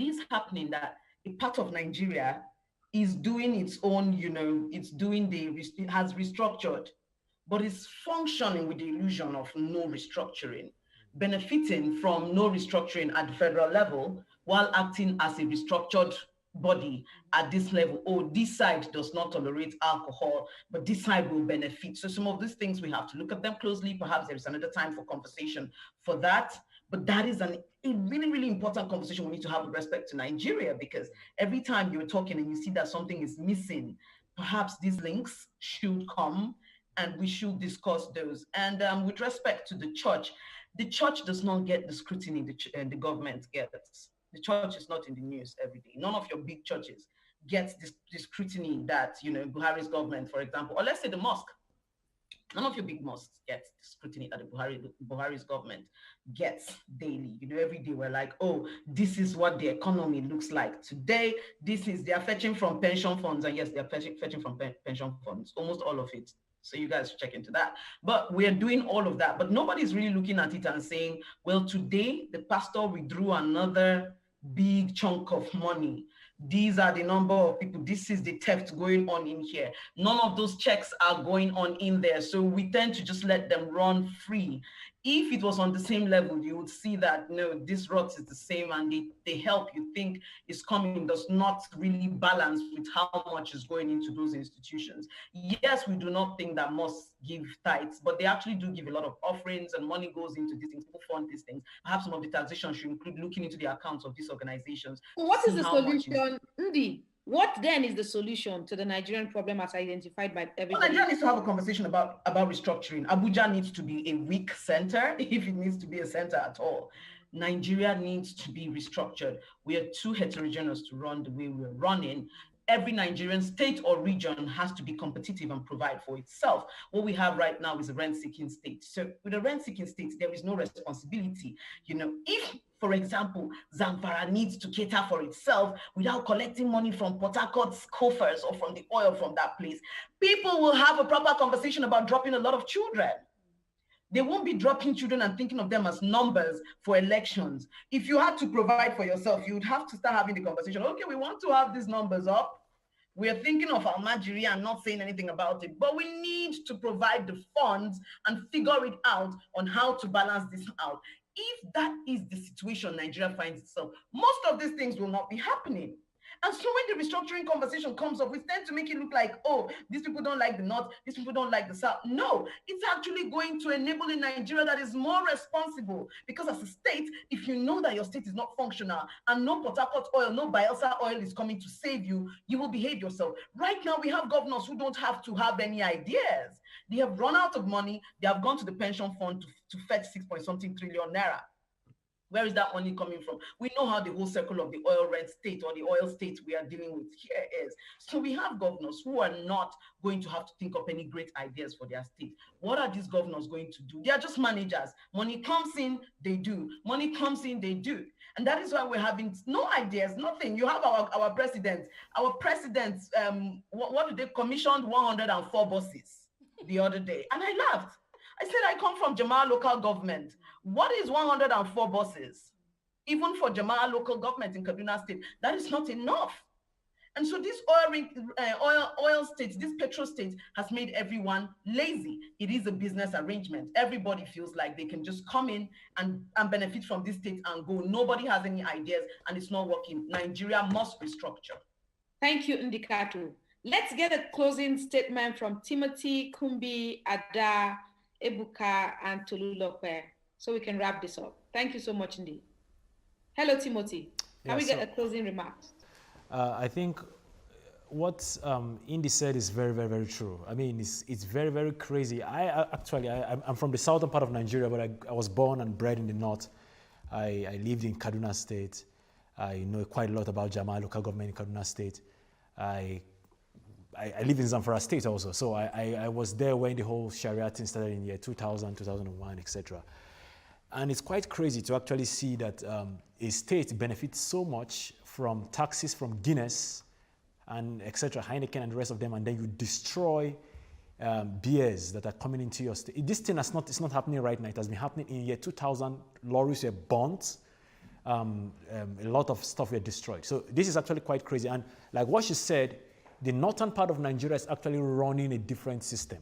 it is happening that a part of Nigeria is doing its own, it has restructured, but is functioning with the illusion of no restructuring, benefiting from no restructuring at the federal level while acting as a restructured body at this level. Oh, this side does not tolerate alcohol, but this side will benefit. So some of these things, we have to look at them closely. Perhaps there is another time for conversation for that. But that is a really, really important conversation we need to have with respect to Nigeria, because every time you're talking and you see that something is missing, perhaps these links should come and we should discuss those. And with respect to the church does not get the scrutiny the government gets. The church is not in the news every day. None of your big churches gets this scrutiny that, Buhari's government, for example, or let's say the mosque. None of your big mosques get the scrutiny that Buhari's government gets daily. Every day we're like, oh, this is what the economy looks like today. They're fetching from pension funds. And yes, they're fetching from pension funds, almost all of it. So you guys should check into that. But we're doing all of that. But nobody's really looking at it and saying, well, today the pastor withdrew another big chunk of money. These are the number of people. This is the theft going on in here. None of those checks are going on in there. So we tend to just let them run free. If it was on the same level, you would see that, no, this rot is the same, and the help you think is coming does not really balance with how much is going into those institutions. Yes, we do not think that mosques give tithes, but they actually do give a lot of offerings, and money goes into these things, people fund these things. Perhaps some of the taxation should include looking into the accounts of these organizations. So what is the solution, Ndi? What then is the solution to the Nigerian problem as identified by everybody? Well, Nigeria needs to have a conversation about restructuring. Abuja needs to be a weak center, if it needs to be a center at all. Nigeria needs to be restructured. We are too heterogeneous to run the way we're running. Every Nigerian state or region has to be competitive and provide for itself. What we have right now is a rent-seeking state. So with a rent-seeking state, there is no responsibility. If, for example, Zamfara needs to cater for itself without collecting money from Port Harcourt's coffers or from the oil from that place, people will have a proper conversation about dropping a lot of children. They won't be dropping children and thinking of them as numbers for elections. If you had to provide for yourself, you would have to start having the conversation. Okay, we want to have these numbers up. We are thinking of Almajiri and not saying anything about it, but we need to provide the funds and figure it out on how to balance this out. If that is the situation Nigeria finds itself, most of these things will not be happening. And so when the restructuring conversation comes up, we tend to make it look like, oh, these people don't like the North, these people don't like the South. No, it's actually going to enable a Nigeria that is more responsible. Because as a state, if you know that your state is not functional and no Port Harcourt oil, no Bayelsa oil is coming to save you, you will behave yourself. Right now, we have governors who don't have to have any ideas. They have run out of money. They have gone to the pension fund to fetch 6-point-something trillion naira. Where is that money coming from? We know how the whole circle of the oil rent state or the oil state we are dealing with here is. So we have governors who are not going to have to think up any great ideas for their state. What are these governors going to do? They are just managers. Money comes in, they do. Money comes in, they do. And that is why we're having no ideas, nothing. You have our president. Our president, what did they commissioned 104 buses the other day. And I laughed. I said, I come from Jama'ah local government. What is 104 buses? Even for Jama'ah local government in Kaduna State, that is not enough. And so this oil state, this petrol state has made everyone lazy. It is a business arrangement. Everybody feels like they can just come in and benefit from this state and go. Nobody has any ideas and it's not working. Nigeria must restructure. Thank you, Ndikatu. Let's get a closing statement from Timothy, Kumbi, Ada, Ebuka, and Tolulope, so we can wrap this up. Thank you so much, Ndi. Hello, Timothy. Can we get a closing remarks? I think what Indy said is very, very, very true. I mean, it's very, very crazy. I'm from the southern part of Nigeria, but I was born and bred in the north. I lived in Kaduna State. I know quite a lot about Jama'ah local government in Kaduna State. I live in Zamfara State also, so I was there when the whole Sharia thing started in year 2000, 2001, etc. And it's quite crazy to actually see that a state benefits so much from taxes from Guinness and etc., Heineken and the rest of them, and then you destroy beers that are coming into your state. This thing it's not happening right now. It has been happening in year 2000. Lorries were burnt. a lot of stuff were destroyed. So this is actually quite crazy. And like what she said, the northern part of Nigeria is actually running a different system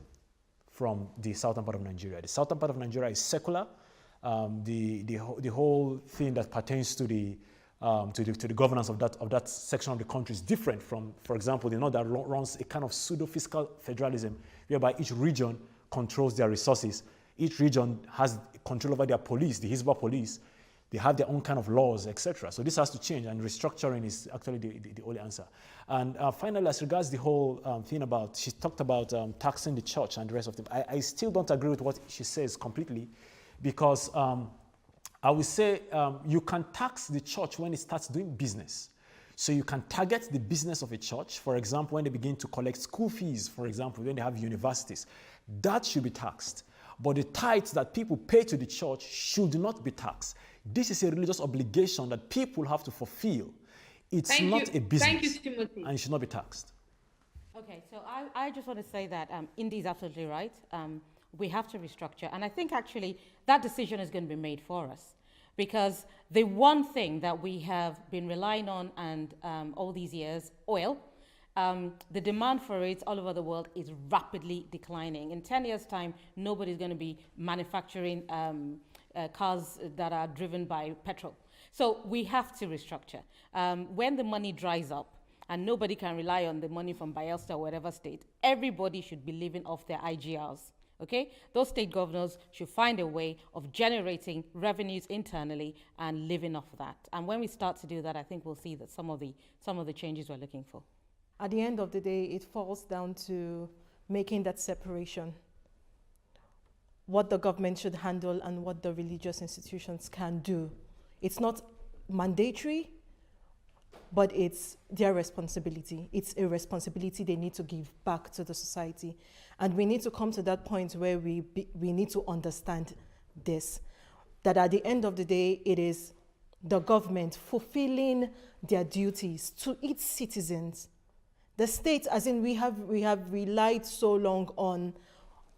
from the southern part of Nigeria. The southern part of Nigeria is secular. The whole thing that pertains to the governance of that section of the country is different from, for example, the north that runs a kind of pseudo-fiscal federalism, whereby each region controls their resources. Each region has control over their police, the Hisbah police. They have their own kind of laws, etc. So this has to change, and restructuring is actually the only answer. And finally, as regards the whole thing about, she talked about taxing the church and the rest of them. I still don't agree with what she says completely, because I would say you can tax the church when it starts doing business. So you can target the business of a church, for example, when they begin to collect school fees, for example, when they have universities. That should be taxed. But the tithes that people pay to the church should not be taxed. This is a religious obligation that people have to fulfill. It's not a business. Thank you, Timothy. And it should not be taxed. Okay, so I just want to say that Indy is absolutely right. We have to restructure. And I think actually that decision is going to be made for us. Because the one thing that we have been relying on and all these years, oil, the demand for it all over the world is rapidly declining. In 10 years' time, nobody's going to be manufacturing cars that are driven by petrol. So we have to restructure. When the money dries up and nobody can rely on the money from Bayelsa or whatever state, everybody should be living off their IGRs. Okay? Those state governors should find a way of generating revenues internally and living off that. And when we start to do that, I think we'll see that some of the changes we're looking for. At the end of the day, it falls down to making that separation. What the government should handle and what the religious institutions can do. It's not mandatory, but it's their responsibility. It's a responsibility they need to give back to the society. And we need to come to that point where we need to understand this, that at the end of the day, it is the government fulfilling their duties to its citizens. The state, as in we have relied so long on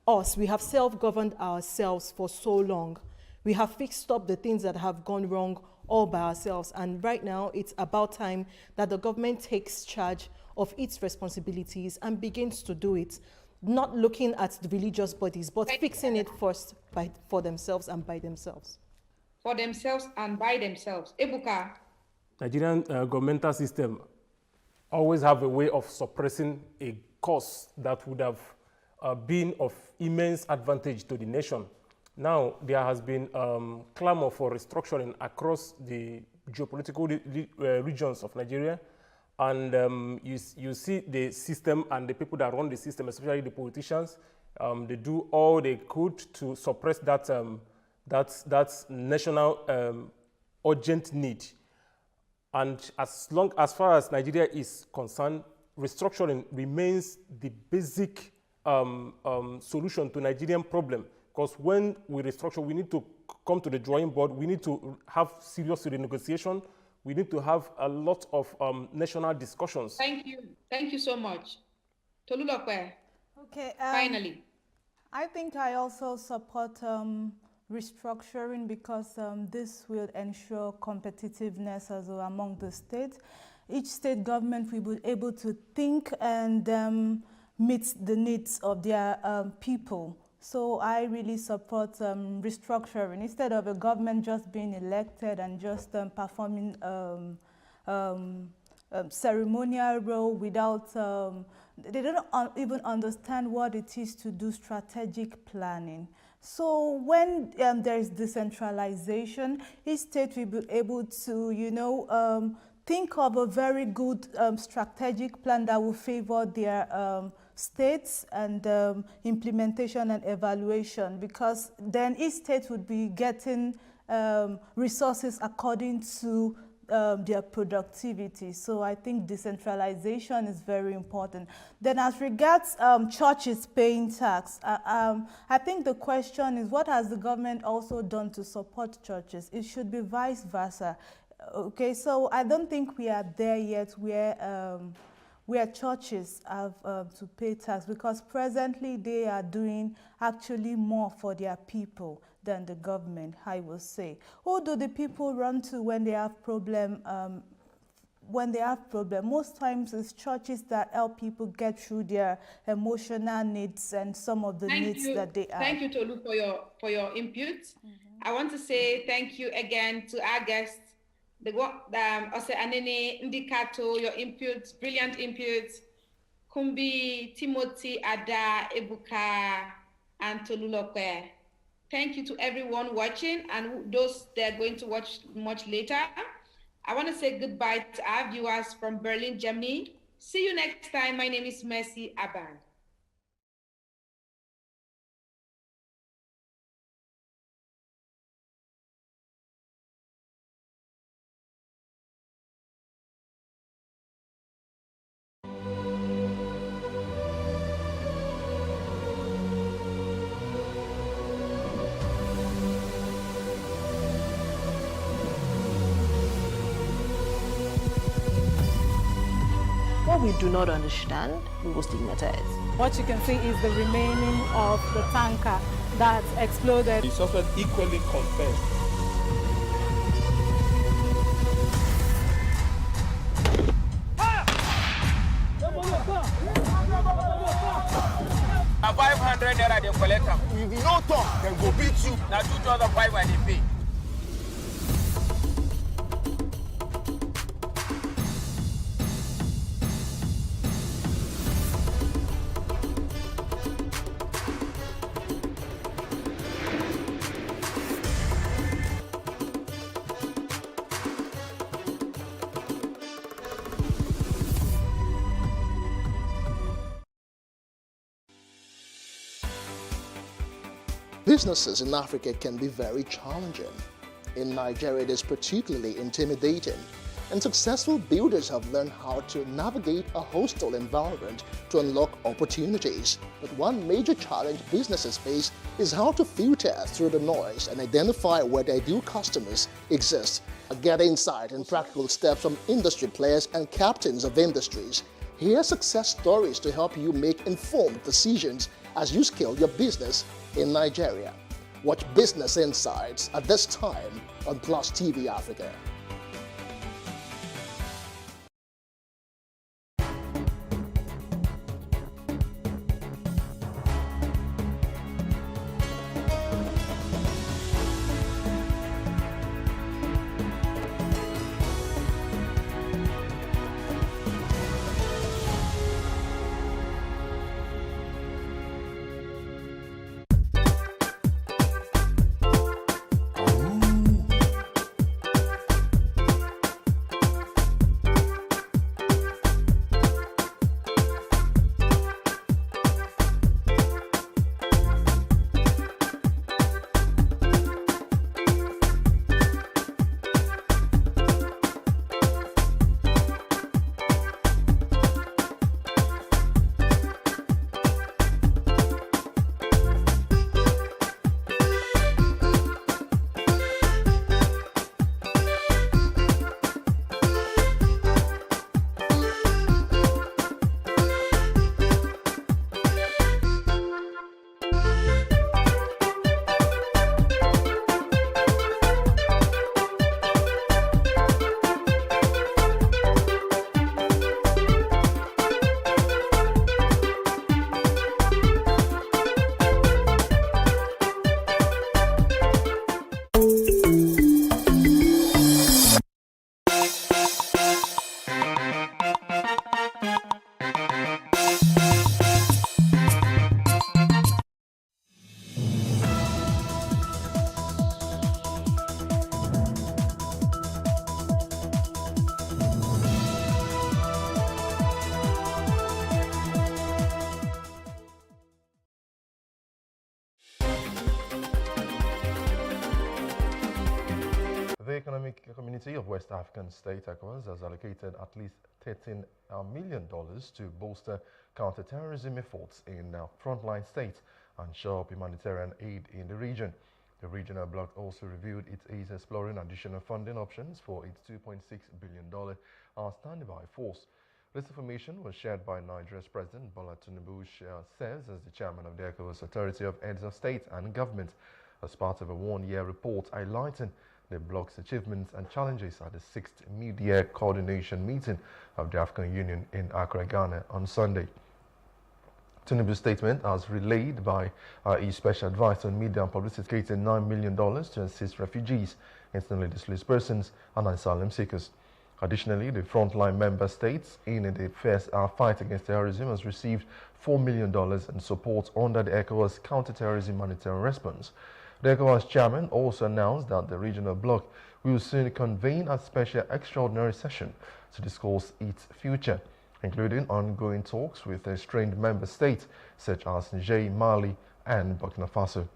us, we have self-governed ourselves for so long. We have fixed up the things that have gone wrong all by ourselves. And right now, it's about time that the government takes charge of its responsibilities and begins to do it, not looking at the religious bodies, but fixing it first for themselves and by themselves. For themselves and by themselves. Ebuka. Nigerian governmental system always have a way of suppressing a cause that would have been of immense advantage to the nation. Now, there has been clamor for restructuring across the geopolitical regions of Nigeria. And you see the system and the people that run the system, especially the politicians, they do all they could to suppress that national urgent need. And as far as Nigeria is concerned, restructuring remains the basic solution to Nigerian problem. Because when we restructure, we need to come to the drawing board. We need to have serious renegotiation. We need to have a lot of national discussions. Thank you. Thank you so much. Tolulope. Okay. Finally. I think I also support restructuring because this will ensure competitiveness as well among the states. Each state government will be able to think and meet the needs of their people. So I really support restructuring instead of a government just being elected and just performing ceremonial role without, they don't even understand what it is to do strategic planning. So when there is decentralization, each state will be able to, think of a very good strategic plan that will favor their states and implementation and evaluation, because then each state would be getting resources according to their productivity. So I think decentralization is very important. Then as regards churches paying tax, I think the question is, what has the government also done to support churches? It should be vice versa. Okay, so I don't think we are there yet where where churches have to pay tax, because presently they are doing actually more for their people than the government, I will say. Who do the people run to when they have problem? Most times it's churches that help people get through their emotional needs and some of the needs that they have. Thank you, Tolu, for your input. I want to say thank you again to our guests, Ose Anene Ndikato, your inputs, brilliant inputs, Kumbi, Timothy, Ada, Ebuka, and Tolulokwe. Thank you to everyone watching and those that are going to watch much later. I want to say goodbye to our viewers from Berlin, Germany. See you next time. My name is Mercy Aban. What we do not understand, we will stigmatize. What you can see is the remaining of the tanker that exploded. The suspect equally confessed. A 500 naira they collect am. If you no talk, then go beat you. Now 2,500 they pay. Businesses in Africa can be very challenging. In Nigeria, it is particularly intimidating, and successful builders have learned how to navigate a hostile environment to unlock opportunities. But one major challenge businesses face is how to filter through the noise and identify where their ideal customers exist. Get insight and practical steps from industry players and captains of industries. Hear success stories to help you make informed decisions as you scale your business in Nigeria. Watch Business Insights at this time on Plus TV Africa. The Economic Community of West African State, ECOWAS, has allocated at least $13 million to bolster counter-terrorism efforts in frontline states and shore up humanitarian aid in the region. The regional bloc also reviewed it is exploring additional funding options for its $2.6 billion standby force. This information was shared by Nigeria's President Bola Tinubu, says as the chairman of the ECOWAS Authority of Heads of State and Government, as part of a one-year report highlighting the bloc's achievements and challenges at the 6th mid-year coordination meeting of the African Union in Accra, Ghana on Sunday. Tinubu's statement, as relayed by his special advisor on media and publicity, allocated $9 million to assist refugees, internally displaced persons, and asylum seekers. Additionally, the frontline member states in the first fight against terrorism has received $4 million in support under the ECOWAS counter-terrorism humanitarian response. The ECOWAS chairman also announced that the regional bloc will soon convene a special extraordinary session to discuss its future, including ongoing talks with strained member states such as Niger, Mali, and Burkina Faso.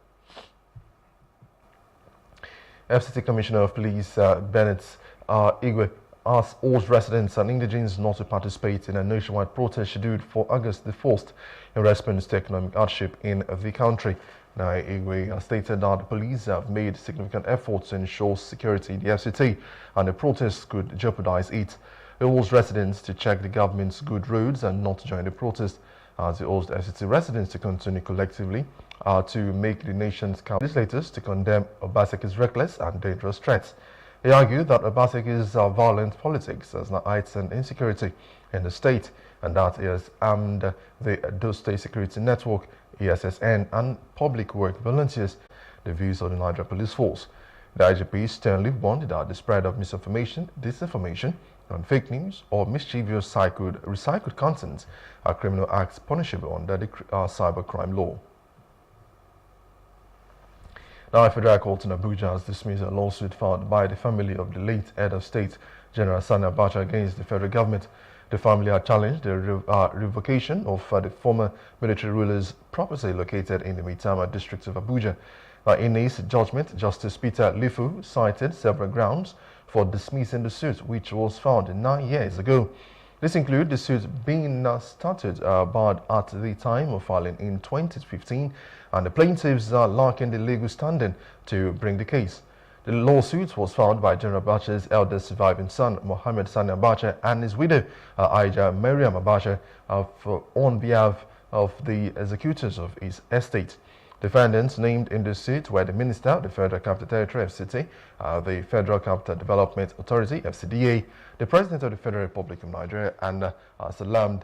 FCT Commissioner of Police Bennett Igwe asked all residents and indigenes not to participate in a nationwide protest scheduled for August the 1st in response to economic hardship in the country. Now, Igwe stated that the police have made significant efforts to ensure security in the FCT and the protests could jeopardize it. He urged residents to check the government's good roads and not join the protest, as he urged FCT residents to continue collectively to make the nation's legislators to condemn Obaseki's reckless and dangerous threats. He argued that Obaseki's violent politics has not heightened insecurity in the state and that he has armed the Edo State Security Network, ESSN, and public work volunteers, the views of the Nigeria Police Force. The IGP sternly warned that the spread of misinformation, disinformation, and fake news or mischievous recycled content are criminal acts punishable under the cybercrime law. Now, a federal court in Abuja has dismissed a lawsuit filed by the family of the late head of state, General Sani Abacha, against the federal government. The family had challenged the revocation of the former military ruler's property located in the Maitama district of Abuja. In his judgment, Justice Peter Lifu cited several grounds for dismissing the suit, which was filed 9 years ago. This includes the suit being started but at the time of filing in 2015, and the plaintiffs are lacking the legal standing to bring the case. The lawsuit was filed by General Abacha's eldest surviving son, Mohammed Sani Abacha, and his widow, Aija Mariam Abacha, on behalf of the executors of his estate. Defendants named in the suit were the Minister of the Federal Capital Territory, FCT, the Federal Capital Development Authority, FCDA, the President of the Federal Republic of Nigeria, and Salam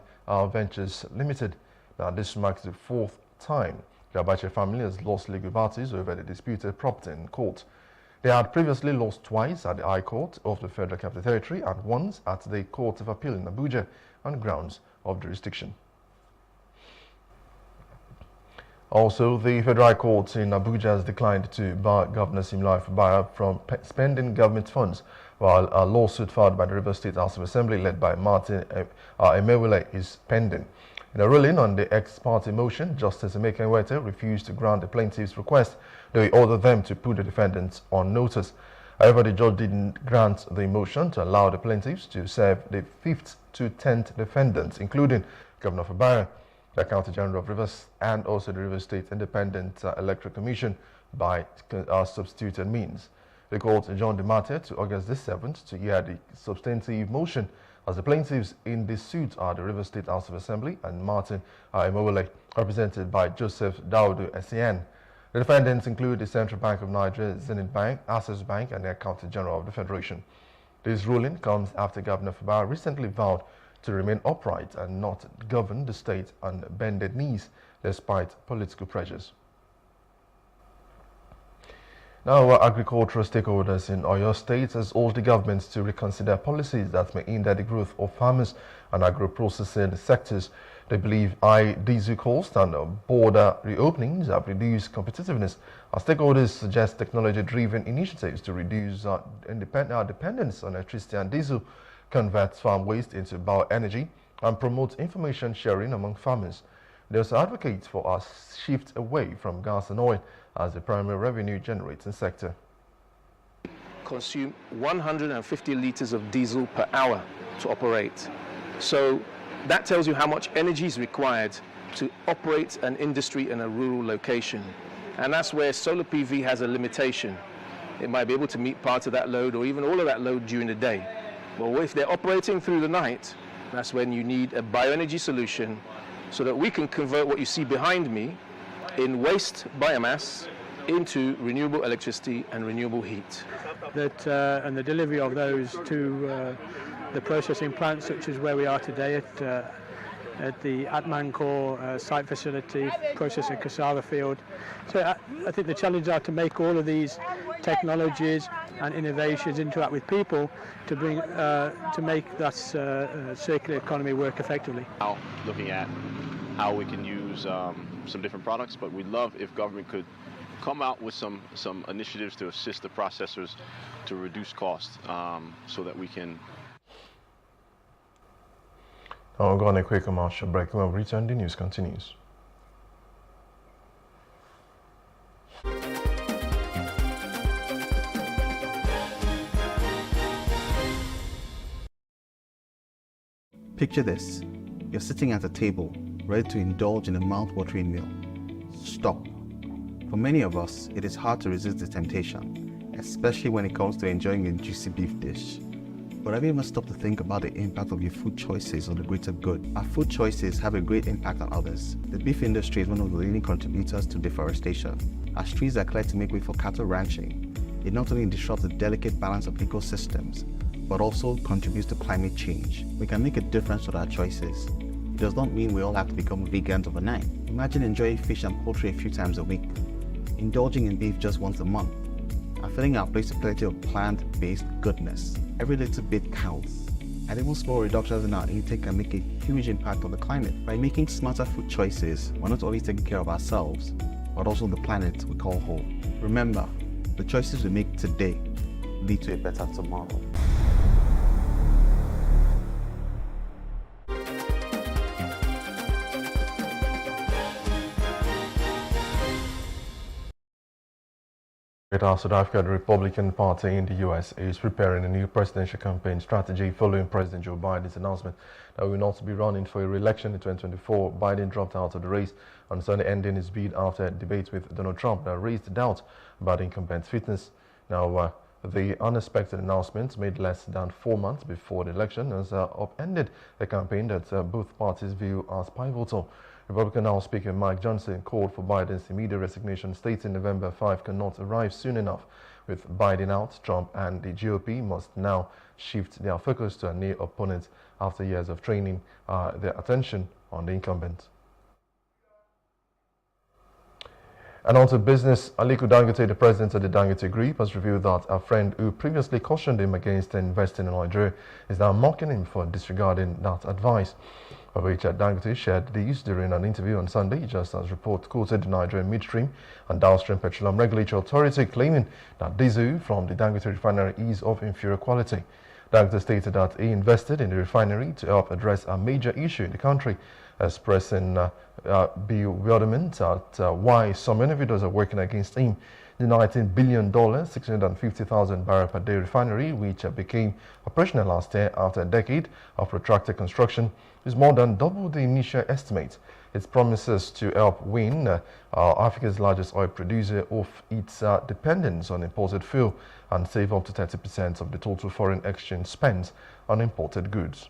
Ventures Limited. Now, this marks the 4th time the Abacha family has lost legal battles over the disputed property in court. They had previously lost twice at the High Court of the Federal Capital Territory and once at the Court of Appeal in Abuja on grounds of jurisdiction. Also, the Federal Court in Abuja has declined to bar Governor Siminalayi Fubara from spending government funds, while a lawsuit filed by the Rivers State House of Assembly led by Martin Emewule is pending. In a ruling on the ex-party motion, Justice Emeka Nwete refused to grant the plaintiff's request, though he ordered them to put the defendants on notice. However, the judge didn't grant the motion to allow the plaintiffs to serve the 5th to 10th defendants, including Governor Fubara, the County General of Rivers, and also the Rivers State Independent Electoral Commission by substituted means. The court adjourned the matter to August the 7th to hear the substantive motion, as the plaintiffs in this suit are the Rivers State House of Assembly and Martin Emewule, represented by Joseph Daudu Essien. The defendants include the Central Bank of Nigeria, Zenith Bank, Access Bank, and the Accountant General of the Federation. This ruling comes after Governor Fubara recently vowed to remain upright and not govern the state on bended knees despite political pressures. Now, agricultural stakeholders in Oyo State has urged the government to reconsider policies that may hinder the growth of farmers and agro-processing sectors. They believe high diesel costs and border reopenings have reduced competitiveness, as stakeholders suggest technology-driven initiatives to reduce our dependence on electricity and diesel, convert farm waste into bioenergy, and promote information sharing among farmers. They also advocate for a shift away from gas and oil as the primary revenue generating sector. Consume 150 liters of diesel per hour to operate. So that tells you how much energy is required to operate an industry in a rural location. And that's where solar PV has a limitation. It might be able to meet part of that load or even all of that load during the day. But if they're operating through the night, That's when you need a bioenergy solution so that we can convert what you see behind me in waste biomass into renewable electricity and renewable heat. And the delivery of those to the processing plants, such as where we are today at the Atmancor site facility, processing cassava field. So I think the challenges are to make all of these technologies and innovations interact with people to bring to make that circular economy work effectively. Now looking at how we can use some different products, but we'd love if government could come out with some initiatives to assist the processors to reduce costs so that we can. I'll go on a quick commercial break. When we return, the news continues. Picture this. You're sitting at a table, ready to indulge in a mouth-watering meal. Stop. For many of us, it is hard to resist the temptation, especially when it comes to enjoying a juicy beef dish. But have you ever stopped to think about the impact of your food choices on the greater good? Our food choices have a great impact on others. The beef industry is one of the leading contributors to deforestation. As trees are cleared to make way for cattle ranching, it not only disrupts the delicate balance of ecosystems, but also contributes to climate change. We can make a difference with our choices. It does not mean we all have to become vegans overnight. Imagine enjoying fish and poultry a few times a week, indulging in beef just once a month, and filling our plates with plenty of plant-based goodness. Every little bit counts. And even small reductions in our intake can make a huge impact on the climate. By making smarter food choices, we're not only taking care of ourselves, but also the planet we call home. Remember, the choices we make today lead to a better tomorrow. South Africa, the Republican Party in the US is preparing a new presidential campaign strategy following President Joe Biden's announcement that he will not be running for a re-election in 2024. Biden dropped out of the race on Sunday, ending his bid after a debate with Donald Trump that raised doubt about incumbent's fitness. Now, the unexpected announcement made less than 4 months before the election has upended a campaign that both parties view as pivotal. Republican House Speaker Mike Johnson called for Biden's immediate resignation, stating November 5 cannot arrive soon enough. With Biden out, Trump and the GOP must now shift their focus to a new opponent after years of training their attention on the incumbent. And on to business, Aliko Dangote, the president of the Dangote Group, has revealed that a friend who previously cautioned him against investing in Nigeria is now mocking him for disregarding that advice. Richard Dangote shared these during an interview on Sunday, just as report quoted the Nigerian Midstream and Downstream Petroleum Regulatory Authority, claiming that diesel from the Dangote refinery is of inferior quality. Dangote stated that he invested in the refinery to help address a major issue in the country, expressing bewilderment at why some individuals are working against him. The $19 billion, 650,000 barrel per day refinery, which became operational last year after a decade of protracted construction, is more than double the initial estimate. It promises to help win Africa's largest oil producer off its dependence on imported fuel and save up to 30% of the total foreign exchange spent on imported goods.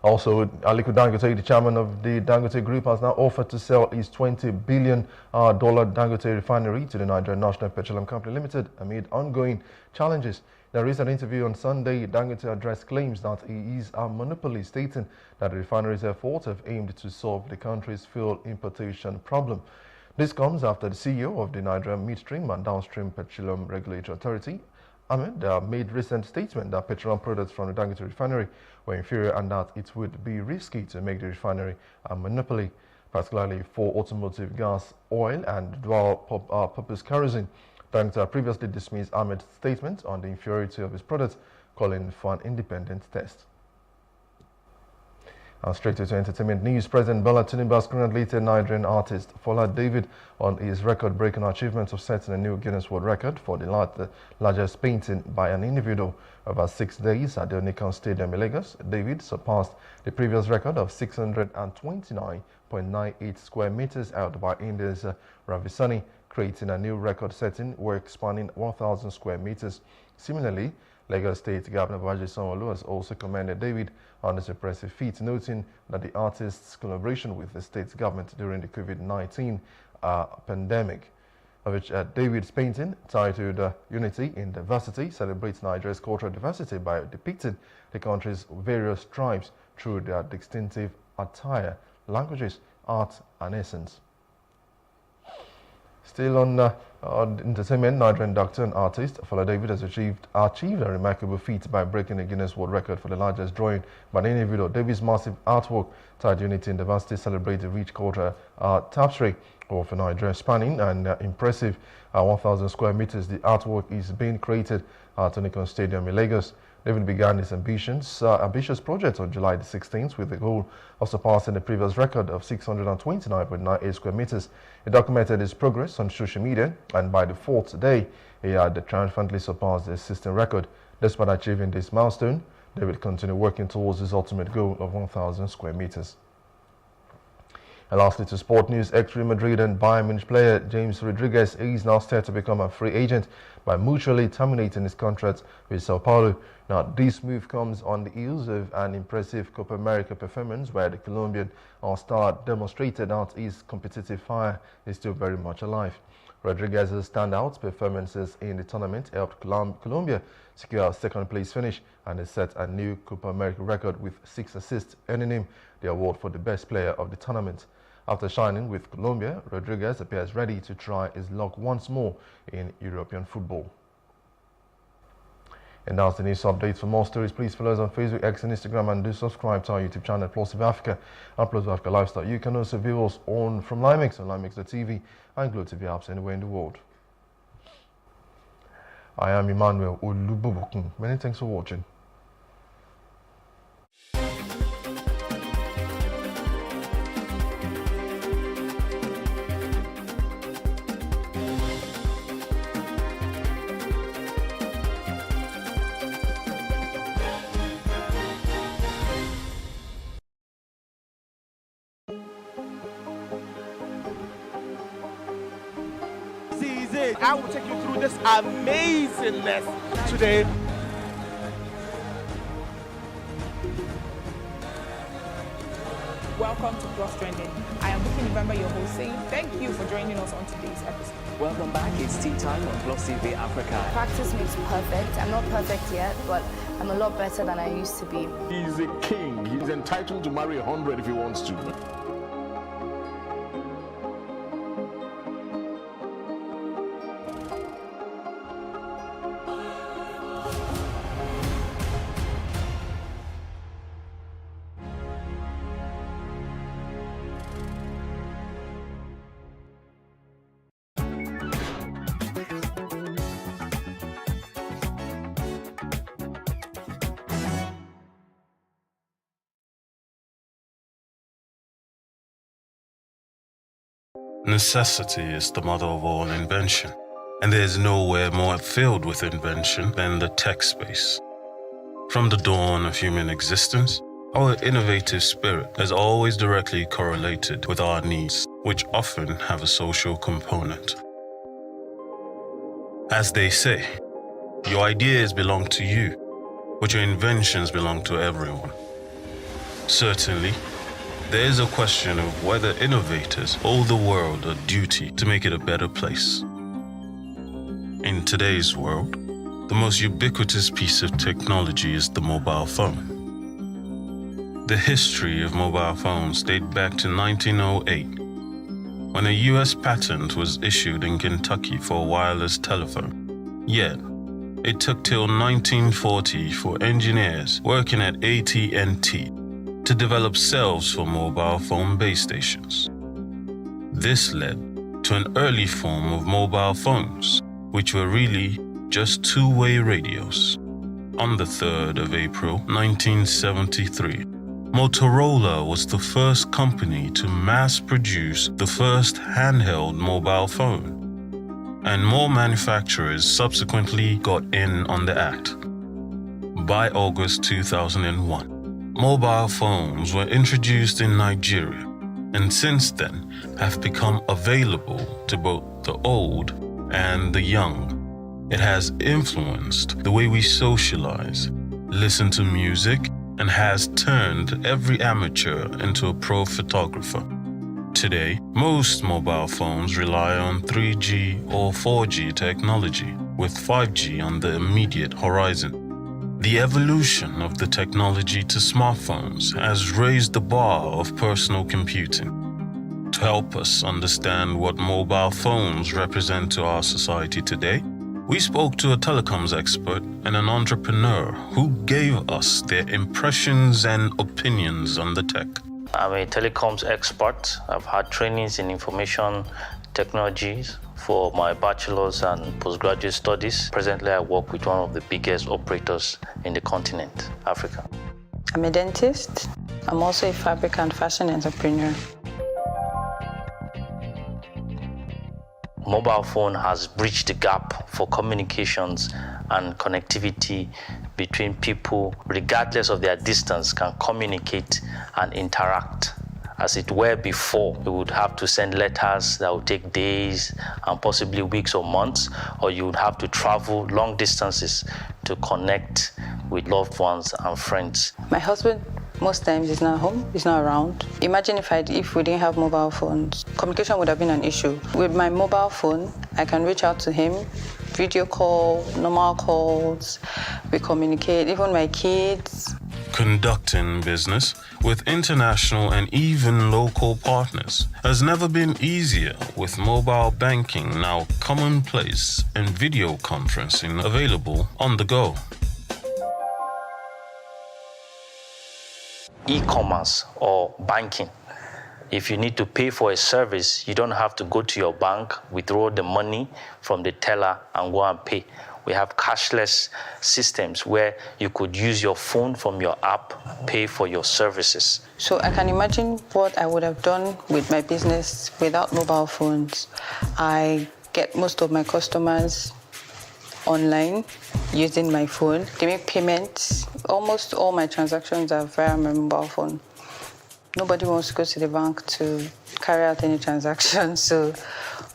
Also, Aliko Dangote, the chairman of the Dangote Group, has now offered to sell his $20 billion Dangote refinery to the Nigerian National Petroleum Company Limited amid ongoing challenges. In a recent interview on Sunday, Dangote addressed claims that he is a monopoly, stating that the refinery's efforts have aimed to solve the country's fuel importation problem. This comes after the CEO of the Nigerian Midstream and Downstream Petroleum Regulatory Authority, Ahmed, made recent statement that petroleum products from the Dangote refinery were inferior and that it would be risky to make the refinery a monopoly, particularly for automotive gas, oil and dual-purpose kerosene. Dangote previously dismissed Ahmed's statement on the inferiority of his products, calling for an independent test. And straight to entertainment news. President Bola Tinubu has congratulated Nigerian artist Fola David on his record-breaking achievement of setting a new Guinness World Record for the largest painting by an individual over 6 days at the Onikan Stadium in Lagos. David surpassed the previous record of 629.98 square meters held by India's Ravisani, creating a new record-setting work spanning 1,000 square meters. Similarly, Lagos State Governor Babajide Sanwo-Olu has also commended David on this impressive feat, noting that the artist's collaboration with the state government during the COVID-19 pandemic, of which David's painting titled Unity in Diversity celebrates Nigeria's cultural diversity by depicting the country's various tribes through their distinctive attire, languages, art, and essence. Still on entertainment, Nigerian doctor and artist Fela David has achieved a remarkable feat by breaking the Guinness World Record for the largest drawing by an individual. David's massive artwork titled Unity in Diversity celebrates the rich cultural tapestry of Nigeria, spanning an impressive 1,000 square meters. The artwork is being created at Nicon Stadium in Lagos. David began his ambitious project on July the 16th with the goal of surpassing the previous record of 629.98 square meters. He documented his progress on social media, and by the fourth day, he had triumphantly surpassed the existing record. Despite achieving this milestone, David continued working towards his ultimate goal of 1,000 square meters. And lastly, to sport news, ex-Real Madrid and Bayern Munich player James Rodriguez is now set to become a free agent by mutually terminating his contract with Sao Paulo. Now, this move comes on the heels of an impressive Copa America performance where the Colombian star demonstrated that his competitive fire is still very much alive. Rodriguez's standout performances in the tournament helped Colombia secure a second-place finish and has set a new Copa America record with 6 assists, earning him the award for the best player of the tournament. After shining with Colombia, Rodriguez appears ready to try his luck once more in European football. And that's the news update. For more stories, please follow us on Facebook, X, and Instagram, and do subscribe to our YouTube channel, Plosive Africa and Plosive Africa Lifestyle. You can also view us from Limix on limix.tv and Glow TV apps anywhere in the world. I am Emmanuel Olubobokun. Many thanks for watching. I will take you through this amazingness today. Welcome to Plus Trending. I am Buki November, your host, saying thank you for joining us on today's episode. Welcome back. It's tea time on Plus TV Africa. Practice makes perfect. I'm not perfect yet, but I'm a lot better than I used to be. He's a king. He's entitled to marry 100 if he wants to. Necessity is the mother of all invention, and there is nowhere more filled with invention than the tech space. From the dawn of human existence, our innovative spirit has always directly correlated with our needs, which often have a social component. As they say, your ideas belong to you, but your inventions belong to everyone. Certainly, there is a question of whether innovators owe the world a duty to make it a better place. In today's world, the most ubiquitous piece of technology is the mobile phone. The history of mobile phones dates back to 1908, when a US patent was issued in Kentucky for a wireless telephone. Yet, it took till 1940 for engineers working at AT&T to develop cells for mobile phone base stations. This led to an early form of mobile phones, which were really just two-way radios. On the 3rd of April 1973, Motorola was the first company to mass produce the first handheld mobile phone, and more manufacturers subsequently got in on the act. By August 2001, mobile phones were introduced in Nigeria, and since then have become available to both the old and the young. It has influenced the way we socialize, listen to music, and has turned every amateur into a pro photographer. Today, most mobile phones rely on 3G or 4G technology, with 5G on the immediate horizon. The evolution of the technology to smartphones has raised the bar of personal computing. To help us understand what mobile phones represent to our society today, we spoke to a telecoms expert and an entrepreneur who gave us their impressions and opinions on the tech. I'm a telecoms expert. I've had trainings in information technologies for my bachelor's and postgraduate studies. Presently, I work with one of the biggest operators in the continent, Africa. I'm a dentist. I'm also a fabric and fashion entrepreneur. Mobile phone has bridged the gap for communications and connectivity between people, regardless of their distance, can communicate and interact. As it were before, we would have to send letters that would take days and possibly weeks or months, or you would have to travel long distances to connect with loved ones and friends. My husband most times is not home, he's not around. Imagine if we didn't have mobile phones, communication would have been an issue. With my mobile phone, I can reach out to him, video call, normal calls, we communicate, even my kids. Conducting business with international and even local partners has never been easier, with mobile banking now commonplace and video conferencing available on the go. E-commerce or banking. If you need to pay for a service, you don't have to go to your bank, withdraw the money from the teller and go and pay. We have cashless systems where you could use your phone from your app, pay for your services. So I can imagine what I would have done with my business without mobile phones. I get most of my customers online using my phone. They make payments. Almost all my transactions are via my mobile phone. Nobody wants to go to the bank to carry out any transactions, so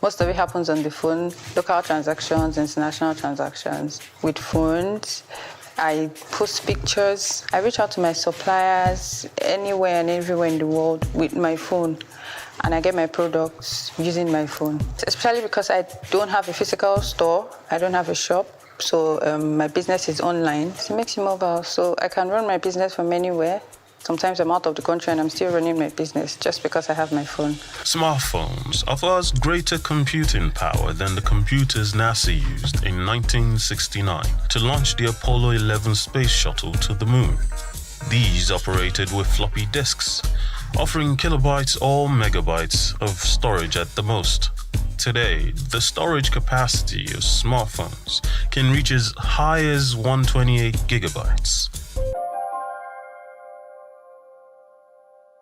most of it happens on the phone. Local transactions, international transactions. With phones, I post pictures. I reach out to my suppliers anywhere and everywhere in the world with my phone. And I get my products using my phone. Especially because I don't have a physical store, I don't have a shop, so my business is online. So it makes it mobile, so I can run my business from anywhere. Sometimes I'm out of the country and I'm still running my business just because I have my phone. Smartphones offer us greater computing power than the computers NASA used in 1969 to launch the Apollo 11 space shuttle to the moon. These operated with floppy disks, offering kilobytes or megabytes of storage at the most. Today, the storage capacity of smartphones can reach as high as 128 gigabytes.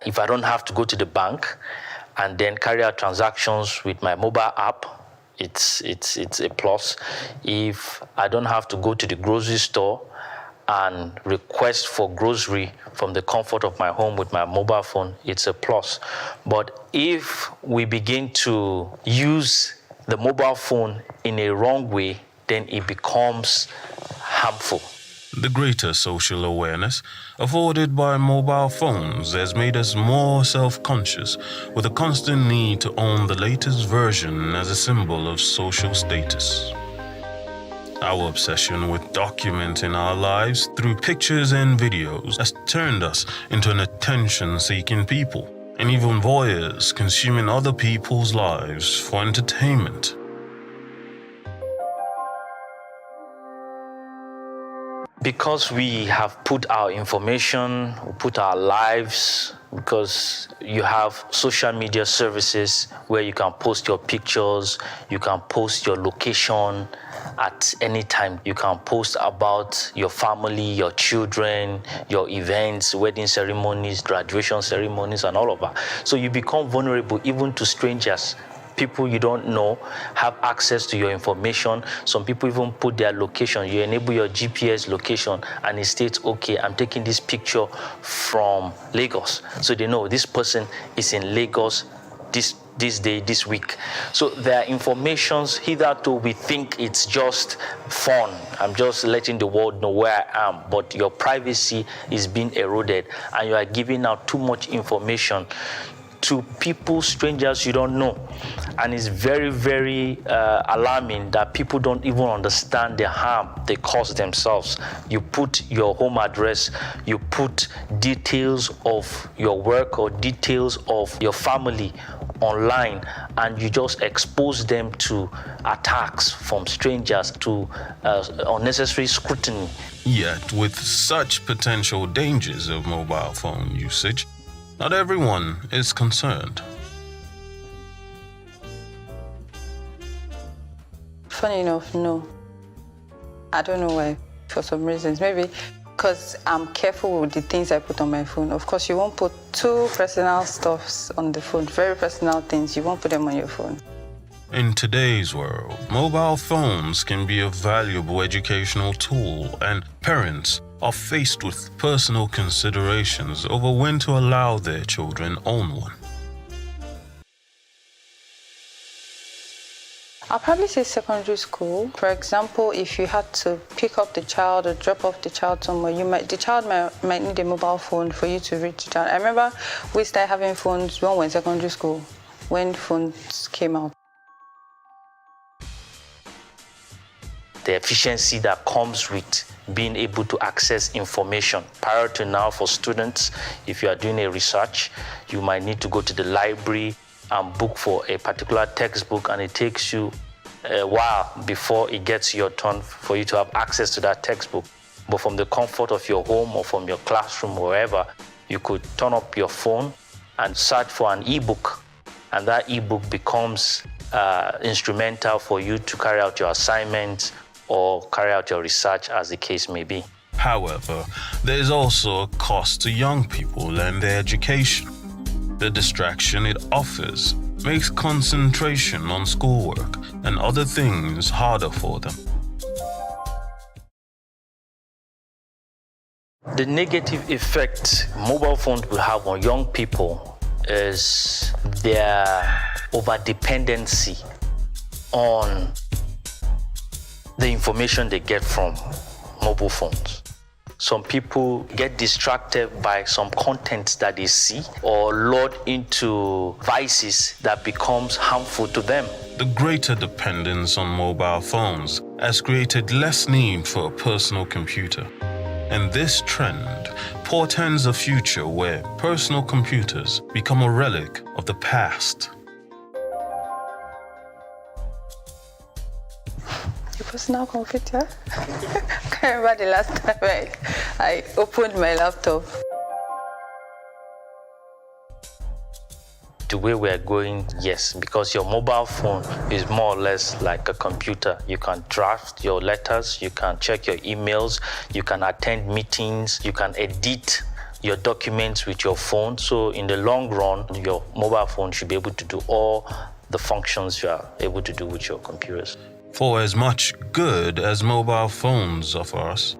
If I don't have to go to the bank and then carry out transactions with my mobile app, it's a plus. If I don't have to go to the grocery store and request for grocery from the comfort of my home with my mobile phone, it's a plus. But if we begin to use the mobile phone in a wrong way, then it becomes harmful. The greater social awareness afforded by mobile phones has made us more self-conscious, with a constant need to own the latest version as a symbol of social status. Our obsession with documenting our lives through pictures and videos has turned us into an attention-seeking people, and even voyeurs consuming other people's lives for entertainment. Because we have put our information, we put our lives, because you have social media services where you can post your pictures, you can post your location at any time. You can post about your family, your children, your events, wedding ceremonies, graduation ceremonies, and all of that. So you become vulnerable even to strangers. People you don't know have access to your information. Some people even put their location. You enable your GPS location and it states, okay, I'm taking this picture from Lagos. So they know this person is in Lagos this this week. So there are informations hitherto we think it's just fun. I'm just letting the world know where I am, but your privacy is being eroded and you are giving out too much information to people, strangers you don't know. And it's very, very alarming that people don't even understand the harm they cause themselves. You put your home address, you put details of your work or details of your family online, and you just expose them to attacks from strangers, to unnecessary scrutiny. Yet, with such potential dangers of mobile phone usage, not everyone is concerned. Funny enough, no. I don't know why, for some reasons. Maybe because I'm careful with the things I put on my phone. Of course, you won't put too personal stuffs on the phone, very personal things. You won't put them on your phone. In today's world, mobile phones can be a valuable educational tool, and parents are faced with personal considerations over when to allow their children own one. I'll probably say secondary school. For example, if you had to pick up the child or drop off the child somewhere, the child might need a mobile phone for you to reach the child. I remember we started having phones when we were in secondary school, when phones came out. The efficiency that comes with being able to access information. Prior to now, for students, if you are doing a research, you might need to go to the library and book for a particular textbook, and it takes you a while before it gets your turn for you to have access to that textbook. But from the comfort of your home or from your classroom, wherever, you could turn up your phone and search for an ebook, and that ebook becomes instrumental for you to carry out your assignments or carry out your research, as the case may be. However, there is also a cost to young people and their education. The distraction it offers makes concentration on schoolwork and other things harder for them. The negative effect mobile phones will have on young people is their over-dependency on the information they get from mobile phones. Some people get distracted by some content that they see or lured into vices that becomes harmful to them. The greater dependence on mobile phones has created less need for a personal computer. And this trend portends a future where personal computers become a relic of the past. Your personal computer? I can't remember the last time I opened my laptop. The way we're going, yes, because your mobile phone is more or less like a computer. You can draft your letters, you can check your emails, you can attend meetings, you can edit your documents with your phone. So in the long run, your mobile phone should be able to do all the functions you are able to do with your computers. For as much good as mobile phones offer us,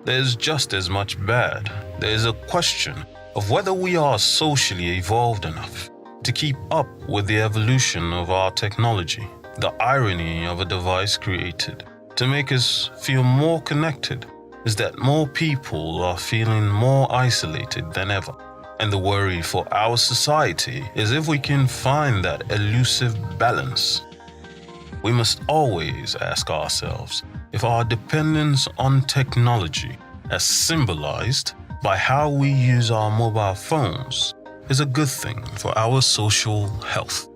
there's just as much bad. There's a question of whether we are socially evolved enough to keep up with the evolution of our technology. The irony of a device created to make us feel more connected is that more people are feeling more isolated than ever. And the worry for our society is if we can find that elusive balance. We must always ask ourselves if our dependence on technology, as symbolized by how we use our mobile phones, is a good thing for our social health.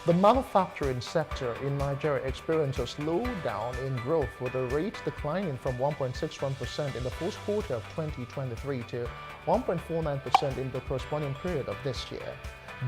The manufacturing sector in Nigeria experienced a slowdown in growth, with the rate declining from 1.61% in the first quarter of 2023 to 1.49% in the corresponding period of this year.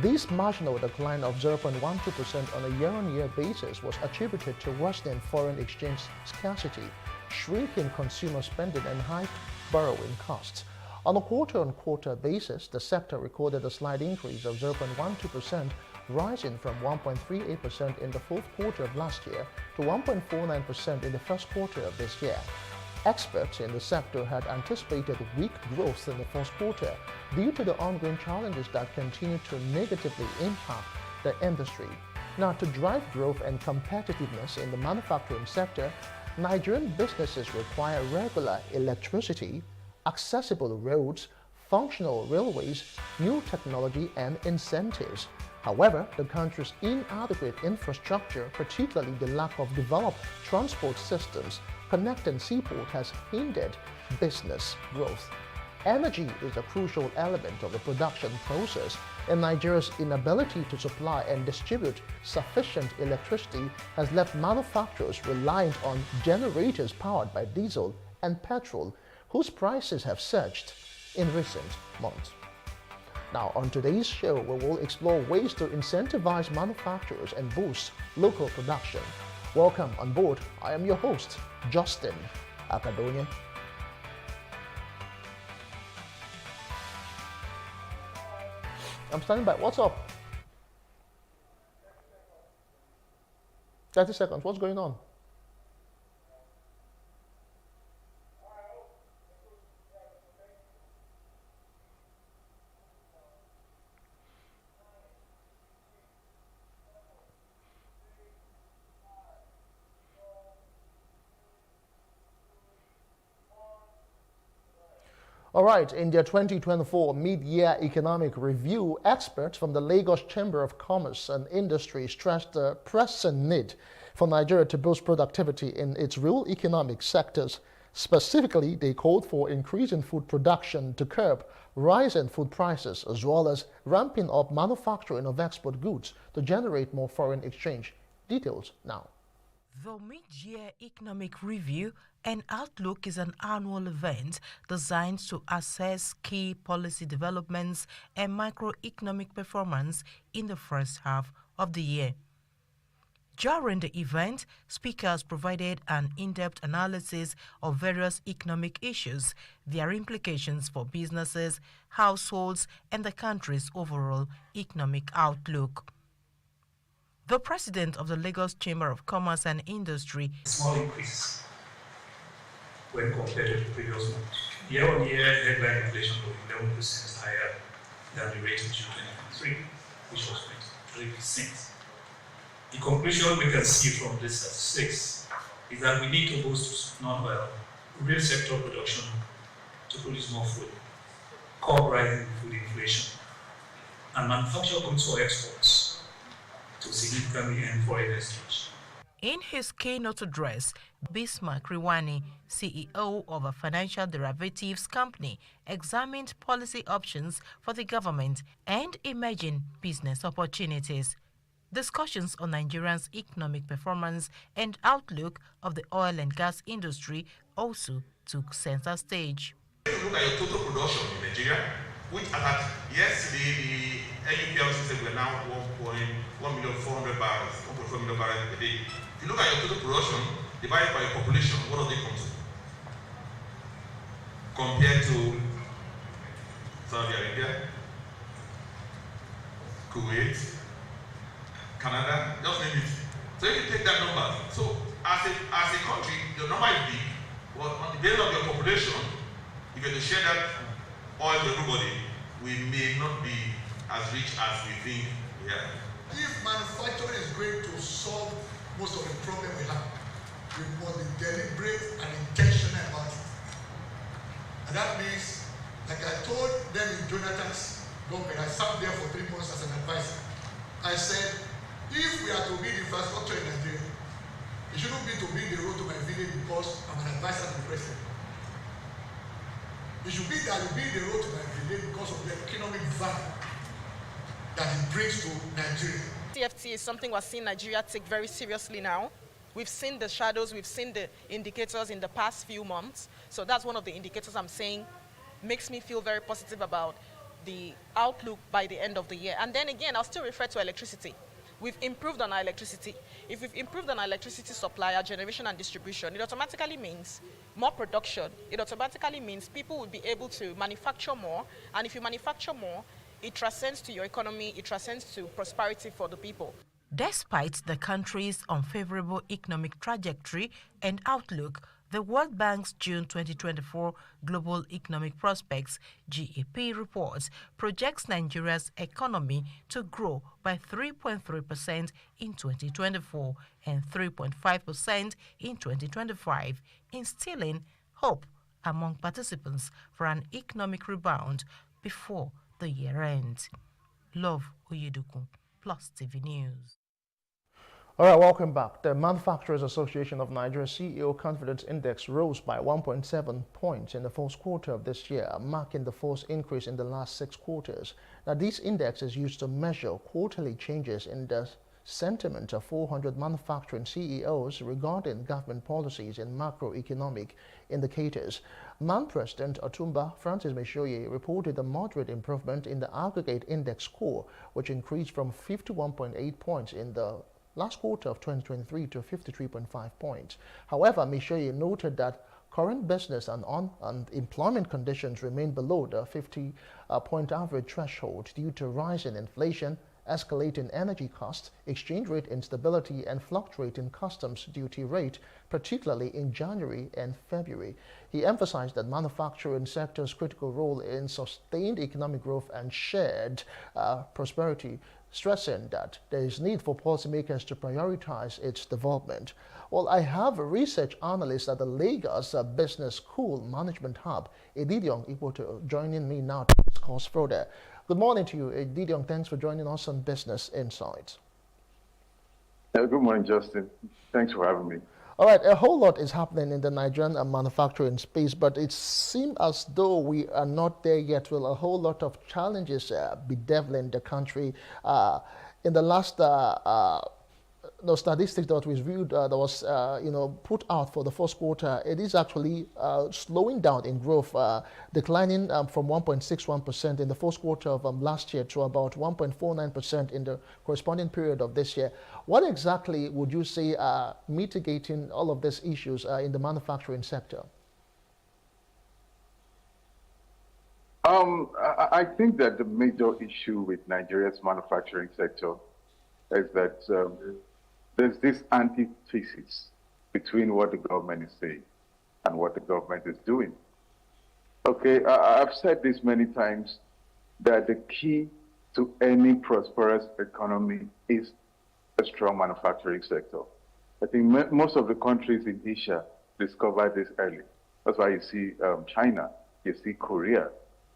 This marginal decline of 0.12% on a year-on-year basis was attributed to worsening foreign exchange scarcity, shrinking consumer spending, and high borrowing costs. On a quarter-on-quarter basis, the sector recorded a slight increase of 0.12%, rising from 1.38% in the fourth quarter of last year to 1.49% in the first quarter of this year. Experts in the sector had anticipated weak growth in the first quarter due to the ongoing challenges that continue to negatively impact the industry. Now, to drive growth and competitiveness in the manufacturing sector, Nigerian businesses require regular electricity, accessible roads, functional railways, new technology, and incentives. However, the country's inadequate infrastructure, particularly the lack of developed transport systems connecting seaport, has hindered business growth. Energy is a crucial element of the production process, and Nigeria's inability to supply and distribute sufficient electricity has left manufacturers reliant on generators powered by diesel and petrol, whose prices have surged in recent months. Now, on today's show, we will explore ways to incentivize manufacturers and boost local production. Welcome on board. I am your host, Justin Akadonia. I'm standing by. What's up? 30 seconds. What's going on? All right, in their 2024 mid-year economic review, experts from the Lagos Chamber of Commerce and Industry stressed the pressing need for Nigeria to boost productivity in its real economic sectors. Specifically, they called for increasing food production to curb rising food prices, as well as ramping up manufacturing of export goods to generate more foreign exchange. Details now. The Mid-Year Economic Review and Outlook is an annual event designed to assess key policy developments and macroeconomic performance in the first half of the year. During the event, speakers provided an in-depth analysis of various economic issues, their implications for businesses, households, and the country's overall economic outlook. The president of the Lagos Chamber of Commerce and Industry, small increase when compared to the previous month. Year-on-year headline inflation was 11% higher than the rate in June 2023, which was 23%. The conclusion we can see from this statistics is that we need to boost non-oil, real sector production to produce more food, curb rising food inflation, and manufacture goods for exports to significantly end foreign exchange. In his keynote address, Bismarck Riwani, CEO of a financial derivatives company, examined policy options for the government and emerging business opportunities. Discussions on Nigeria's economic performance and outlook of the oil and gas industry also took center stage. If you look at your total production in Nigeria, which yesterday the NUPL said we're now 1,400,000 barrels, 1.4 million barrels per day. If you look at your total production divided by your population, what do they come to? compared to Saudi Arabia, Kuwait, Canada, just name it. So if you take that number, so as a country, the number is big, but on the basis of your population, if you have to share that oil to everybody, we may not be as rich as we think we are. If manufacturing is going to solve most of the problem we have, we must be deliberate and intentional about it. And that means, like I told them in Jonathan's government, I sat there for 3 months as an advisor. I said, if we are to build infrastructure in Nigeria, it shouldn't be to build the road to my village because I'm an advisor to the president. It should be that we build the road to my village because of the economic value that it brings to Nigeria. TFT is something we're seeing Nigeria take very seriously now. We've seen the shadows, we've seen the indicators in the past few months. So that's one of the indicators I'm saying makes me feel very positive about the outlook by the end of the year. And then again, I'll still refer to electricity. We've improved on our electricity. If we've improved on our electricity supply, our generation and distribution, it automatically means more production. It automatically means people will be able to manufacture more. And if you manufacture more, it transcends to your economy, it transcends to prosperity for the people. Despite the country's unfavorable economic trajectory and outlook, the World Bank's June 2024 Global Economic Prospects (GEP) report projects Nigeria's economy to grow by 3.3% in 2024 and 3.5% in 2025, instilling hope among participants for an economic rebound before the year ends. Love Oyedeokun, Plus TV News. All right, welcome back. The Manufacturers Association of Nigeria CEO Confidence Index rose by 1.7 points in the first quarter of this year, marking the first increase in the last 6 quarters. Now, this index is used to measure quarterly changes in the sentiment of 400 manufacturing CEOs regarding government policies and macroeconomic indicators. MAN President Otumba Francis Meshoye reported a moderate improvement in the aggregate index score, which increased from 51.8 points in the last quarter of 2023 to 53.5 points. However, Meshoye noted that current business and employment conditions remain below the 50-point average threshold due to rising inflation, escalating energy costs, exchange rate instability, and fluctuating customs duty rate, particularly in January and February. He emphasized that manufacturing sector's critical role in sustained economic growth and shared prosperity, stressing that there is need for policymakers to prioritize its development. Well, I have a research analyst at the Lagos Business School Management Hub, Edidiong Ipoto, joining me now to discuss further. Good morning to you, Edidiong. Thanks for joining us on Business Insights. Good morning, Justin. Thanks for having me. All right, a whole lot is happening in the Nigerian manufacturing space, but it seems as though we are not there yet. Well, a whole lot of challenges bedeviling the country. In the last statistics that was reviewed, that was put out for the first quarter, it is actually slowing down in growth, declining from 1.61% in the first quarter of last year to about 1.49% in the corresponding period of this year. What exactly would you say are mitigating all of these issues in the manufacturing sector? I think that the major issue with Nigeria's manufacturing sector is that there's this antithesis between what the government is saying and what the government is doing. Okay, I've said this many times, that the key to any prosperous economy is a strong manufacturing sector. I think most of the countries in Asia discovered this early. That's why you see China, you see Korea.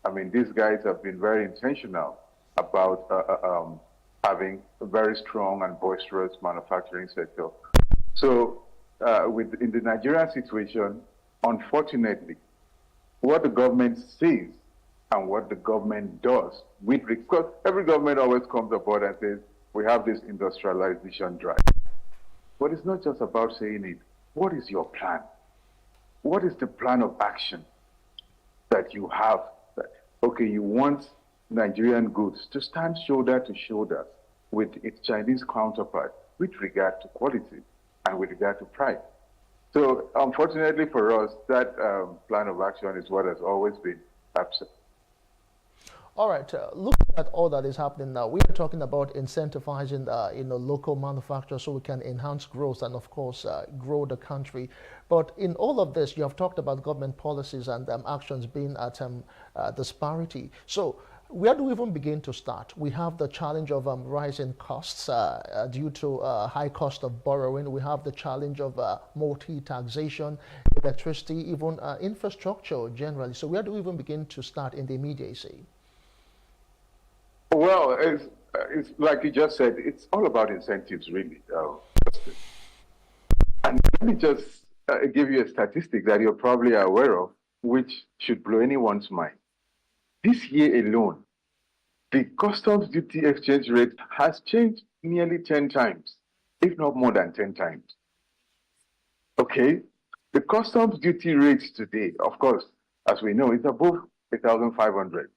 I mean, these guys have been very intentional about having a very strong and boisterous manufacturing sector. So in the Nigerian situation, unfortunately, what the government says and what the government does, because every government always comes aboard and says, we have this industrialization drive. But it's not just about saying it. What is your plan? What is the plan of action that you have? Okay, you want Nigerian goods to stand shoulder to shoulder with its Chinese counterpart with regard to quality and with regard to price. So unfortunately for us, that plan of action is what has always been absent. All right, looking at all that is happening now, we are talking about incentivizing local manufacturers so we can enhance growth and, of course, grow the country. But in all of this, you have talked about government policies and actions being at disparity. So where do we even begin to start? We have the challenge of rising costs due to high cost of borrowing. We have the challenge of multi-taxation, electricity, even infrastructure generally. So where do we even begin to start in the immediacy? Well, it's like you just said, it's all about incentives, really. And let me just give you a statistic that you're probably aware of, which should blow anyone's mind. This year alone, the customs duty exchange rate has changed nearly 10 times, if not more than 10 times. Okay? The customs duty rate today, of course, as we know, is above 1,500.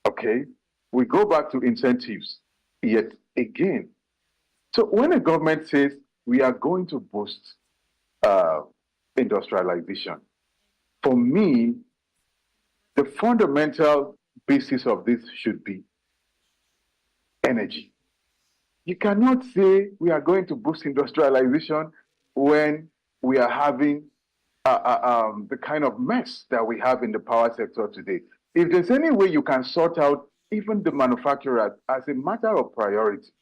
Okay? We go back to incentives yet again. So when a government says we are going to boost industrialization, for me, the fundamental basis of this should be energy. You cannot say we are going to boost industrialization when we are having the kind of mess that we have in the power sector today. If there's any way you can sort out even the manufacturers as a matter of priority.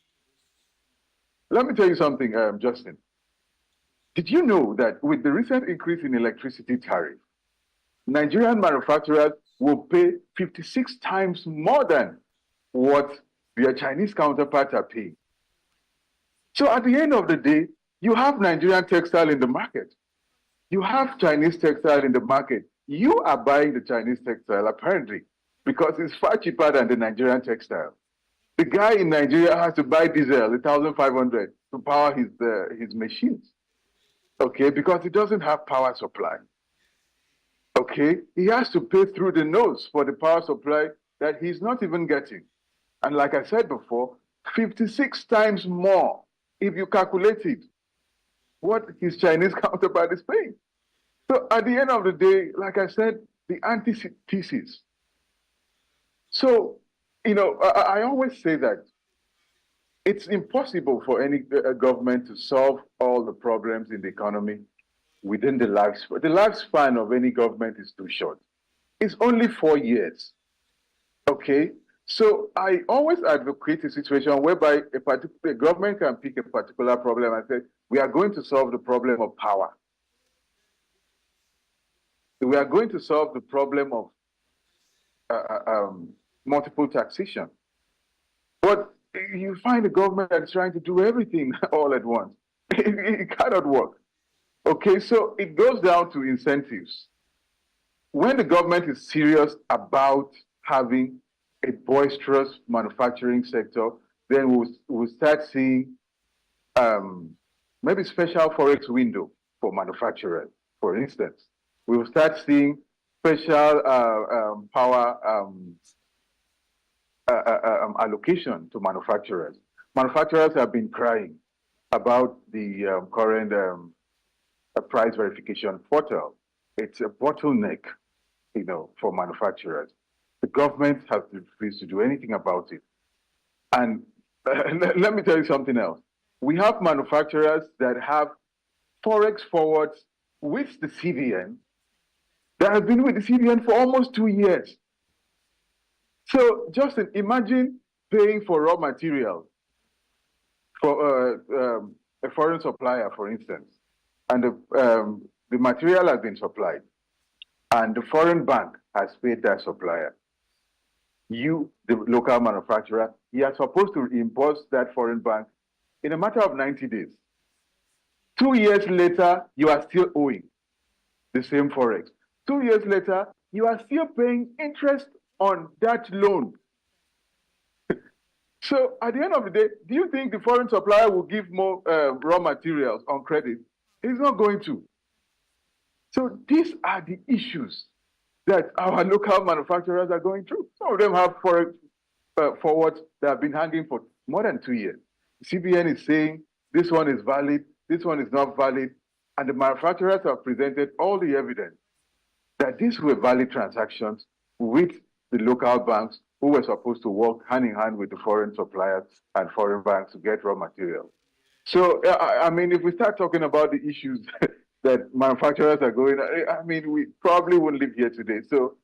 Let me tell you something, Justin. Did you know that with the recent increase in electricity tariff, Nigerian manufacturers will pay 56 times more than what their Chinese counterparts are paying? So at the end of the day, you have Nigerian textile in the market. You have Chinese textile in the market. You are buying the Chinese textile, apparently, because it's far cheaper than the Nigerian textile. The guy in Nigeria has to buy diesel, 1,500, to power his machines. Okay, because he doesn't have power supply. Okay, he has to pay through the nose for the power supply that he's not even getting. And like I said before, 56 times more if you calculate it, what his Chinese counterpart is paying. So at the end of the day, like I said, the antithesis. So, I always say that it's impossible for any government to solve all the problems in the economy within the lifespan. The lifespan of any government is too short. It's only 4 years. Okay? So I always advocate a situation whereby a government can pick a particular problem and say, we are going to solve the problem of power. We are going to solve the problem of multiple taxation. But you find a government that is trying to do everything all at once. It cannot work. Okay, so it goes down to incentives. When the government is serious about having a boisterous manufacturing sector, then we'll start seeing maybe special forex window for manufacturers, for instance. We will start seeing special power allocation to manufacturers. Manufacturers have been crying about the current price verification portal. It's a bottleneck, for manufacturers. The government has refused to do anything about it. And let me tell you something else. We have manufacturers that have forex forwards with the CBN that have been with the CBN for almost 2 years. So, Justin, imagine paying for raw materials for a foreign supplier, for instance, and the material has been supplied, and the foreign bank has paid that supplier. You, the local manufacturer, you are supposed to reimburse that foreign bank in a matter of 90 days. 2 years later, you are still owing the same forex. 2 years later, you are still paying interest on that loan. So at the end of the day, do you think the foreign supplier will give more raw materials on credit? He's not going to. So these are the issues that our local manufacturers are going through. Some of them have forex forwards that have been hanging for more than 2 years. CBN is saying this one is valid, this one is not valid. And the manufacturers have presented all the evidence that these were valid transactions with the local banks who were supposed to work hand in hand with the foreign suppliers and foreign banks to get raw materials. So, I mean, if we start talking about the issues that manufacturers are going, I mean, we probably wouldn't live here today. So,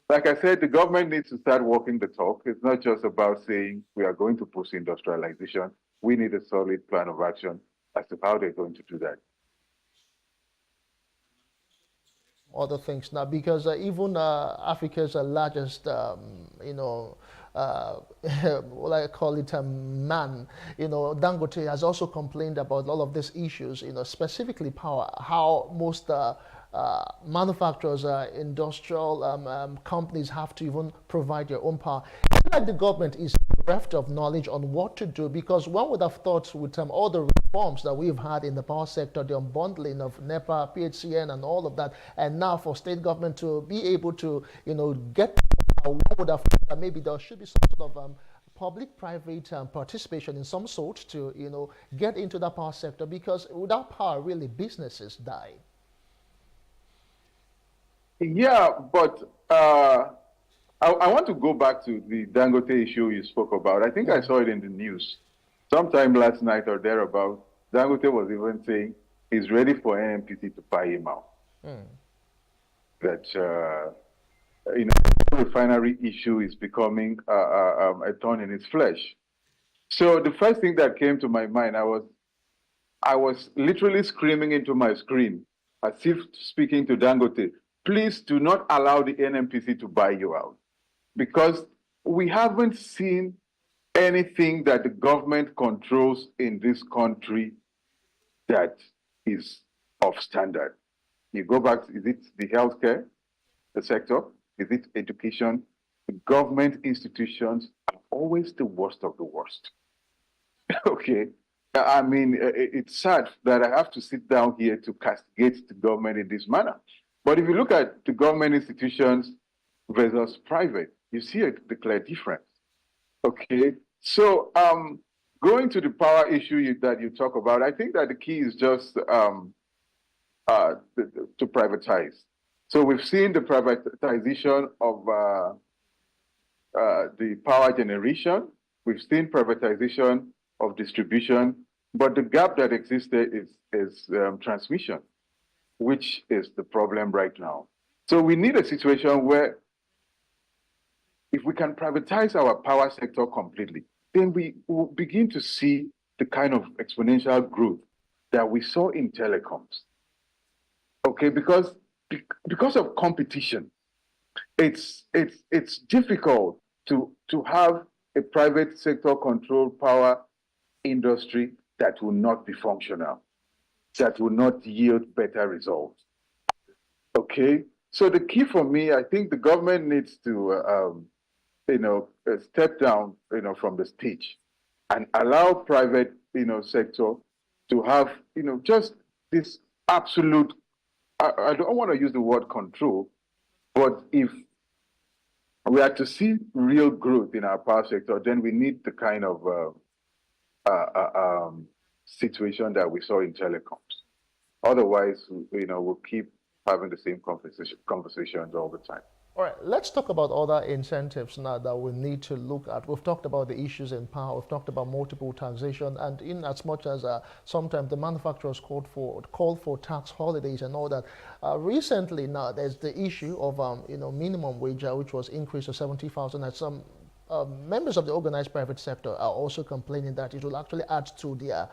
like I said, the government needs to start walking the talk. It's not just about saying we are going to push industrialization. We need a solid plan of action as to how they're going to do that. Other things now, because even Africa's largest, what I call it, man, Dangote has also complained about all of these issues, specifically power, how most manufacturers, industrial companies have to even provide their own power. It's like the government is bereft of knowledge on what to do, because one would have thought with all the reforms that we've had in the power sector, the unbundling of NEPA, PHCN, and all of that, and now for state government to be able to, get, one would have thought that maybe there should be some sort of public-private participation in some sort to, get into the power sector, because without power, really, businesses die. Yeah, but I want to go back to the Dangote issue you spoke about. I think I saw it in the news sometime last night or thereabout. Dangote was even saying he's ready for NNPC to buy him out. That the refinery issue is becoming a thorn in his flesh. So the first thing that came to my mind, I was literally screaming into my screen as if speaking to Dangote, please do not allow the NNPC to buy you out, because we haven't seen anything that the government controls in this country that is of standard. You go back, is it the healthcare, the sector? Is it education? The government institutions are always the worst of the worst. Okay. I mean, it's sad that I have to sit down here to castigate the government in this manner. But if you look at the government institutions versus private, you see the clear difference. Okay, so going to the power issue that you talk about, I think that the key is just to privatize. So we've seen the privatization of the power generation. We've seen privatization of distribution, but the gap that existed is transmission, which is the problem right now. So we need a situation where if we can privatize our power sector completely, then we will begin to see the kind of exponential growth that we saw in telecoms. Okay, because of competition, it's difficult to have a private sector controlled power industry that will not be functional, that will not yield better results. Okay, so the key for me, I think the government needs to, step down, from the stage and allow private, sector to have, just this absolute, I don't want to use the word control, but if we are to see real growth in our power sector, then we need the kind of situation that we saw in telecoms. Otherwise, we'll keep having the same conversations all the time. All right, let's talk about other incentives now that we need to look at. We've talked about the issues in power, we've talked about multiple taxation, and in as much as sometimes the manufacturers call for tax holidays and all that. Recently now, there's the issue of minimum wage, which was increased to 70,000, and some members of the organized private sector are also complaining that it will actually add to their,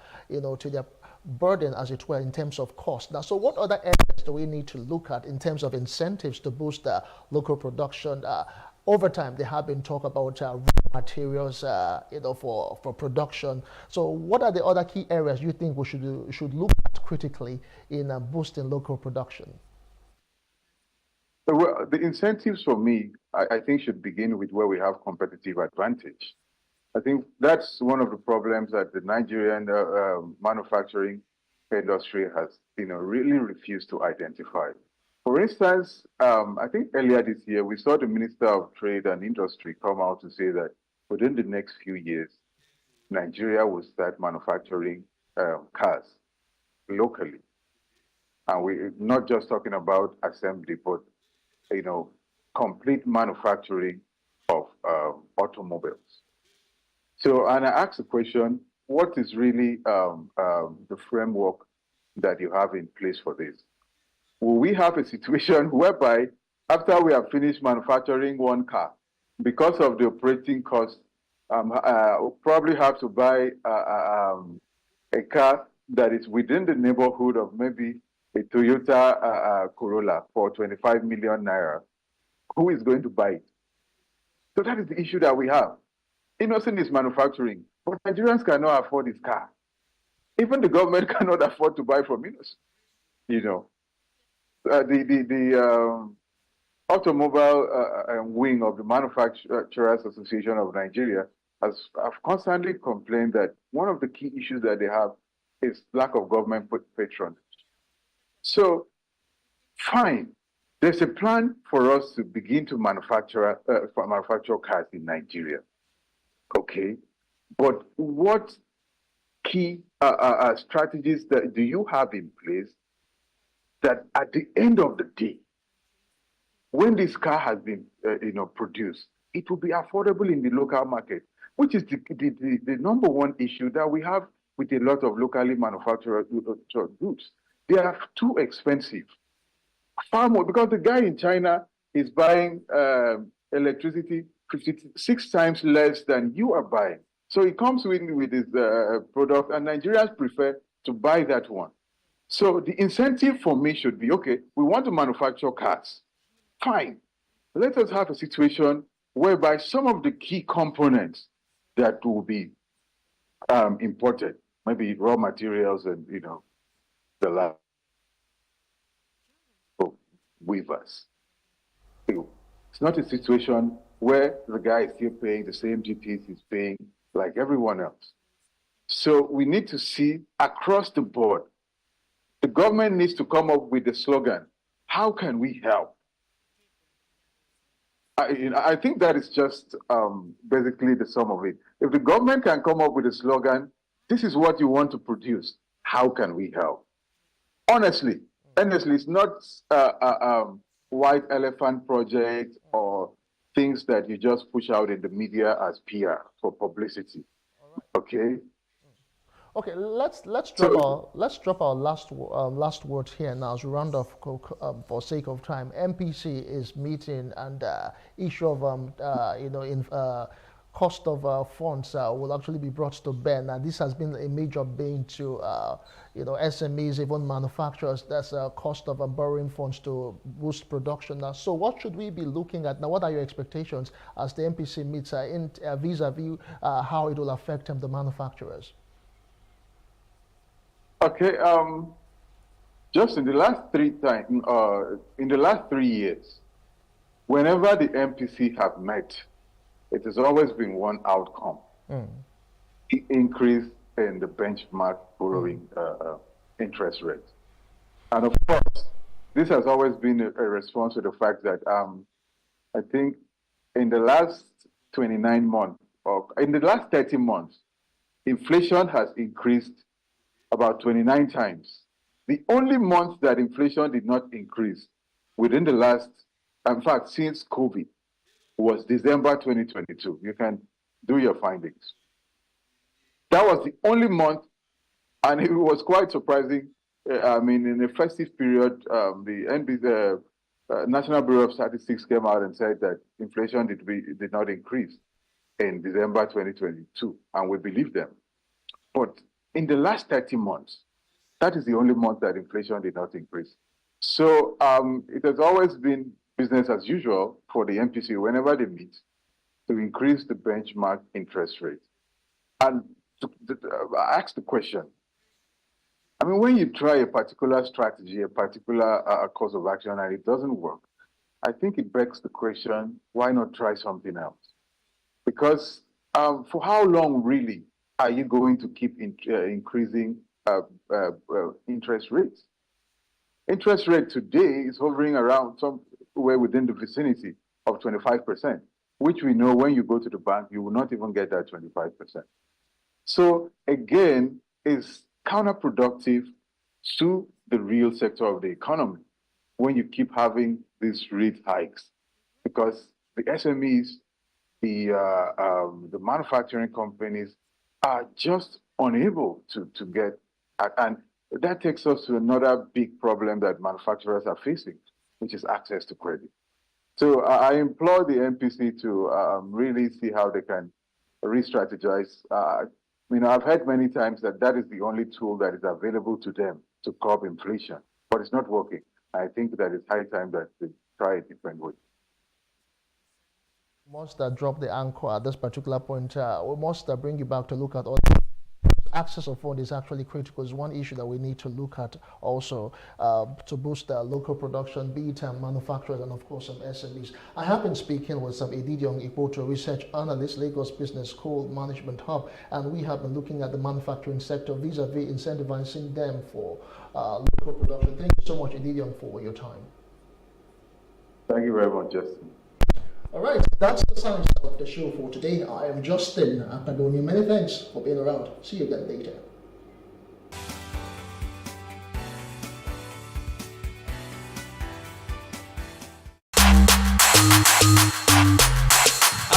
to their burden, as it were, in terms of cost. Now, so what other areas do we need to look at in terms of incentives to boost local production? Over time, there have been talk about raw materials, for production. So, what are the other key areas you think we should look at critically in boosting local production? Well, the incentives for me, I think, should begin with where we have competitive advantage. I think that's one of the problems that the Nigerian manufacturing industry has, really refused to identify. For instance, I think earlier this year, we saw the Minister of Trade and Industry come out to say that within the next few years, Nigeria will start manufacturing cars locally. And we're not just talking about assembly, but, complete manufacturing of automobiles. So, and I asked the question, what is really the framework that you have in place for this? Will we have a situation whereby after we have finished manufacturing one car, because of the operating cost, we'll probably have to buy a car that is within the neighborhood of maybe a Toyota Corolla for 25 million naira? Who is going to buy it? So that is the issue that we have. Innocent is manufacturing, but Nigerians cannot afford this car. Even the government cannot afford to buy from Innocent. The automobile wing of the Manufacturers Association of Nigeria have constantly complained that one of the key issues that they have is lack of government patronage. So, fine, there's a plan for us to begin to manufacture cars in Nigeria. Okay, but what key strategies do you have in place that at the end of the day, when this car has been produced, it will be affordable in the local market, which is the number one issue that we have with a lot of locally manufactured goods. They are too expensive, far more, because the guy in China is buying electricity 56 times less than you are buying. So he comes with his product, and Nigerians prefer to buy that one. So the incentive for me should be, okay, we want to manufacture cars. Fine. Let us have a situation whereby some of the key components that will be imported, maybe raw materials and, the like, weavers. It's not a situation where the guy is still paying the same duties he's paying like everyone else. So we need to see across the board, the government needs to come up with the slogan, how can we help? I think that is just basically the sum of it. If the government can come up with a slogan, this is what you want to produce, how can we help? Honestly, it's not white elephant project or things that you just push out in the media as PR for publicity. Okay. Okay, let's drop our last word here now as we round off for sake of time. MPC is meeting, and issue of cost of funds will actually be brought to bear. Now, this has been a major bane to SMEs, even manufacturers. That's a cost of borrowing funds to boost production. Now, so what should we be looking at now? What are your expectations as the MPC meets vis-a-vis how it will affect the manufacturers? Okay, just in the last 3 years, whenever the MPC have met, it has always been one outcome: the increase in the benchmark borrowing interest rate. And of course, this has always been a response to the fact that I think in the last 29 months, or in the last 30 months, inflation has increased about 29 times. The only month that inflation did not increase within the last, in fact, since COVID, was December 2022. You can do your findings. That was the only month, and it was quite surprising. In the festive period, the National Bureau of Statistics came out and said that inflation did not increase in December 2022, and we believe them. But in the last 30 months, that is the only month that inflation did not increase. So it has always been business as usual for the MPC whenever they meet to increase the benchmark interest rate. And I ask the question, when you try a particular strategy, a particular course of action, and it doesn't work, I think it begs the question, why not try something else? Because for how long really are you going to keep increasing interest rates? Interest rate today is hovering around somewhere within the vicinity of 25%, which we know when you go to the bank, you will not even get that 25%. So again, it's counterproductive to the real sector of the economy when you keep having these rate hikes, because the SMEs, the manufacturing companies are just unable to get, and that takes us to another big problem that manufacturers are facing, which is access to credit. So I implore the MPC to really see how they can re-strategize. I've heard many times that is the only tool that is available to them to curb inflation, but it's not working. I think that it's high time that they try a different way. We must drop the anchor at this particular point. We must bring you back to look at all. Access of funds is actually critical. It's one issue that we need to look at also to boost local production, be it manufacturers and of course some SMEs. I have been speaking with some Edidiong Ipoto research analyst, Lagos Business School Management Hub, and we have been looking at the manufacturing sector vis-a-vis incentivizing them for local production. Thank you so much, Edidiong, for your time. Thank you very much, Justin. All right, that's the science of the show for today. I am Justin Apadoni. Many thanks for being around. See you again later.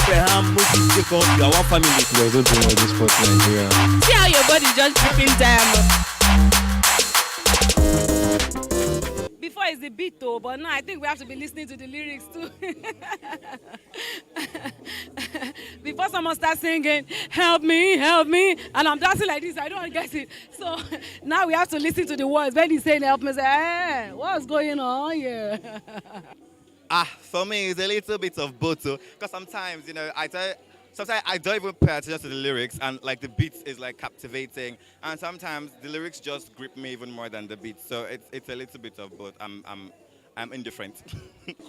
Abraham, Moses, Jacob, you are one family. There's no doing all this sport in Nigeria. See how your body just dripping diamond. Before it's the beat though, but now I think we have to be listening to the lyrics too. Before someone starts singing, help me, and I'm dancing like this, I don't get it. So now we have to listen to the words. When he's saying help me, say, hey, what's going on here? For me, it's a little bit of both, because sometimes, sometimes I don't even pay attention to the lyrics, and like the beat is like captivating, and sometimes the lyrics just grip me even more than the beat. So it's a little bit of both. I'm indifferent.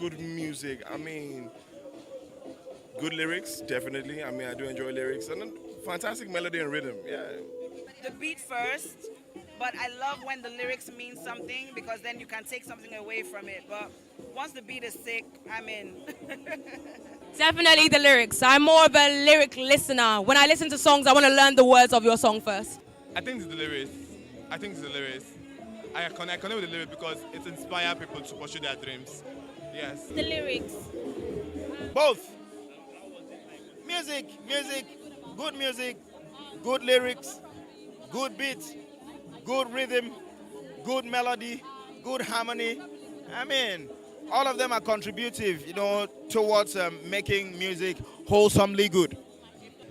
Good music. Good lyrics, definitely. I do enjoy lyrics, and then fantastic melody and rhythm. Yeah. The beat first, but I love when the lyrics mean something, because then you can take something away from it. But once the beat is sick, I'm in. Definitely the lyrics. I'm more of a lyric listener. When I listen to songs, I want to learn the words of your song first. I think it's the lyrics. I connect with the lyrics because it inspires people to pursue their dreams. Yes. The lyrics. Both. Music, good lyrics, good beats, good rhythm, good melody, good harmony. All of them are contributive, towards making music wholesomely good.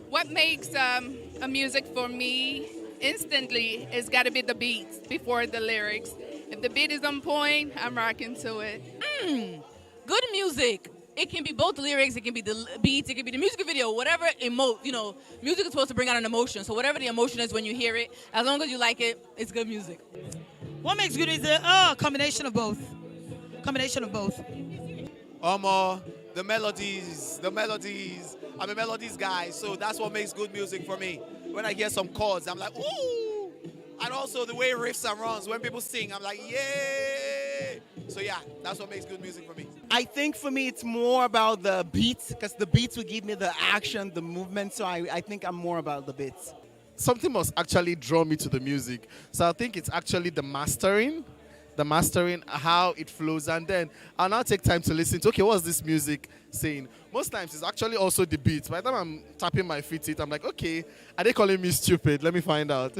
What makes a music for me instantly is got to be the beat before the lyrics. If the beat is on point, I'm rocking to it. Good music. It can be both the lyrics, it can be the beats, it can be the music video, whatever music is supposed to bring out an emotion. So whatever the emotion is when you hear it, as long as you like it, it's good music. What makes good is a combination of both. The melodies. I'm a melodies guy, so that's what makes good music for me. When I hear some chords, I'm like, ooh! And also the way riffs and runs, when people sing, I'm like, yay! So yeah, that's what makes good music for me. I think for me it's more about the beats, because the beats will give me the action, the movement, so I think I'm more about the beats. Something must actually draw me to the music. So I think it's actually the mastering, how it flows, and then I'll now take time to listen to, okay, what's this music saying? Most times it's actually also the beat. By the time I'm tapping my feet, I'm like, okay, are they calling me stupid? Let me find out.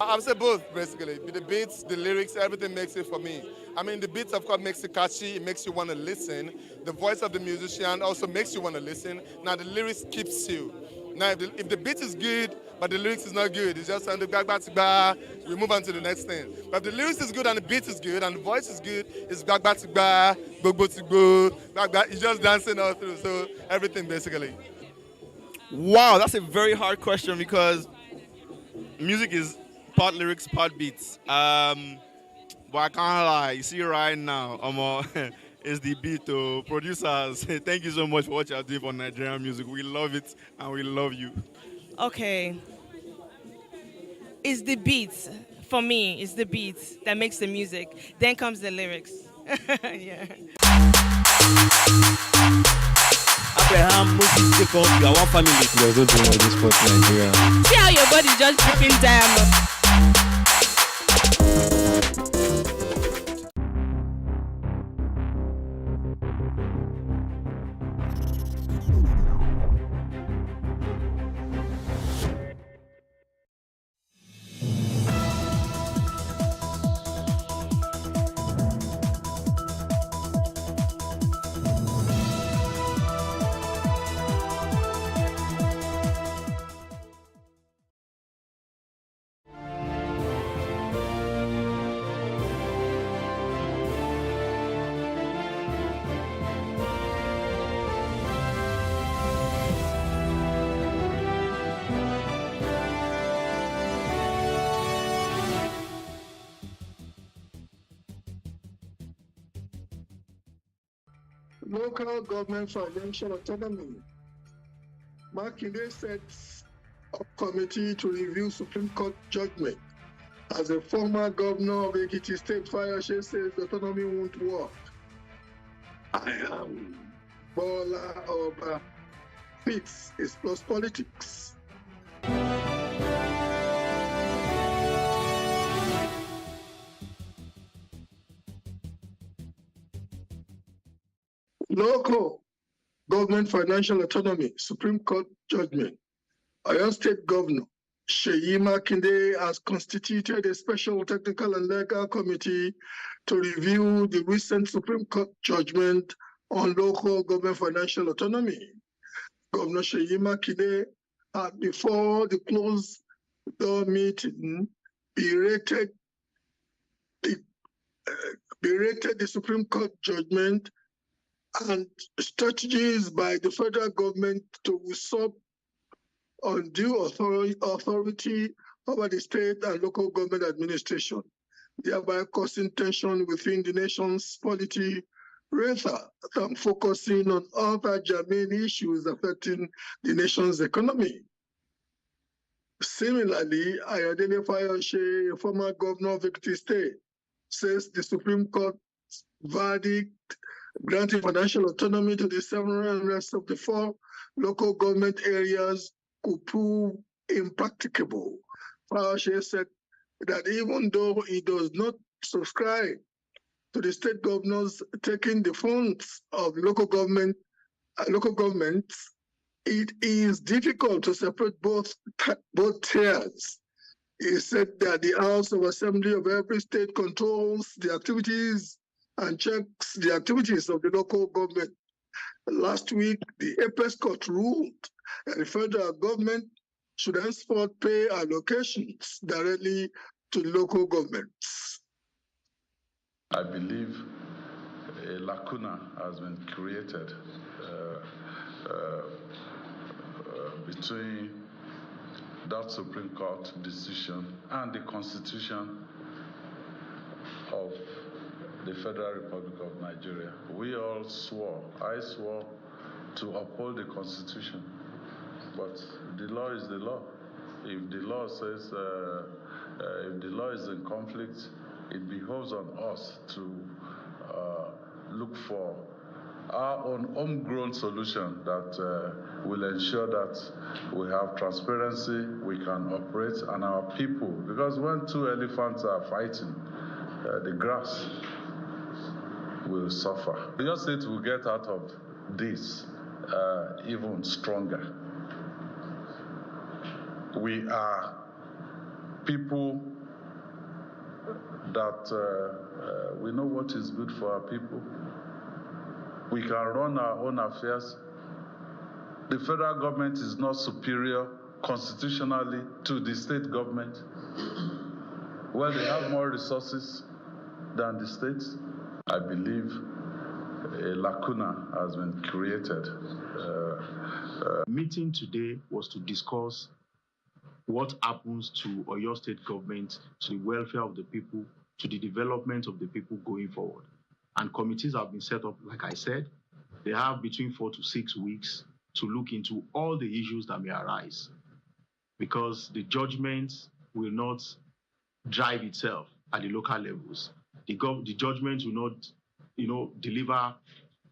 I'll say both, basically. The beats, the lyrics, everything makes it for me. The beats, of course, makes it catchy. It makes you want to listen. The voice of the musician also makes you want to listen. Now, the lyrics keeps you. Now, if the beat is good, but the lyrics is not good, it's just on the back, we move on to the next thing. But if the lyrics is good and the beat is good and the voice is good, it's back, it's just dancing all through. So everything basically. Wow, that's a very hard question because music is part lyrics, part beats. But I can't lie, you see right now, is the beat. Producers, thank you so much for what you are doing for Nigerian music. We love it and we love you. Okay. It's the beats. For me, it's the beats that makes the music. Then comes the lyrics. Yeah. Abraham, Moses, Jacob, you are one family. There's no doing all this sport in Nigeria. See how your body just dripping diamond. Local government financial autonomy. Makinde sets a committee to review Supreme Court judgment. As a former governor of Ekiti State, Fayose says autonomy won't work. I am Bola Oba. Fits is plus politics. Local government financial autonomy, Supreme Court judgment. Oyo State Governor Seyi Makinde has constituted a special technical and legal committee to review the recent Supreme Court judgment on local government financial autonomy. Governor Seyi Makinde had, before the closed door meeting, berated the Supreme Court judgment and strategies by the federal government to usurp undue authority over the state and local government administration, thereby causing tension within the nation's polity rather than focusing on other germane issues affecting the nation's economy. Similarly, Ayodele Fayose, a former governor of Ekiti State, says the Supreme Court verdict granting financial autonomy to the 7 rest of the 4 local government areas could prove impracticable. Fayose said that even though he does not subscribe to the state governors taking the funds of local governments, it is difficult to separate both tiers. He said that the House of Assembly of every state controls the activities and checks the activities of the local government. Last week, the Apex Court ruled that the federal government should henceforth pay allocations directly to local governments. I believe a lacuna has been created between that Supreme Court decision and the Constitution of the Federal Republic of Nigeria. We all I swore to uphold the Constitution, but the law is the law. If the law says, if the law is in conflict, it behoves on us to look for our own homegrown solution that will ensure that we have transparency, we can operate, and our people, because when 2 elephants are fighting, the grass will suffer. Your state will get out of this even stronger. We are people that we know what is good for our people. We can run our own affairs. The federal government is not superior constitutionally to the state government. Well, they have more resources than the states. I believe a lacuna has been created. Meeting today was to discuss what happens to Oyo State government, to the welfare of the people, to the development of the people going forward. And committees have been set up, like I said. They have between 4 to 6 weeks to look into all the issues that may arise, because the judgment will not drive itself at the local levels. The judgment will not, deliver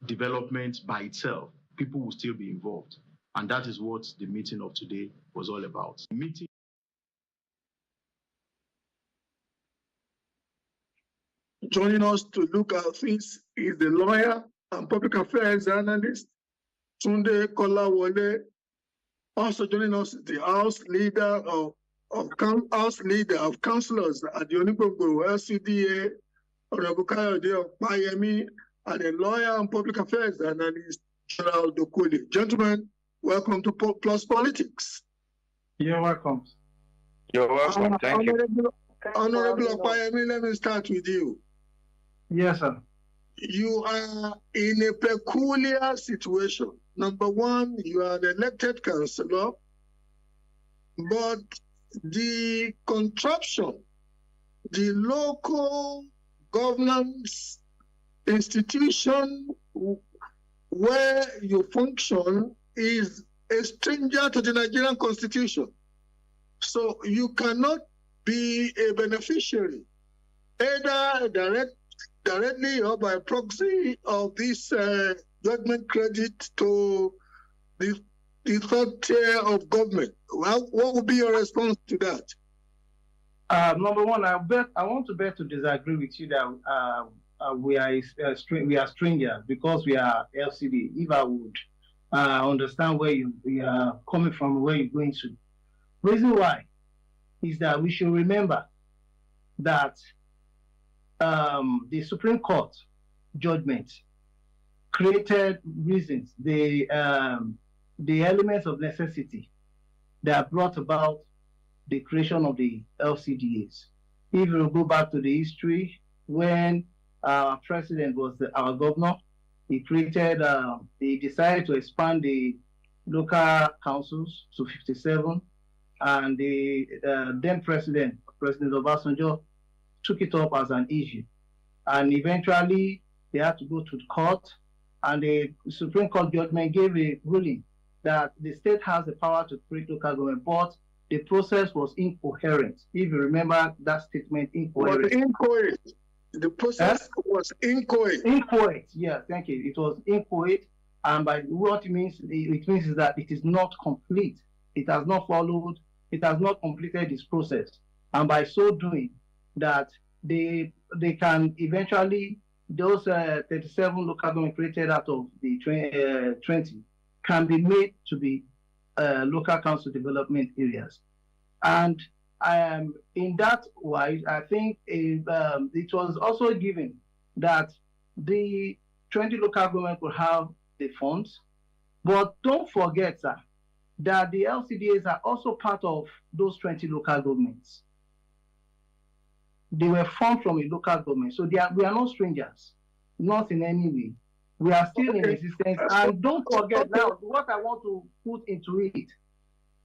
development by itself. People will still be involved. And that is what the meeting of today was all about. Joining us to look at things is the lawyer and public affairs analyst, Tunde Kolawole. Also joining us is the House Leader of Councillors at the Onigbogbo LCDA, Honorable Kayode Opayemi, and a lawyer and public affairs analyst, Gerald Dokoli. Gentlemen, welcome to Plus Politics. You're welcome. You're welcome. Thank you. Honorable Opayemi, let me start with you. Yes, sir. You are in a peculiar situation. Number one, you are an elected councillor, but the contraption, the local governance institution where you function is a stranger to the Nigerian Constitution. So you cannot be a beneficiary, either directly or by proxy of this judgment credit to the third tier of government. Well, what would be your response to that? Number one, I want to bet to disagree with you that we are strangers because we are LCD. If I would understand where you are coming from, where you're going to. Reason why is that we should remember that the Supreme Court judgment created reasons, the elements of necessity that brought about the creation of the LCDAs. If you go back to the history, when our president was our governor, he decided to expand the local councils to 57, and the then President Obasanjo, took it up as an issue. And eventually, they had to go to the court, and the Supreme Court judgment gave a ruling that the state has the power to create local government, but the process was incoherent. If you remember that statement, incoherent. Was incoherent. The process was incoherent. Incoherent, yeah, thank you. It was incoherent, and by what it means is that it is not complete. It has not followed, it has not completed its process. And by so doing, that they can eventually, those 37 local government created out of the 20 can be made to be local council development areas. And in that wise, I think it was also given that the 20 local government could have the funds, but don't forget, sir, that the LCDAs are also part of those 20 local governments. They were formed from a local government, so we are not strangers, not in any way. We are still in existence, and don't forget now, what I want to put into it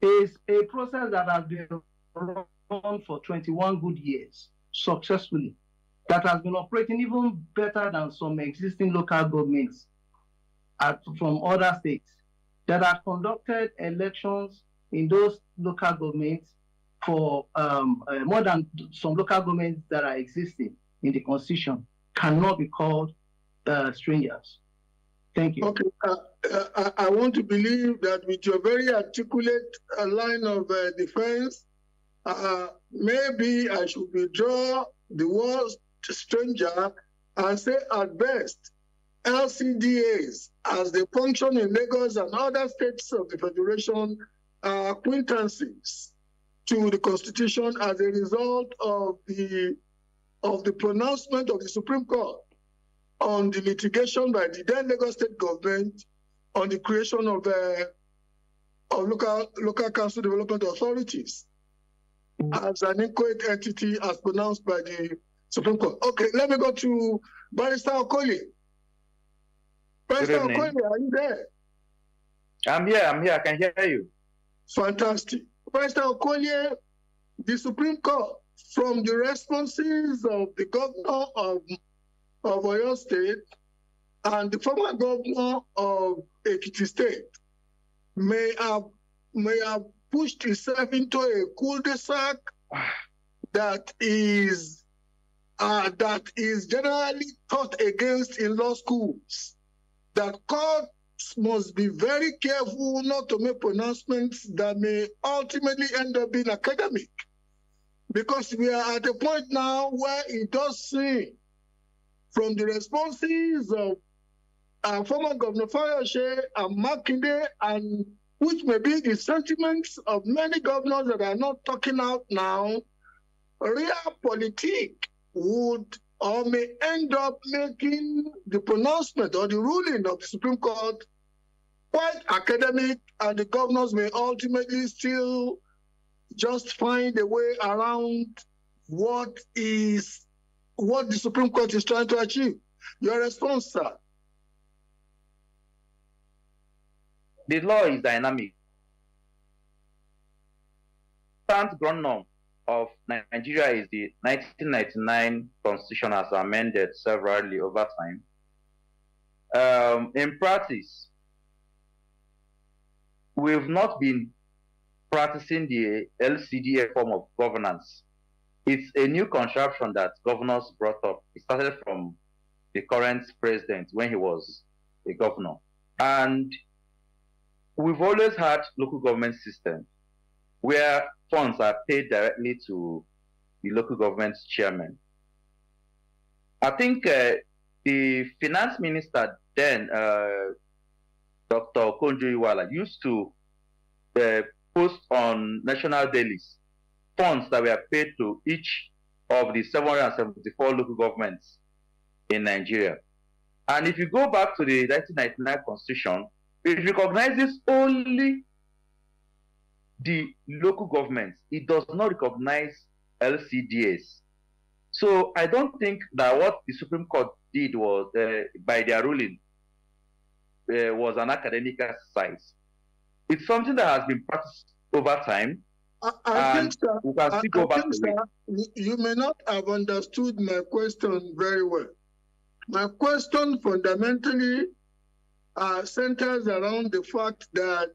is a process that has been run for 21 good years successfully, that has been operating even better than some existing local governments from other states that have conducted elections in those local governments for more than some local governments that are existing in the Constitution cannot be called strangers. Thank you. Okay, I want to believe that with your very articulate line of defense, maybe I should withdraw the word stranger and say at best, LCDAs, as they function in Lagos and other states of the Federation, are acquaintances to the Constitution as a result of the pronouncement of the Supreme Court on the litigation by the then Lagos State government on the creation of local council development authorities as an inchoate entity as pronounced by the Supreme Court. Okay, let me go to Barrister Okolie. Barrister Okolie, are you there? I'm here, I can hear you. Fantastic. Barrister Okolie, the Supreme Court, from the responses of the governor of Oyo State and the former governor of Ekiti State, may have pushed itself into a cul-de-sac that is generally taught against in law schools. That courts must be very careful not to make pronouncements that may ultimately end up being academic, because we are at a point now where it does seem, from the responses of former Governor Fayose and Makinde, and which may be the sentiments of many governors that are not talking out now, realpolitik would or may end up making the pronouncement or the ruling of the Supreme Court quite academic, and the governors may ultimately still just find a way around what the Supreme Court is trying to achieve. Your response, sir? The law is dynamic. Current ground norm of Nigeria is the 1999 Constitution as amended severally over time. in practice, we've not been practicing the LCDA form of governance. It's a new contraption that governors brought up. It started from the current president when he was a governor. And we've always had local government system where funds are paid directly to the local government chairman. I think the finance minister then, Dr. Okonjo-Iweala, used to post on national dailies funds that were paid to each of the 774 local governments in Nigeria. And if you go back to the 1999 Constitution, it recognizes only the local governments. It does not recognize LCDAs. So I don't think that what the Supreme Court did was, by their ruling, was an academic exercise. It's something that has been practiced over time. I think, sir, we can still go back to it. You may not have understood my question very well. My question fundamentally centers around the fact that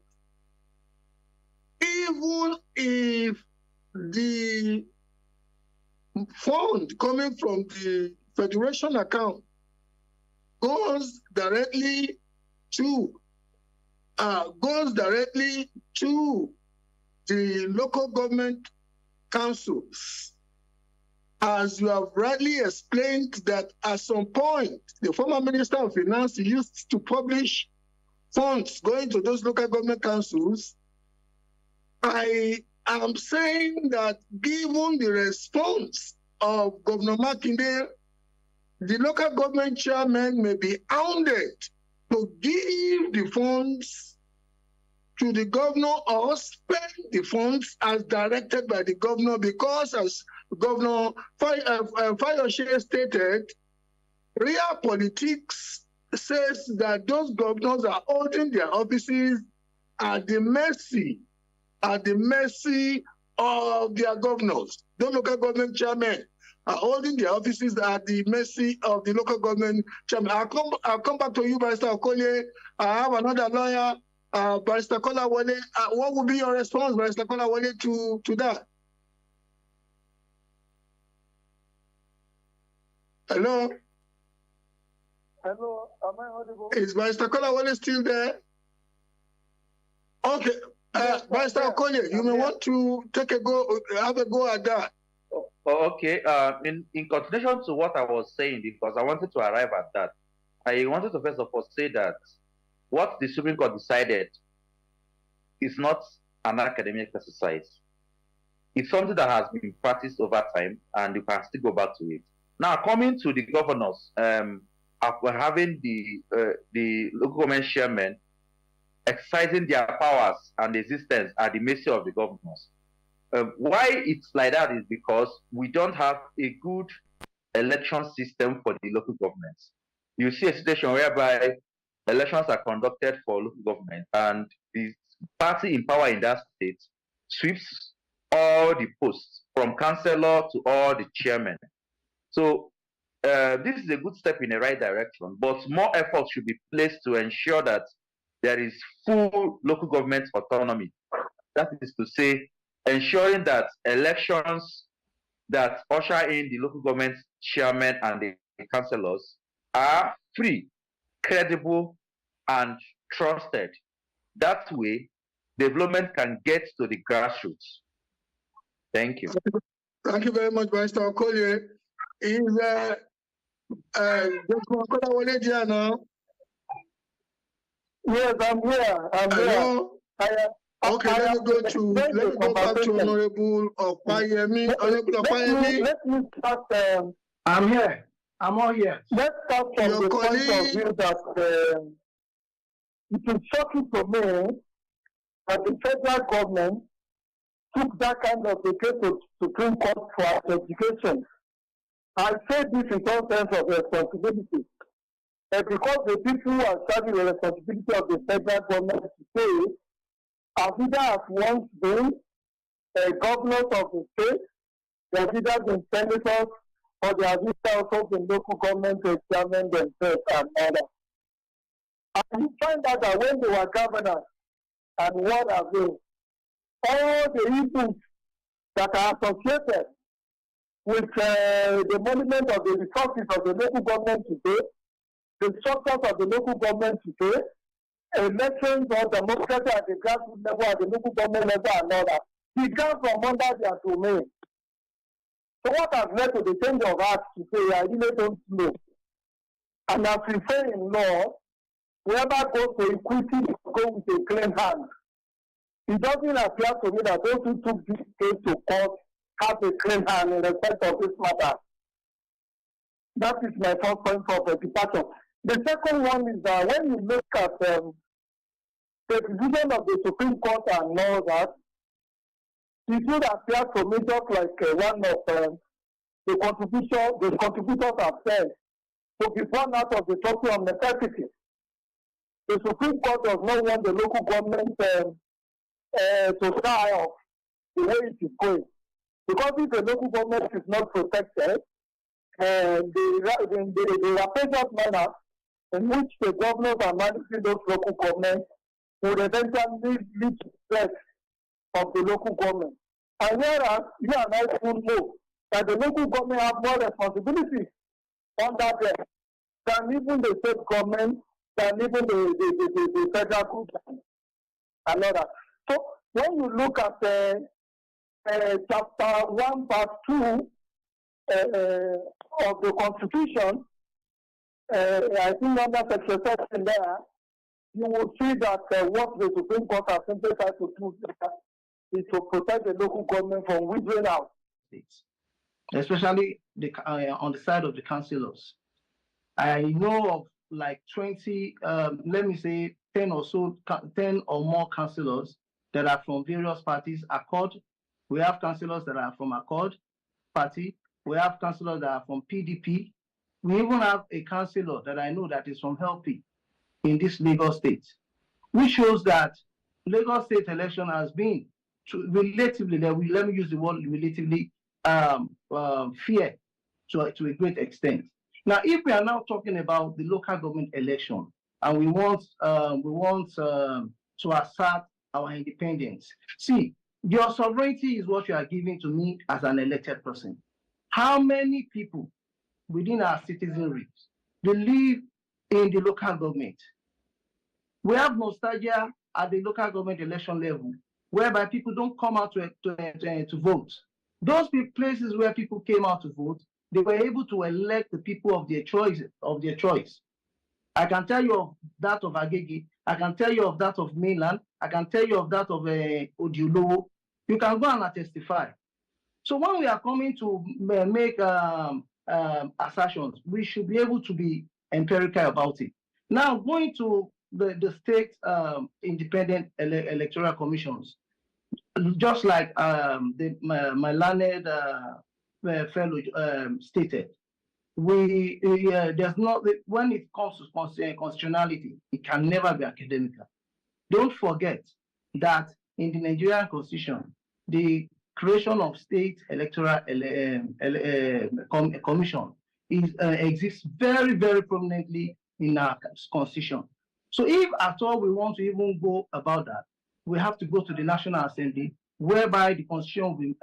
even if the fund coming from the federation account goes directly to the local government councils, as you have rightly explained that at some point, the former Minister of Finance used to publish funds going to those local government councils. I am saying that given the response of Governor Makinde, the local government chairman may be hounded to give the funds to the governor or spend the funds as directed by the governor, because as Governor Fayose stated, real politics says that those governors are holding their offices at the mercy of their governors. The local government chairmen are holding their offices at the mercy of the local government chairman. I'll come back to you, Barrister Okolie. I have another lawyer, Barrister Kolawole. What would be your response, Barrister Kolawole, to that? Hello? Hello, am I audible? Is Barrister Kolawole still there? Okay. Barrister Okolie, you may want to have a go at that. Okay. In continuation to what I was saying, because I wanted to arrive at that, I wanted to first of all say that what the Supreme Court decided is not an academic exercise. It's something that has been practiced over time, and you can still go back to it. Now, coming to the governors, after having the local government chairmen exercising their powers and existence at the mercy of the governors. Why it's like that is because we don't have a good election system for the local governments. You see a situation whereby elections are conducted for local government and the party in power in that state sweeps all the posts from councillor to all the chairmen. So this is a good step in the right direction, but more effort should be placed to ensure that there is full local government autonomy. That is to say, ensuring that elections that usher in the local government chairman and the councillors are free, credible, and trusted. That way, development can get to the grassroots. Thank you. Thank you very much, Barrister Okolie. Is Dr. Kolawole here now? Yes, I'm here. Hello? Okay, let me go back to Honorable Opayemi. Honorable Opayemi. Let me start. I'm here. I'm all here. Let's start from the point of view that it is shocking to me that the federal government took that kind of a case to Supreme Court for education. I say this in all sense of responsibility. Because the people who are carrying the responsibility of the federal government today have either have once been governors of the state, they have either been senators, or they have either also been local government chairmen themselves and others. you find out that when they were governors and what have you, all the issues that are associated with the management of the resources of the local government today, the structures of the local government today, elections or democracy at the grassroots level, at the local government level, and all that, began from under their domain. So what has led to the change of heart today, I really don't know. And as we say in law, whoever goes to equity go with a clean hand. It doesn't appear to me that those who took this case to court have a clean hand in respect of this matter. That is my first point of departure. The second one is that when you look at the decision of the Supreme Court and all that, it would appear to me just like one of the contributors have said, to be born out of the doctrine of necessity. The Supreme Court does not want the local government to die off the way it is going. Because if the local government is not protected, the rapacious manner in which the governors are managing those local governments would eventually lead to threat of the local government. And whereas you and I should know that the local government have more responsibilities under them than even the state government, than even the federal government and all that. So when you look at chapter 1, verse 2 of the Constitution, I think under section 7 there, you will see that what the Supreme Court has simply tried to do is to protect the local government from withering out. Especially on the side of the councillors. I know of like 20, let me say 10 or more councillors that are from various parties. Accord, we have councillors that are from Accord party. We have councillors that are from PDP. We even have a councillor that I know that is from HELP in this Lagos state, which shows that Lagos state election has been relatively, let me use the word relatively, fair to a great extent. Now, if we are now talking about the local government election and we want to assert our independence, see, your sovereignty is what you are giving to me as an elected person. How many people within our citizenry live in the local government? We have nostalgia at the local government election level, whereby people don't come out to vote. Those places where people came out to vote, they were able to elect the people of their choice. I can tell you of that of Agege. I can tell you of that of Mainland. I can tell you of that of Odiolo. You can go and testify. So when we are coming to make assertions, we should be able to be empirical about it. Now, going to the state independent electoral commissions, just like my learned fellow stated, there's not, when it comes to constitutionality, it can never be academical. Don't forget that in the Nigerian constitution, the creation of state electoral commission exists very, very prominently in our constitution. So if at all we want to even go about that, we have to go to the National Assembly, whereby the constitution will be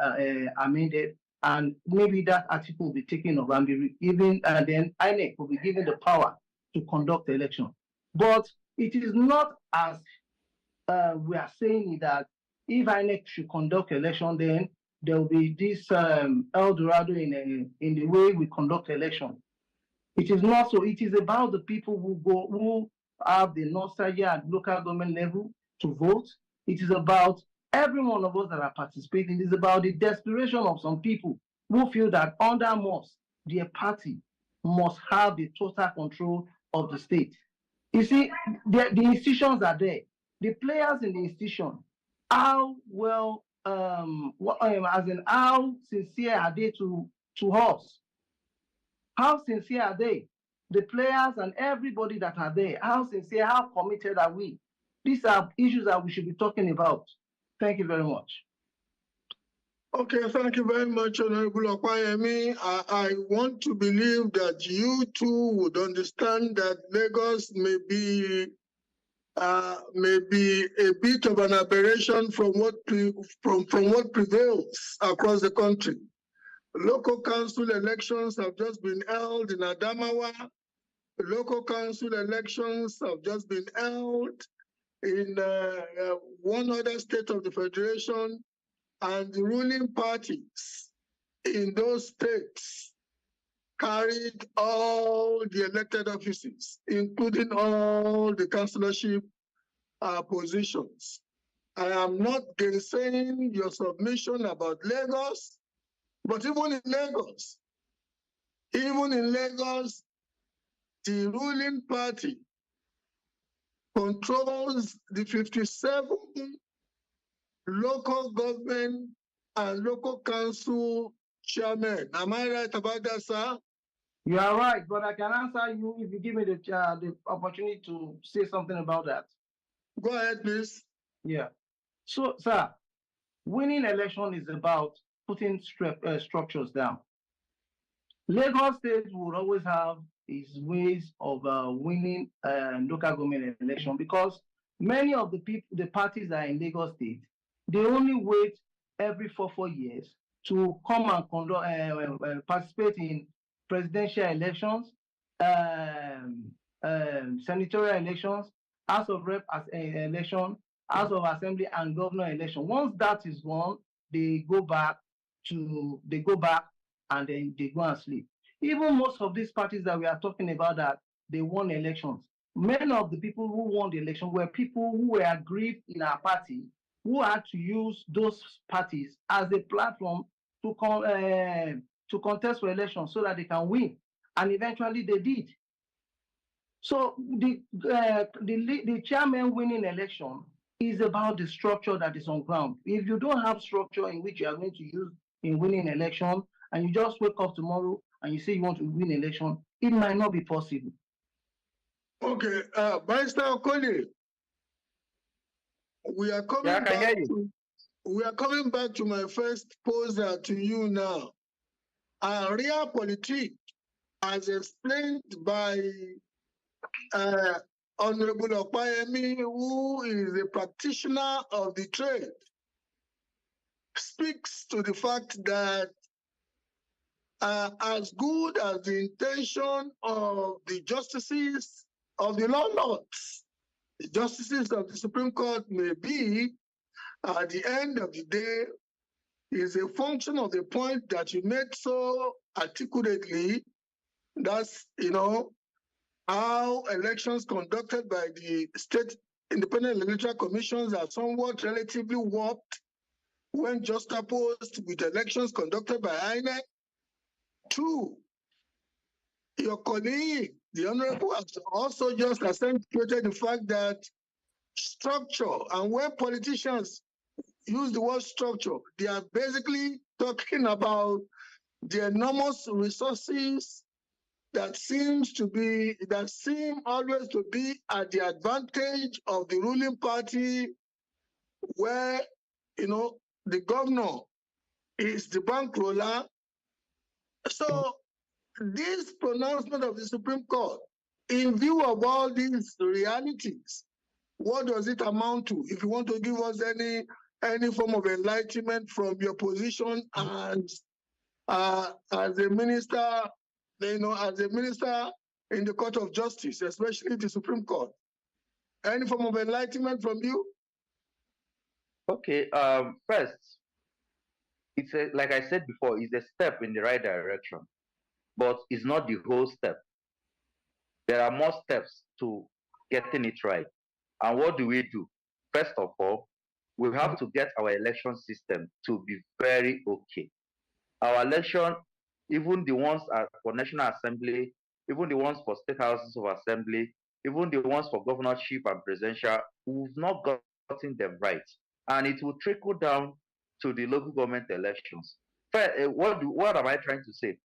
amended, and maybe that article will be taken over and be given, and then INEC will be given the power to conduct the election. But it is not as we are saying that if INEC should conduct election, then there will be this El Dorado in the way we conduct election. It is not so. It is about the people who have the nostalgia at local government level to vote. It is about every one of us that are participating. It is about the desperation of some people who feel that under most, their party must have the total control of the state. You see, the institutions are there. The players in the institution, how well, as in how sincere are they to us? How sincere are they? The players and everybody that are there, how sincere, how committed are we? These are issues that we should be talking about. Thank you very much. Okay, thank you very much, Honorable Okwayemi. I want to believe that you too would understand that Lagos may be may be a bit of an aberration from what prevails across the country. Local council elections have just been held in Adamawa. Local council elections have just been held in one other state of the Federation, and the ruling parties in those states carried all the elected offices, including all the councillorship positions. I am not gainsaying your submission about Lagos, but even in Lagos, the ruling party controls the 57 local government and local council chairmen. Am I right about that, sir? You are right, but I can answer you if you give me the opportunity to say something about that. Go ahead, please. Yeah. So, sir, winning election is about putting structures down. Lagos State will always have its ways of winning local government election, because many of the parties that are in Lagos State, they only wait every 4 years to come and conduct, participate in presidential elections, senatorial elections, House of Rep election, House of Assembly, and governor election. Once that is won, they go back and then they go and sleep. Even most of these parties that we are talking about, that they won elections, many of the people who won the election were people who were aggrieved in our party, who had to use those parties as a platform to contest for elections so that they can win, and eventually they did. So the chairman winning election is about the structure that is on ground. If you don't have structure in which you are going to use in winning election, and you just wake up tomorrow and you say you want to win election, it might not be possible. Okay, Barrister Okoli, we are coming back to my first poser to you now. Realpolitik, as explained by Honorable Opayemi, who is a practitioner of the trade, speaks to the fact that as good as the intention of the justices of the law lords, the justices of the Supreme Court may be, at the end of the day, is a function of the point that you made so articulately. That's, how elections conducted by the state independent electoral commissions are somewhat relatively warped when juxtaposed with elections conducted by INEC. Two, your colleague, the Honorable, has also just accentuated the fact that structure, and when politicians use the word structure, they are basically talking about the enormous resources that seem always to be at the advantage of the ruling party, where the governor is the bankroller. So this pronouncement of the Supreme Court, in view of all these realities, what does it amount to? If you want to give us any form of enlightenment from your position as a minister, as a minister in the Court of Justice, especially the Supreme Court, any form of enlightenment from you? Okay. First, like I said before, it's a step in the right direction, but it's not the whole step. There are more steps to getting it right. And what do we do? First of all, we have to get our election system to be very okay. Our election, even the ones for National Assembly, even the ones for State Houses of Assembly, even the ones for governorship and presidential, we've not gotten them right. And it will trickle down to the local government elections. What am I trying to say?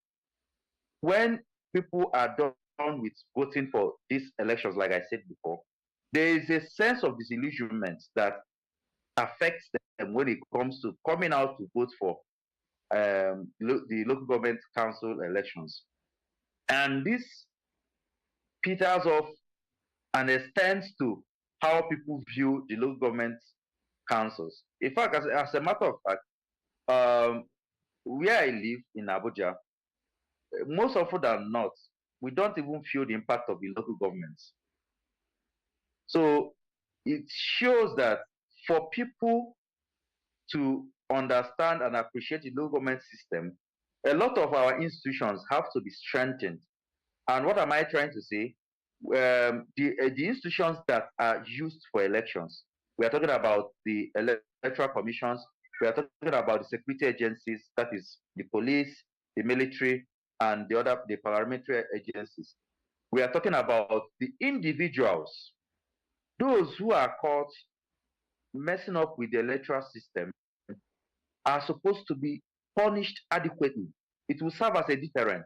When people are done with voting for these elections, like I said before, there is a sense of disillusionment that affects them when it comes to coming out to vote for the local government council elections. And this peters off and extends to how people view the local government councils. In fact, as a matter of fact, where I live in Abuja, most often than not, we don't even feel the impact of the local governments. So it shows that for people to understand and appreciate the local government system, a lot of our institutions have to be strengthened. And what am I trying to say? The institutions that are used for elections, we are talking about the electoral commissions, we are talking about the security agencies, that is the police, the military, and the paramilitary agencies. We are talking about the individuals, those who are caught messing up with the electoral system are supposed to be punished adequately. It will serve as a deterrent.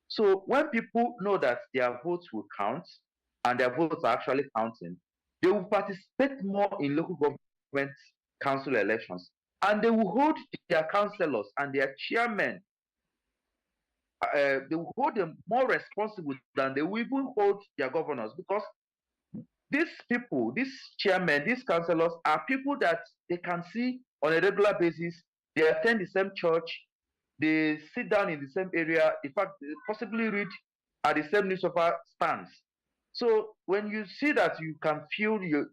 So when people know that their votes will count and their votes are actually counting, they will participate more in local government council elections, and they will hold their councillors and their chairmen. They will hold them more responsible than they will even hold their governors, because these people, these chairmen, these councillors are people that they can see on a regular basis. They attend the same church, they sit down in the same area, in fact, they possibly read at the same newspaper stands. So when you see that you can feel, you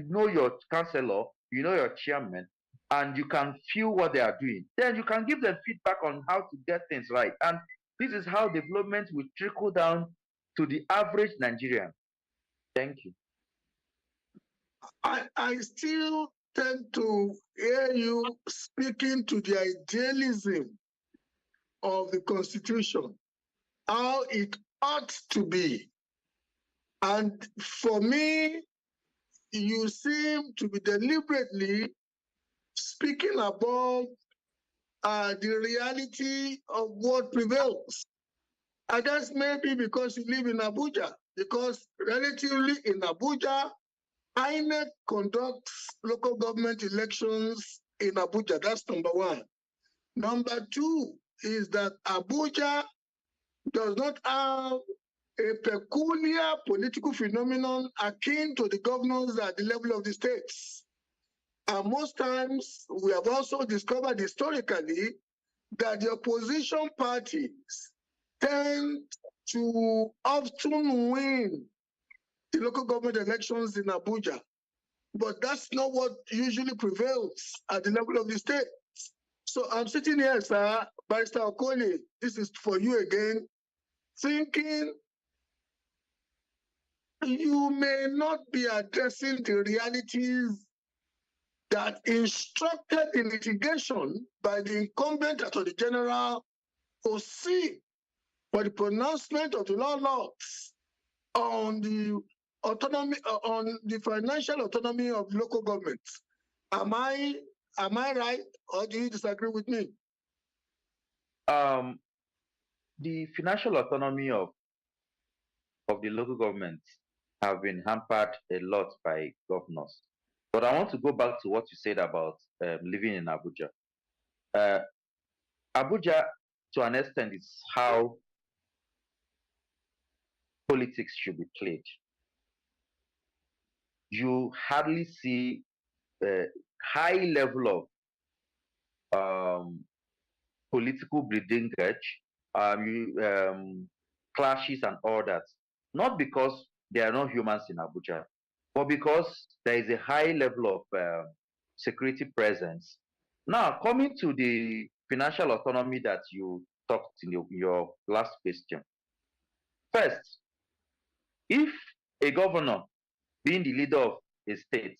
know your councillor, you know your chairman, and you can feel what they are doing, then you can give them feedback on how to get things right. And this is how development will trickle down to the average Nigerian. Thank you. I still tend to hear you speaking to the idealism of the Constitution, how it ought to be. And for me, you seem to be deliberately speaking about the reality of what prevails. And that's maybe because you live in Abuja, because relatively in Abuja, INEC conducts local government elections in Abuja. That's number one. Number two is that Abuja does not have a peculiar political phenomenon akin to the governors at the level of the states. And most times, we have also discovered historically that the opposition parties tend to often win the local government elections in Abuja. But that's not what usually prevails at the level of the state. So I'm sitting here, sir, Barrister Okoli, this is for you again, thinking you may not be addressing the realities that instructed the litigation by the incumbent Attorney General to see for the pronouncement of the laws on the autonomy, on the financial autonomy of local governments. Am I right, or do you disagree with me? The financial autonomy of the local governments have been hampered a lot by governors. But I want to go back to what you said about living in Abuja. Abuja, to an extent, is how politics should be played. You hardly see a high level of political bleeding edge, clashes and all that. Not because there are no humans in Abuja, but because there is a high level of security presence. Now, coming to the financial autonomy that you talked in your last question. First, if a governor, being the leader of a state,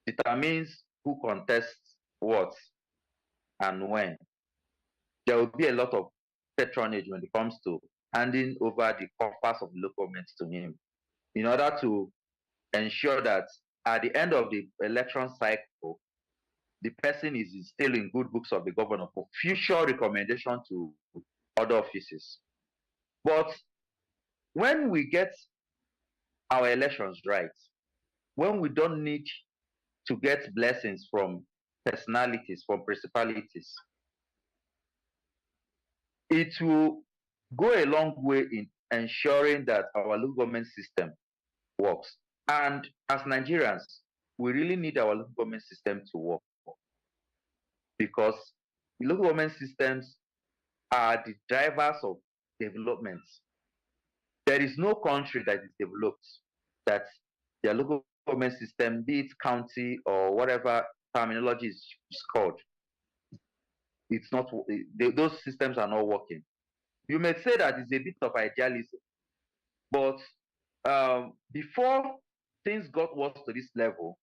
determines who contests what and when, there will be a lot of patronage when it comes to handing over the coffers of the local government to him, in order to ensure that at the end of the election cycle, the person is still in good books of the governor for future recommendation to other offices. But when we get our elections right, when we don't need to get blessings from personalities, from principalities, it will go a long way in ensuring that our local government system works. And as Nigerians, we really need our local government system to work, because the local government systems are the drivers of development. There is no country that is developed that their local government system, be it county or whatever terminology is called, it's not, those systems are not working. You may say that it's a bit of idealism, but before things got worse to this level,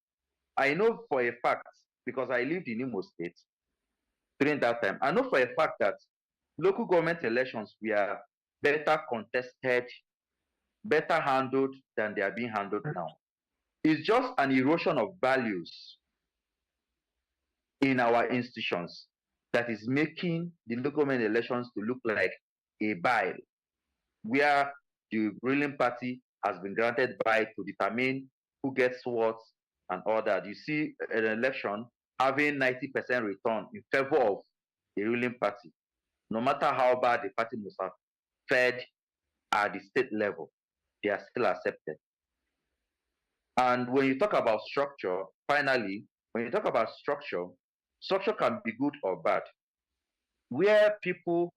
I know for a fact, because I lived in Imo State during that time, I know for a fact that local government elections were better contested, better handled than they are being handled now. It's just an erosion of values in our institutions that is making the local government elections to look like a bile, where the ruling party has been granted by to determine who gets what and all that. You see an election having 90% return in favor of the ruling party, no matter how bad the party must have fared at the state level, they are still accepted. And when you talk about structure, finally, when you talk about structure, structure can be good or bad. Where people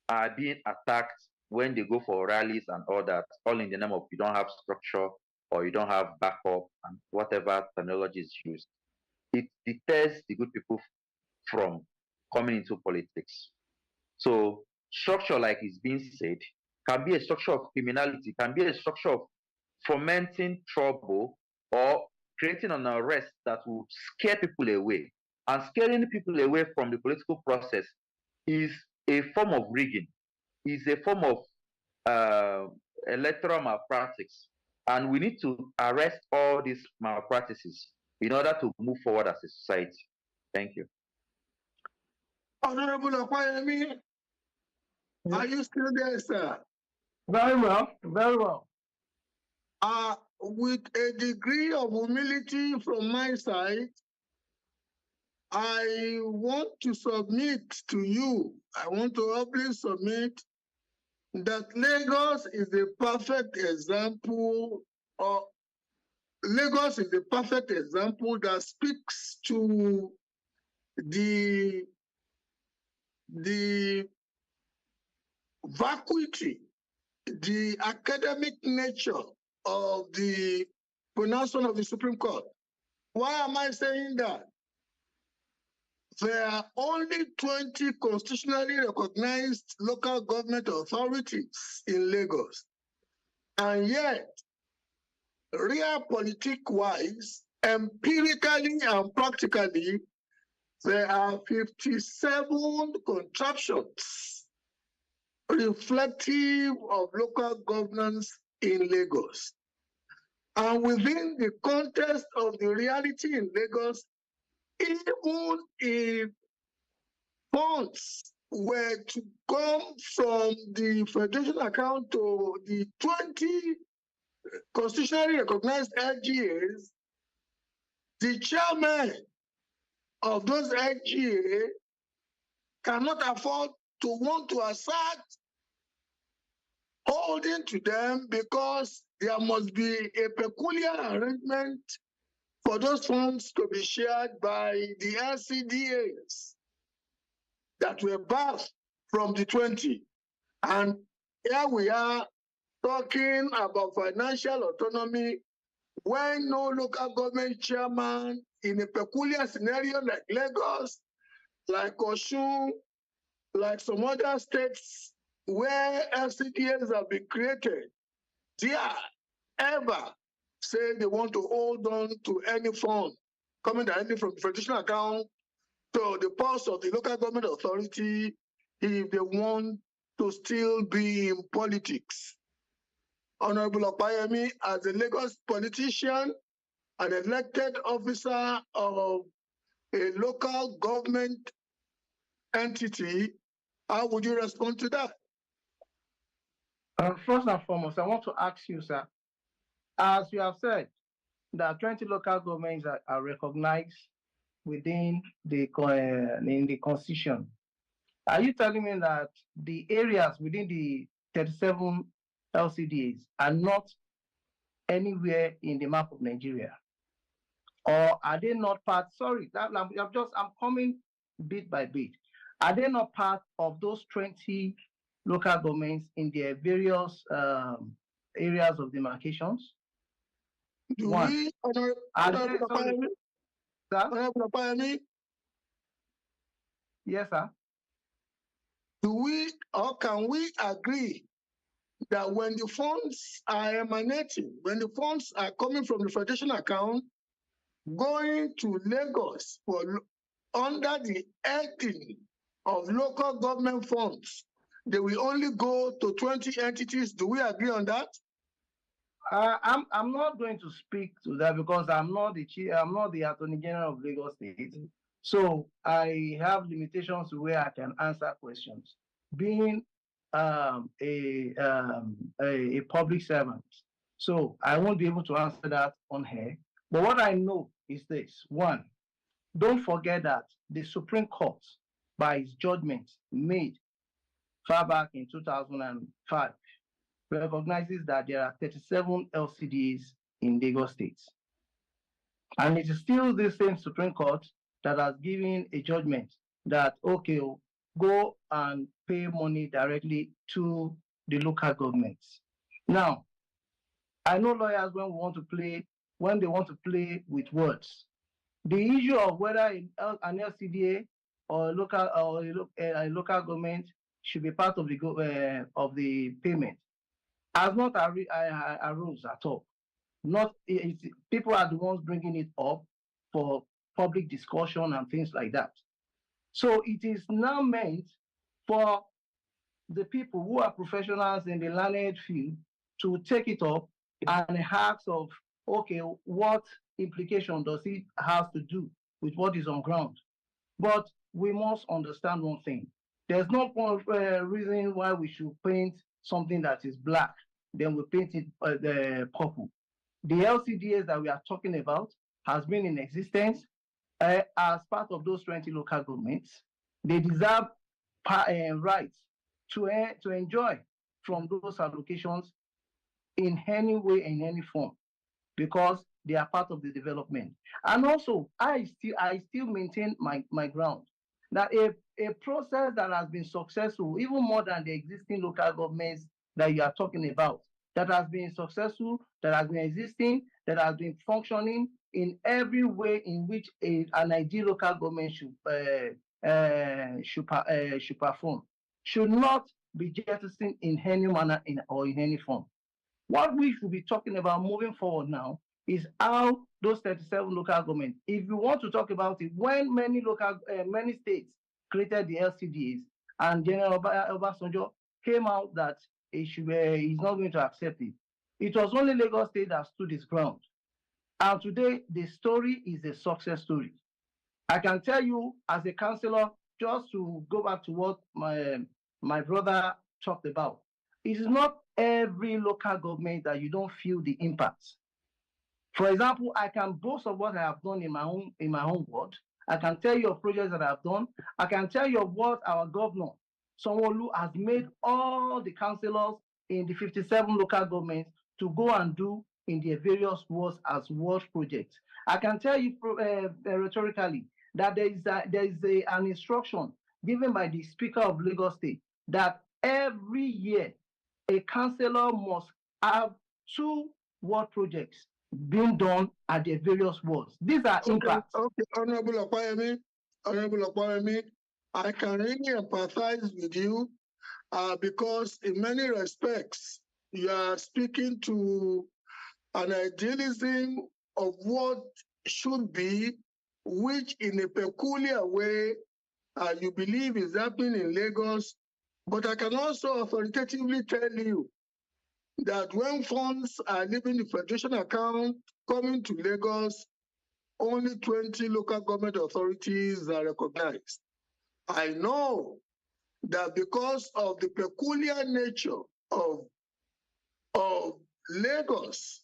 are being attacked when they go for rallies and all that, all in the name of you don't have structure or you don't have backup and whatever terminology is used, it deters the good people from coming into politics. So structure, like is being said, can be a structure of criminality, can be a structure of fomenting trouble or creating an arrest that will scare people away. And scaring people away from the political process is a form of rigging, is a form of electoral malpractice. And we need to arrest all these malpractices in order to move forward as a society. Thank you. Honorable Okwayemi, are you still there, sir? Very well, very well. With a degree of humility from my side, I want to submit to you, I want to humbly submit that Lagos is a perfect example that speaks to the vacuity, the academic nature of the pronouncement of the Supreme Court. Why am I saying that? There are only 20 constitutionally recognized local government authorities in Lagos. And yet, realpolitik-wise, empirically and practically, there are 57 contraptions reflective of local governance in Lagos. And within the context of the reality in Lagos, even if funds were to come from the federation account to the 20 constitutionally recognized LGAs, the chairman of those LGA cannot afford to want to assert holding to them, because there must be a peculiar arrangement for those funds to be shared by the LCDAs that were birthed from the 20. And here we are talking about financial autonomy when no local government chairman in a peculiar scenario like Lagos, like Osun, like some other states where LCDAs have been created, dare ever say they want to hold on to any fund coming directly from the federation account to the purse of the local government authority if they want to still be in politics. Honorable Okwayemi, as a Lagos politician, an elected officer of a local government entity, how would you respond to that? First and foremost, I want to ask you, sir, as you have said, that 20 local governments are recognized within the in the constitution. Are you telling me that the areas within the 37 LCDs are not anywhere in the map of Nigeria? Or are they not part? Sorry, I'm coming bit by bit. Are they not part of those 20 local governments in their various areas of demarcations? Do One. we, Yes, sir. Do we or can we agree that when the funds are emanating, when the funds are coming from the Federation account, going to Lagos for under the heading of local government funds, they will only go to 20 entities? Do we agree on that? I'm not going to speak to that because I'm not the Attorney General of Lagos State. So I have limitations where I can answer questions. Being a public servant, so I won't be able to answer that on here. But what I know is this: one, don't forget that the Supreme Court, by its judgment made far back in 2005, recognizes that there are 37 LCDs in Lagos State. And it is still the same Supreme Court that has given a judgment that, okay, go and pay money directly to the local governments. Now, I know lawyers when they want to play with words. The issue of whether an LCDA or a local government should be part of the payment has not arose at all. People are the ones bringing it up for public discussion and things like that. So it is now meant for the people who are professionals in the learned field to take it up and ask of, okay, what implication does it have to do with what is on ground? But we must understand one thing. There's no reason why we should paint something that is black, then we paint it purple. The LCDAs that we are talking about has been in existence as part of those 20 local governments. They deserve rights to enjoy from those allocations in any way, in any form, because they are part of the development. And also, I still maintain my ground that a process that has been successful, even more than the existing local governments that you are talking about, that has been successful, that has been existing, that has been functioning in every way in which an ideal local government should perform, should not be jettisoned in any manner or in any form. What we should be talking about moving forward now is how those 37 local governments, if you want to talk about it, when many states created the LCDs and General Obasanjo came out that he's not going to accept it. It was only Lagos State that stood its ground. And today, the story is a success story. I can tell you as a councillor, just to go back to what my brother talked about, it is not every local government that you don't feel the impacts. For example, I can boast of what I have done in my own ward. I can tell you of projects that I have done. I can tell you of what our governor, Sanwo-Olu, has made all the councillors in the 57 local governments to go and do in their various wards as ward projects. I can tell you rhetorically that there is an instruction given by the Speaker of Lagos State that every year a councillor must have 2 ward projects being done at their various wards. These are impacts. Okay, Honorable Opayemi, I can really empathize with you because in many respects, you are speaking to an idealism of what should be, which in a peculiar way you believe is happening in Lagos. But I can also authoritatively tell you that when funds are leaving the Federation account, coming to Lagos, only 20 local government authorities are recognized. I know that because of the peculiar nature of Lagos,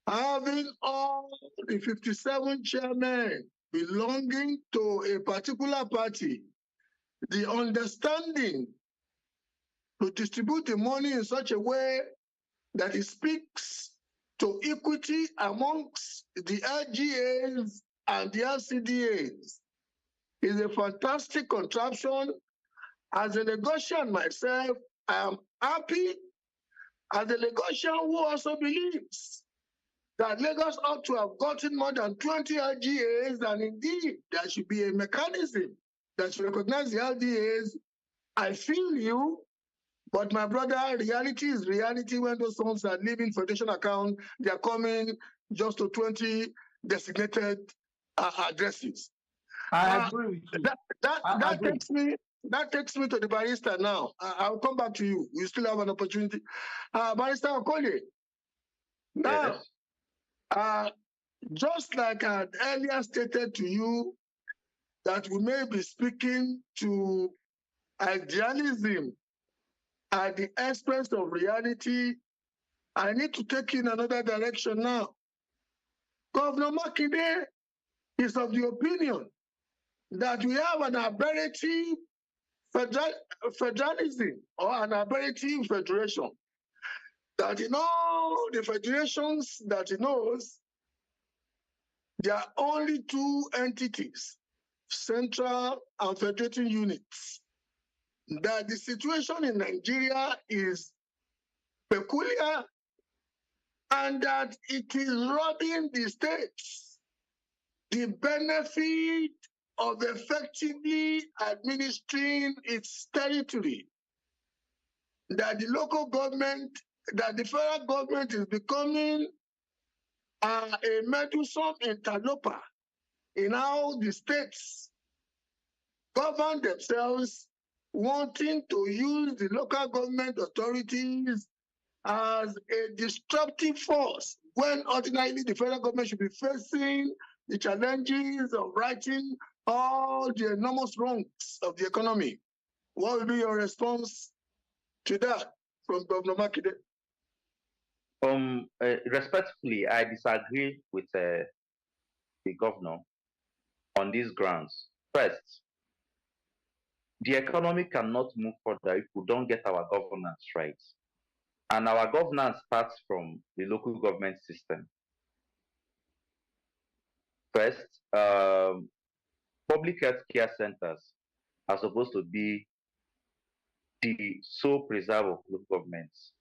having all the 57 chairmen belonging to a particular party, the understanding to distribute the money in such a way that it speaks to equity amongst the LGAs and the LCDAs is a fantastic contraption. As a Lagosian myself, I am happy as a Lagosian who also believes that Lagos ought to have gotten more than 20 LGAs, and indeed there should be a mechanism that should recognize the LGAs. I feel you, but my brother, reality is reality. When those funds are leaving Federation account, they are coming just to 20 designated addresses. I agree with you. That takes me to the barrister now. I'll come back to you. You still have an opportunity. Barrister Okolie. Now, just like I had earlier stated to you, that we may be speaking to idealism at the expense of reality, I need to take in another direction now. Governor Makinde is of the opinion that we have an aberrative federalism or an aberrative federation. That in all the federations that he knows, there are only two entities, central and federating units. That the situation in Nigeria is peculiar and that it is robbing the states the benefit of effectively administering its territory. That the local government, that the federal government is becoming a meddlesome interloper in how the states govern themselves, wanting to use the local government authorities as a disruptive force when ordinarily the federal government should be facing the challenges of righting all the enormous wrongs of the economy. What will be your response to that from Governor Makinde? Respectfully, I disagree with the governor on these grounds. First, the economy cannot move further if we don't get our governance right. And our governance starts from the local government system. First, public health care centers are supposed to be the sole preserve of local governments.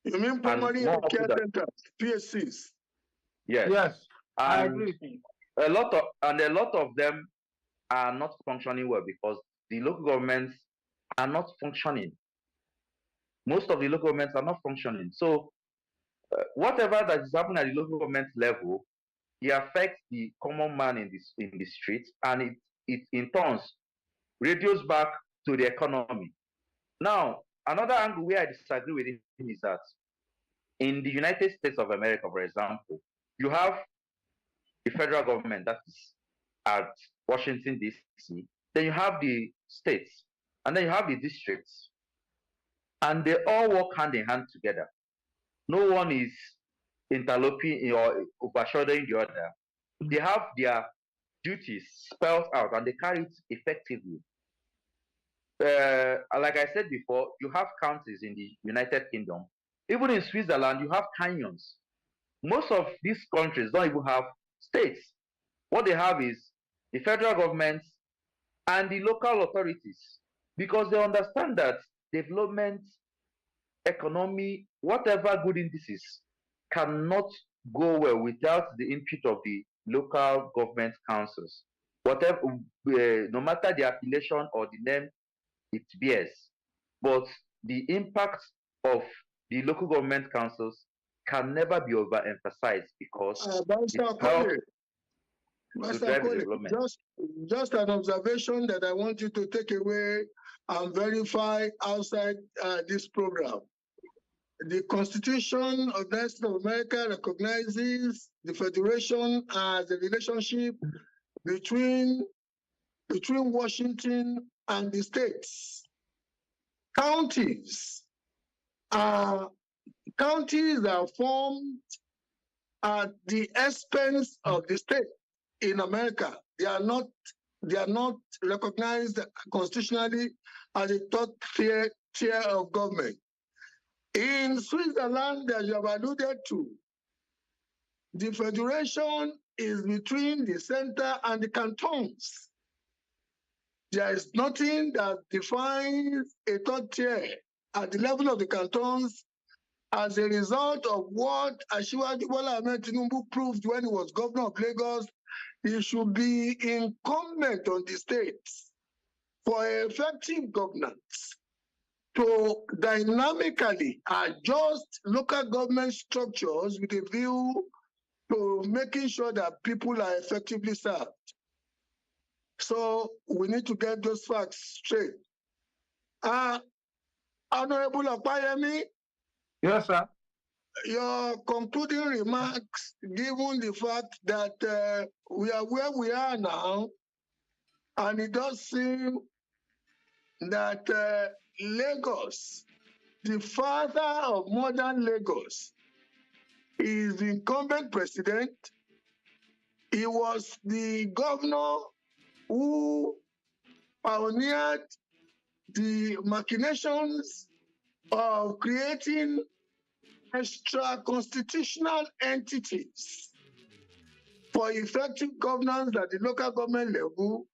You mean primary health care centers, PSCs? Yes. Yes, I And agree with you. a lot of them are not functioning well because the local governments are not functioning. Most of the local governments are not functioning. So whatever that is happening at the local government level, it affects the common man in the streets, and it in turn radios back to the economy. Now, another angle where I disagree with him is that in the United States of America, for example, you have the federal government that is at Washington, D.C., then you have the states, and then you have the districts. And they all work hand in hand together. No one is interloping or overshadowing the other. They have their duties spelled out and they carry it effectively. Like I said before, you have counties in the United Kingdom. Even in Switzerland, you have canyons. Most of these countries don't even have states. What they have is the federal government and the local authorities, because they understand that development, economy, whatever good indices cannot go well without the input of the local government councils. Whatever, no matter the affiliation or the name it bears, but the impact of the local government councils can never be overemphasized because just an observation that I want you to take away and verify outside this program. The Constitution of the United States of America recognizes the Federation as a relationship between Washington and the states. Counties are formed at the expense of the state in America. They are not recognized constitutionally as a third tier of government. In Switzerland, as you have alluded to, the federation is between the center and the cantons. There is nothing that defines a third tier at the level of the cantons as a result of what Asiwaju Bola Ahmed Tinubu proved when he was governor of Lagos. It should be incumbent on the states for effective governance to dynamically adjust local government structures with a view to making sure that people are effectively served. So we need to get those facts straight. Honorable Opayemi. Yes, sir. Your concluding remarks, given the fact that we are where we are now, and it does seem that Lagos, the father of modern Lagos, is the incumbent president. He was the governor who pioneered the machinations of creating extra constitutional entities for effective governance at the local government level.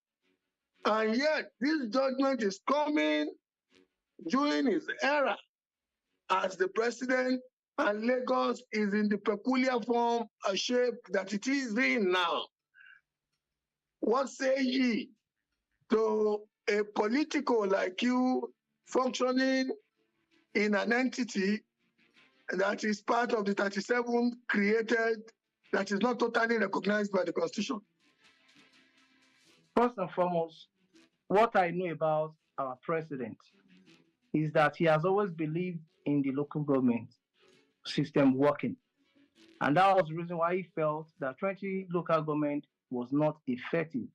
And yet this judgment is coming during his era as the president, and Lagos is in the peculiar form or shape that it is in now. What say ye to a political like you functioning in an entity that is part of the 37 created, that is not totally recognized by the Constitution? First and foremost, what I know about our president is that he has always believed in the local government system working. And that was the reason why he felt that 20 local government was not effective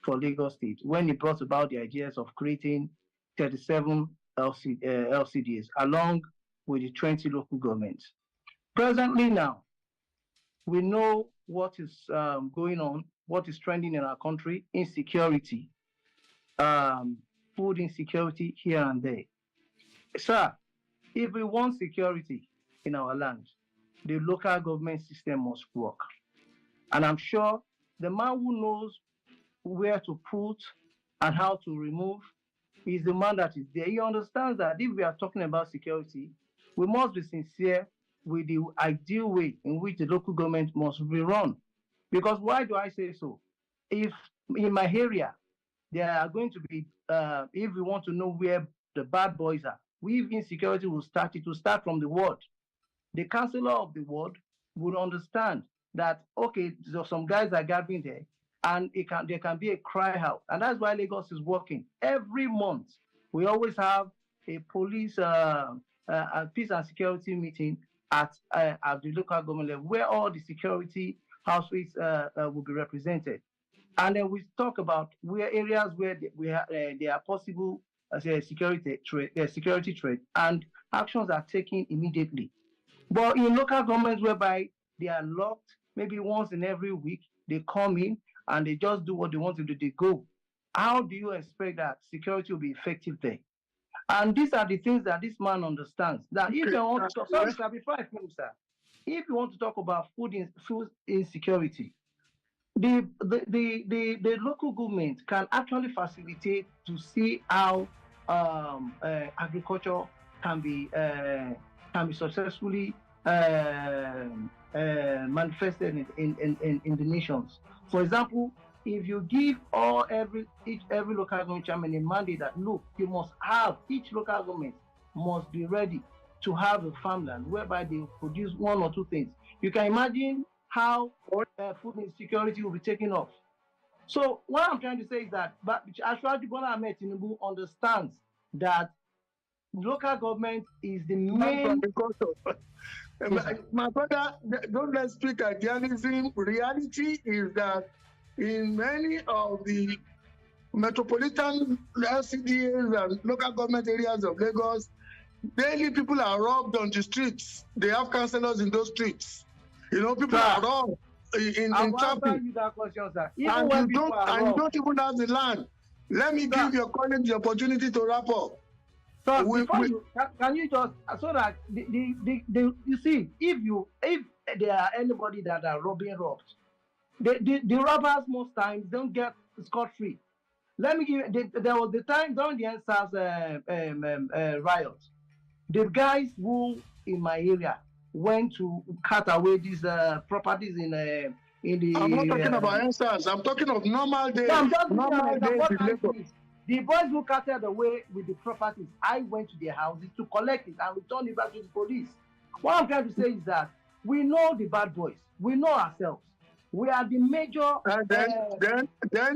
for Lagos State when he brought about the ideas of creating 37 LCDs along with the 20 local governments. Presently now, we know what is going on, what is trending in our country: insecurity, food insecurity here and there. Sir, if we want security in our land, the local government system must work. And I'm sure the man who knows where to put and how to remove is the man that is there. He understands that if we are talking about security, we must be sincere with the ideal way in which the local government must be run. Because why do I say so? If in my area, there are going to be, if we want to know where the bad boys are, if insecurity will start, it will start from the ward. The councillor of the ward would understand that, okay, so some guys are gathering there, and there can be a cry out. And that's why Lagos is working. Every month, we always have a police peace and security meeting at the local government level, where all the security houses will be represented. And then we talk about where areas where there are possible security threat, and actions are taken immediately. But in local governments whereby they are locked, maybe once in every week, they come in and they just do what they want to do, they go. How do you expect that security will be effective there? And these are the things that this man understands. That if you want to talk, sorry, sir, before I finish, sir, if you want to talk about food insecurity, the local government can actually facilitate to see how agriculture can be successfully manifested in the nations. For example, if you give every local government chairman a mandate that, look, you must have, each local government must be ready to have a farmland whereby they produce one or two things. You can imagine how food insecurity will be taken off. So what I'm trying to say is that Asiwaju Bola Ahmed Tinubu understands that local government is the main. My brother, don't let's speak idealism. Reality is that in many of the metropolitan LCDAs and local government areas of Lagos, daily people are robbed on the streets. They have councillors in those streets. You know, people are robbed in traffic. And you don't even have the land. Let me give your colleagues the opportunity to wrap up. So can you just, so that you see, if there are anybody that are robbing robbed. The robbers most times don't get scot-free. Let me give you, there was the time during the NSAS riot. The guys who in my area went to cut away these properties in the. I'm not talking about NSAS. I'm talking of normal days. No, I'm just normal days in Lagos. The boys who carted away with the properties, I went to their houses to collect it and return it back to the police. What I'm trying to say is that we know the bad boys. We know ourselves. We are the major. Then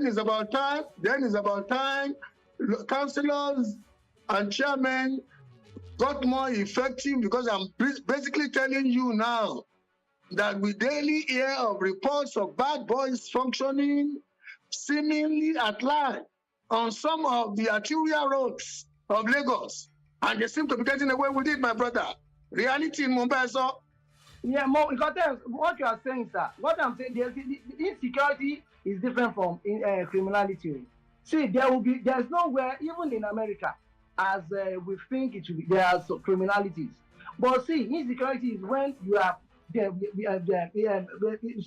it's about time. Then it's about time. Councillors and chairmen got more effective, because I'm basically telling you now that we daily hear of reports of bad boys functioning seemingly at large on some of the arterial roads of Lagos, and they seem to be getting away with it, my brother. Reality in Mumbai, yeah, because what you are saying, sir, what I'm saying, the insecurity is different from criminality. See, there's nowhere, even in America, as we think it should be, there are some criminalities. But see, insecurity is when you are,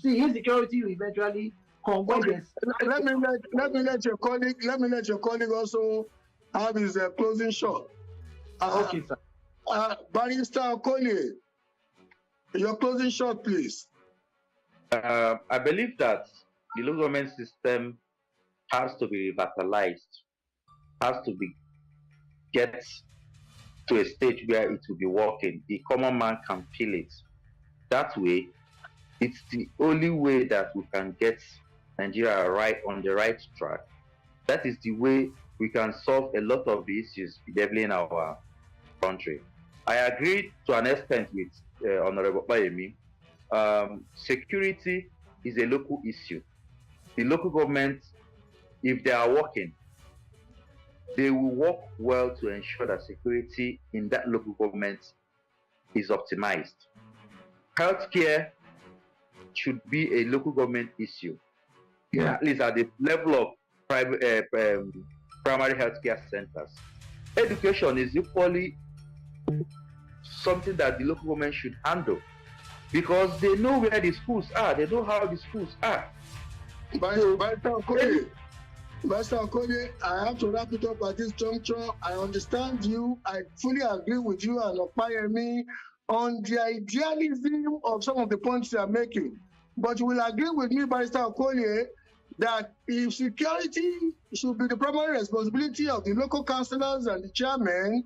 see, insecurity will eventually come when there's... Let me let your colleague also have his closing shot. Okay, sir. Barrister Okolie, your closing shot, please. I believe that the local government system has to be revitalized, has to be get to a stage where it will be working. The common man can feel it. That way, it's the only way that we can get Nigeria right on the right track. That is the way we can solve a lot of the issues bedeviling our country. I agree to an extent with Honorable Bayemi. Security is a local issue. The local government, if they are working, they will work well to ensure that security in that local government is optimized. Healthcare should be a local government issue, at least at the level of primary healthcare centers. Education is equally something that the local government should handle, because they know where the schools are, they know how the schools are. Master Okolie, I have to wrap it up at this juncture. I understand you. I fully agree with you and Opayemi on the idealism of some of the points you are making. But you will agree with me, Barrister Okolie, that if security should be the primary responsibility of the local councillors and the chairmen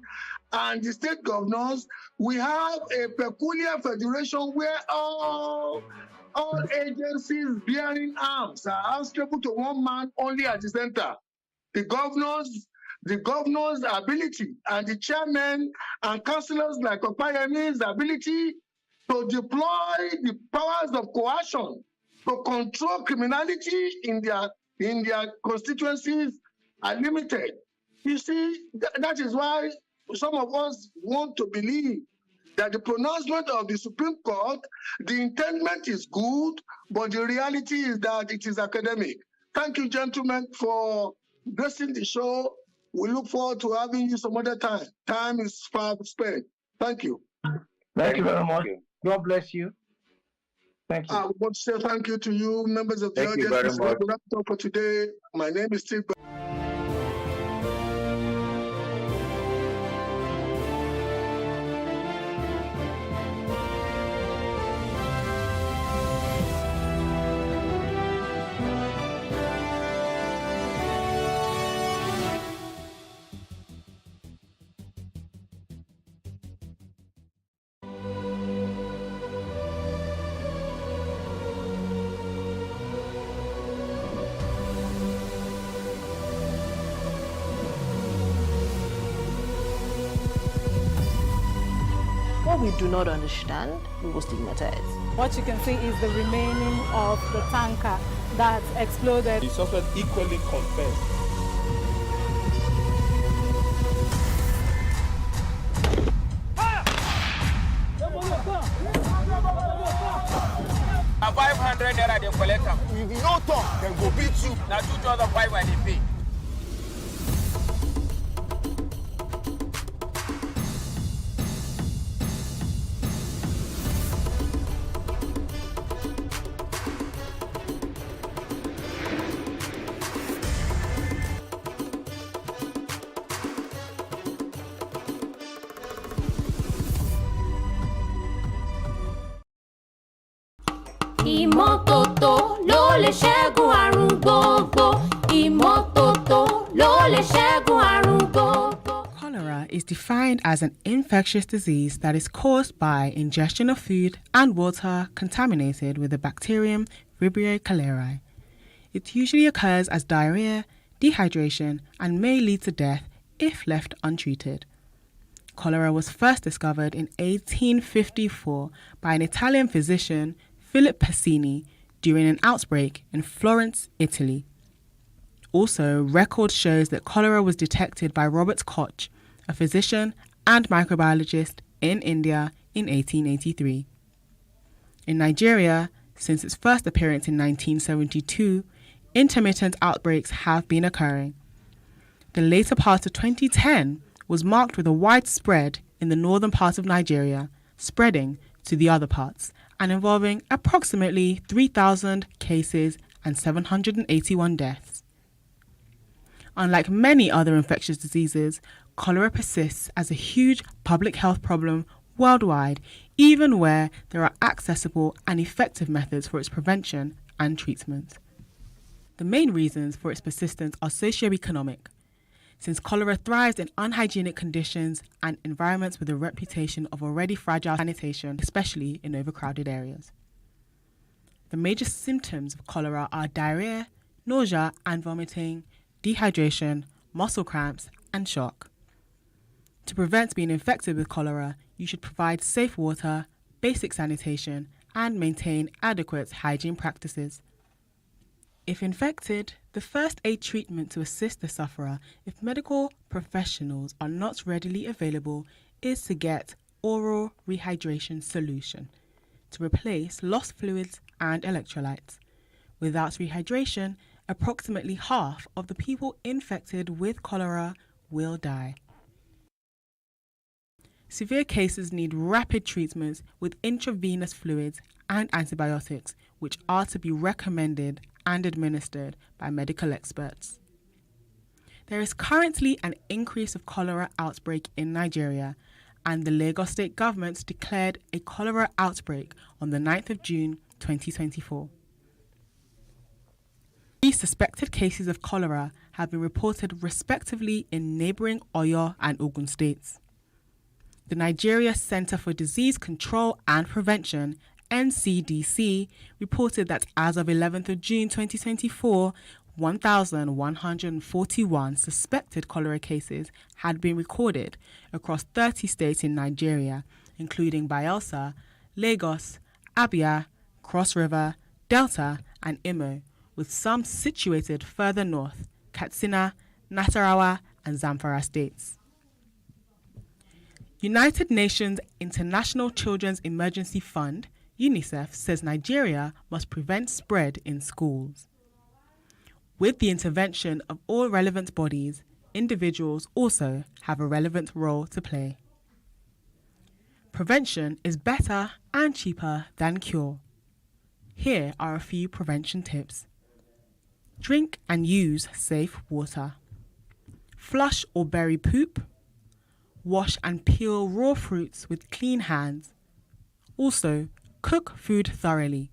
and the state governors, we have a peculiar federation where all agencies bearing arms are answerable to one man only at the center. The governor's ability and the chairmen and councillors like Opayemi's ability to deploy the powers of coercion to control criminality in their constituencies are limited. You see, that is why some of us want to believe that the pronouncement of the Supreme Court, the intendment is good, but the reality is that it is academic. Thank you, gentlemen, for gracing the show. We look forward to having you some other time. Time is far spent. Thank you. Thank you very much. God bless you. Thank you. I want to say thank you to you, members of the audience. Thank you very much. Wrap it up for today. My name is Steve. What we do not understand, we will stigmatize. What you can see is the remaining of the tanker that exploded. The suspect equally confessed. A 500 naira they collect them. If you no talk, then go beat you. Now 2,500 they pay. lè ṣẹ́gun àrùn gbogbo. Ìmọ́tótó ló lè ṣẹ́gun àrùn gbogbo. Cholera is defined as an infectious disease that is caused by ingestion of food and water contaminated with the bacterium Vibrio cholerae. It usually occurs as diarrhea, dehydration, and may lead to death if left untreated. Cholera was first discovered in 1854 by an Italian physician, Philip Pacini, during an outbreak in Florence, Italy. Also, record shows that cholera was detected by Robert Koch, a physician and microbiologist in India in 1883. In Nigeria, since its first appearance in 1972, intermittent outbreaks have been occurring. The later part of 2010 was marked with a widespread in the northern part of Nigeria, spreading to the other parts, and involving approximately 3,000 cases and 781 deaths. Unlike many other infectious diseases, cholera persists as a huge public health problem worldwide, even where there are accessible and effective methods for its prevention and treatment. The main reasons for its persistence are socioeconomic, since cholera thrives in unhygienic conditions and environments with a reputation of already fragile sanitation, especially in overcrowded areas. The major symptoms of cholera are diarrhea, nausea and vomiting, dehydration, muscle cramps, and shock. To prevent being infected with cholera, you should provide safe water, basic sanitation, and maintain adequate hygiene practices. If infected, the first aid treatment to assist the sufferer, if medical professionals are not readily available, is to get oral rehydration solution to replace lost fluids and electrolytes. Without rehydration, approximately half of the people infected with cholera will die. Severe cases need rapid treatments with intravenous fluids and antibiotics, which are to be recommended and administered by medical experts. There is currently an increase of cholera outbreak in Nigeria, and the Lagos State government declared a cholera outbreak on the 9th of June 2024. These suspected cases of cholera have been reported respectively in neighbouring Oyo and Ogun states. The Nigeria Center for Disease Control and Prevention, NCDC, reported that as of 11th of June 2024, 1,141 suspected cholera cases had been recorded across 30 states in Nigeria, including Bayelsa, Lagos, Abia, Cross River, Delta, and Imo, with some situated further north, Katsina, Nasarawa, and Zamfara states. United Nations International Children's Emergency Fund, UNICEF, says Nigeria must prevent spread in schools. With the intervention of all relevant bodies, individuals also have a relevant role to play. Prevention is better and cheaper than cure. Here are a few prevention tips. Drink and use safe water. Flush or bury poop. Wash and peel raw fruits with clean hands. Also, cook food thoroughly.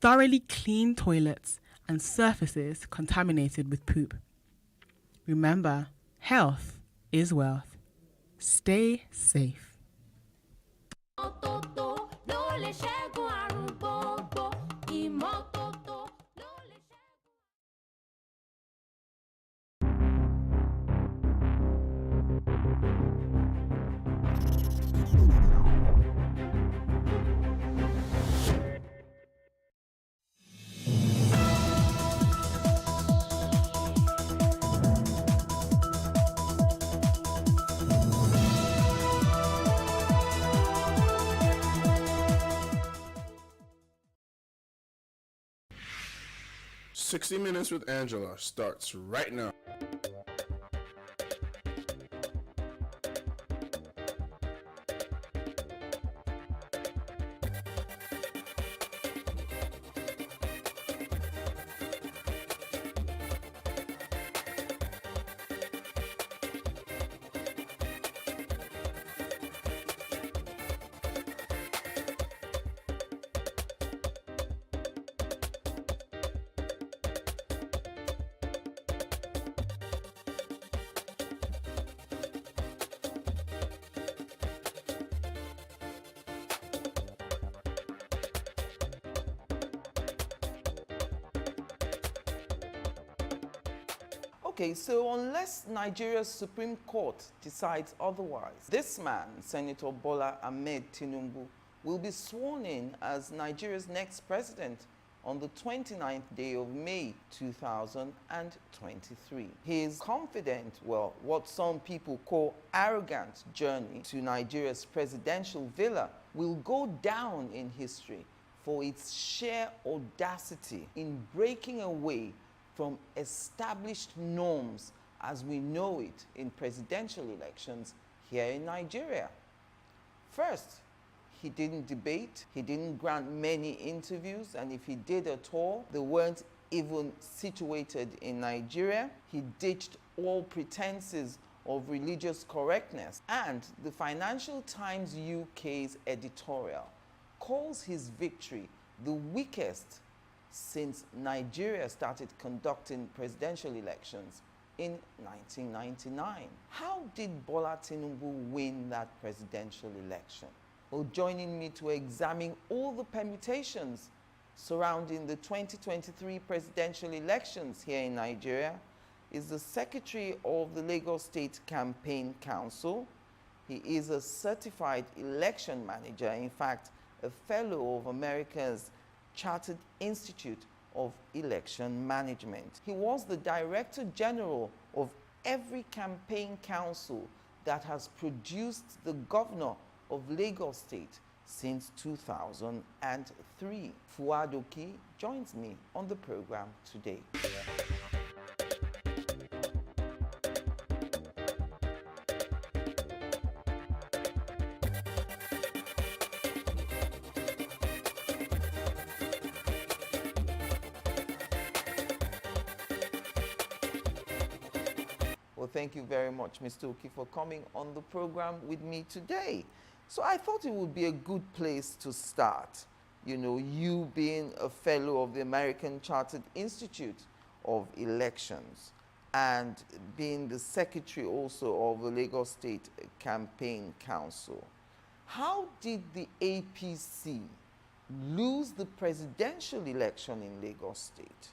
Thoroughly clean toilets and surfaces contaminated with poop. Remember, health is wealth. Stay safe. "60 Minutes with Angela" starts right now. Okay, so unless Nigeria's Supreme Court decides otherwise, this man, Senator Bola Ahmed Tinubu, will be sworn in as Nigeria's next president on the 29th day of May 2023. His confident, well, what some people call arrogant journey to Nigeria's presidential villa will go down in history for its sheer audacity in breaking away from established norms as we know it in presidential elections here in Nigeria. First, he didn't debate, he didn't grant many interviews, and if he did at all, they weren't even situated in Nigeria. He ditched all pretenses of religious correctness, and the Financial Times UK's editorial calls his victory the weakest since Nigeria started conducting presidential elections in 1999. How did Bola Tinubu win that presidential election? Well, joining me to examine all the permutations surrounding the 2023 presidential elections here in Nigeria is the Secretary of the Lagos State Campaign Council. He is a certified election manager, in fact, a fellow of America's Chartered Institute of Election Management. He was the Director General of every campaign council that has produced the governor of Lagos State since 2003. Fuad Oki joins me on the program today. Well, thank you very much, Mr. Oki, for coming on the program with me today. So I thought it would be a good place to start. You know, you being a fellow of the American Chartered Institute of Elections and being the secretary also of the Lagos State Campaign Council. How did the APC lose the presidential election in Lagos State?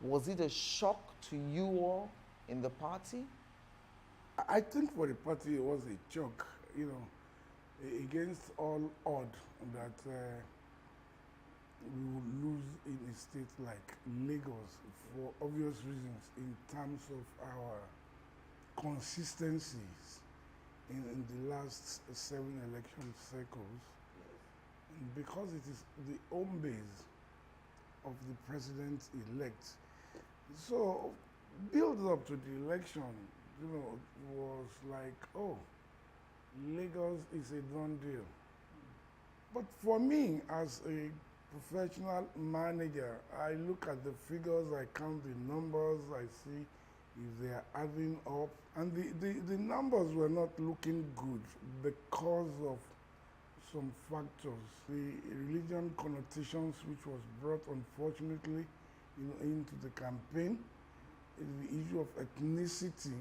Was it a shock to you all in the party? I think for the party it was a shock, you know, against all odds that we would lose in a state like Lagos for obvious reasons in terms of our consistencies in the last 7 election cycles. And because it is the home base of the president-elect. So build up to the election, you know, was like, oh, Lagos is a done deal. But for me, as a professional manager, I look at the figures, I count the numbers, I see if they are adding up. And the numbers were not looking good because of some factors. The religion connotations which was brought, unfortunately, you know, into the campaign, the issue of ethnicity,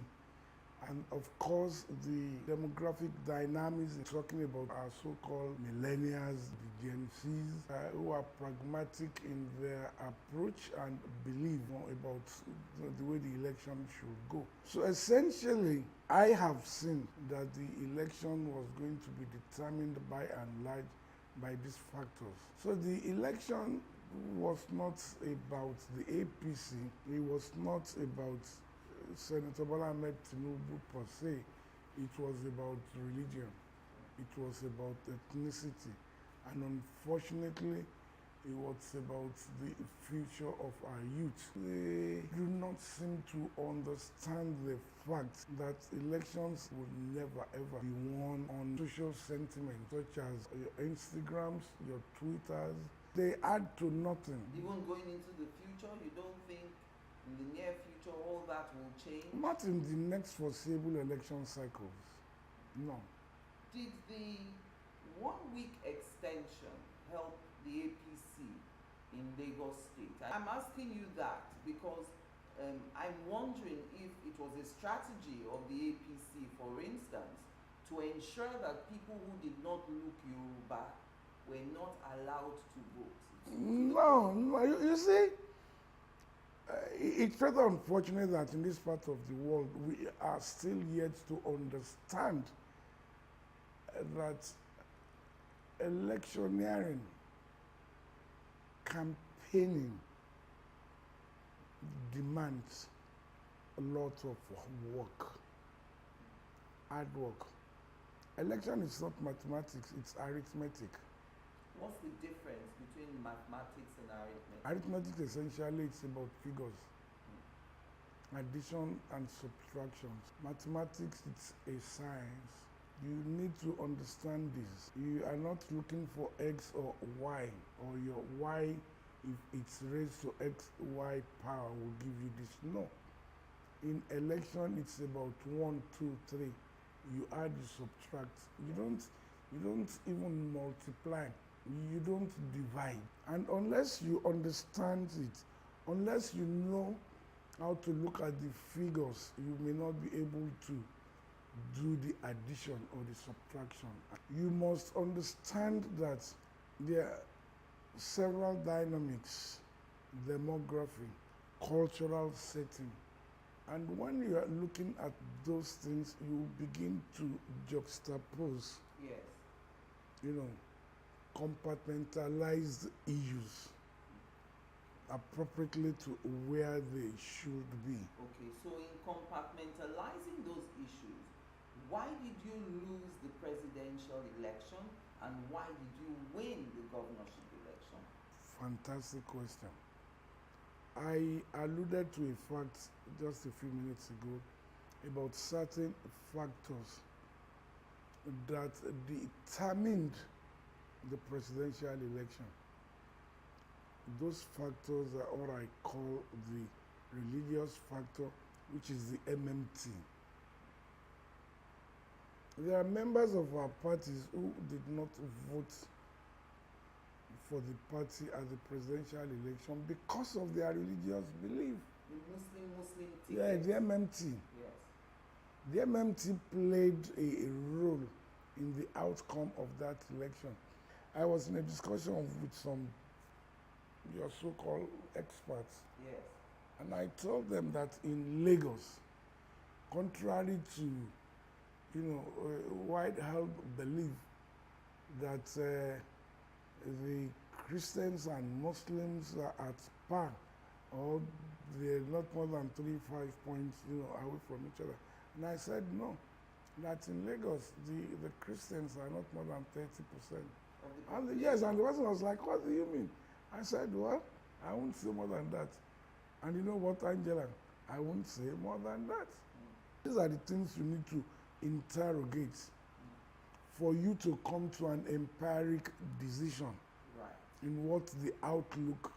and of course the demographic dynamics, talking about our so-called millennials, the Gen Zs, who are pragmatic in their approach and believe about the way the election should go. So essentially, I have seen that the election was going to be determined by and large by these factors. So the election was not about the APC, it was not about Senator Bola Ahmed Tinubu per se. It was about religion, it was about ethnicity, and unfortunately it was about the future of our youth. They do not seem to understand the fact that elections will never ever be won on social sentiment such as your Instagrams, your Twitters. They add to nothing. Even going into the future, you don't think in the near future all that will change? Not in the next foreseeable election cycles, no. Did the 1-week extension help the APC in Lagos State? I'm asking you that because I'm wondering if it was a strategy of the APC, for instance, to ensure that people who did not look Yoruba were not allowed to vote. No, you see, It's rather unfortunate that in this part of the world we are still yet to understand that electioneering, campaigning demands a lot of work, hard work. Election is not mathematics, it's arithmetic. What's the difference between mathematics and arithmetic? Arithmetic essentially it's about figures, addition and subtractions. Mathematics it's a science. You need to understand this. You are not looking for X or Y, or your Y, if it's raised to X, Y power will give you this. No. In election, it's about 1, 2, 3. You add, you subtract. You don't even multiply. You don't divide. And unless you understand it, unless you know how to look at the figures, you may not be able to do the addition or the subtraction. You must understand that there are several dynamics, demography, cultural setting. And when you are looking at those things, you begin to juxtapose, Yes. you know, compartmentalized issues appropriately to where they should be. Okay, so in compartmentalizing those issues, why did you lose the presidential election and why did you win the governorship election? Fantastic question. I alluded to a fact just a few minutes ago about certain factors that determined the presidential election. Those factors are what I call the religious factor, which is the MMT. There are members of our parties who did not vote for the party at the presidential election because of their religious belief. The Muslim Yeah, ticket. the MMT. Yes. The MMT played a role in the outcome of that election. I was in a discussion with some your so-called experts, Yes. and I told them that in Lagos, contrary to wide-held belief that the Christians and Muslims are at par, or they're not more than 3-5 points away from each other. And I said no, that in Lagos the Christians are not more than 30%. Yes, and the person was like, what do you mean? I said, well, I won't say more than that. And you know what, Angela? I won't say more than that. These are the things you need to interrogate for you to come to an empiric decision in what the outlook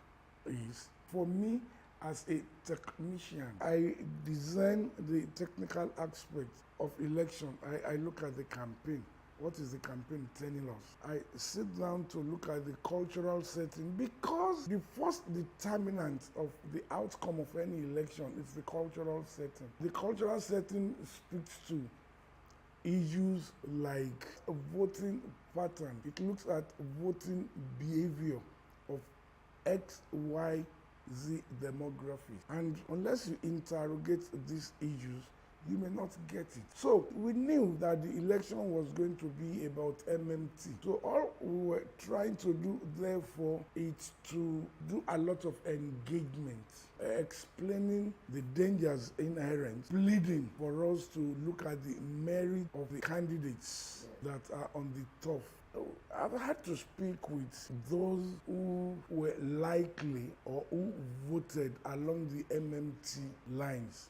is. For me, as a technician, I design the technical aspect of election. I look at the campaign. What is the campaign telling us? I sit down to look at the cultural setting, because the first determinant of the outcome of any election is the cultural setting. The cultural setting speaks to issues like voting pattern. It looks at voting behavior of X, Y, Z demography. And unless you interrogate these issues, you may not get it. So we knew that the election was going to be about MMT. So all we were trying to do, therefore, is to do a lot of engagement, explaining the dangers inherent, pleading for us to look at the merit of the candidates that are on the top. I've had to speak with those who were likely or who voted along the MMT lines.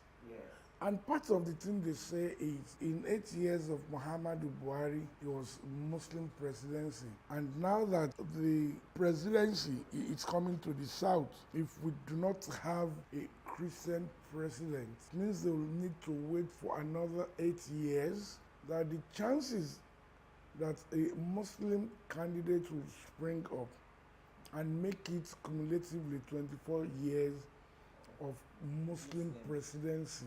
And part of the thing they say is, in 8 years of Muhammadu Buhari, it was Muslim presidency. And now that the presidency is coming to the south, if we do not have a Christian president, it means they will need to wait for another 8 years, that the chances that a Muslim candidate will spring up and make it cumulatively 24 years of Muslim presidency,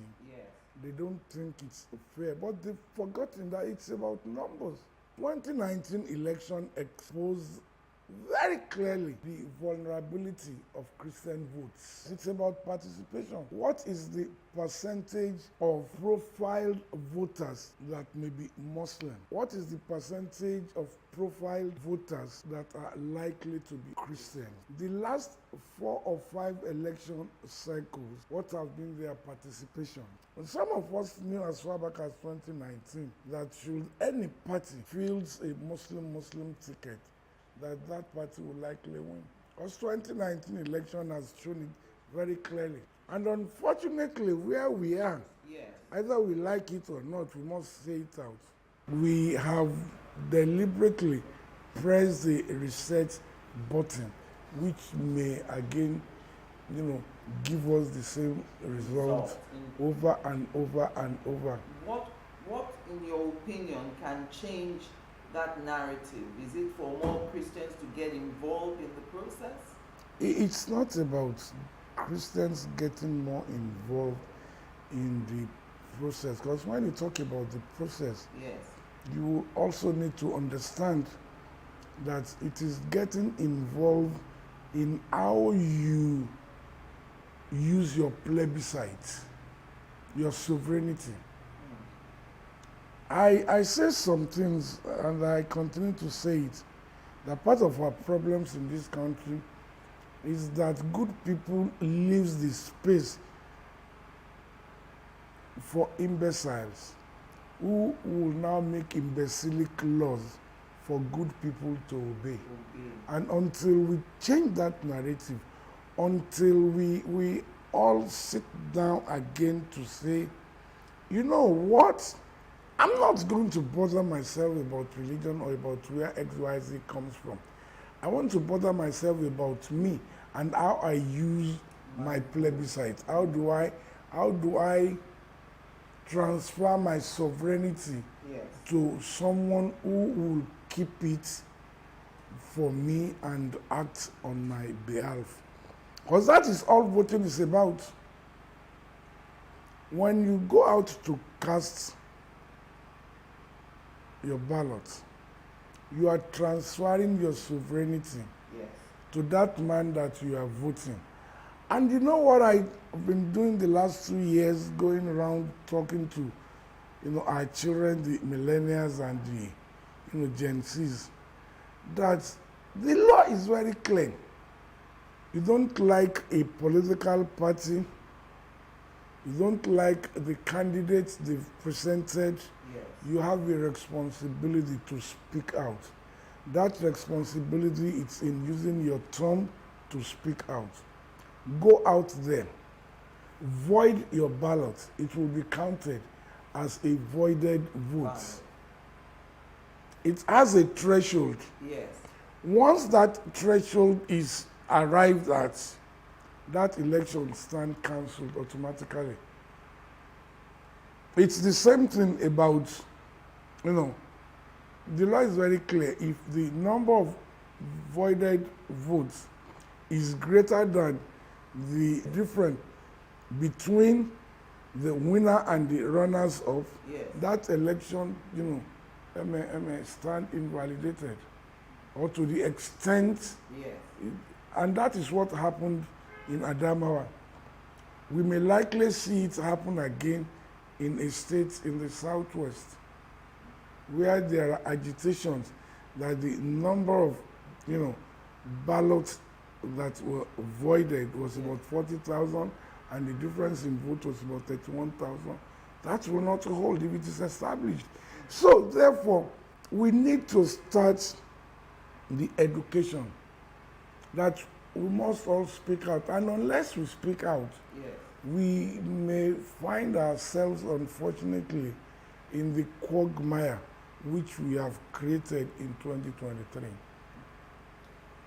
they don't think it's fair. But they've forgotten that it's about numbers. 2019 election exposed very clearly the vulnerability of Christian votes. It's about participation. What is the percentage of profiled voters that may be Muslim? What is the percentage of profiled voters that are likely to be Christian? The last 4 or 5 election cycles, what have been their participation? And some of us knew as far back as 2019 that should any party fields a Muslim ticket, that party will likely win. Because 2019 election has shown it very clearly. And unfortunately, where we are, either we like it or not, we must say it out. We have deliberately pressed the reset button, which may again, give us the same result over and over and over. What, in your opinion, can change that narrative? Is it for more Christians to get involved in the process? It's not about Christians getting more involved in the process, because when you talk about the process, you also need to understand that it is getting involved in how you use your plebiscite, your sovereignty. I say some things, and I continue to say it, that part of our problems in this country is that good people leave the space for imbeciles who will now make imbecilic laws for good people to obey. And until we change that narrative, until we all sit down again to say, you know what? I'm not going to bother myself about religion or about where XYZ comes from. I want to bother myself about me and how I use my plebiscite. How do I transfer my sovereignty to someone who will keep it for me and act on my behalf? Because that is all voting is about. When you go out to cast your ballot, you are transferring your sovereignty to that man that you are voting. And you know what I've been doing the last 2 years, going around talking to our children, the millennials and the Gen Zs, that the law is very clear. You don't like a political party, you don't like the candidates they've presented, you have a responsibility to speak out. That responsibility is in using your tongue to speak out. Go out there, void your ballot. It will be counted as a voided vote. It has a threshold. Once that threshold is arrived at, that election stands cancelled automatically. It's the same thing about, the law is very clear. If the number of voided votes is greater than the difference between the winner and the runners-up, that election, may stand invalidated, or to the extent, and that is what happened in Adamawa. We may likely see it happen again in a state in the southwest, where there are agitations that the number of, ballots that were voided was about 40,000, and the difference in vote was about 31,000. That will not hold if it is established. So therefore, we need to start the education that we must all speak out. And unless we speak out, we may find ourselves, unfortunately, in the quagmire which we have created in 2023.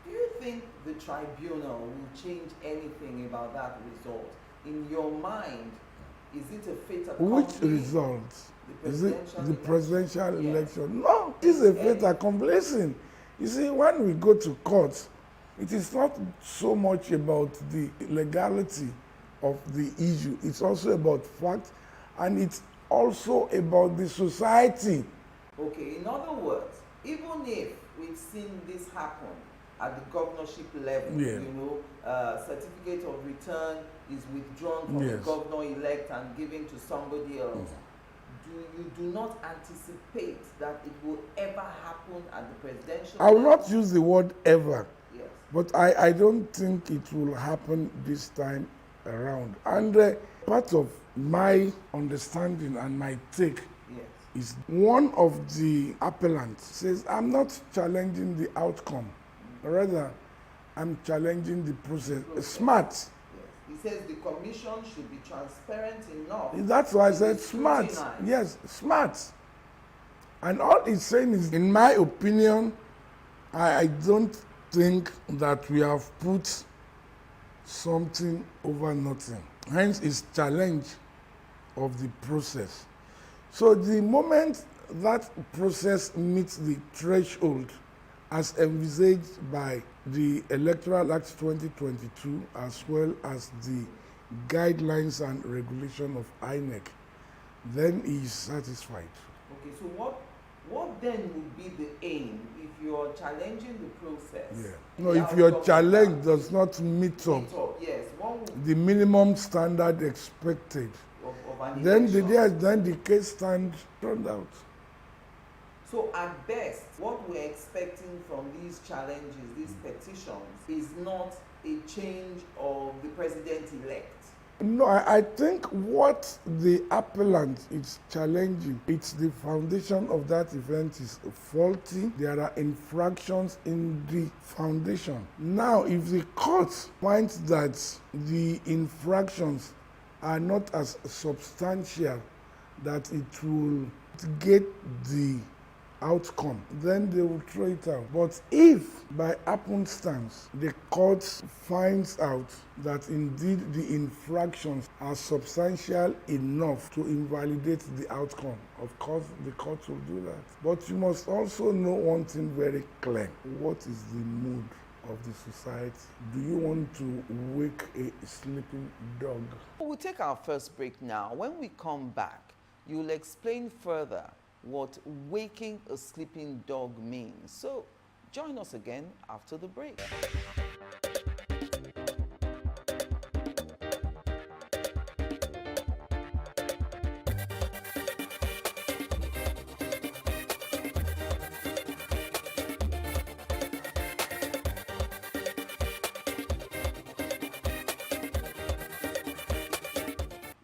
Do you think the tribunal will change anything about that result? In your mind, is it a fait accompli? Which result? Is it the presidential election? No, it is a fait accompli. You see, when we go to court, it is not so much about the legality of the issue. It's also about fact, and it's also about the society. Okay, in other words, even if we've seen this happen at the governorship level. Yeah. You know, certificate of return is withdrawn from the Yes. governor-elect and given to somebody else. You do not anticipate that it will ever happen at the presidential I will level? not use the word ever, Yes. but I don't think it will happen this time around. And part of my understanding and my take Yes. is one of the appellants says, I'm not challenging the outcome, rather I'm challenging the process. Smart. Yes. He says the commission should be transparent enough. That's why I said smart. scrutinized. Yes, smart. And all it's saying is, in my opinion, I don't think that we have put something over nothing. Hence, it's challenge of the process. So the moment that process meets the threshold as envisaged by the Electoral Act 2022 as well as the guidelines and regulation of INEC, then he is satisfied. Okay, so what then would be the aim if you are challenging the process? Yeah. No, if your challenge does not meet up Yes, what would the minimum standard expected, of an then election? then the case stand turned out. So at best, what we're expecting from these challenges, these petitions, is not a change of the president-elect. No, I think what the appellant is challenging, it's the foundation of that event is faulty. There are infractions in the foundation. Now, if the court finds that the infractions are not as substantial that it will get the outcome, then they will throw it out. But if by happenstance the court finds out that indeed the infractions are substantial enough to invalidate the outcome, of course the court will do that. But you must also know one thing very clear. What is the mood of the society? Do you want to wake a sleeping dog? We'll take our first break now. When we come back, you'll explain further what waking a sleeping dog means. So join us again after the break.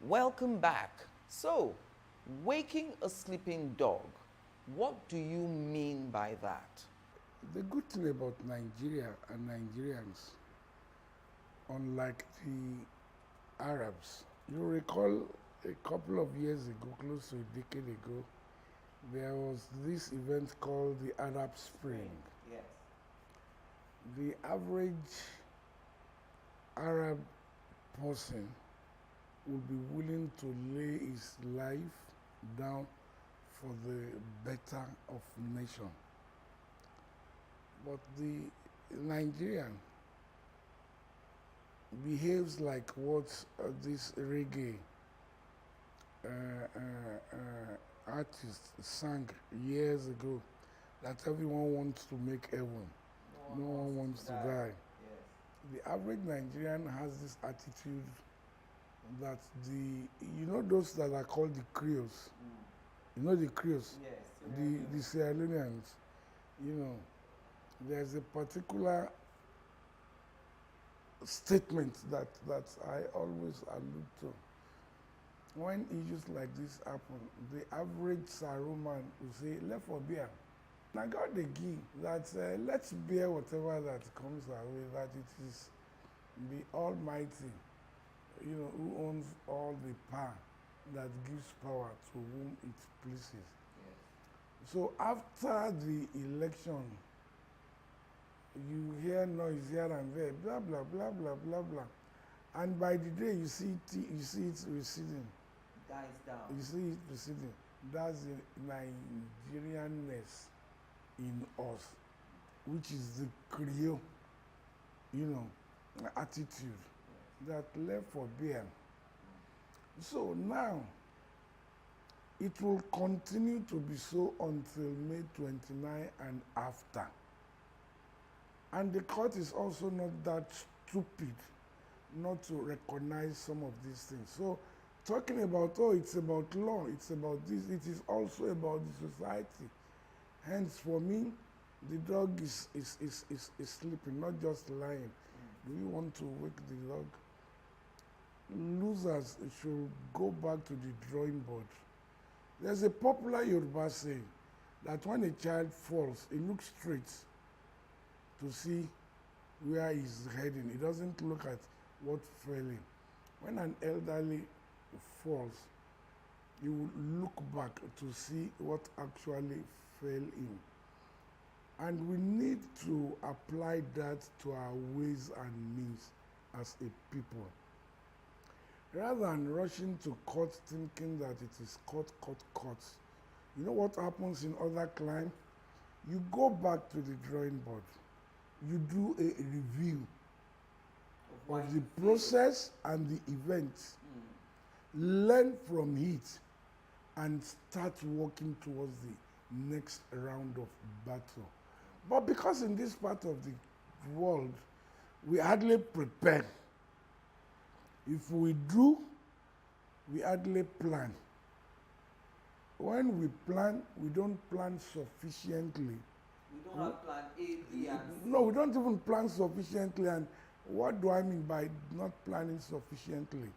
Welcome back. So, waking a sleeping dog, what do you mean by that? The good thing about Nigeria and Nigerians, unlike the Arabs, you recall a couple of years ago, close to a decade ago, there was this event called the Arab Spring. Yes. The average Arab person would be willing to lay his life down for the better of nation. But the Nigerian behaves like what this reggae artist sang years ago, that everyone wants to make heaven, no one wants to die. Yes. The average Nigerian has this attitude that you know those that are called the Creoles, you know the Creoles, yes, the Sierra Leoneans, you know, there's a particular statement that I always allude to. When issues like this happen, the average Saruman will say, "Left for beer." Now God the key that let's bear whatever that comes our way, that it is the Almighty, you know, who owns all the power, that gives power to whom it pleases. Yes. So after the election, you hear noise here and there, blah blah blah blah blah blah, and by the day you see it receding. Dies down. You see it receding. That's the Nigerianness in us, which is the Creole, you know, attitude that left for beer. So now, it will continue to be so until May 29 and after. And the court is also not that stupid not to recognize some of these things. So talking about, oh, it's about law, it's about this, it is also about the society. Hence, for me, the dog is sleeping, not just lying. Do we want to wake the dog? Losers should go back to the drawing board. There's a popular Yoruba saying that when a child falls, he looks straight to see where he's heading. He doesn't look at what fell in. When an elderly falls, you will look back to see what actually fell in. And we need to apply that to our ways and means as a people. Rather than rushing to court thinking that it is court. You know what happens in other climes? You go back to the drawing board. You do a review of the process and the events. Learn from it and start working towards the next round of battle. But because in this part of the world, we hardly prepare. If we do, we hardly plan. When we plan, we don't plan sufficiently. We don't have plan A, B, and C. No, we don't even plan sufficiently. And what do I mean by not planning sufficiently?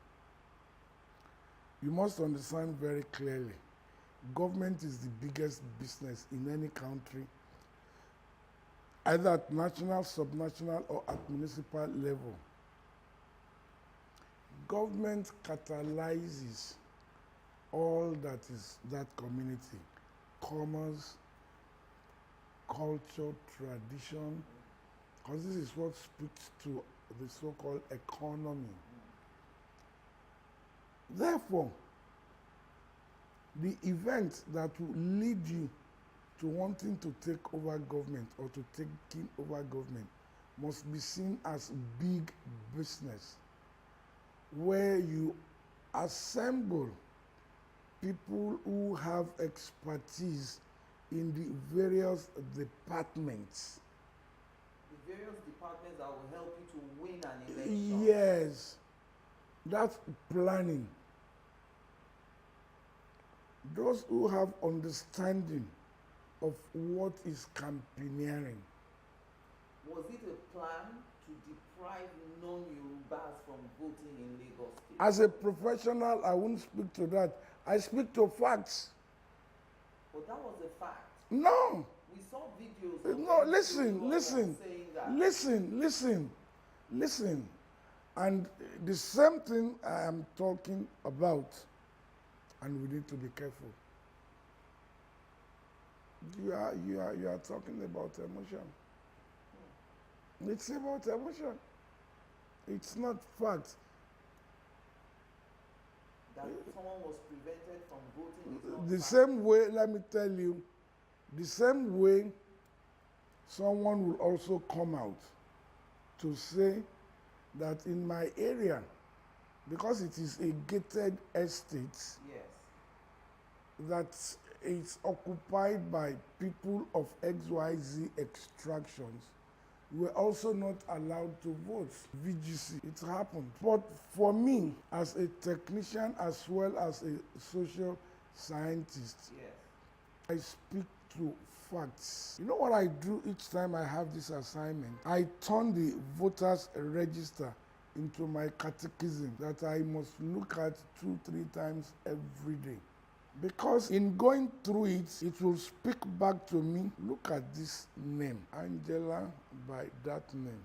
You must understand very clearly, government is the biggest business in any country, either at national, subnational, or at municipal level. Government catalyzes all that is that community: commerce, culture, tradition, because this is what speaks to the so-called economy. Therefore, the events that will lead you to wanting to take over government or to taking over government must be seen as big business, where you assemble people who have expertise in the various departments. The various departments that will help you to win an election. Yes, that's planning. Those who have understanding of what is campaigning. Was it a plan to deprive non-Yorubas from voting in Lagos State? As a professional, I won't speak to that. I speak to facts. But that was a fact. No. We saw videos. No, listen. And the same thing I am talking about, and we need to be careful. You are talking about emotion. It's about emotion. It's not fact. That someone was prevented from voting. The same way, let me tell you, the same way someone will also come out to say that in my area, because it is a gated estate, yes, that it's occupied by people of XYZ extractions, we're also not allowed to vote. VGC, it happened. But for me, as a technician as well as a social scientist, yes, I speak to facts. You know what I do each time I have this assignment? I turn the voters register into my catechism that I must look at 2-3 times every day. Because in going through it, it will speak back to me. Look at this name. Angela, by that name,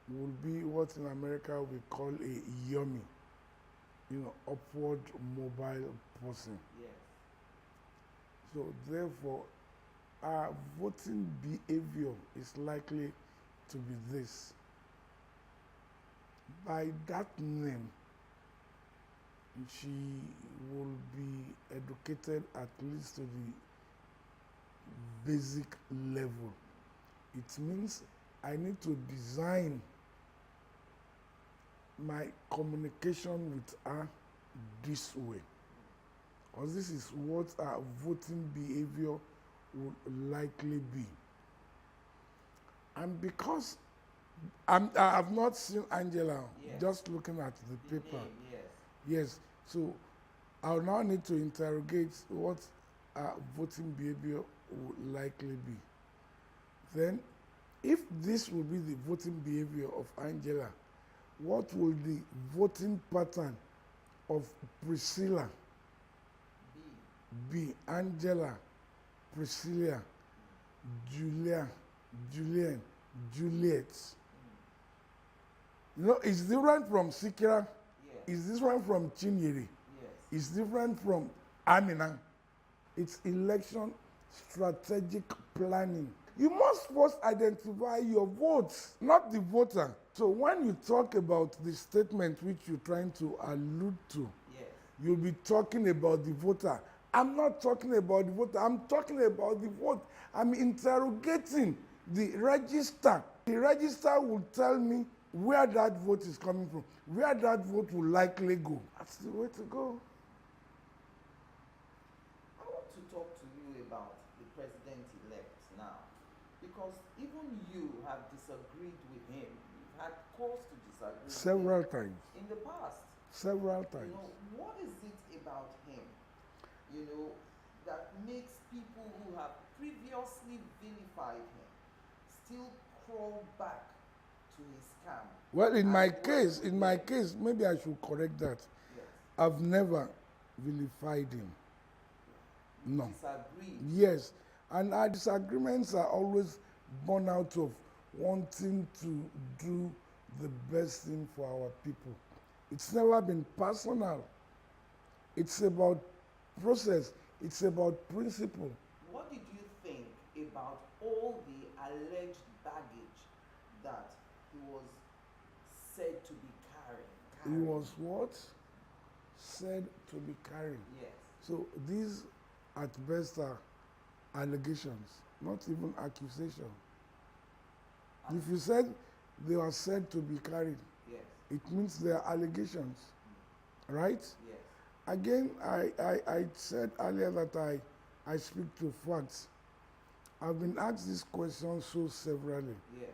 will be what in America we call a yummy, upward mobile person. Yes. So therefore, our voting behavior is likely to be this. By that name, she will be educated at least to the basic level. It means I need to design my communication with her this way, because this is what our voting behavior will likely be. And because I have not seen Angela, Yes. just looking at the paper. name, yes. Yes, so I'll now need to interrogate what voting behavior would likely be. Then, if this will be the voting behavior of Angela, what will the voting pattern of Priscilla be? Angela, Priscilla, Julia, Julian, Juliet. You know, it's different from Sikira. It's different from Chinyere. It's different from Amina. It's election strategic planning. You must first identify your votes, not the voter. So when you talk about the statement which you're trying to allude to, you'll be talking about the voter. I'm not talking about the voter. I'm talking about the vote. I'm interrogating the register. The register will tell me where that vote is coming from, where that vote will likely go. That's the way to go. I want to talk to you about the president-elect now, because even you have disagreed with him. You've had cause to disagree Several with him times. in the past. Several times. You know, what is it about him, you know, that makes people who have previously vilified him still crawl back to his camp? Well, in my case, maybe I should correct that. Yes. I've never vilified him. No. Disagree. Yes, and our disagreements are always born out of wanting to do the best thing for our people. It's never been personal. It's about process. It's about principle. What did you think about all the alleged baggage that he was said to be carrying? He was what? Said to be carrying. Yes. So these at best are allegations, not even accusation. If you said they are said to be carried, Yes. it means they are allegations, right? Yes. Again, I said earlier that I speak to facts. I've been asked this question so severally. Yes.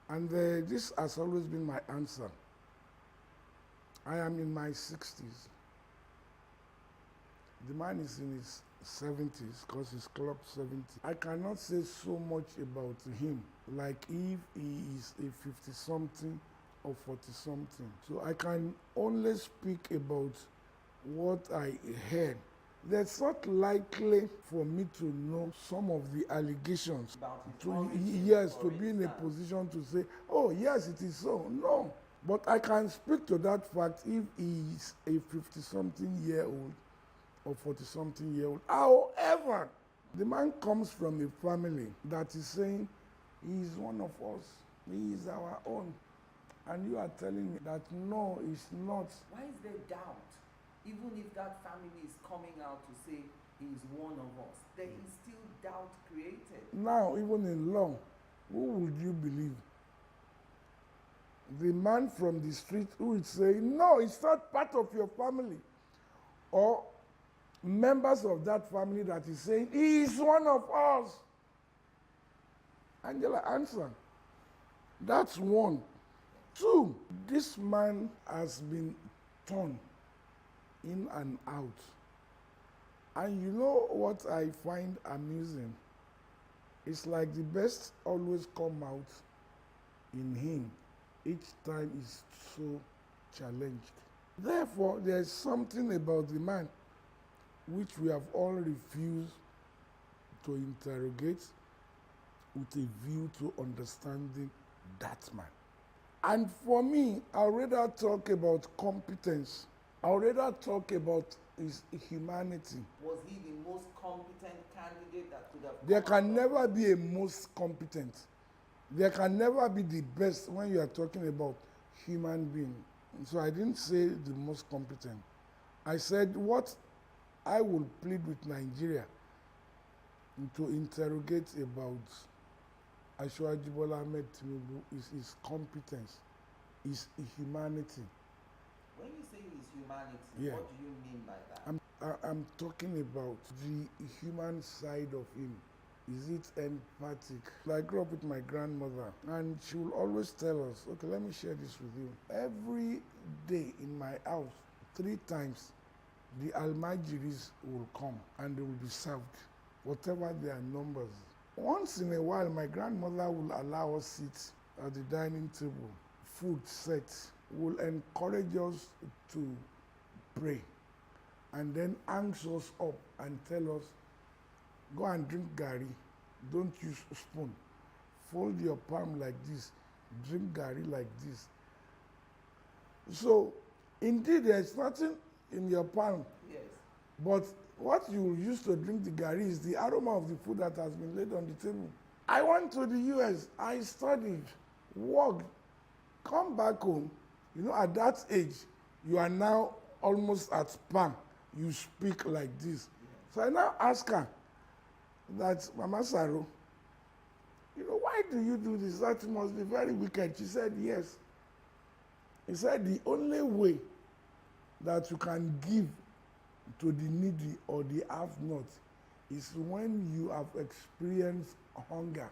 And this has always been my answer. I am in my 60s. The man is in his 70s because he's clocked 70. I cannot say so much about him like if he is a 50-something or 40-something. So I can only speak about what I heard. That's not likely for me to know some of the allegations. To be in a position to say, oh, yes, it is so. No. But I can speak to that fact if he is a 50-something-year-old or 40-something-year-old. However, the man comes from a family that is saying, he is one of us. He is our own. And you are telling me that no, it's not. Why is there doubt? Even if that family is coming out to say he is one of us, there is still doubt created. Now, even in law, who would you believe? The man from the street who would say, no, it's not part of your family. Or members of that family that is saying, he is one of us. Angela, answer. That's one. Two, this man has been torn in and out. And you know what I find amusing? It's like the best always come out in him. Each time is so challenged. Therefore, there's something about the man which we have all refused to interrogate with a view to understanding that man. And for me, I'd rather talk about competence. I'd rather talk about his humanity. Was he the most competent candidate that could have... There can never be a most competent. There can never be the best when you are talking about human being. So I didn't say the most competent. I said what I will plead with Nigeria to interrogate about Asiwaju Bola Ahmed Tinubu is his competence, his humanity. When you say his humanity, Yeah. what do you mean by that? I'm talking about the human side of him. Is it empathic? I grew up with my grandmother, and she will always tell us, okay, let me share this with you. Every day in my house, 3 times, the Almajiris will come and they will be served, whatever their numbers. Once in a while, my grandmother will allow us sit at the dining table, food set, will encourage us to pray, and then hangs us up and tell us, go and drink gari, don't use a spoon. Fold your palm like this, drink gari like this. So, indeed, there's nothing in your palm. Yes. But what you use to drink the gari is the aroma of the food that has been laid on the table. I went to the US, I studied, worked, come back home. You know, at that age, you are now almost at PAM. You speak like this. So I now ask her that, Mama Saro, you know, why do you do this? That must be very wicked. She said, yes. He said, the only way that you can give to the needy or the have-not is when you have experienced hunger.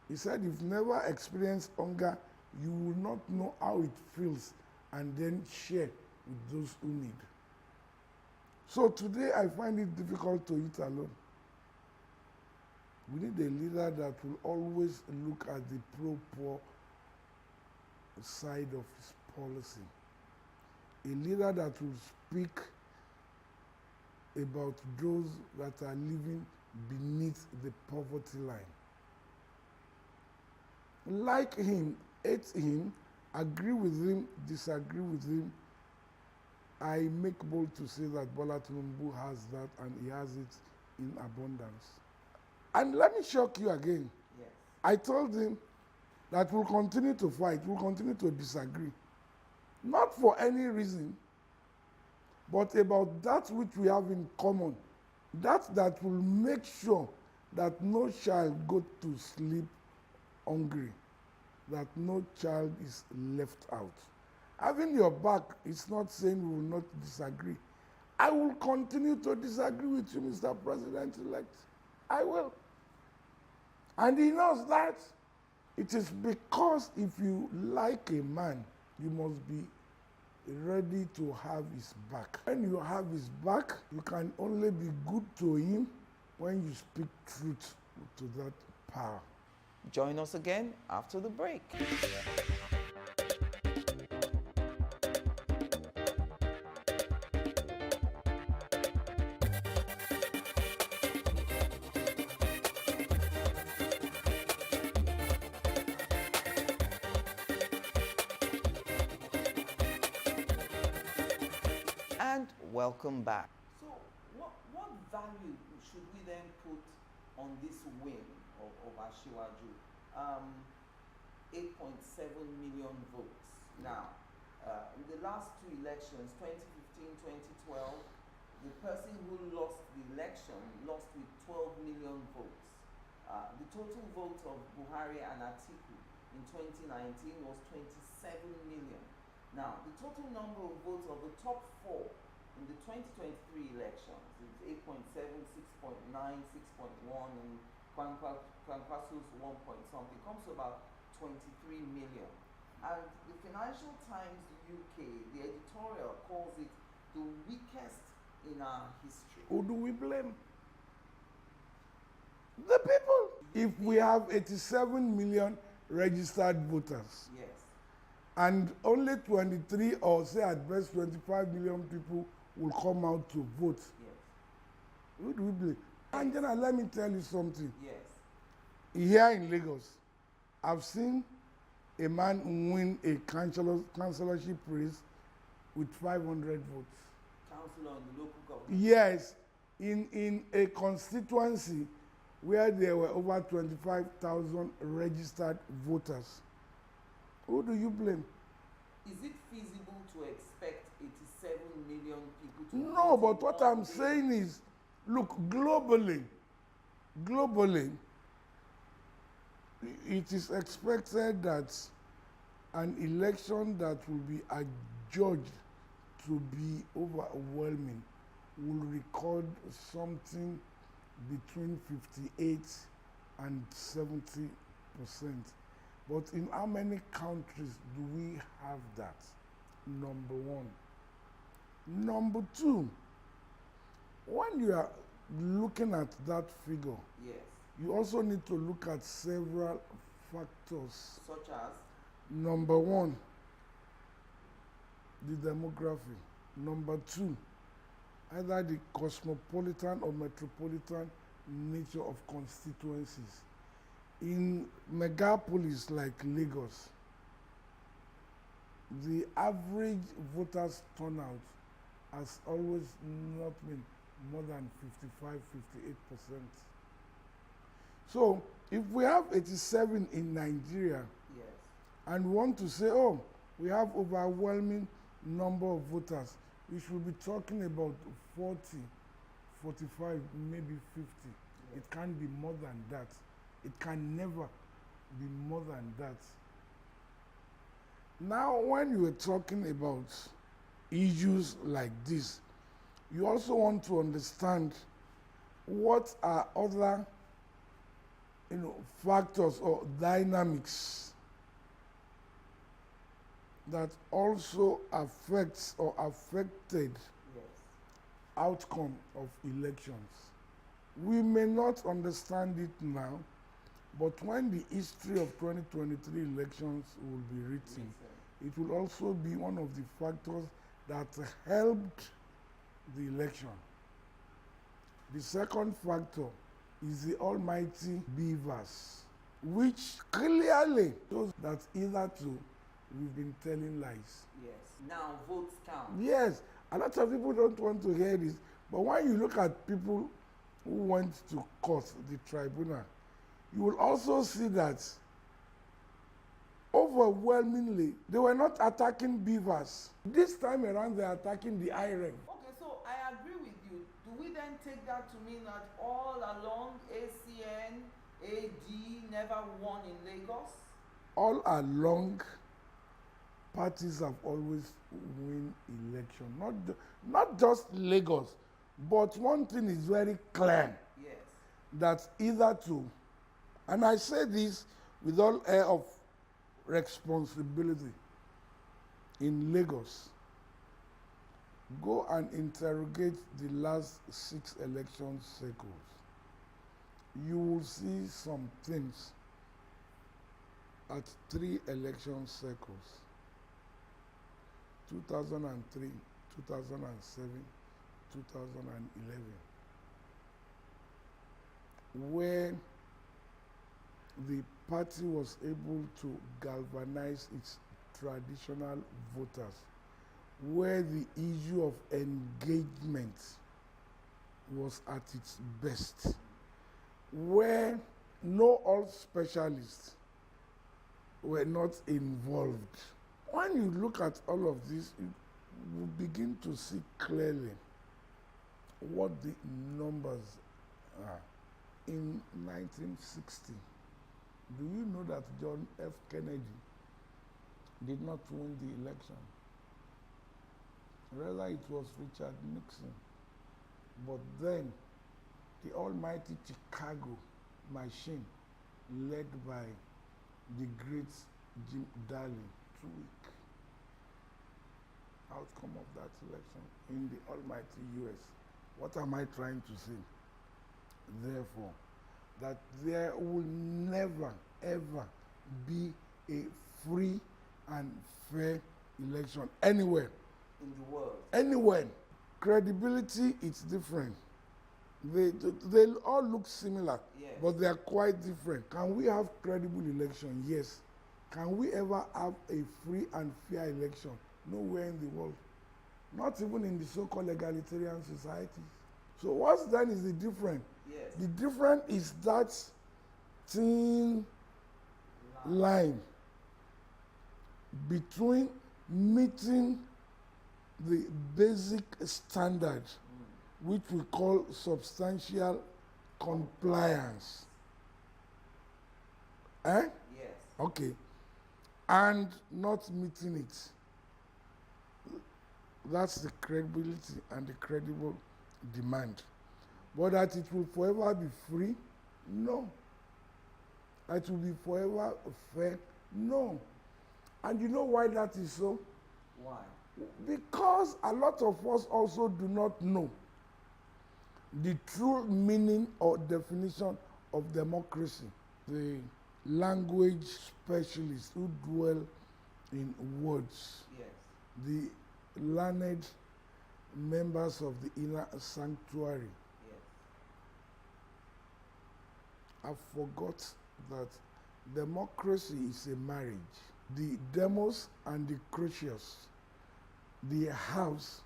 He said, if you never experienced hunger, you will not know how it feels, and then share with those who need. So today I find it difficult to eat alone. We need a leader that will always look at the pro-poor side of his policy. A leader that will speak about those that are living beneath the poverty line. Like him, hate him, agree with him, disagree with him, I make bold to say that Bola Tinubu has that, and he has it in abundance. And let me shock you again. Yes. I told him that we'll continue to fight, we'll continue to disagree. Not for any reason, but about that which we have in common. That will make sure that no child go to sleep hungry, that no child is left out. Having your back is not saying we will not disagree. I will continue to disagree with you, Mr. President-elect. I will. And he knows that. It is because if you like a man, you must be ready to have his back. When you have his back, you can only be good to him when you speak truth to that power. Join us again after the break. And welcome back. So, what value should we then put on this win of Asiwaju? 8.7 million votes. Now, in the last 2 elections, 2015, 2012, the person who lost the election lost with 12 million votes. The total vote of Buhari and Atiku in 2019 was 27 million. Now, the total number of votes of the top 4 in the 2023 elections is 8.7, 6.9, 6.1, and Kwankwaso's 1 point something, comes to about 23 million. And the Financial Times UK, the editorial calls it the weakest in our history. Who do we blame? The people. If we have 87 million registered voters, yes, and only 23 or say at best 25 million people will come out to vote, yes, who do we blame? Angela, let me tell you something. yes, Here in Lagos, I've seen a man win a councillorship race with 500 votes. councillor in the local government. Yes, in a constituency where there were over 25,000 registered voters. Who do you blame? Is it feasible to expect 87 million people to No, vote but what in one I'm day? saying is, look, globally, it is expected that an election that will be adjudged to be overwhelming will record something between 58 and 70%. But in how many countries do we have that? Number one. Number two, when you are looking at that figure, Yes. you also need to look at several factors. Such as? Number one, the demography. Number two, either the cosmopolitan or metropolitan nature of constituencies. In megapolis like Lagos, the average voters turnout has always not been more than 55, 58%. So if we have 87 in Nigeria, Yes. and we want to say, oh, we have overwhelming number of voters, we should be talking about 40, 45, maybe 50. It can't be more than that. It can never be more than that. Now, when you are talking about issues like this, you also want to understand what are other factors or dynamics that also affects or affected outcome of elections. We may not understand it now, but when the history of 2023 elections will be written, it will also be one of the factors that helped the election. The second factor is the almighty beavers, which clearly shows that hitherto we've been telling lies. Yes. Now votes count. Yes, a lot of people don't want to hear this, but when you look at people who went to court, the tribunal, you will also see that overwhelmingly they were not attacking beavers. This time around they're attacking the IREM. Okay, so I agree with you. Do we then take that to mean that all along ACN, AD never won in Lagos? All along, parties have always win election. Not just Lagos, but one thing is very clear. Yes. That hitherto, and I say this with all air of responsibility, in Lagos, go and interrogate the last 6 election cycles. You will see some things at 3 election cycles, 2003, 2007, 2011, where the party was able to galvanize its traditional voters, where the issue of engagement was at its best, where no all specialists were not involved. When you look at all of this, you begin to see clearly what the numbers are. In 1960, do you know that John F. Kennedy did not win the election? Rather, it was Richard Nixon. But then, the almighty Chicago machine, led by the great Jim Darling, tweak outcome of that election in the almighty US. What am I trying to say? Therefore, that there will never, ever be a free and fair election anywhere. In the world. Anywhere. Credibility is different. They all look similar, yes, but they are quite different. Can we have credible election? Yes. Can we ever have a free and fair election? Nowhere in the world. Not even in the so-called egalitarian societies. So what's then is the difference? Yes. The difference is that thin line between meeting the basic standard, which we call substantial compliance. Eh? Yes. Okay. And not meeting it. That's the credibility and the credible demand. But that it will forever be free? No. It will be forever fair? No. And you know why that is so? Why? Because a lot of us also do not know the true meaning or definition of democracy. The language specialists who dwell in words, yes, the learned members of the inner sanctuary, yes, have forgot that democracy is a marriage. The demos and the crucius, the haves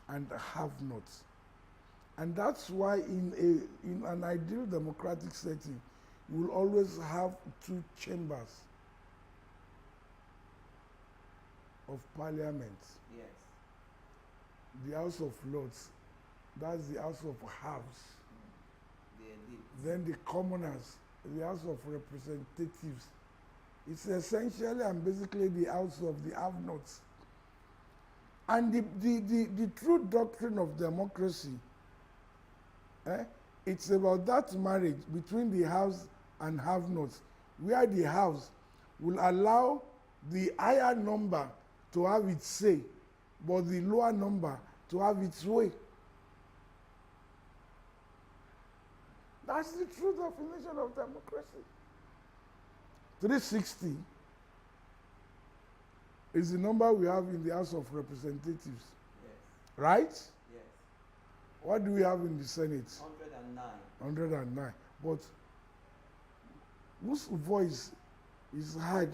and the have-nots. And that's why in an ideal democratic setting, you will always have two chambers of parliament. yes, The House of Lords, that's the House of Haves. the elite. Then the commoners, the House of Representatives. It's essentially and basically the House of the have-nots. And the true doctrine of democracy, it's about that marriage between the haves and have-nots, where the haves will allow the higher number to have its say, but the lower number to have its way. That's the true definition of democracy. 360 is the number we have in the House of Representatives. Yes. Right? Yes. What do we have in the Senate? 109. 109. But whose voice is heard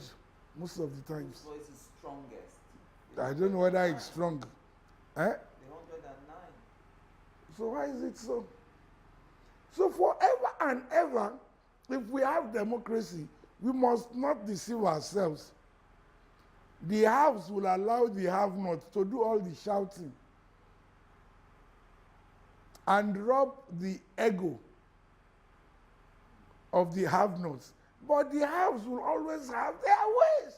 most of the times? Whose voice is strongest? I don't know whether it's strong. The 109. So why is it so? So forever and ever, if we have democracy, we must not deceive ourselves. The haves will allow the have-nots to do all the shouting and rob the ego of the have-nots. But the haves will always have their ways.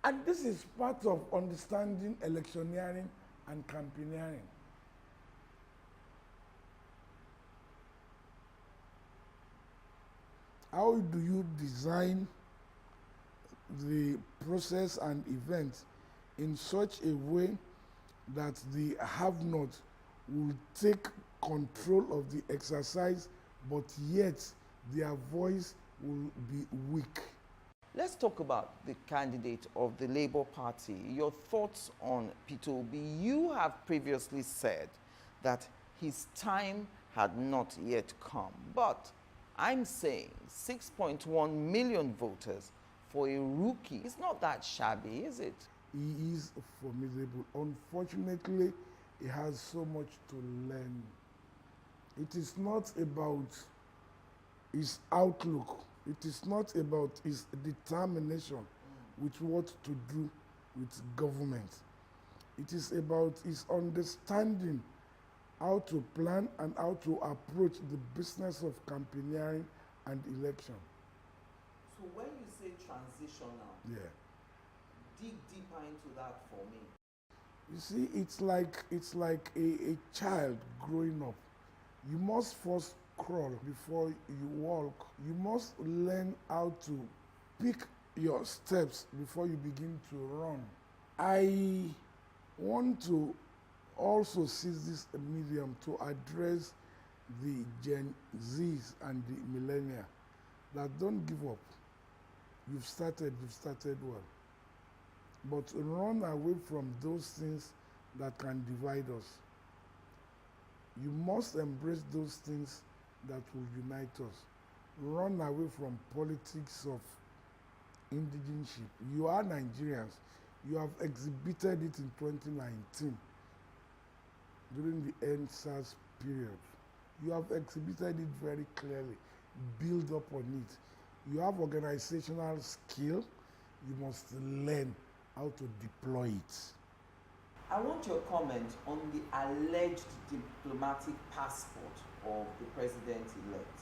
And this is part of understanding electioneering and campaigneering. How do you design the process and event in such a way that the have-not will take control of the exercise, but yet their voice will be weak? Let's talk about the candidate of the Labour Party. Your thoughts on Peter Obi. You have previously said that his time had not yet come, but I'm saying 6.1 million voters for a rookie. It's not that shabby, is it? He is formidable. Unfortunately, he has so much to learn. It is not about his outlook. It is not about his determination with what to do with government. It is about his understanding how to plan and how to approach the business of campaigneering and election. So when you say transitional, dig deeper into that for me. You see, it's like a child growing up. You must first crawl before you walk. You must learn how to pick your steps before you begin to run. I want to also seize this medium to address the Gen Zs and the millennia that don't give up. You've started well. But run away from those things that can divide us. You must embrace those things that will unite us. Run away from politics of indigenship. You are Nigerians. You have exhibited it in 2019 during the EndSARS period. You have exhibited it very clearly. Build up on it. You have organizational skill. You must learn how to deploy it. I want your comment on the alleged diplomatic passport of the president-elect.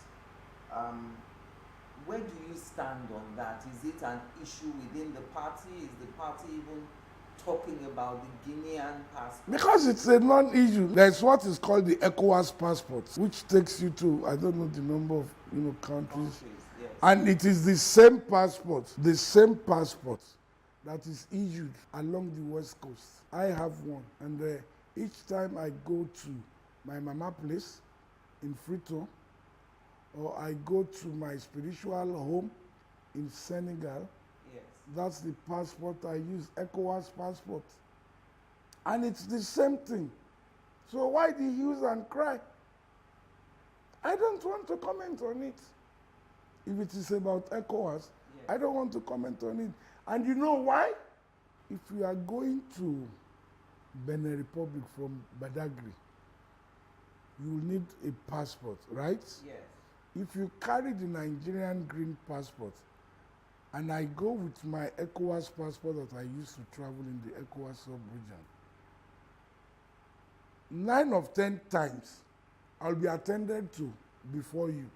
Where do you stand on that? Is it an issue within the party? Is the party even talking about the Guinean passport? Because it's a non-issue. There's what is called the ECOWAS passport, which takes you to, I don't know the number of countries. Yes. And it is the same passport that is issued along the West Coast. I have one, and each time I go to my mama place in Freetown, or I go to my spiritual home in Senegal, yes, that's the passport I use, ECOWAS passport. And it's the same thing. So why the hues and cry? I don't want to comment on it. If it is about ECOWAS, I don't want to comment on it. And you know why? If you are going to Benin Republic from Badagry, you will need a passport, right? yes. If you carry the Nigerian green passport, and I go with my ECOWAS passport that I used to travel in the ECOWAS sub-region, 9 of 10 times, I'll be attended to before you.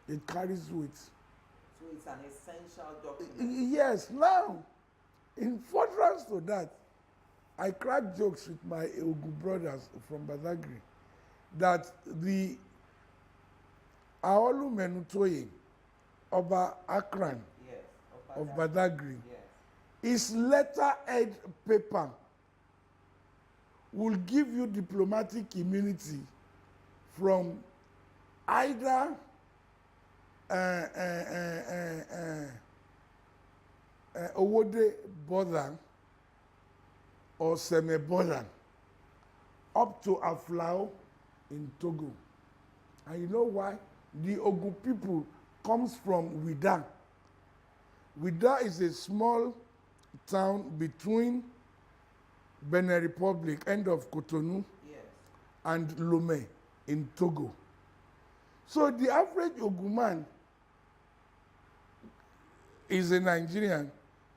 It carries weight. So it's an essential document. Yes, now, in furtherance to that, I crack jokes with my Ogu brothers from Badagry that the Aolu Menutoye, Oba Akran, Yes, of Badagry, yes. his letterhead paper will give you diplomatic immunity from either Owode Bodan or Seme Bodan up to Aflao in Togo. And you know why? The Ogu people comes from Ouidah. Ouidah is a small town between Benin Republic, end of Cotonou, Yes. and Lomé in Togo. So the average Ogu man is a Nigerian,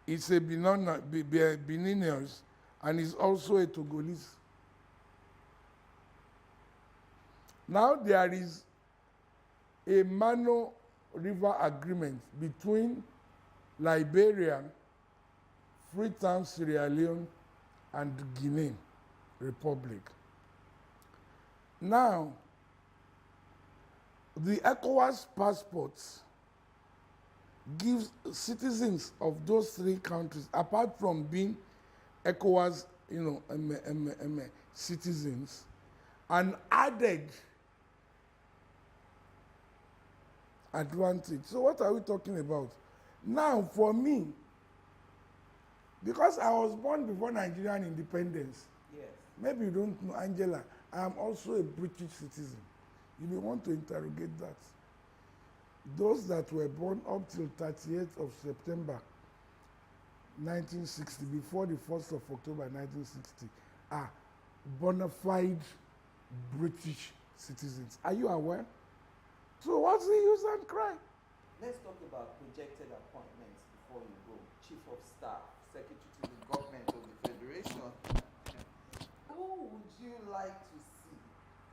is a Beninese, and is also a Togolese. Now there is a Mano River Agreement between Liberia, Freetown, Sierra Leone, and Guinea Republic. Now, the ECOWAS passports gives citizens of those 3 countries, apart from being ECOWAS, citizens, an added advantage. So what are we talking about? Now, for me, because I was born before Nigerian independence, Yes. maybe you don't know, Angela, I am also a British citizen. You may want to interrogate that. Those that were born up till 30th of September 1960, before the 1st of October 1960, are bona fide British citizens. Are you aware? So what's the use and cry? Let's talk about projected appointments before you go. Chief of Staff, Secretary to the Government of the Federation. Who would you like to see?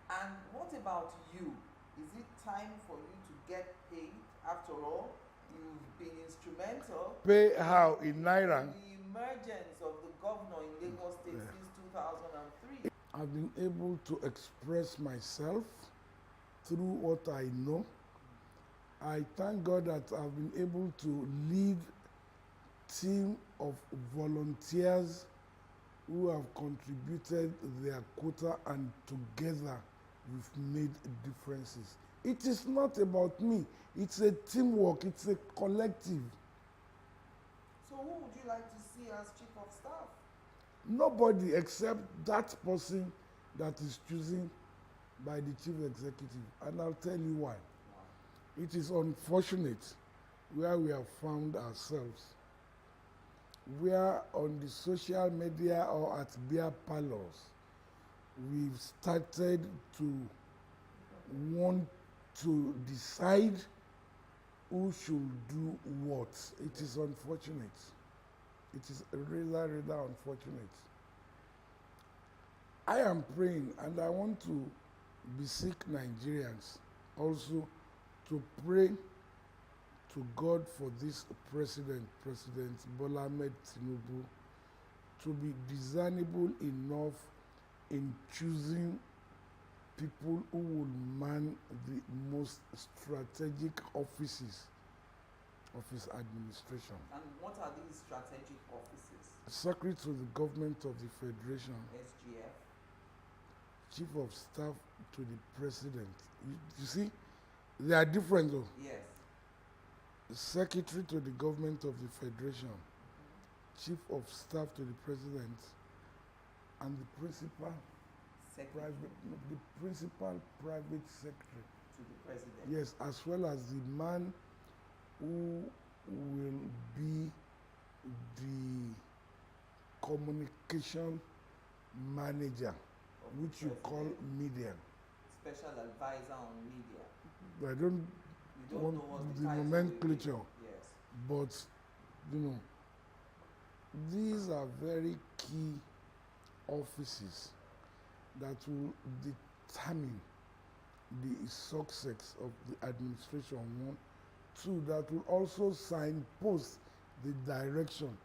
And what about you? Is it time for you to get paid? After all, you've been instrumental. Pay how? In Naira? In the emergence of the governor in Lagos State since 2003. I've been able to express myself through what I know. I thank God that I've been able to lead team of volunteers who have contributed their quota, and together we've made differences. It is not about me. It's a teamwork. It's a collective. So who would you like to see as Chief of Staff? Nobody except that person that is chosen by the Chief Executive. And I'll tell you why. It is unfortunate where we have found ourselves, where on the social media or at beer parlors, we've started to want to decide who should do what. It is unfortunate. It is rather unfortunate. I am praying, and I want to beseech Nigerians also to pray to God for this President Bola Ahmed Tinubu, to be discernible enough in choosing people who will man the most strategic offices of his administration. And what are these strategic offices? Secretary to the Government of the Federation. SGF. Chief of Staff to the President. You see, they are different though. Yes. Secretary to the Government of the Federation, Chief of Staff to the President, and the principal private secretary to the President. Yes, as well as the man who will be the communication manager, which you call media. Special advisor on media. I don't want the nomenclature, yes. But you know, these are very key offices that will determine the success of the administration. 1, 2, that will also signpost the direction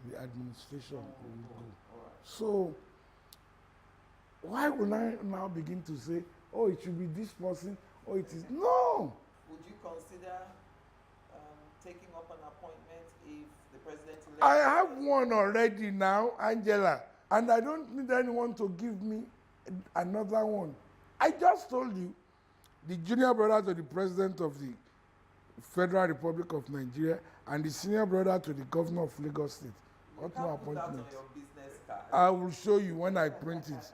the administration will go. Right. So, why will I now begin to say, oh, it should be this person, or it is no? Would you consider taking up an appointment if the president elect? I have one already now, Angela, and I don't need anyone to give me another one. I just told you, the junior brother to the president of the Federal Republic of Nigeria and the senior brother to the governor of Lagos State. What more appointment? I will show you when I print it.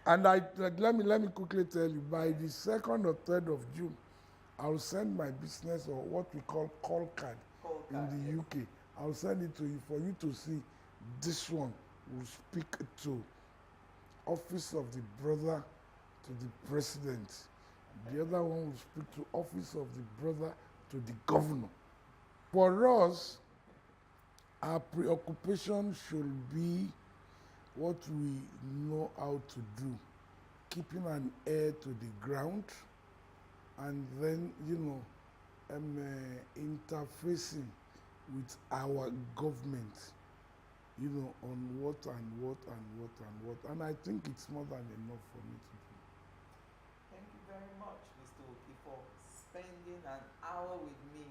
And let me quickly tell you, by the 2nd or 3rd of June, I will send my business, or what we call call card in the UK. I will send it to you for you to see. This one will speak to office of the brother to the president. The other one will speak to office of the brother to the governor. For us, our preoccupation should be what we know how to do, keeping an ear to the ground, and then, interfacing with our government, on what and what and what and what. And I think it's more than enough for me to do. Thank you very much, Mr. Oki, for spending an hour with me,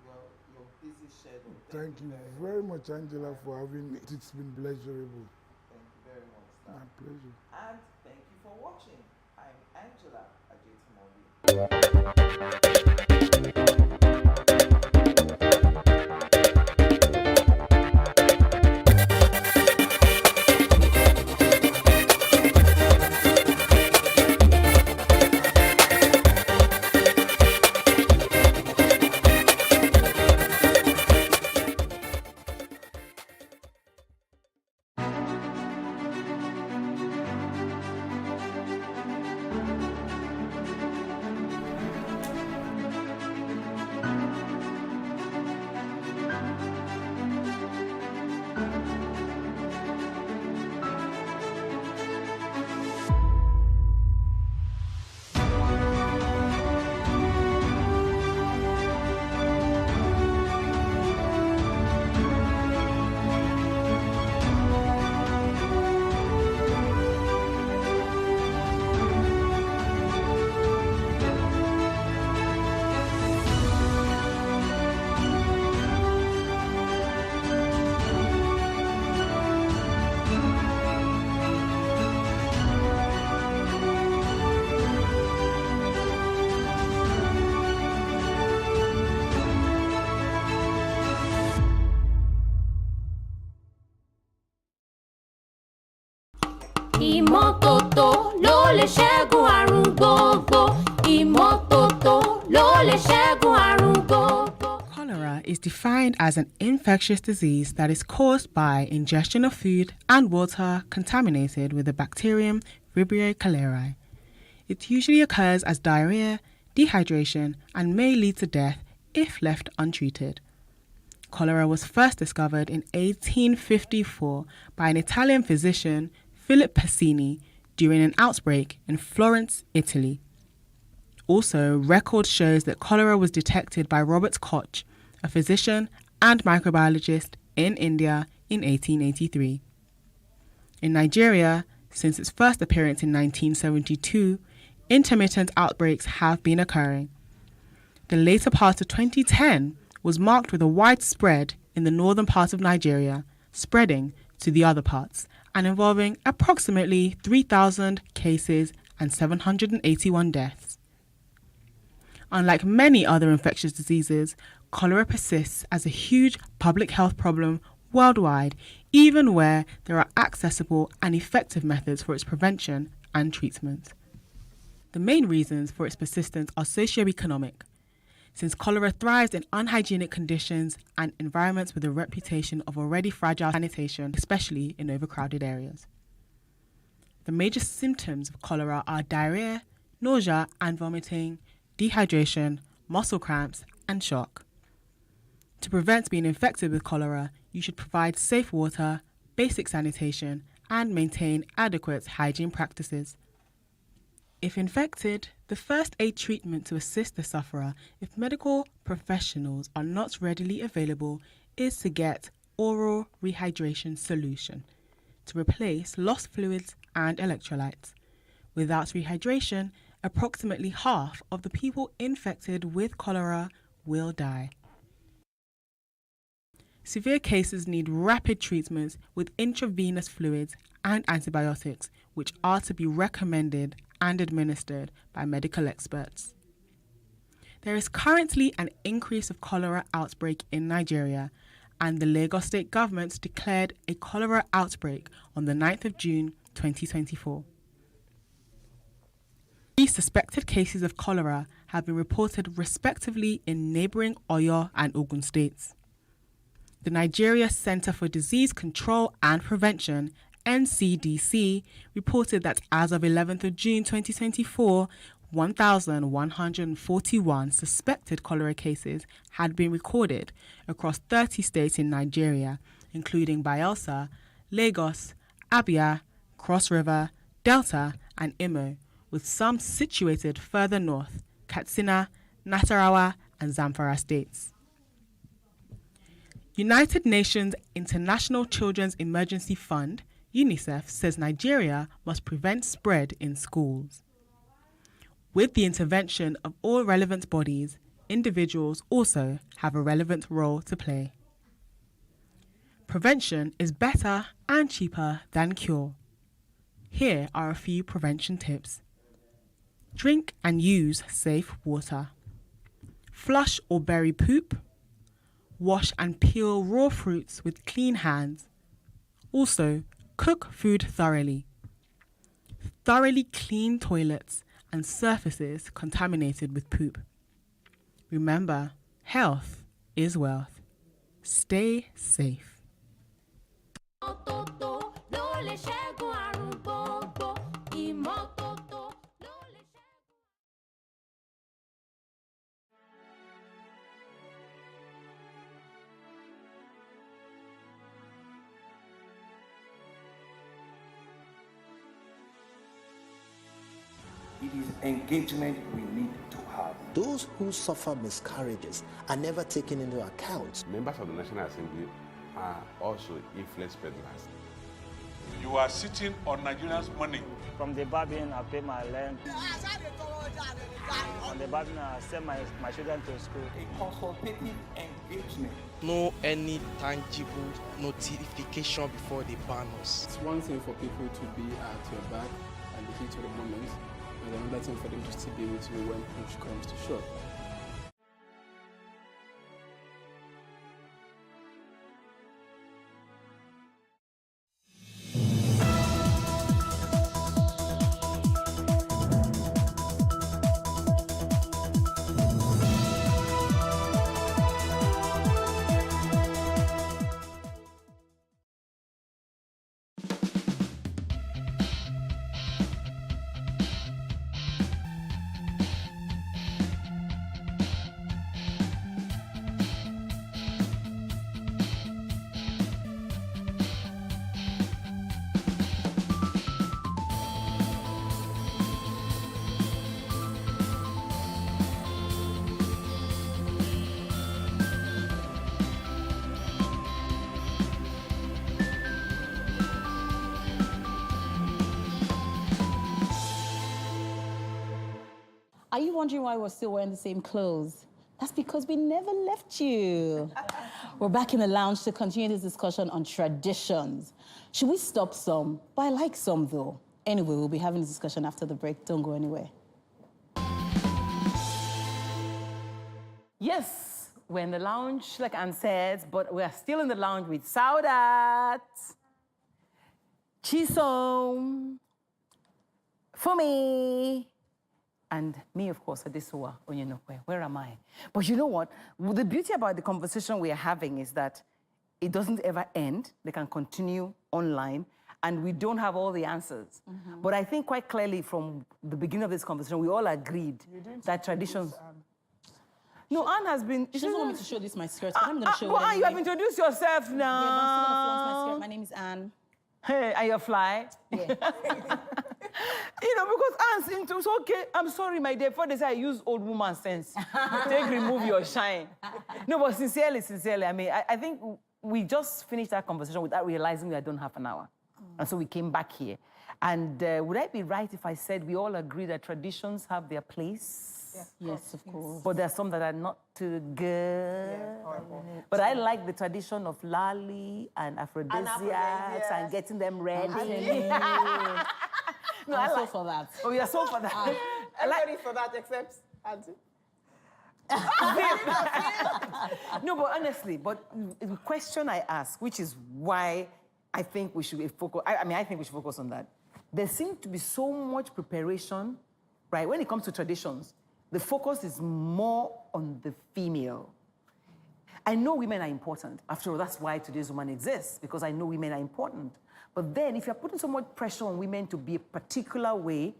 your busy schedule. Thank you very much, Angela, for having me. It's been pleasurable. Thank you very much, sir. My pleasure. And thank you for watching. I'm Angela Ajetomobi. Ìmọ́tótó ló lè ṣẹ́gun àrùn gbogbo. Ìmọ́tótó ló lè ṣẹ́gun àrùn gbogbo. Cholera is defined as an infectious disease that is caused by ingestion of food and water contaminated with the bacterium Vibrio cholerae. It usually occurs as diarrhea, dehydration, and may lead to death if left untreated. Cholera was first discovered in 1854 by an Italian physician, Philip Passini, during an outbreak in Florence, Italy. Also, record shows that cholera was detected by Robert Koch, a physician and microbiologist in India in 1883. In Nigeria, since its first appearance in 1972, intermittent outbreaks have been occurring. The later part of 2010 was marked with a widespread in the northern part of Nigeria, spreading to the other parts, and involving approximately 3,000 cases and 781 deaths. Unlike many other infectious diseases, cholera persists as a huge public health problem worldwide, even where there are accessible and effective methods for its prevention and treatment. The main reasons for its persistence are socioeconomic, since cholera thrives in unhygienic conditions and environments with a reputation of already fragile sanitation, especially in overcrowded areas. The major symptoms of cholera are diarrhea, nausea and vomiting, dehydration, muscle cramps, and shock. To prevent being infected with cholera, you should provide safe water, basic sanitation, and maintain adequate hygiene practices. If infected, the first aid treatment to assist the sufferer, if medical professionals are not readily available, is to get oral rehydration solution to replace lost fluids and electrolytes. Without rehydration, approximately half of the people infected with cholera will die. Severe cases need rapid treatments with intravenous fluids and antibiotics, which are to be recommended and administered by medical experts. There is currently an increase of cholera outbreak in Nigeria, and the Lagos State government declared a cholera outbreak on the 9th of June 2024. These suspected cases of cholera have been reported respectively in neighbouring Oyo and Ogun states. The Nigeria Center for Disease Control and Prevention, NCDC, reported that as of 11th of June 2024, 1,141 suspected cholera cases had been recorded across 30 states in Nigeria, including Bayelsa, Lagos, Abia, Cross River, Delta, and Imo, with some situated further north, Katsina, Nasarawa, and Zamfara states. United Nations International Children's Emergency Fund, UNICEF, says Nigeria must prevent spread in schools. With the intervention of all relevant bodies, individuals also have a relevant role to play. Prevention is better and cheaper than cure. Here are a few prevention tips. Drink and use safe water. Flush or bury poop. Wash and peel raw fruits with clean hands. Also, cook food thoroughly. Thoroughly clean toilets and surfaces contaminated with poop. Remember, health is wealth. Stay safe. It is engagement we need to have. Those who suffer miscarriages are never taken into account. Members of the National Assembly are also influence peddlers. You are sitting on Nigerians' money. From the barbing, I pay my rent. On the barbing, I send my children to school. A consultative engagement. No any tangible notification before they ban us. It's one thing for people to be at your back and the heat of the moment, and another thing for them to still be with you when push comes to shove. wondering why we're still wearing the same clothes? That's because we never left you. We're back in the lounge to continue this discussion on traditions. Should we stop some? But I like some, though. Anyway, we'll be having this discussion after the break. Don't go anywhere. Yes, we're in the lounge, like Anne said, but we're still in the lounge with Saudat, Chisom, Fumi, and me, of course, Adesuwa Onyenokwe. Where am I? But you know what? The beauty about the conversation we are having is that it doesn't ever end. They can continue online, and we don't have all the answers. But I think quite clearly from the beginning of this conversation, we all agreed that traditions... No, Anne has been... She doesn't want me to show this my skirt, but I'm going to show it anyway. You have introduced yourself now. Yeah, but I'm still going to flaunt my skirt. My name is Anne. Hey, are you fly? Yeah. You know, because Anne's into, it's okay. I'm sorry, my dear. Before they say I use old woman sense. Remove your shine. No, but sincerely, I mean, I think we just finished that conversation without realizing we had done half an hour. And so we came back here. And would I be right if I said we all agree that traditions have their place? Yes, of course. But there are some that are not too good. But I like the tradition of lali and aphrodisiacs and getting them ready. No, I'm so for that. Oh, you're so for that. Everybody for that except Auntie. No, but honestly, the question I ask, which is why I think we should focus, I think we should focus on that. There seems to be so much preparation, right? When it comes to traditions, the focus is more on the female. I know women are important. After all, that's why Today's Woman exists, because I know women are important. But then if you're putting so much pressure on women to be a particular way,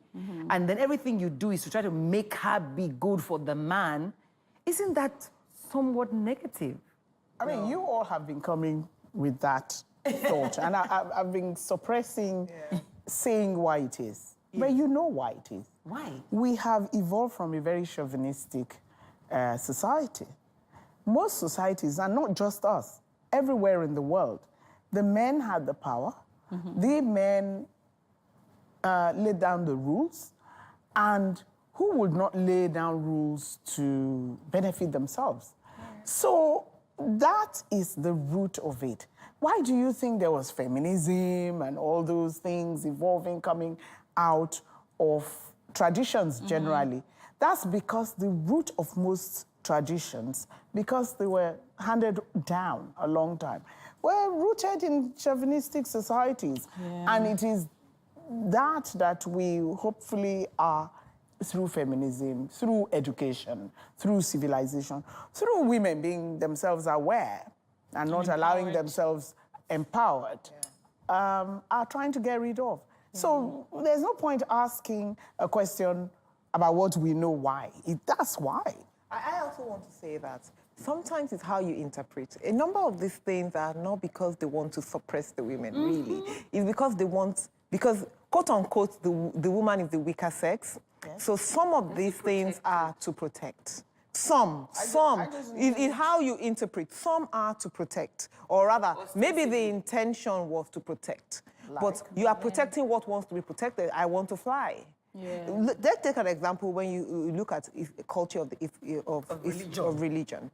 and then everything you do is to try to make her be good for the man, isn't that somewhat negative? I mean, you all have been coming with that thought, and I've been suppressing saying why it is. But you know why it is. Why? We have evolved from a very chauvinistic society. Most societies, and not just us, everywhere in the world, the men had the power. The men laid down the rules, and who would not lay down rules to benefit themselves? So that is the root of it. Why do you think there was feminism and all those things evolving, coming out of traditions generally? That's because the root of most traditions, because they were handed down a long time, were rooted in chauvinistic societies. And it is that we hopefully are, through feminism, through education, through civilization, through women being themselves aware and not allowing themselves empowered, are trying to get rid of. So there's no point asking a question about what we know why. That's why. I also want to say that sometimes it's how you interpret. A number of these things are not because they want to suppress the women, really. It's because they want, because quote unquote, the woman is the weaker sex. So some of these things are to protect. Some. It's how you interpret. Some are to protect. Or rather, maybe the intention was to protect. But you are protecting what wants to be protected. I want to fly. Let's take an example when you look at a culture of religion.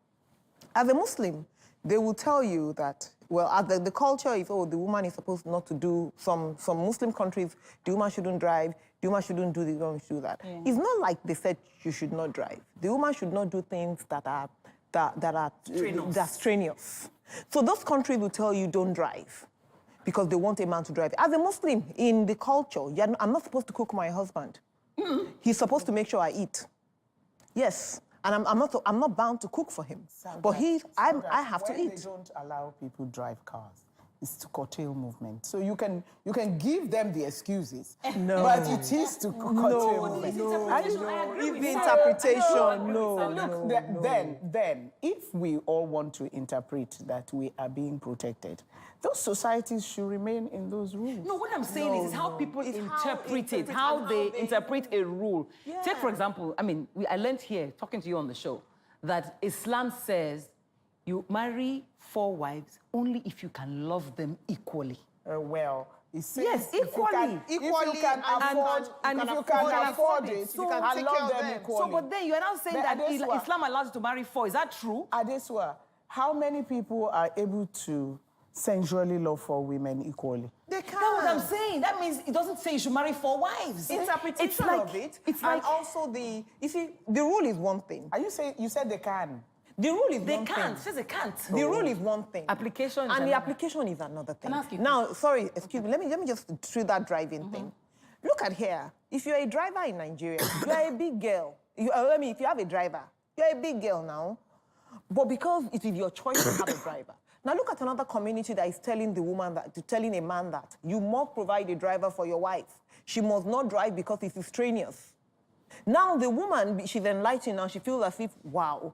As a Muslim, they will tell you that, well, the culture is, oh, the woman is supposed not to do, some Muslim countries, the woman shouldn't drive, the woman shouldn't do this, the woman should do that. It's not like they said you should not drive. The woman should not do things that are strenuous. So those countries will tell you don't drive, because they want a man to drive. As a Muslim, in the culture, I'm not supposed to cook my husband. He's supposed to make sure I eat. Yes, and I'm not bound to cook for him. But I have to eat. They don't allow people drive cars. It's to curtail movement. So you can give them the excuses. No. But it is to curtail movement. It's the interpretation. Look, then, if we all want to interpret that we are being protected, those societies should remain in those rules. No, what I'm saying is how people interpret it, how they interpret a rule. Take, for example, I learned here, talking to you on the show, that Islam says you marry 4 wives only if you can love them equally. well, it says Yes, if you equally. can, if Equally, you can afford, and if if you you can can afford afford it, it, so you can I take love care of them them. equally. So, but then you are now saying But that Adesua- Islam allows you to marry 4. Is that true? Adesua, how many people are able to sensually love 4 women equally? They can. That's what I'm saying. That means it doesn't say you should marry 4 wives. Interpretation It's like- of it. It's and like also you see, the rule is one thing. Are you saying, you said they can? The rule is they one can't. thing. Says they can't. The rule is one thing. Application is and the another. application is another thing. Can I ask you a Now, sorry, excuse me. Let me just do that driving thing. Look at here. If you're a driver in Nigeria, you're a big girl. If you have a driver, you're a big girl now. But because it is your choice to have a driver. Now look at another community that is telling telling a man that you must provide a driver for your wife. She must not drive because it is strenuous. Now the woman, she's enlightened now. She feels as if, wow,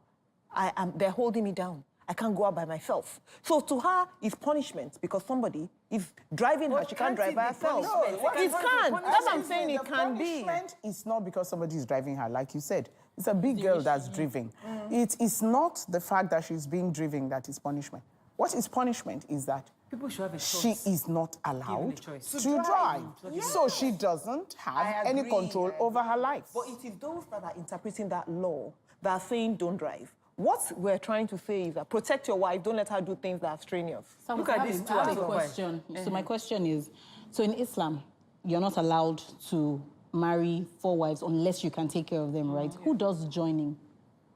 they're holding me down. I can't go out by myself. So to her, it's punishment because somebody is driving her. She can't drive by herself. No, It can. That's what I'm saying. It can be. Punishment is not because somebody is driving her, like you said. It's a big girl that's driven. It is not the fact that she's being driven that is punishment. What is punishment is that People should have a she choice. is not allowed choice. to drive. So she doesn't I have any agree. control over her life. But it is those that are interpreting that law that are saying don't drive. What we're trying to say is that protect your wife, don't let her do things that are strenuous. So Look I at have these a- two I have as a well. question. So my question is, so in Islam, you're not allowed to marry 4 wives unless you can take care of them, right? Who does joining?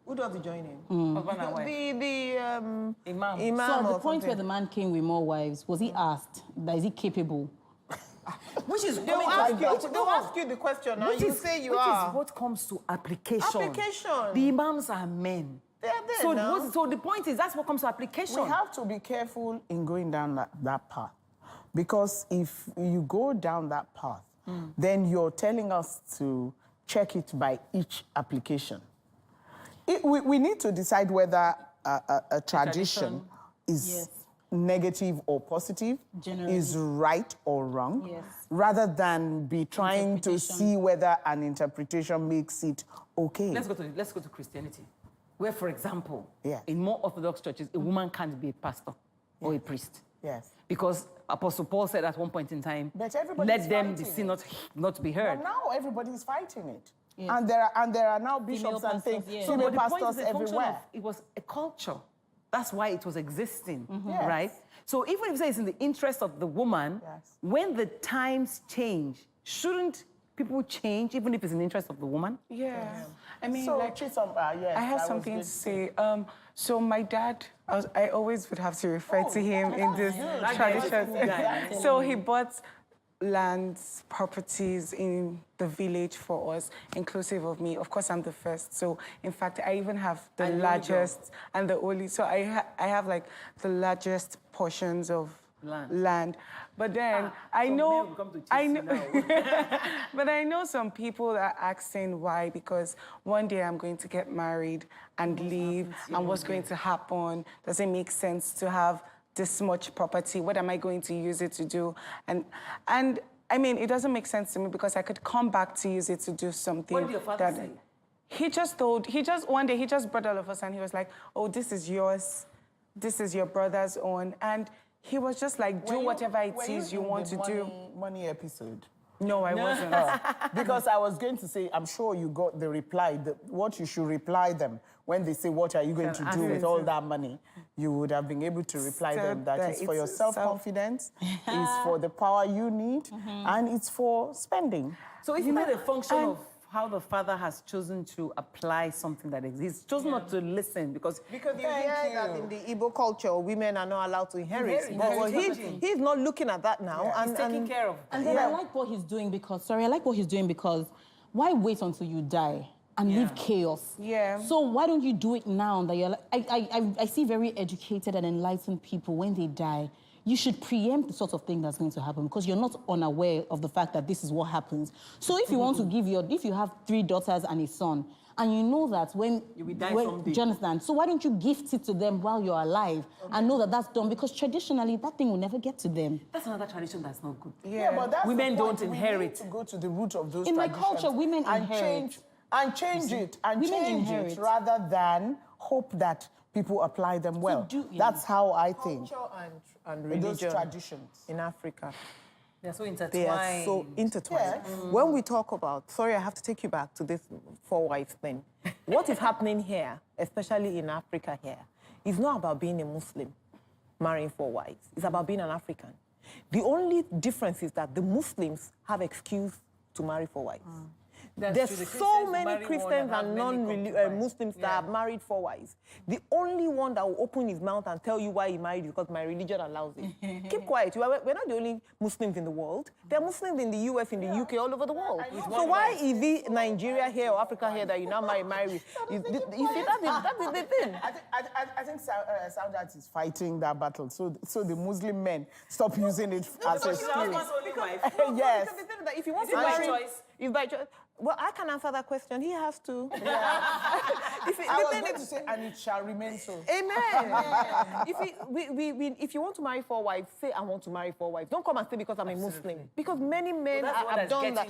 Who does the joining? Husband and wife. The Imam. imam So at the or point where something. the man came with more wives, was he asked that is he capable? Which is They'll ask you the question now. Which You is, say you which are. is what comes to application. Application. The imams are men. They're there So, now. so the point is that's what comes to application. We have to be careful in going down that path. Because if you go down that path, then you're telling us to check it by each application. We need to decide whether a tradition is negative or positive, Generally. is right or wrong, Yes. rather than be trying to see whether an interpretation makes it okay. Let's go to Christianity, where, for example, Yeah. in more Orthodox churches, a woman can't be a pastor or a priest. Yes. Because Apostle Paul said at one point in time, But everybody's let them fighting sin not be heard. But now everybody's fighting it. Yes. And there are now bishops and pastors, things, yes. So, female but the point pastors is a function everywhere. of, it was a culture. That's why it was existing, Yes. right? So even if you say it's in the interest of the woman, Yes. when the times change, shouldn't people change even if it's in the interest of the woman? Yeah. I mean, So, like, Chisom, yes, I have was something good to say. So my dad, I always would have to refer to him in this That guy is a tradition. cool guy. So he bought lands, properties in the village for us, inclusive of me. Of course, I'm the first. So in fact, I even have the And the only largest and the only. So I have like the largest portions of land. But then I so know, men will come to I chase know, you but I know some people are asking why, because one day I'm going to get married and leave, and what's going to happen? Does it make sense to have this much property? What am I going to use it to do? And I mean, it doesn't make sense to me because I could come back to use it to do something. What did your father say? One day he just brought all of us and he was like, oh, this is yours. This is your brother's own. And he was just like, do whatever it is you want to do. Money episode. No, I wasn't. Because I was going to say, I'm sure you got the reply, what you should reply them when they say, what are you going to do with all that money? You would have been able to reply them that it's for your self-confidence, it's for the power you need, and it's for spending. So isn't that a function of how the father has chosen to apply something that exists? Chosen not to listen because you hear that in the Igbo culture, women are not allowed to inherit. But Inherit. he's not looking at that now. Yeah. He's taking care of. And then I like what he's doing because, why wait until you die and leave chaos? Yeah. So why don't you do it now that you're like, I see very educated and enlightened people when they die. You should preempt the sort of thing that's going to happen because you're not unaware of the fact that this is what happens. So if you want to if you have 3 daughters and a son, and you know that when you will die someday. Do you understand? So why don't you gift it to them while you're alive and know that that's done? Because traditionally, that thing will never get to them. That's another tradition that's not good. Yeah, but that's women the point. don't inherit. We need to go to the root of those In my traditions culture, women inherit. change it Women change inherit. it rather than hope that people apply them well. That's how I think. Culture and Those religion traditions in Africa. They're so intertwined. They are so intertwined. When we talk about, sorry, I have to take you back to this 4 wives thing. What is happening here, especially in Africa here, is not about being a Muslim, marrying 4 wives. It's about being an African. The only difference is that the Muslims have excuse to marry 4 wives. There's so many Christians and non-Muslims that have married 4 wives. The only one that will open his mouth and tell you why he married is because my religion allows it. Keep quiet. We're not the only Muslims in the world. There are Muslims in the US, in the UK, all over the world. So why is it Nigeria here or Africa here that you now marry? You see, that is the thing. I think Saudat is fighting that battle. So the Muslim men stop using it as a excuse. Yes. Because the thing is that if you want to marry, if by choice. Well, I can answer that question. He has to. Yeah. I was going to say, and it shall remain so. Amen. If you want to marry 4 wives, say, I want to marry 4 wives. Don't come and say because I'm a Muslim. Because many men have done that.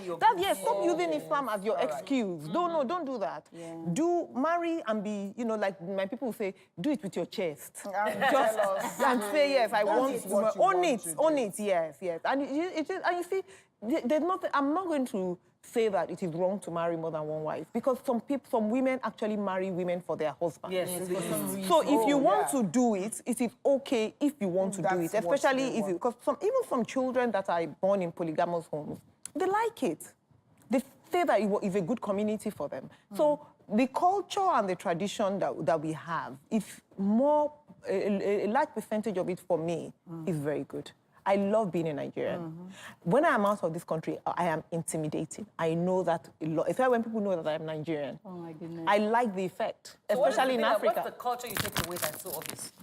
Stop using Islam as your excuse. Don't do that. Yeah. Do marry and be, like my people say, do it with your chest. And say, yes, I want to. Own it, yes. And you see, there's nothing, I'm not going to say that it is wrong to marry more than 1 wife because some women actually marry women for their husbands. Yes. So if you want to do it, it is okay if you want to do it, especially if because even some children that are born in polygamous homes, they like it. They say that it is a good community for them. So the culture and the tradition that we have, if more a large percentage of it for me is very good. I love being a Nigerian. When I am out of this country, I am intimidating. I know that a lot, especially when people know that I am Nigerian. Oh my goodness. I like the effect, especially in Africa. What's the culture you take away that's so obvious?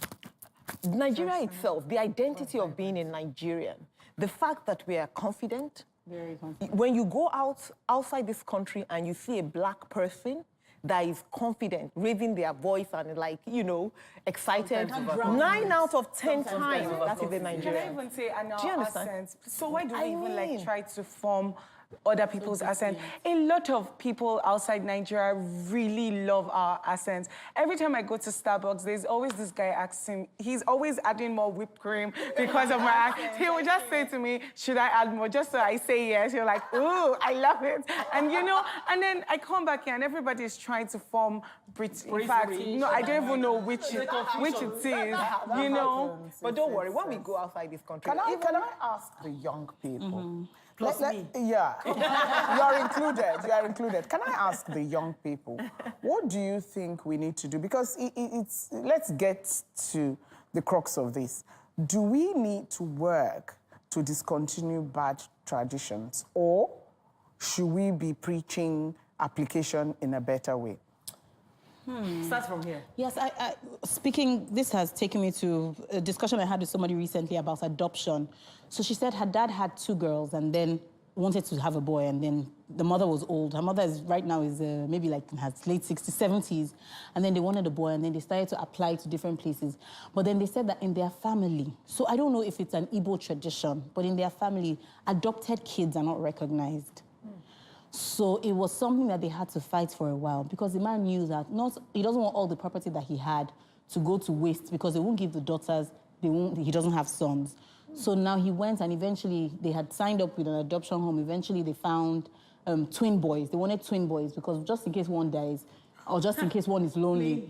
Nigeria itself, the identity of being a Nigerian, the fact that we are confident. Very confident. When you go outside this country and you see a black person that is confident, raising their voice and excited. 9 out of 10 times, that is a Nigerian. Can I even say an Do you understand? accent? So why do we even try to form other people's accent? A lot of people outside Nigeria really love our accents. Every time I go to Starbucks, there's always this guy asking, he's always adding more whipped cream because of my accent. He will just say to me, should I add more? Just so I say yes. You're like, ooh, I love it. And and then I come back here and everybody is trying to form British. In fact, no, I don't even know which it is, But don't worry, when we go outside this country... Can I ask the young people? Yeah, you are included. Can I ask the young people, what do you think we need to do? Because let's get to the crux of this. Do we need to work to discontinue bad traditions, or should we be preaching application in a better way? Start from here. Yes, this has taken me to a discussion I had with somebody recently about adoption. So she said her dad had 2 girls and then wanted to have a boy, and then the mother was old. Her mother right now is maybe like in her late 60s, 70s, and then they wanted a boy, and then they started to apply to different places. But then they said that in their family, so I don't know if it's an Igbo tradition, but in their family, adopted kids are not recognized. So it was something that they had to fight for a while because the man knew that he doesn't want all the property that he had to go to waste because they won't give the daughters, he doesn't have sons. So now he went and eventually they had signed up with an adoption home. Eventually they found twin boys. They wanted twin boys because just in case one dies or just in case one is lonely.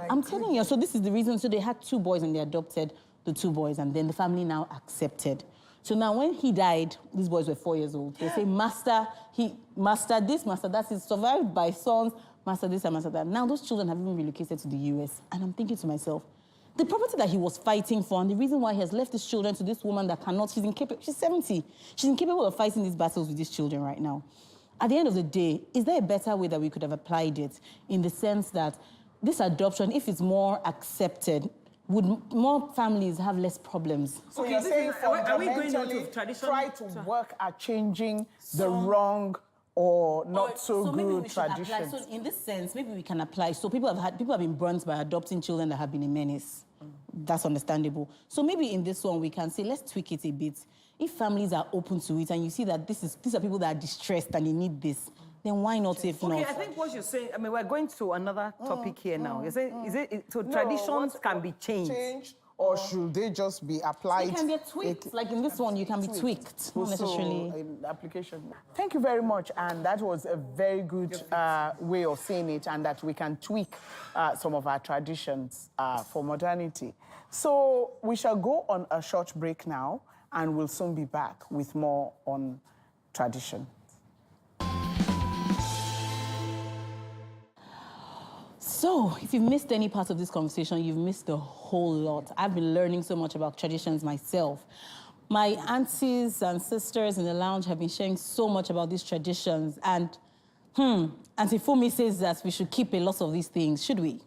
I'm telling you, so this is the reason. So they had 2 boys and they adopted the 2 boys and then the family now accepted. So now when he died, these boys were 4 years old. They say, master this, master that. He's survived by sons, master this and master that. Now those children have even relocated to the US. And I'm thinking to myself, the property that he was fighting for and the reason why he has left his children to this woman that cannot, she's 70. She's incapable of fighting these battles with these children right now. At the end of the day, is there a better way that we could have applied it in the sense that this adoption, if it's more accepted, would more families have less problems? So you're saying fundamentally try to work at changing the wrong or not so good traditions. So in this sense, maybe we can apply. So people have been burnt by adopting children that have been a menace. That's understandable. So maybe in this one we can say, let's tweak it a bit. If families are open to it and you see that these are people that are distressed and they need this, then why not if not? Okay, I think what you're saying, I mean, we're going to another topic here now. You're saying, so traditions can be changed? Or should they just be applied? They can be tweaked. Like in this one, you can be tweaked, not necessarily. Application. Thank you very much. And that was a very good way of saying it, and that we can tweak some of our traditions for modernity. So we shall go on a short break now, and we'll soon be back with more on tradition. So, if you've missed any part of this conversation, you've missed a whole lot. I've been learning so much about traditions myself. My aunties and sisters in the lounge have been sharing so much about these traditions. And, Auntie Fumi says that we should keep a lot of these things. Should we?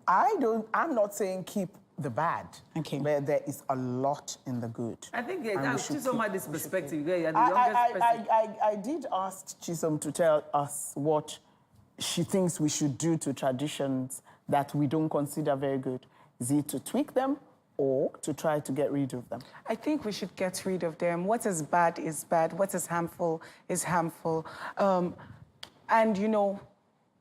I'm not saying keep the bad. Okay. But there is a lot in the good. I think Chisom had this perspective. You're the youngest person. I did ask Chisom to tell us what she thinks we should do to traditions that we don't consider very good. Is it to tweak them or to try to get rid of them? I think we should get rid of them. What is bad is bad. What is harmful is harmful. And, you know,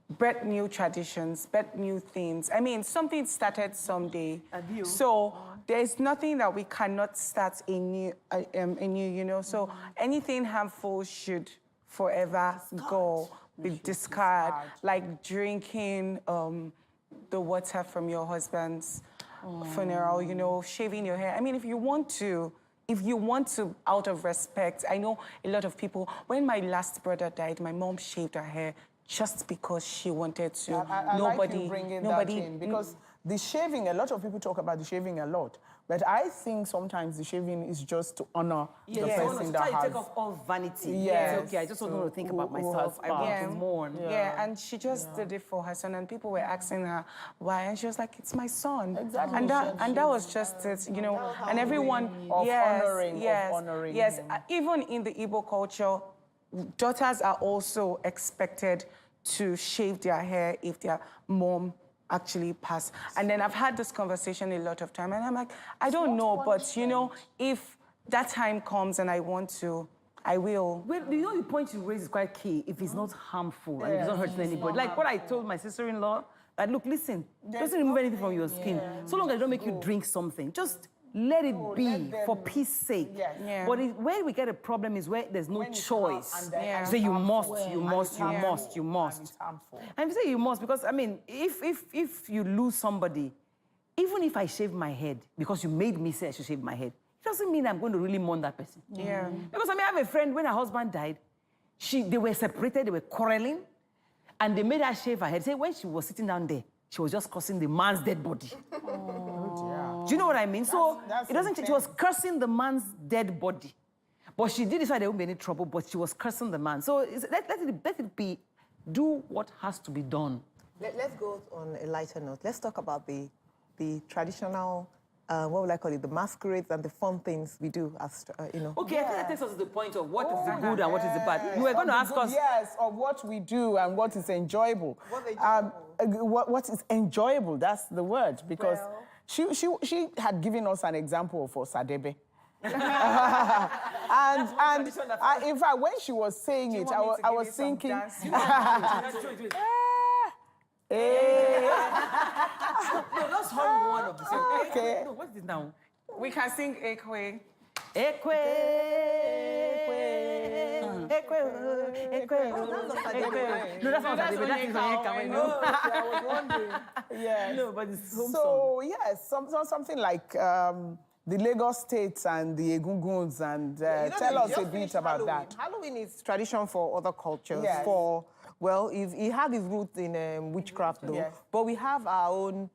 breed new traditions, breed new things. I mean, something started someday. So there's nothing that we cannot start a new, you know. So anything harmful should forever go. Be discard, like drinking the water from your husband's funeral, you know, shaving your hair. I mean, if you want to, out of respect, I know a lot of people, when my last brother died, my mom shaved her hair just because she wanted to. I like you bringing that in, because the shaving, a lot of people talk about the shaving a lot, but I think sometimes the shaving is just to honor the person that has... to take off all vanity. Yes. Okay, I just want to think about myself. I want to mourn. Yeah, and she just did it for her son, and people were asking her why, and she was like, it's my son. Exactly. And that was just it, you know, and everyone... honoring. Yes, even in the Igbo culture, daughters are also expected to shave their hair if their mom actually pass. And then I've had this conversation a lot of time, and I'm like, I don't know, but you know, if that time comes and I want to, I will. Well, you know, the point you raise is quite key. If it's not harmful and if it's not hurting anybody. Like what I told my sister-in-law, that look, listen, doesn't remove anything from your skin. So long as it don't make you drink something, just let it be for peace sake. But where we get a problem is where there's no choice. So you must. And you say you must because, I mean, if you lose somebody, even if I shave my head, because you made me say I should shave my head, it doesn't mean I'm going to really mourn that person. Because, I mean, I have a friend, when her husband died, they were separated, they were quarreling, and they made her shave her head. Say, when she was sitting down there, she was just cursing the man's dead body. Do you know what I mean? It doesn't. She was cursing the man's dead body, but she did it so there wouldn't be any trouble. But she was cursing the man. So let it be. Do what has to be done. Let's go on a lighter note. Let's talk about the traditional. What would I call it? The masquerades and the fun things we do as you know. Okay, I think that takes us to the point of what is the good and what is the bad. You were going to ask us. Yes, of what we do and what is enjoyable. What is enjoyable? That's the word, because. She had given us an example for Sadebe. In fact, when she was saying it, I was thinking... No, just hum one of the same. Okay. No, what's this now? We can sing Ekwe. Ekwe. No, that's not Sadebe. That is Onyeka. No, I was wondering. Yes. No, but it's home So, yes, something like the Lagos States and the Egunguns, and tell us a bit about that. Halloween is tradition for other cultures. Yes. Well, it had its roots in witchcraft, though. But we have our own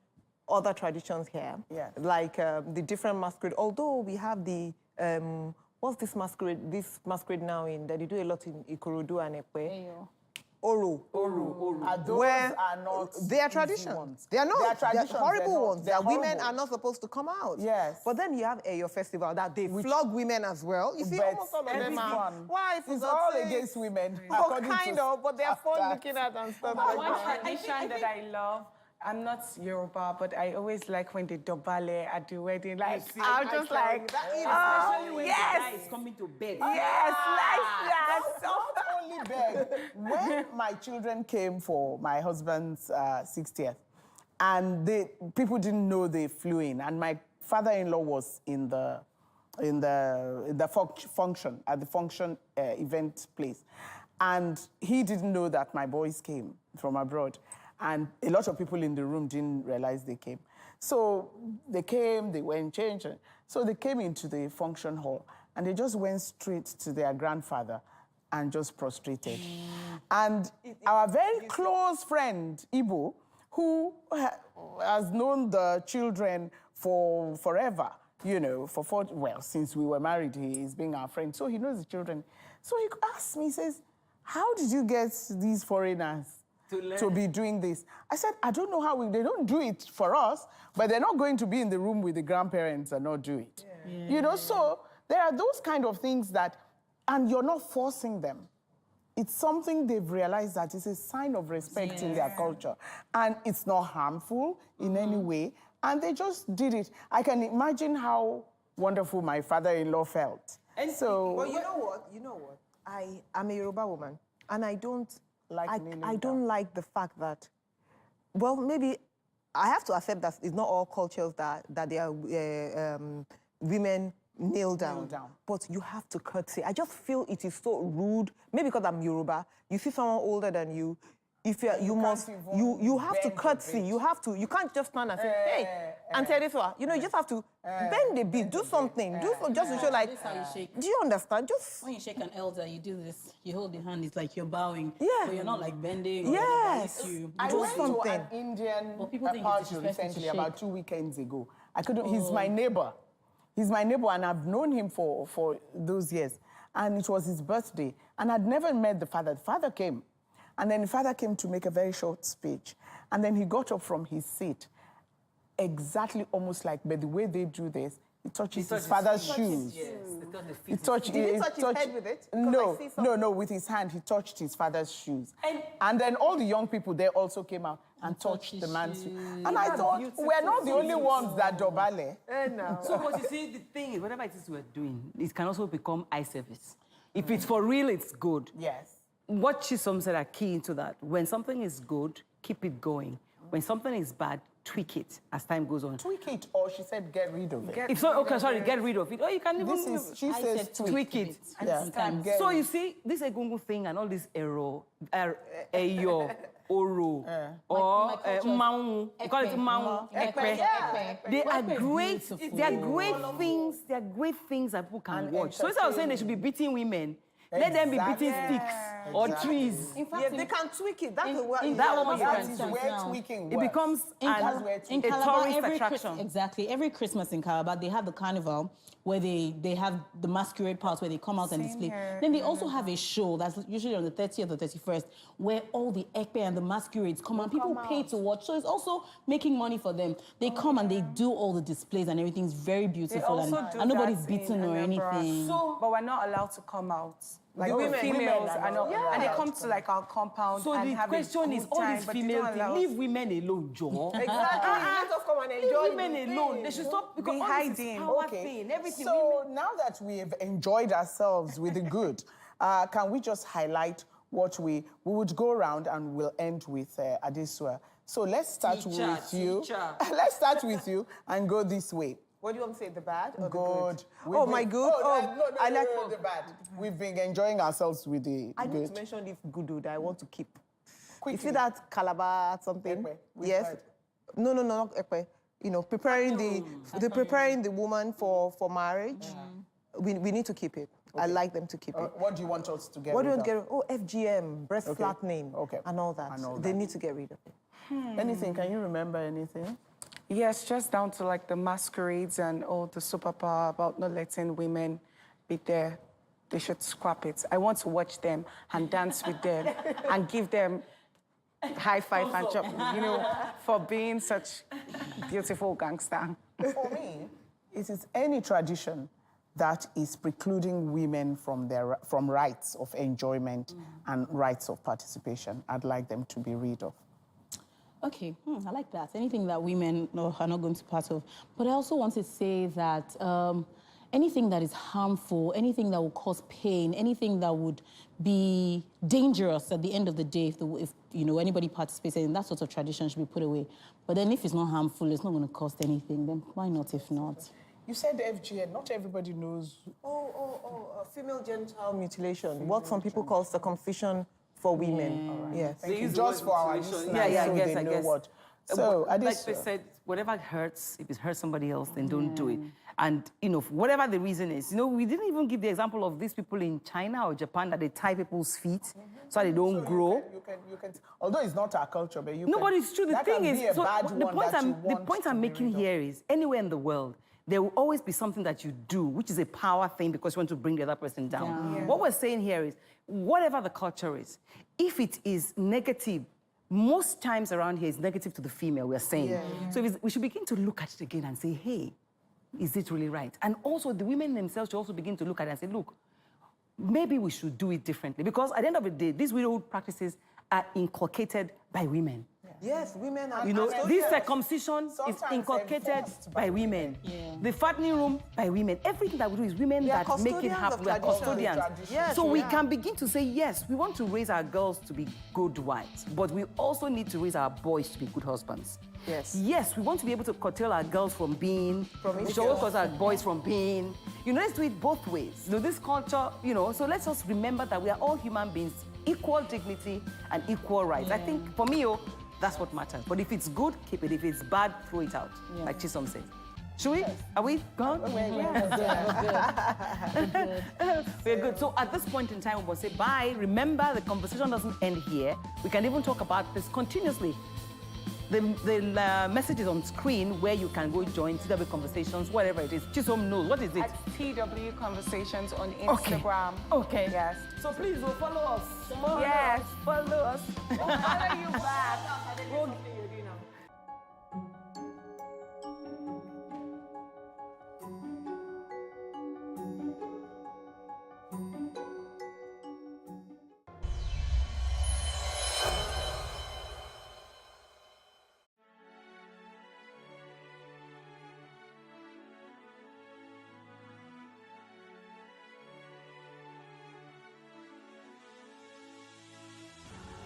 other traditions here. Like the different masquerade. Although we have the... what's this masquerade? This masquerade now that you do a lot in Ikorodu and Ekwe. Oro. Those are not. They are traditions. They are not. They are horrible ones. That women are not supposed to come out. Yes. But then you have your festival that they flog women as well. You see, almost all of them are. Why? It's all against women. Oh, kind of, but they are fun looking at and stuff like One that. tradition that I love. I'm not Yoruba, but I always like when they dobale at the wedding. Like, I'm just like, especially when the guy is coming to bed. Yes, like that. Not only beg. When my children came for my husband's 60th, and people didn't know they flew in, and my father-in-law was in the function at the function event place, and he didn't know that my boys came from abroad, and a lot of people in the room didn't realize they came. So they came, they went changed. So they came into the function hall, and they just went straight to their grandfather and just prostrated. And our very close friend, Ibu, who has known the children for forever, you know, since we were married, he's been our friend, so he knows the children. So he asked me, he says, how did you get these foreigners to be doing this? I said, I don't know how they don't do it for us, but they're not going to be in the room with the grandparents and not do it. Yeah. You know, so there are those kind of things that, and you're not forcing them. It's something they've realized that it's a sign of respect in their culture. And it's not harmful in any way. And they just did it. I can imagine how wonderful my father-in-law felt. And so, well, you know what? I'm a Yoruba woman, and I don't like the fact that, well, maybe I have to accept that it's not all cultures that they are women kneel down. But you have to curtsy. I just feel it is so rude. Maybe because I'm Yoruba, you see someone older than you. If you have to curtsy. You can't just stand and say, hey, Auntie Adesoa. You know, you just have to bend the beat, do something, just to show like. This is how you shake. Do you understand? Just when you shake an elder, you do this. You hold the hand. It's like you're bowing. Yeah. So you're not like bending. Yes. I went to an Indian party recently, about 2 weekends ago. He's my neighbor. He's my neighbor, and I've known him for those years. And it was his birthday, and I'd never met the father. The father came. And then the father came to make a very short speech. And then he got up from his seat, exactly almost like, but the way they do this, he touches his father's shoes. Yes, he touched. Did he touch his head with it? No, with his hand, he touched his father's shoes. And then all the young people there also came out and touched the man's shoes. And I thought, we're not the only ones that dobale. No. So, but you see, the thing is, whatever it is we're doing, it can also become eye service. If it's for real, it's good. Yes. What Chisom said are key into that. When something is good, keep it going. When something is bad, tweak it as time goes on. Tweak it, or she said get rid of it. Get rid of it. Or you can even... She says tweak it. Yeah. So you see, this Egungun thing and all this Oro, Oro, or Maung, you call it Maung, Ekpe. They are great. They are great things. They are great things that people can watch. So instead of saying they should be beating women, let them be beating sticks or trees. In fact, they can tweak it. That's where tweaking works. It becomes a tourist attraction. Exactly. Every Christmas in Calabar, they have the carnival where they have the masquerade part where they come out and display. Then they also have a show that's usually on the 30th or 31st where all the ekpe and the masquerades come out. People pay to watch. So it's also making money for them. They come and they do all the displays and everything's very beautiful and nobody's beaten or anything. But we're not allowed to come out. Like the females are not, and they come to like our compound. So and the have question is, all these female things, leave women alone, Joe. Exactly. Let us come and enjoy. Leave women alone. They should stop because hiding. Thing, everything. So now that we have enjoyed ourselves with the good, can we just highlight what we would go around and we'll end with Adesoa. So let's start with you. Let's start with you and go this way. What do you want to say, the bad or good? The good? My good? I like the bad. We've been enjoying ourselves with the I good. need to mention this good that I want to keep. Quickly. You see that Calabar something? Ekpe. Yes. No, not Ekpe. You know, preparing the woman for marriage. We need to keep it. Okay. I like them to keep it. What do you want us to get What do you rid want to get rid of? FGM, breast flattening, and all that. They need to get rid of it. Anything? Can you remember anything? Yes, just down to like the masquerades and all the superpower about not letting women be there. They should scrap it. I want to watch them and dance with them and give them high five and chop, you know, for being such beautiful gangster. For me, it is any tradition that is precluding women from rights of enjoyment and rights of participation. I'd like them to be rid of. Okay, I like that. Anything that women are not going to part of. But I also want to say that anything that is harmful, anything that will cause pain, anything that would be dangerous at the end of the day, if anybody participates in that sort of tradition, should be put away. But then if it's not harmful, it's not going to cost anything, then why not if not? You said FGM, not everybody knows. Female genital mutilation, what some people call circumcision for women. Yeah. Yes. Thank you. Just for our listeners, so they know what. So, like they said, whatever hurts, if it hurts somebody else, then don't do it. And, whatever the reason is, we didn't even give the example of these people in China or Japan that they tie people's feet so they don't grow. You can, although it's not our culture, but No, but it's true. The thing is, the point I'm making here is, anywhere in the world, there will always be something that you do, which is a power thing because you want to bring the other person down. Yeah. What we're saying here is, whatever the culture is, if it is negative, most times around here it's negative to the female, we're saying. Yeah. So we should begin to look at it again and say, hey, is it really right? And also the women themselves should also begin to look at it and say, look, maybe we should do it differently. Because at the end of the day, these widowhood practices are inculcated by women. Yes, women are... This circumcision is inculcated by women. Yeah. The fattening room by women. Everything that we do is women that make it happen. We are custodians. Yes, so we can begin to say, yes, we want to raise our girls to be good wives, but we also need to raise our boys to be good husbands. Yes. Yes, we want to be able to curtail our girls from being, we should also curtail our boys from being. Let's do it both ways. This culture, so let's just remember that we are all human beings, equal dignity and equal rights. I think for me, that's what matters. But if it's good, keep it. If it's bad, throw it out, like Chisom said. Should we? Yes. Are we gone? We're good. So at this point in time, we will say bye. Remember, the conversation doesn't end here. We can even talk about this continuously. The message is on screen where you can go join TW Conversations, whatever it is. Chisom knows. What is it? At TW Conversations on Instagram. Okay. Yes. So please follow us. Follow us. We'll follow you back.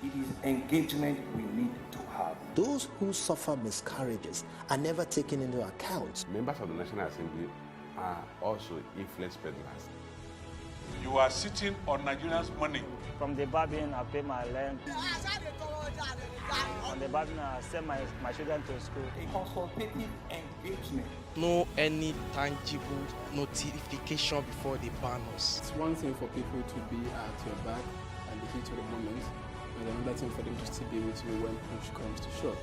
It is engagement we need to have. Those who suffer miscarriages are never taken into account. Members of the National Assembly are also influence peddlers. You are sitting on Nigerians' money. From the barbing, I pay my rent. On the barbing, I send my children to school. Consultative engagement. No any tangible notification before they ban us. It's one thing for people to be at your back and the heat of the moment, and another thing for them to still be with you when push comes to shove.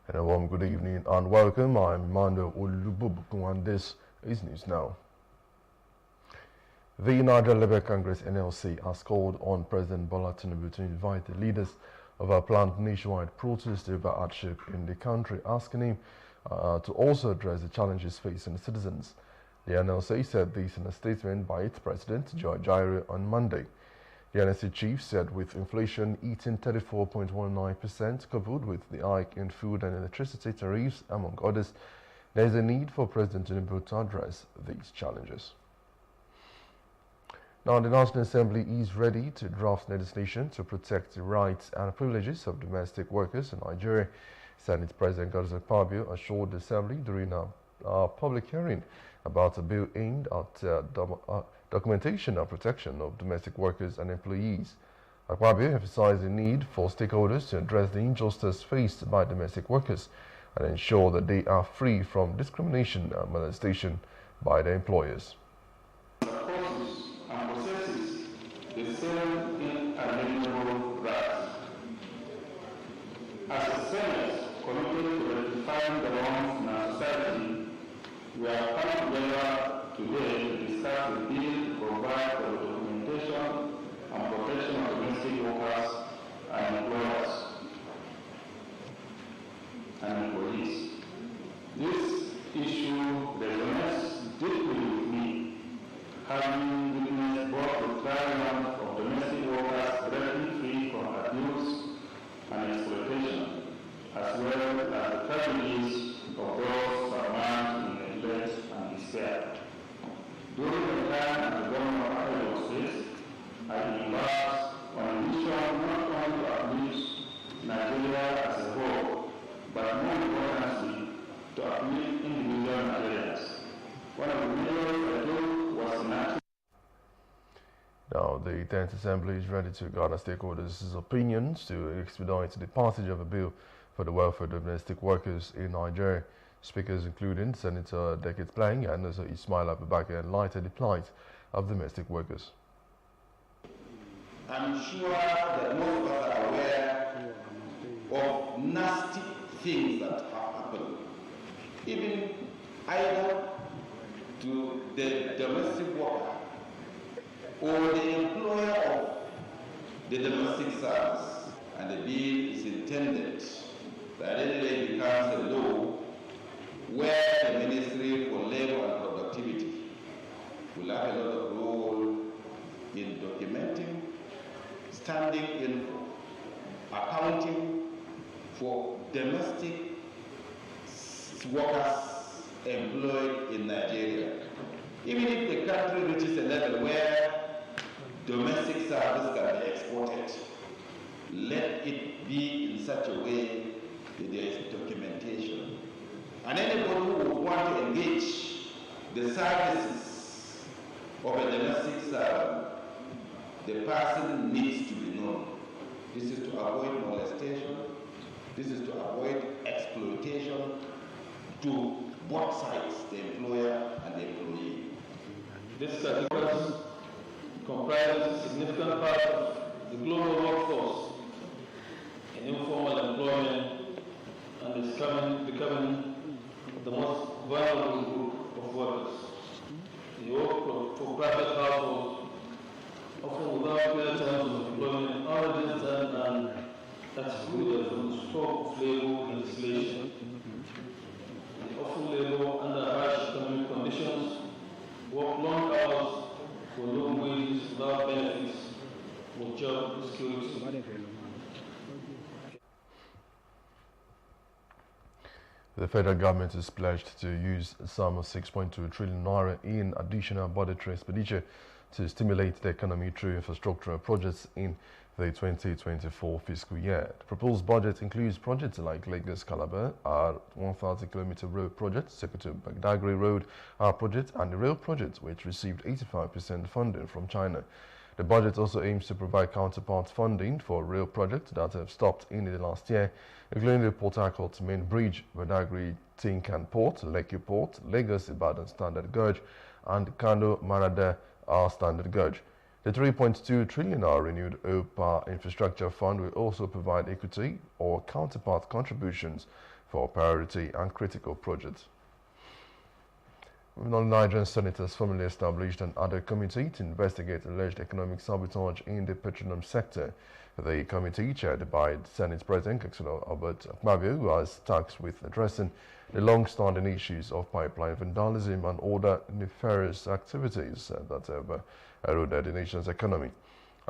And a warm good evening and welcome. I'm Emmanuel Olububuku and this is News Now. The Niger Labour Congress NLC has called on President Bola Tinubu to invite the leaders of a planned nationwide protest over hardship in the country, asking him to also address the challenges facing the citizens. The NLC said this in a statement by its president, Joe Ajaero, on Monday. The NLC chief said with inflation eating 34.19%, coupled with the hike in food and electricity tariffs, among others, there is a need for President Tinubu to address these challenges. Now, the National Assembly is ready to draft legislation to protect the rights and privileges of domestic workers in Nigeria. Senate President Godswill Akpabio assured the Assembly during a public hearing about a bill aimed at documentation and protection of domestic workers and employees. Akpabio emphasized the need for stakeholders to address the injustice faced by domestic workers and ensure that they are free from discrimination and molestation by their employers. As a Senate committed to rectifying the wrongs in our society, we have come together today to discuss the bill to provide for the documentation and protection of domestic workers and employers and employees. This issue resonates deeply with me, having witnessed both the triumph of domestic workers breaking free from abuse and exploitation, as well as the tragedies of those surrounded in neglect and despair. During the time as the governor of Iowa State, I embarked on a mission not only to uplift Nigeria as a whole, but more importantly, to uplift individual Nigerians. One of the measures I took was enacting. Now, the 10th Assembly is ready to gather stakeholders' opinions to expedite the passage of a bill for the welfare of domestic workers in Nigeria. Speakers including Senator Dekit Plang and also Ismail Abubakar enlightened the plight of domestic workers. I'm sure that most of us are aware of nasty things that have happened, even either to the domestic worker or the employer of the domestic service. And the bill is intended that it becomes a law where the Ministry for Labour and Productivity will have a lot of role in documenting, standing in for, accounting for domestic workers employed in Nigeria. Even if the country reaches a level where domestic service can be exported, let it be in such a way that there is documentation. And anybody who would want to engage the services of a domestic servant, the person needs to be known. This is to avoid molestation. This is to avoid exploitation to both sides, the employer and the employee. This category comprises a significant part of the global workforce in informal employment and is becoming the most vulnerable group of workers. They work for private households, often without clear terms of employment, already and excluded from the scope of labor legislation. They often labor under harsh economic conditions, work long hours for low wages without benefits or job security. The federal government is pledged to use a sum of 6.2 trillion naira in additional budgetary expenditure to stimulate the economy through infrastructural projects in the 2024 fiscal year. The proposed budget includes projects like Lagos-Calabar, our 1,000-kilometer road project, Sokoto-Badagry Road, our project, and the rail project, which received 85% funding from China. The budget also aims to provide counterpart funding for rail projects that have stopped in the last year, including the Port Harcourt Main Bridge, Badagry Tinkan Port, Lekki Port, Lagos-Ibadan Standard Gauge, and Kano-Marada Standard Gauge. The 3.2 trillion renewed OPA Infrastructure Fund will also provide equity or counterpart contributions for priority and critical projects. The Nigerian senators formally established an ad hoc committee to investigate alleged economic sabotage in the petroleum sector. The committee, chaired by Senate President Councillor Albert Akpabio, was tasked with addressing the long-standing issues of pipeline vandalism and other nefarious activities that have eroded the nation's economy.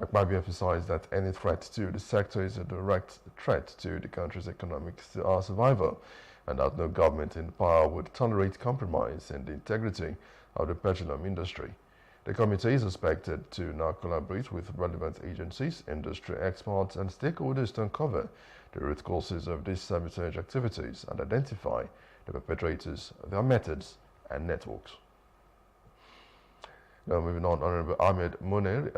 Akpabio emphasized that any threat to the sector is a direct threat to the country's economic survival, and that no government in power would tolerate compromise in the integrity of the petroleum industry. The committee is expected to now collaborate with relevant agencies, industry experts, and stakeholders to uncover the root causes of these sabotage activities and identify the perpetrators, their methods, and networks. Now moving on, Honorable Ahmed Munir,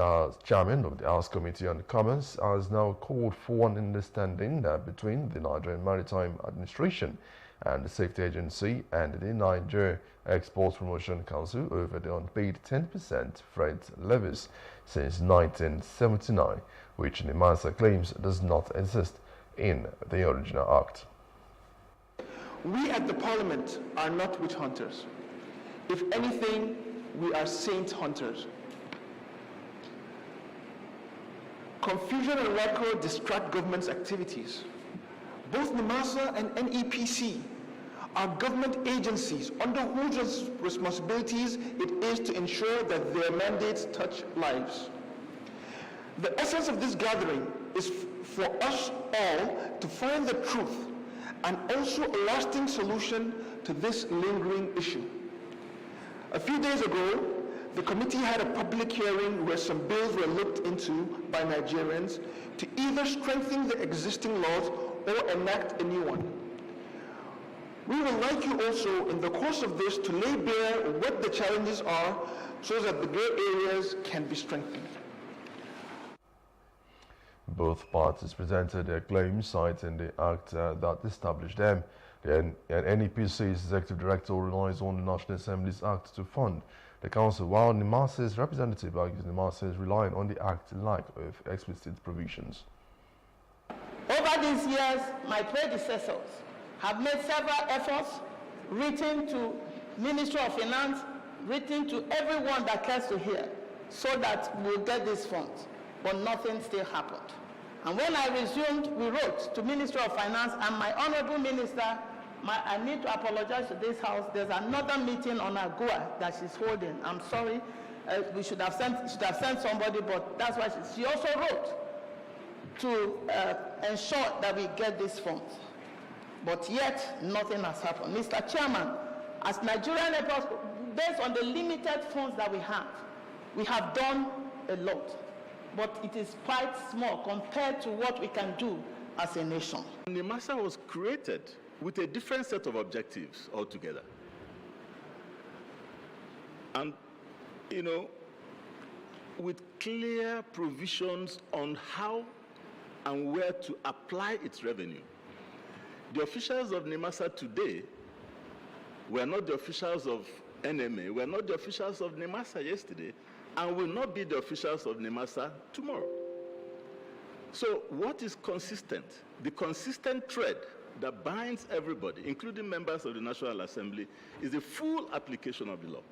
Chairman of the House Committee on Commerce, has now called for an understanding between the Nigerian Maritime Administration and the Safety Agency and the Nigeria Export Promotion Council over the unpaid 10% freight levies since 1979, which NIMASA claims does not exist in the original act. We at the Parliament are not witch hunters. If anything, we are saint hunters. Confusion and record distract government's activities. Both NIMASA and NEPC are government agencies under whose responsibilities it is to ensure that their mandates touch lives. The essence of this gathering is for us all to find the truth and also a lasting solution to this lingering issue. A few days ago, the committee had a public hearing where some bills were looked into by Nigerians to either strengthen the existing laws or enact a new one. We would like you also, in the course of this, to lay bare what the challenges are so that the gray areas can be strengthened. Both parties presented their claims, citing the act that established them. The NEPC's executive director relies on the National Assembly's act to fund the council, while NIMASA's representative argues NIMASA is relying on the act's lack of explicit provisions. Over these years, my predecessors have made several efforts, written to Ministry of Finance, written to everyone that cares to hear, so that we'll get these funds, but nothing still happened. And when I resumed, we wrote to Ministry of Finance and my Honorable Minister, I need to apologize to this House. There's another meeting on AGOA that she's holding. I'm sorry, we should have sent somebody, but that's why she also wrote to ensure that we get these funds. But yet, nothing has happened. Mr. Chairman, as Nigerian Airports, based on the limited funds that we have done a lot. But it is quite small compared to what we can do as a nation. NIMASA was created with a different set of objectives altogether. And, you know, with clear provisions on how and where to apply its revenue. The officials of NIMASA today were not the officials of NMA, were not the officials of NIMASA yesterday, and will not be the officials of NIMASA tomorrow. So what is consistent? The consistent thread that binds everybody, including members of the National Assembly, is the full application of the law.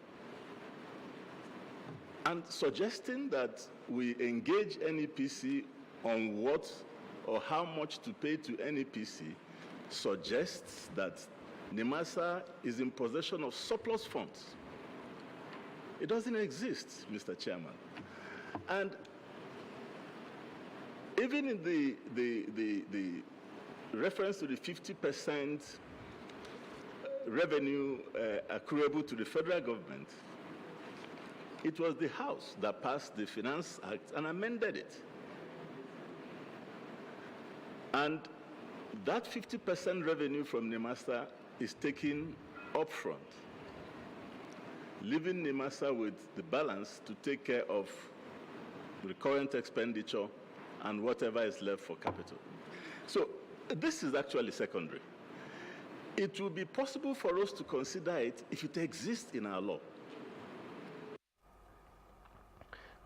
And suggesting that we engage NEPC on what or how much to pay to NEPC suggests that NIMASA is in possession of surplus funds. It doesn't exist, Mr. Chairman. And even in the reference to the 50% revenue accruable to the federal government, it was the House that passed the Finance Act and amended it. And that 50% revenue from NIMASA is taken upfront, leaving NIMASA with the balance to take care of recurrent expenditure and whatever is left for capital. So this is actually secondary. It will be possible for us to consider it if it exists in our law.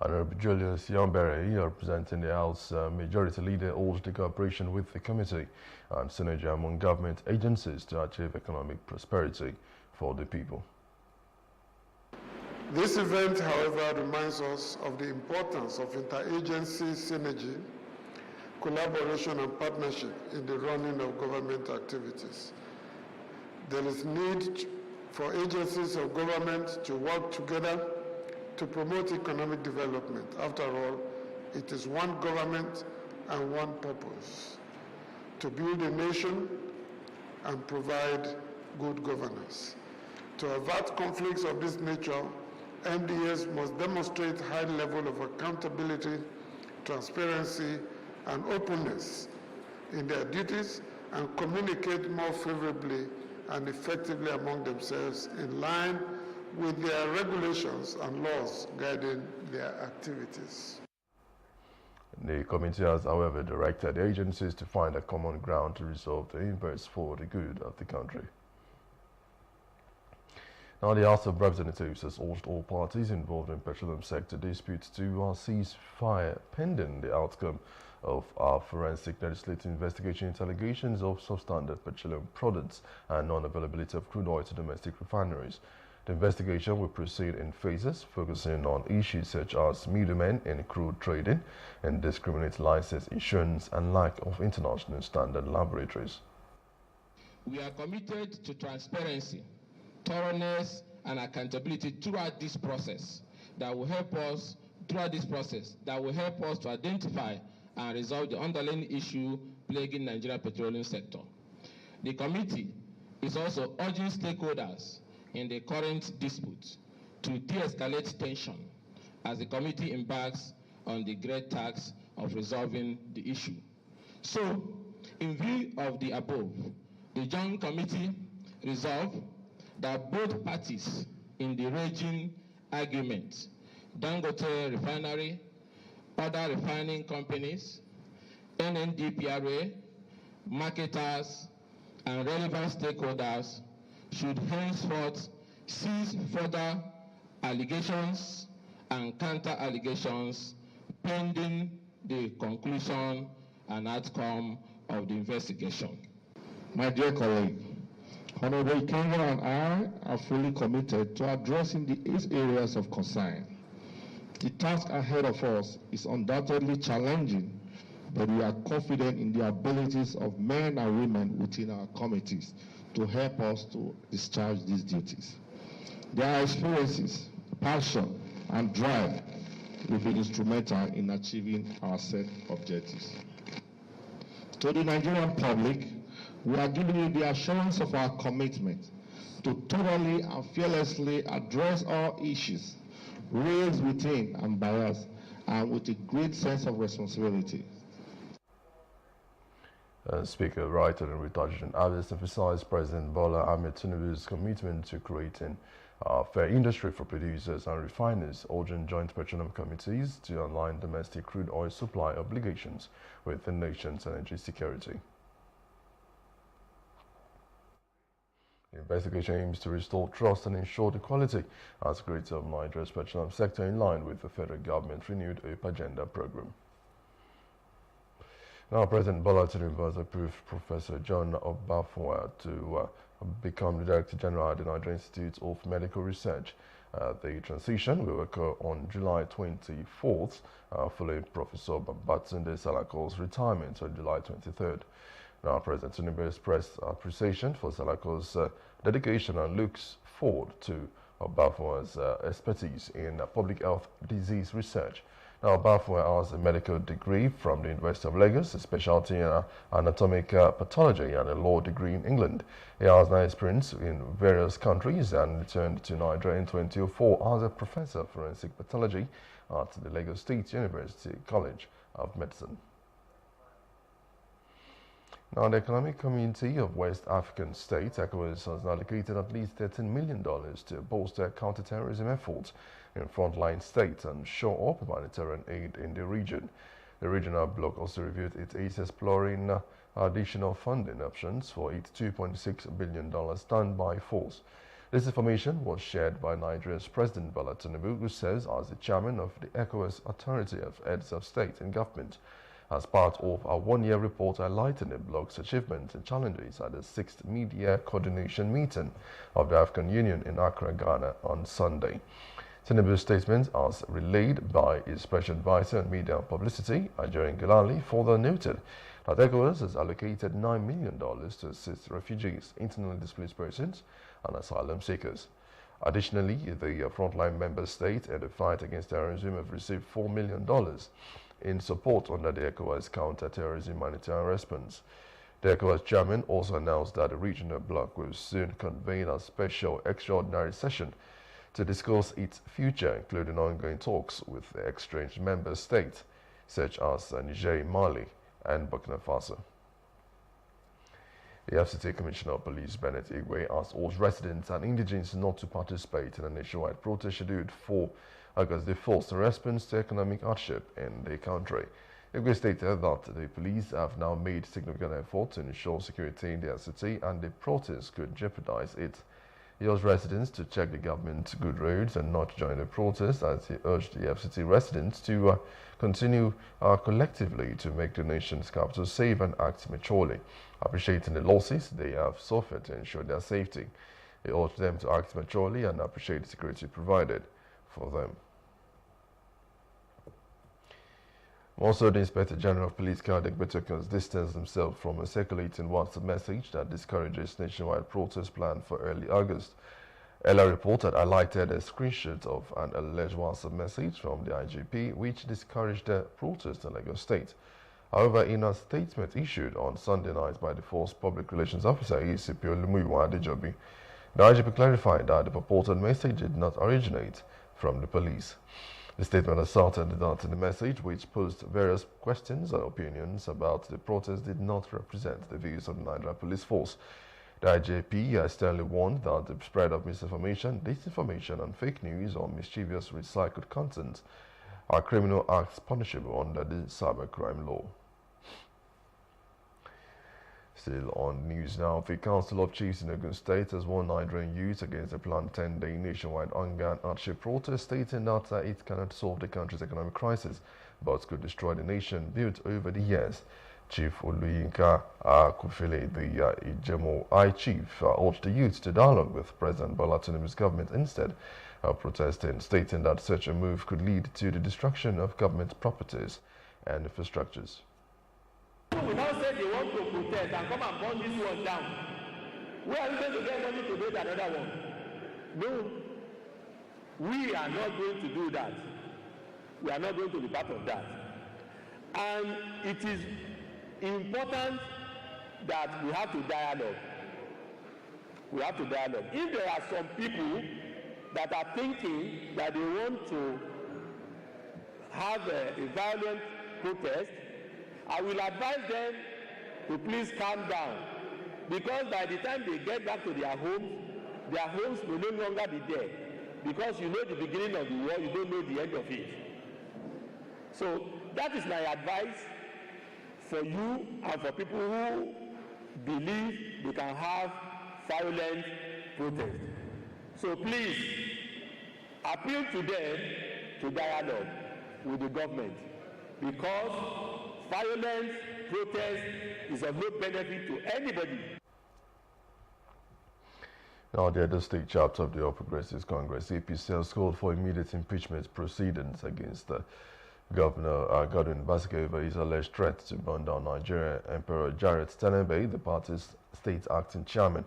Honorable Julius Yambere, representing the House Majority Leader, urged the cooperation with the committee and synergy among government agencies to achieve economic prosperity for the people. This event, however, reminds us of the importance of interagency synergy, collaboration and partnership in the running of government activities. There is need for agencies of government to work together to promote economic development. After all, it is one government and one purpose: to build a nation and provide good governance. To avert conflicts of this nature, MDAs must demonstrate high level of accountability, transparency, and openness in their duties and communicate more favorably and effectively among themselves in line with their regulations and laws guiding their activities. The committee has, however, directed the agencies to find a common ground to resolve the impasse for the good of the country. Now, the House of Representatives has urged all parties involved in petroleum sector disputes to cease fire pending the outcome of our forensic legislative investigation into allegations of substandard petroleum products and non-availability of crude oil to domestic refineries. The investigation will proceed in phases, focusing on issues such as middlemen in crude trading, indiscriminate license issuance, and lack of international standard laboratories. We are committed to transparency, thoroughness, and accountability throughout this process that will help us to identify and resolve the underlying issue plaguing Nigeria petroleum sector. The committee is also urging stakeholders in the current dispute to de-escalate tension as the committee embarks on the great task of resolving the issue. So, in view of the above, the Joint Committee resolved that both parties in the raging argument, Dangote Refinery, other refining companies, NNDPRA, marketers, and relevant stakeholders should henceforth cease further allegations and counter-allegations pending the conclusion and outcome of the investigation. My dear colleague, Honorable Ikenga and I are fully committed to addressing these areas of concern. The task ahead of us is undoubtedly challenging, but we are confident in the abilities of men and women within our committees to help us to discharge these duties. Their experiences, passion, and drive will be instrumental in achieving our set objectives. To the Nigerian public, we are giving you the assurance of our commitment to thoroughly and fearlessly address all issues raised within and by us, and with a great sense of responsibility. Speaker Writer and Retajan Abbas emphasized President Bola Ahmed Tinubu's commitment to creating a fair industry for producers and refiners, urging joint petroleum committees to align domestic crude oil supply obligations with the nation's energy security. The investigation aims to restore trust and ensure the quality and security of Nigeria's petroleum sector in line with the federal government's renewed Hope Agenda program. Now, President Bola Tinubu has approved Professor John Obafoa to become the Director General at the Nigerian Institute of Medical Research. The transition will occur on July 24th, following Professor Babatunde Salako's retirement on July 23rd. Now, President Tinubu expressed appreciation for Salako's dedication and looks forward to Obafoa's expertise in public health disease research. Now, Obafoa has a medical degree from the University of Lagos, a specialty in anatomic pathology, and a law degree in England. He has now experience in various countries and returned to Nigeria in 2004 as a professor of forensic pathology at the Lagos State University College of Medicine. Now, the Economic Community of West African States, ECOWAS, has allocated at least $13 million to bolster counter-terrorism efforts in frontline states and shore up humanitarian aid in the region. The regional bloc also reviewed it is exploring additional funding options for its $2.6 billion standby force. This information was shared by Nigeria's President Bola Tinubu, who serves as the chairman of the ECOWAS Authority of Heads of State and Government, as part of a one-year report highlighting the bloc's achievements and challenges at the 6th Mid-Year Coordination Meeting of the African Union in Accra, Ghana on Sunday. Tinubu's statement, as relayed by his special advisor on media and publicity, Ajay Ngelale, further noted that ECOWAS has allocated $9 million to assist refugees, internally displaced persons, and asylum seekers. Additionally, the frontline member states in the fight against terrorism have received $4 million in support under the ECOWAS counter-terrorism humanitarian response. The ECOWAS chairman also announced that the regional bloc will soon convene a special extraordinary session to discuss its future, including ongoing talks with the estranged member states such as Niger, Mali, and Burkina Faso. The FCT Commissioner of Police, Bennett Igwe, asked all residents and indigents not to participate in a nationwide protest scheduled for August the 1st in response to economic hardship in the country. Igwe stated that the police have now made significant efforts to ensure security in the FCT and the protest could jeopardize it. He urged residents to check the government's good roads and not join the protest, as he urged the FCT residents to continue collectively to make the nation's capital safe and act maturely, appreciating the losses they have suffered to ensure their safety. He urged them to act maturely and appreciate the security provided for them. Also, the Inspector General of Police, Kardec Betokas, distanced himself from a circulating WhatsApp message that discourages nationwide protest plan for early August. Ella reported highlighted a screenshot of an alleged WhatsApp message from the IGP, which discouraged the protest in Lagos State. However, in a statement issued on Sunday night by the Force Public Relations Officer, ACP Olumuyiwa Adejobi, the IGP clarified that the purported message did not originate from the police. The statement asserted that the message, which posed various questions and opinions about the protest, did not represent the views of the Nigeria Police Force. The IGP has sternly warned that the spread of misinformation, disinformation, and fake news or mischievous recycled content are criminal acts punishable under the cybercrime law. Still on news now, the Council of Chiefs in Ogun State has warned Nigerian youth against a planned 10-day nationwide hunger and hardship protest, stating that it cannot solve the country's economic crisis, but could destroy the nation built over the years. Chief Oluyinka Kufile, the Ijemo I Chief, urged the youth to dialogue with President Bola Tinubu's government instead of protesting, stating that such a move could lead to the destruction of government properties and infrastructures. We now say they want to protest and come and burn this one down. Where are we going to get money to build another one? No, we are not going to do that. We are not going to be part of that. And it is important that we have to dialogue. We have to dialogue. If there are some people that are thinking that they want to have a violent protest, I will advise them to please calm down, because by the time they get back to their homes will no longer be there, because you know the beginning of the war, you don't know the end of it. So that is my advice for you and for people who believe they can have violent protest. So please appeal to them to dialogue with the government, because violent protest is of no benefit to anybody. Now, the other state chapter of the All Progressives Congress, APC, has called for immediate impeachment proceedings against Governor Godwin Obaseki over his alleged threat to burn down Nigeria. Emperor Jarrett Tenebe, the party's state acting chairman,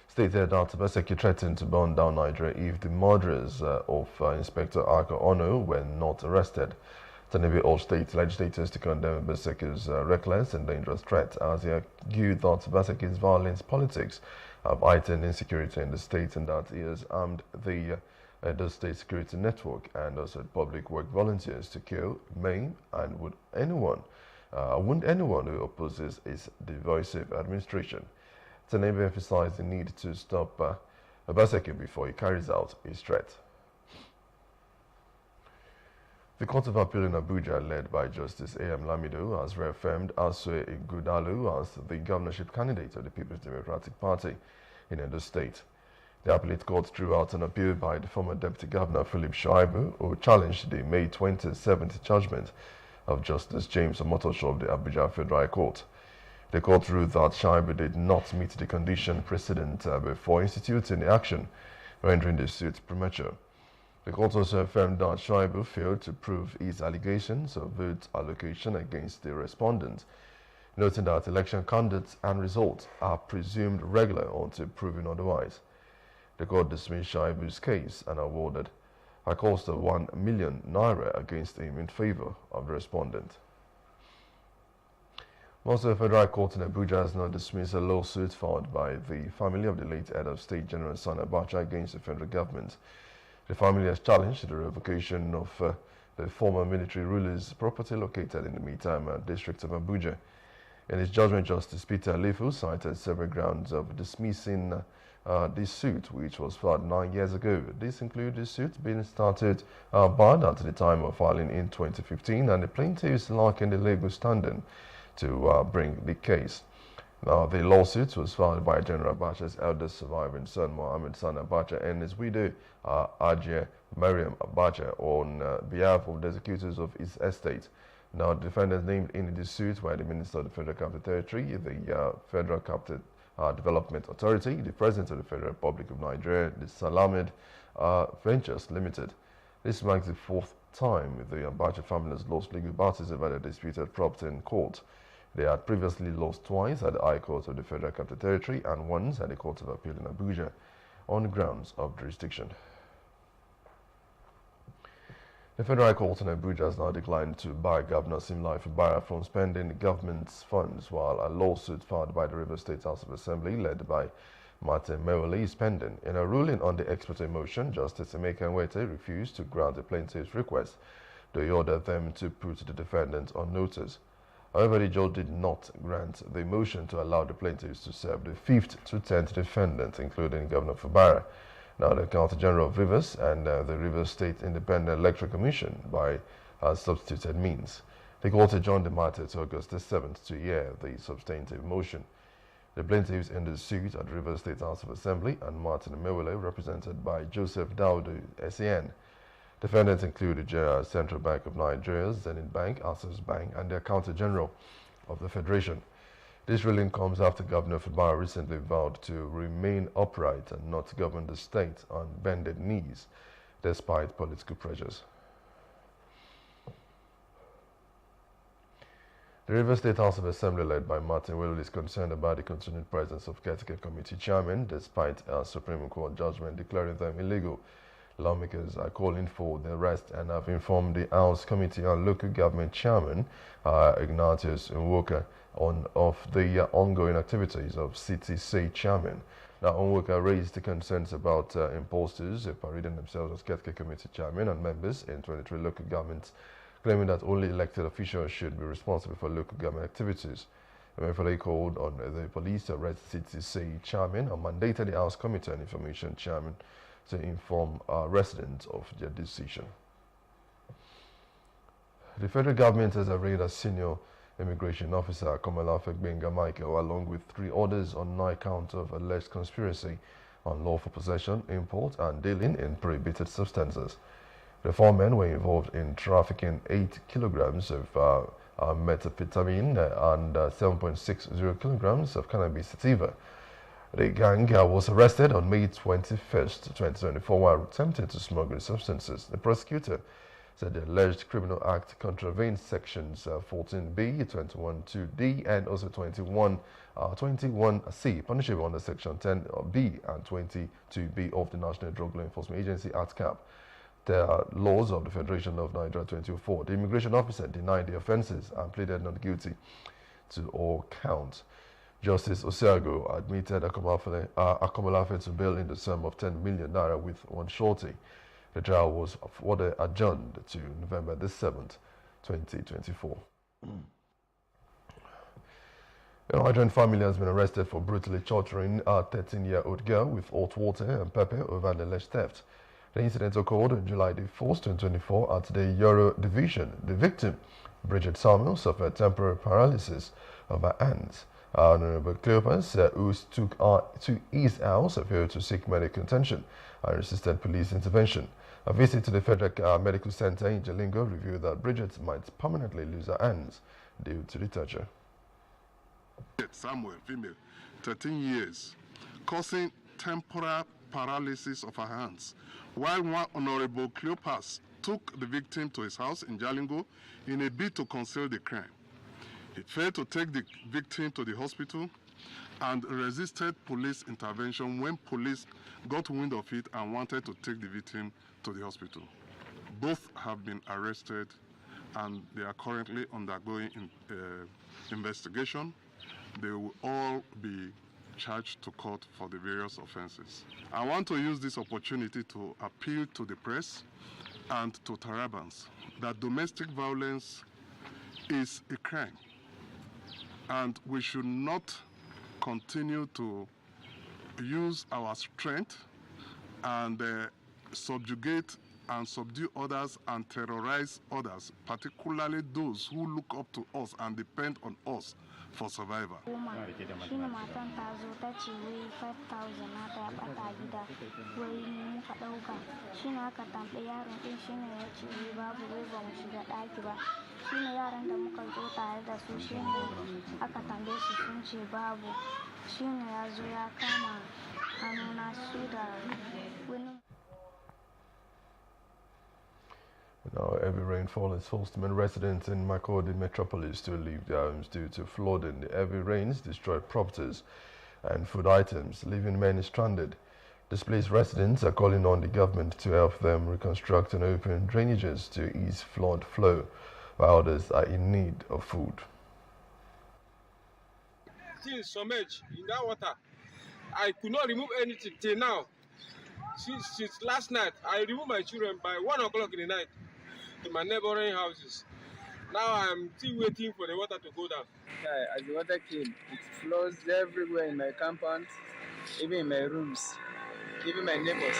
stated that Obaseki threatened to burn down Nigeria if the murderers of Inspector Arko Ono were not arrested. Tenebe urged state legislators to condemn Obaseki's reckless and dangerous threat, as he argued that Obaseki's violent politics have heightened insecurity in the state and that he has armed the state security network and also public work volunteers to kill, maim, and wound anyone who opposes his divisive administration. Tenebe emphasized the need to stop Obaseki before he carries out his threat. The Court of Appeal in Abuja, led by Justice A.M. Lamido, has reaffirmed Asue Ighodalo as the governorship candidate of the People's Democratic Party in Edo State. The appellate court threw out an appeal by the former Deputy Governor Philip Shaibu, who challenged the May 27th judgment of Justice James Omotosho of the Abuja Federal High Court. The court ruled that Shaibu did not meet the condition precedent before instituting the action, rendering the suit premature. The court also affirmed that Shaibu failed to prove his allegations of vote allocation against the respondent, noting that election conduct and results are presumed regular until proven otherwise. The court dismissed Shaibu's case and awarded a cost of 1 million naira against him in favor of the respondent. Also, the Federal Court in Abuja has now dismissed a lawsuit filed by the family of the late head of state, General Sani Abacha, against the federal government. The family has challenged the revocation of the former military ruler's property located in the Maitama district of Abuja. In his judgment, Justice Peter Alifu cited several grounds of dismissing this suit, which was filed 9 years ago. This includes the suit being started bad at the time of filing in 2015, and the plaintiffs lacking the legal standing to bring the case. Now, the lawsuit was filed by General Abacha's eldest surviving son, Mohammed Sani Abacha, and his widow, Ajia Mariam Abacha, on behalf of the executors of his estate. Now, the defendants named in the suit were the Minister of the Federal Capital Territory, the Federal Capital Development Authority, the President of the Federal Republic of Nigeria, the Salamed Ventures Limited. This marks the fourth time the Abacha family has lost legal battles over the disputed property in court. They had previously lost twice at the High Court of the Federal Capital Territory and once at the Court of Appeal in Abuja on grounds of jurisdiction. The Federal High Court in Abuja has now declined to bar Governor Similai Fubara from spending the government's funds, while a lawsuit filed by the Rivers State House of Assembly led by Martin Mewale is pending. In a ruling on the ex parte motion, Justice Emeka Nwete refused to grant the plaintiff's request. They ordered them to put the defendant on notice. However, the judge did not grant the motion to allow the plaintiffs to serve the 5th to 10th defendant, including Governor Fubara. Now, the County General of Rivers and the Rivers State Independent Electoral Commission by substituted means. The court adjourned the matter to August the 7th to hear the substantive motion. The plaintiffs in the suit at Rivers State House of Assembly and Martin Mewale, represented by Joseph Daudu, SAN. Defendants include the Central Bank of Nigeria, Zenith Bank, Access Bank, and the Accountant General of the Federation. This ruling comes after Governor Fubara recently vowed to remain upright and not govern the state on bended knees, despite political pressures. The Rivers State House of Assembly, led by Martin Mewale, is concerned about the continued presence of caretaker committee chairmen, despite a Supreme Court judgment declaring them illegal. Lawmakers are calling for the arrest and have informed the House Committee on Local Government Chairman, Ignatius Nwoko, of the ongoing activities of CTC Chairman. Now, Nwoko raised the concerns about imposters parading themselves as caretaker committee chairmen and members in 23 local governments, claiming that only elected officials should be responsible for local government activities. Emefiele called on the police to arrest CTC Chairman and mandated the House Committee on Information Chairman to inform residents of their decision. The federal government has arraigned a senior immigration officer, Komolafe Gbenga Michael, along with 3 others on 9 counts of alleged conspiracy, unlawful possession, import, and dealing in prohibited substances. The 4 men were involved in trafficking 8 kilograms of methamphetamine and 7.60 kilograms of cannabis sativa. The gang was arrested on May 21st, 2024, while attempting to smuggle substances. The prosecutor said the alleged criminal act contravenes sections 14B, 21(2)D, and also 21(C), punishable under section 10B and 22B of the National Drug Law Enforcement Agency Act (CAP). The laws of the Federation of Nigeria 2004. The immigration officer denied the offences and pleaded not guilty to all counts. Justice Osiago admitted Akomolafe to bail in the sum of 10 million naira with one shorty. The trial was further adjourned to November the 7th, 2024. A Nigerian family has been arrested for brutally torturing a 13-year-old girl with hot water and pepper over an alleged theft. The incident occurred on July the 4th, 2024 at the Yoro Division. The victim, Bridget Samuel, suffered temporary paralysis of her hands Honorable Cleopas, who took to his house, failed to seek medical attention and resisted police intervention. A visit to the Federal Medical Center in Jalingo revealed that Bridget might permanently lose her hands due to the torture. Samuel, female, 13 years, causing temporal paralysis of her hands, while one Honorable Cleopas took the victim to his house in Jalingo in a bid to conceal the crime. He failed to take the victim to the hospital and resisted police intervention when police got wind of it and wanted to take the victim to the hospital. Both have been arrested and they are currently undergoing investigation. They will all be charged to court for the various offenses. I want to use this opportunity to appeal to the press and to Tarabans that domestic violence is a crime, and we should not continue to use our strength and subjugate and subdue others and terrorize others, particularly those who look up to us and depend on us for survival. Shine matan ta zo ta ce wai 5,000 nata ya bata gida wai mu muka dauka shine aka tambaye yaron din shine ya ce wai babu wai ba mu shiga daki ba shine yaran da muka zo tare da su shine aka tambaye su sun ce babu shine ya zo ya kama hannuna su da wani. Now, heavy rainfall has forced many residents in Makurdi metropolis to leave their homes due to flooding. The heavy rains destroyed properties and food items, leaving many stranded. Displaced residents are calling on the government to help them reconstruct and open drainages to ease flood flow, while others are in need of food. Since submerged in that water, I could not remove anything till now. Since last night, I removed my children by 1 o'clock in the night in my neighboring houses. Now I'm still waiting for the water to go down. Yeah, as the water came, it flows everywhere in my compound, even in my rooms, even my neighbors.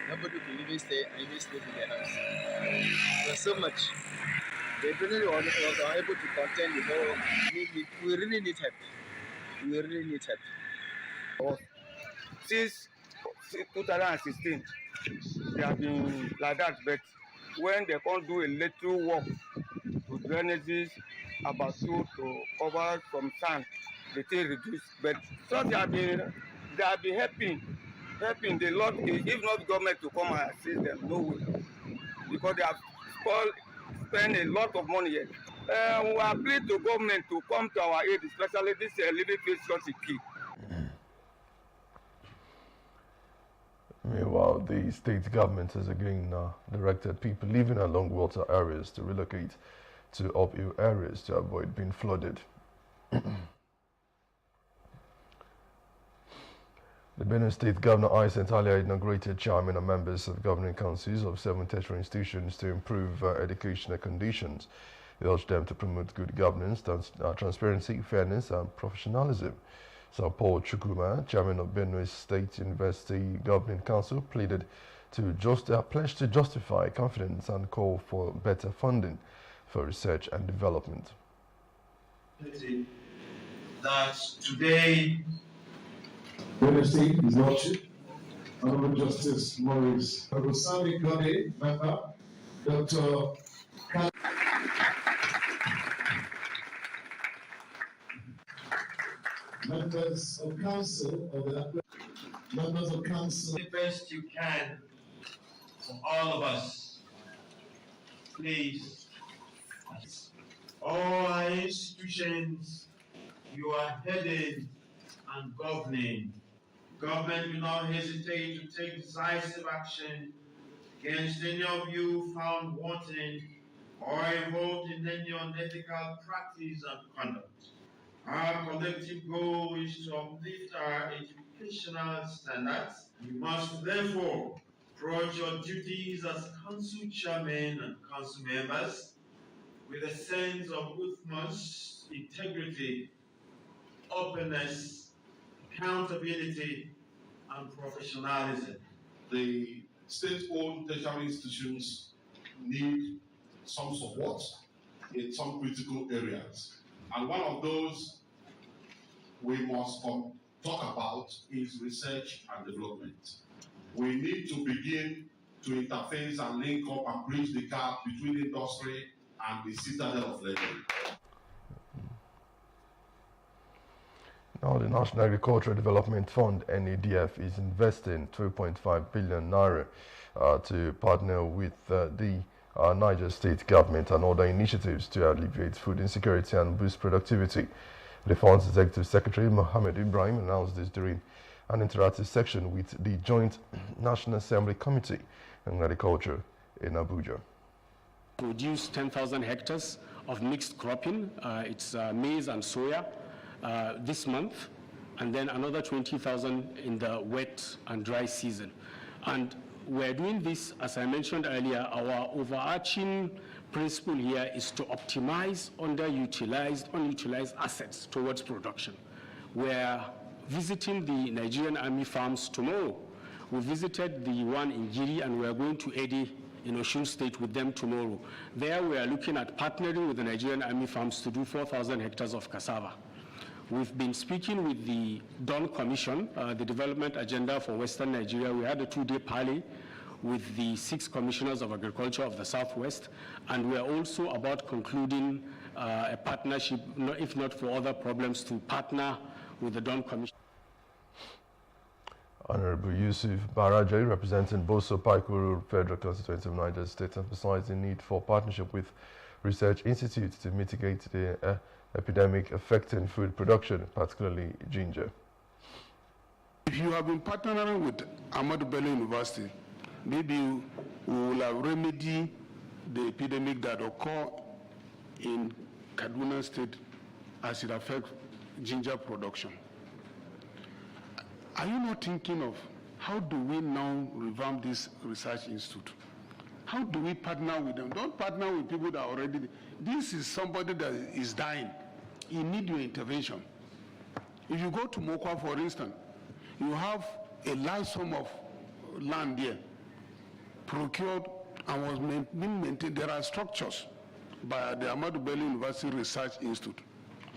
Nobody could even stay and even sleep in their house. There was so much. They really were able to contain the whole. We really need help. We really need help. Since 2016, they have been like that, but when they can't do a little work to drainages, about to cover some sand, the thing reduce. But so they have been helping the lot. If not government to come and assist them, no way, because they have spent a lot of money yet. We appeal to government to come to our aid, especially this living field security. Meanwhile, the state government has again directed people living along water areas to relocate to uphill areas to avoid being flooded. The Benue State Governor Isaac Alia inaugurated chairman and members of governing councils of 7 tertiary institutions to improve educational conditions. He urged them to promote good governance, transparency, fairness, and professionalism. Sir Paul Chukuma, chairman of Benue State University Governing Council, pledged to justify confidence and call for better funding for research and development. That today, Benue State is Lordship, Honorable Justice Maurice Agosami Gade, member, Dr. Members of Council of the members of Council. The best you can for all of us. Please. All our institutions you are heading and governing. Government will not hesitate to take decisive action against any of you found wanting or involved in any unethical practice and conduct. Our collective goal is to uplift our educational standards. You must therefore approach your duties as council chairmen and council members with a sense of utmost integrity, openness, accountability, and professionalism. The state-owned tertiary institutions need some support in some critical areas. And one of those we must talk about is research and development. We need to begin to interface and link up and bridge the gap between industry and the citadel of learning. Now, the National Agricultural Development Fund, NADF, is investing 2.5 billion naira to partner with the Niger State government and other initiatives to alleviate food insecurity and boost productivity. The fund's Executive Secretary Mohammed Ibrahim announced this during an interactive section with the Joint National Assembly Committee on Agriculture in Abuja. Produce 10,000 hectares of mixed cropping. It's maize and soya this month, and then another 20,000 in the wet and dry season. And we're doing this, as I mentioned earlier, our overarching principle here is to optimize unutilized assets towards production. We're visiting the Nigerian Army farms tomorrow. We visited the one in Giri, and we're going to Edi in Osun State with them tomorrow. There we are looking at partnering with the Nigerian Army farms to do 4,000 hectares of cassava. We've been speaking with the Dawn Commission, the development agenda for Western Nigeria. We had a 2-day parley with the 6 commissioners of agriculture of the Southwest, and we are also about concluding a partnership, if not for other problems, to partner with the Dawn Commission. Honorable Yusuf Barajay, representing Boso Paikuru Federal Constituency of Niger State, emphasized the need for partnership with research institutes to mitigate the epidemic affecting food production, particularly ginger. If you have been partnering with Ahmadu Bello University, maybe we will have remedied the epidemic that occurred in Kaduna State as it affects ginger production. Are you not thinking of how do we now revamp this research institute? How do we partner with them? Don't partner with people that already, this is somebody that is dying. You need your intervention. If you go to Mokwa, for instance, you have a large sum of land there, procured and was being maintained. There are structures by the Ahmadu Bello University Research Institute.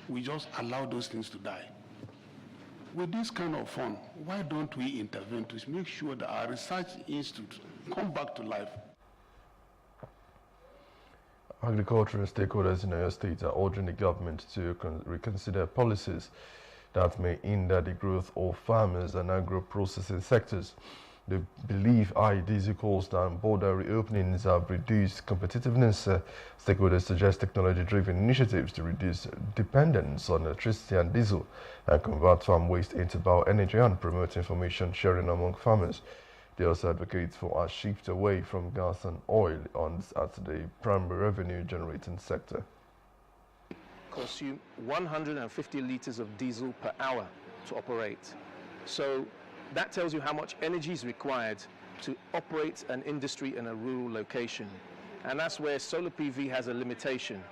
We just allow those things to die. With this kind of fund, why don't we intervene to make sure that our research institutes come back to life? Agricultural stakeholders in Oyo State are urging the government to reconsider policies that may hinder the growth of farmers and agro-processing sectors. They believe high diesel costs and border reopenings have reduced competitiveness. Stakeholders suggest technology-driven initiatives to reduce dependence on electricity and diesel and convert farm waste into bioenergy and promote information sharing among farmers. They also advocate for a shift away from gas and oil as the primary revenue-generating sector. Consume 150 liters of diesel per hour to operate. So that tells you how much energy is required to operate an industry in a rural location. And that's where solar PV has a limitation.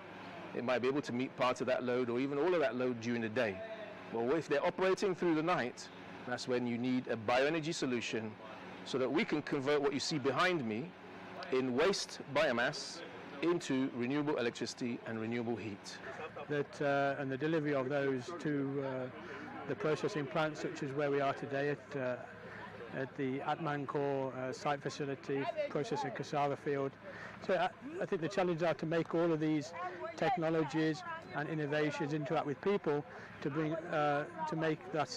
It might be able to meet part of that load or even all of that load during the day. Well, if they're operating through the night, that's when you need a bioenergy solution so that we can convert what you see behind me in waste biomass into renewable electricity and renewable heat. And the delivery of those to the processing plants, such as where we are today at the Atmancor site facility, processing cassava field. So I think the challenges are to make all of these technologies and innovations interact with people to bring to make that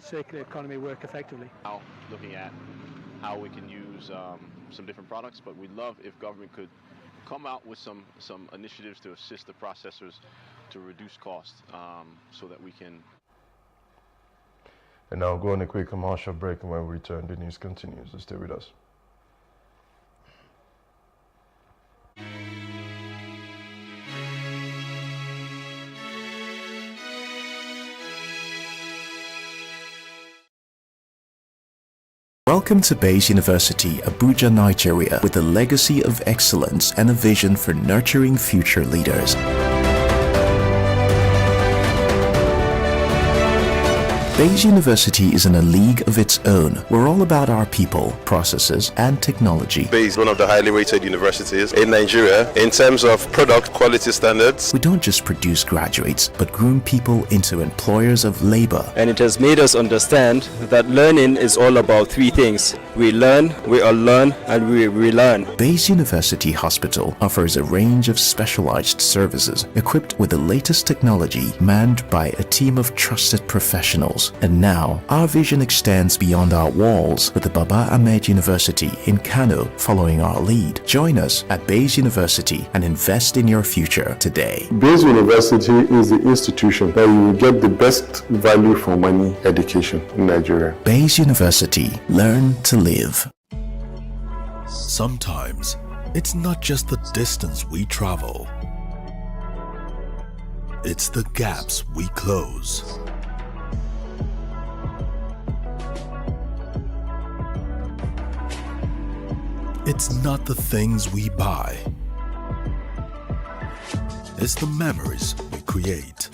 circular economy work effectively. Now looking at how we can use some different products, but we'd love if government could come out with some initiatives to assist the processors to reduce costs so that we can. And now go on a quick commercial break, and when we return, the news continues. So stay with us. Welcome to Bayes University, Abuja, Nigeria, with a legacy of excellence and a vision for nurturing future leaders. Bayes University is in a league of its own. We're all about our people, processes, and technology. Bayes is one of the highly rated universities in Nigeria in terms of product quality standards. We don't just produce graduates, but groom people into employers of labor. And it has made us understand that learning is all about three things. We learn, we unlearn, and we relearn. Bayes University Hospital offers a range of specialized services equipped with the latest technology, manned by a team of trusted professionals. And now, our vision extends beyond our walls with the Baba Ahmed University in Kano following our lead. Join us at Bayes University and invest in your future today. Bayes University is the institution that you will get the best value for money education in Nigeria. Bayes University. Learn to live. Sometimes, it's not just the distance we travel. It's the gaps we close. It's not the things we buy. It's the memories we create.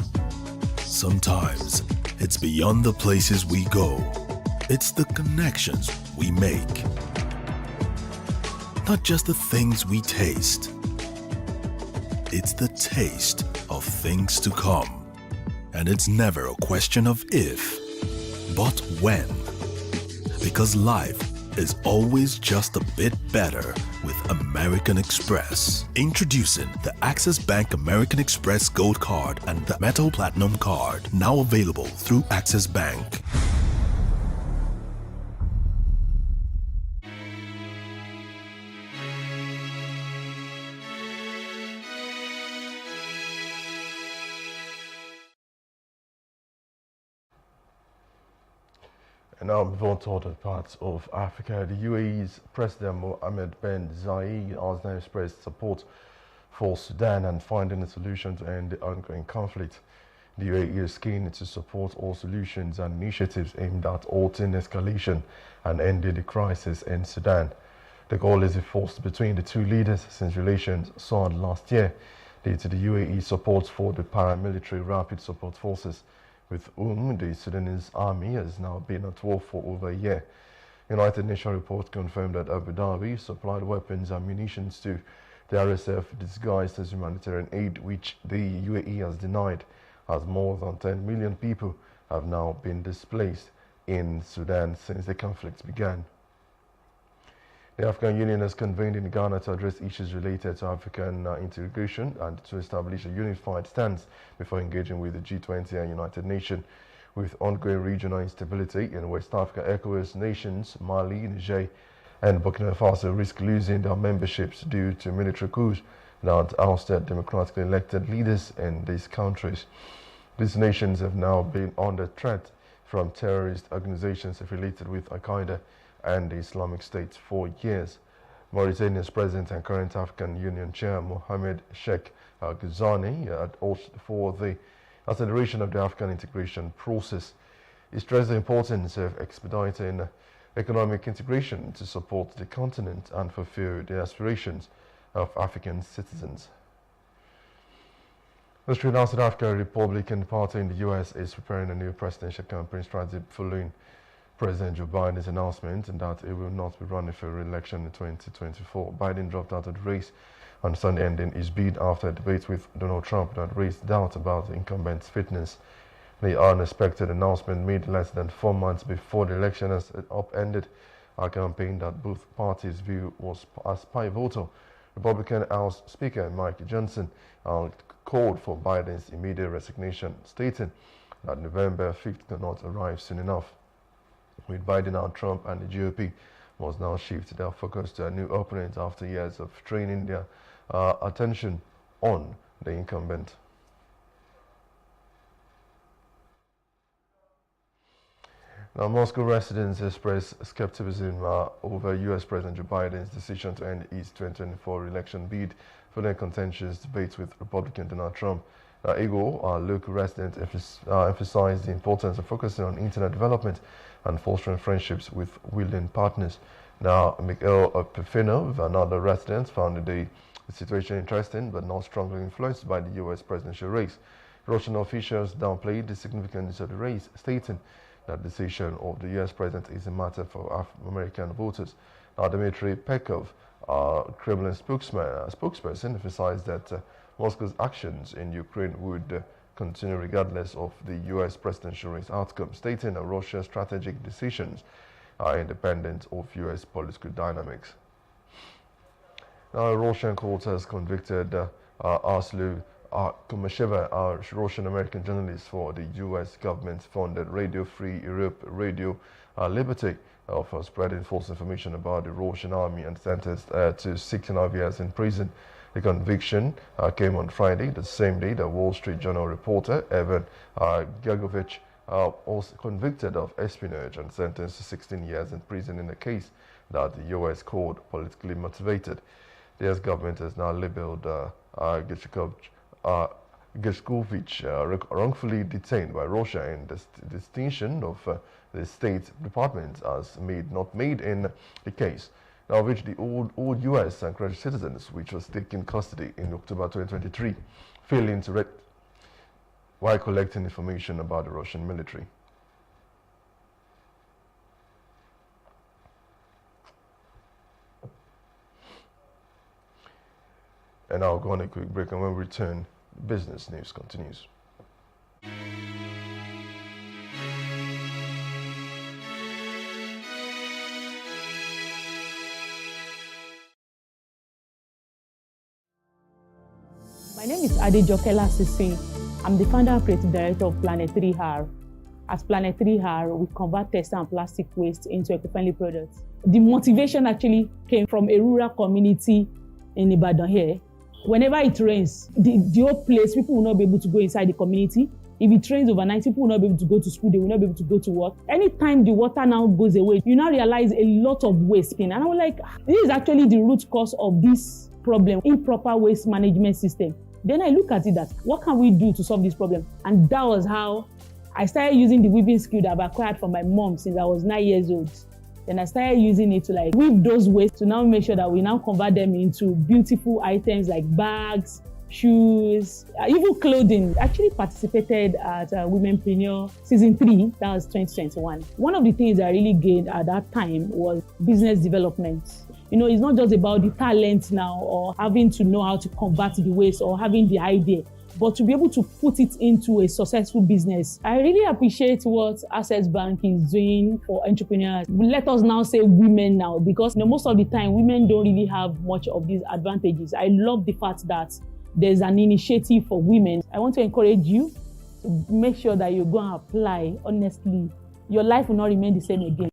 Sometimes, it's beyond the places we go. It's the connections we make. Not just the things we taste. It's the taste of things to come. And it's never a question of if, but when. Because life is always just a bit better with American Express. Introducing the Access Bank American Express Gold Card and the Metal Platinum Card, now available through Access Bank. And now move on to other parts of Africa. The UAE's President Mohammed bin Zayed has now expressed support for Sudan and finding a solution to end the ongoing conflict. The UAE is keen to support all solutions and initiatives aimed at halting escalation and ending the crisis in Sudan. The goal is enforced between the two leaders since relations soared last year due to the UAE support for the paramilitary rapid support forces, with whom the Sudanese army has now been at war for over a year. United Nations report confirmed that Abu Dhabi supplied weapons and munitions to the RSF disguised as humanitarian aid, which the UAE has denied, as more than 10 million people have now been displaced in Sudan since the conflict began. The African Union has convened in Ghana to address issues related to African integration and to establish a unified stance before engaging with the G20 and United Nations. With ongoing regional instability in West Africa, ECOWAS nations Mali, Niger and Burkina Faso risk losing their memberships due to military coups that ousted democratically elected leaders in these countries. These nations have now been under threat from terrorist organizations affiliated with Al-Qaeda and the Islamic State for years. Mauritania's president and current African Union chair, Mohamed Sheikh Ghazouani, had urged for the acceleration of the African integration process. He stressed the importance of expediting economic integration to support the continent and fulfill the aspirations of African citizens. The Sri Lanka South Africa Republican Party in the US is preparing a new presidential campaign strategy following President Joe Biden's announcement that he will not be running for re-election in 2024. Biden dropped out of the race on Sunday, ending his bid after a debate with Donald Trump that raised doubt about the incumbent's fitness. The unexpected announcement made less than 4 months before the election has upended a campaign that both parties view was as pivotal. Republican House Speaker Mike Johnson called for Biden's immediate resignation, stating that November 5th could not arrive soon enough. With Biden out, Trump and the GOP must now shift their focus to a new opponent after years of training their attention on the incumbent. Now, Moscow residents expressed skepticism over U.S. President Joe Biden's decision to end his 2024 re-election bid following contentious debates with Republican Donald Trump. Igor, a local resident, emphasized the importance of focusing on internet development and fostering friendships with willing partners. Now, Mikhail Pefinov, another resident, found the situation interesting but not strongly influenced by the U.S. presidential race. Russian officials downplayed the significance of the race, stating that decision of the U.S. president is a matter for American voters. Now, Dmitry Peskov, Kremlin spokesperson, emphasized that Moscow's actions in Ukraine would continue regardless of the U.S. presidential race outcome, stating that Russia's strategic decisions are independent of U.S. political dynamics. Now, a Russian court has convicted Arslu Kumasheva, a Russian-American journalist, for the U.S. government-funded Radio Free Europe, Radio Liberty, for spreading false information about the Russian army, and sentenced to 6.5 years in prison. The conviction came on Friday, the same day the Wall Street Journal reporter Evan Gergovich was convicted of espionage and sentenced to 16 years in prison in a case that the U.S. called politically motivated. The U.S. government has now labeled Gershkovich wrongfully detained by Russia in the distinction of the State Department as not made in the case, now which the old U.S. and British citizens, which was taken custody in October 2023, failing to while collecting information about the Russian military. And now go on a quick break, and when we return, business news continues. My name is Adejokela Sisi. I'm the founder and creative director of Planet 3R. At Planet 3R, we convert textile and plastic waste into eco-friendly products. The motivation actually came from a rural community in Ibadan here. Whenever it rains, the whole place, people will not be able to go inside the community. If it rains overnight, people will not be able to go to school, they will not be able to go to work. Anytime the water now goes away, you now realize a lot of waste. And I was like, this is actually the root cause of this problem, improper waste management system. Then I look at it that, what can we do to solve this problem? And that was how I started using the weaving skill that I've acquired from my mom since I was 9 years old. Then I started using it to weave those waste to now make sure that we now convert them into beautiful items like bags, shoes, even clothing. I actually participated at Womenpreneur Season 3, that was 2021. One of the things I really gained at that time was business development. You know, it's not just about the talent now or having to know how to convert the waste or having the idea, but to be able to put it into a successful business. I really appreciate what Access Bank is doing for entrepreneurs. Let us now say women now, because most of the time women don't really have much of these advantages. I love the fact that there's an initiative for women. I want to encourage you to make sure that you go and apply honestly. Your life will not remain the same again.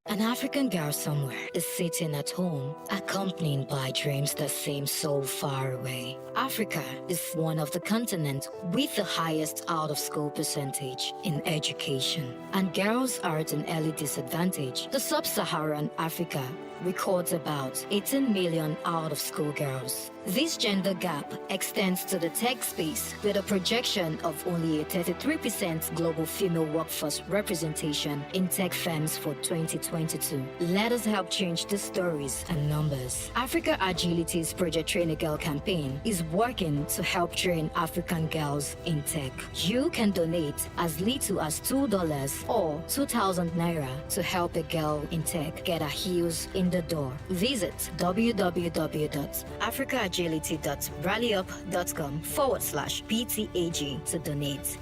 An African girl somewhere is sitting at home, accompanied by dreams that seem so far away. Africa is one of the continents with the highest out-of-school percentage in education, and girls are at an early disadvantage. The sub-Saharan Africa records about 18 million out-of-school girls. This gender gap extends to the tech space with a projection of only a 33% global female workforce representation in tech firms for 2022. Let us help change the stories and numbers. Africa Agility's Project Train a Girl campaign is working to help train African girls in tech. You can donate as little as $2 or 2,000 Naira to help a girl in tech get her heels in the door. Visit www.africaagility.rallyup.com/PTAG to donate.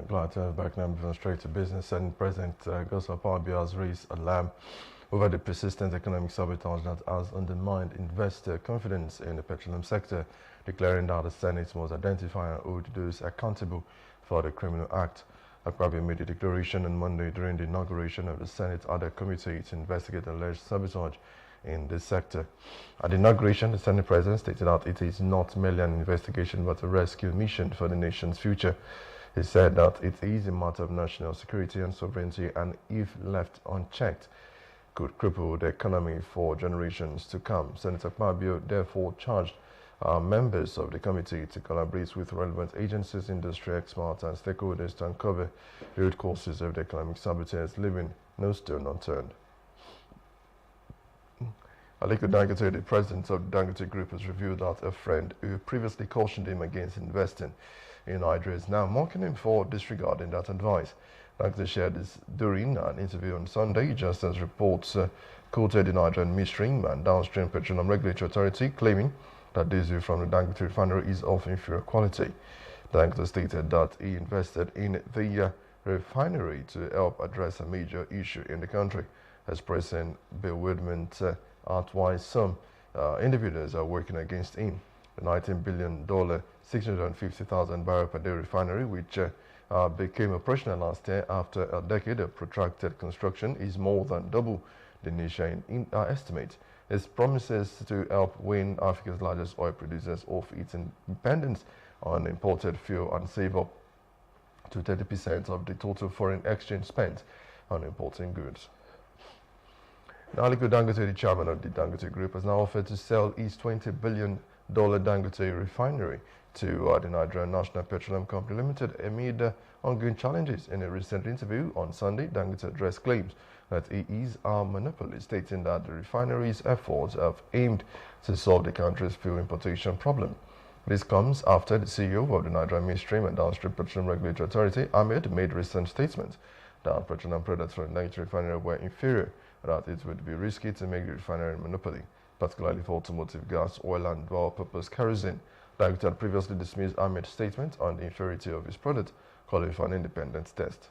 Glad to have back now, moving straight to business. And President Godswill Akpabio has raised alarm over the persistent economic sabotage that has undermined investor confidence in the petroleum sector, declaring that the Senate must identify and hold those accountable for the criminal act. Akpabio made a declaration on Monday during the inauguration of the Senate Other Committee to investigate alleged sabotage in this sector. At the inauguration, the Senate President stated that it is not merely an investigation but a rescue mission for the nation's future. He said that it is a matter of national security and sovereignty, and if left unchecked, could cripple the economy for generations to come. Senator Akpabio therefore charged members of the committee to collaborate with relevant agencies, industry experts and stakeholders to uncover the root causes of the economic sabotage, leaving no stone unturned. Aliko Dangote, the president of the Dangote Group, has revealed that a friend who previously cautioned him against investing in Nigeria is now mocking him for disregarding that advice. Dangote shared this during an interview on Sunday, just as reports quoted the Nigerian Midstream and Downstream Petroleum Regulatory Authority, claiming that diesel from the Dangote refinery is of inferior quality. Dangote stated that he invested in the refinery to help address a major issue in the country, expressing bewilderment at why some individuals are working against him. The $19 billion, 650,000 barrel per day refinery, which became operational last year after a decade of protracted construction, is more than double the initial estimate. It promises to help wean Africa's largest oil producers off its dependence on imported fuel and save up to 30% of the total foreign exchange spent on importing goods. Now, Aliko Dangote, the chairman of the Dangote Group, has now offered to sell his $20 billion Dangote refinery to the Nigerian National Petroleum Company Limited amid ongoing challenges. In a recent interview on Sunday, Dangote addressed claims that he is a monopoly, stating that the refinery's efforts have aimed to solve the country's fuel importation problem. This comes after the CEO of the Nigerian Midstream and Downstream Petroleum Regulatory Authority, Ahmed, made recent statements that petroleum products from the Dangote refinery were inferior, that it would be risky to make the refinery a monopoly, particularly for automotive gas, oil and dual-purpose kerosene. Dangote had previously dismissed Ahmed's statement on the inferiority of his product, calling for an independent test.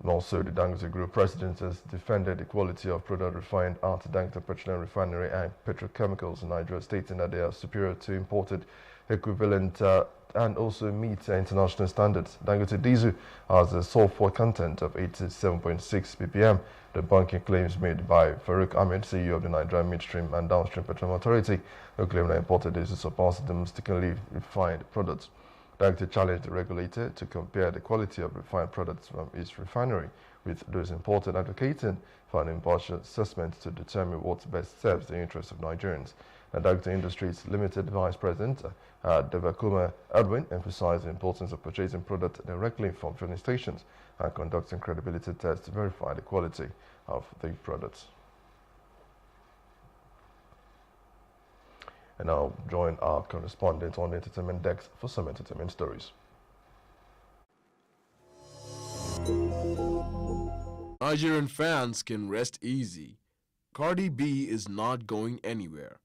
And also, the Dangote Group president has defended the quality of product refined at Dangote Petroleum Refinery and petrochemicals in Nigeria, stating that they are superior to imported equivalent and also meet international standards. Dangote diesel has a sulfur content of 87.6 ppm. The debunking claims made by Farouk Ahmed, CEO of the Nigerian Midstream and Downstream Petroleum Authority, who claimed that imported diesel surpassed domestically refined products. Dangote challenged the regulator to compare the quality of refined products from its refinery with those imported, advocating for an impartial assessment to determine what best serves the interests of Nigerians. Dangote Industries Limited Vice President Devakuma Edwin emphasized the importance of purchasing products directly from filling stations and conducting credibility tests to verify the quality of the products. And now join our correspondent on the entertainment desk for some entertainment stories. Nigerian fans can rest easy. Cardi B is not going anywhere.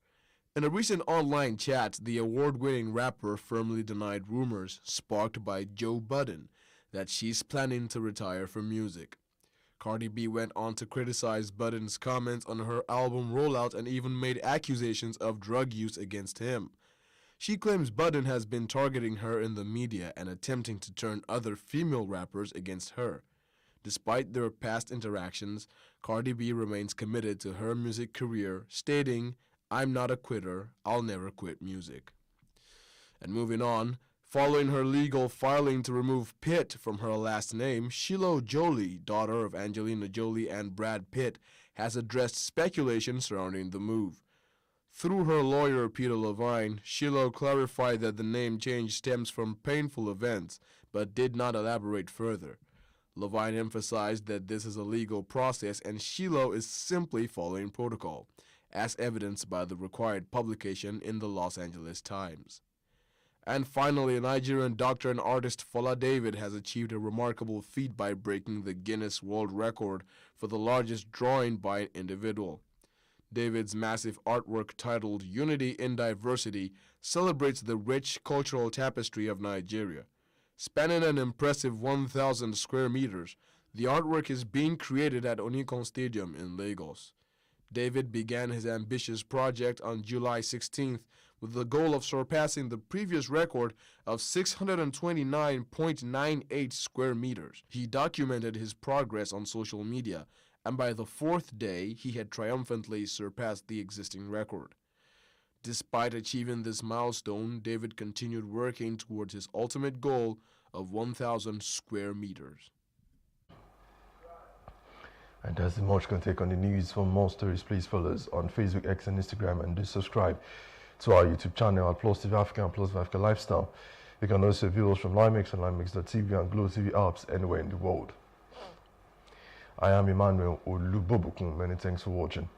In a recent online chat, the award-winning rapper firmly denied rumors sparked by Joe Budden that she's planning to retire from music. Cardi B went on to criticize Budden's comments on her album rollout and even made accusations of drug use against him. She claims Budden has been targeting her in the media and attempting to turn other female rappers against her. Despite their past interactions, Cardi B remains committed to her music career, stating, "I'm not a quitter, I'll never quit music." And moving on, following her legal filing to remove Pitt from her last name, Shiloh Jolie, daughter of Angelina Jolie and Brad Pitt, has addressed speculation surrounding the move. Through her lawyer, Peter Levine, Shiloh clarified that the name change stems from painful events, but did not elaborate further. Levine emphasized that this is a legal process and Shiloh is simply following protocol, as evidenced by the required publication in the Los Angeles Times. And finally, Nigerian doctor and artist Fola David has achieved a remarkable feat by breaking the Guinness World Record for the largest drawing by an individual. David's massive artwork titled Unity in Diversity celebrates the rich cultural tapestry of Nigeria. Spanning an impressive 1,000 square meters, the artwork is being created at Onikan Stadium in Lagos. David began his ambitious project on July 16th with the goal of surpassing the previous record of 629.98 square meters. He documented his progress on social media, and by the fourth day, he had triumphantly surpassed the existing record. Despite achieving this milestone, David continued working towards his ultimate goal of 1,000 square meters. And that's much can take on the news. For more stories, please follow us on Facebook, X, and Instagram, and do subscribe to our YouTube channel at Plus TV Africa and Plus TV Africa Lifestyle. You can also view us from Limex and Limex.tv and Glow TV apps anywhere in the world. I am Emmanuel Olubobukun. Many thanks for watching.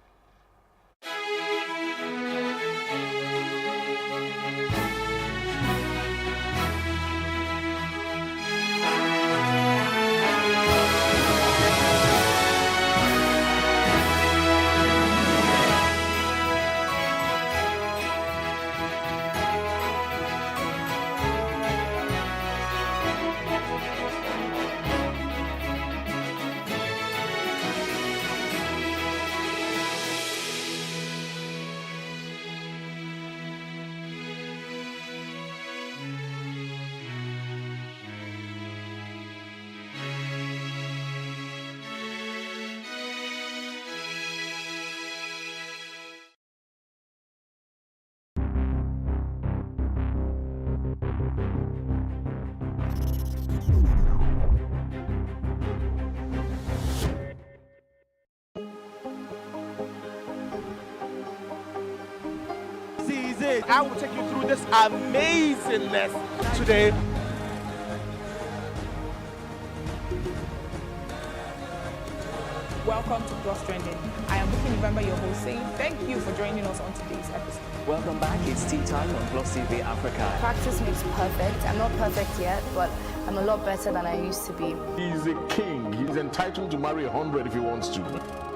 I will take you through this amazing lesson today. Welcome to Plus Trending. I am Buki November, your host, saying thank you for joining us on today's episode. Welcome back. It's tea time on Plus TV Africa. Practice makes perfect. I'm not perfect yet, but I'm a lot better than I used to be. He's a king. He's entitled to marry 100 if he wants to.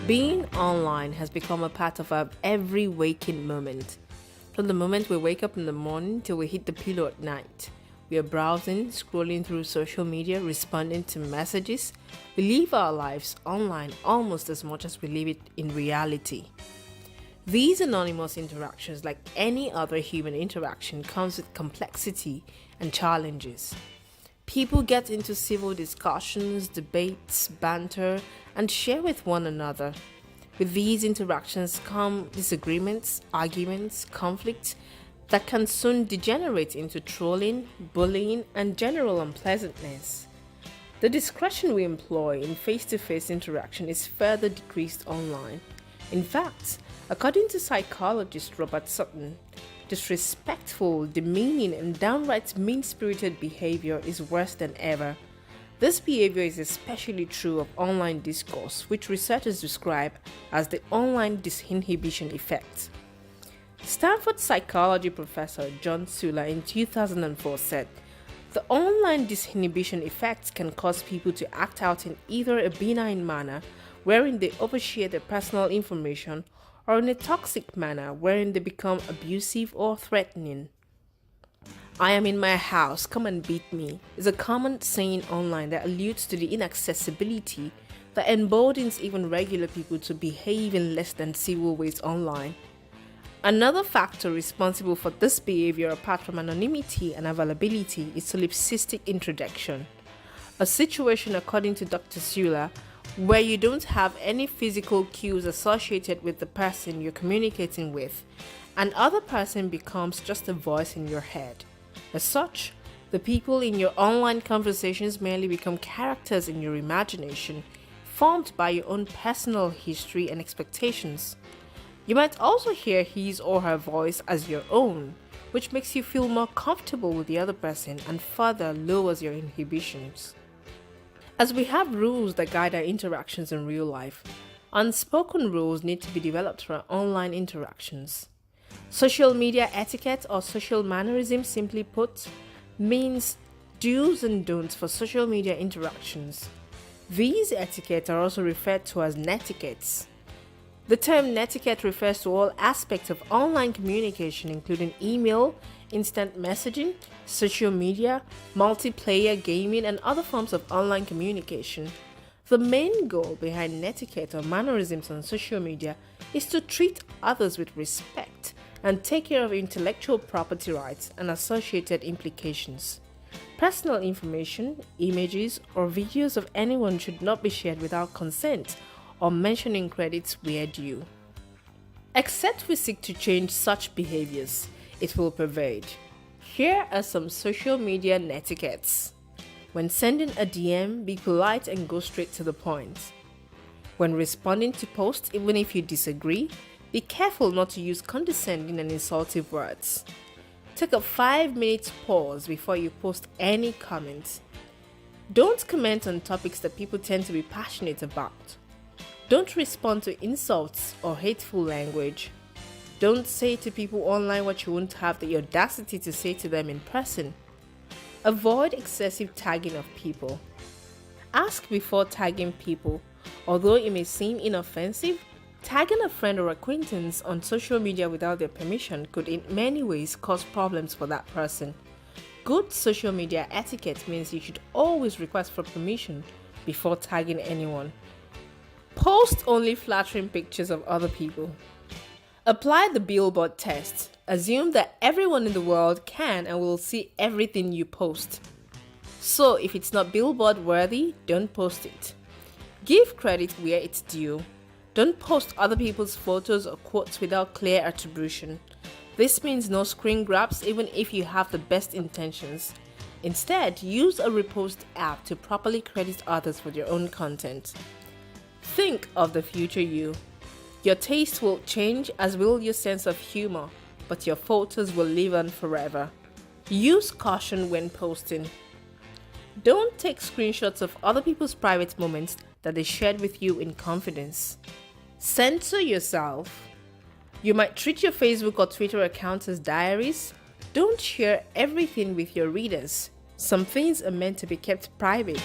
Being online has become a part of our every waking moment. From the moment we wake up in the morning till we hit the pillow at night, we are browsing, scrolling through social media, responding to messages. We live our lives online almost as much as we live it in reality. These anonymous interactions, like any other human interaction, comes with complexity and challenges. People get into civil discussions, debates, banter, and share with one another. With these interactions come disagreements, arguments, conflicts that can soon degenerate into trolling, bullying, and general unpleasantness. The discretion we employ in face-to-face interaction is further decreased online. In fact, according to psychologist Robert Sutton, disrespectful, demeaning, and downright mean-spirited behavior is worse than ever. This behavior is especially true of online discourse, which researchers describe as the online disinhibition effect. Stanford psychology professor John Sula in 2004 said, "The online disinhibition effect can cause people to act out in either a benign manner, wherein they overshare their personal information, or in a toxic manner wherein they become abusive or threatening." "I am in my house, come and beat me" is a common saying online that alludes to the inaccessibility that emboldens even regular people to behave in less than civil ways online. Another factor responsible for this behavior, apart from anonymity and availability, is solipsistic introduction, a situation, according to Dr. Sula, where you don't have any physical cues associated with the person you're communicating with, and other person becomes just a voice in your head. As such, the people in your online conversations merely become characters in your imagination, formed by your own personal history and expectations. You might also hear his or her voice as your own, which makes you feel more comfortable with the other person and further lowers your inhibitions. As we have rules that guide our interactions in real life, unspoken rules need to be developed for our online interactions. Social media etiquette, or social mannerism simply put, means do's and don'ts for social media interactions. These etiquettes are also referred to as netiquettes. The term netiquette refers to all aspects of online communication, including email, instant messaging, social media, multiplayer gaming, and other forms of online communication. The main goal behind netiquette or mannerisms on social media is to treat others with respect and take care of intellectual property rights and associated implications. Personal information, images, or videos of anyone should not be shared without consent or mentioning credits where due. Except we seek to change such behaviors, it will pervade. Here are some social media netiquettes. When sending a DM, be polite and go straight to the point. When responding to posts, even if you disagree, be careful not to use condescending and insultive words. Take a 5-minute pause before you post any comments. Don't comment on topics that people tend to be passionate about. Don't respond to insults or hateful language. Don't say to people online what you won't have the audacity to say to them in person. Avoid excessive tagging of people. Ask before tagging people. Although it may seem inoffensive, tagging a friend or acquaintance on social media without their permission could in many ways cause problems for that person. Good social media etiquette means you should always request for permission before tagging anyone. Post only flattering pictures of other people. Apply the billboard test. Assume that everyone in the world can and will see everything you post. So if it's not billboard worthy, don't post it. Give credit where it's due. Don't post other people's photos or quotes without clear attribution. This means no screen grabs even if you have the best intentions. Instead, use a repost app to properly credit others for your own content. Think of the future you. Your taste will change as will your sense of humor, but your photos will live on forever. Use caution when posting. Don't take screenshots of other people's private moments that they shared with you in confidence. Censor yourself. You might treat your Facebook or Twitter accounts as diaries. Don't share everything with your readers. Some things are meant to be kept private.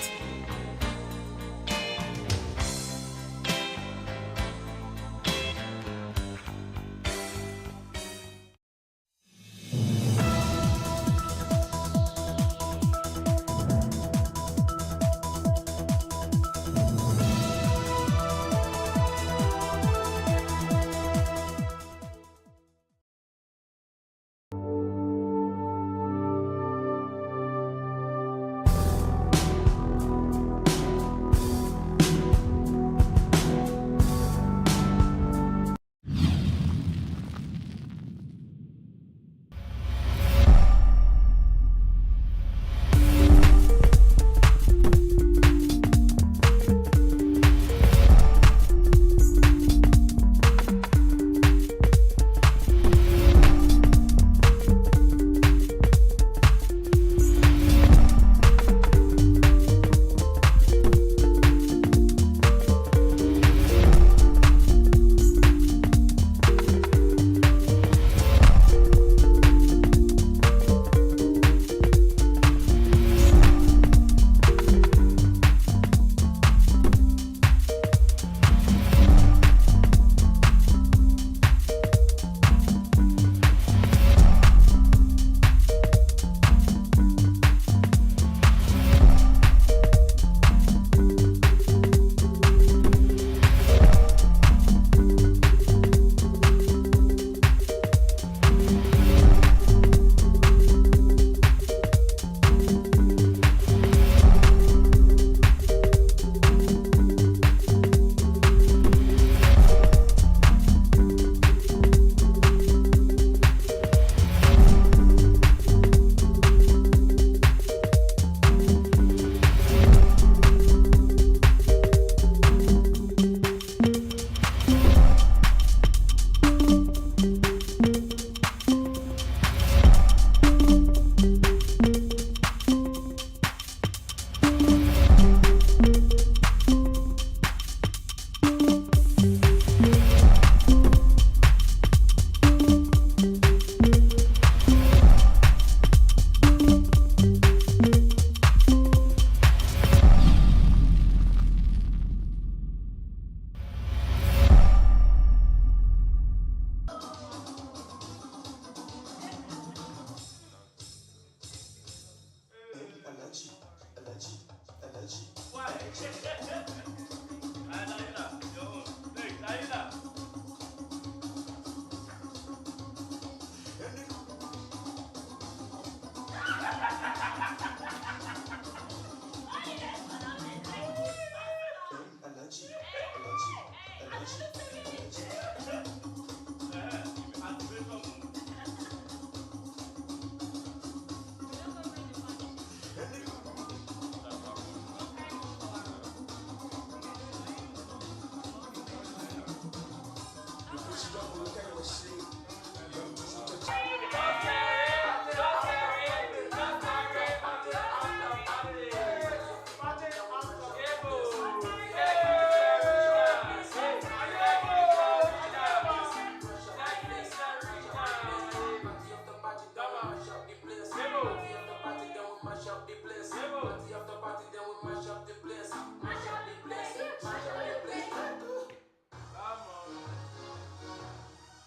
up the place. Party after party, then we mash up the place. Mash up the place, mash up the place.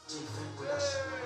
Different production.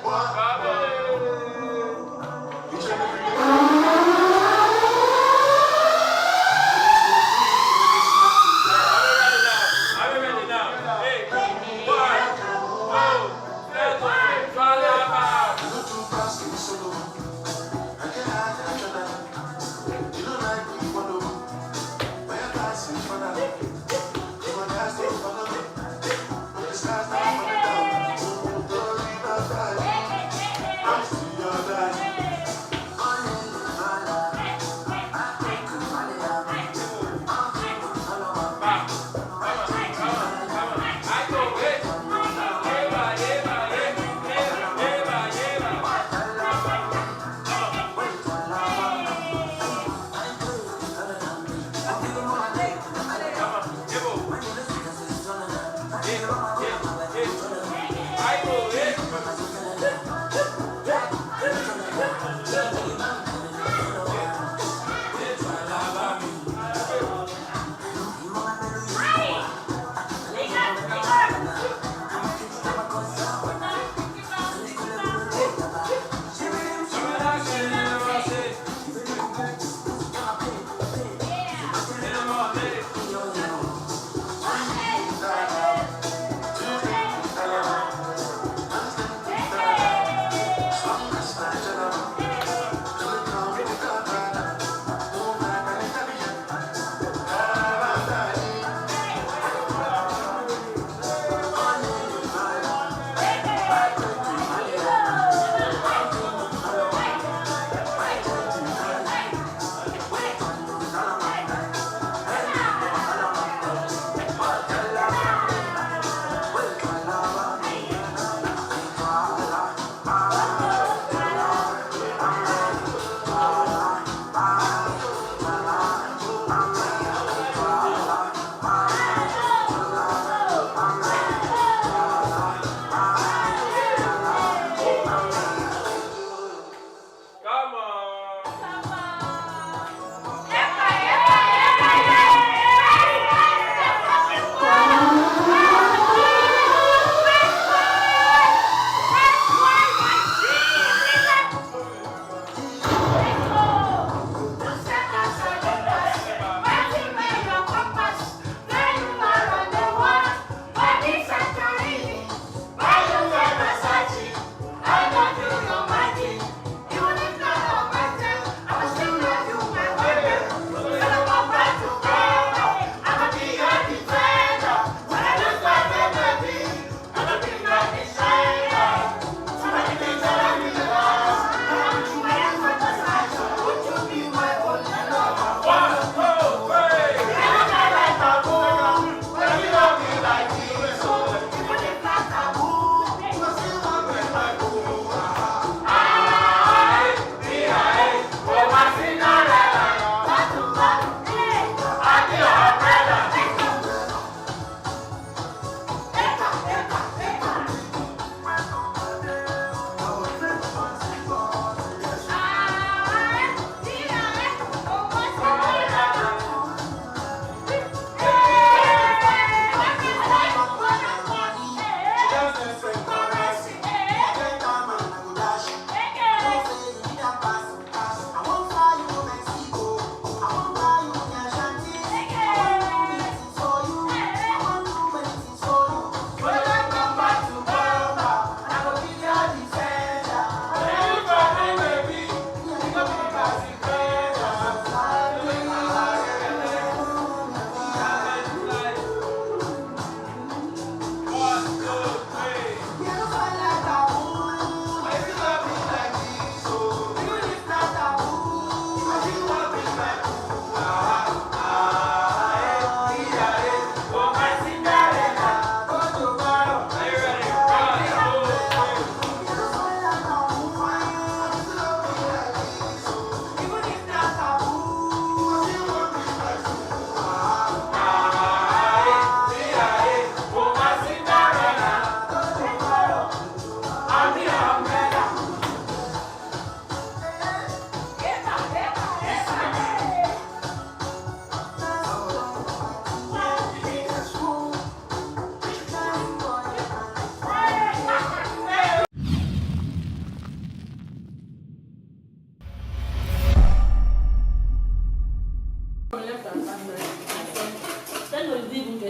Bravo.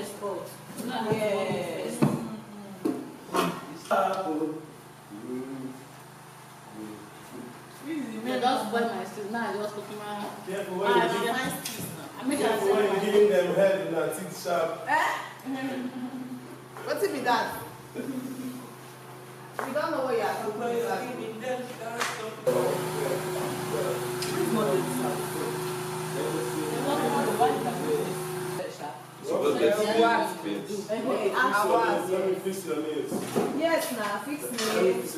sport. Yes. They just spoil my stew. Now I just cook my. Careful when you give giving them head and their teeth sharp. What's it be that? We don't know what you are talking about. Let me fix your nails. Yes, now fix nails.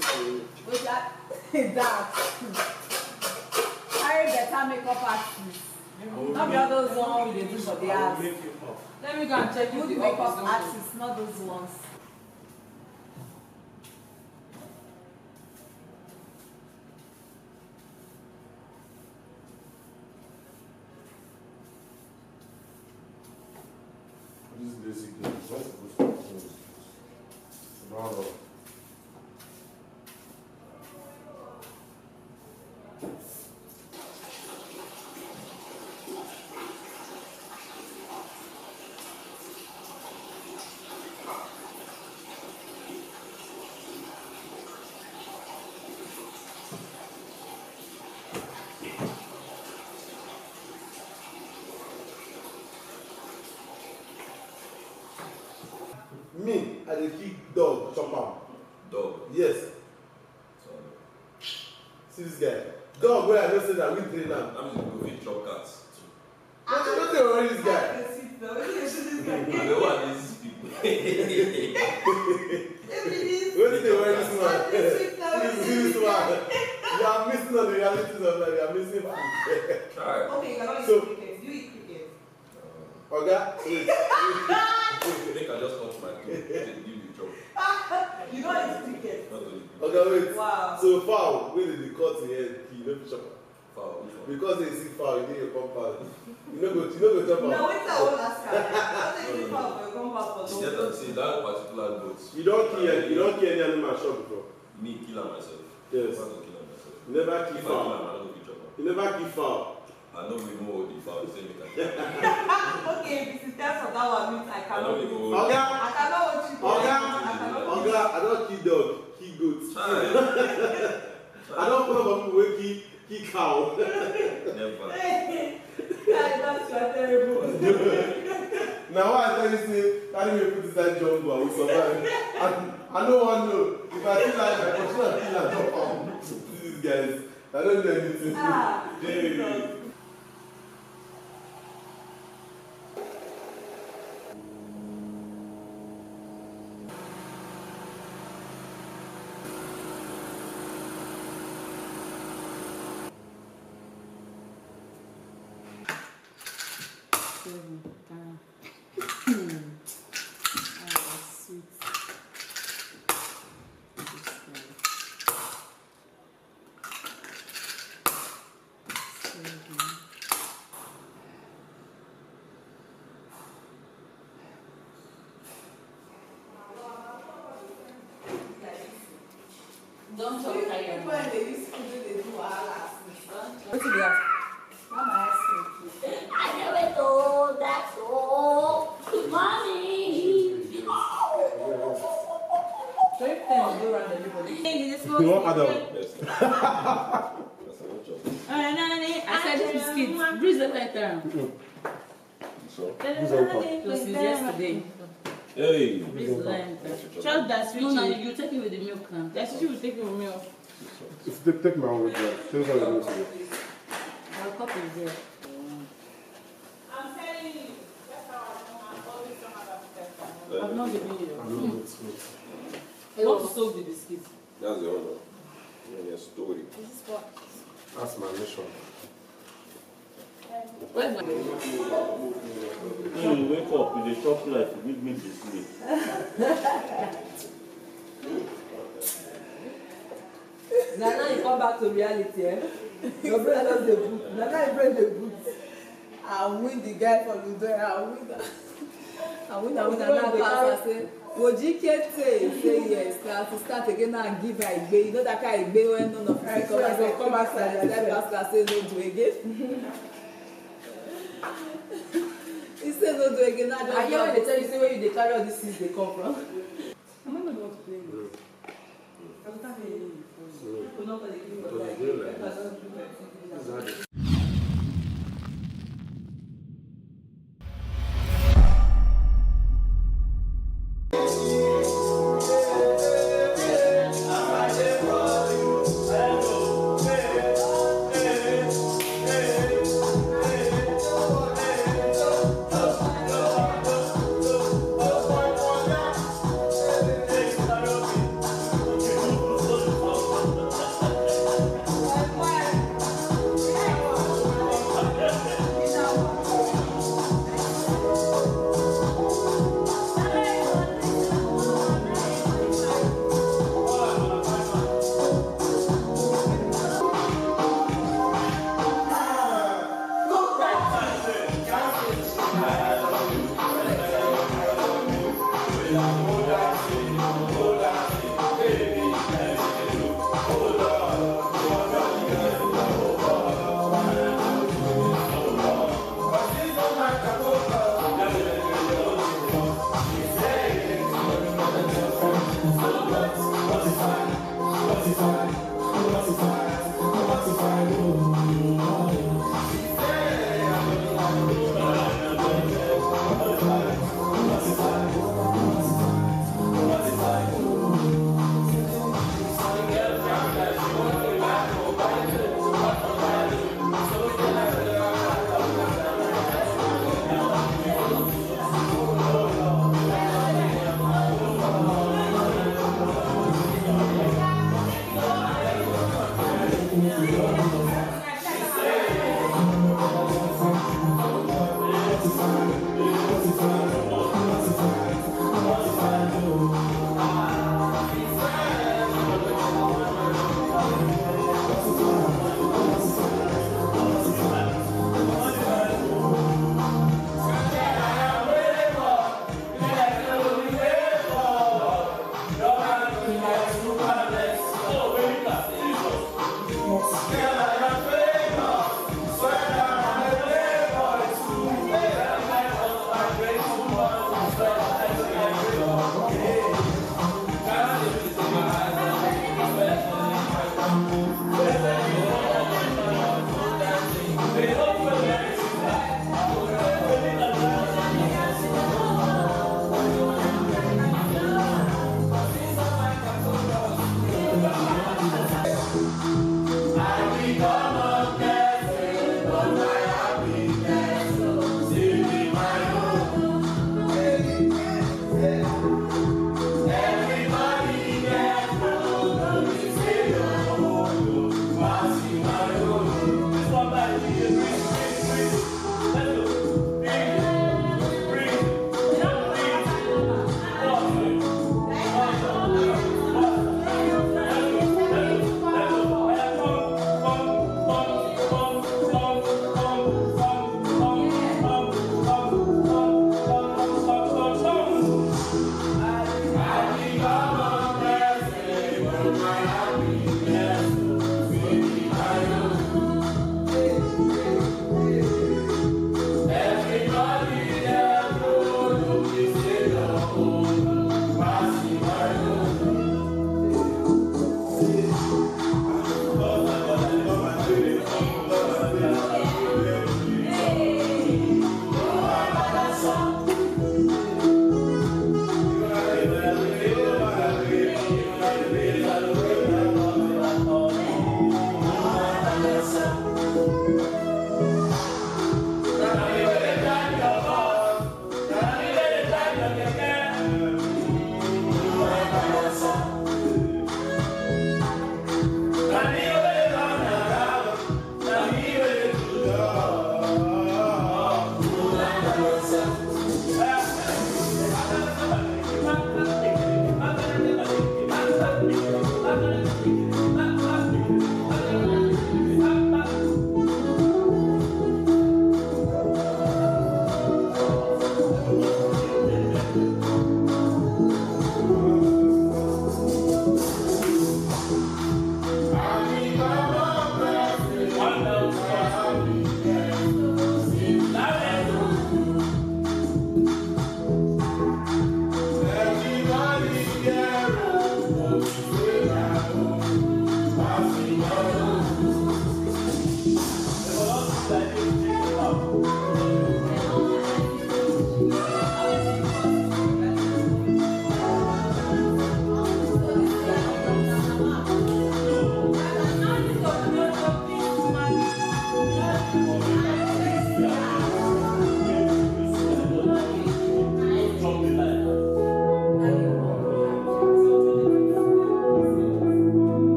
With that, I better makeup artist. Not the others one we do for the ass. Let me go and check if the makeup artist, not those ones. This is basically what's the first round of Me, I dey kick dog, chop am. Dog? Yes. See this guy. Dog where I know say that we train am. I'm just going to chop cats. Don't they worry this guy? I know what these people. What did they worry this man? This man. You are missing on the realities of life. You are missing food. Try. Okay, you cannot So- eat cricket. You eat cricket. Oga, wait. I think I just touched my food. Give me chop. You don't eat cricket. Not only. Oga, wait. Wow. So foul, when did they cut the head? You no fit chop am. Foul. Which one? Because they see foul, you dey your compound. You no go chop am. Now wait till I want ask her. How do you fall for your compound for It's just that, see, that particular goat. You don't kill any animal shop before. Me kill am myself. Yes. I don't kill am myself. You never If I kill kill am, foul. I don't go chop am. You never kill foul. I know we know the foul. Say me can. Okay, if it's test for that one means I I cannot. know we go. Oga, I cannot watch you. Oga, I don't kill dog, kill goat. Try. I don't follow for people wey kill cow. Never. That's terrible. Now why I tell you say, carry me put inside jungle, I will survive. I no wan know if I feel like I continue to kill and drop am. These guys, I don't do anything. Hey. Don't talk tired. When they use food, they do wahala. What is that? Mama ask me. I never told that so. Mommy. Very time go around everybody. You want Adam? I said this biscuit. Breeze the better. So, who's on top? It was yesterday. Hey. Breeze the enter. Child that's no, no, you take it with the milk now. That's what you will take it with milk. If they take my own with them, tell them how to do it. Our cup is there. I'm telling you, that's how I know I'm always someone I've not given you. I want to soak the biscuit. That's the honor. Your story. This is what? That's my mission. Where's my When you wake up with a short life, you give me the sleep. Now you come back to reality, eh? Your brain does the boot. Now you bring the boot. I win the guy for Ludo. I win that. I win that. Now pass. I say, Wojike say yes. Now to start again now and give her Igbe. You know that kind of Igbe when none of you come outside. That pastor say no do again. He said let's not do it again. I hear when they tell you, say where you they carry all these things they come from. Am I not the one to play with? I will start playing you. We're not going to give you a like.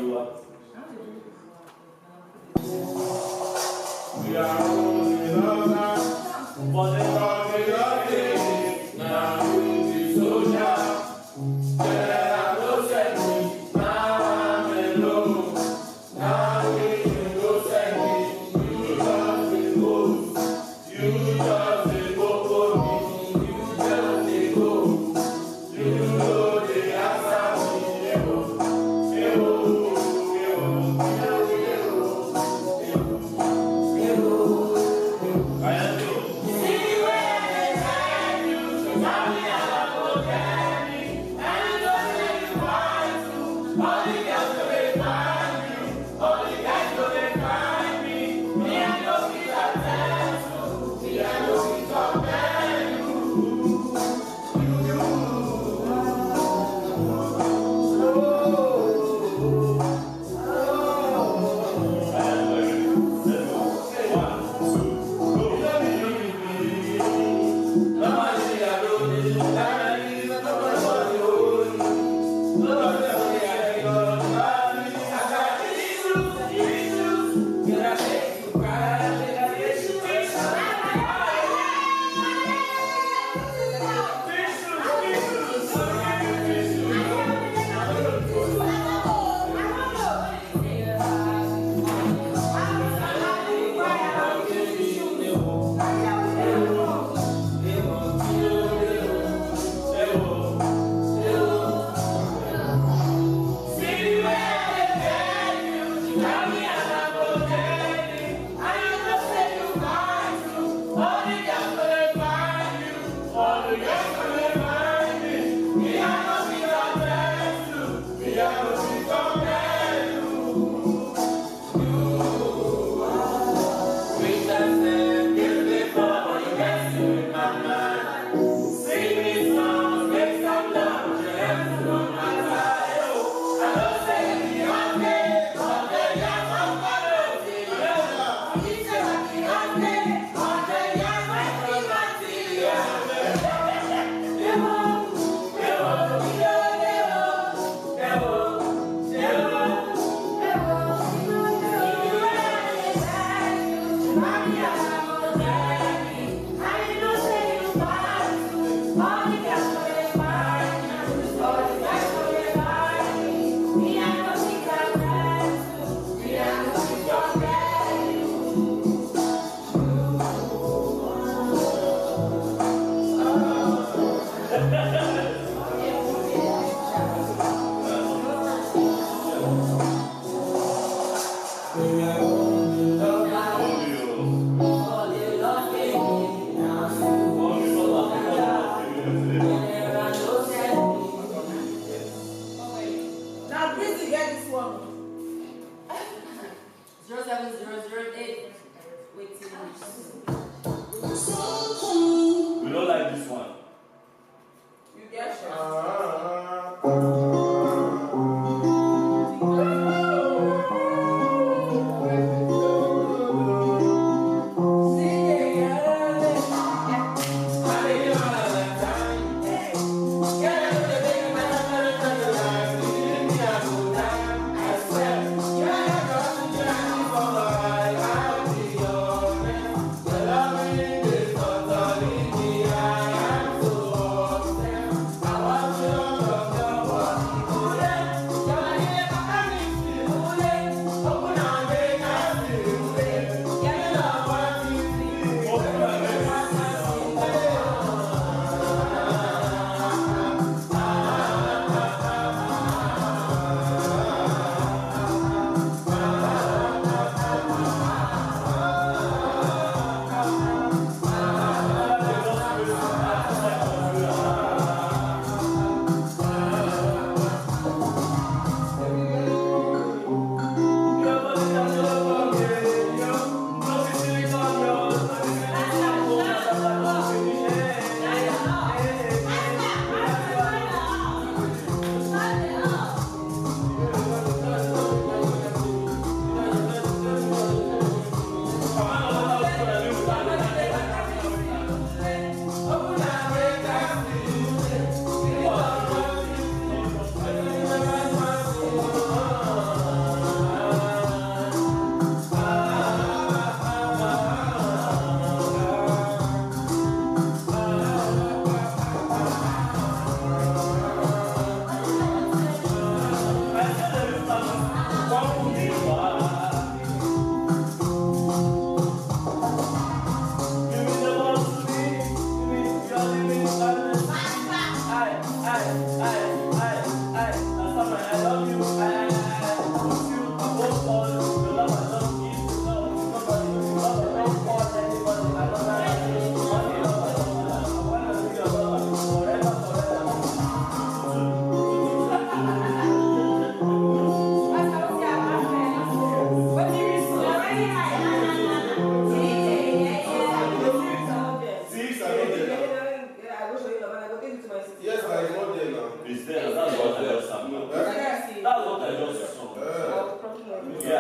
We are holding on now, but the God is okay. Now who's the soldier? There are no send me, now I'm alone. Now we can go send me, you just a ghost. You just a go for me, you just a go. You know the answer me,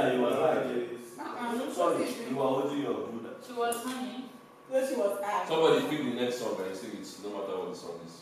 Yeah, you were right. Sorry, you were holding your Buddha. She was honey. No, she was asked. Somebody pick the next song and sing it, no matter what the song is.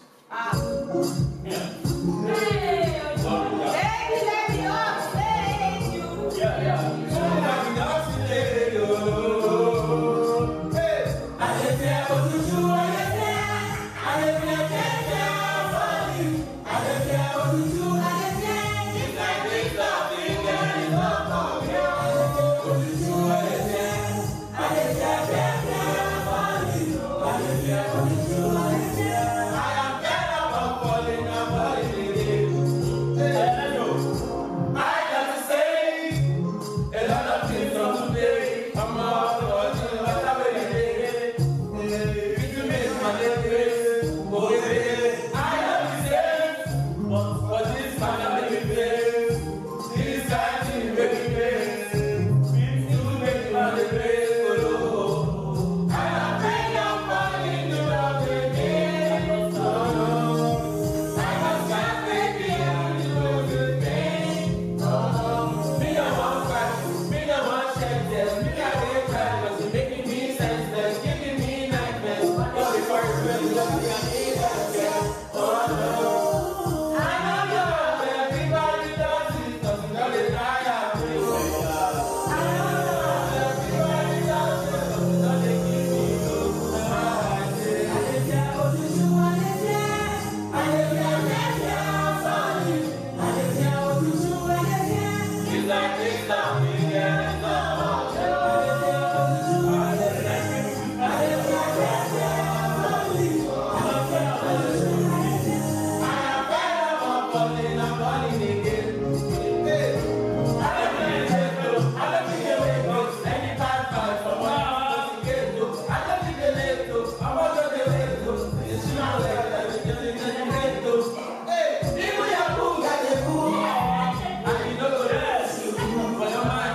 For your mind.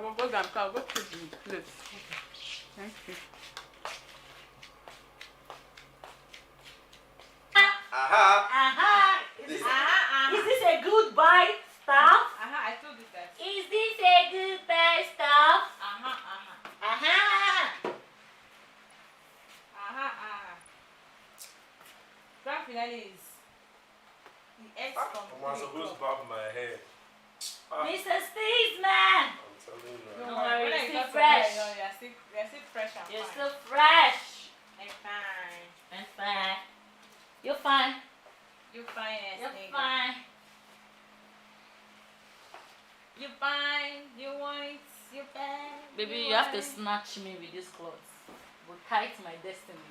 will go down. I'll go to the place. Thank you. Is this a goodbye stuff? I told you that. Is this a goodbye stuff? Grand finale is the ex I'm supposed to bob my head. Mr. Steedsman! I'm telling you. Don't worry, you're still fresh. You're still fresh and You're fine. still fresh. And fine. And fine. You're fine. You're fine, yes, You're nigga. fine. You're fine. You want. You're fine. Baby, you have to snatch me with this clothes. Will kite my destiny.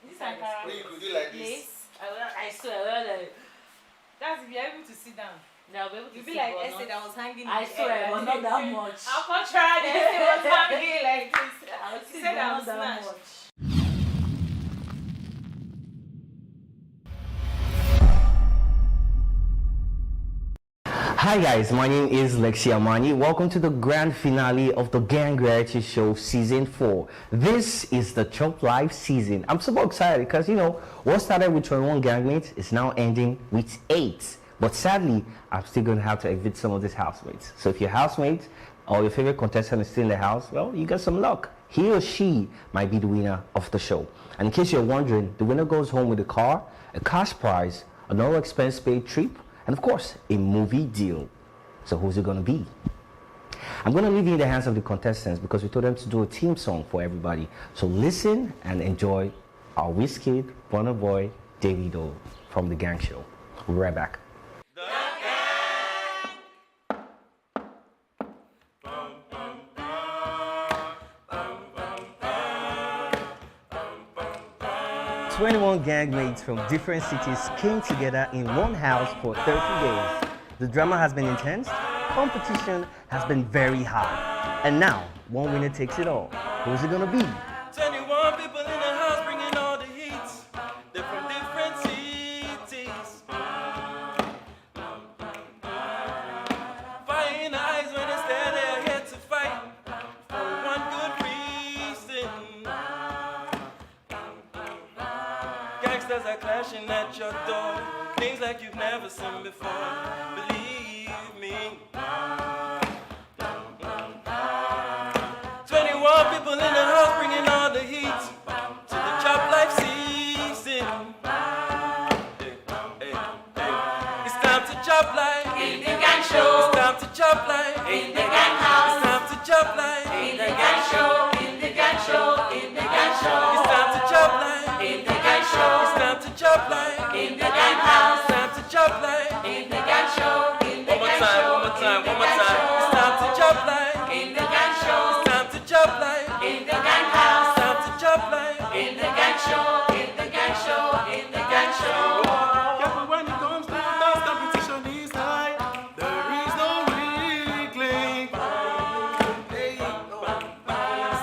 This is Ankara. Wait, you could do like this. Please. I swear. That's if you're able to sit down. They'll be able to You'll be sit, like but Esther not- that was hanging. I in the swear, air. but not that much. I'll contrary. Esther was hanging like this. I'll She sit, said but I'm not that snatched. much. Hi guys, my name is Lexi Amani. Welcome to the grand finale of the Gang Reality Show Season 4. This is the Chop Live season. I'm super excited because, what started with 21 gangmates is now ending with 8. But sadly, I'm still going to have to evict some of these housemates. So if your housemate or your favorite contestant is still in the house, well, you got some luck. He or she might be the winner of the show. And in case you're wondering, the winner goes home with a car, a cash prize, a no expense paid trip, and of course, a movie deal. So who's it gonna be? I'm gonna leave you in the hands of the contestants because we told them to do a team song for everybody. So listen and enjoy our Wizkid, Burna Boy, Davido from The Gang Show. We'll be right back. 21 gangmates from different cities came together in one house for 30 days. The drama has been intense, competition has been very high, and now one winner takes it all. Who's it gonna be? 21 people in the house bringing all the heats. They're from different cities. Fire in the eyes when they stare, they're here to fight for one good reason. Gangsters are clashing at your door, things like you've never seen before. Believe me. 21 people in the house bringing all the heat to the Chop Life season. It's time to chop life In the gang show. It's time to chop life In the gang house. It's time to chop life In the gang show. In the gang show. In the gang show. It's time to chop life In the gang show. It's time to chop life In the gang house. It's time to chop life In the gang show. In the One more gang time, show. one more time, In one the more gang time. show. It's time to chop life In the gang show. It's time to chop life In the gang house. It's time to chop life In the gang show. In the gang show. In the gang show. Yeah, but when it comes to dance, competition is high. There is no wriggling. Hey,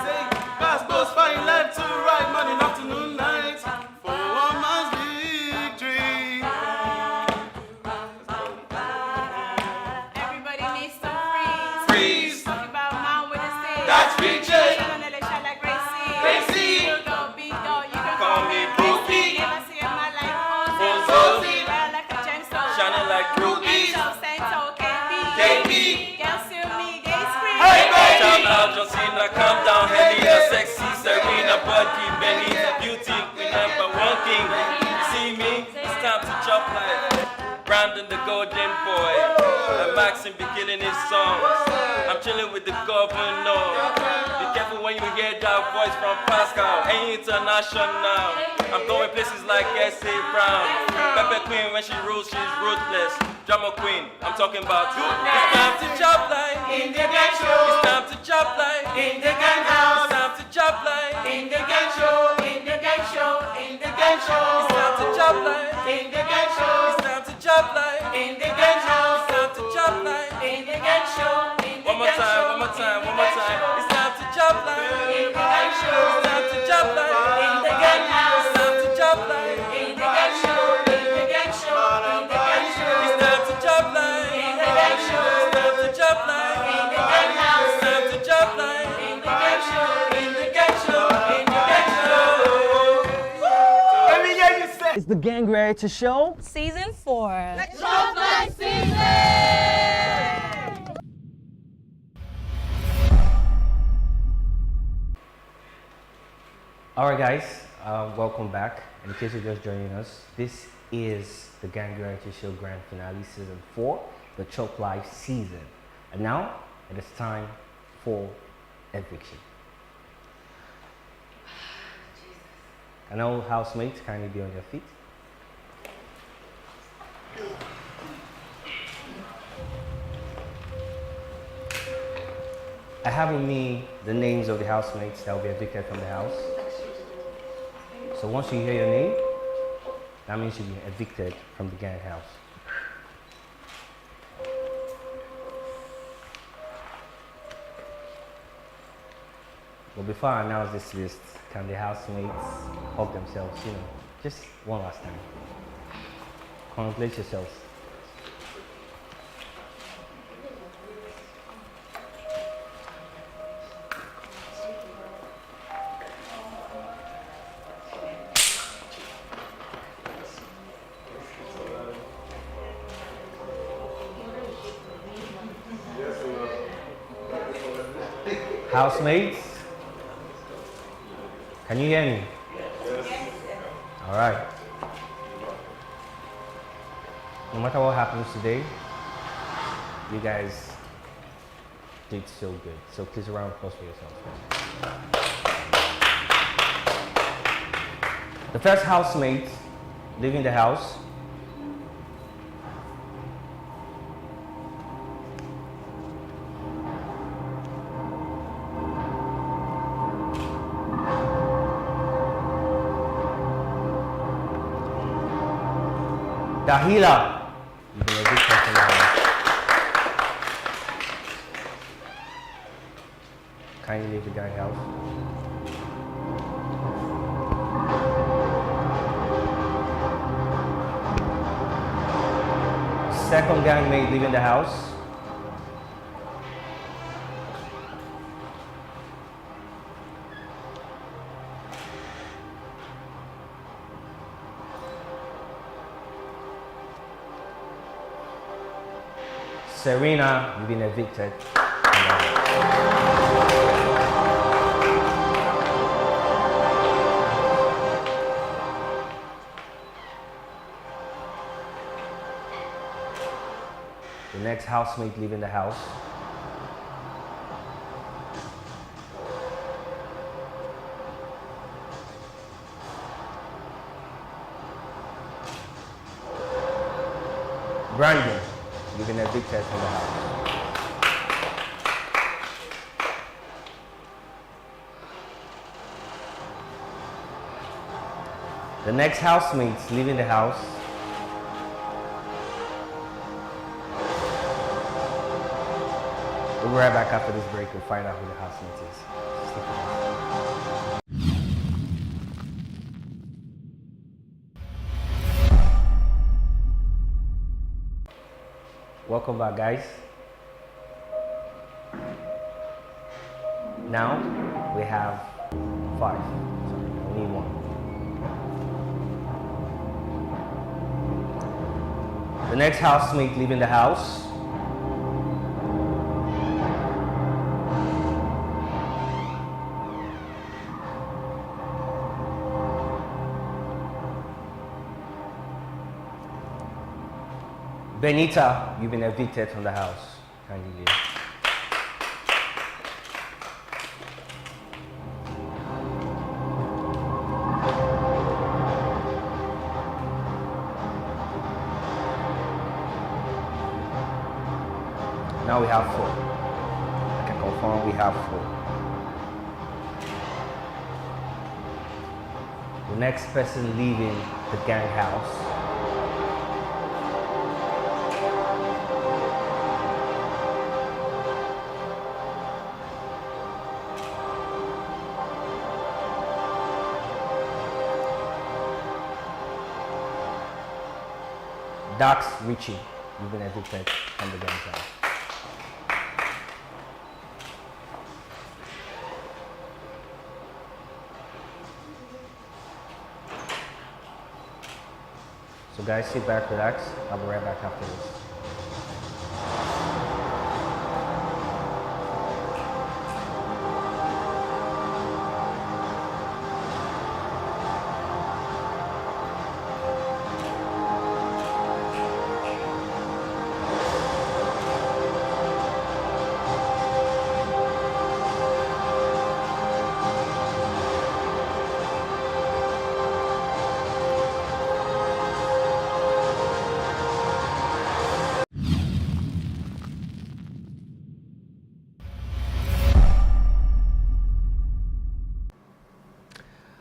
say, pass goes fine, left to right, morning, afternoon, night, for one man's victory. Everybody needs to freeze. Freeze. Talk about man with a stick. That's VJ. Shine on the shine like Gracie. Gracie. You go big dog, you can Call me Bookie. Never see a man like Ozzy. Ozzy. Well, like a gemstone. Shining like rubies. So Santo, KB. KB. Girls feel me, they scream. Hey, baby. Shout out Josina, calm down, Helena, sexy Serena, Buddy, Benny, beauty, queen, number one king. See me, it's time to chop life. Brandon the golden boy, and Maxim be killing his songs. I'm chilling with the governor. Be careful when you hear that voice from Pascal. Ain't international. I'm going places like S.A. Brown. Pepper Queen, when she rules, she's ruthless. Drama Queen, I'm talking about you. It's time to chop life In the gang show. It's time to chop life In the gang house. It's time to chop life In the gang show. In the gang show. In the gang show. It's time to chop life In the gang show. It's time to chop life In the gang house. It's time to chop life In the gang show. In the One more gang time, show. one more time, In one the more gang time. show. It's time to chop life In the gang show. It's time to chop life In the gang house. It's time to chop life In the gang show. In the gang show. In the gang show. It's time to chop life In the gang show. It's time to chop life In the gang house. It's time the Gang Reality Show Season 4. Let's Chop Life Season! Alright guys, welcome back. In case you're just joining us, this is the Gang Reality Show Grand Finale Season 4, the Chop Life Season. And now, it is time for eviction. And all housemates, kindly be on your feet. I have with me the names of the housemates that will be evicted from the house. So once you hear your name, that means you've been evicted from the gang house. But before I announce this list, can the housemates hug themselves, just one last time. Congratulate yourselves. Housemates, can you hear me? Yes. All right. No matter what happens today, you guys did so good. So please a round of applause for yourselves. The first housemate leaving the house . Dahila, you've been evicted from the house. Kindly leave the gang house. Second gangmate leaving the house. Serena, you've been evicted. The next housemate leaving the house. Brandon, you've been evicted from the house. The next housemates leaving the house. We'll be right back after this break. We'll find out who the housemate is. Stick with us. Welcome back, guys. Now we have 5. Sorry, I need 1. The next housemate leaving the house. Benita, you've been evicted from the house. Kindly leave. Now we have 4. I can confirm we have 4. The next person leaving the gang house. Dax Richie, you've been evicted from the gang house. So guys, sit back, relax. I'll be right back after this.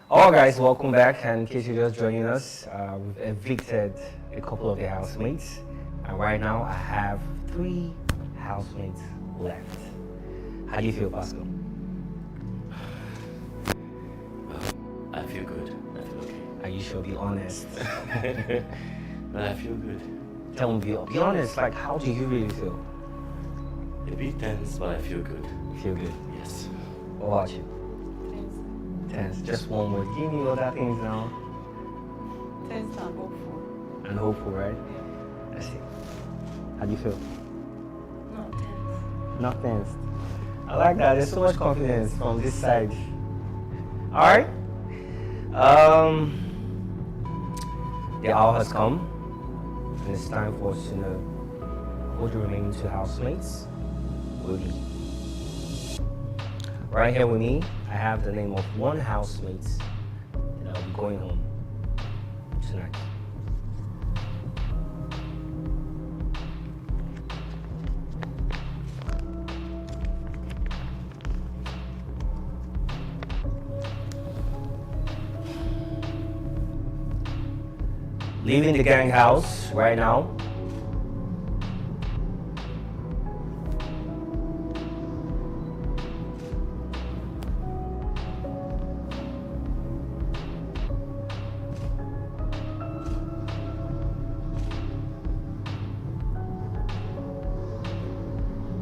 Alright guys, welcome back, and in case you're just joining us, we've evicted a couple of the housemates, and right now I have 3 housemates left. How do you feel, Pascal? I feel good. I feel okay. Are you sure? Be honest. But I feel good. Tell me, be honest, like how do you really feel? A bit tense, but I feel good. You feel good? Yes. What about you? Tense. Just one word. Give me other things now. Tense and hopeful. And hopeful, right? Let's see. How do you feel? Not tense. Not tense. I like that. There's so much confidence from this side. Alright. The hour has come. And it's time for us to know who the remaining 2 housemates will be. Right here with me, I have the name of one housemate that I'll be going home tonight. Leaving the gang house right now.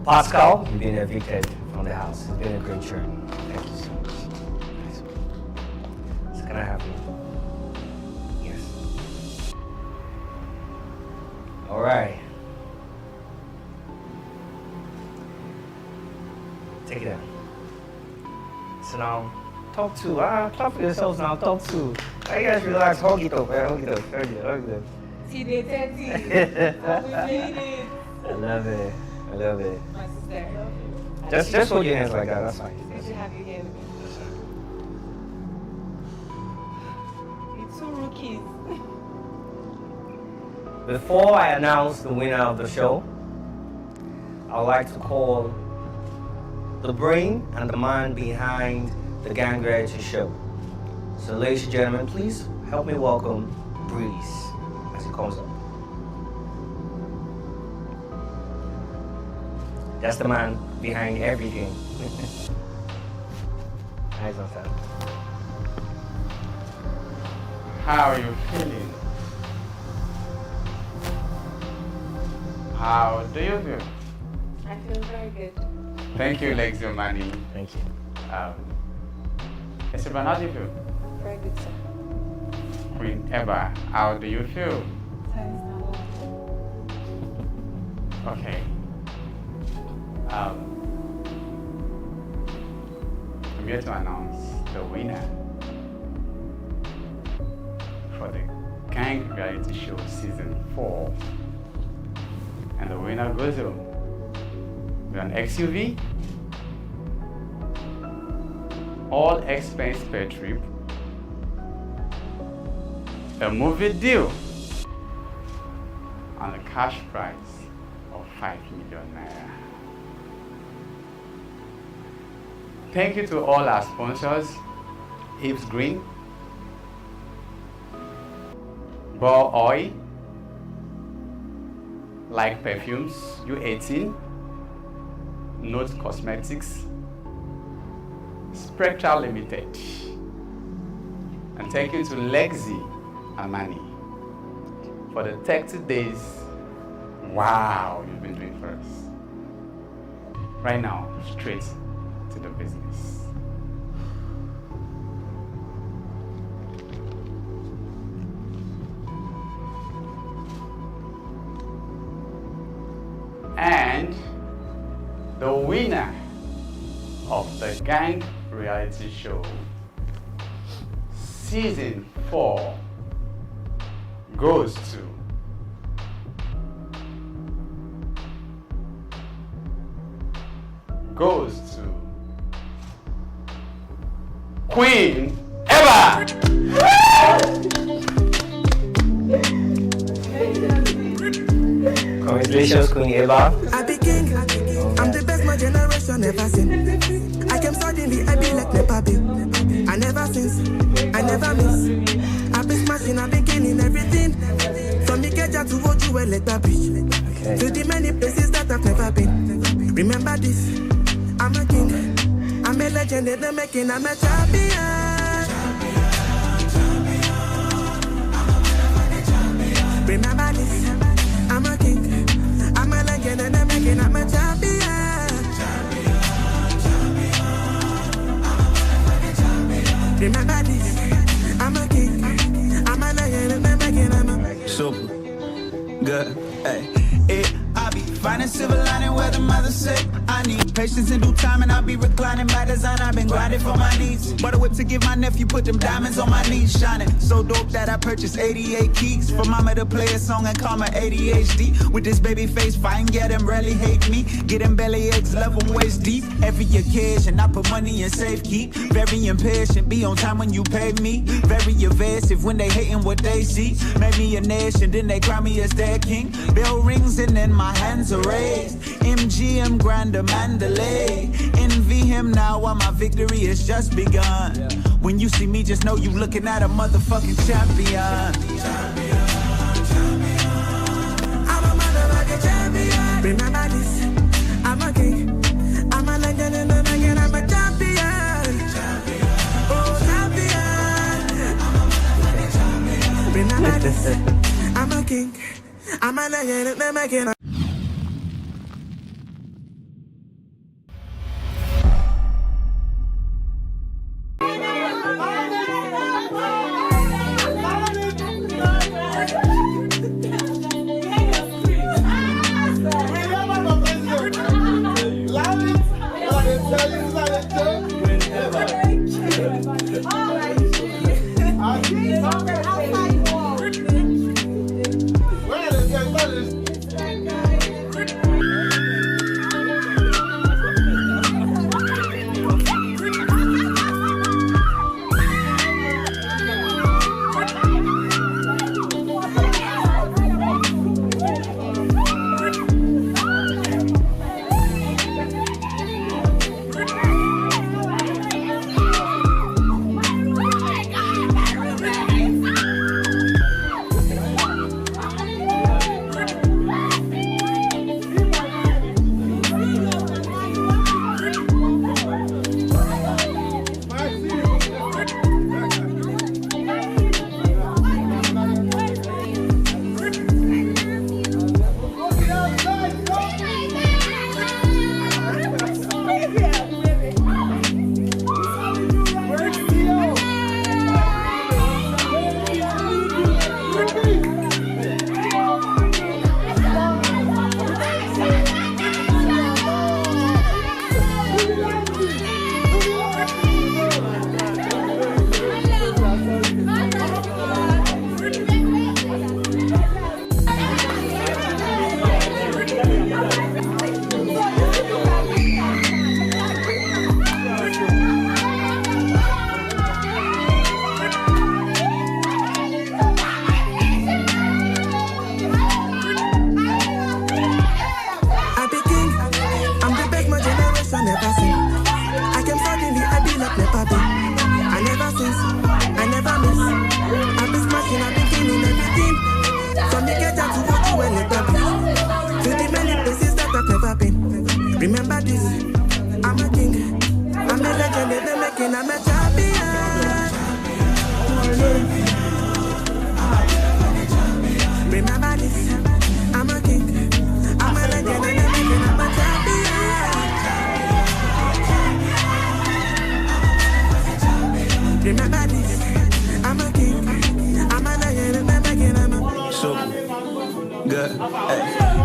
Pascal, you've been evicted from the house. It's been a great journey. Thank you so much. Nice one. So can I have you? Yes. All right. Take it out. So now, talk to. Clap for yourselves now. Talk to. Hey guys, relax. Hug it up. Hug it up. Hug it up. Hug it up. See, they 30. We made it. I love it. I love it. My sister. Just hold your hands like that. That's fine. They should have you here. It's 2 rookies. Before I announce the winner of the show, I'd like to call the brain and the man behind the Gang Reality Show. So ladies and gentlemen, please help me welcome Breeze as he comes up. That's the man behind everything. Eyes on that. How are you feeling? How do you feel? I feel very good. Thank you, Lexio Money. Thank you. Esteban, how do you feel? Very good, sir. Queen Eva, how do you feel? Okay. I'm here to announce the winner for the Gang Reality Show Season 4. And the winner goes home with an XUV, all expense per trip, a movie deal, and a cash prize of 5 million naira. Thank you to all our sponsors, Hips Green, Ball Oil, Like Perfumes, U18, Note Cosmetics, Spectral Limited, and thank you to Lexi Amani for the 30 days. Wow, you've been doing for us. Right now, straight to the business. winner of the Gang Reality Show Season 4 goes to Queen Eva. Congratulations, Queen Eva. I be king, I'm the best my generation ever seen. I came suddenly, I be like Nepa Bill. I never since, I never miss. I be smashing, I be killing everything. From Ikeja to Ojuwe, Lekpa Beach. To the many places that I've never been. Remember this, I'm a king. I'm a legend in the making, I'm a champion. Remember this, I'm a king. I'm a legend in the making, I'm a champion. Remember this, I'm a king. I'm a legend in the making, I'm a super good, hey. I be finding silver lining where the mother say I need patience in due time, and I'll be reclining by design. I've been grinding for my needs. Butter whip to give my nephew, put them diamonds on my knees, shining so dope that I purchased 88 keys for mama to play a song and call my ADHD. With this baby face, fine, get them rarely hate me. Get them belly aches, love them waist deep. Every occasion, I put money in safe keep. Very impatient, be on time when you pay me. Very evasive when they hating what they see. Made me a nation, then they crown me as their king. Bell rings and then my hands are raised. MGM Grander Mandalay. Envy him now while my victory has just begun. When you see me, just know you looking at a motherfucking champion. I'm a motherfucking champion. Remember this, I'm a king. I'm a legend in the making, I'm a champion. Oh, champion. Remember this, I'm a king. I'm a legend in the making. Remember this, I'm a king. I'm a legend in the making, I'm a champion. Remember this, I'm a king. I'm a legend in the making, I'm a champion. Remember this, I'm a king. I'm a legend in the making, I'm a so good.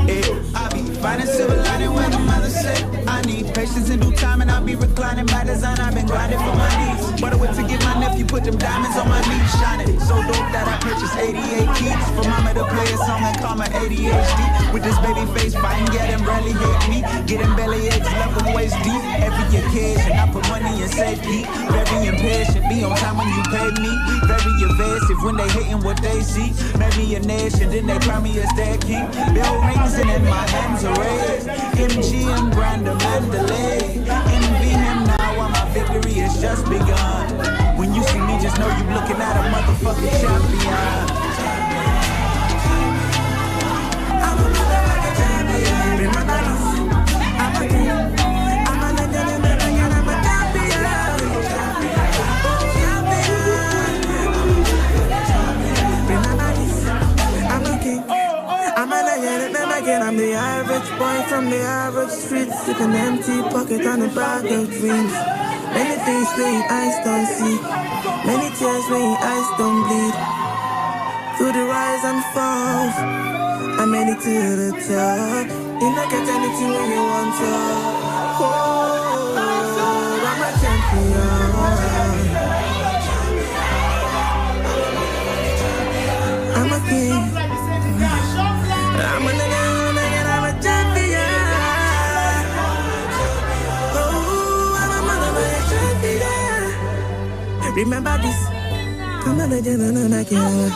Hey, I be finding silver lining where the mother said I need patience in due time, and I'll be reclining by design. I've been grinding for my needs. But I went to give my nephew, put them diamonds on my knees, shining so dope that I purchased 88 keys for mama to play a song and call my ADHD. With this baby face fighting, yeah, them rarely hate me. Getting belly aches, left them waist deep. Every occasion, I put money in safety. Very impatient, be on time when you pay me. Very evasive when they hating what they see. Made me a nation, then they crown me as their king. Bell rings and then my hands are raised. MGM, Brandon, Mandalay. Envy him now while my victory has just begun. When you see me, just know you looking at a motherfucking champion. I'm the average boy from the average street, sipping empty pocket on a bag of dreams. Many things where your eyes don't see, many tears where your eyes don't bleed. Through the rise and falls, I made it to the top. You don't get anything when you want to. Oh, I'm a champion. I'm a king. I'm a nigga. Remember this, I'm a legend again.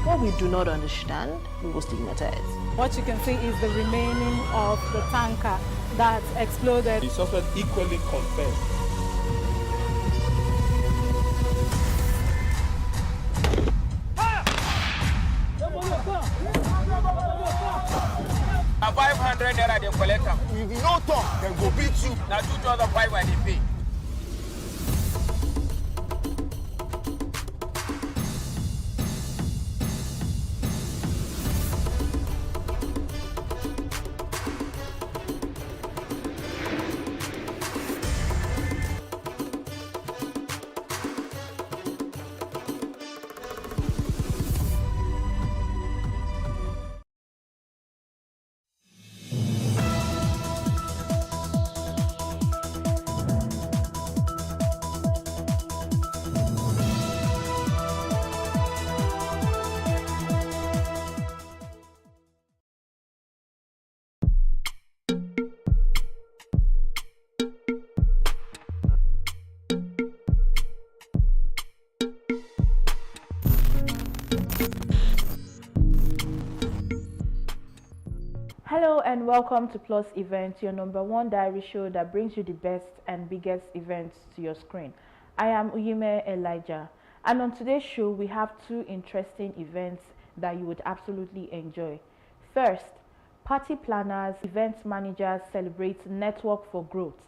What we do not understand, we will stigmatize. What you can see is the remaining of the tanker that exploded. The suspect equally confessed. A 500 naira they collect them. If you no talk, then go beat you. Now 2,500 they pay. Hello and welcome to Plus Events, your #1 diary show that brings you the best and biggest events to your screen. I am Uyime Elijah, and on today's show we have two interesting events that you would absolutely enjoy. First, party planners, events managers celebrate Network for Growth.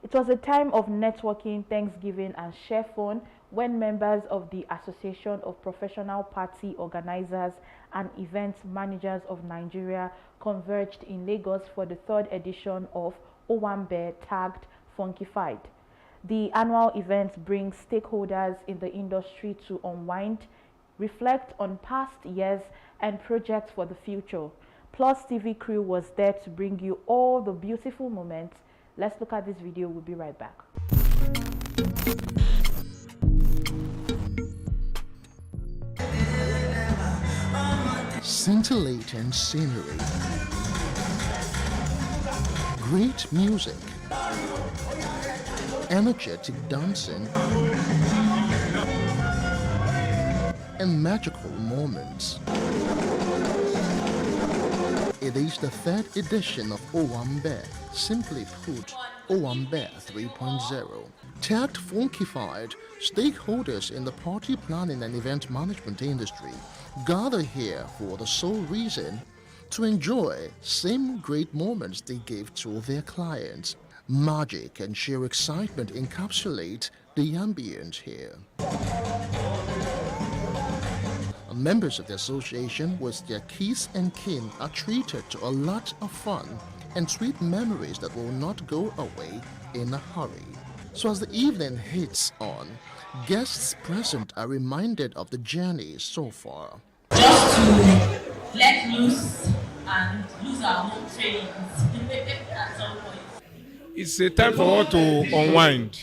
It was a time of networking, Thanksgiving and share fun when members of the Association of Professional Party Organizers and Event Managers of Nigeria converged in Lagos for the 3rd edition of Owambe tagged Funkified. The annual event brings stakeholders in the industry to unwind, reflect on past years and projects for the future. Plus TV crew was there to bring you all the beautiful moments. Let's look at this video. We'll be right back. Scintillating scenery, great music, energetic dancing, and magical moments. It is the third edition of Owambe, simply put, Owambe 3.0. Tagged funkified, stakeholders in the party planning and event management industry gather here for the sole reason to enjoy same great moments they gave to their clients. Magic and sheer excitement encapsulate the ambient here. Members of the association with their kith and kin are treated to a lot of fun and sweet memories that will not go away in a hurry. So as the evening hits on, guests present are reminded of the journey so far. Just to let loose and lose our own trainings at some point. It's a time for us to unwind,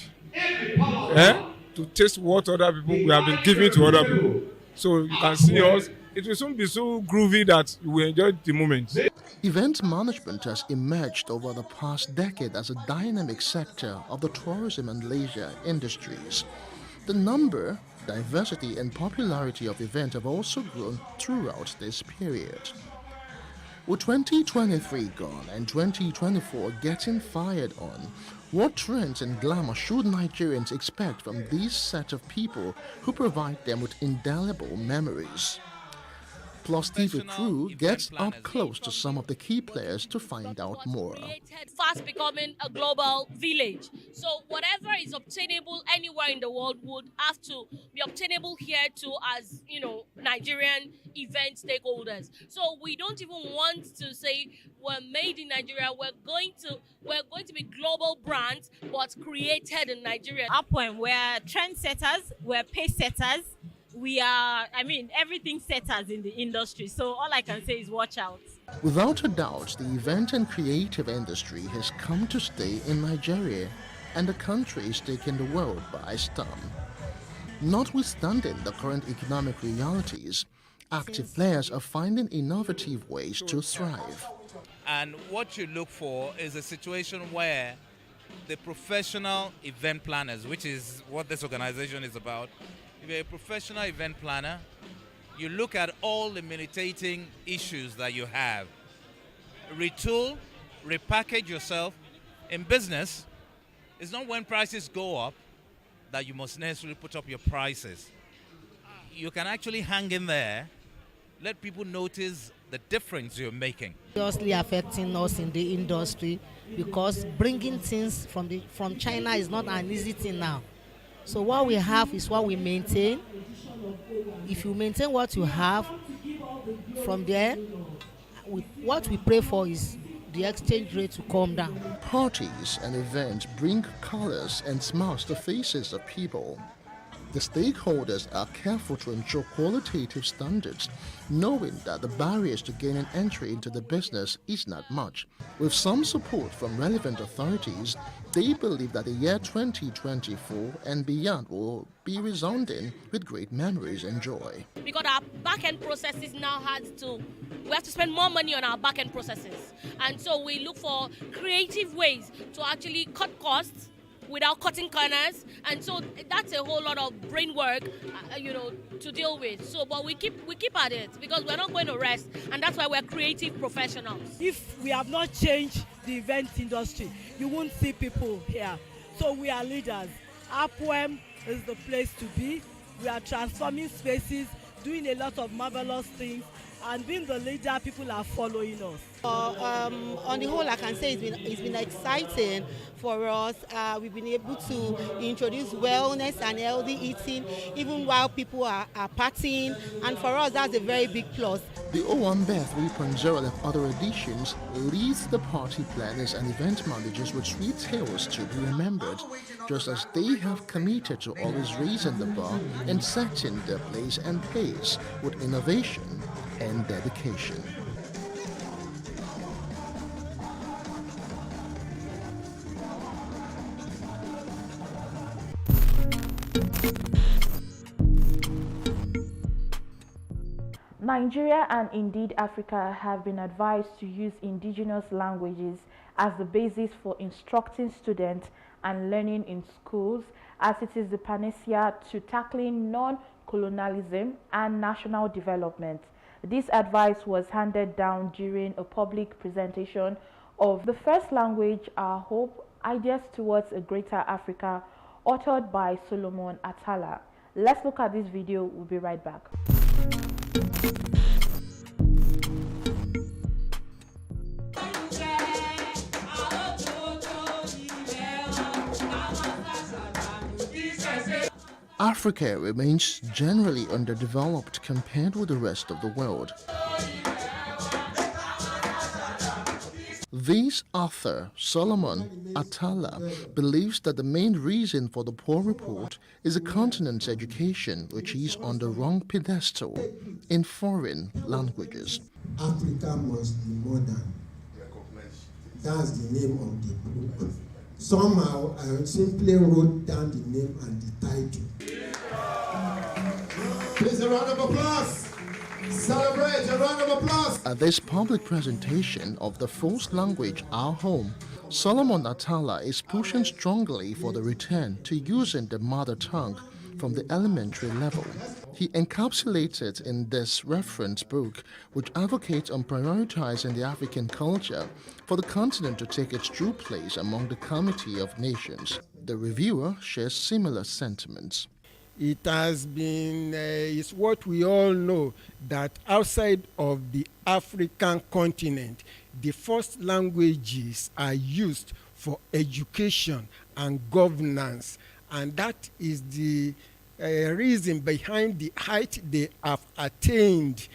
to taste what other people we have been giving to other people. So you can see us. It will soon be so groovy that you will enjoy the moment. Event management has emerged over the past decade as a dynamic sector of the tourism and leisure industries. The number, diversity, and popularity of events have also grown throughout this period. With 2023 gone and 2024 getting fired on, what trends and glamour should Nigerians expect from these set of people who provide them with indelible memories? Plus TV crew gets up close to some of the key players to find out more. Fast becoming a global village. So whatever is obtainable anywhere in the world would have to be obtainable here too, as you know, Nigerian event stakeholders. So we don't even want to say we're made in Nigeria. We're going to be global brands, but created in Nigeria. Upward, we're trendsetters, we're pace setters. We are, everything setters in the industry. So all I can say is watch out. Without a doubt, the event and creative industry has come to stay in Nigeria, and the country is taking the world by storm. Notwithstanding the current economic realities, active players are finding innovative ways to thrive. And what you look for is a situation where the professional event planners, which is what this organization is about, if you're a professional event planner, you look at all the militating issues that you have. Retool, repackage yourself. In business, it's not when prices go up that you must necessarily put up your prices. You can actually hang in there, let people notice the difference you're making. Seriously affecting us in the industry, because bringing things from China is not an easy thing now. So what we have is what we maintain. If you maintain what you have, from there, what we pray for is the exchange rate to come down. Parties and events bring colors and smiles to faces of people. The stakeholders are careful to ensure qualitative standards, knowing that the barriers to gaining entry into the business is not much. With some support from relevant authorities, they believe that the year 2024 and beyond will be resounding with great memories and joy. Because our back-end processes now we have to spend more money on our back-end processes. And so we look for creative ways to actually cut costs without cutting corners, and so that's a whole lot of brain work, to deal with. So, but we keep at it because we're not going to rest, and that's why we're creative professionals. If we have not changed the event industry, you won't see people here. So we are leaders. Upward is the place to be. We are transforming spaces, doing a lot of marvelous things, and being the leader, people are following us. On the whole, I can say it's been exciting for us. We've been able to introduce wellness and healthy eating, even while people are partying, and for us, that's a very big plus. The Owambe 3.0 and other editions leads the party planners and event managers with sweet tales to be remembered, just as they have committed to always raising the bar and setting their place and pace with innovation and dedication. Nigeria and indeed Africa have been advised to use indigenous languages as the basis for instructing students and learning in schools, as it is the panacea to tackling colonialism, and national development. This advice was handed down during a public presentation of The First Language, Our Hope, Ideas Towards a Greater Africa, authored by Solomon Atala. Let's look at this video. We'll be right back. Africa remains generally underdeveloped compared with the rest of the world. This author, Solomon Atala, believes that the main reason for the poor report is the continent's education, which is on the wrong pedestal in foreign languages. Africa must be modern. That's the name of the book. Somehow, I simply wrote down the name and the title. Please, a round of applause. Celebrate, a round of applause. At this public presentation of The First Language, Our Home, Solomon Atala is pushing strongly for the return to using the mother tongue from the elementary level. He encapsulated in this reference book, which advocates on prioritizing the African culture for the continent to take its true place among the community of nations. The reviewer shares similar sentiments. It has been, it's what we all know, that outside of the African continent, the first languages are used for education and governance. And that is the reason behind the height they have attained.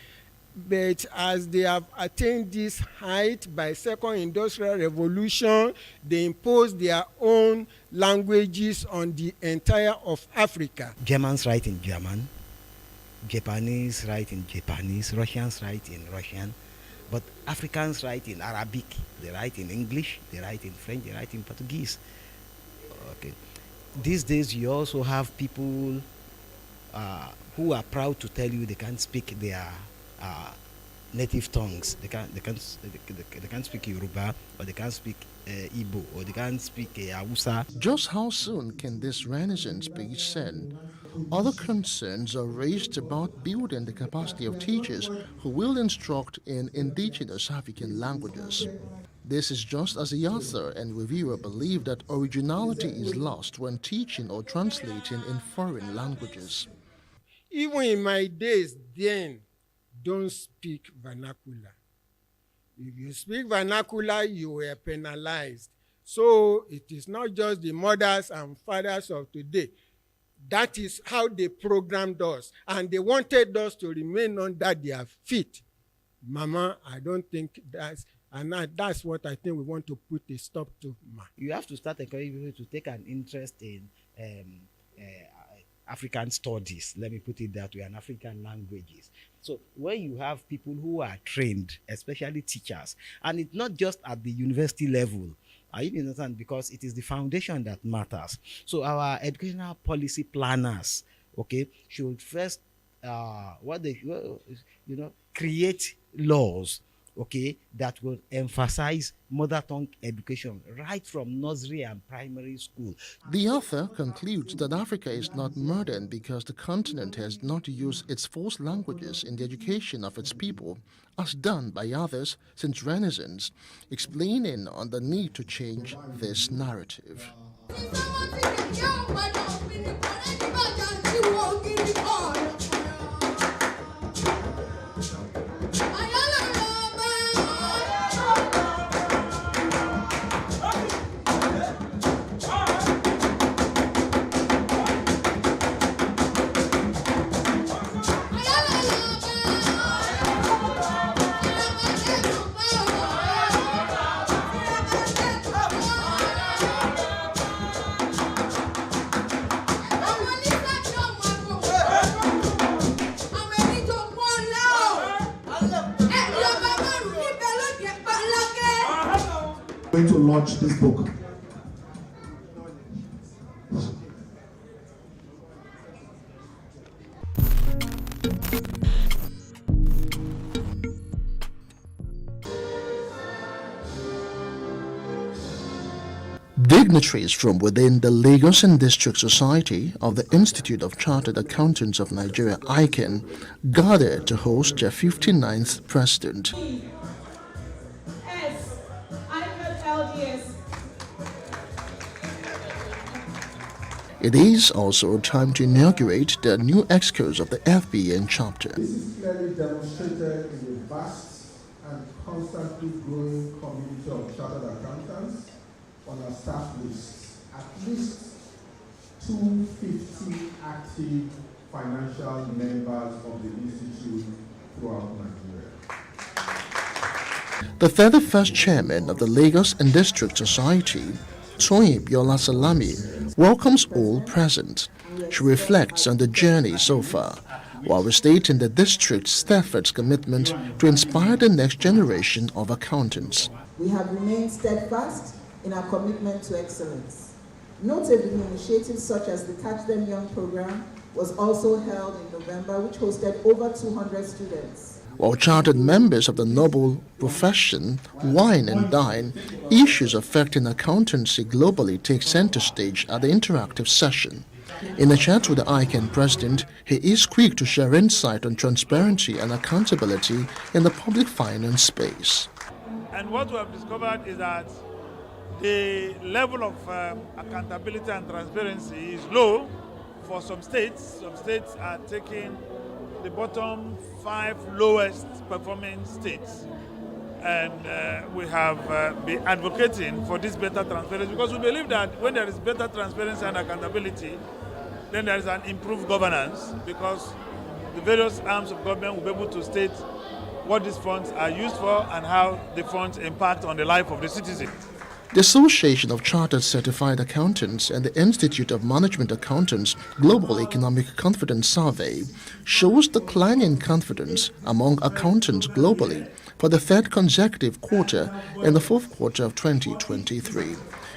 But as they have attained this height by Second Industrial Revolution, they imposed their own languages on the entire of Africa. Germans write in German, Japanese write in Japanese, Russians write in Russian, but Africans write in Arabic, they write in English, they write in French, they write in Portuguese. Okay. These days you also have people who are proud to tell you they can't speak their native tongues. They can't speak Yoruba, or they can't speak Igbo, or they can't speak Hausa. Just how soon can this renaissance be seen? Other concerns are raised about building the capacity of teachers who will instruct in indigenous African languages. This is just as the author and reviewer believe that originality is lost when teaching or translating in foreign languages. Even in my days then, don't speak vernacular. If you speak vernacular, you were penalized. So it is not just the mothers and fathers of today. That is how they programmed us. And they wanted us to remain under their feet. Mama, I don't think that's what I think we want to put a stop to. You have to start encouraging people to take an interest in African studies, let me put it that way, and African languages. So when you have people who are trained, especially teachers, and it's not just at the university level, you understand, because it is the foundation that matters. So our educational policy planners, okay, should first create laws, okay, that will emphasize mother tongue education right from nursery and primary school. The author concludes that Africa is not modern because the continent has not used its first languages in the education of its people, as done by others since Renaissance, explaining on the need to change this narrative. Going to launch this book. Dignitaries from within the Lagos and District Society of the Institute of Chartered Accountants of Nigeria, ICANN, gathered to host their 59th president. It is also time to inaugurate the new excuse of the FBN chapter. This is clearly demonstrated in the vast and constantly growing community of chartered accountants on our staff list. At least 250 active financial members of the institute throughout Nigeria. The 31st chairman of the Lagos and District Society, Toyin Biola Salami, welcomes all present. She reflects on the journey so far, while restating the district's steadfast commitment to inspire the next generation of accountants. We have remained steadfast in our commitment to excellence. Notably, initiatives such as the Catch Them Young program was also held in November, which hosted over 200 students. While chartered members of the noble profession wine and dine, issues affecting accountancy globally take center stage at the interactive session. In a chat with the ICANN president, he is quick to share insight on transparency and accountability in the public finance space. And what we have discovered is that the level of accountability and transparency is low for some states. Some states are taking the bottom 5 lowest performing states, and we have been advocating for this better transparency because we believe that when there is better transparency and accountability, then there is an improved governance because the various arms of government will be able to state what these funds are used for and how the funds impact on the life of the citizen. The Association of Chartered Certified Accountants and the Institute of Management Accountants Global Economic Confidence Survey shows declining confidence among accountants globally for the third consecutive quarter in the fourth quarter of 2023,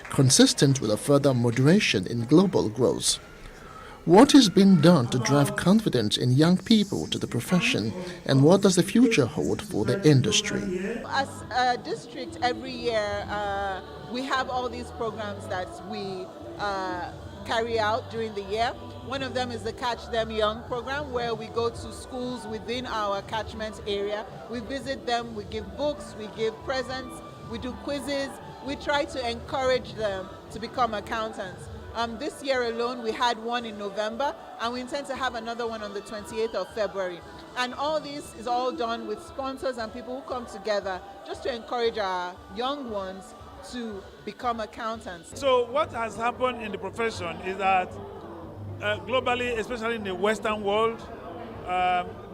consistent with a further moderation in global growth. What is being done to drive confidence in young people to the profession, and what does the future hold for the industry? As a district, every year we have all these programs that we carry out during the year. One of them is the Catch Them Young program, where we go to schools within our catchment area. We visit them, we give books, we give presents, we do quizzes. We try to encourage them to become accountants. This year alone, we had one in November, and we intend to have another one on the 28th of February. And all this is all done with sponsors and people who come together just to encourage our young ones to become accountants. So what has happened in the profession is that globally, especially in the Western world,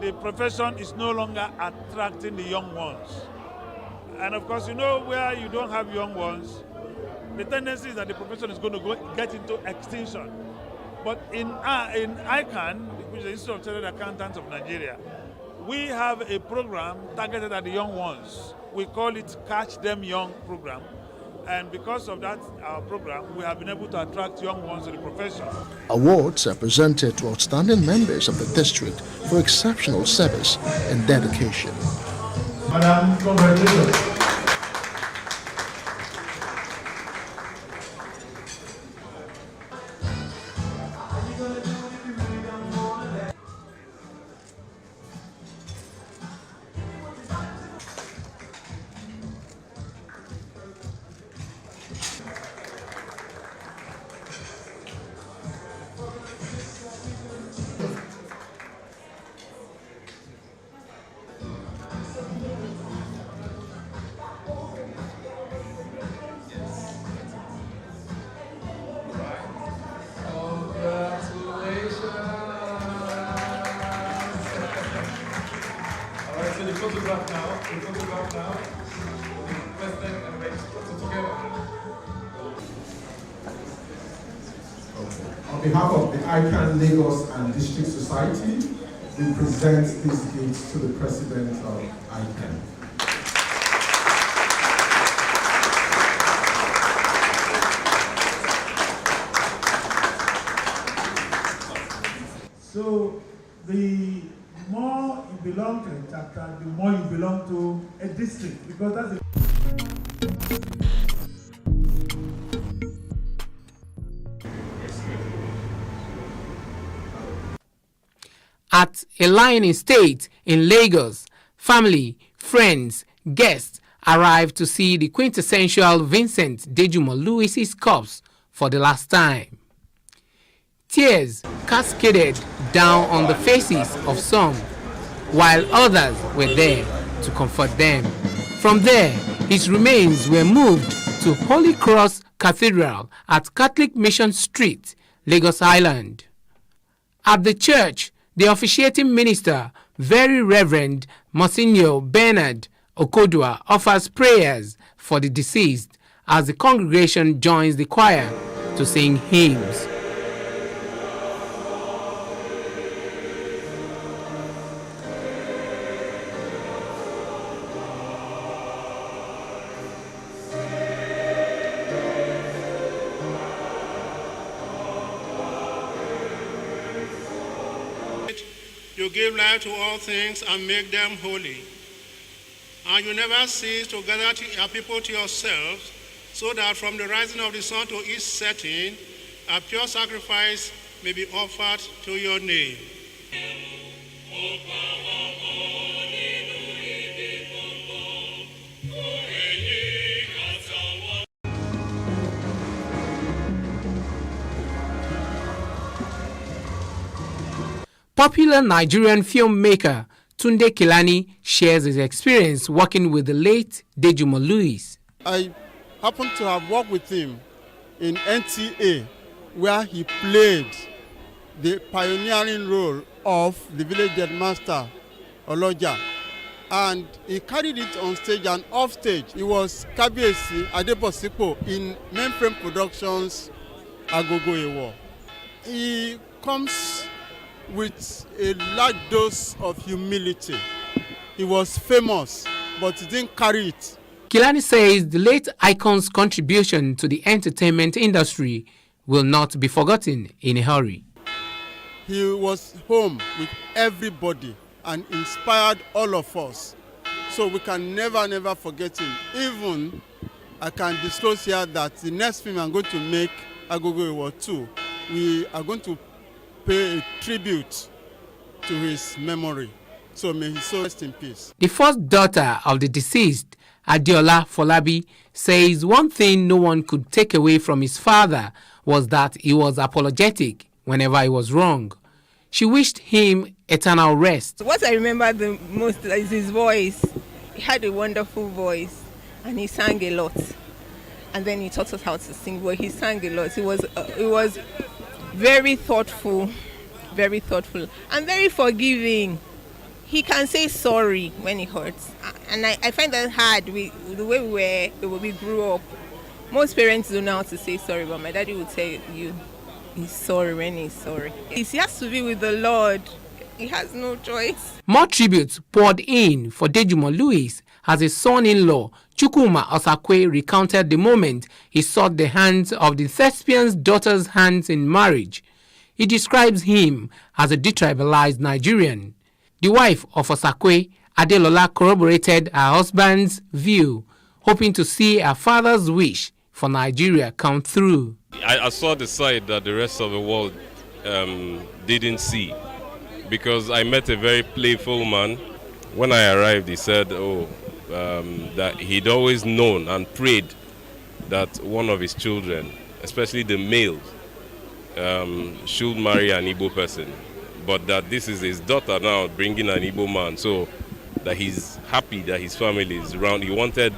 the profession is no longer attracting the young ones. And of course, you know, where you don't have young ones, the tendency is that the profession is going to get into extinction. But in ICANN, which is the Institute of Chartered Accountants of Nigeria, we have a program targeted at the young ones. We call it Catch Them Young program. And because of that, our program, we have been able to attract young ones to the profession. Awards are presented to outstanding members of the district for exceptional service and dedication. Madam, congratulations. On behalf of the ICANN Lagos and District Society, we present this gift to the President of ICANN. So the more you belong to a chapter, the more you belong to a district, because that's At a line-in state in Lagos, family, friends, guests arrived to see the quintessential Vincent Dejumo Louis's corpse for the last time. Tears cascaded down on the faces of some, while others were there to comfort them. From there, his remains were moved to Holy Cross Cathedral at Catholic Mission Street, Lagos Island. At the church, the officiating minister, Very Reverend Monsignor Bernard Okodua, offers prayers for the deceased as the congregation joins the choir to sing hymns. You give life to all things and make them holy. And you never cease to gather a people to yourselves, so that from the rising of the sun to its setting, a pure sacrifice may be offered to your name. Popular Nigerian filmmaker Tunde Kelani shares his experience working with the late Dejumo Louis. I happened to have worked with him in NTA, where he played the pioneering role of the village headmaster, Oloja. And he carried it on stage and off stage. He was Kabiyesi Adebosipo in Mainframe Productions, Agogo Ewo. He comes with a large dose of humility. He was famous, but he didn't carry it. Kelani says the late icon's contribution to the entertainment industry will not be forgotten in a hurry. He was home with everybody and inspired all of us. So we can never forget him. Even I can disclose here that the next film I'm going to make, Agogo Ewo 2, we are going to pay a tribute to his memory. So may his soul rest in peace. The first daughter of the deceased, Adiola Folabi, says one thing no one could take away from his father was that he was apologetic whenever he was wrong. She wished him eternal rest. What I remember the most is his voice. He had a wonderful voice and he sang a lot. And then he taught us how to sing, but he sang a lot. He was very thoughtful, and very forgiving. He can say sorry when it hurts. And I find that hard. The way we grew up, most parents don't know how to say sorry, but my daddy would tell you he's sorry when he's sorry. He has to be with the Lord. He has no choice. More tributes poured in for Dejumo Louis as his son-in-law, Chukwuma Osakwe, recounted the moment he sought the hands of the thespian's daughter's hands in marriage. He describes him as a detribalized Nigerian. The wife of Osakwe, Adelola, corroborated her husband's view, hoping to see her father's wish for Nigeria come through. I saw the side that the rest of the world didn't see, because I met a very playful man. When I arrived, he said, that he'd always known and prayed that one of his children, especially the males, should marry an Igbo person. But that this is his daughter now bringing an Igbo man, so that he's happy that his family is around. He wanted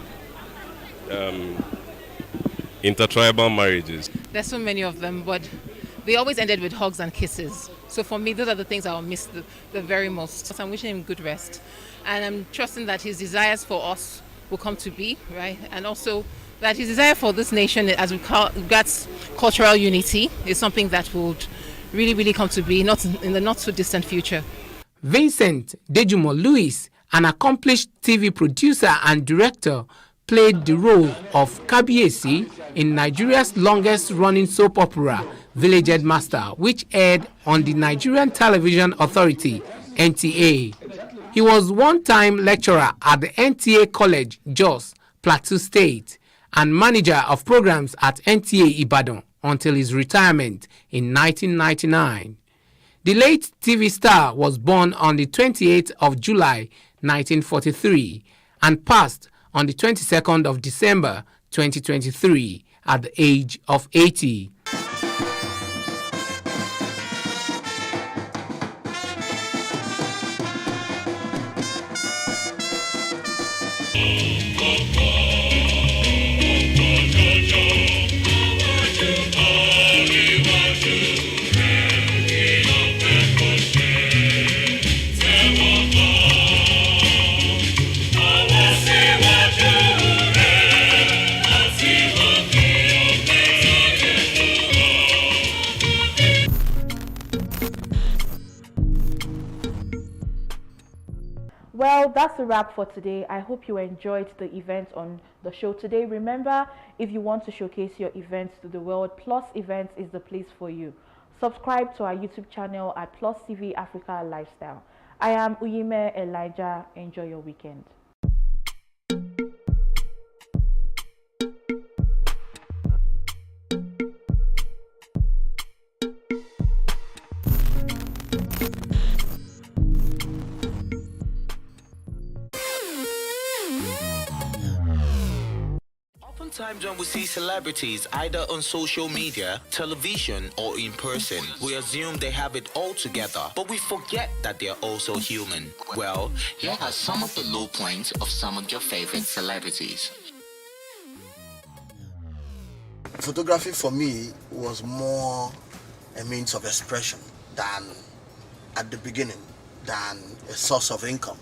intertribal marriages. There's so many of them, but they always ended with hugs and kisses. So for me, those are the things I will miss the very most. So I'm wishing him good rest. And I'm trusting that his desires for us will come to be, right? And also that his desire for this nation, as we call that's cultural unity, is something that would really come to be, not in the not too distant future. Vincent Dejumo Louis, an accomplished TV producer and director, played the role of Kabiyesi in Nigeria's longest-running soap opera, Village Headmaster, which aired on the Nigerian Television Authority, NTA. He was one-time lecturer at the NTA College, Jos, Plateau State, and manager of programs at NTA Ibadan until his retirement in 1999. The late TV star was born on the 28th of July 1943 and passed on the 22nd of December 2023 at the age of 80. Well, that's a wrap for today. I hope you enjoyed the event on the show today. Remember, if you want to showcase your events to the world, Plus Events is the place for you. Subscribe to our YouTube channel at Plus TV Africa Lifestyle. I am Uyime Elijah. Enjoy your weekend. Sometimes when we see celebrities either on social media, television, or in person, we assume they have it all together, but we forget that they're also human. Well, here are some of the low points of some of your favorite celebrities. Photography for me was more a means of expression than, at the beginning, than a source of income,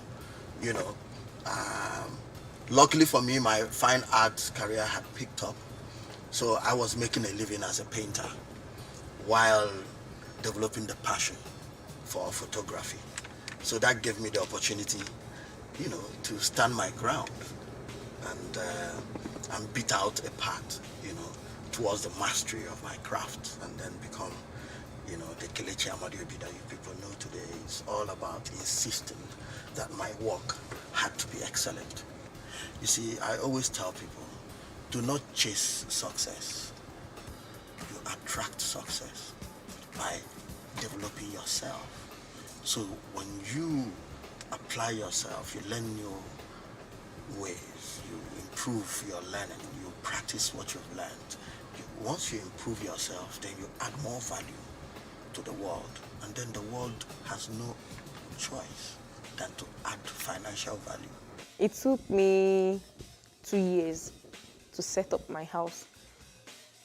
you know. Luckily for me, my fine arts career had picked up, so I was making a living as a painter while developing the passion for photography. So that gave me the opportunity, you know, to stand my ground and beat out a path, you know, towards the mastery of my craft, and then become, you know, the Kelechi Amadi Obi that you people know today. It's all about insisting that my work had to be excellent. You see, I always tell people, do not chase success. You attract success by developing yourself. So when you apply yourself, you learn new ways, you improve your learning, you practice what you've learned. Once you improve yourself, then you add more value to the world. And then the world has no choice than to add financial value. It took me 2 years to set up my house.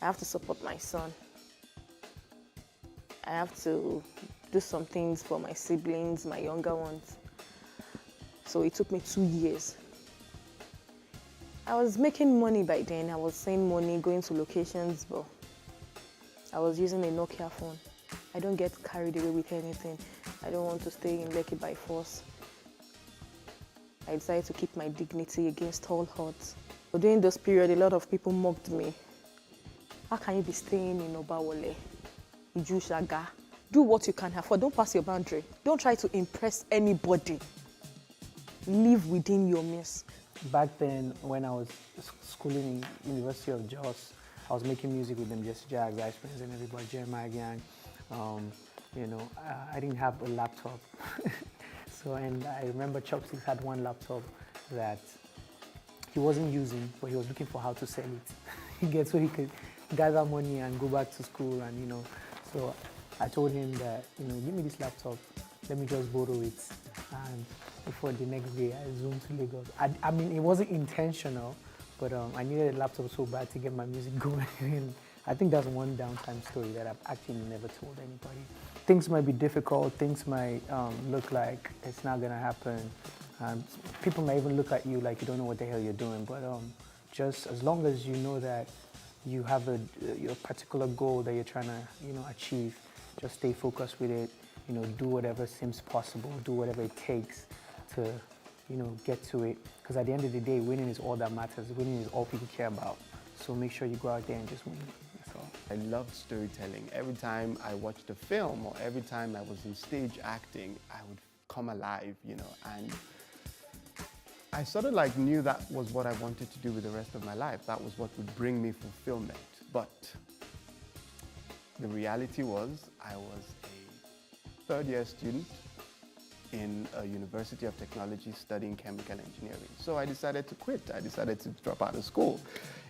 I have to support my son. I have to do some things for my siblings, my younger ones. So it took me 2 years. I was making money by then. I was saving money, going to locations, but I was using a Nokia phone. I don't get carried away with anything. I don't want to stay in Lekki by force. I decided to keep my dignity against all odds. But during this period, a lot of people mocked me. How can you be staying in Obawole, Iju Shaga? Do what you can afford. Don't pass your boundary. Don't try to impress anybody. Live within your means. Back then, when I was schooling in University of Jos, I was making music with them, Jesse Jack, Vice Prince, and everybody, Jeremiah Gang. You know, I didn't have a laptop. So, and I remember Chopsticks had one laptop that he wasn't using, but he was looking for how to sell it. He gets so he could gather money and go back to school, and you know. So I told him that, you know, give me this laptop, let me just borrow it. And before the next day, I zoomed to Lagos. I mean, it wasn't intentional, but I needed a laptop so bad to get my music going. And I think that's one downtime story that I've actually never told anybody. Things might be difficult, things might look like it's not gonna happen. People might even look at you like you don't know what the hell you're doing, but just as long as you know that you have your particular goal that you're trying to, you know, achieve, just stay focused with it, you know, do whatever seems possible, do whatever it takes to, you know, get to it. Because at the end of the day, winning is all that matters. Winning is all people care about. So make sure you go out there and just win. I loved storytelling. Every time I watched a film or every time I was in stage acting, I would come alive, you know, and I sort of like knew that was what I wanted to do with the rest of my life. That was what would bring me fulfillment. But the reality was I was third-year student in a University of Technology studying chemical engineering. So I decided to quit. I decided to drop out of school.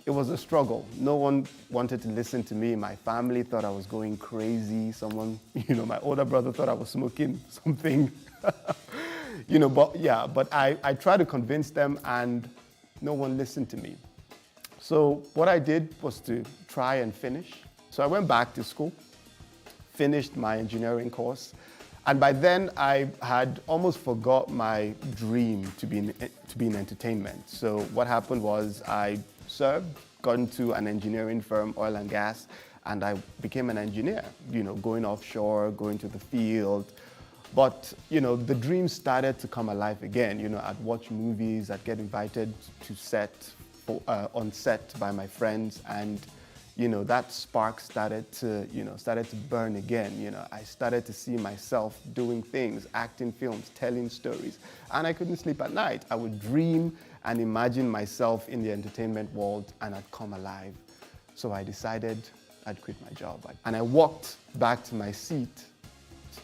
It was a struggle. No one wanted to listen to me. My family thought I was going crazy. Someone, my older brother thought I was smoking something. But I tried to convince them and no one listened to me. So what I did was to try and finish. So I went back to school, finished my engineering course, and by then I had almost forgot my dream to be in entertainment. So what happened was I served, got into an engineering firm, oil and gas, and I became an engineer, going offshore, going to the field. But, the dream started to come alive again. I'd watch movies, I'd get invited to on set by my friends, and that spark started to burn again. I started to see myself doing things, acting films, telling stories, and I couldn't sleep at night. I would dream and imagine myself in the entertainment world, and I'd come alive. So I decided I'd quit my job. And I walked back to my seat.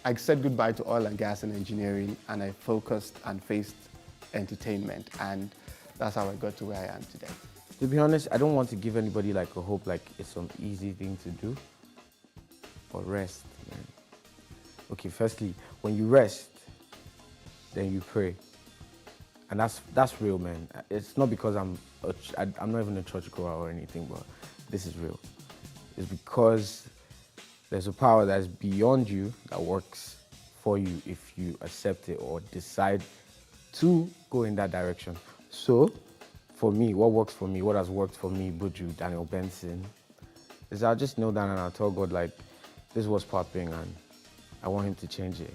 I said goodbye to oil and gas and engineering, and I focused and faced entertainment, and that's how I got to where I am today. To be honest, I don't want to give anybody a hope it's some easy thing to do. But rest, man. Okay, firstly, when you rest, then you pray. And that's real, man. It's not because I'm not even a churchgoer or anything, but this is real. It's because there's a power that's beyond you that works for you if you accept it or decide to go in that direction. So, for me, what works for me, what has worked for me, Buju, Daniel Benson, is I'll just kneel down and I'll tell God, this was popping and I want him to change it.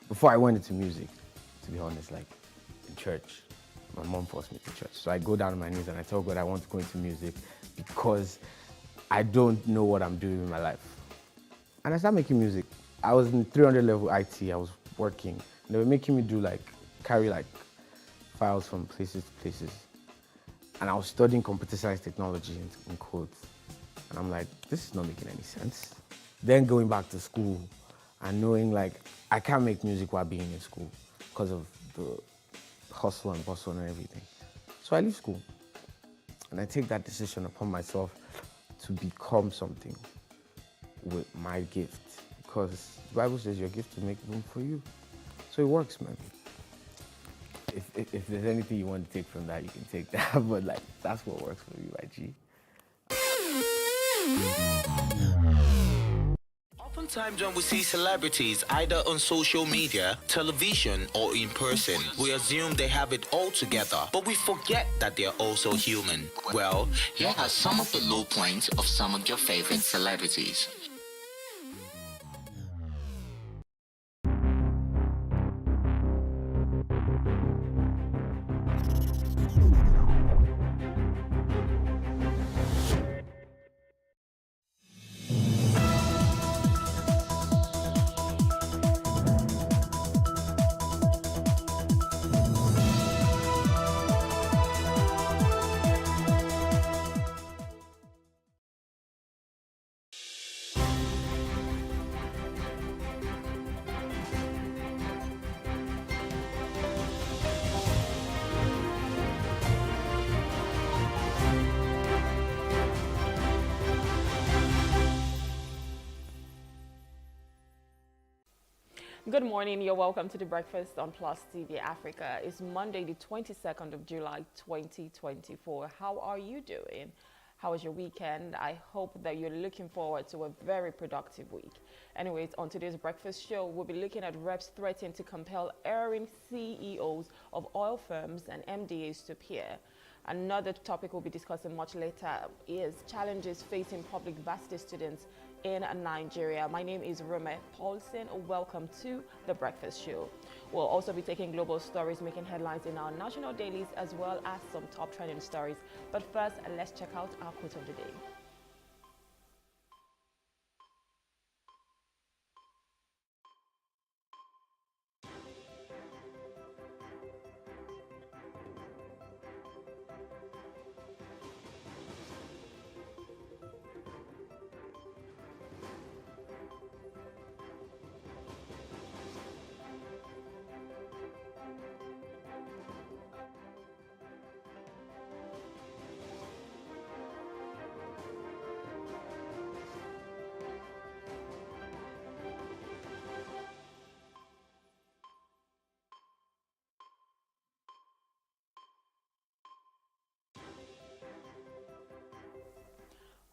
Before I went into music, to be honest, in church, my mom forced me to church. So I go down on my knees and I tell God I want to go into music because I don't know what I'm doing in my life. And I started making music. I was in 300 level IT, I was working. They were making me do carry files from places to places. And I was studying computer science technology in codes. And I'm like, this is not making any sense. Then going back to school and knowing I can't make music while being in school because of the hustle and bustle and everything. So I leave school and I take that decision upon myself to become something with my gift, because the Bible says your gift will make room for you. So it works, man. If there's anything you want to take from that, you can take that, but that's what works for you, my G. Oftentimes when we see celebrities either on social media, television, or in person, we assume they have it all together, but we forget that they're also human. Well, here are some of the low points of some of your favorite celebrities. Good morning, you're welcome to the Breakfast on Plus TV Africa. It's Monday, the 22nd of July, 2024. How are you doing? How was your weekend? I hope that you're looking forward to a very productive week. Anyways, on today's breakfast show, we'll be looking at reps threatening to compel erring CEOs of oil firms and MDAs to appear. Another topic we'll be discussing much later is challenges facing public varsity students in Nigeria. My name is Rome Paulson. Welcome to The Breakfast Show. We'll also be taking global stories making headlines in our national dailies, as well as some top trending stories. But first, let's check out our quote of the day.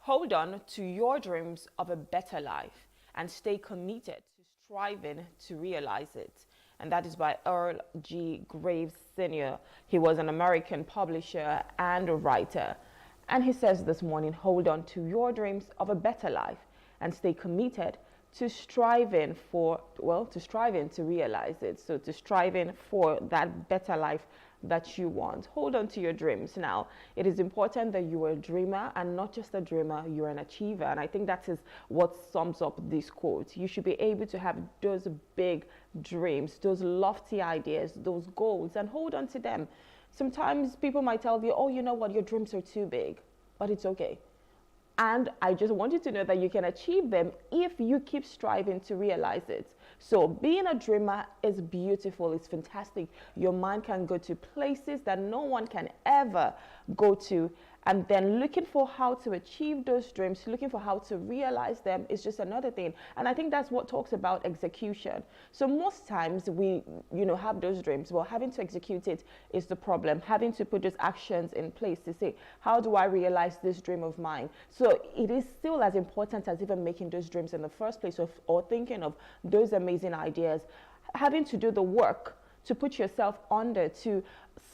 Hold on to your dreams of a better life and stay committed to striving to realize it. And that is by Earl G. Graves Sr. He was an American publisher and a writer. And he says this morning, hold on to your dreams of a better life and stay committed to striving to realize it. So to striving for that better life that you want. Hold on to your dreams. Now, it is important that you are a dreamer, and not just a dreamer, you're an achiever. And I think that is what sums up this quote. You should be able to have those big dreams, those lofty ideas, those goals, and hold on to them. Sometimes people might tell you, oh, you know what, your dreams are too big, but it's okay. And I just want you to know that you can achieve them if you keep striving to realize it. So being a dreamer is beautiful, it's fantastic. Your mind can go to places that no one can ever go to. And then looking for how to achieve those dreams, looking for how to realize them is just another thing. And I think that's what talks about execution. So most times we, have those dreams, but having to execute it is the problem. Having to put those actions in place to say, how do I realize this dream of mine? So it is still as important as even making those dreams in the first place, or thinking of those amazing ideas. Having to do the work to put yourself under, to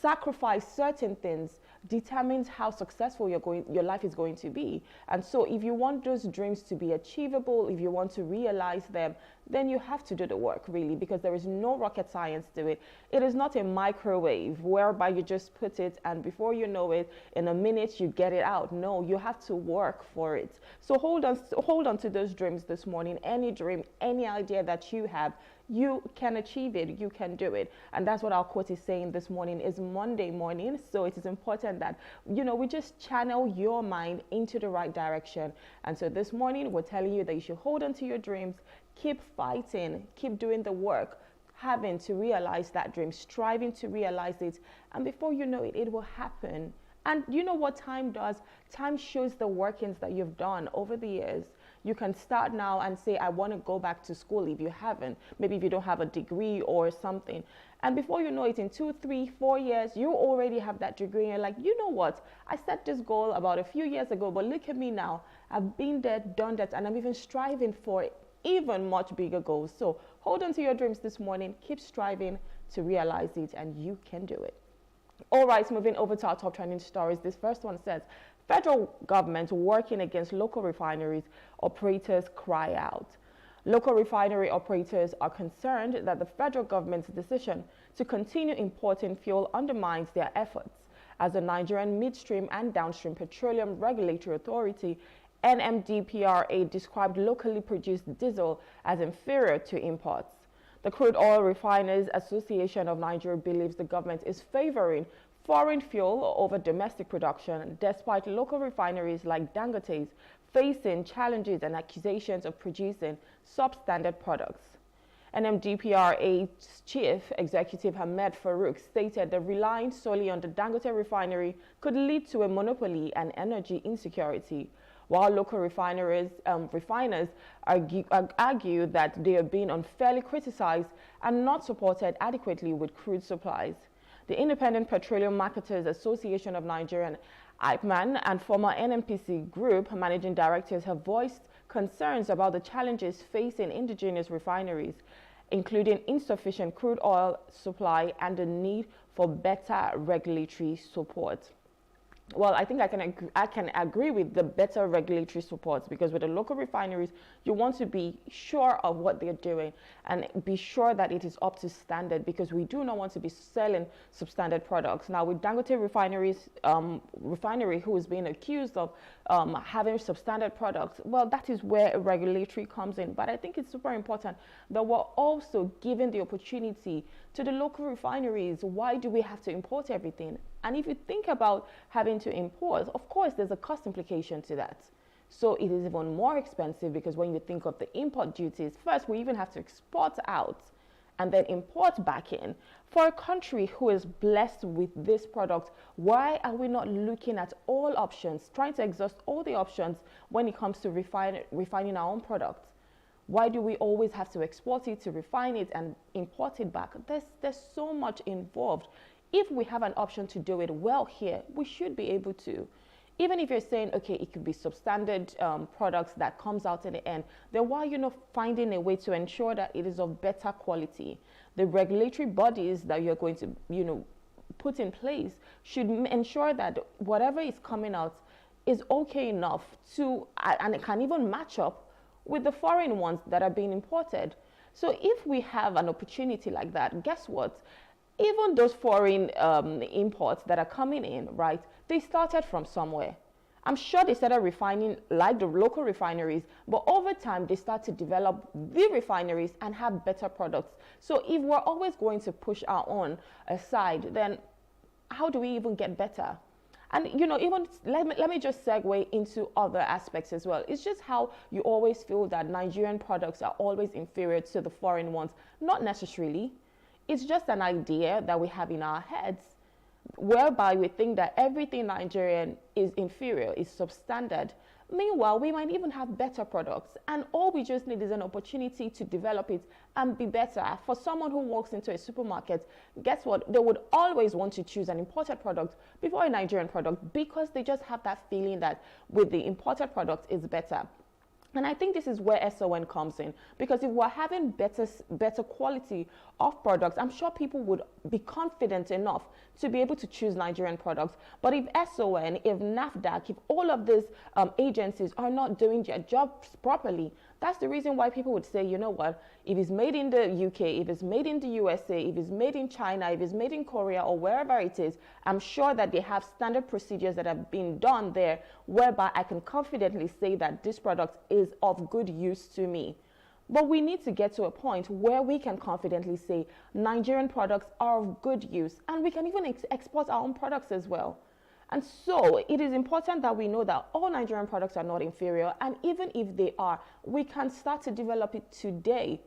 sacrifice certain things, determines how successful your life is going to be. And so if you want those dreams to be achievable, if you want to realize them, then you have to do the work, really, because there is no rocket science to it. It is not a microwave whereby you just put it and before you know it, in a minute you get it out. No, you have to work for it. So hold on to those dreams this morning. Any dream, any idea that you have, you can achieve it, you can do it. And that's what our quote is saying this morning. Is Monday morning, so it is important that we just channel your mind into the right direction. And so this morning we're telling you that you should hold on to your dreams, keep fighting, keep doing the work, having to realize that dream, striving to realize it, and before you know it, it will happen. And you know what time does? Time shows the workings that you've done over the years. You can start now and say, I want to go back to school if you haven't. Maybe if you don't have a degree or something. And before you know it, in 2, 3, 4 years, you already have that degree. And you're like, you know what? I set this goal about a few years ago, but look at me now. I've been there, done that, and I'm even striving for even much bigger goals. So hold on to your dreams this morning. Keep striving to realize it, and you can do it. All right, moving over to our top trending stories. This first one says, federal government working against local refineries, operators cry out. Local refinery operators are concerned that the federal government's decision to continue importing fuel undermines their efforts, as the Nigerian Midstream and Downstream Petroleum Regulatory Authority, NMDPRA, described locally produced diesel as inferior to imports. The Crude Oil Refiners Association of Nigeria believes the government is favoring foreign fuel over domestic production, despite local refineries like Dangote's facing challenges and accusations of producing substandard products. NMDPRA's chief executive Ahmed Farouk stated that relying solely on the Dangote refinery could lead to a monopoly and energy insecurity, while local refiners argue that they are being unfairly criticized and not supported adequately with crude supplies. The Independent Petroleum Marketers Association of Nigeria, IPMAN, and former NNPC Group managing directors have voiced concerns about the challenges facing indigenous refineries, including insufficient crude oil supply and the need for better regulatory support. Well, I think I can agree with the better regulatory supports, because with the local refineries, you want to be sure of what they're doing and be sure that it is up to standard, because we do not want to be selling substandard products. Now, with Dangote refinery, who is being accused of having substandard products, well, that is where regulatory comes in. But I think it's super important that we're also given the opportunity to the local refineries. Why do we have to import everything? And if you think about having to import, of course, there's a cost implication to that. So it is even more expensive, because when you think of the import duties, first we even have to export out and then import back in. For a country who is blessed with this product, why are we not looking at all options, trying to exhaust all the options when it comes to refining our own products? Why do we always have to export it, to refine it and import it back? There's so much involved. If we have an option to do it well here, we should be able to. Even if you're saying, okay, it could be substandard products that comes out in the end, then why are you not finding a way to ensure that it is of better quality? The regulatory bodies that you're going to, put in place should ensure that whatever is coming out is okay enough to, and it can even match up with the foreign ones that are being imported. So if we have an opportunity like that, guess what? Even those foreign imports that are coming in, right, they started from somewhere. I'm sure they started refining like the local refineries, but over time they start to develop the refineries and have better products. So if we're always going to push our own aside, then how do we even get better? And even let me just segue into other aspects as well. It's just how you always feel that Nigerian products are always inferior to the foreign ones. Not necessarily. It's just an idea that we have in our heads, whereby we think that everything Nigerian is inferior, is substandard. Meanwhile, we might even have better products, and all we just need is an opportunity to develop it and be better. For someone who walks into a supermarket, guess what? They would always want to choose an imported product before a Nigerian product, because they just have that feeling that with the imported product is better. And I think this is where SON comes in, because if we're having better quality of products, I'm sure people would be confident enough to be able to choose Nigerian products. But if SON, if NAFDAC, if all of these agencies are not doing their jobs properly, that's the reason why people would say, you know what, if it's made in the UK, if it's made in the USA, if it's made in China, if it's made in Korea or wherever it is, I'm sure that they have standard procedures that have been done there, whereby I can confidently say that this product is of good use to me. But we need to get to a point where we can confidently say Nigerian products are of good use, and we can even export our own products as well. And so it is important that we know that all Nigerian products are not inferior, and even if they are, we can start to develop it today.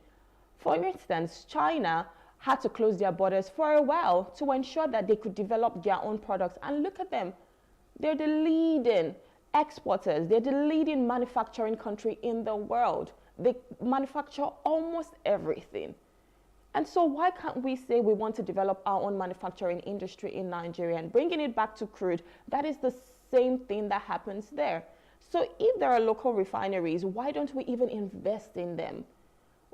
For instance, China had to close their borders for a while to ensure that they could develop their own products. And look at them. They're the leading exporters. They're the leading manufacturing country in the world. They manufacture almost everything. And so why can't we say we want to develop our own manufacturing industry in Nigeria? And bringing it back to crude, that is the same thing that happens there. So if there are local refineries, why don't we even invest in them?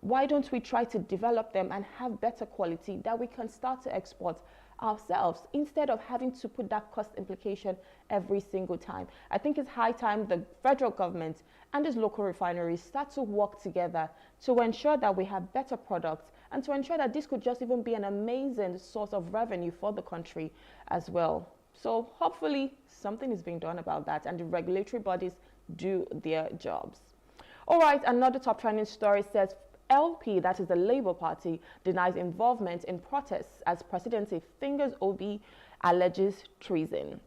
Why don't we try to develop them and have better quality that we can start to export ourselves, instead of having to put that cost implication every single time? I think it's high time the federal government and these local refineries start to work together to ensure that we have better products, and to ensure that this could just even be an amazing source of revenue for the country as well. So hopefully something is being done about that, and the regulatory bodies do their jobs. All right, another top trending story says LP, that is the Labour Party, denies involvement in protests as presidency fingers Obi alleges treason.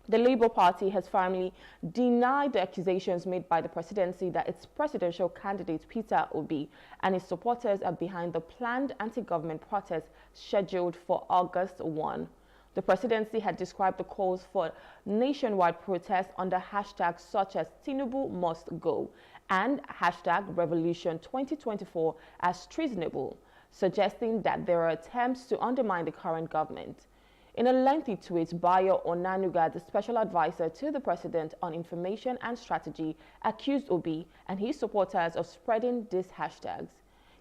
The Labour Party has firmly denied the accusations made by the presidency that its presidential candidate Peter Obi and his supporters are behind the planned anti-government protests scheduled for August 1. The presidency had described the calls for nationwide protests under hashtags such as Tinubu must go and hashtag Revolution 2024 as treasonable, suggesting that there are attempts to undermine the current government. In a lengthy tweet, Bayo Onanuga, the special advisor to the president on information and strategy, accused Obi and his supporters of spreading these hashtags.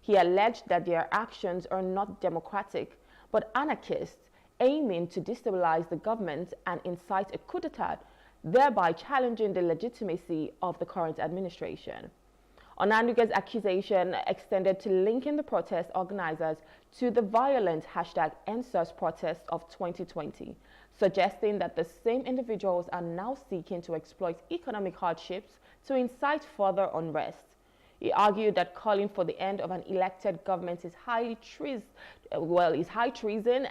He alleged that their actions are not democratic, but anarchist, aiming to destabilize the government and incite a coup d'etat, thereby challenging the legitimacy of the current administration. Onanuga's accusation extended to linking the protest organizers to the violent hashtag EndSARS protest of 2020, suggesting that the same individuals are now seeking to exploit economic hardships to incite further unrest. He argued that calling for the end of an elected government is high treason,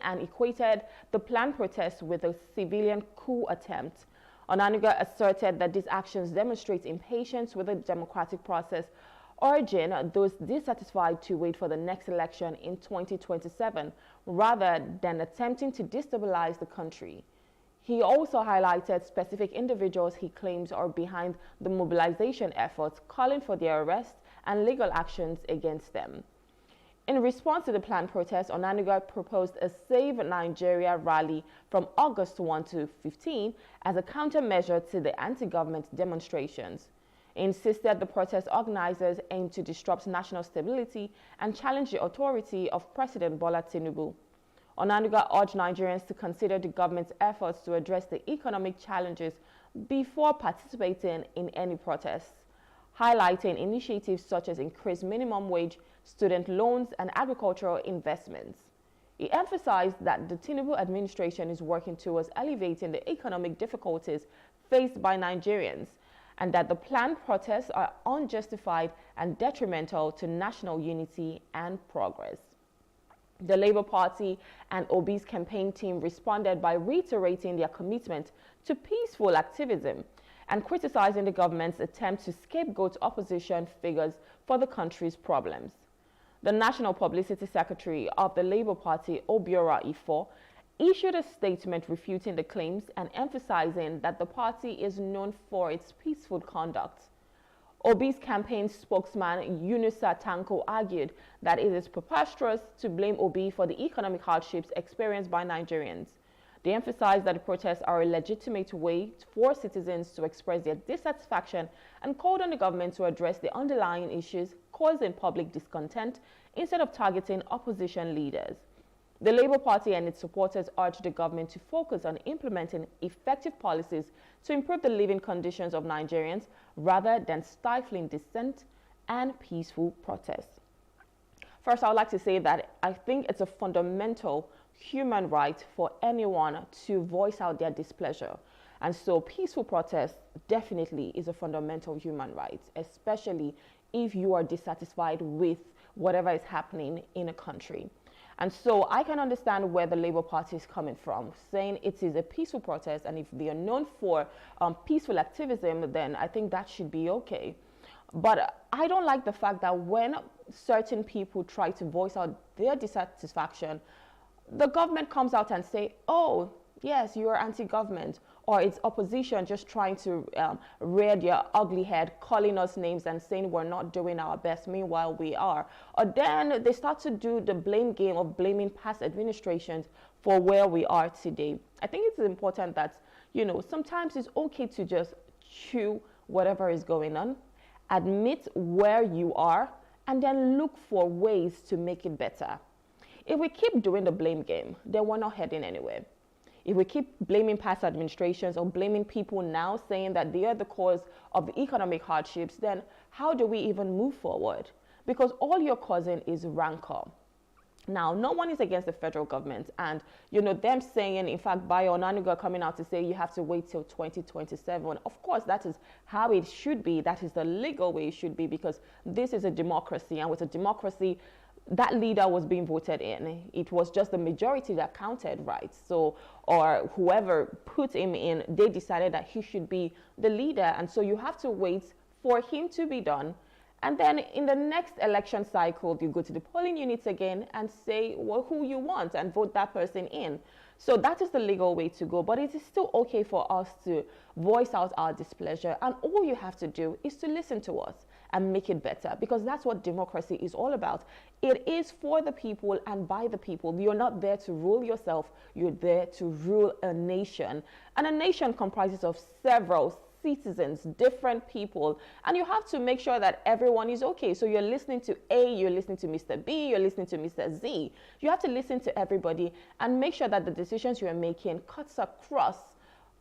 and equated the planned protests with a civilian coup attempt. Onanuga asserted that these actions demonstrate impatience with the democratic process, urging those dissatisfied to wait for the next election in 2027 rather than attempting to destabilize the country. He also highlighted specific individuals he claims are behind the mobilization efforts, calling for their arrest and legal actions against them. In response to the planned protest, Onanuga proposed a Save Nigeria rally from August 1 to 15 as a countermeasure to the anti-government demonstrations. He insisted the protest organizers aimed to disrupt national stability and challenge the authority of President Bola Tinubu. Onanuga urged Nigerians to consider the government's efforts to address the economic challenges before participating in any protests, highlighting initiatives such as increased minimum wage, student loans, and agricultural investments. He emphasized that the Tinubu administration is working towards alleviating the economic difficulties faced by Nigerians, and that the planned protests are unjustified and detrimental to national unity and progress. The Labour Party and Obi's campaign team responded by reiterating their commitment to peaceful activism and criticizing the government's attempt to scapegoat opposition figures for the country's problems. The National Publicity Secretary of the Labour Party, Obiora Ifo, issued a statement refuting the claims and emphasizing that the party is known for its peaceful conduct. Obi's campaign spokesman, Yunusa Tanko, argued that it is preposterous to blame Obi for the economic hardships experienced by Nigerians. They emphasized that the protests are a legitimate way for citizens to express their dissatisfaction and called on the government to address the underlying issues causing public discontent instead of targeting opposition leaders. The Labour Party and its supporters urged the government to focus on implementing effective policies to improve the living conditions of Nigerians rather than stifling dissent and peaceful protests. First, I would like to say that I think it's a fundamental human right for anyone to voice out their displeasure. And so peaceful protest definitely is a fundamental human right, especially if you are dissatisfied with whatever is happening in a country. And so I can understand where the Labour Party is coming from, saying it is a peaceful protest, and if they are known for peaceful activism, then I think that should be okay. But I don't like the fact that when certain people try to voice out their dissatisfaction, the government comes out and say, oh, yes, you're anti-government, or it's opposition just trying to rear their ugly head, calling us names and saying we're not doing our best, meanwhile we are. Or then they start to do the blame game of blaming past administrations for where we are today. I think it's important that, you know, sometimes it's okay to just chew whatever is going on, admit where you are, and then look for ways to make it better. If we keep doing the blame game, then we're not heading anywhere. If we keep blaming past administrations or blaming people now, saying that they are the cause of the economic hardships, then how do we even move forward? Because all you're causing is rancor. Now, no one is against the federal government, and you know them saying, in fact, Bayo Onanuga coming out to say you have to wait till 2027. Of course, that is how it should be. That is the legal way it should be, because this is a democracy, and with a democracy, that leader was being voted in. It was just the majority that counted, right? So, or whoever put him in, they decided that he should be the leader, and so you have to wait for him to be done. And then in the next election cycle, you go to the polling units again and say, well, who you want, and vote that person in. So that is the legal way to go. But it is still okay for us to voice out our displeasure. And all you have to do is to listen to us and make it better, because that's what democracy is all about. It is for the people and by the people. You're not there to rule yourself. You're there to rule a nation. And a nation comprises of several citizens, different people, and you have to make sure that everyone is okay. So you're listening to A, you're listening to Mr. B, you're listening to Mr. Z. You have to listen to everybody and make sure that the decisions you're making cuts across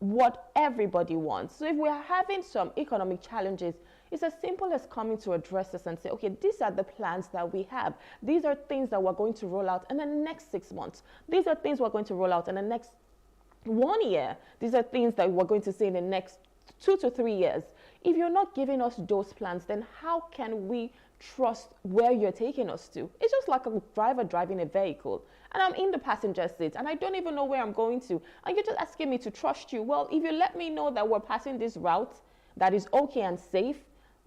what everybody wants. So if we are having some economic challenges, it's as simple as coming to address us and say, okay, these are the plans that we have. These are things that we're going to roll out in the next 6 months. These are things we're going to roll out in the next 1 year. These are things that we're going to see in the next 2 to 3 years. If you're not giving us those plans, then how can we trust where you're taking us to? It's just like a driver driving a vehicle, and I'm in the passenger seat and I don't even know where I'm going to, and you're just asking me to trust you. Well, if you let me know that we're passing this route that is okay and safe,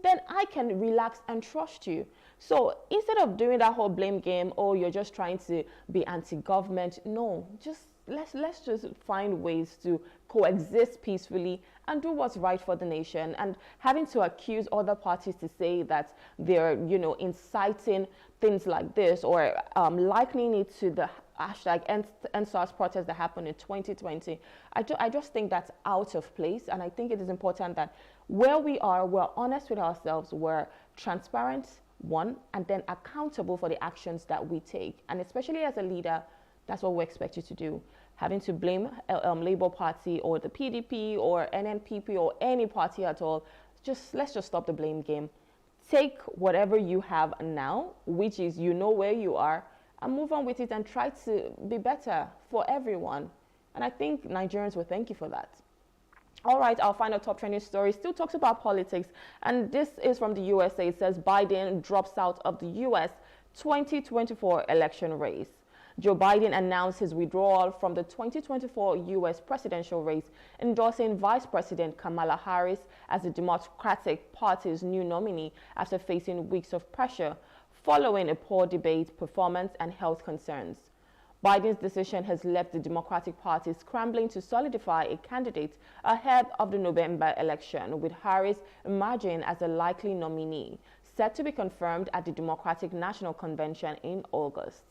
then I can relax and trust you. So instead of doing that whole blame game, oh, you're just trying to be anti-government, no, just let's just find ways to coexist peacefully and do what's right for the nation. And having to accuse other parties to say that they're, you know, inciting things like this or likening it to the hashtag EndSARS protest that happened in 2020, I just think that's out of place. And I think it is important that where we are, we're honest with ourselves, we're transparent, one, and then accountable for the actions that we take. And especially as a leader, that's what we expect you to do. Having to blame Labour Party or the PDP or NNPP or any party at all, let's just stop the blame game. Take whatever you have now, which is you know where you are, and move on with it and try to be better for everyone. And I think Nigerians will thank you for that. All right, our final top trending story still talks about politics, and this is from the USA. It says Biden drops out of the US 2024 election race. Joe Biden announced his withdrawal from the 2024 U.S. presidential race, endorsing Vice President Kamala Harris as the Democratic Party's new nominee after facing weeks of pressure following a poor debate performance and health concerns. Biden's decision has left the Democratic Party scrambling to solidify a candidate ahead of the November election, with Harris emerging as a likely nominee, set to be confirmed at the Democratic National Convention in August.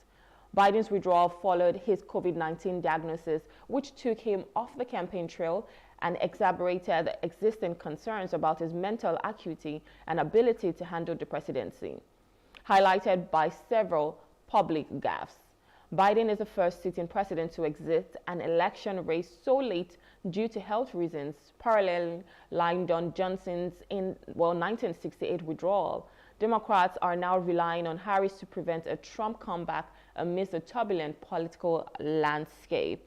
Biden's withdrawal followed his COVID-19 diagnosis, which took him off the campaign trail and exacerbated existing concerns about his mental acuity and ability to handle the presidency, highlighted by several public gaffes. Biden is the first sitting president to exit an election race so late due to health reasons, paralleling Lyndon Johnson's 1968 withdrawal. Democrats are now relying on Harris to prevent a Trump comeback amidst a turbulent political landscape.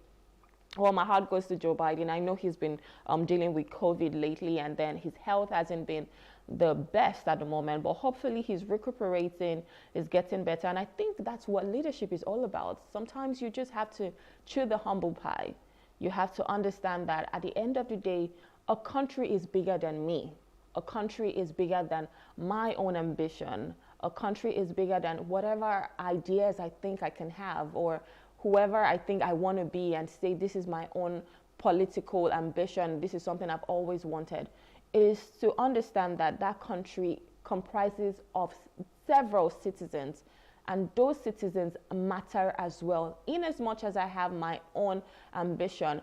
Well, my heart goes to Joe Biden. I know he's been dealing with COVID lately, and then his health hasn't been the best at the moment, but hopefully he's recuperating, is getting better. And I think that's what leadership is all about. Sometimes you just have to chew the humble pie. You have to understand that at the end of the day, a country is bigger than me. A country is bigger than my own ambition. A country is bigger than whatever ideas I think I can have, or whoever I think I want to be, and say this is my own political ambition, this is something I've always wanted. It is to understand that that country comprises of several citizens, and those citizens matter as well. In as much as I have my own ambition,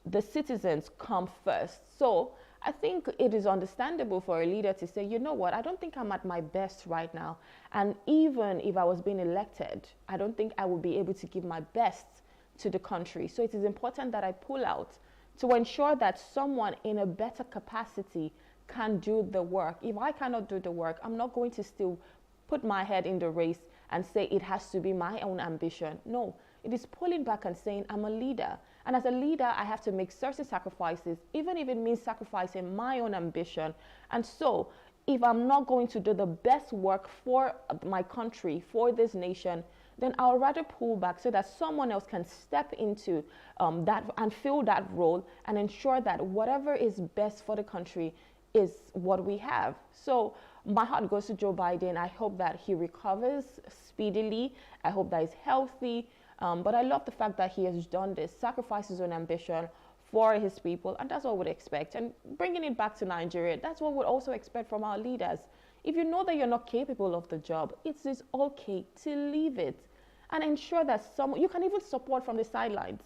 the citizens come first. So I think it is understandable for a leader to say, you know what, I don't think I'm at my best right now. And even if I was being elected, I don't think I would be able to give my best to the country. So it is important that I pull out to ensure that someone in a better capacity can do the work. If I cannot do the work, I'm not going to still put my head in the race and say it has to be my own ambition. No, it is pulling back and saying I'm a leader. And as a leader, I have to make certain sacrifices, even if it means sacrificing my own ambition. And so if I'm not going to do the best work for my country, for this nation, then I'll rather pull back so that someone else can step into that and fill that role and ensure that whatever is best for the country is what we have. So my heart goes to Joe Biden. I hope that he recovers speedily. I hope that he's healthy. But I love the fact that he has done this, sacrificed his own ambition for his people, and that's what we'd expect. And bringing it back to Nigeria, that's what we'd also expect from our leaders. If you know that you're not capable of the job, it is okay to leave it and ensure that you can even support from the sidelines.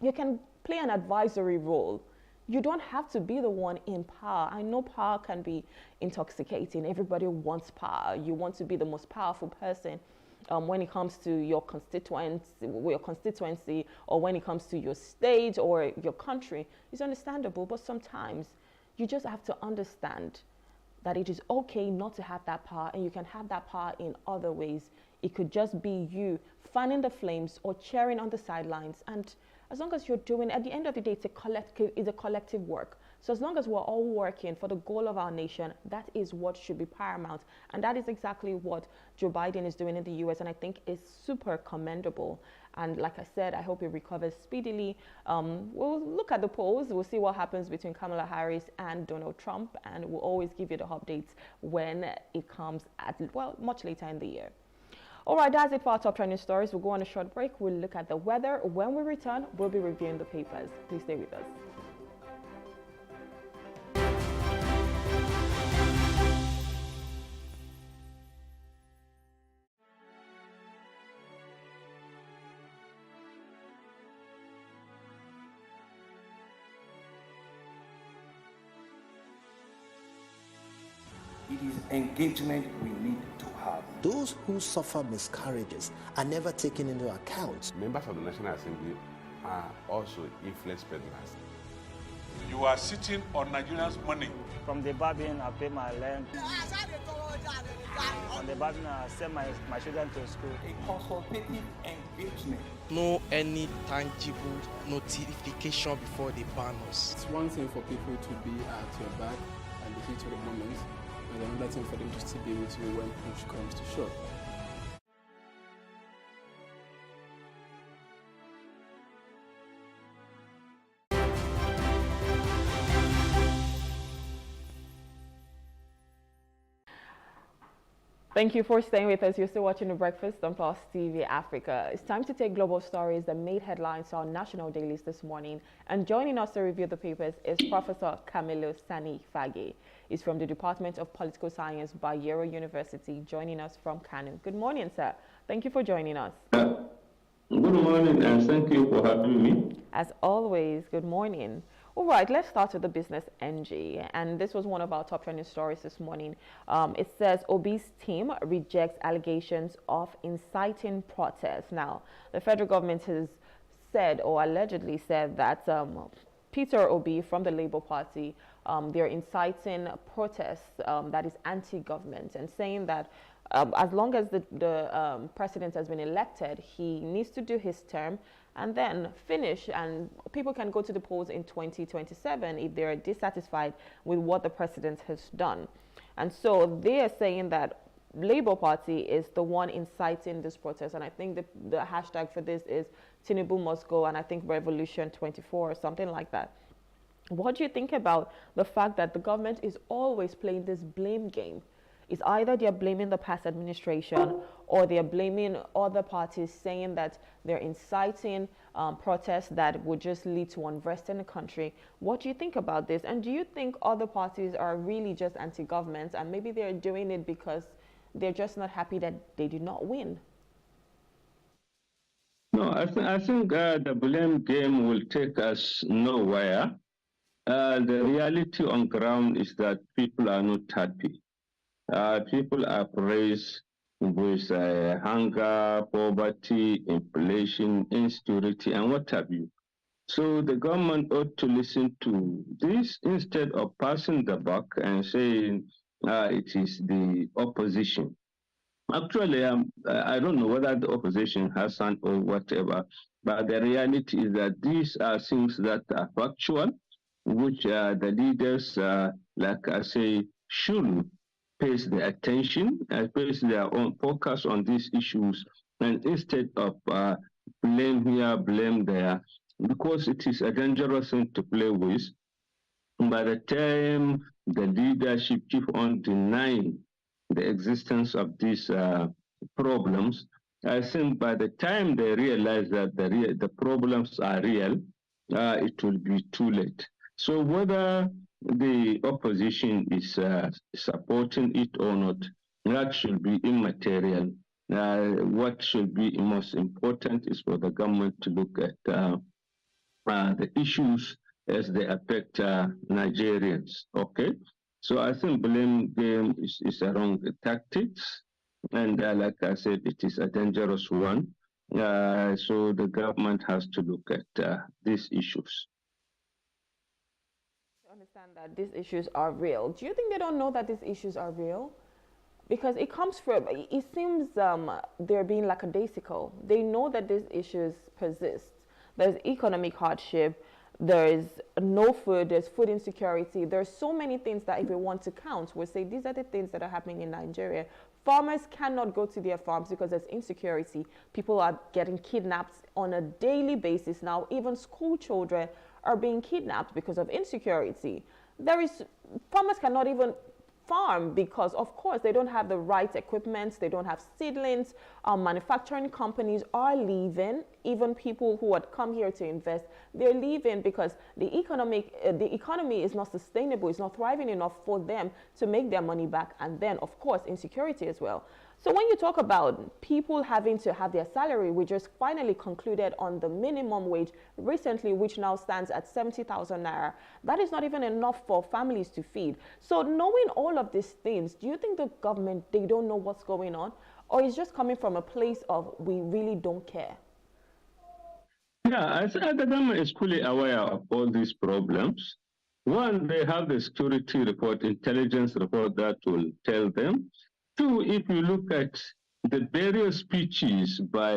You can play an advisory role. You don't have to be the one in power. I know power can be intoxicating. Everybody wants power. You want to be the most powerful person when it comes to your constituency, or when it comes to your state or your country. It's understandable, but sometimes you just have to understand that it is okay not to have that power, and you can have that power in other ways. It could just be you fanning the flames or cheering on the sidelines. And as long as you're doing, at the end of the day, it's a collective work. So as long as we're all working for the goal of our nation, that is what should be paramount. And that is exactly what Joe Biden is doing in the US, and I think is super commendable. And like I said, I hope he recovers speedily. We'll look at the polls. We'll see what happens between Kamala Harris and Donald Trump, and we'll always give you the updates when it comes much later in the year. All right, that's it for our top trending stories. We'll go on a short break. We'll look at the weather. When we return, we'll be reviewing the papers. Please stay with us. is engagement we need to have. Those who suffer miscarriages are never taken into account. Members of the National Assembly are also influence peddlers. You are sitting on Nigerians' money. From the Babin, I pay my rent. On the Babin, I send my children to school. A consultative engagement. No any tangible notification before they ban us. It's one thing for people to be at your back and the heat of the moment, and another thing for them to still be with you when push comes to shove. Thank you for staying with us. You're still watching The Breakfast on Plus TV Africa. It's time to take global stories that made headlines on national dailies this morning. And joining us to review the papers is Professor Camilo Sani Fage. He's from the Department of Political Science, Bayero University, joining us from Kano. Good morning, sir. Thank you for joining us. Good morning, and thank you for having me. As always, good morning. All right, let's start with the business NG. And this was one of our top trending stories this morning. It says Obi's team rejects allegations of inciting protests. Now, the federal government has said or allegedly said that Peter Obi from the Labour Party, they're inciting protests that is anti-government and saying that as long as the president has been elected, he needs to do his term and then finish, and people can go to the polls in 2027 if they're dissatisfied with what the president has done. And so they are saying that Labour Party is the one inciting this protest, and I think the hashtag for this is Tinubu must go, and I think Revolution 24 or something like that. What do you think about the fact that the government is always playing this blame game? It's either they're blaming the past administration or they're blaming other parties, saying that they're inciting protests that would just lead to unrest in the country. What do you think about this? And do you think other parties are really just anti-government and maybe they're doing it because they're just not happy that they did not win? No, I think the blame game will take us nowhere. The reality on ground is that people are not happy. People are praised with hunger, poverty, inflation, insecurity, and what have you. So the government ought to listen to this instead of passing the buck and saying it is the opposition. Actually, I don't know whether the opposition has done or whatever, but the reality is that these are things that are factual, which the leaders, like I say, should pay the attention and place their own focus on these issues, and instead of blame here, blame there, because it is a dangerous thing to play with. By the time the leadership keep on denying the existence of these problems, I think by the time they realize that the problems are real, it will be too late. So whether the opposition is supporting it or not, that should be immaterial. What should be most important is for the government to look at the issues as they affect Nigerians. Okay, so I think blame game is a wrong tactics, and like I said, it is a dangerous one. So the government has to look at these issues. Understand that these issues are real. Do you think they don't know that these issues are real? Because it comes from, it seems they're being lackadaisical. They know that these issues persist. There's economic hardship, there's no food, there's food insecurity. There's so many things that if we want to count, we'll say these are the things that are happening in Nigeria. Farmers cannot go to their farms because there's insecurity. People are getting kidnapped on a daily basis now. Even school children are being kidnapped because of insecurity. Farmers cannot even farm because, of course, they don't have the right equipment, they don't have seedlings. Manufacturing companies are leaving. Even people who had come here to invest, they're leaving because the economy is not sustainable, it's not thriving enough for them to make their money back. And then, of course, insecurity as well. So when you talk about people having to have their salary, we just finally concluded on the minimum wage recently, which now stands at 70,000 naira. That is not even enough for families to feed. So knowing all of these things, do you think the government, they don't know what's going on? Or is just coming from a place of we really don't care? Yeah, I think the government is fully aware of all these problems. One, they have the security report, intelligence report that will tell them. Two, if you look at the various speeches by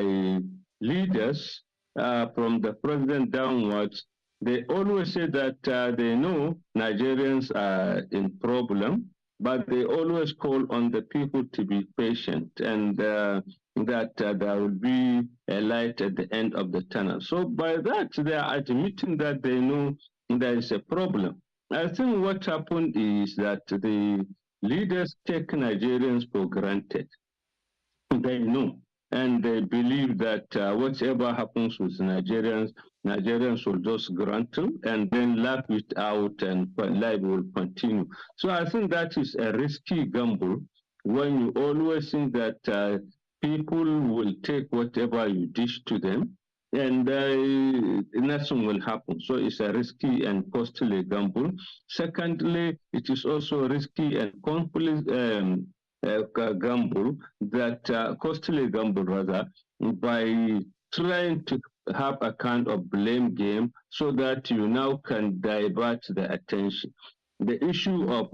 leaders from the president downwards, they always say that they know Nigerians are in problem, but they always call on the people to be patient and that there will be a light at the end of the tunnel. So by that, they are admitting that they know there is a problem. I think what happened is that the leaders take Nigerians for granted. They know, and they believe that whatever happens with Nigerians will just grant them and then laugh it out and life will continue. So I think that is a risky gamble when you always think that people will take whatever you dish to them and nothing will happen. So it's a risky and costly gamble. Secondly, it is also risky and gamble that costly gamble rather, by trying to have a kind of blame game so that you now can divert the attention. The issue of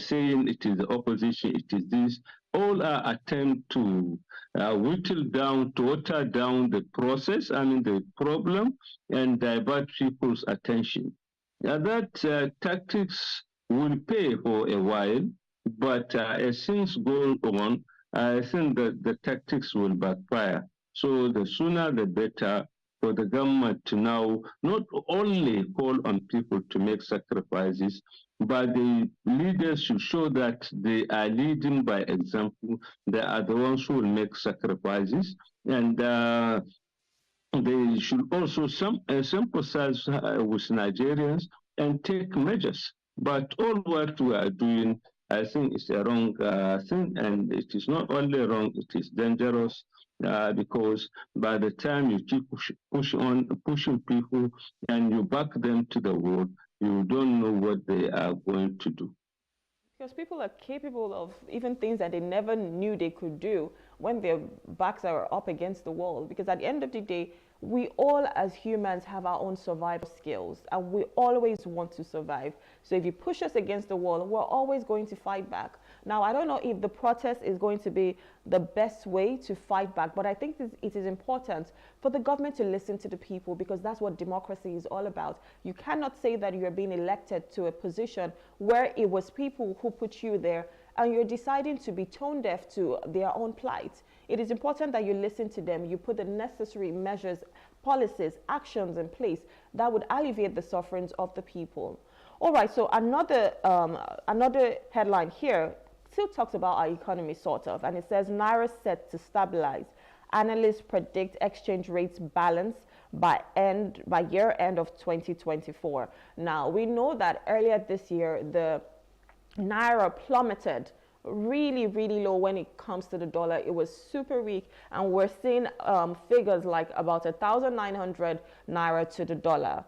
saying it is the opposition, it is this, all are attempt to water down the process, the problem, and divert people's attention. That tactics will pay for a while, but as things go on, I think that the tactics will backfire. So the sooner the better for the government to now not only call on people to make sacrifices, but the leaders should show that they are leading by example. They are the ones who will make sacrifices, and they should also sympathize with Nigerians and take measures. But all what we are doing, I think, is a wrong thing, and it is not only wrong, it is dangerous. Because by the time you keep pushing people and you back them to the wall, you don't know what they are going to do. Because people are capable of even things that they never knew they could do when their backs are up against the wall. Because at the end of the day, we all as humans have our own survival skills and we always want to survive. So if you push us against the wall, we're always going to fight back. Now, I don't know if the protest is going to be the best way to fight back, but I think it is important for the government to listen to the people, because that's what democracy is all about. You cannot say that you're being elected to a position where it was people who put you there and you're deciding to be tone deaf to their own plight. It is important that you listen to them, you put the necessary measures, policies, actions in place that would alleviate the sufferings of the people. All right, so another headline here still talks about our economy, sort of, and it says Naira set to stabilize. Analysts predict exchange rates balance by year end of 2024. Now, we know that earlier this year, the Naira plummeted really, really low when it comes to the dollar. It was super weak, and we're seeing figures like about 1,900 Naira to the dollar.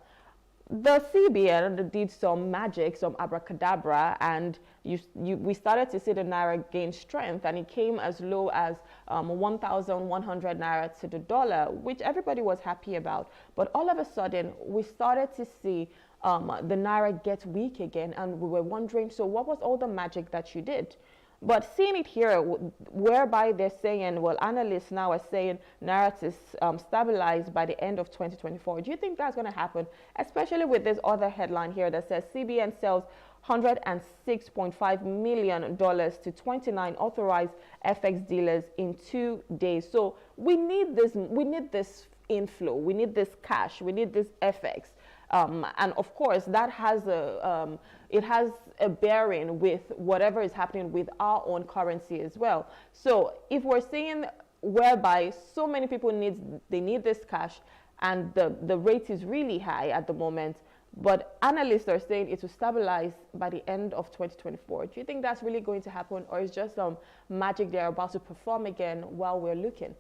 The CBN did some magic, some abracadabra, and we started to see the Naira gain strength, and it came as low as 1,100 Naira to the dollar, which everybody was happy about. But all of a sudden, we started to see the Naira get weak again, and we were wondering, so what was all the magic that you did? But seeing it here, whereby they're saying, well, analysts now are saying Naira is stabilized by the end of 2024. Do you think that's going to happen? Especially with this other headline here that says CBN sells $106.5 million to 29 authorized FX dealers in 2 days. So we need this inflow, we need this cash, we need this FX. And of course, that has it has a bearing with whatever is happening with our own currency as well. So if we're seeing whereby so many people need this cash, and the rate is really high at the moment, But analysts are saying it will stabilize by the end of 2024. Do you think that's really going to happen, or is just some magic they're about to perform again while we're looking?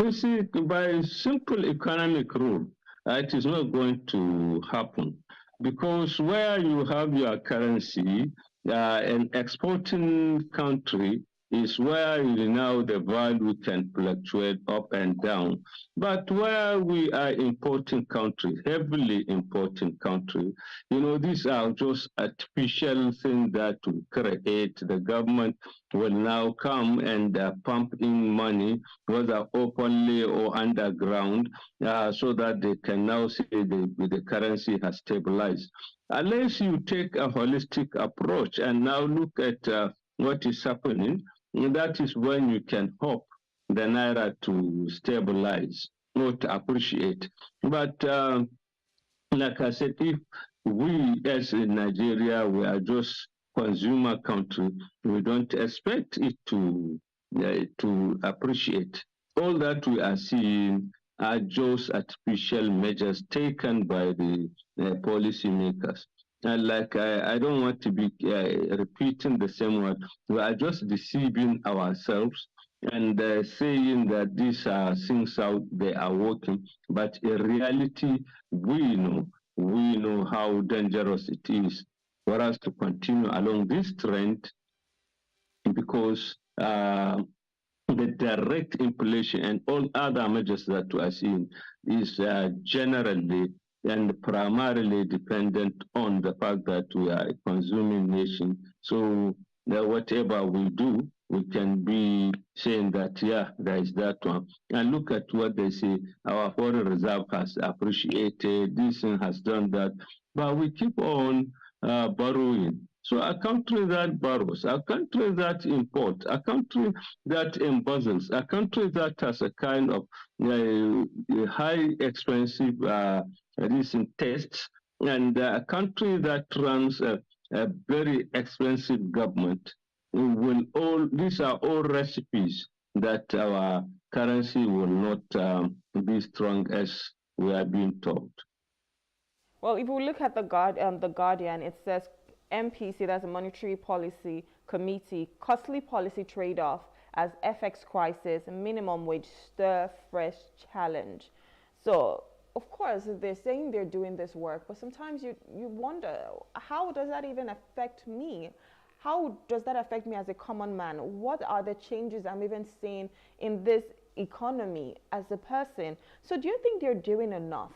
You see, by simple economic rule, it is not going to happen, because where you have your currency, an exporting country is where now the value can fluctuate up and down. But where we are importing country, heavily importing country, these are just artificial things that will create. The government will now come and pump in money, whether openly or underground, so that they can now say the currency has stabilized. Unless you take a holistic approach and now look at what is happening, that is when you can hope the Naira to stabilize or to appreciate. But like I said, if we as in Nigeria, we are just consumer country, we don't expect it to appreciate. All that we are seeing are just artificial measures taken by the policymakers. And like I don't want to be repeating the same word. We are just deceiving ourselves and saying that these are things out they are working. But in reality, we know how dangerous it is for us to continue along this trend, because the direct inflation and all other measures that we are seeing is generally and primarily dependent on the fact that we are a consuming nation. So whatever we do, we can be saying that, yeah, there is that one. And look at what they say, our foreign reserve has appreciated, this thing has done that, but we keep on borrowing. So a country that borrows, a country that imports, a country that embezzles, a country that has a kind of high expensive recent tests, and a country that runs a very expensive government, these are all recipes that our currency will not be strong as we are being told. Well, if we look at the Guardian, it says MPC, that's a Monetary Policy Committee, costly policy trade-off as FX crisis, minimum wage stir fresh challenge. So, of course, they're saying they're doing this work, but sometimes you wonder, how does that even affect me? How does that affect me as a common man? What are the changes I'm even seeing in this economy as a person? So do you think they're doing enough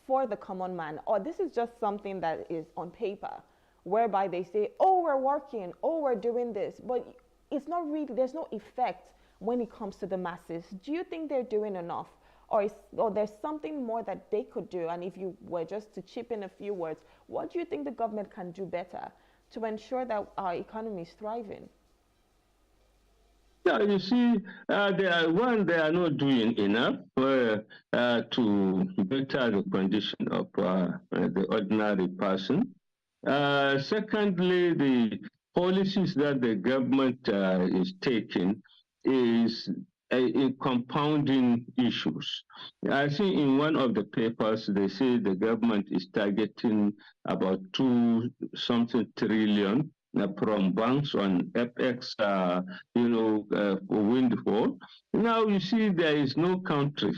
for the common man? Or this is just something that is on paper, whereby they say, oh, we're working, oh, we're doing this, but it's not really, there's no effect when it comes to the masses. Do you think they're doing enough? Or there's something more that they could do? And if you were just to chip in a few words, what do you think the government can do better to ensure that our economy is thriving? Yeah, you see, they are not doing enough to better the condition of the ordinary person. Secondly, the policies that the government is taking is in compounding issues. I think in one of the papers, they say the government is targeting about 2-something trillion from banks on FX, windfall. Now you see there is no country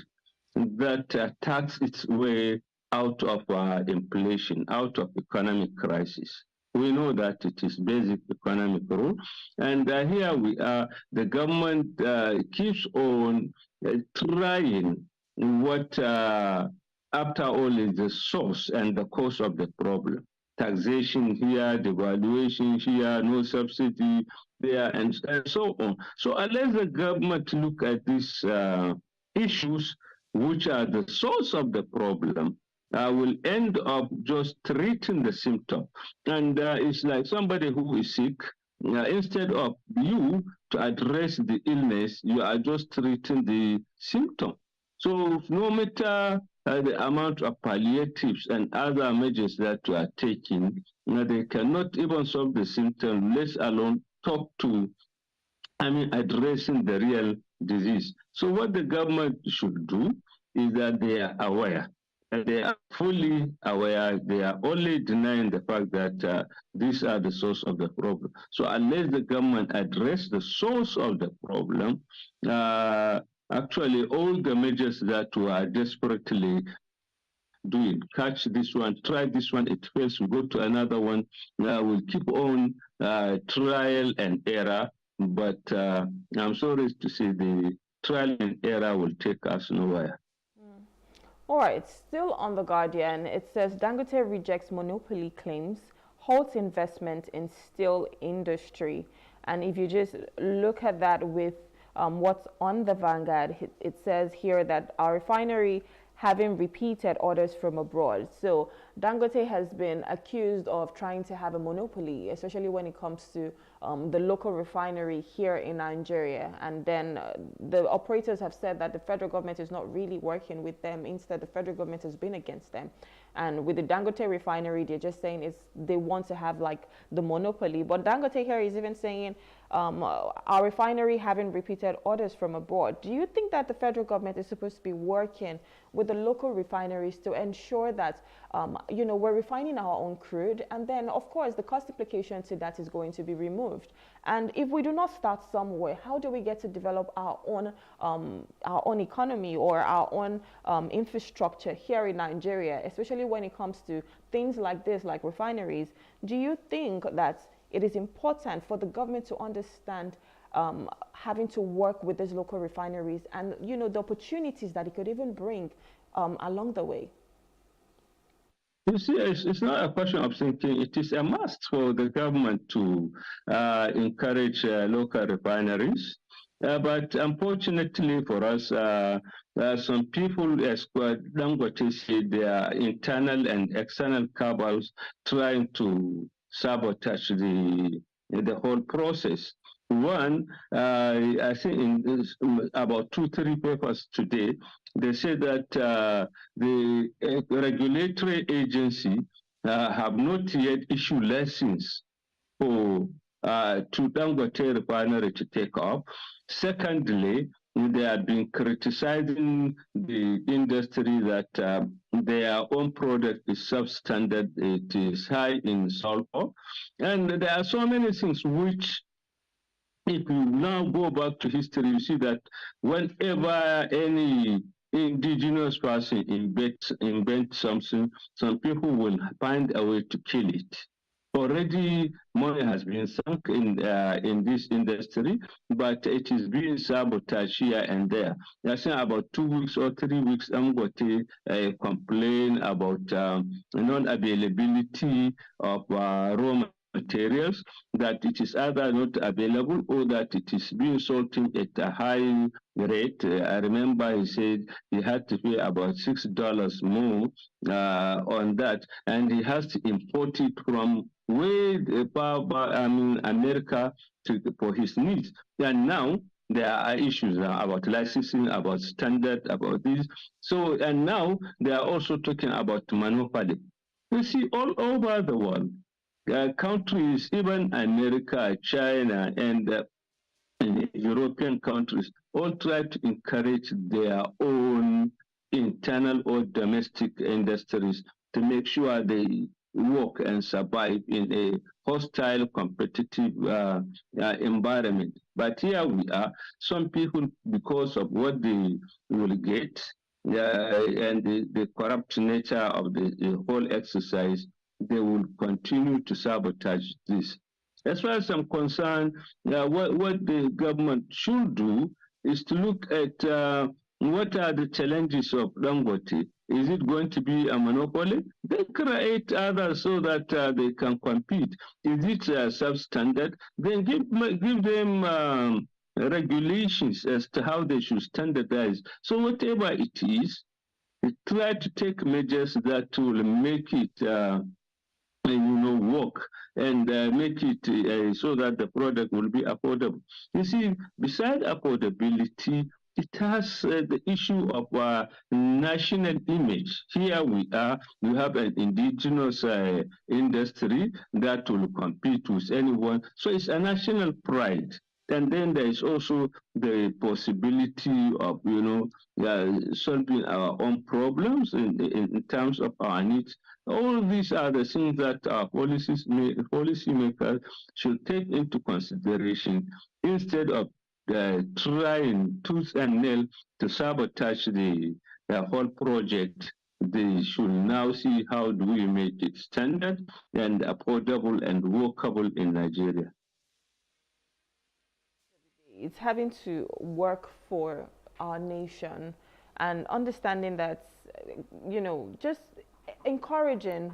that tax its way out of inflation, out of economic crisis. We know that it is basic economic rule. And here we are, the government keeps on trying what, after all, is the source and the cause of the problem. Taxation here, devaluation here, no subsidy there, and so on. So unless the government look at these issues, which are the source of the problem, will end up just treating the symptom. And it's like somebody who is sick, instead of you to address the illness, you are just treating the symptom. So no matter the amount of palliatives and other measures that you are taking, they cannot even solve the symptom, let alone addressing the real disease. So what the government should do is that they are aware And they are fully aware. They are only denying the fact that these are the source of the problem. So unless the government address the source of the problem, actually all the measures that were desperately doing, catch this one, try this one, it fails, we go to another one, we'll keep on trial and error. But I'm sorry to say the trial and error will take us nowhere. All right, still on The Guardian, it says Dangote rejects monopoly claims, halts investment in steel industry. And if you just look at that with what's on the Vanguard, it says here that our refinery having repeated orders from abroad. So Dangote has been accused of trying to have a monopoly, especially when it comes to the local refinery here in Nigeria. And then the operators have said that the federal government is not really working with them. Instead, the federal government has been against them. And with the Dangote refinery, they're just saying they want to have like the monopoly. But Dangote here is even saying our refinery having repeated orders from abroad. Do you think that the federal government is supposed to be working with the local refineries to ensure that we're refining our own crude, and then of course the cost implication to that is going to be removed? And if we do not start somewhere, how do we get to develop our own economy or our own infrastructure here in Nigeria, especially when it comes to things like this, like refineries? Do you think that it is important for the government to understand having to work with these local refineries and the opportunities that it could even bring along the way? You see, it's not a question of thinking. It is a must for the government to encourage local refineries. But unfortunately for us, some people, as Dangote said, there are internal and external cabals trying to sabotage the whole process. One, I think in about 2-3 papers today, they said that the regulatory agency have not yet issued license for to Dangote refinery to take off. Secondly, they have been criticizing the industry that their own product is substandard, it is high in sulfur. And there are so many things which, if you now go back to history, you see that whenever any indigenous person invent something, some people will find a way to kill it. Already money has been sunk in this industry, but it is being sabotaged here and there. I think about 2 weeks or 3 weeks, I'm going to complain about non-availability of raw materials, that it is either not available or that it is being sold at a high rate. I remember he said he had to pay about $6 more on that, and he has to import it from way America for his needs. And now there are issues about licensing, about standard, about this. So, and now they are also talking about monopoly. You see, all over the world, countries, even America, China, and European countries, all try to encourage their own internal or domestic industries to make sure they work and survive in a hostile, competitive environment. But here we are, some people, because of what they will get and the corrupt nature of the whole exercise, they will continue to sabotage this. As far as I'm concerned, what the government should do is to look at what are the challenges of Dangote. Is it going to be a monopoly? They create others so that they can compete. Is it substandard? Then give them regulations as to how they should standardize. So whatever it is, try to take measures that will make it work and make it so that the product will be affordable. You see, beside affordability, it has the issue of national image. Here we are, you have an indigenous industry that will compete with anyone. So it's a national pride And then there is also the possibility of, solving our own problems in terms of our needs. All these are the things that our policymakers should take into consideration instead of trying tooth and nail to sabotage the whole project. They should now see how do we make it standard and affordable and workable in Nigeria. It's having to work for our nation and understanding that, just encouraging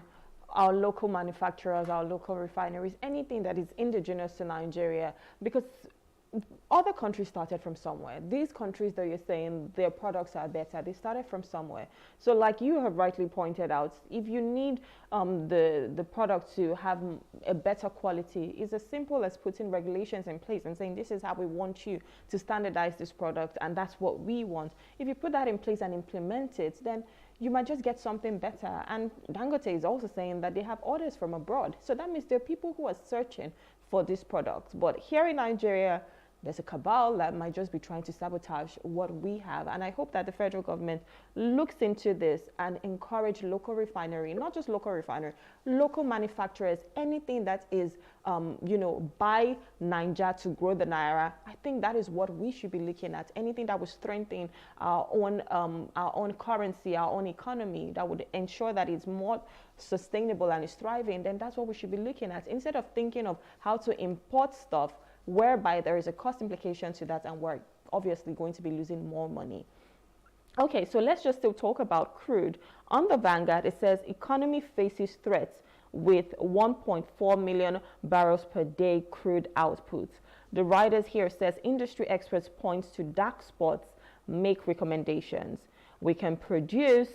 our local manufacturers, our local refineries, anything that is indigenous to Nigeria, because other countries started from somewhere. These countries that you're saying their products are better, they started from somewhere. So like you have rightly pointed out, if you need the product to have a better quality, it's as simple as putting regulations in place and saying this is how we want you to standardize this product and that's what we want. If you put that in place and implement it, then you might just get something better. And Dangote is also saying that they have orders from abroad. So that means there are people who are searching for this product. But here in Nigeria, there's a cabal that might just be trying to sabotage what we have. And I hope that the federal government looks into this and encourage local refinery, not just local refinery, local manufacturers, anything that is, buy Naija to grow the Naira. I think that is what we should be looking at. Anything that would strengthen our own currency, our own economy, that would ensure that it's more sustainable and is thriving, then that's what we should be looking at. Instead of thinking of how to import stuff whereby there is a cost implication to that and we're obviously going to be losing more money. Okay, so let's just still talk about crude. On the Vanguard, it says economy faces threats with 1.4 million barrels per day crude output. The writers here says industry experts point to dark spots, make recommendations. We can produce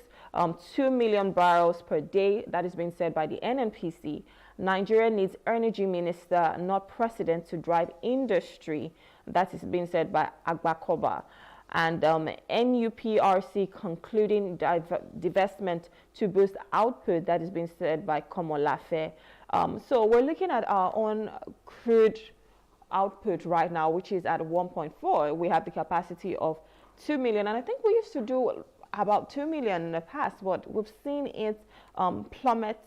2 million barrels per day. That is being said by the NNPC. Nigeria needs energy minister, not president, to drive industry. That is being said by Agbakoba. And NUPRC concluding divestment to boost output. That is being said by Komolafe. So we're looking at our own crude output right now, which is at 1.4. We have the capacity of 2 million. And I think we used to do about 2 million in the past, but we've seen it plummet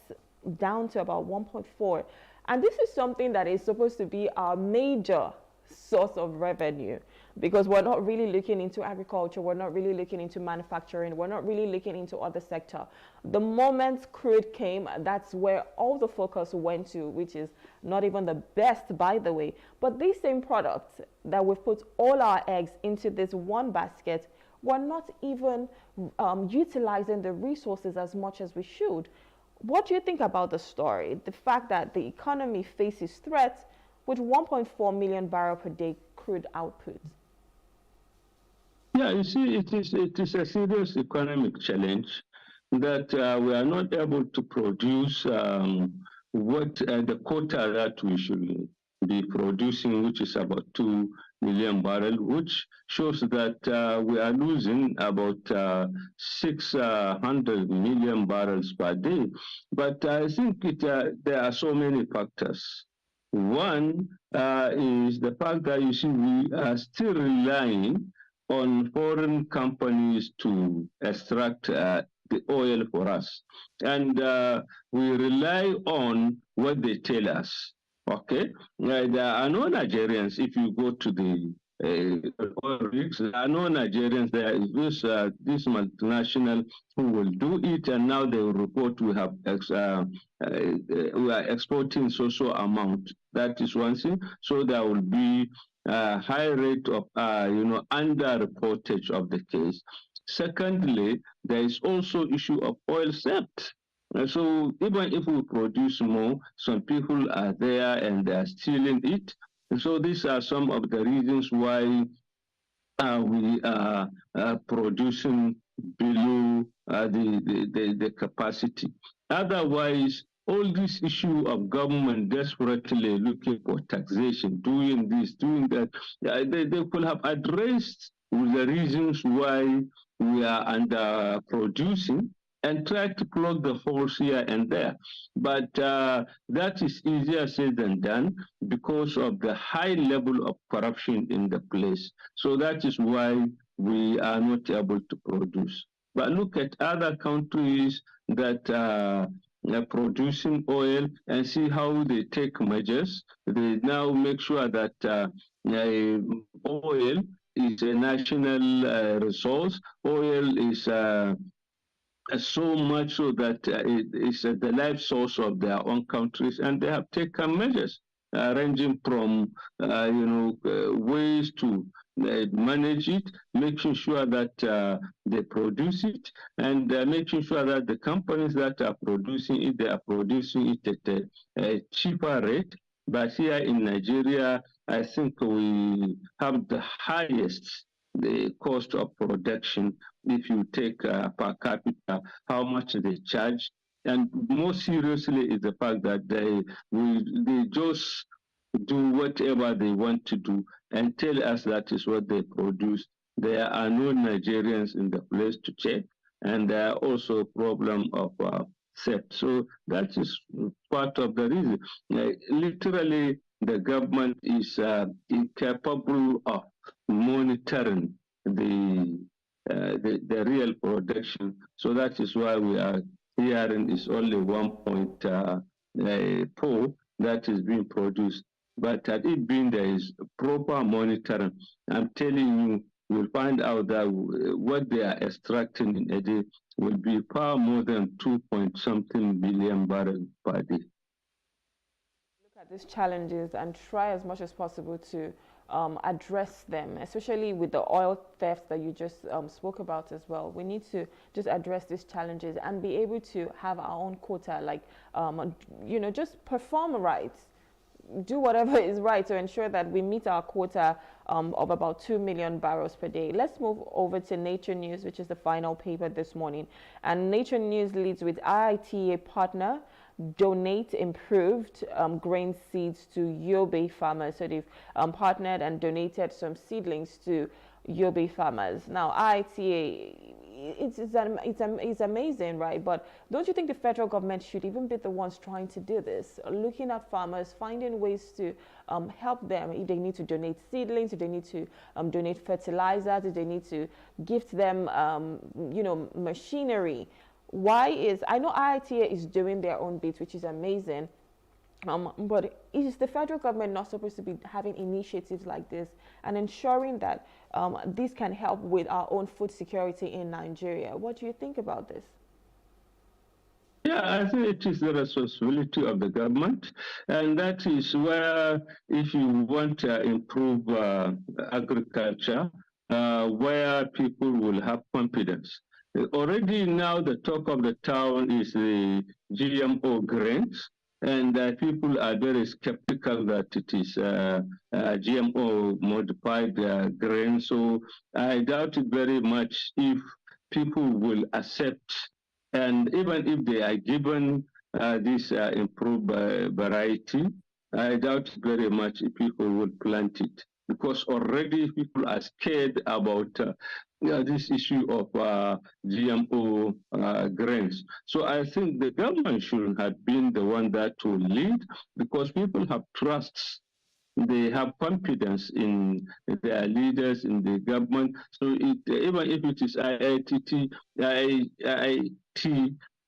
down to about 1.4. And this is something that is supposed to be our major source of revenue, because we're not really looking into agriculture, we're not really looking into manufacturing, we're not really looking into other sector. The moment crude came, that's where all the focus went to, which is not even the best, by the way. But these same products that we've put all our eggs into this one basket, we're not even utilizing the resources as much as we should. What do you think about the story? The fact that the economy faces threats with 1.4 million barrel per day crude output? Yeah, you see, it is a serious economic challenge that we are not able to produce what the quota that we should be producing, which is about 2 million barrels, which shows that we are losing about 600 million barrels per day. But I think there are so many factors. One is the fact that, you see, we are still relying on foreign companies to extract the oil for us. And we rely on what they tell us. Okay, there are no Nigerians. If you go to the oil rigs, there are no Nigerians. There is this multinational who will do it, and now they will report we have we are exporting so amount. That is one thing. So there will be a high rate of under-reportage of the case. Secondly, there is also issue of oil theft. So even if we produce more, some people are there and they are stealing it. And so these are some of the reasons why we are producing below the capacity. Otherwise, all this issue of government desperately looking for taxation, doing this, doing that, they could have addressed the reasons why we are under producing, and try to plug the holes here and there. But that is easier said than done because of the high level of corruption in the place. So that is why we are not able to produce. But look at other countries that are producing oil and see how they take measures. They now make sure that oil is a national resource. Oil is so much so that it is the life source of their own countries, and they have taken measures ranging from ways to manage it, making sure that they produce it, and making sure that the companies that are producing it, they are producing it at a cheaper rate. But here in Nigeria, I think we have the highest cost of production if you take per capita, how much they charge. And more seriously is the fact that they just do whatever they want to do and tell us that is what they produce. There are no Nigerians in the place to check, and there are also a problem of theft. So that is part of the reason. Literally, the government is incapable of monitoring the real production. So that is why we are hearing is only 1.4 that is being produced. But had it been there is proper monitoring, I'm telling you, we'll find out that what they are extracting in a day will be far more than 2-point-something billion barrels per day. Look at these challenges and try as much as possible to address them, especially with the oil theft that you just spoke about as well. We need to just address these challenges and be able to have our own quota, like, just perform right. Do whatever is right to ensure that we meet our quota of about 2 million barrels per day. Let's move over to Nature News, which is the final paper this morning. And Nature News leads with IITA partner donate improved grain seeds to Yobe farmers. So they've partnered and donated some seedlings to Yobe farmers. Now, IITA, it's amazing, right? But don't you think the federal government should even be the ones trying to do this, looking at farmers, finding ways to help them if they need to donate seedlings, if they need to donate fertilizers, if they need to gift them, machinery? I know IITA is doing their own bit, which is amazing. But is the federal government not supposed to be having initiatives like this and ensuring that this can help with our own food security in Nigeria? What do you think about this? Yeah, I think it is the responsibility of the government, and that is where, if you want to improve agriculture, where people will have confidence. Already now the talk of the town is the GMO grains, and people are very skeptical that it is GMO modified grain. So I doubt it very much if people will accept, and even if they are given this improved variety, I doubt it very much if people will plant it, because already people are scared about this issue of GMO grains. So I think the government should have been the one that will lead, because people have trust. They have confidence in their leaders, in the government. So even if it is IIT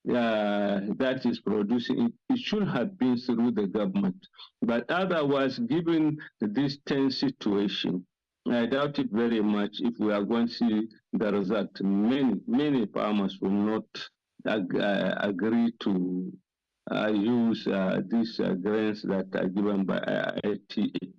that is producing it, it should have been through the government. But otherwise, given this tense situation, I doubt it very much if we are going to see the result. Many farmers will not agree to use these grains that are given by IITA.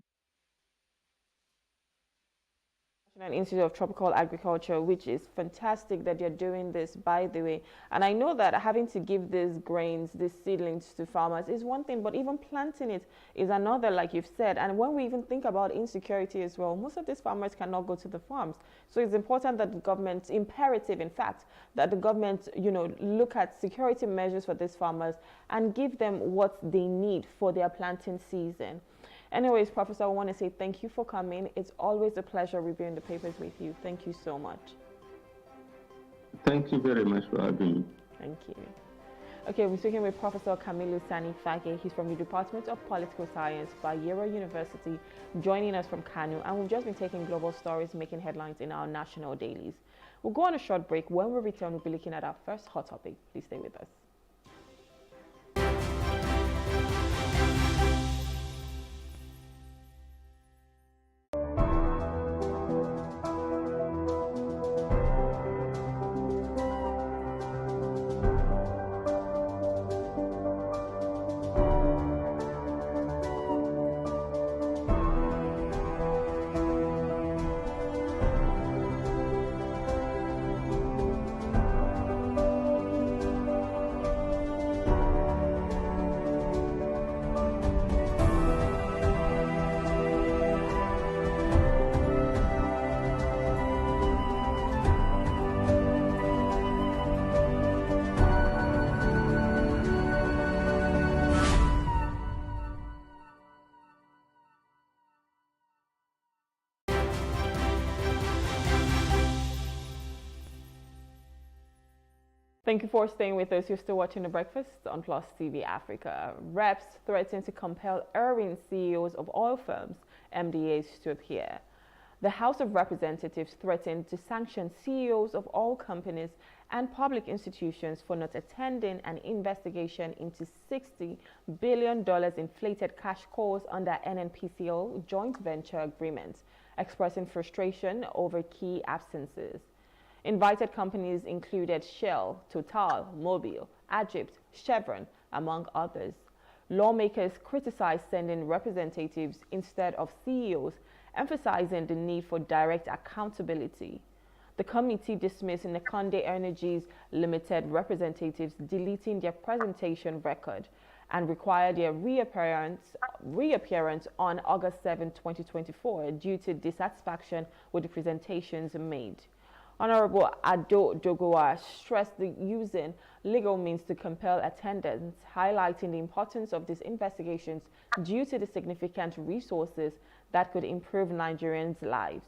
Institute of Tropical Agriculture, which is fantastic that you're doing this, by the way. And I know that having to give these grains, these seedlings to farmers is one thing, but even planting it is another, like you've said. And when we even think about insecurity as well, most of these farmers cannot go to the farms. So it's important that the government, imperative in fact, that the government, look at security measures for these farmers and give them what they need for their planting season. Anyways, Professor, I want to say thank you for coming. It's always a pleasure reviewing the papers with you. Thank you so much. Thank you very much for having me. Thank you. Okay, we're speaking with Professor Kamilu Sani Fage. He's from the Department of Political Science, Bayero University, joining us from Kano. And we've just been taking global stories making headlines in our national dailies. We'll go on a short break. When we return, we'll be looking at our first hot topic. Please stay with us. Thank you for staying with us. You're still watching The Breakfast on Plus TV Africa. Reps threaten to compel erring CEOs of oil firms. MDA stood here. The House of Representatives threatened to sanction CEOs of oil companies and public institutions for not attending an investigation into $60 billion inflated cash calls under NNPCL joint venture agreements, expressing frustration over key absences. Invited companies included Shell, Total, Mobil, Egypt, Chevron, among others. Lawmakers criticized sending representatives instead of CEOs, emphasizing the need for direct accountability. The committee dismissed Nekonde Energies Limited representatives, deleting their presentation record, and required their reappearance on August 7, 2024 due to dissatisfaction with the presentations made. Honorable Ado Dogowa stressed the using legal means to compel attendance, highlighting the importance of these investigations due to the significant resources that could improve Nigerians' lives.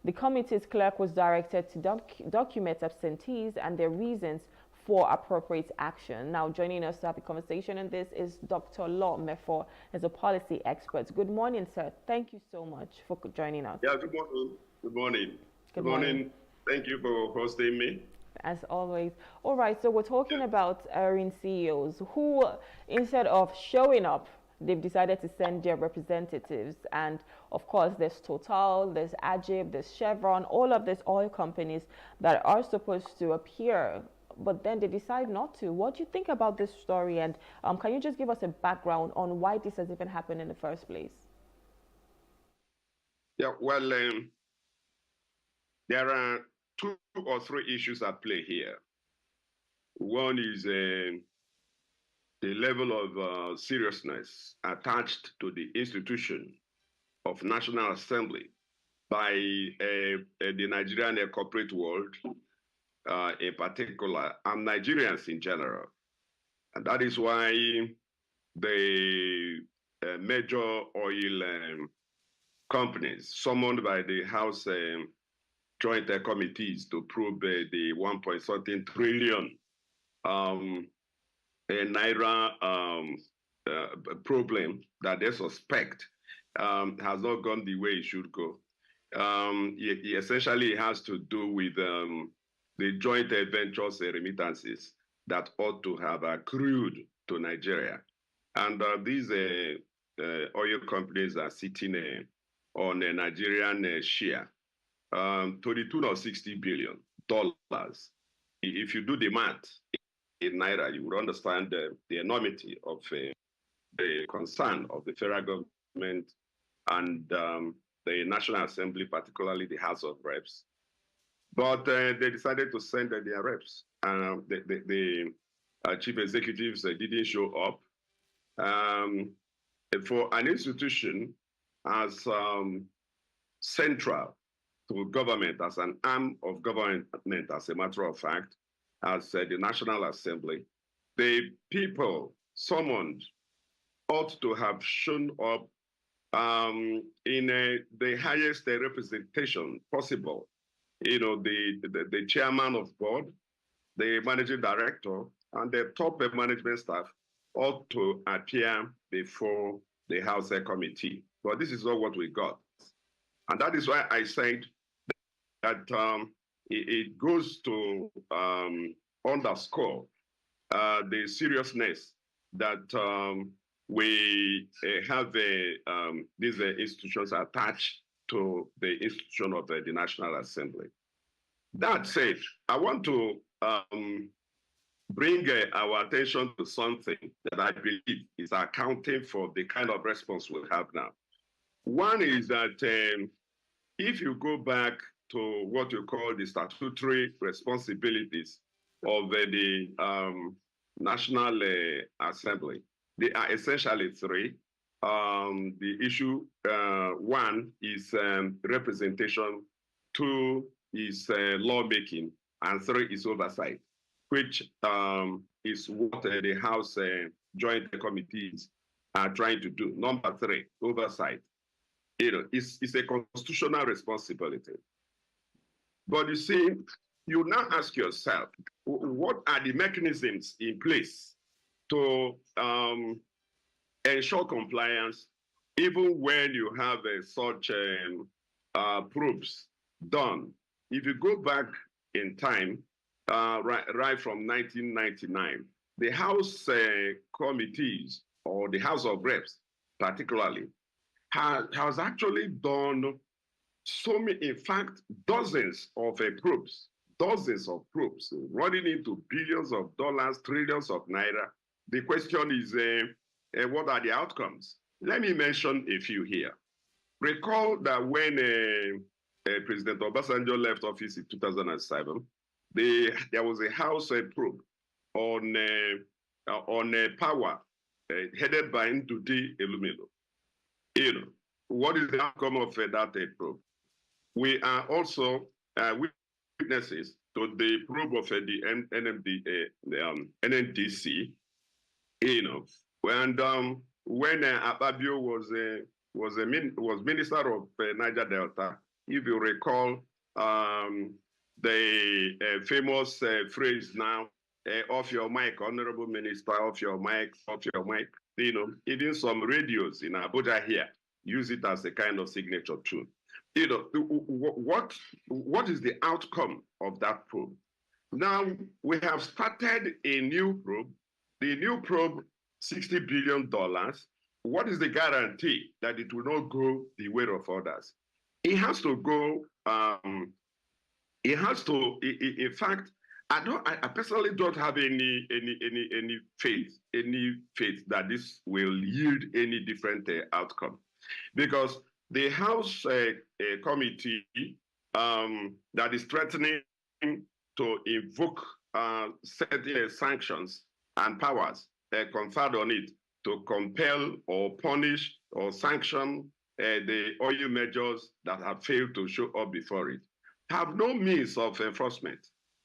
The committee's clerk was directed to document absentees and their reasons for appropriate action. Now, joining us to have a conversation on this is Dr. Law Mefo, as a policy expert. Good morning, sir. Thank you so much for joining us. Yeah, good morning. Good morning. Good morning. Thank you for hosting me. As always. All right, so we're talking about erring CEOs who, instead of showing up, they've decided to send their representatives. And of course, there's Total, there's Egypt, there's Chevron, all of these oil companies that are supposed to appear, but then they decide not to. What do you think about this story? And can you just give us a background on why this has even happened in the first place? Yeah, well, there are 2 or 3 issues at play here. One is the level of seriousness attached to the institution of National Assembly by the Nigerian corporate world in particular, and Nigerians in general. And that is why the major oil companies summoned by the House joint committees to probe the 1.something trillion naira problem that they suspect has not gone the way it should go. It essentially has to do with the joint ventures remittances that ought to have accrued to Nigeria. And these oil companies are sitting on a Nigerian share to the tune of $60 billion. If you do the math in Naira, you would understand the enormity of the concern of the federal government and the National Assembly, particularly the House of Reps. But they decided to send their reps. The chief executives didn't show up. For an institution as central to government, as an arm of government, as a matter of fact, as the National Assembly, the people summoned ought to have shown up in the highest representation possible. You know, the chairman of board, the managing director, and the top management staff ought to appear before the House Committee. But this is not what we got. And that is why I said that it goes to underscore the seriousness that we have these institutions attached to the institution of the National Assembly. That said, I want to bring our attention to something that I believe is accounting for the kind of response we have now. One is that if you go back to what you call the statutory responsibilities of the National Assembly, they are essentially three. The issue one is representation, two is lawmaking, and three is oversight, which is what the House Joint Committees are trying to do. Number three, oversight. It's a constitutional responsibility. But you see, you now ask yourself, what are the mechanisms in place to ensure compliance, even when you have such probes done? If you go back in time, right from 1999, the House committees, or the House of Reps particularly, has actually done so many, in fact, dozens of probes, running into billions of dollars, trillions of naira. The question is, what are the outcomes? Let me mention a few here. Recall that when President Obasanjo left office in 2007, there was a House probe on power headed by Ndudi Elumelu. What is the outcome of that probe? We are also witnesses to the probe of the NNDC. And when Akpabio was Minister of Niger Delta, if you recall the famous phrase now, off your mic, Honorable Minister, off your mic, off your mic. Even some radios in Abuja here use it as a kind of signature tune. What is the outcome of that probe? Now, we have started a new probe. The new probe, $60 billion. What is the guarantee that it will not go the way of others? It has to go, it has to, in fact, I personally don't have any faith that this will yield any different outcome, because the House committee that is threatening to invoke certain sanctions and powers conferred on it to compel or punish or sanction the oil majors that have failed to show up before it, have no means of enforcement,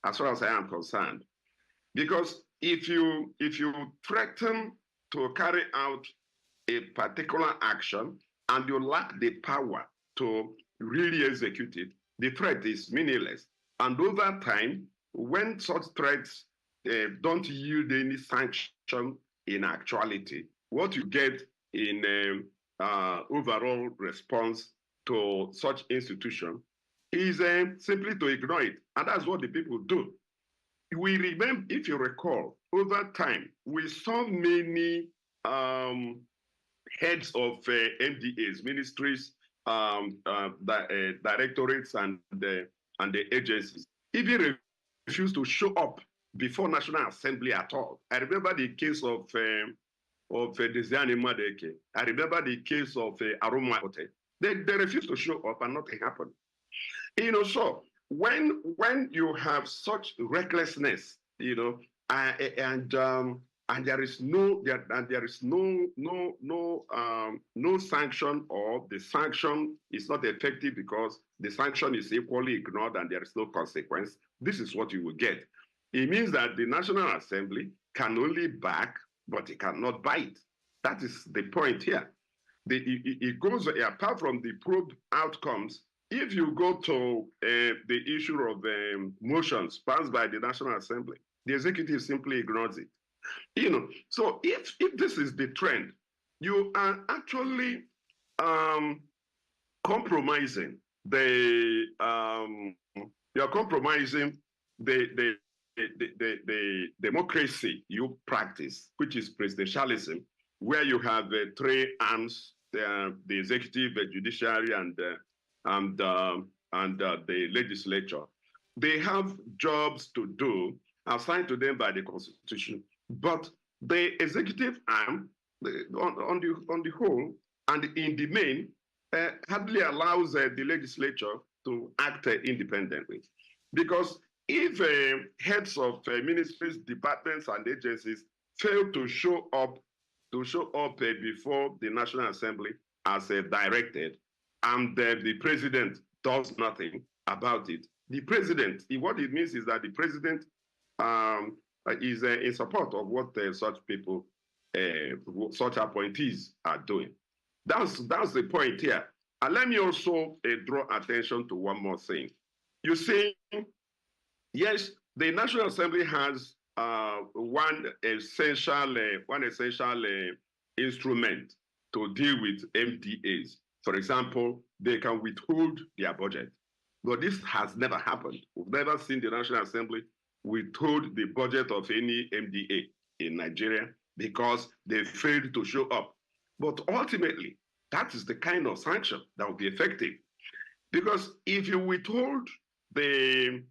as far as I am concerned. Because if you threaten to carry out a particular action and you lack the power to really execute it, the threat is meaningless. And over time, when such threats don't yield any sanction in actuality, what you get in overall response to such institution is simply to ignore it. And that's what the people do. We remember, if you recall, over time, we saw many heads of MDAs, ministries, directorates, and the agencies even refuse to show up before National Assembly at all. I remember the case of Desiani Madeke. I remember the case of Aroma Hotel. They refused to show up and nothing happened. So when you have such recklessness, and there is no sanction, or the sanction is not effective because the sanction is equally ignored and there is no consequence, this is what you will get. It means that the National Assembly can only back, but it cannot bite. That is the point here. It goes, apart from the probe outcomes, if you go to the issue of motions passed by the National Assembly, the executive simply ignores it. So if this is the trend, you are actually compromising the democracy you practice, which is presidentialism, where you have three arms: the executive, the judiciary, and the legislature. They have jobs to do assigned to them by the Constitution, but the executive arm, on the whole and in the main, hardly allows the legislature to act independently. Because if heads of ministries, departments, and agencies fail to show up before the National Assembly as directed, and the president does nothing about it, the president, what it means is that the president is in support of what such people, such appointees are doing. That's the point here. And let me also draw attention to one more thing. You see, yes, the National Assembly has one essential instrument to deal with MDAs. For example, they can withhold their budget. But this has never happened. We've never seen the National Assembly withhold the budget of any MDA in Nigeria because they failed to show up. But ultimately, that is the kind of sanction that will be effective. Because if you withhold the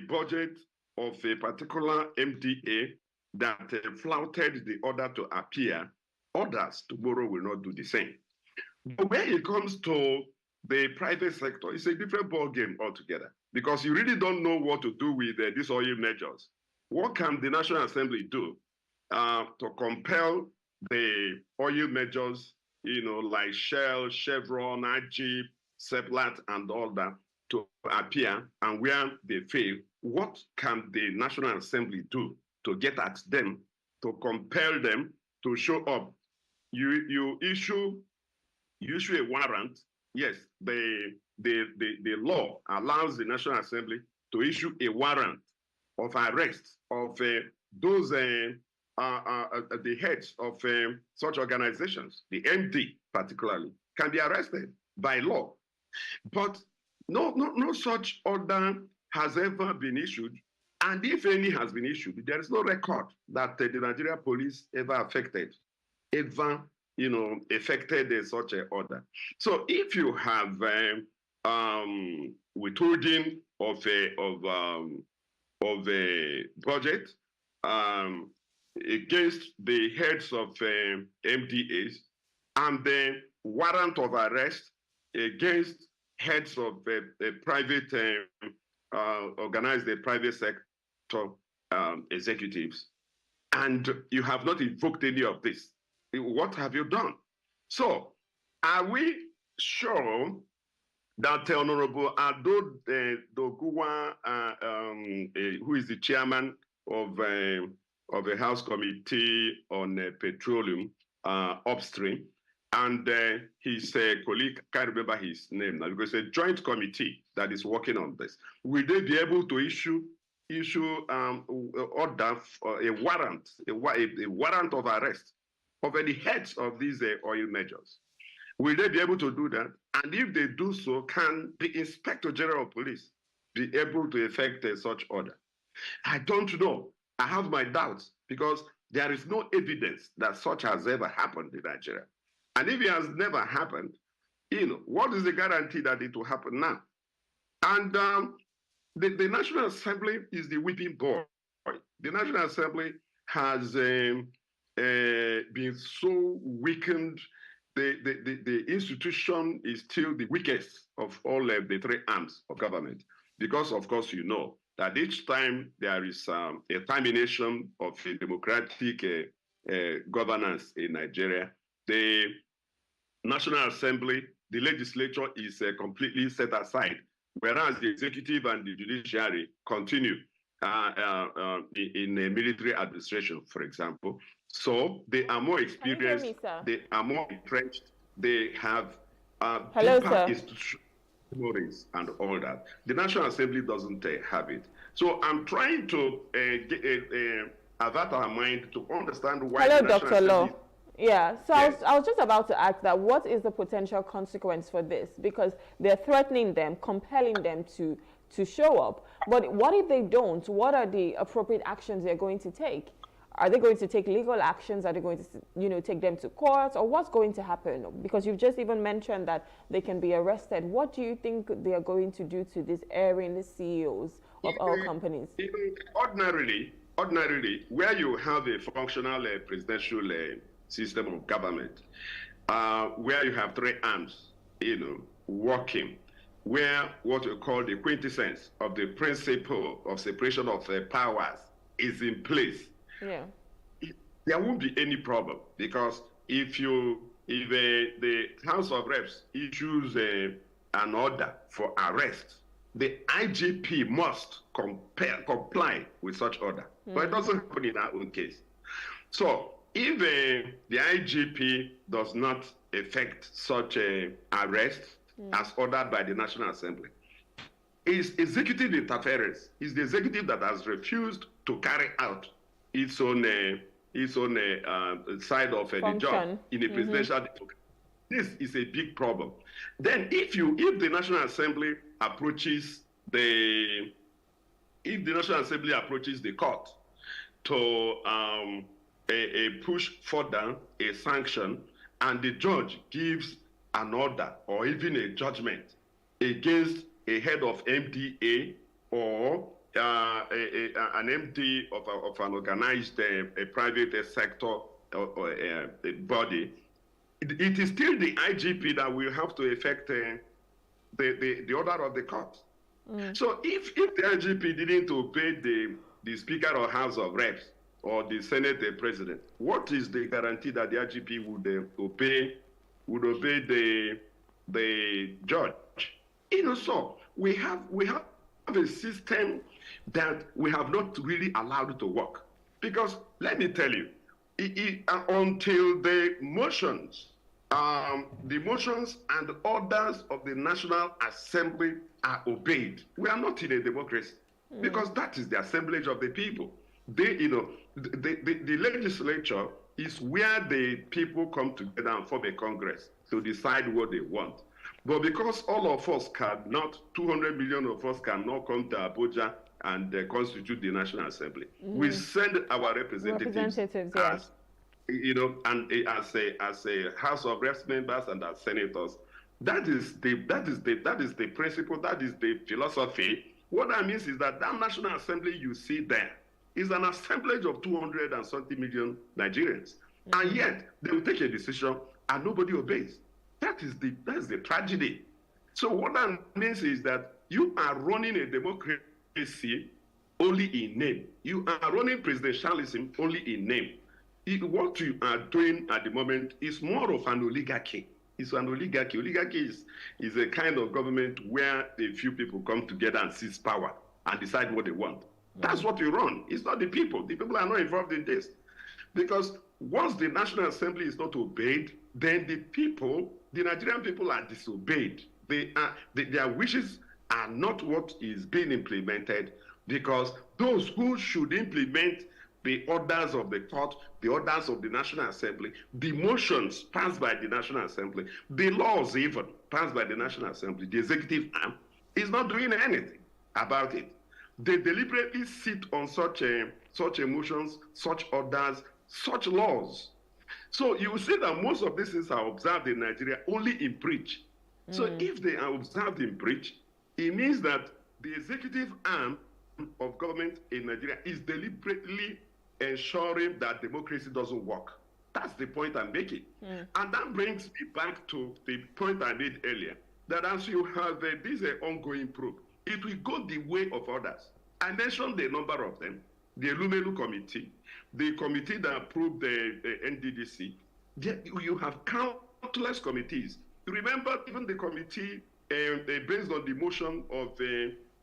budget of a particular MDA that flouted the order to appear, others tomorrow will not do the same. But when it comes to the private sector, it's a different ballgame altogether, because you really don't know what to do with these oil measures. What can the National Assembly do to compel the oil majors, like Shell, Chevron, Ajib, Seplat, and all that, to appear? And where they fail, what can the National Assembly do to get at them, to compel them to show up? You issue a warrant. Yes, the law allows the National Assembly to issue a warrant of arrest of those the heads of such organizations, the MD particularly, can be arrested by law. But no such order has ever been issued. And if any has been issued, there is no record that the Nigeria police ever affected such an order. So if you have withholding of a budget against the heads of MDAs, and then warrant of arrest against heads of private organized private sector executives, and you have not invoked any of this, what have you done? So, are we sure that Honorable Ado Doguwa, who is the chairman of a House Committee on Petroleum Upstream, and his colleague, can't remember his name now, because it's a joint committee that is working on this, will they be able to issue order for a warrant of arrest of any heads of these oil majors? Will they be able to do that? And if they do so, can the Inspector General of Police be able to effect such order? I don't know. I have my doubts, because there is no evidence that such has ever happened in Nigeria. And if it has never happened, what is the guarantee that it will happen now? And the National Assembly is the whipping boy. The National Assembly has been so weakened. The institution is still the weakest of all the three arms of government, because, of course, you know that each time there is a termination of a democratic governance in Nigeria, the National Assembly, the legislature is completely set aside, whereas the executive and the judiciary continue in a military administration, for example. So they are more experienced, they are more entrenched, they have Hello, deeper sir. institutional memories and all that. The National Assembly doesn't have it. So I'm trying to avert our mind to understand why. Hello, the National Dr. Law. Assembly. Yeah, so Yes. I was just about to ask that what is the potential consequence for this? Because they're threatening them, compelling them to show up. But what if they don't? What are the appropriate actions they're going to take? Are they going to take legal actions? Are they going to, take them to court? Or what's going to happen? Because you've just even mentioned that they can be arrested. What do you think they are going to do to these erring CEOs of our companies? Ordinarily, where you have a functional presidential system of government, where you have three arms, working, where what we call the quintessence of the principle of separation of powers is in place, yeah, there won't be any problem, because if the House of Reps issues an order for arrest, the IGP must comply with such order. But it doesn't happen in our own case. So if the IGP does not effect such an arrest as ordered by the National Assembly, it's executive interference. It's the executive that has refused to carry out its own side of the job in a presidential democracy. This is a big problem. Then if the National Assembly approaches the court to push further a sanction, and the judge gives an order or even a judgment against a head of MDA or an MD of an organized private sector or a body, it is still the IGP that will have to effect the order of the court. So if the IGP didn't obey the Speaker of House of Reps or the Senate President, what is the guarantee that the IGP would obey the judge? So we have a system that we have not really allowed to work. Because let me tell you, until the motions and orders of the National Assembly are obeyed, we are not in a democracy, because that is the assemblage of the people. The legislature is where the people come together and form a Congress to decide what they want. But because all of us cannot, 200 million of us cannot come to Abuja and constitute the National Assembly, we send our representatives as, and as a House of Reps members and as senators. That is the principle. That is the philosophy. What that means is that National Assembly you see there is an assemblage of 200 and something million Nigerians, and yet they will take a decision and nobody obeys. That's the tragedy. So what that means is that you are running a democracy only in name. You are running presidentialism only in name. What you are doing at the moment is more of an oligarchy. It's an oligarchy. Oligarchy is a kind of government where a few people come together and seize power and decide what they want. That's what you run. It's not the people. The people are not involved in this. Because once the National Assembly is not obeyed, then the Nigerian people are disobeyed. Their wishes are not what is being implemented, because those who should implement the orders of the court, the orders of the National Assembly, the motions passed by the National Assembly, the laws even passed by the National Assembly, the executive arm is not doing anything about it. They deliberately sit on such motions, such orders, such laws. So you will see that most of these things are observed in Nigeria only in breach. So if they are observed in breach, it means that the executive arm of government in Nigeria is deliberately ensuring that democracy doesn't work. That's the point I'm making. And that brings me back to the point I made earlier, that as you have this ongoing probe, it will go the way of others. I mentioned the number of them: the Elumelu Committee, the committee that approved the NDDC. You have countless committees. Remember even the committee based on the motion of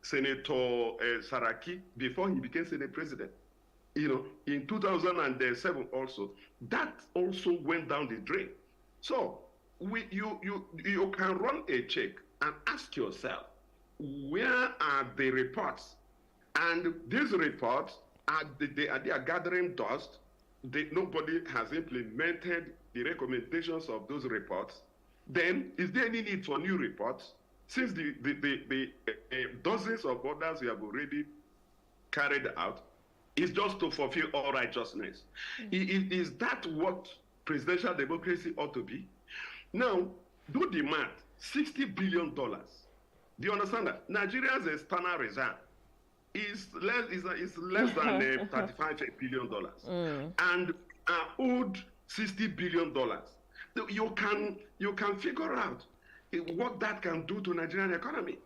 Senator Saraki before he became Senate President. In 2007 also, that also went down the drain. So you can run a check and ask yourself, where are the reports? And these reports they are gathering dust. Nobody has implemented the recommendations of those reports. Then, is there any need for new reports? Since the dozens of orders we have already carried out, is just to fulfill all righteousness. Is that what presidential democracy ought to be? Now, do the math. $60 billion. Do you understand that? Nigeria's external reserve is less than $35 billion, and are owed $60 billion. You can figure out what that can do to Nigerian economy.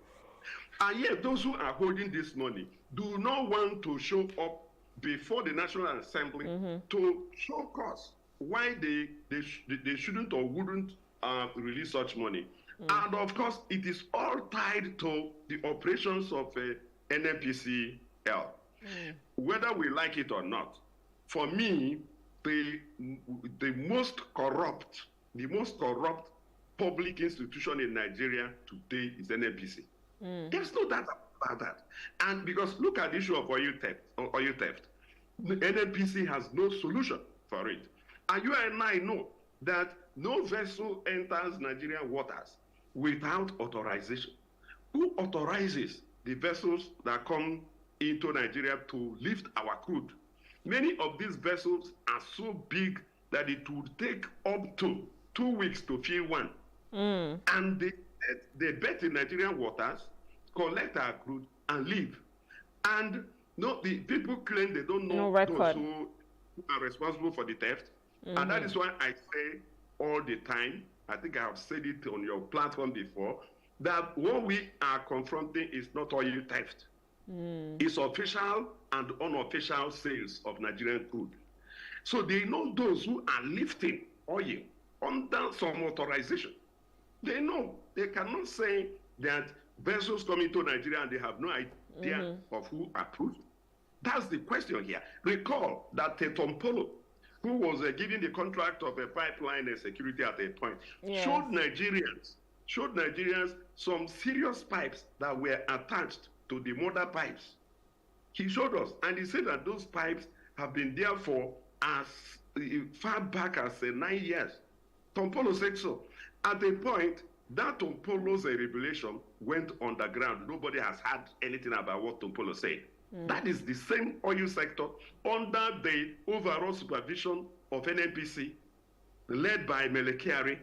And yet, those who are holding this money do not want to show up before the National Assembly to show cause why they shouldn't or wouldn't release such money. And of course, it is all tied to the operations of NNPCL. Whether we like it or not, for me, the most corrupt public institution in Nigeria today is NNPC. There's no doubt about that. And because look at the issue of oil theft. The NNPC has no solution for it. And you and I know that no vessel enters Nigerian waters without authorization. Who authorizes the vessels that come into Nigeria to lift our crude? Many of these vessels are so big that it would take up to 2 weeks to fill one. And they bet in Nigerian waters, collect our crude, and leave. And no, the people claim they don't know those who are responsible for the theft. And that is why I say all the time, I think I have said it on your platform before, that what we are confronting is not oil theft. It's official and unofficial sales of Nigerian crude. So they know those who are lifting oil under some authorization. They know. They cannot say that vessels come into Nigeria and they have no idea of who approved. That's the question here. Recall that Tom Polo, who was given the contract of a pipeline security at a point, showed Nigerians some serious pipes that were attached to the mother pipes. He showed us, and he said that those pipes have been there for as far back as 9 years. Tom Polo said so. At a point, that Tom Polo's revelation went underground. Nobody has heard anything about what Tom Polo said. That is the same oil sector under the overall supervision of NNPC, led by Melekiari.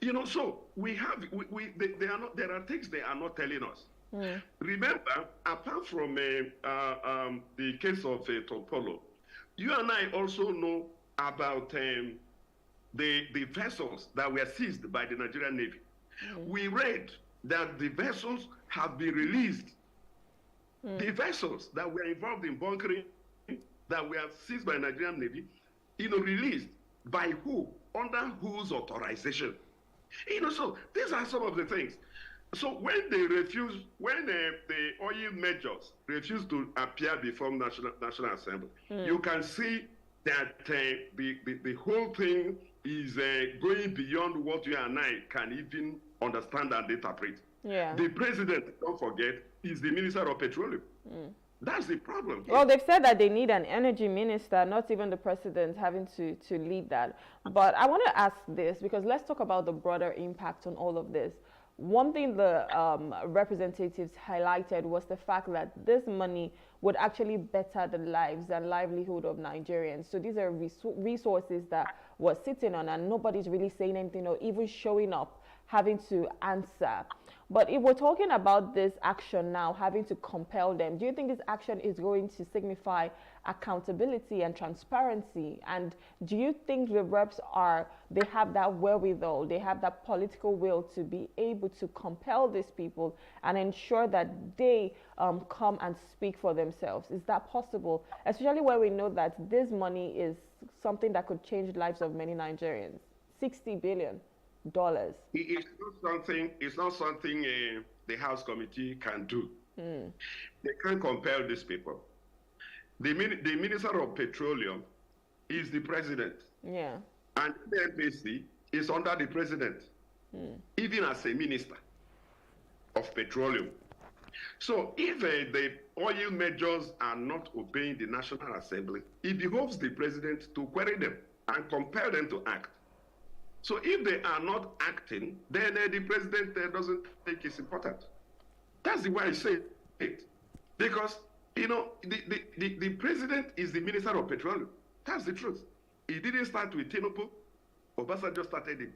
You know, so there are things they are not telling us. Remember, apart from the case of Tom Polo, you and I also know about the vessels that were seized by the Nigerian Navy. We read that the vessels have been released. The vessels that were involved in bunkering, that were seized by the Nigerian Navy, released by who? Under whose authorization? So these are some of the things. So when they refuse, when the oil majors refuse to appear before National Assembly, you can see that the whole thing is going beyond what you and I can even understand and interpret. The president, don't forget, is the Minister of Petroleum. That's the problem here. Well, they've said that they need an energy minister, not even the president having to lead that. But I want to ask this, because let's talk about the broader impact on all of this. One thing the representatives highlighted was the fact that this money would actually better the lives and livelihood of Nigerians. So these are resources that we're sitting on, and nobody's really saying anything or even showing up, having to answer. But if we're talking about this action now, having to compel them, do you think this action is going to signify accountability and transparency? And do you think the reps they have that wherewithal, they have that political will to be able to compel these people and ensure that they come and speak for themselves? Is that possible? Especially where we know that this money is something that could change the lives of many Nigerians. $60 billion. It's not something the House Committee can do. They can't compel these people. The Minister of Petroleum is the president. Yeah. And the NPC is under the president, even as a minister of petroleum. So if the oil majors are not obeying the National Assembly, it behoves the president to query them and compel them to act. So if they are not acting, then the president doesn't think it's important. That's the way I say it. Because, you know, the president is the minister of petroleum. That's the truth. It didn't start with Tinubu. Obasanjo started it.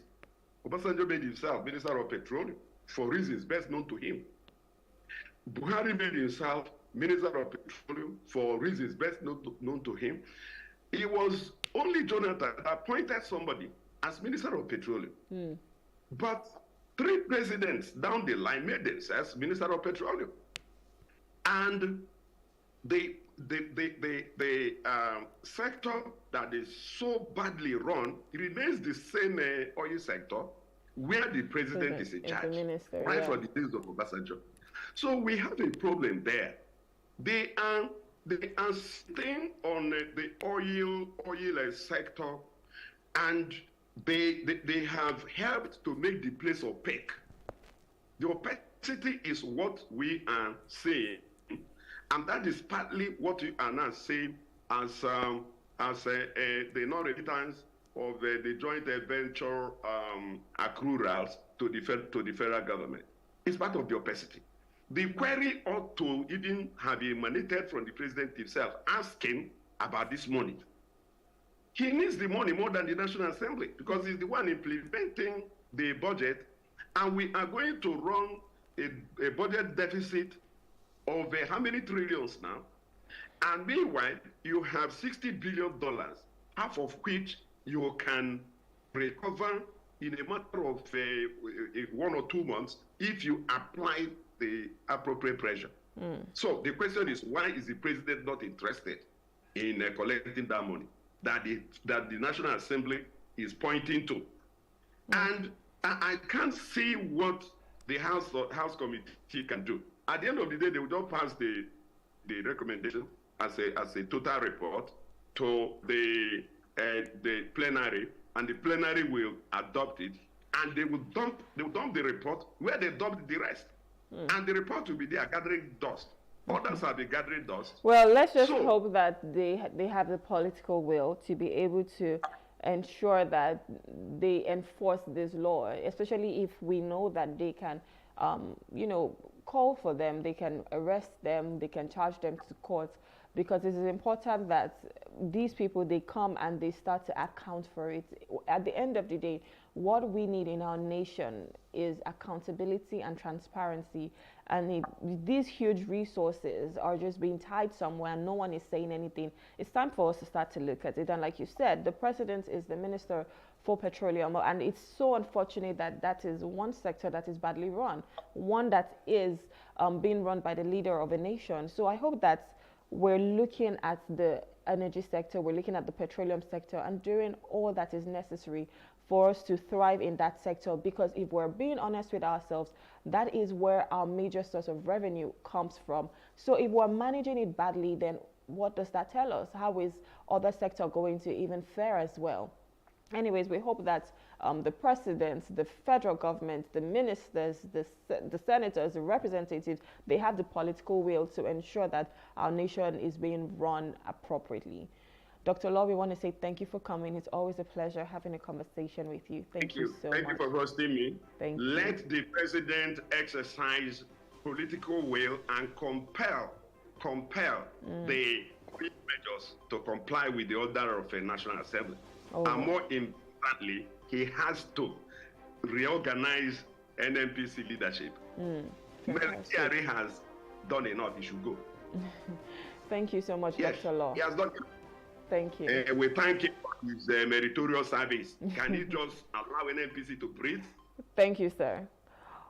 Obasanjo made himself minister of petroleum for reasons best known to him. Buhari made himself minister of petroleum for reasons best known to him. It was only Jonathan that appointed somebody as minister of petroleum. But 3 presidents down the line made themselves minister of petroleum. And the sector that is so badly run remains the same oil sector where the president is in charge, right from the days of Obasanjo. So we have a problem there. They are staying on the oil sector, and they have helped to make the place opaque. The opacity is what we are saying, and that is partly what you are now saying as the non-remittance of the joint venture accruals to the federal government. It's part of the opacity. The query ought to even have emanated from the president himself, asking about this money. He needs the money more than the National Assembly because he's the one implementing the budget, and we are going to run a budget deficit of how many trillions now? And meanwhile, you have $60 billion, half of which you can recover in a matter of 1 or 2 months if you apply the appropriate pressure. So the question is, why is the president not interested in collecting that money that the National Assembly is pointing to? And I can't see what the House Committee can do. At the end of the day, they will not pass the recommendation as a total report to the plenary, and the plenary will adopt it, and they will dump the report where they dumped the rest. And the report will be there gathering dust. Others have been gathering dust. Well, let's just hope that they have the political will to be able to ensure that they enforce this law, especially if we know that they can, call for them, they can arrest them, they can charge them to court, because it is important that these people, they come and they start to account for it. At the end of the day, what we need in our nation is accountability and transparency. And these huge resources are just being tied somewhere and no one is saying anything. It's time for us to start to look at it. And like you said, the president is the minister for petroleum, and it's so unfortunate that that is one sector that is badly run, one that is being run by the leader of a nation. So I hope that we're looking at the energy sector, we're looking at the petroleum sector, and doing all that is necessary for us to thrive in that sector, because if we're being honest with ourselves, that is where our major source of revenue comes from. So if we're managing it badly, then what does that tell us? How is other sector going to even fare as well? Anyways, we hope that the president, the federal government, the ministers, the senators, the representatives, they have the political will to ensure that our nation is being run appropriately. Dr. Law, we want to say thank you for coming. It's always a pleasure having a conversation with you. Thank you so much. Thank you for hosting me. Thank you. Let the president exercise political will and compel the measures to comply with the order of the National Assembly. And more importantly, he has to reorganize NNPC leadership. Thierry has done enough. He should go. Thank you so much, Dr. Law. He has done. Thank you. We thank him for his meritorious service. Can you just allow NNPC to breathe? Thank you, sir.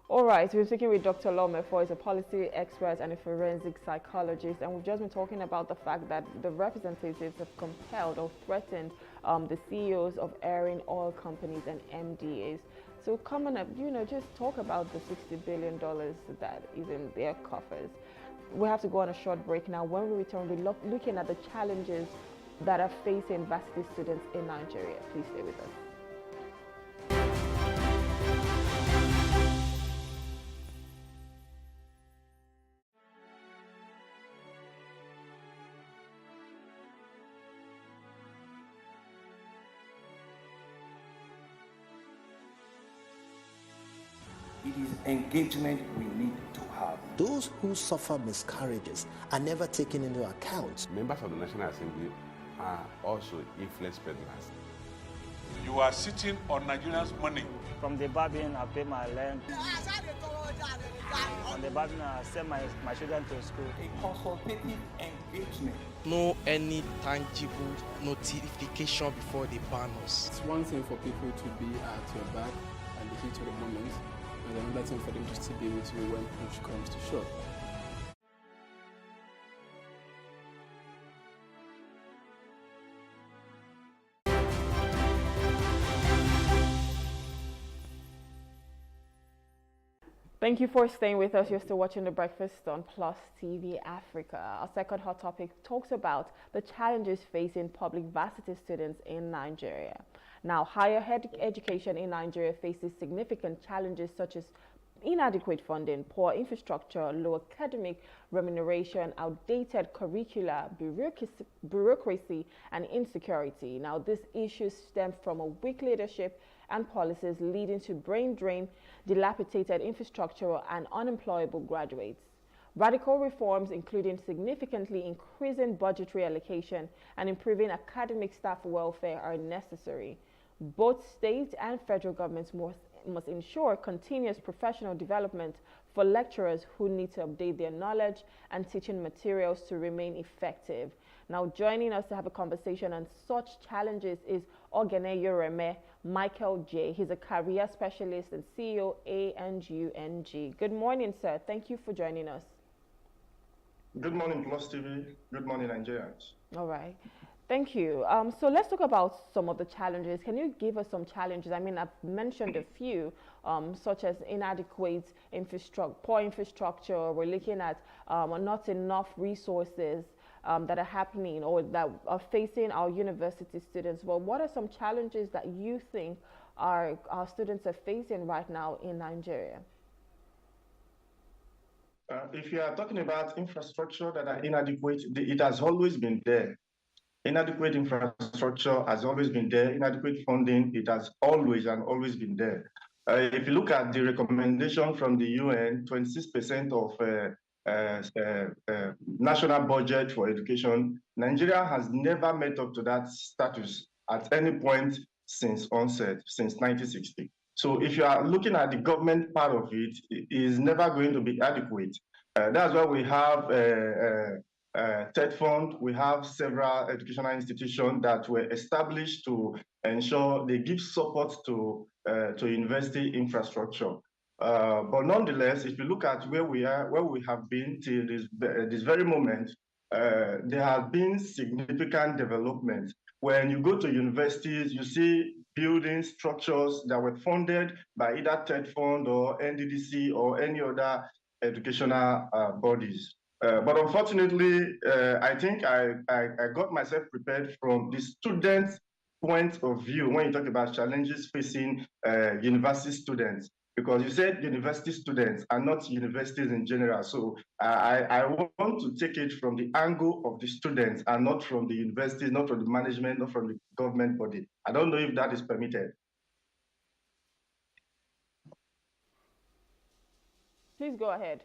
All right, we're speaking with Dr. Law Mefo. He's a policy expert and a forensic psychologist, and we've just been talking about the fact that the representatives have compelled or threatened the CEOs of airing oil companies and MDAs. So coming up, just talk about the $60 billion that is in their coffers. We have to go on a short break now. When we return, we're looking at the challenges that are facing varsity students in Nigeria. Please stay with us. It is engagement we need to have. Those who suffer miscarriages are never taken into account. Members of the National Assembly are also influence peddlers. You are sitting on Nigerians' money. From the barbing, I pay my rent. From the barbing, I send my children to school. A consultative engagement. No any tangible notification before they ban us. It's one thing for people to be at your back and the heat of the moment, and another thing for them to still be with you when push comes to shove. Thank you for staying with us. You're still watching The Breakfast on Plus TV Africa. Our second hot topic talks about the challenges facing public varsity students in Nigeria. Now, higher education in Nigeria faces significant challenges such as inadequate funding, poor infrastructure, low academic remuneration, outdated curricula, bureaucracy, and insecurity. Now, these issues stem from a weak leadership and policies leading to brain drain, dilapidated infrastructure, and unemployable graduates. Radical reforms, including significantly increasing budgetary allocation and improving academic staff welfare, are necessary. Both state and federal governments must ensure continuous professional development for lecturers who need to update their knowledge and teaching materials to remain effective. Now, joining us to have a conversation on such challenges is Ogene Yoreme Michael J. He's a career specialist and CEO ANGUNG. Good morning, sir. Thank you for joining us. Good morning, Plus TV. Good morning, Nigerians. All right. Thank you. So let's talk about some of the challenges. Can you give us some challenges? I mean, I've mentioned a few, such as inadequate infrastructure, poor infrastructure. We're looking at not enough resources that are happening or that are facing our university students. Well, what are some challenges that you think our students are facing right now in Nigeria? If you are talking about infrastructure that are inadequate, it has always been there. Inadequate infrastructure has always been there. Inadequate funding, it has always been there. If you look at the recommendation from the UN, 26% of national budget for education, Nigeria has never met up to that status at any point since onset, since 1960. So if you are looking at the government part of it, it is never going to be adequate. That's why we have TED Fund. We have several educational institutions that were established to ensure they give support to university infrastructure. But nonetheless, if you look at where we are, where we have been till this very moment, there have been significant development. When you go to universities, you see building structures that were funded by either TED Fund or NDDC or any other educational bodies. But unfortunately, I think I got myself prepared from the students' point of view when you talk about challenges facing university students, because you said university students are not universities in general. So I want to take it from the angle of the students and not from the universities, not from the management, not from the government body. I don't know if that is permitted. Please go ahead.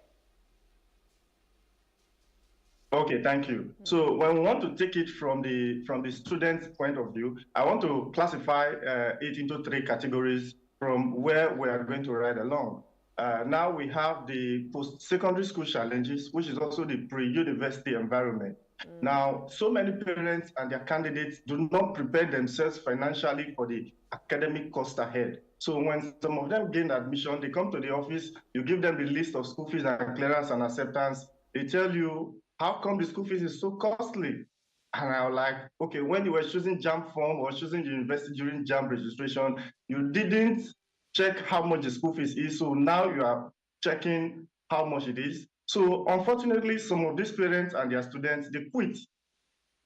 Okay, thank you. So when we want to take it from the student's point of view, I want to classify it into three categories from where we are going to ride along. Now we have the post-secondary school challenges, which is also the pre-university environment. Now, so many parents and their candidates do not prepare themselves financially for the academic cost ahead. So when some of them gain admission, they come to the office, you give them the list of school fees and clearance and acceptance. They tell you, how come the school fees is so costly? And I was like, okay, when you were choosing JAMB form or choosing the university during JAMB registration, you didn't check how much the school fees is. So now you are checking how much it is. So unfortunately, some of these parents and their students, they quit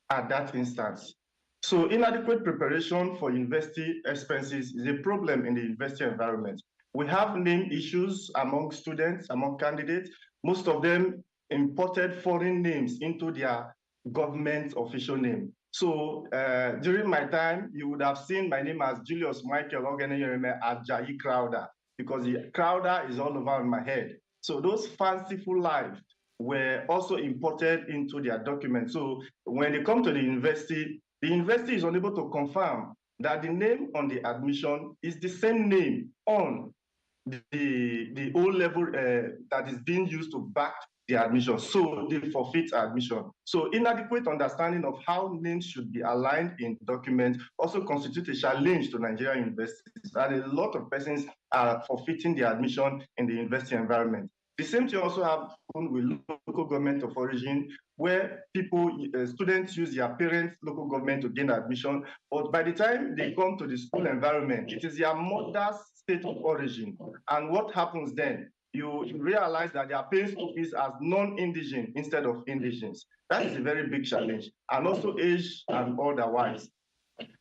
at that instance. So inadequate preparation for university expenses is a problem in the university environment. We have name issues among students, among candidates. Most of them imported foreign names into their government official name. So during my time, you would have seen my name as Julius Michael Ogene Yoreme Ajayi Crowder. because the crowder is all over my head. So those fanciful lives were also imported into their documents. So when they come to the university is unable to confirm that the name on the admission is the same name on the O-level that is being used to back the admission. So they forfeit admission. So inadequate understanding of how names should be aligned in documents also constitute a challenge to Nigerian universities. And a lot of persons are forfeiting their admission in the university environment. The same thing also happened with local government of origin, where students use their parents' local government to gain admission, but by the time they come to the school environment, it is their mother's state of origin. And what happens then? You realize that they are paying school fees as non-indigent instead of indigents. That is a very big challenge, and also age and otherwise.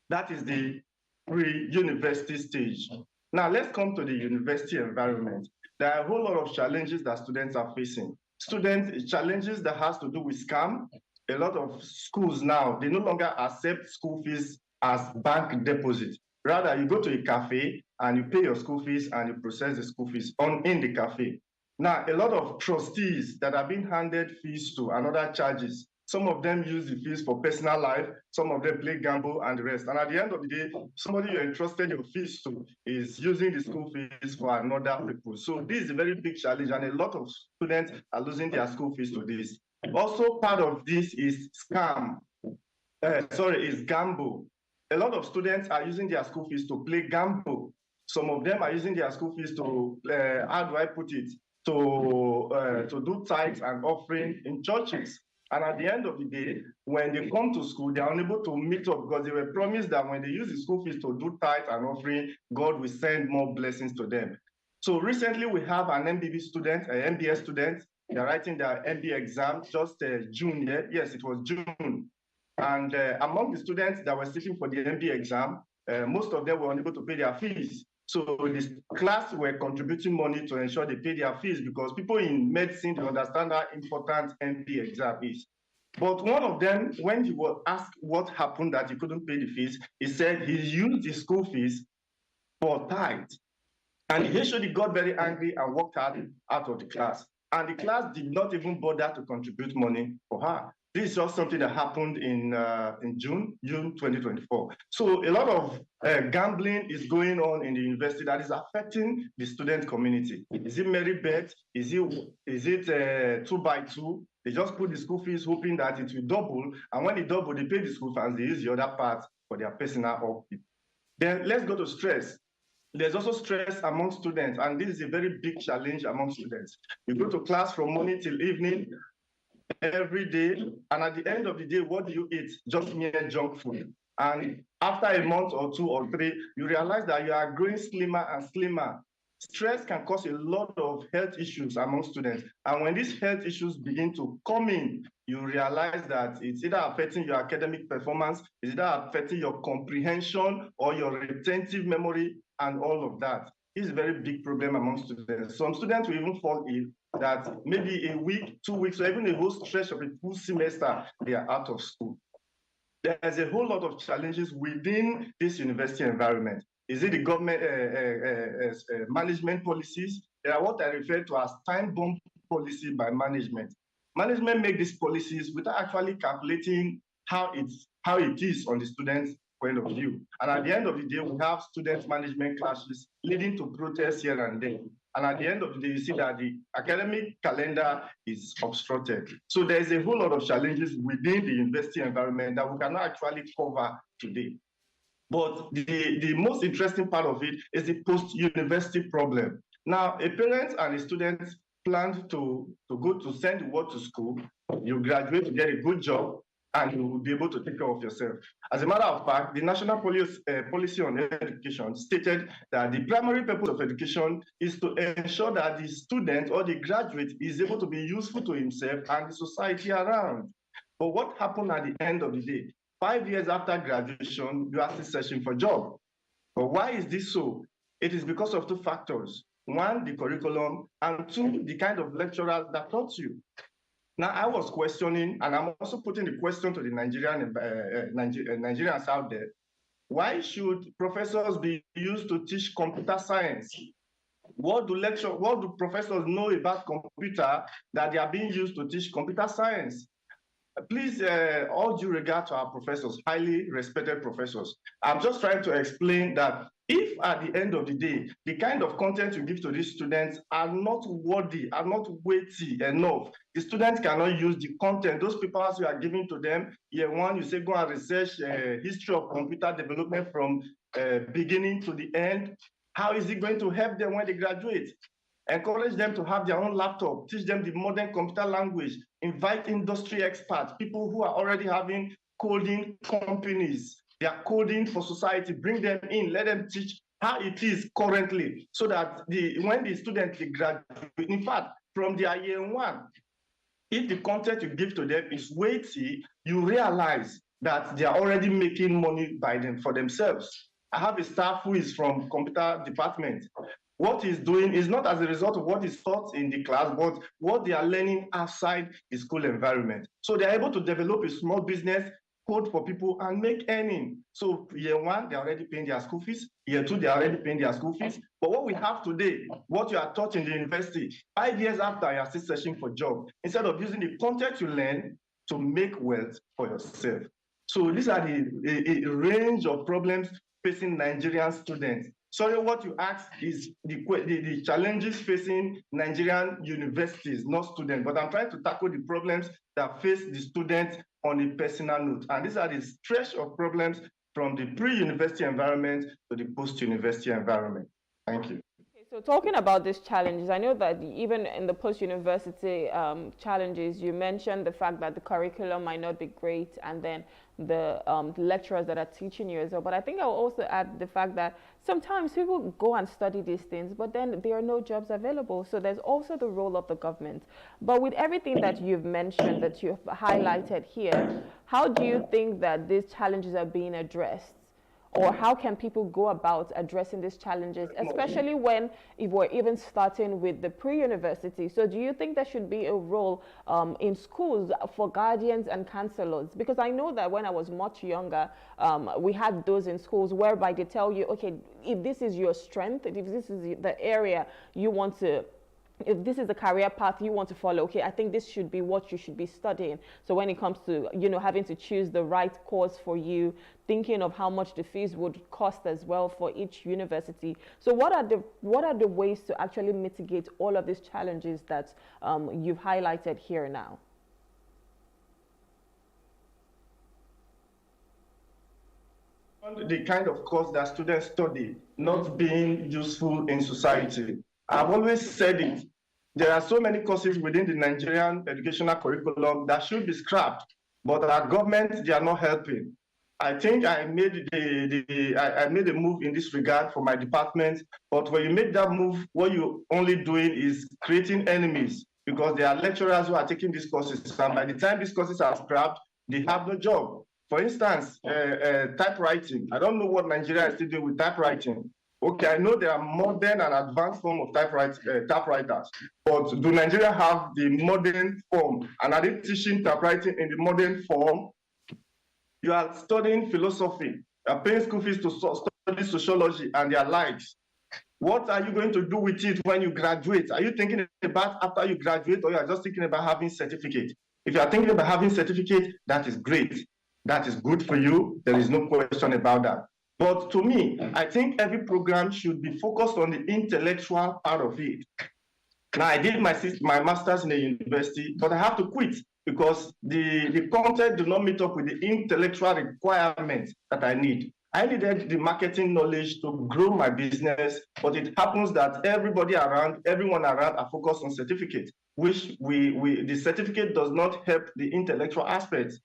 That is the pre-university stage. Now let's come to the university environment. There are a whole lot of challenges that students are facing. Challenges that has to do with scam. A lot of schools now, they no longer accept school fees as bank deposit. Rather, you go to a cafe and you pay your school fees and you process the school fees in the cafe. Now, a lot of trustees that have been handed fees to and other charges, some of them use the fees for personal life, some of them play gamble and the rest. And at the end of the day, somebody you entrusted your fees to is using the school fees for another purpose. So this is a very big challenge, and a lot of students are losing their school fees to this. Also, part of this is is gamble. A lot of students are using their school fees to play gamble. Some of them are using their school fees to, to do tithes and offering in churches. And at the end of the day, when they come to school, they are unable to meet up because they were promised that when they use the school fees to do tithe and offering, God will send more blessings to them. So recently we have an MBS student. They're writing their MBA exam just June. Yes, it was June. And among the students that were sitting for the MBA exam, most of them were unable to pay their fees. So this class were contributing money to ensure they pay their fees, because people in medicine don't understand how important MBA exam is. But one of them, when he was asked what happened that he couldn't pay the fees, he said he used the school fees for tithe. And he actually got very angry and walked out of the class. And the class did not even bother to contribute money for her. This is just something that happened in June 2024. So a lot of gambling is going on in the university that is affecting the student community. Is it merit bet? Is it 2 by 2? They just put the school fees hoping that it will double. And when it double, they pay the school fees, they use the other part for their personal upkeep. Then let's go to stress. There's also stress among students, and this is a very big challenge among students. You go to class from morning till evening, every day, and at the end of the day, what do you eat? Just mere junk food. And after a month or 2 or 3, you realize that you are growing slimmer and slimmer. Stress can cause a lot of health issues among students. And when these health issues begin to come in, you realize that it's either affecting your academic performance, it's either affecting your comprehension or your retentive memory and all of that. It's a very big problem among students. Some students will even fall ill that maybe a week, 2 weeks, or even a whole stretch of a full semester, they are out of school. There's a whole lot of challenges within this university environment. Is it the government management policies? They are what I refer to as time bomb policy by management. Management make these policies without actually calculating how it is on the students' point of view. And at the end of the day, we have student management clashes leading to protests here and there. And at the end of the day, you see that the academic calendar is obstructed. So there's a whole lot of challenges within the university environment that we cannot actually cover today. But the most interesting part of it is the post-university problem. Now, a parent and a student planned to send the word to school. You graduate to get a good job, and you will be able to take care of yourself. As a matter of fact, the National Policy on Education stated that the primary purpose of education is to ensure that the student or the graduate is able to be useful to himself and the society around. But what happened at the end of the day? 5 years after graduation, you are still searching for a job. But why is this so? It is because of 2 factors. 1, the curriculum, and 2, the kind of lecturers that taught you. Now, I was questioning, and I'm also putting the question to the Nigerians out there. Why should professors be used to teach computer science? What do professors know about computer that they are being used to teach computer science? Please, all due regard to our professors, highly respected professors, I'm just trying to explain that if at the end of the day, the kind of content you give to these students are not worthy, are not weighty enough, the students cannot use the content. Those papers you are giving to them, year one, you say go and research history of computer development from beginning to the end. How is it going to help them when they graduate? Encourage them to have their own laptop, teach them the modern computer language, invite industry experts, people who are already having coding companies. They are coding for society, bring them in, let them teach how it is currently, so that when the students graduate, in fact, from their year one, if the content you give to them is weighty, you realize that they are already making money for themselves. I have a staff who is from computer department. What he's doing is not as a result of what is taught in the class, but what they are learning outside the school environment. So they're able to develop a small business, code for people, and make earning. So year one, they're already paying their school fees. Year two, they're already paying their school fees. But what we have today, what you are taught in the university, 5 years after, you are still searching for a job, instead of using the content you learn to make wealth for yourself. So these are the range of problems facing Nigerian students. Sorry, what you asked is the challenges facing Nigerian universities, not students. But I'm trying to tackle the problems that face the students on a personal note. And these are the stretch of problems from the pre-university environment to the post-university environment. Thank you. So talking about these challenges, I know that even in the post-university challenges, you mentioned the fact that the curriculum might not be great, and then the lecturers that are teaching you as well. But I think I'll also add the fact that sometimes people go and study these things, but then there are no jobs available. So there's also the role of the government. But with everything that you've mentioned, that you've highlighted here, how do you think that these challenges are being addressed? Or how can people go about addressing these challenges, especially if we're even starting with the pre-university? So do you think there should be a role in schools for guardians and counselors? Because I know that when I was much younger, we had those in schools whereby they tell you, okay, if this is your strength, if this is the area you want to, if this is the career path you want to follow, okay, I think this should be what you should be studying. So when it comes to, having to choose the right course for you, thinking of how much the fees would cost as well for each university. So what are the ways to actually mitigate all of these challenges that you've highlighted here now? The kind of course that students study not being useful in society. I've always said it. There are so many courses within the Nigerian educational curriculum that should be scrapped, but our government, they are not helping. I think I made I made a move in this regard for my department, but when you make that move, what you're only doing is creating enemies, because there are lecturers who are taking these courses, and by the time these courses are scrapped, they have no job. For instance, typewriting. I don't know what Nigeria is still doing with typewriting. Okay, I know there are modern and advanced form of typewriters, but do Nigeria have the modern form? And are they teaching typewriting in the modern form? You are studying philosophy, you are paying school fees to study sociology and their likes. What are you going to do with it when you graduate? Are you thinking about after you graduate, or you are just thinking about having certificate? If you are thinking about having certificate, that is great. That is good for you. There is no question about that. But to me, I think every program should be focused on the intellectual part of it. Now, I did my master's in a university, but I have to quit because the content do not meet up with the intellectual requirements that I need. I needed the marketing knowledge to grow my business, but it happens that everyone around are focused on certificate, which the certificate does not help the intellectual aspects.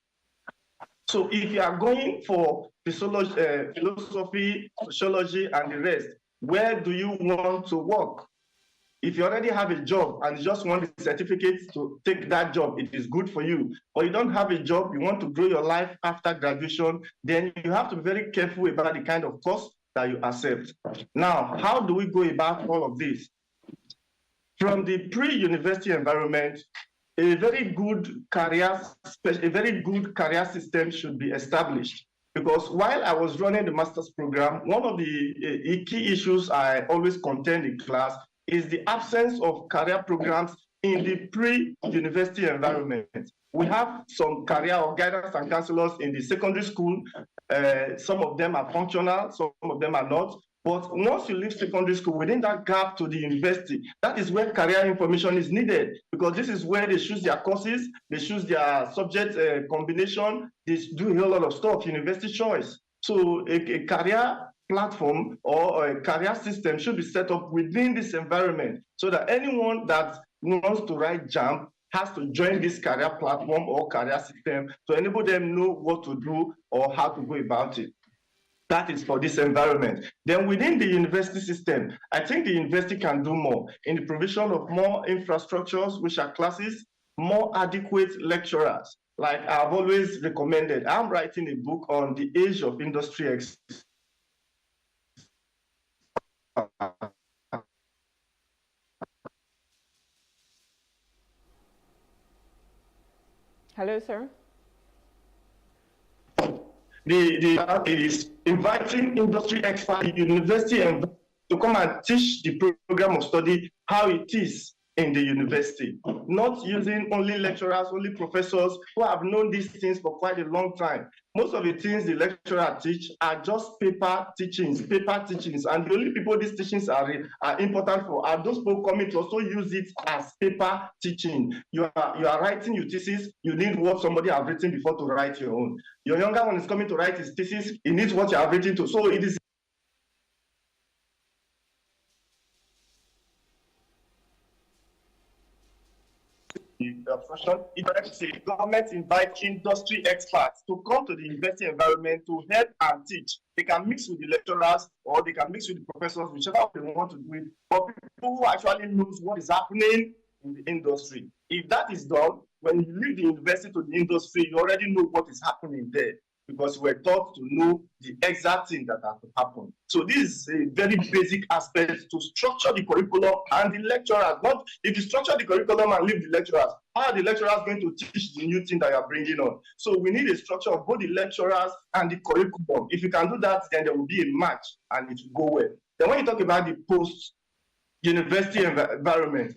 So if you are going for philosophy, sociology, and the rest, where do you want to work? If you already have a job and you just want the certificate to take that job, it is good for you. Or you don't have a job, you want to grow your life after graduation, then you have to be very careful about the kind of course that you accept. Now, how do we go about all of this? From the pre-university environment, a very good career system should be established. Because while I was running the master's program, one of the key issues I always contend in class is the absence of career programs in the pre-university environment. We have some career or guidance and counselors in the secondary school. Some of them are functional, some of them are not. But once you leave secondary school, within that gap to the university, that is where career information is needed, because this is where they choose their courses, they choose their subject combination, they do a whole lot of stuff, university choice. So a career platform or a career system should be set up within this environment so that anyone that wants to write JAMB has to join this career platform or career system to enable them know what to do or how to go about it. That is for this environment. Then within the university system, I think the university can do more in the provision of more infrastructures, which are classes, more adequate lecturers. Like I've always recommended, I'm writing a book on the age of industry excellence. Hello, sir. The is inviting industry experts, university, and to come and teach the program of study how it is in the university, not using only lecturers, only professors who have known these things for quite a long time. Most of the things the lecturer teach are just paper teachings, and the only people these teachings are important for are those people coming to also use it as paper teaching. You are writing your thesis, you need what somebody has written before to write your own. Your younger one is coming to write his thesis, he needs what you have written to. So it is the government invite industry experts to come to the university environment to help and teach. They can mix with the lecturers or they can mix with the professors, whichever they want to do it, but people who actually knows what is happening in the industry. If that is done, when you leave the university to the industry, you already know what is happening there, because we're taught to know the exact thing that has to happen. So this is a very basic aspect to structure the curriculum and the lecturers. Not if you structure the curriculum and leave the lecturers, how are the lecturers going to teach the new thing that you're bringing on? So we need a structure of both the lecturers and the curriculum. If you can do that, then there will be a match and it will go well. Then when you talk about the post-university environment,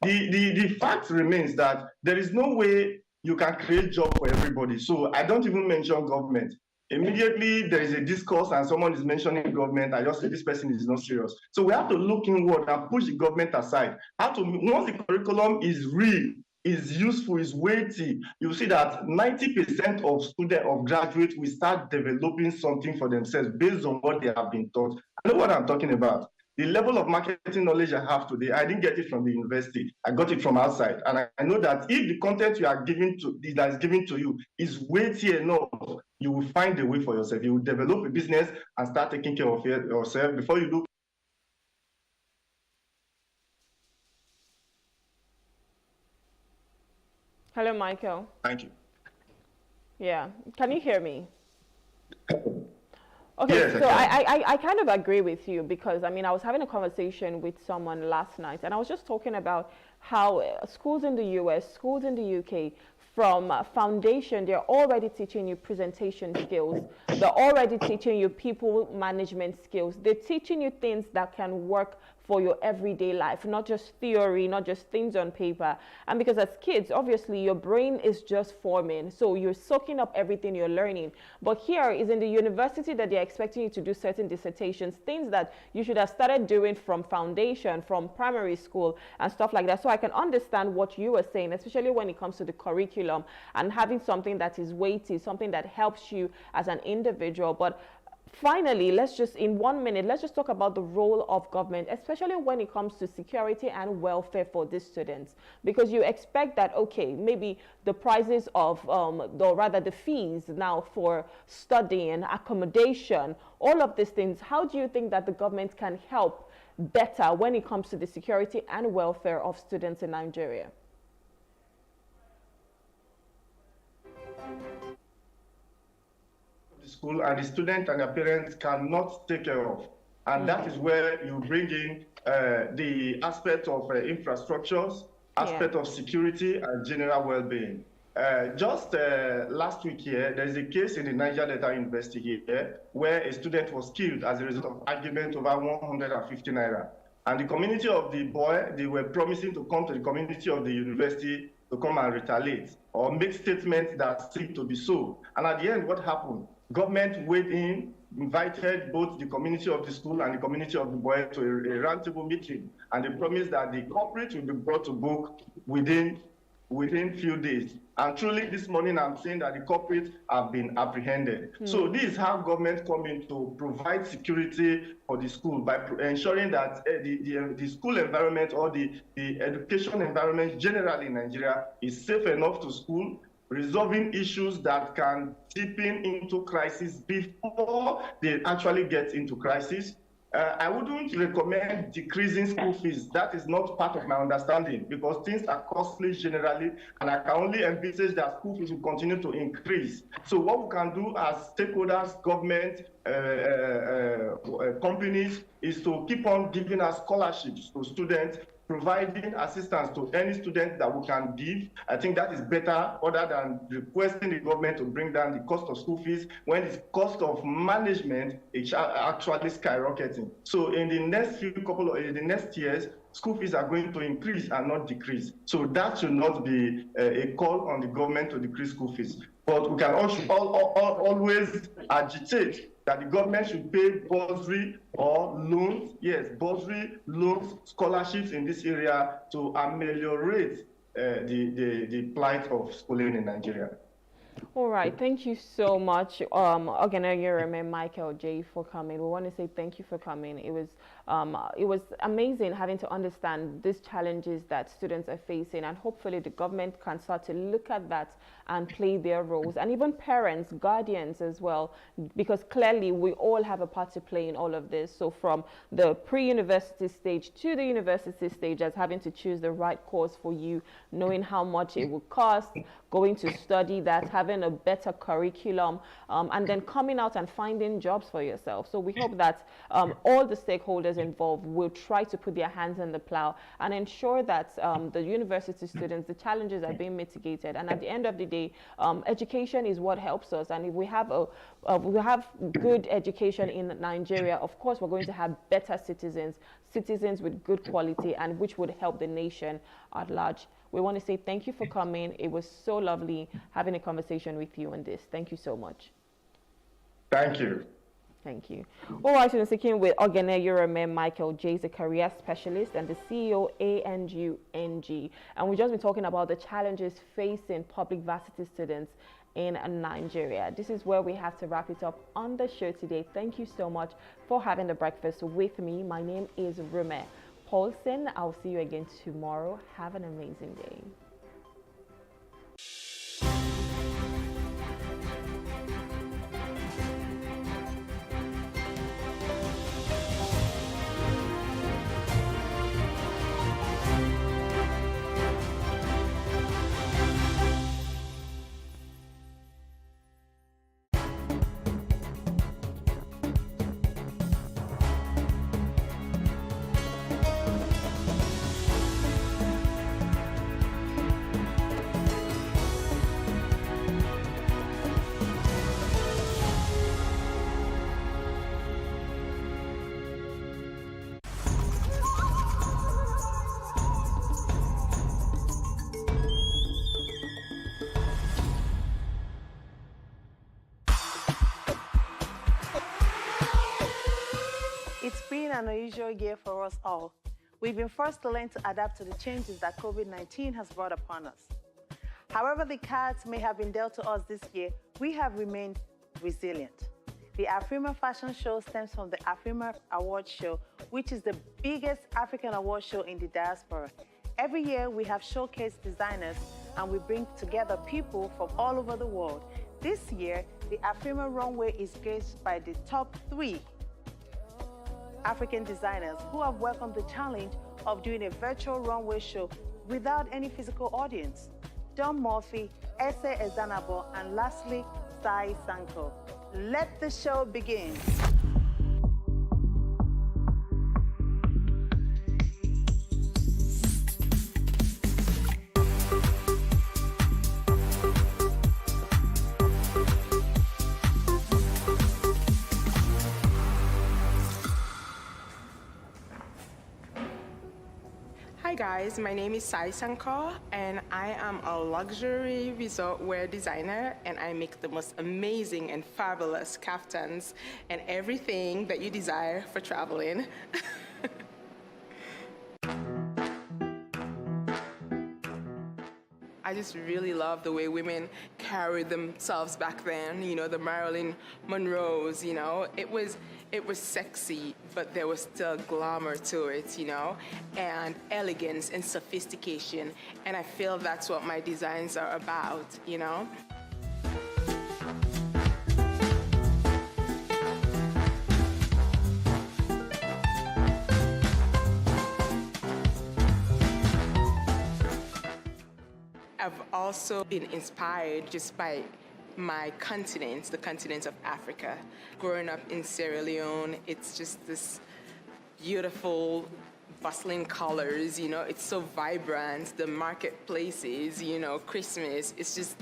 the fact remains that there is no way you can create jobs for everybody. So I don't even mention government. Immediately there is a discourse and someone is mentioning government, I just say this person is not serious. So we have to look inward and push the government aside. Once the curriculum is real, is useful, is weighty, you see that 90% of graduates will start developing something for themselves based on what they have been taught. I know what I'm talking about. The level of marketing knowledge I have today, I didn't get it from the university. I got it from outside. And I know that if the content you are given to, that is given to you is weighty enough, you will find a way for yourself. You will develop a business and start taking care of yourself before you do. Hello, Michael. Thank you. Yeah. Can you hear me? Okay, yes, so I kind of agree with you, because I mean I was having a conversation with someone last night and I was just talking about how schools in the US, schools in the UK, from foundation, they're already teaching you presentation skills. They're already teaching you people management skills. They're teaching you things that can work for your everyday life, not just theory, not just things on paper. And because as kids, obviously your brain is just forming, so you're soaking up everything you're learning. But here is in the university that they're expecting you to do certain dissertations, things that you should have started doing from foundation, from primary school and stuff like that. So I can understand what you were saying, especially when it comes to the curriculum and having something that is weighty, something that helps you as an individual. But finally, let's just, in 1 minute, let's just talk about the role of government, especially when it comes to security and welfare for these students. Because you expect that, okay, maybe the prices of, or rather the fees now for studying, accommodation, all of these things, how do you think that the government can help better when it comes to the security and welfare of students in Nigeria? School and the student and their parents cannot take care of. And that is where you bring in the aspect of infrastructures, aspect of security and general well-being. Just last week here, there's a case in the Niger Delta University here where a student was killed as a result of argument over 150 naira. And the community of the boy, they were promising to come to the community of the university to come and retaliate or make statements that seem to be so. And at the end, what happened? Government weighed in, invited both the community of the school and the community of the boy to a roundtable meeting. And they promised that the culprit will be brought to book within few days. And truly this morning I'm saying that the culprits have been apprehended. So this is how government come in to provide security for the school by ensuring that the school environment or the education environment generally in Nigeria is safe enough to school, resolving issues that can deepen into crisis before they actually get into crisis. I wouldn't recommend decreasing school fees. That is not part of my understanding because things are costly generally, and I can only envisage that school fees will continue to increase. So what we can do as stakeholders, government, companies, is to keep on giving us scholarships to students, providing assistance to any student that we can give. I think that is better other than requesting the government to bring down the cost of school fees when the cost of management is actually skyrocketing. So in the next in the next years, school fees are going to increase and not decrease. So that should not be a call on the government to decrease school fees. But we can also always agitate that the government should pay bursary or loans, bursary, loans, scholarships in this area to ameliorate the plight of schooling in Nigeria. All right, thank you so much, Ogenegireme and Michael J, for coming. We want to say thank you for coming. It was amazing having to understand these challenges that students are facing, and hopefully the government can start to look at that and play their roles, and even parents, guardians as well, because clearly we all have a part to play in all of this. So from the pre-university stage to the university stage, as having to choose the right course for you, knowing how much it will cost, going to study that, having a better curriculum, and then coming out and finding jobs for yourself. So we hope that all the stakeholders involved will try to put their hands on the plow and ensure that the university students, the challenges are being mitigated. And at the end of the day, education is what helps us. And if we have good education in Nigeria, of course, we're going to have better citizens with good quality, and which would help the nation at large. We want to say thank you for coming. It was so lovely having a conversation with you on this. Thank you so much. Thank you. Thank you. All right, so speaking with Ogenegireme Michael J, a career specialist and the CEO ANU NG. And we've just been talking about the challenges facing public varsity students in Nigeria. This is where we have to wrap it up on the show today. Thank you so much for having the breakfast with me. My name is Rume Paulson. I'll see you again tomorrow. Have an amazing day. It's been an unusual year for us all. We've been forced to learn to adapt to the changes that COVID-19 has brought upon us. However the cards may have been dealt to us this year, we have remained resilient. The Afrima Fashion Show stems from the Afrima Award Show, which is the biggest African award show in the diaspora. Every year, we have showcased designers and we bring together people from all over the world. This year, the Afrima Runway is graced by the top 3 African designers who have welcomed the challenge of doing a virtual runway show without any physical audience. Don Murphy, Ese Ezanabo, and lastly, Sai Sanko. Let the show begin. guys, my name is Sai Sankar and I am a luxury resort wear designer, and I make the most amazing and fabulous kaftans and everything that you desire for traveling. I just really love the way women carried themselves back then, you know, the Marilyn Monroes, you know. It was sexy, but there was still glamour to it, you know, and elegance and sophistication. And I feel that's what my designs are about, you know. I've also been inspired just by my continent, the continent of Africa. Growing up in Sierra Leone, it's just this beautiful, bustling colors, you know, it's so vibrant, the marketplaces, you know, Christmas, it's just,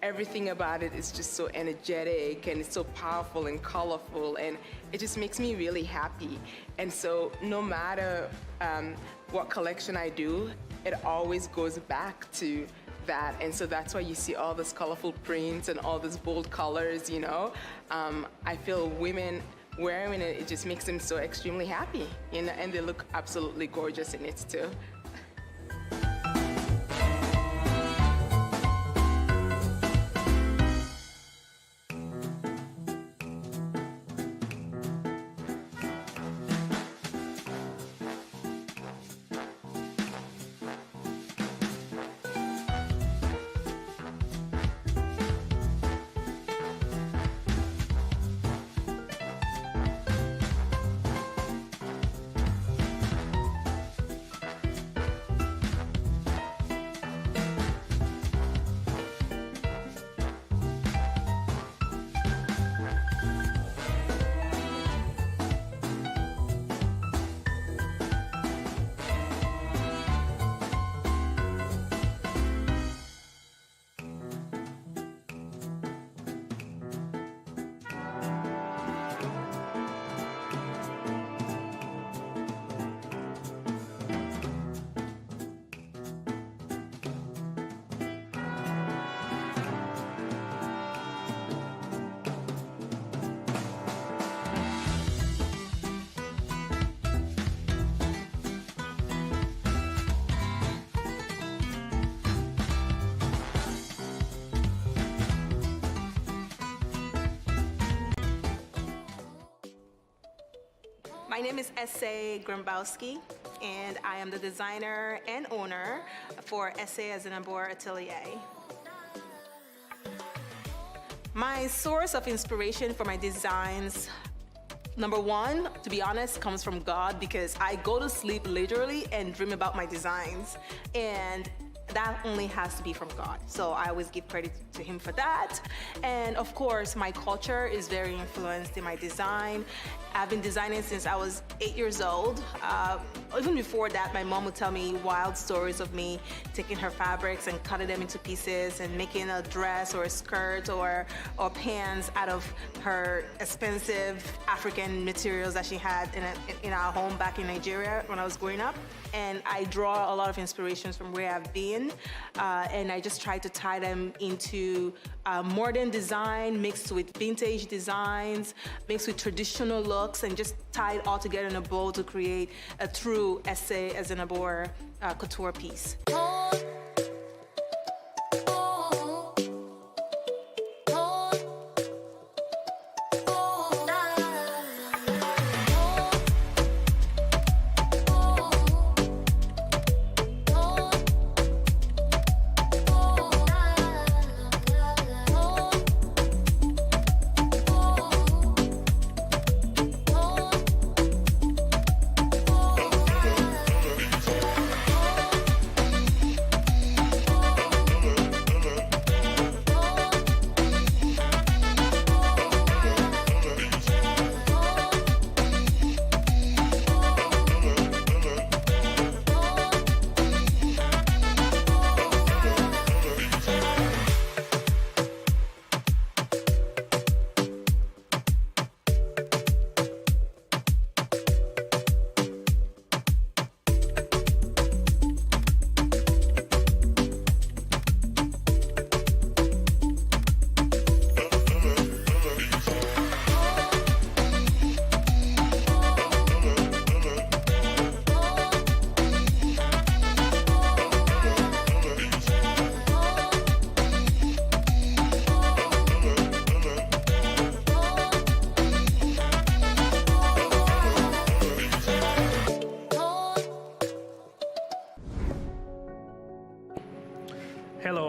everything about it is just so energetic and it's so powerful and colorful, and it just makes me really happy. And so no matter what collection I do, it always goes back to that. And so that's why you see all this colorful prints and all these bold colors, you know. I feel women wearing it, it just makes them so extremely happy, you know, and they look absolutely gorgeous in it too. My name is Ese Grambowski, and I am the designer and owner for Ese Azinabor Atelier. My source of inspiration for my designs, number one, to be honest, comes from God, because I go to sleep literally and dream about my designs, and that only has to be from God. So I always give credit to Him for that. And of course, my culture is very influenced in my design. I've been designing since I was 8 years old. Even before that, my mom would tell me wild stories of me taking her fabrics and cutting them into pieces and making a dress or a skirt or pants out of her expensive African materials that she had in our home back in Nigeria when I was growing up. And I draw a lot of inspirations from where I've been, and I just try to tie them into modern design mixed with vintage designs, mixed with traditional looks, and just tie it all together in a bowl to create a true Ese Azinabor couture piece.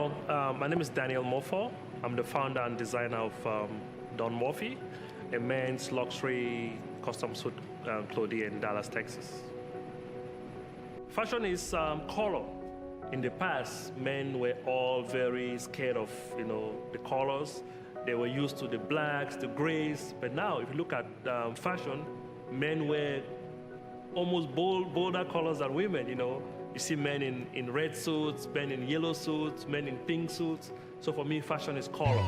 Well, my name is Daniel Mofo. I'm the founder and designer of Don Morphy, a men's luxury custom suit clothing in Dallas, Texas. Fashion is color. In the past, men were all very scared of, the colors. They were used to the blacks, the grays. But now, if you look at fashion, men wear almost bolder colors than women, You see men in red suits, men in yellow suits, men in pink suits. So for me, fashion is color.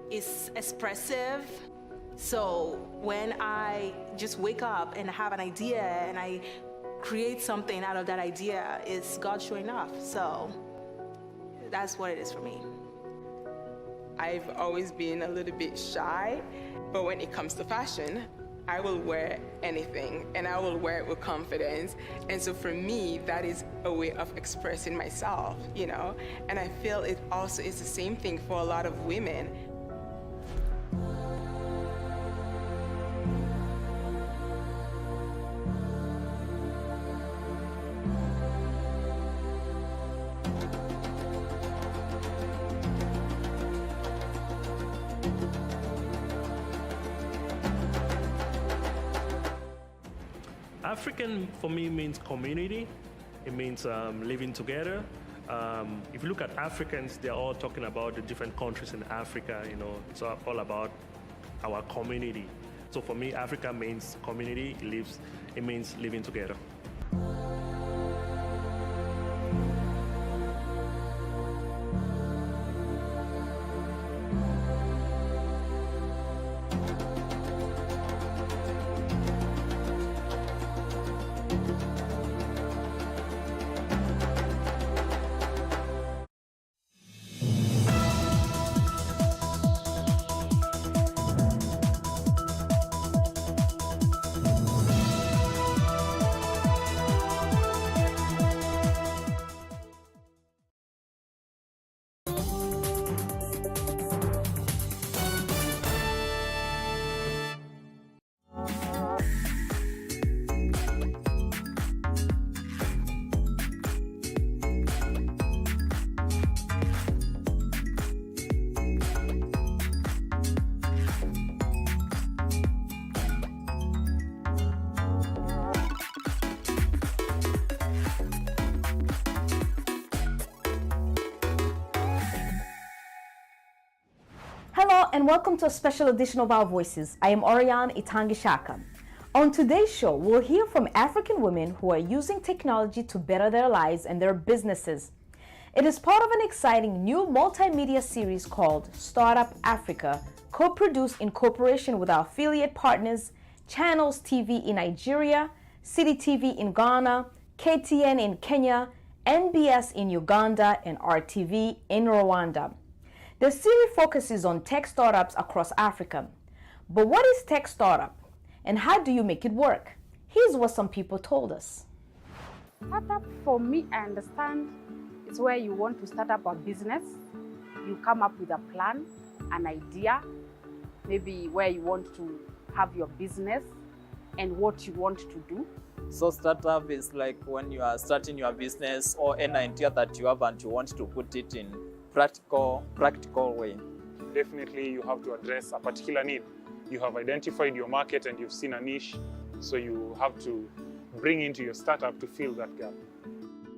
is expressive. So when I just wake up and have an idea and I create something out of that idea, it's God showing off. So that's what it is for me. I've always been a little bit shy, but when it comes to fashion, I will wear anything and I will wear it with confidence. And so for me, that is a way of expressing myself, you know? And I feel it also is the same thing for a lot of women. African for me means community. It means living together. If you look at Africans, they're all talking about the different countries in Africa. You know, it's all about our community. So for me, Africa means community. It means living together. Hello and welcome to a special edition of Our Voices. I am Orion Itangishaka. On today's show, we'll hear from African women who are using technology to better their lives and their businesses. It is part of an exciting new multimedia series called Startup Africa, co-produced in cooperation with our affiliate partners, Channels TV in Nigeria, City TV in Ghana, KTN in Kenya, NBS in Uganda, and RTV in Rwanda. The series focuses on tech startups across Africa. But what is tech startup and how do you make it work? Here's what some people told us. Startup, for me, I understand, it's where you want to start up a business. You come up with a plan, an idea, maybe where you want to have your business and what you want to do. So startup is like when you are starting your business or any idea that you have and you want to put it in practical way. Definitely you have to address a particular need. You have identified your market and you've seen a niche, so you have to bring into your startup to fill that gap.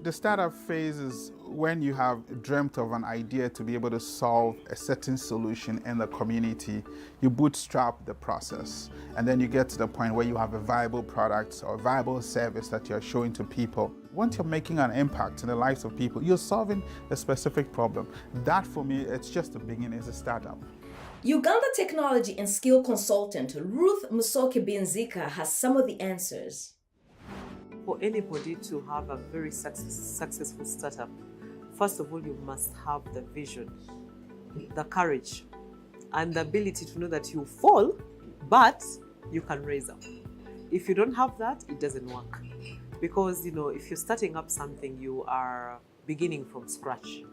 The startup phase is when you have dreamt of an idea to be able to solve a certain solution in the community. You bootstrap the process, and then you get to the point where you have a viable product or a viable service that you're showing to people. Once you're making an impact in the lives of people, you're solving a specific problem. That, for me, it's just the beginning, it's a startup. Uganda technology and skill consultant Ruth Musoke Benzika has some of the answers. For anybody to have a very successful startup, first of all, you must have the vision, the courage, and the ability to know that you fall, but you can raise up. If you don't have that, it doesn't work. Because, you know, if you're starting up something, you are beginning from scratch.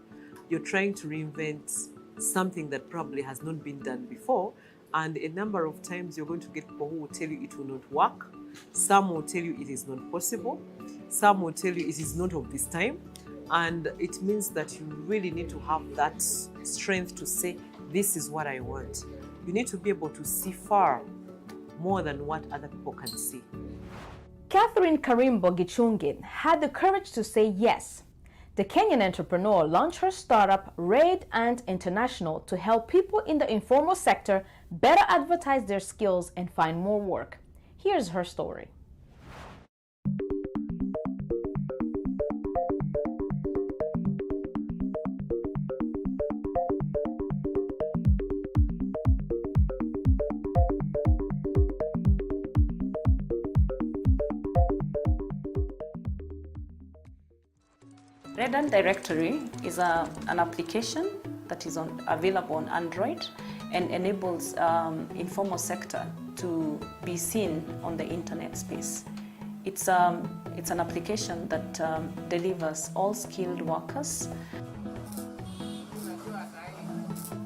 You're trying to reinvent something that probably has not been done before, and a number of times you're going to get people who will tell you it will not work. Some will tell you it is not possible. Some will tell you it is not of this time. And it means that you really need to have that strength to say, this is what I want. You need to be able to see far more than what other people can see. Catherine Karimbo Gichungin had the courage to say yes. The Kenyan entrepreneur launched her startup, Raid Ant International, to help people in the informal sector better advertise their skills and find more work. Here's her story. Redund Directory is an application that is available on Android and enables informal sector to be seen on the internet space. It's an application that delivers all skilled workers,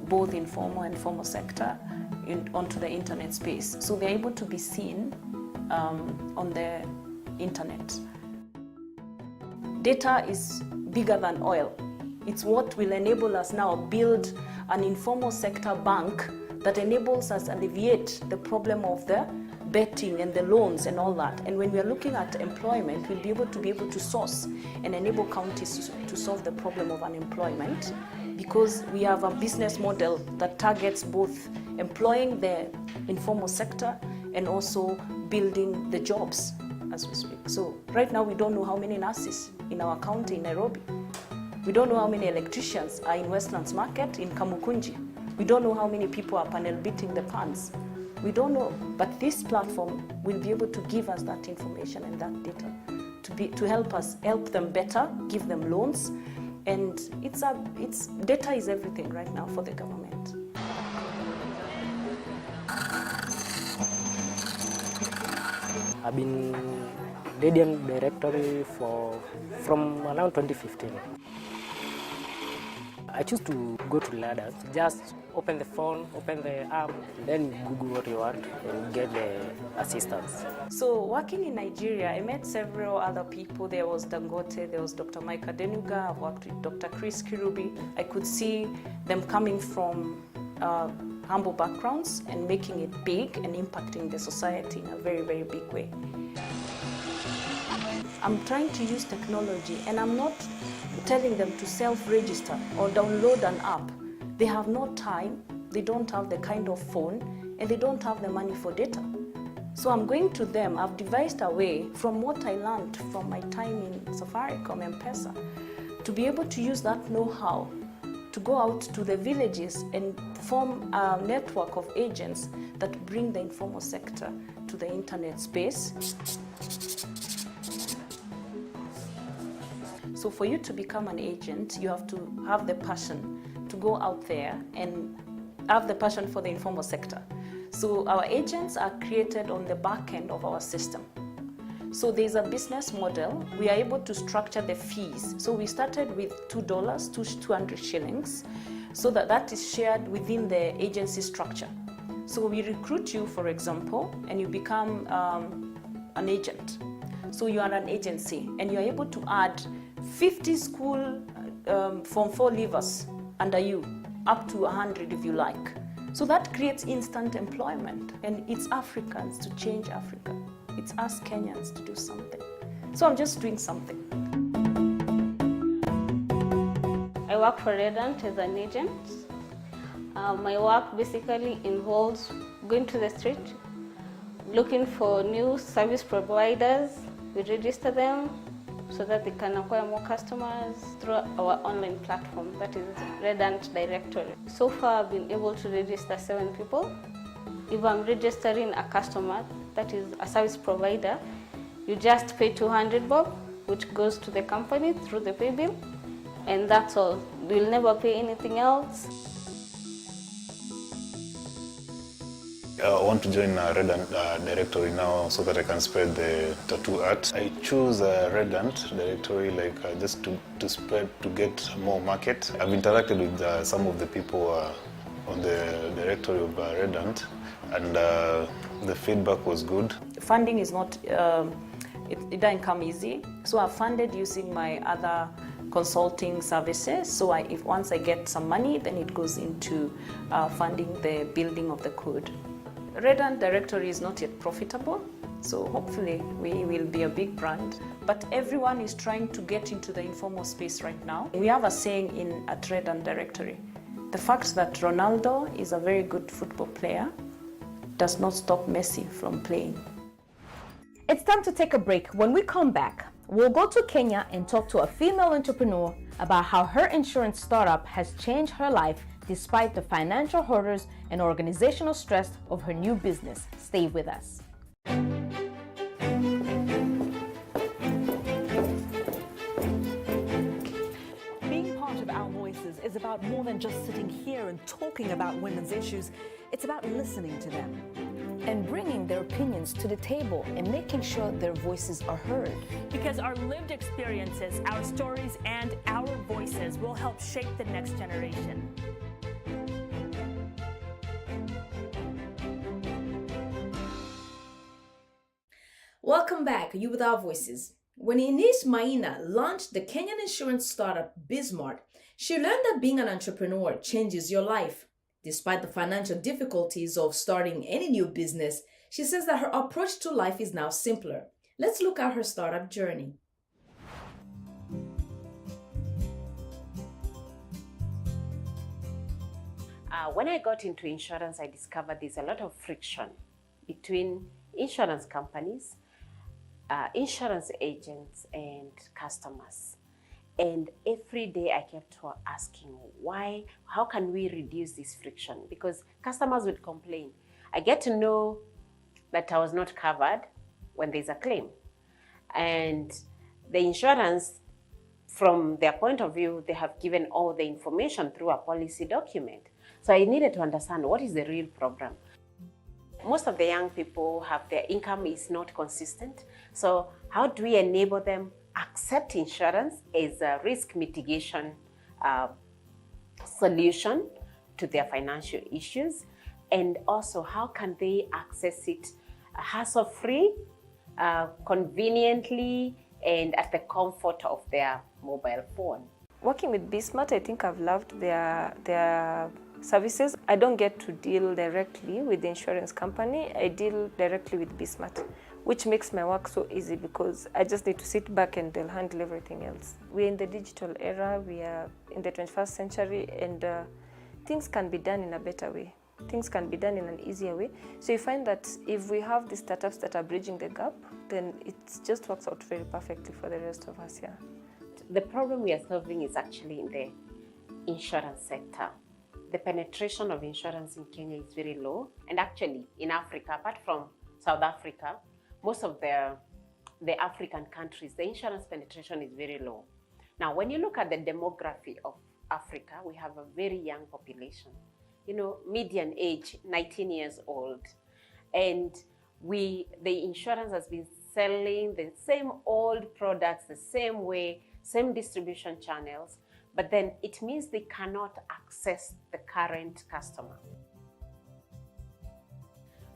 both informal and formal sector, onto the internet space. So they're able to be seen on the internet. Data is bigger than oil. It's what will enable us now build an informal sector bank that enables us alleviate the problem of the betting and the loans and all that. And when we are looking at employment, we'll be able to source and enable counties to solve the problem of unemployment, because we have a business model that targets both employing the informal sector and also building the jobs as we speak. So right now we don't know how many nurses in our county in Nairobi. We don't know how many electricians are in Westlands Market, in Kamukunji. We don't know how many people are panel beating the pans. We don't know, but this platform will be able to give us that information and that data to help them better, give them loans, and data is everything right now for the government. I've been Redund Directory from around 2015. I choose to go to Redund, just open the phone, open the app, then Google what you want and get the assistance. So working in Nigeria, I met several other people. There was Dangote, there was Dr. Mike Adenuga, I've worked with Dr. Chris Kirubi. I could see them coming from humble backgrounds and making it big and impacting the society in a very, very big way. I'm trying to use technology, and I'm not telling them to self-register or download an app. They have no time, they don't have the kind of phone, and they don't have the money for data. So I'm going to them. I've devised a way from what I learned from my time in Safaricom and M-Pesa to be able to use that know-how to go out to the villages and form a network of agents that bring the informal sector to the internet space. So for you to become an agent, you have to have the passion to go out there and have the passion for the informal sector. So our agents are created on the back end of our system. So there's a business model. We are able to structure the fees. So we started with $2, 200 shillings, so that is shared within the agency structure. So we recruit you, for example, and you become an agent. So you are an agency, and you're able to add 50 school Form 4 leavers under you, up to 100 if you like. So that creates instant employment, and it's Africans to change Africa. It's us Kenyans to do something. So I'm just doing something. I work for Redund as an agent. My work basically involves going to the street, looking for new service providers. We register them so that they can acquire more customers through our online platform, that is Redund Directory. So far, I've been able to register 7 people. If I'm registering a customer, that is a service provider, you just pay 200 bob, which goes to the company through the pay bill, and that's all. You'll never pay anything else. I want to join Redund Directory now so that I can spread the tattoo art. I choose Redund Directory just to spread, to get more market. I've interacted with some of the people on the directory of Redund, and the feedback was good. Funding is not, it doesn't come easy. So I've funded using my other consulting services. So once I get some money, then it goes into funding the building of the code. Redund Directory is not yet profitable, so hopefully we will be a big brand. But everyone is trying to get into the informal space right now. We have a saying at Redund Directory: the fact that Ronaldo is a very good football player does not stop Messi from playing. It's time to take a break. When we come back, we'll go to Kenya and talk to a female entrepreneur about how her insurance startup has changed her life despite the financial hurdles and organizational stress of her new business. Stay with us. is about more than just sitting here and talking about women's issues. It's about listening to them and bringing their opinions to the table and making sure their voices are heard. Because our lived experiences, our stories, and our voices will help shape the next generation. Welcome back, You With Our Voices. When Ines Maina launched the Kenyan insurance startup Bismart, she learned that being an entrepreneur changes your life. Despite the financial difficulties of starting any new business, she says that her approach to life is now simpler. Let's look at her startup journey. When I got into insurance, I discovered there's a lot of friction between insurance companies, insurance agents, and customers. And every day I kept asking, why, how can we reduce this friction? Because customers would complain. I get to know that I was not covered when there's a claim. And the insurance, from their point of view, they have given all the information through a policy document. So I needed to understand what is the real problem. Most of the young people have their income is not consistent. So how do we enable them accept insurance as a risk mitigation solution to their financial issues? And also, how can they access it hassle-free, conveniently, and at the comfort of their mobile phone? Working with Bismart, I think I've loved their services. I don't get to deal directly with the insurance company. I deal directly with Bismart, which makes my work so easy because I just need to sit back and they'll handle everything else. We're in the digital era, we are in the 21st century, and things can be done in a better way. Things can be done in an easier way. So you find that if we have the startups that are bridging the gap, then it just works out very perfectly for the rest of us here. The problem we are solving is actually in the insurance sector. The penetration of insurance in Kenya is very low. And actually, in Africa, apart from South Africa, most of the African countries, the insurance penetration is very low. Now, when you look at the demography of Africa, we have a very young population. You know, median age, 19 years old. And the insurance has been selling the same old products, the same way, same distribution channels, but then it means they cannot access the current customer.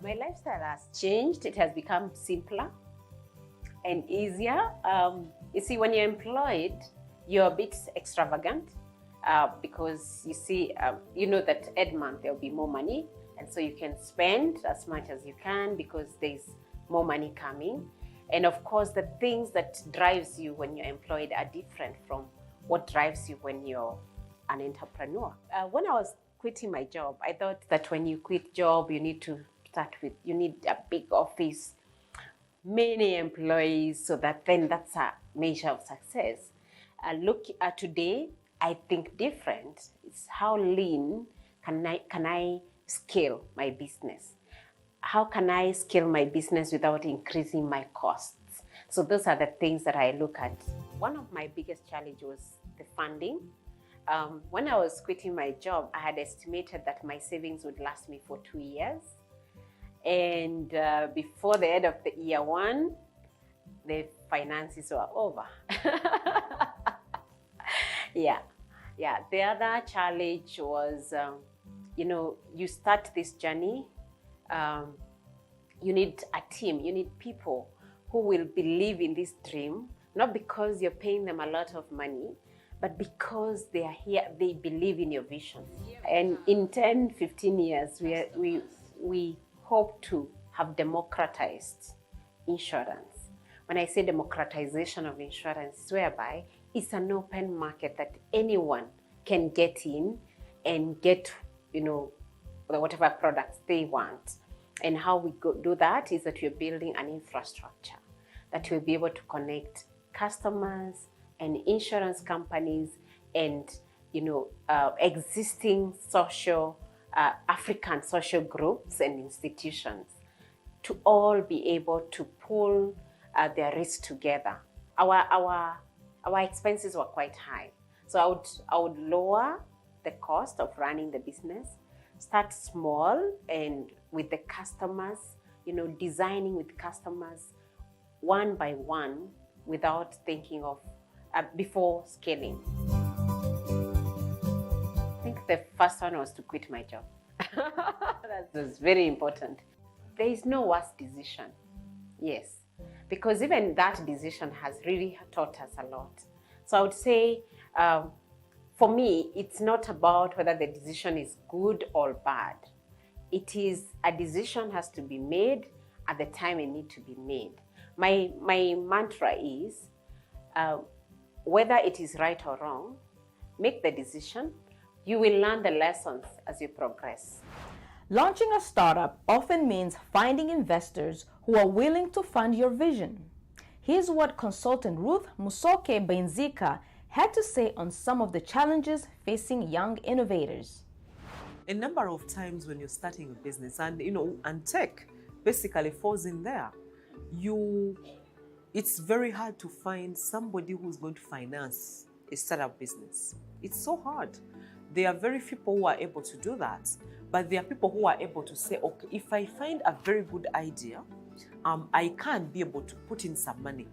My lifestyle has changed. It has become simpler and easier. You see, when you're employed, you're a bit extravagant because you see, you know that every month there'll be more money, and so you can spend as much as you can because there's more money coming. And of course, the things that drives you when you're employed are different from what drives you when you're an entrepreneur. When I was quitting my job, I thought that when you quit job, you need a big office, many employees, so that then that's a measure of success. Look at today, I think different. It's how lean can I scale my business? How can I scale my business without increasing my costs? So those are the things that I look at. One of my biggest challenges was the funding. When I was quitting my job, I had estimated that my savings would last me for 2 years. And before the end of the year one, the finances were over. Yeah. The other challenge was, you start this journey, you need a team, you need people who will believe in this dream, not because you're paying them a lot of money, but because they are here, they believe in your vision. And in 10, 15 years, we hope to have democratized insurance. When I say democratization of insurance, it's whereby it's an open market that anyone can get in and get, whatever products they want. And how we do that is that we're building an infrastructure that will be able to connect customers and insurance companies and, existing African social groups and institutions to all be able to pull their risk together. Our expenses were quite high. So I would lower the cost of running the business. Start small and with the customers, designing with customers one by one without thinking of before scaling. I think the first one was to quit my job. That was very important. There is no worse decision. Yes, because even that decision has really taught us a lot. So I would say, for me, it's not about whether the decision is good or bad. It is a decision has to be made at the time it needs to be made. My mantra is, whether it is right or wrong, make the decision. You will learn the lessons as you progress. Launching a startup often means finding investors who are willing to fund your vision. Here's what consultant Ruth Musoke Benzika had to say on some of the challenges facing young innovators. A number of times when you're starting a business, and tech basically falls in there, it's very hard to find somebody who's going to finance a startup business. It's so hard. There are very few people who are able to do that, but there are people who are able to say, okay, if I find a very good idea, I can be able to put in some money,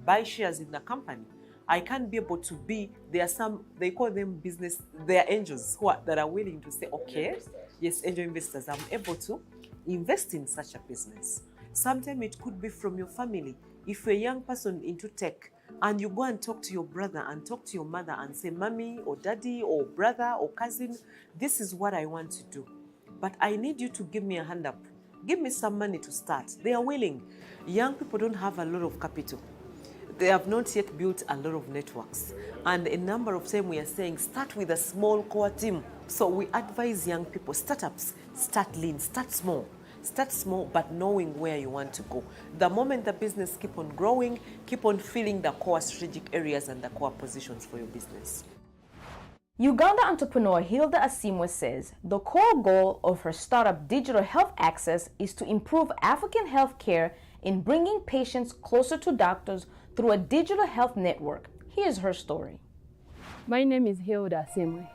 buy shares in the company. I can be able to there are some, they call them business, they are angels that are willing to say, okay, yes, angel investors, I'm able to invest in such a business. Sometimes it could be from your family. If you're a young person into tech and you go and talk to your brother and talk to your mother and say, mommy or daddy or brother or cousin, this is what I want to do, but I need you to give me a hand up. Give me some money to start. They are willing. Young people don't have a lot of capital. They have not yet built a lot of networks. And a number of times we are saying, start with a small core team. So we advise young people, startups, start lean, start small. Start small, but knowing where you want to go. The moment the business keep on growing, keep on filling the core strategic areas and the core positions for your business. Uganda entrepreneur Hilda Asimwe says the core goal of her startup Digital Health Access is to improve African healthcare in bringing patients closer to doctors through a digital health network. Here's her story. My name is Hilda Asimwe.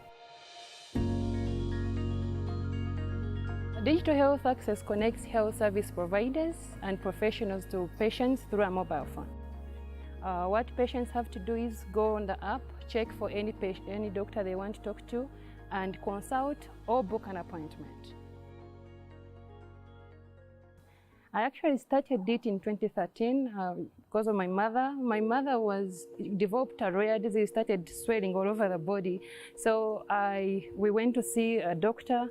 Digital Health Access connects health service providers and professionals to patients through a mobile phone. What patients have to do is go on the app, check for any doctor they want to talk to, and consult or book an appointment. I actually started it in 2013 because of my mother. My mother developed a rare disease, started swelling all over the body. So we went to see a doctor,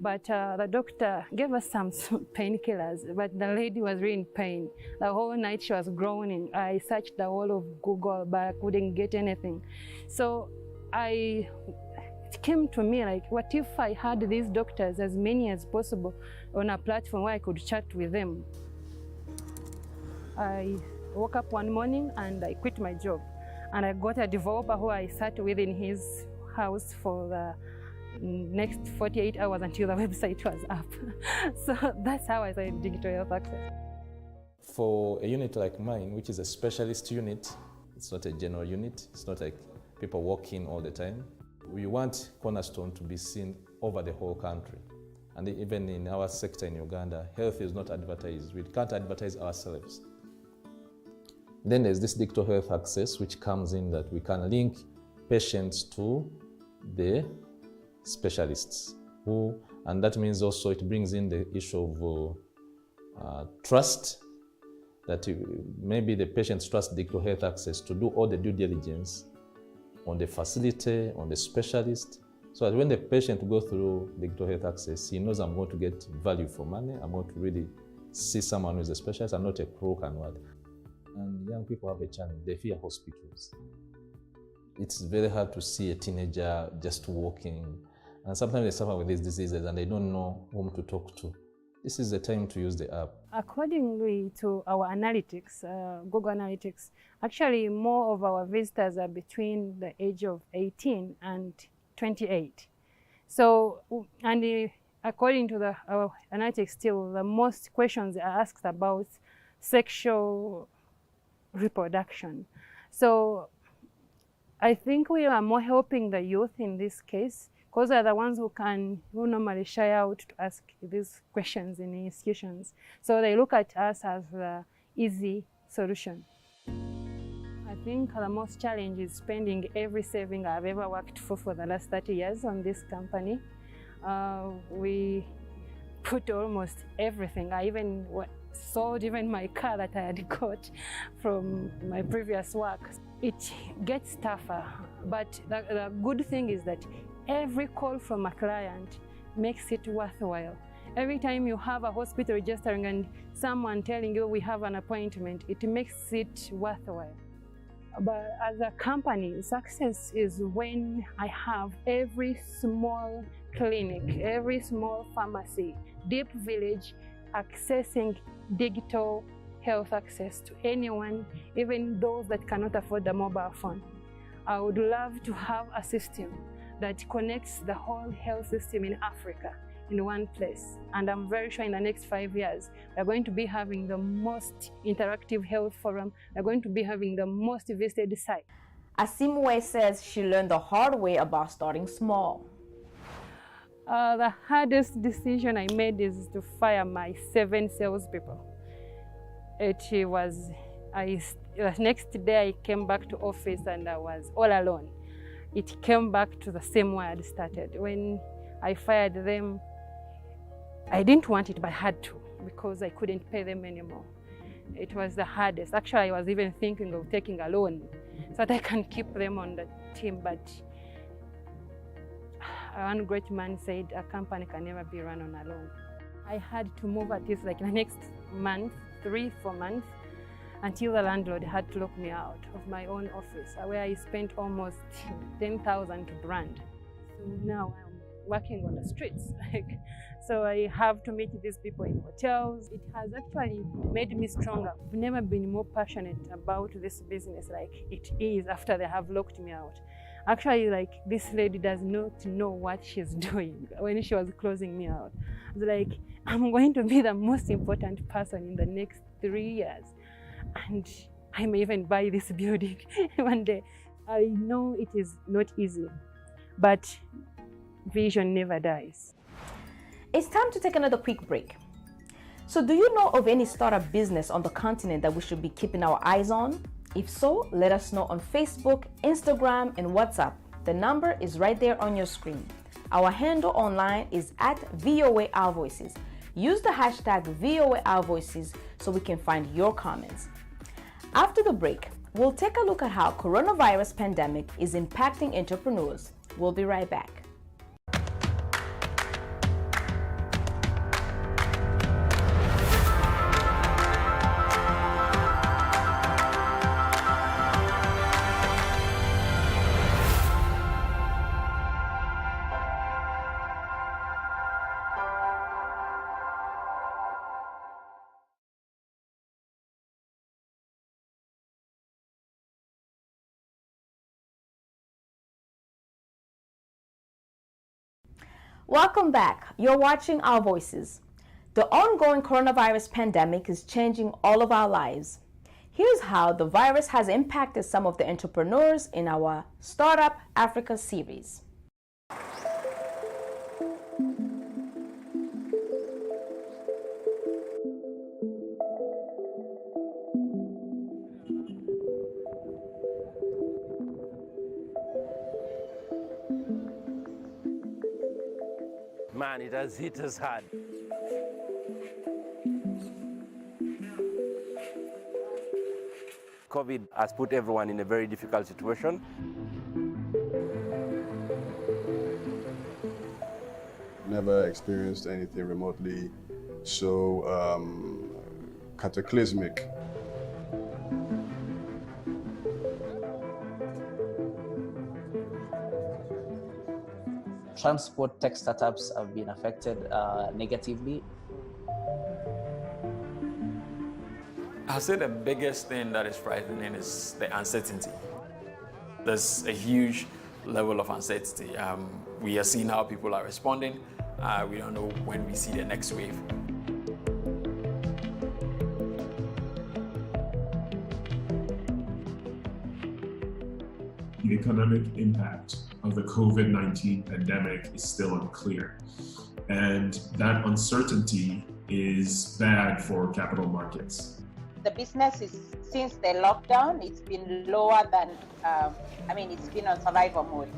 but the doctor gave us some painkillers, but the lady was really in pain. The whole night she was groaning. I searched the whole of Google, but I couldn't get anything. So it came to me like, what if I had these doctors, as many as possible, on a platform where I could chat with them? I woke up one morning and I quit my job. And I got a developer who I sat with in his house for the next 48 hours until the website was up. So that's how I started Digital Health Access. For a unit like mine, which is a specialist unit, it's not a general unit, it's not like people walk in all the time. We want Cornerstone to be seen over the whole country. And even in our sector in Uganda, health is not advertised. We can't advertise ourselves. Then there's this Digital Health Access, which comes in that we can link patients to the specialists, and that means also it brings in the issue of trust, that maybe the patients trust Digital Health Access to do all the due diligence on the facility, on the specialist, so that when the patient goes through Digital Health Access, he knows I'm going to get value for money, I'm going to really see someone who is a specialist and not a crook and what. And young people have a challenge, they fear hospitals. It's very hard to see a teenager just walking, and sometimes they suffer with these diseases and they don't know whom to talk to. This is the time to use the app. Accordingly to our analytics, Google Analytics, actually more of our visitors are between the age of 18 and 28. So, and according to our analytics still, the most questions are asked about sexual reproduction. So I think we are more helping the youth in this case because they're the ones who normally shy out to ask these questions in institutions. So they look at us as the easy solution. I think the most challenge is spending every saving I've ever worked for the last 30 years on this company. We put almost everything. I even sold my car that I had got from my previous work. It gets tougher, but the good thing is that every call from a client makes it worthwhile. Every time you have a hospital registering and someone telling you we have an appointment, it makes it worthwhile. But as a company, success is when I have every small clinic, every small pharmacy, deep village, accessing digital health access to anyone, even those that cannot afford a mobile phone. I would love to have a system that connects the whole health system in Africa in one place. And I'm very sure in the next 5 years, we're going to be having the most interactive health forum. We're going to be having the most visited site. Asimwe says she learned the hard way about starting small. The hardest decision I made is to fire my 7 salespeople. The next day I came back to office and I was all alone. It came back to the same way I'd started. When I fired them, I didn't want it, but I had to because I couldn't pay them anymore. It was the hardest. Actually, I was even thinking of taking a loan so that I can keep them on the team, but one great man said a company can never be run on a loan. I had to move at least like the next month, 3-4 months, until the landlord had to lock me out of my own office, where I spent almost 10,000 to brand. So now I'm working on the streets. So I have to meet these people in hotels. It has actually made me stronger. I've never been more passionate about this business like it is after they have locked me out. Actually, like, this lady does not know what she's doing when she was closing me out. I was like, I'm going to be the most important person in the next 3 years. And I may even buy this building one day. I know it is not easy, but vision never dies. It's time to take another quick break. So do you know of any startup business on the continent that we should be keeping our eyes on? If so, let us know on Facebook, Instagram, and WhatsApp. The number is right there on your screen. Our handle online is @VOA Our Voices. Use the hashtag VOA Our Voices so we can find your comments. After the break, we'll take a look at how coronavirus pandemic is impacting entrepreneurs. We'll be right back. Welcome back. You're watching Our Voices. The ongoing coronavirus pandemic is changing all of our lives. Here's how the virus has impacted some of the entrepreneurs in our Startup Africa series. Man, it has hit us hard. COVID has put everyone in a very difficult situation. Never experienced anything remotely so cataclysmic. Transport tech startups have been affected negatively. I'd say the biggest thing that is frightening is the uncertainty. There's a huge level of uncertainty. We are seeing how people are responding. We don't know when we see the next wave. The economic impact of the COVID-19 pandemic is still unclear. And that uncertainty is bad for capital markets. The business is, since the lockdown, it's been lower than, it's been on survival mode.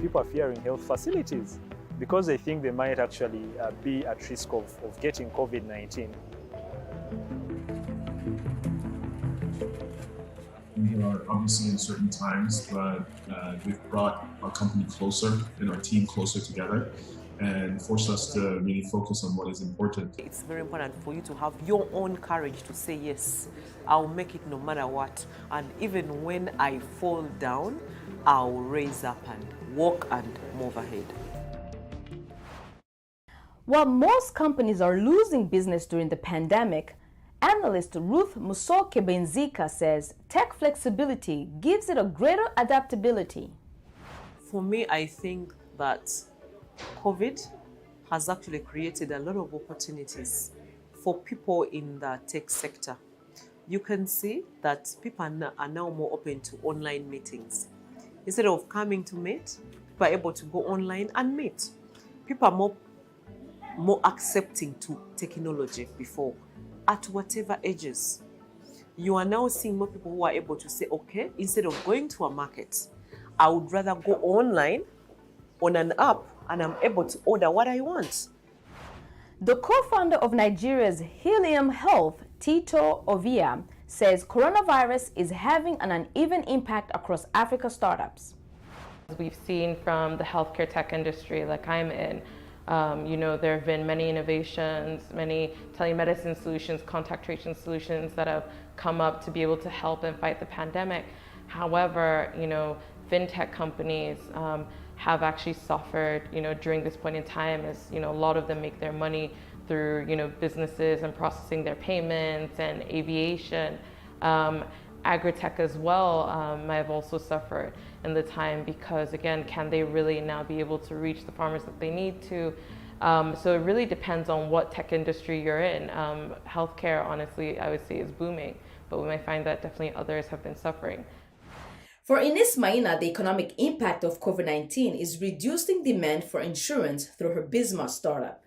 People are fearing health facilities because they think they might actually be at risk of getting COVID-19. We are obviously in certain times, but we've brought our company closer and our team closer together and forced us to really focus on what is important. It's very important for you to have your own courage to say, yes, I'll make it no matter what. And even when I fall down, I'll raise up and walk and move ahead. While most companies are losing business during the pandemic, analyst Ruth Musoke-Benzika says tech flexibility gives it a greater adaptability. For me, I think that COVID has actually created a lot of opportunities for people in the tech sector. You can see that people are now more open to online meetings. Instead of coming to meet, people are able to go online and meet. People are more accepting to technology before, at whatever ages. You are now seeing more people who are able to say, okay, instead of going to a market, I would rather go online on an app and I'm able to order what I want. The co-founder of Nigeria's Helium Health, Tito Ovia, says coronavirus is having an uneven impact across Africa startups. We've seen from the healthcare tech industry like I'm in, there have been many innovations, many telemedicine solutions, contact tracing solutions that have come up to be able to help and fight the pandemic. However, fintech companies have actually suffered, during this point in time as, a lot of them make their money through, businesses and processing their payments and aviation. Agri-tech as well have also suffered in the time because, again, can they really now be able to reach the farmers that they need to? So it really depends on what tech industry you're in. Healthcare, honestly, I would say is booming, but we might find that definitely others have been suffering. For Ines Maina, the economic impact of COVID-19 is reducing demand for insurance through her Bismart startup.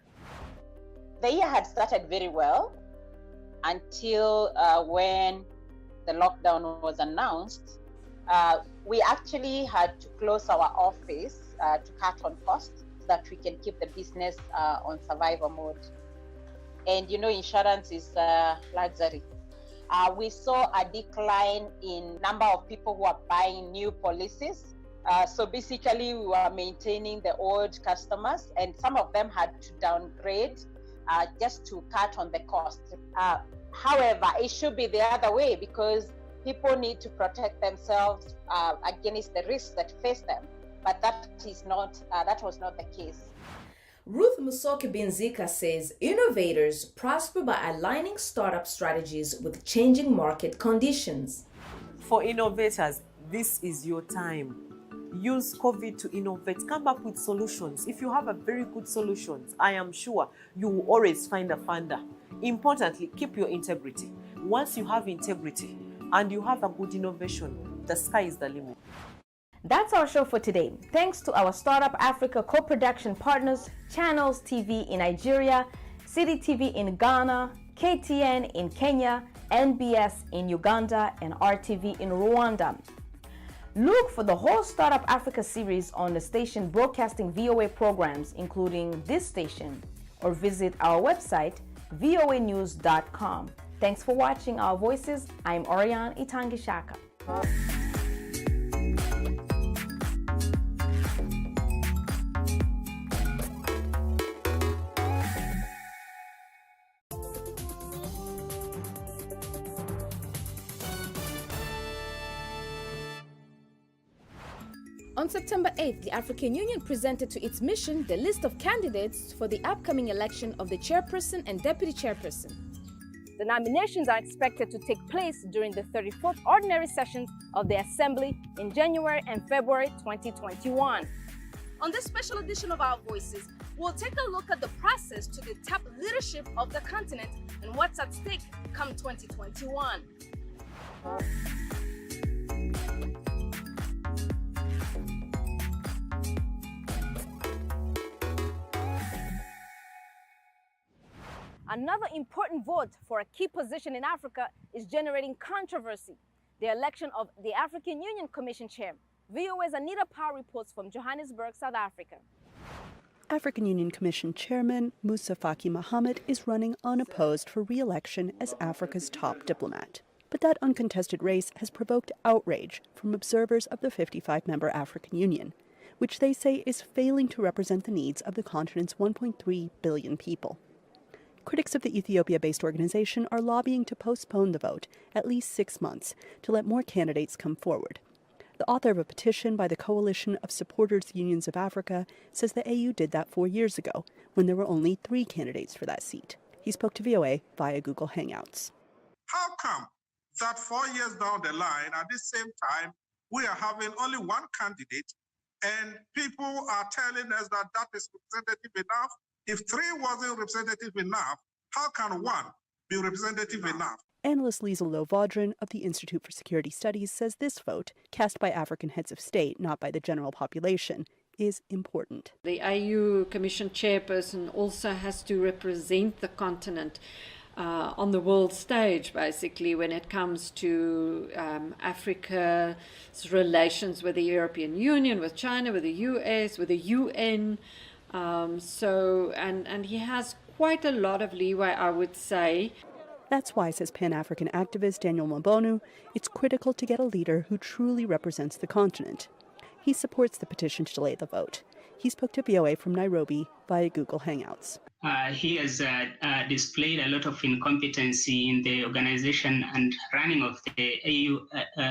The year had started very well until when the lockdown was announced. We actually had to close our office to cut on costs so that we can keep the business on survival mode. And insurance is luxury. We saw a decline in number of people who are buying new policies. So basically we were maintaining the old customers and some of them had to downgrade just to cut on the cost. However, it should be the other way because people need to protect themselves against the risks that face them. But that was not the case. Ruth Musoke-Benzika says innovators prosper by aligning startup strategies with changing market conditions. For innovators, this is your time. Use COVID to innovate. Come up with solutions. If you have a very good solution, I am sure you will always find a funder. Importantly, keep your integrity. Once you have integrity and you have a good innovation, the sky is the limit. That's our show for today. Thanks to our Startup Africa co-production partners, Channels TV in Nigeria, City TV in Ghana, KTN in Kenya, NBS in Uganda, and RTV in Rwanda. Look for the whole Startup Africa series on the station broadcasting VOA programs, including this station, or visit our website, voanews.com. Thanks for watching Our Voices. I'm Orion Itangishaka. On September 8th, the African Union presented to its mission the list of candidates for the upcoming election of the chairperson and deputy chairperson. The nominations are expected to take place during the 34th ordinary sessions of the Assembly in January and February 2021. On this special edition of Our Voices, we'll take a look at the process to the top leadership of the continent and what's at stake come 2021. Another important vote for a key position in Africa is generating controversy: the election of the African Union Commission Chair. VOA's Anita Powell reports from Johannesburg, South Africa. African Union Commission Chairman Moussa Faki Mohamed is running unopposed for re-election as Africa's top diplomat. But that uncontested race has provoked outrage from observers of the 55-member African Union, which they say is failing to represent the needs of the continent's 1.3 billion people. Critics of the Ethiopia-based organization are lobbying to postpone the vote at least 6 months to let more candidates come forward. The author of a petition by the Coalition of Supporters Unions of Africa says the AU did that 4 years ago, when there were only 3 candidates for that seat. He spoke to VOA via Google Hangouts. How come that 4 years down the line, at the same time, we are having only 1 candidate, and people are telling us that that is representative enough? If 3 wasn't representative enough, how can 1 be representative enough? Analyst Liesl Loh-Vodran of the Institute for Security Studies says this vote, cast by African heads of state, not by the general population, is important. The AU Commission chairperson also has to represent the continent on the world stage, basically, when it comes to Africa's relations with the European Union, with China, with the US, with the UN. And he has quite a lot of leeway, I would say. That's why, says Pan-African activist Daniel Mbonu, it's critical to get a leader who truly represents the continent. He supports the petition to delay the vote. He spoke to VOA from Nairobi via Google Hangouts. He has displayed a lot of incompetency in the organization and running of the AU,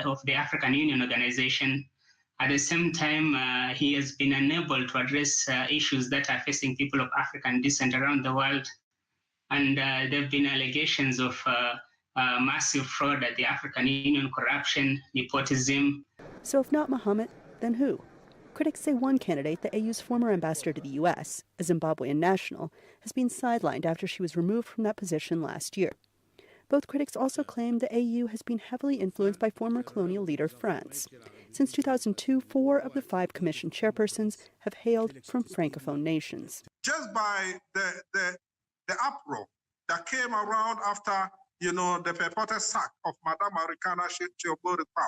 of the African Union organization. At the same time, he has been unable to address issues that are facing people of African descent around the world. And there have been allegations of massive fraud at the African Union, corruption, nepotism. So if not Mohamed, then who? Critics say one candidate, the AU's former ambassador to the U.S., a Zimbabwean national, has been sidelined after she was removed from that position last year. Both critics also claim the AU has been heavily influenced by former colonial leader France. Since 2002, 4 of the 5 commission chairpersons have hailed from Francophone nations. Just by the uproar that came around after, the purported sack of Madame Arikana Chiombo-Rikpa.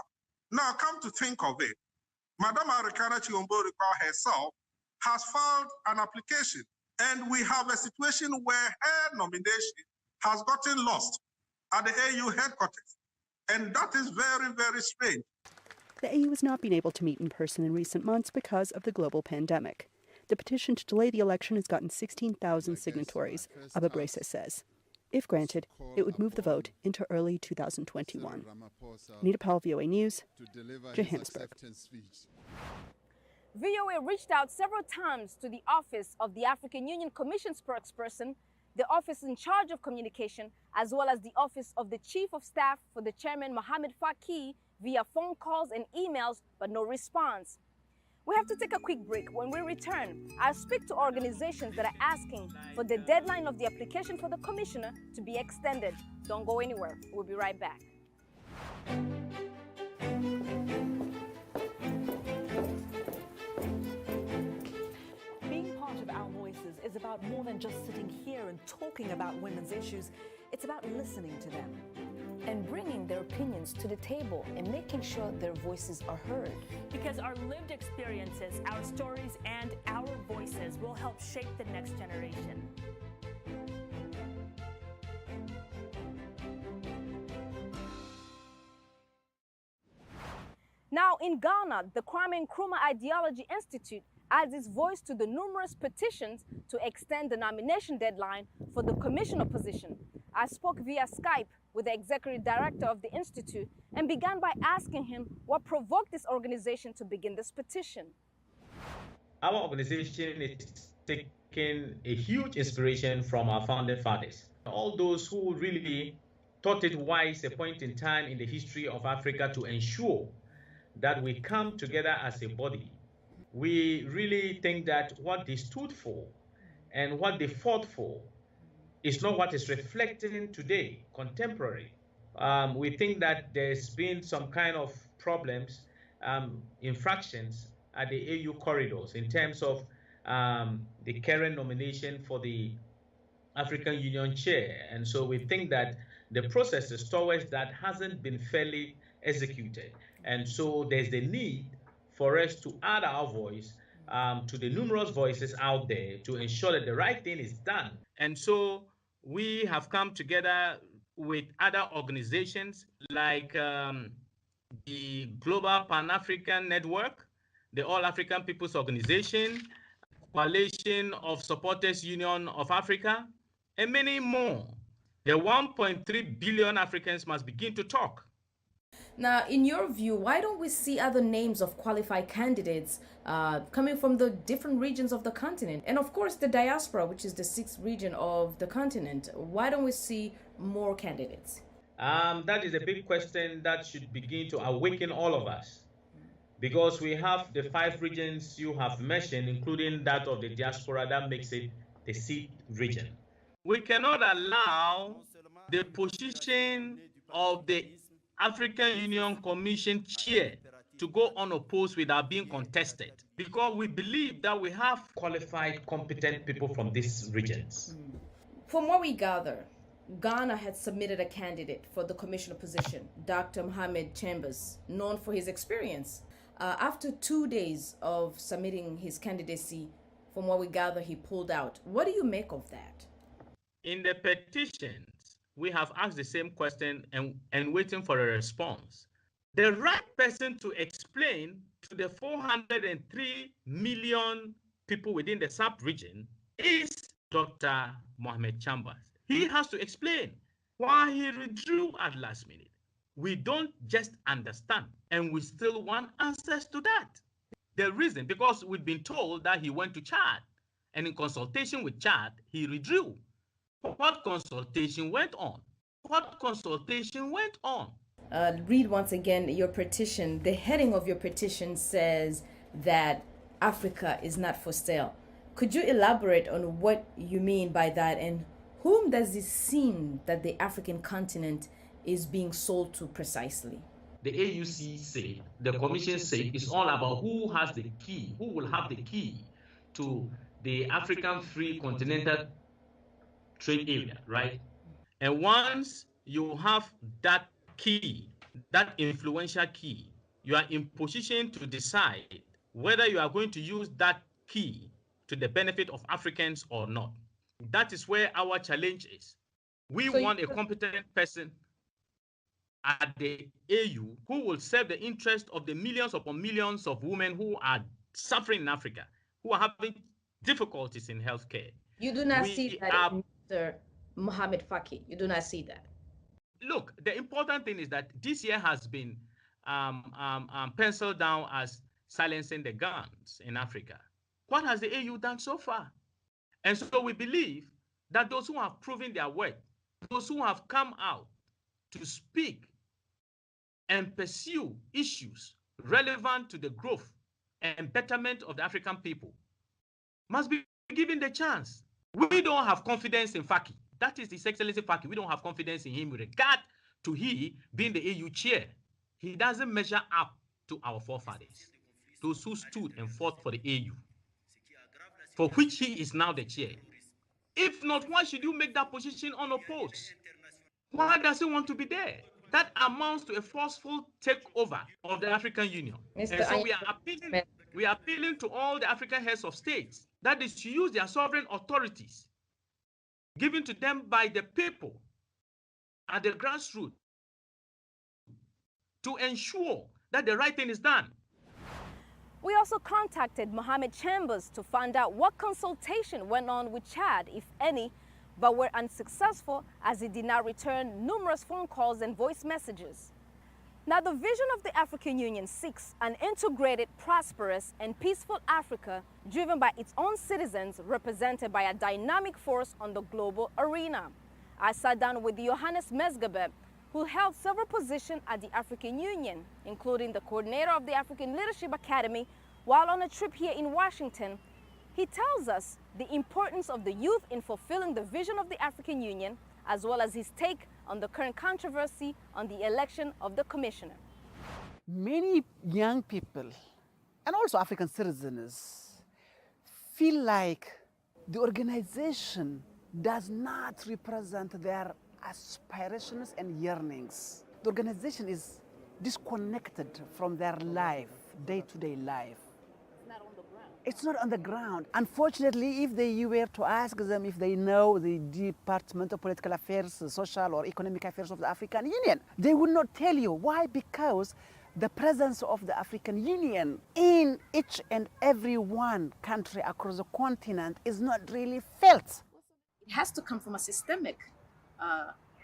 Now, come to think of it, Madame Arikana Chiombo-Rikpa herself has filed an application, and we have a situation where her nomination has gotten lost at the AU headquarters. And that is very, very strange. The AU has not been able to meet in person in recent months because of the global pandemic. The petition to delay the election has gotten 16,000 signatories, Ababresa says. If granted, it would move the vote into early 2021. Anita Powell, VOA News, Johannesburg. VOA reached out several times to the office of the African Union Commission spokesperson, the office in charge of communication, as well as the office of the Chief of Staff for the Chairman Mohamed Faki via phone calls and emails, but no response. We have to take a quick break. When we return, I'll speak to organizations that are asking for the deadline of the application for the commissioner to be extended. Don't go anywhere. We'll be right back. Being part of Our Voices is about more than just sitting here and talking about women's issues. It's about listening to them and bringing their opinions to the table and making sure their voices are heard. Because our lived experiences, our stories, and our voices will help shape the next generation. Now in Ghana, the Kwame Nkrumah Ideology Institute adds its voice to the numerous petitions to extend the nomination deadline for the commissioner position. I spoke via Skype with the executive director of the institute and began by asking him what provoked this organization to begin this petition. Our organization is taking a huge inspiration from our founding fathers. All those who really thought it wise a point in time in the history of Africa to ensure that we come together as a body. We really think that what they stood for and what they fought for is not what is reflecting today, contemporary. We think that there's been some kind of problems, infractions at the AU corridors in terms of the current nomination for the African Union chair. And so we think that the processes towards that hasn't been fairly executed. And so there's the need for us to add our voice to the numerous voices out there to ensure that the right thing is done. And so we have come together with other organizations like the Global Pan-African Network, the All African People's Organization, Coalition of Supporters Union of Africa, and many more. The 1.3 billion Africans must begin to talk. Now, in your view, why don't we see other names of qualified candidates coming from the different regions of the continent? And of course, the diaspora, which is the 6th region of the continent. Why don't we see more candidates? That is a big question that should begin to awaken all of us. Because we have the 5 regions you have mentioned, including that of the diaspora, that makes it the 6th region. We cannot allow the position of the African Union Commission chair to go unopposed without being contested, because we believe that we have qualified, competent people from these regions. From what we gather, Ghana had submitted a candidate for the commissioner position, Dr. Mohamed Chambers, known for his experience. After 2 days of submitting his candidacy, from what we gather, he pulled out. What do you make of that? In the petitions, we have asked the same question and waiting for a response. The right person to explain to the 403 million people within the sub-region is Dr. Mohamed Chambers. He has to explain why he withdrew at last minute. We don't just understand, and we still want answers to that. The reason, because we've been told that he went to Chad, and in consultation with Chad, he withdrew. What consultation went on? What consultation went on? Read once again your petition. The heading of your petition says that Africa is not for sale. Could you elaborate on what you mean by that, and whom does it seem that the African continent is being sold to precisely? The AUC say, the commission say, it's all about who has the key, who will have the key to the African Free Continental Trade Area, right? And once you have that key, that influential key, you are in position to decide whether you are going to use that key to the benefit of Africans or not. That is where our challenge is. We want a competent person at the AU who will serve the interest of the millions upon millions of women who are suffering in Africa, who are having difficulties in healthcare. You do not see that in Mr. Mohamed Faki. You do not see that. Look, the important thing is that this year has been penciled down as silencing the guns in Africa. What has the AU done so far? And so we believe that those who have proven their worth, those who have come out to speak and pursue issues relevant to the growth and betterment of the African people, must be given the chance. We don't have confidence in Faki. That is His Excellency Faki. We don't have confidence in him with regard to he being the AU chair. He doesn't measure up to our forefathers, those who stood and fought for the AU, for which he is now the chair. If not, why should you make that position unopposed? Why does he want to be there? That amounts to a forceful takeover of the African Union. And so we are appealing to all the African heads of states that is to use their sovereign authorities given to them by the people at the grassroots to ensure that the right thing is done. We also contacted Mohamed Chambers to find out what consultation went on with Chad, if any, but were unsuccessful as he did not return numerous phone calls and voice messages. Now, the vision of the African Union seeks an integrated, prosperous, and peaceful Africa driven by its own citizens, represented by a dynamic force on the global arena. I sat down with Johannes Mesgabe, who held several positions at the African Union, including the coordinator of the African Leadership Academy, while on a trip here in Washington, He tells us the importance of the youth in fulfilling the vision of the African Union, as well as his take on the current controversy on the election of the commissioner. Many young people, and also African citizens, feel like the organization does not represent their aspirations and yearnings. The organization is disconnected from their life, day-to-day life. It's not on the ground. Unfortunately, if you were to ask them if they know the Department of Political Affairs, Social or Economic Affairs of the African Union, they would not tell you. Why? Because the presence of the African Union in each and every one country across the continent is not really felt. It has to come from a systemic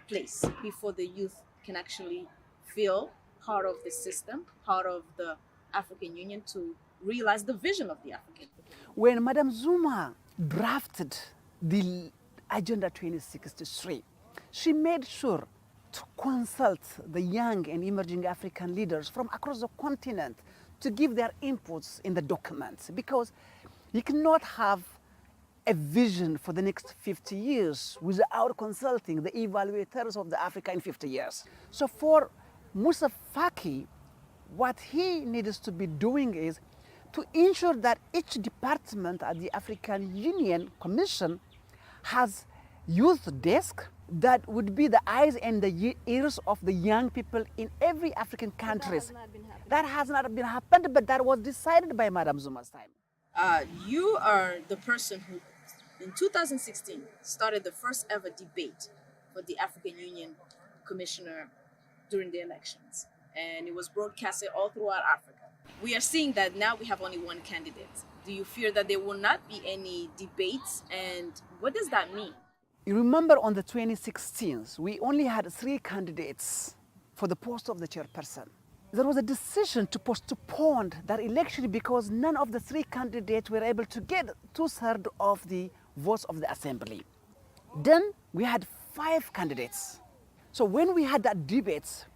place before the youth can actually feel part of the system, part of the African Union, to realize the vision of the African. When Madam Zuma drafted the Agenda 2063, she made sure to consult the young and emerging African leaders from across the continent to give their inputs in the documents, because you cannot have a vision for the next 50 years without consulting the evaluators of the Africa in 50 years. So for Moussa Faki, what he needs to be doing is to ensure that each department at the African Union Commission has youth desk that would be the eyes and the ears of the young people in every African countries. That has not been happened, but that was decided by Madam Zuma's time. You are the person who, in 2016, started the first ever debate for the African Union Commissioner during the elections. And it was broadcasted all throughout Africa. We are seeing that now we have only one candidate. Do you fear that there will not be any debates? And what does that mean? You remember on the 2016, we only had 3 candidates for the post of the chairperson. There was a decision to postpone that election because none of the 3 candidates were able to get 2/3 of the votes of the assembly. Then we had 5 candidates. So when we had that debate,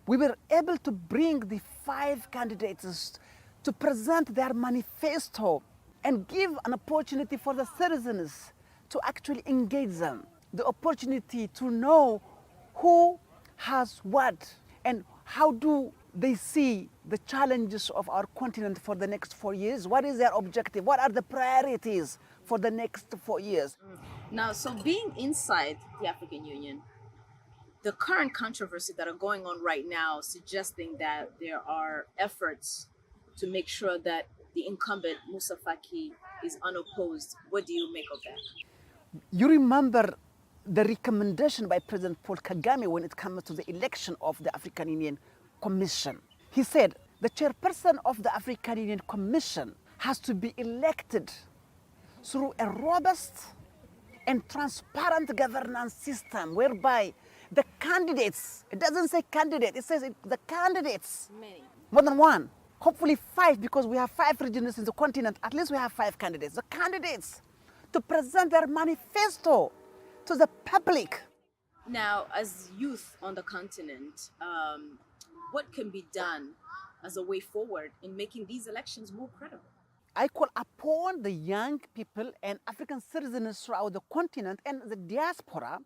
we were able to bring the 5 candidates to present their manifesto and give an opportunity for the citizens to actually engage them, the opportunity to know who has what and how do they see the challenges of our continent for the next 4 years. What is their objective? What are the priorities for the next 4 years? Now, so being inside the African Union, the current controversy that are going on right now suggesting that there are efforts to make sure that the incumbent Moussa Faki is unopposed. What do you make of that? You remember the recommendation by President Paul Kagame when it comes to the election of the African Union Commission. He said the chairperson of the African Union Commission has to be elected through a robust and transparent governance system whereby the candidates, it doesn't say candidate, it says the candidates, many, more than one, hopefully 5, because we have 5 regions in the continent, at least we have 5 candidates. The candidates to present their manifesto to the public. Now, as youth on the continent, what can be done as a way forward in making these elections more credible? I call upon the young people and African citizens throughout the continent and the diaspora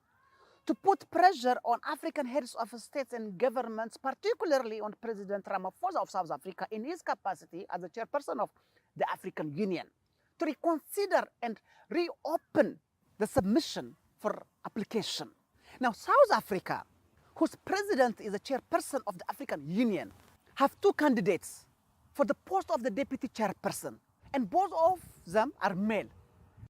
to put pressure on African heads of states and governments, particularly on President Ramaphosa of South Africa in his capacity as the chairperson of the African Union, to reconsider and reopen the submission for application. Now, South Africa, whose president is the chairperson of the African Union, have 2 candidates for the post of the deputy chairperson, and both of them are male,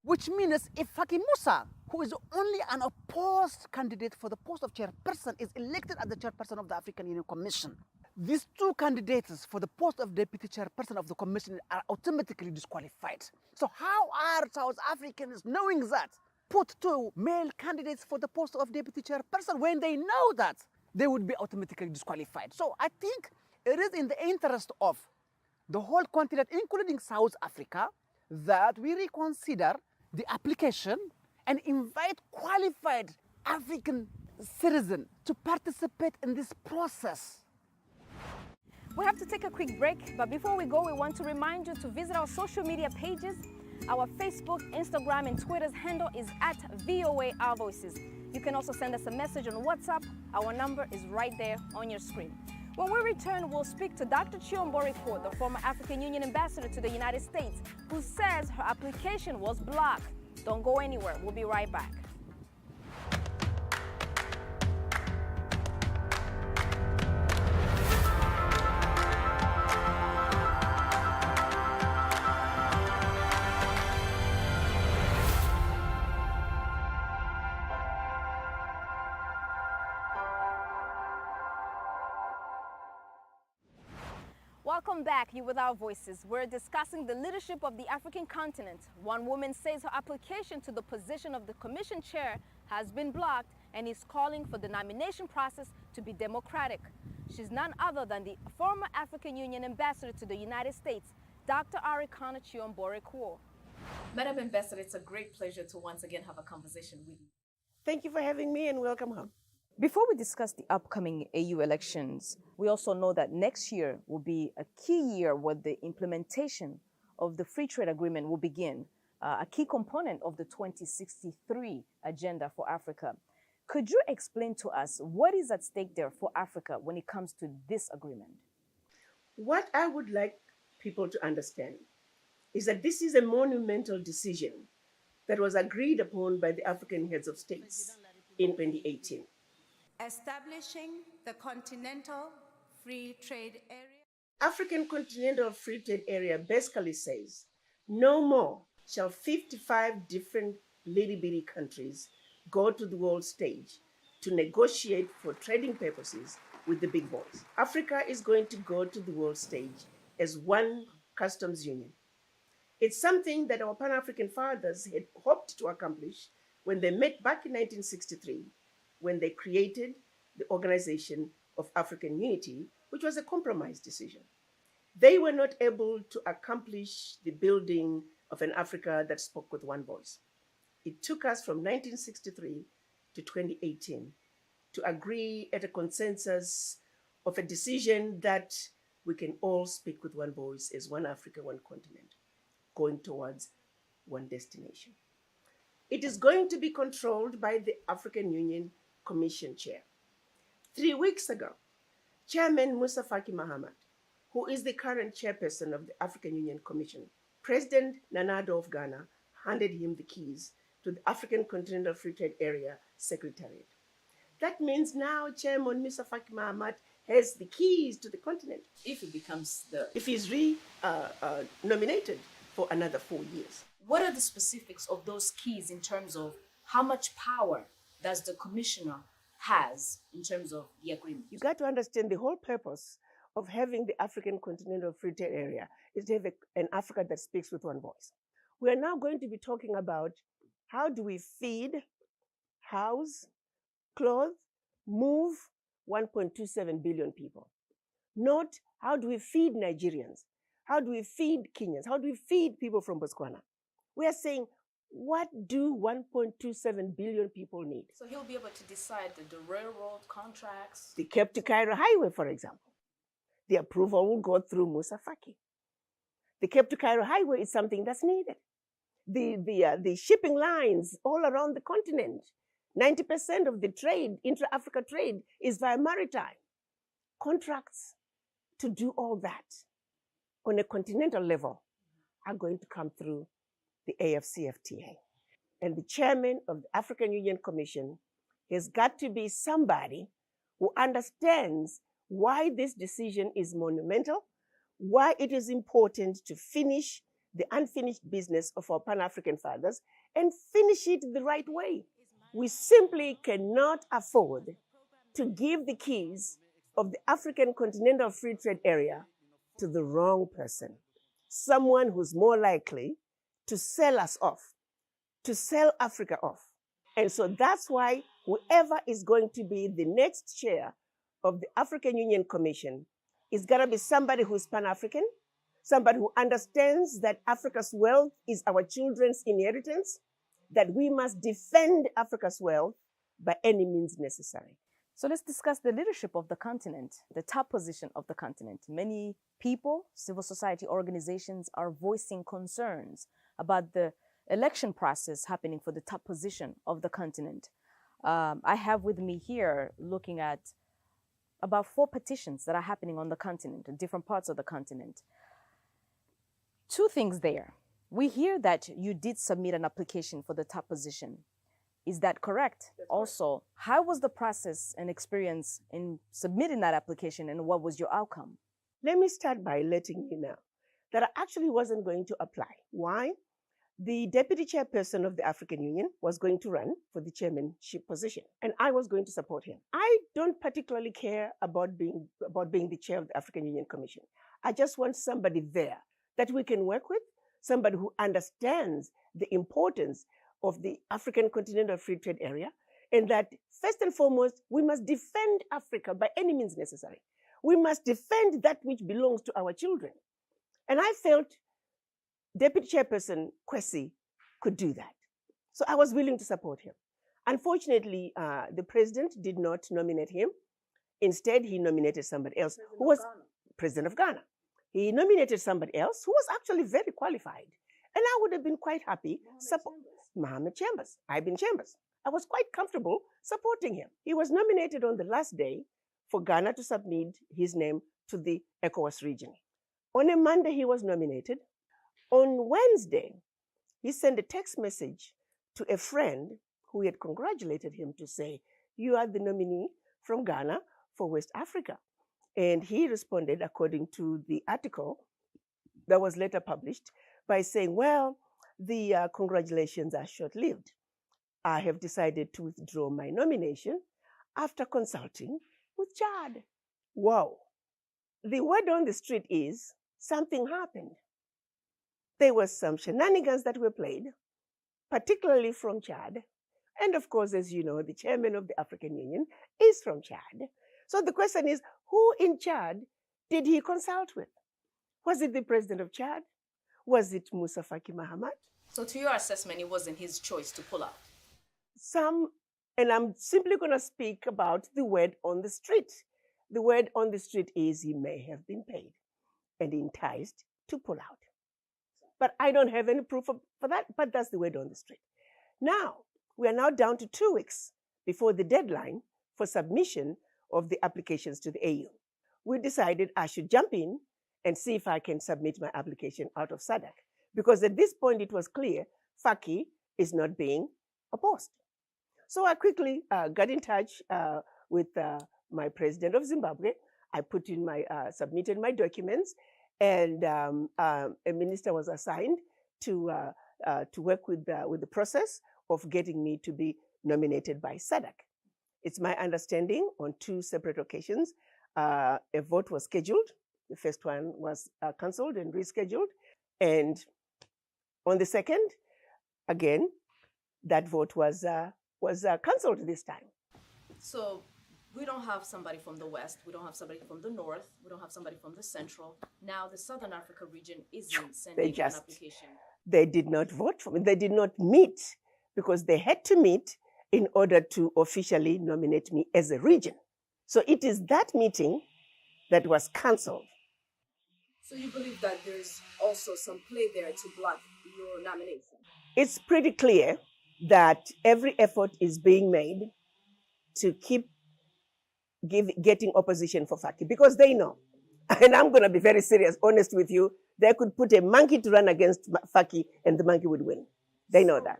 which means if Faki Moussa, who is only an opposed candidate for the post of chairperson, is elected as the chairperson of the African Union Commission, these 2 candidates for the post of deputy chairperson of the commission are automatically disqualified. So how are South Africans knowing that put 2 male candidates for the post of deputy chairperson when they know that they would be automatically disqualified? So I think it is in the interest of the whole continent, including South Africa, that we reconsider the application and invite qualified African citizens to participate in this process. We have to take a quick break, but before we go, we want to remind you to visit our social media pages Our Facebook, Instagram, and Twitter's handle is at VOA Our Voices. You can also send us a message on WhatsApp. Our number is right there on your screen. When we return, we'll speak to Dr. Chiombori Quo, the former African Union ambassador to the United States, who says her application was blocked. Don't go anywhere. We'll be right back. Welcome back, You With Our Voices. We're discussing the leadership of the African continent. One woman says her application to the position of the Commission Chair has been blocked and is calling for the nomination process to be democratic. She's none other than the former African Union Ambassador to the United States, Dr. Arikana Chiombori Quo. Madam Ambassador, it's a great pleasure to once again have a conversation with you. Thank you for having me and welcome home. Before we discuss the upcoming AU elections, we also know that next year will be a key year where the implementation of the free trade agreement will begin, a key component of the 2063 agenda for Africa. Could you explain to us what is at stake there for Africa when it comes to this agreement? What I would like people to understand is that this is a monumental decision that was agreed upon by the African heads of states in 2018. Establishing the Continental Free Trade Area. African Continental Free Trade Area basically says no more shall 55 different little-bitty countries go to the world stage to negotiate for trading purposes with the big boys. Africa is going to go to the world stage as one customs union. It's something that our Pan-African fathers had hoped to accomplish when they met back in 1963, when they created the Organization of African Unity, which was a compromise decision. They were not able to accomplish the building of an Africa that spoke with one voice. It took us from 1963 to 2018 to agree at a consensus of a decision that we can all speak with one voice as one Africa, one continent, going towards one destination. It is going to be controlled by the African Union Commission Chair. 3 weeks ago, Chairman Moussa Faki Mahamat, who is the current chairperson of the African Union Commission, President Nana Addo of Ghana handed him the keys to the African Continental Free Trade Area Secretariat. That means now Chairman Moussa Faki Mahamat has the keys to the continent. If he's nominated for another 4 years. What are the specifics of those keys in terms of how much power does the commissioner has in terms of the agreement? You got to understand the whole purpose of having the African Continental Free Trade Area is to have an Africa that speaks with one voice. We are now going to be talking about how do we feed, house, clothe, move 1.27 billion people. Not how do we feed Nigerians, how do we feed Kenyans, how do we feed people from Botswana. We are saying, what do 1.27 billion people need? So he'll be able to decide the railroad contracts. The Cape to Cairo Highway, for example. The approval will go through Moussa Faki. The Cape to Cairo Highway is something that's needed. The shipping lines all around the continent, 90% of the trade, intra-Africa trade, is via maritime. Contracts to do all that on a continental level are going to come through the AFCFTA. And the chairman of the African Union Commission has got to be somebody who understands why this decision is monumental, why it is important to finish the unfinished business of our Pan-African fathers and finish it the right way. We simply cannot afford to give the keys of the African Continental Free Trade Area to the wrong person, someone who's more likely to sell us off, to sell Africa off. And so that's why whoever is going to be the next chair of the African Union Commission is going to be somebody who's Pan-African, somebody who understands that Africa's wealth is our children's inheritance, that we must defend Africa's wealth by any means necessary. So let's discuss the leadership of the continent, the top position of the continent. Many people, civil society organizations are voicing concerns about the election process happening for the top position of the continent. I have with me here looking at about 4 petitions that are happening on the continent, in different parts of the continent. 2 things there. We hear that you did submit an application for the top position. Is that correct? Also, how was the process and experience in submitting that application, and what was your outcome? Let me start by letting you know that I actually wasn't going to apply. Why? The deputy chairperson of the African Union was going to run for the chairmanship position, and I was going to support him. I don't particularly care about being the chair of the African Union Commission. I just want somebody there that we can work with, somebody who understands the importance of the African Continental Free Trade Area, and that first and foremost, we must defend Africa by any means necessary. We must defend that which belongs to our children. And I felt Deputy Chairperson Kwesi could do that. So I was willing to support him. Unfortunately, the president did not nominate him. Instead, he nominated somebody else who was president of Ghana. He nominated somebody else who was actually very qualified. And I would have been quite happy. Mohamed Chambers, Ibn Chambers. I was quite comfortable supporting him. He was nominated on the last day for Ghana to submit his name to the ECOWAS region. On a Monday, he was nominated. On Wednesday, he sent a text message to a friend who had congratulated him to say, "You are the nominee from Ghana for West Africa." And he responded, according to the article that was later published, by saying, "Well, the congratulations are short-lived. I have decided to withdraw my nomination after consulting with Chad." Wow. The word on the street is something happened. There were some shenanigans that were played, particularly from Chad. And of course, as you know, the chairman of the African Union is from Chad. So the question is, who in Chad did he consult with? Was it the president of Chad? Was it Moussa Faki Mahamat? So to your assessment, it wasn't his choice to pull out? And I'm simply going to speak about the word on the street. The word on the street is he may have been paid and enticed to pull out. But I don't have any proof for that, but that's the word on the street. Now, we are now down to 2 weeks before the deadline for submission of the applications to the AU. We decided I should jump in and see if I can submit my application out of SADC, because at this point it was clear Faki is not being opposed. So I quickly got in touch with my president of Zimbabwe. I submitted my documents, and a minister was assigned to work with the process of getting me to be nominated by SADC. It's my understanding on 2 separate occasions, a vote was scheduled. The first one was cancelled and rescheduled. And on the second, again, that vote was cancelled this time. So we don't have somebody from the West, we don't have somebody from the North, we don't have somebody from the Central. Now the Southern Africa region isn't sending an application. They did not vote for me. They did not meet because they had to meet in order to officially nominate me as a region. So it is that meeting that was cancelled. So you believe that there's also some play there to block your nomination? It's pretty clear that every effort is being made to keep getting opposition for Faki, because they know, and I'm going to be very serious, honest with you, they could put a monkey to run against Faki and the monkey would win. They know that.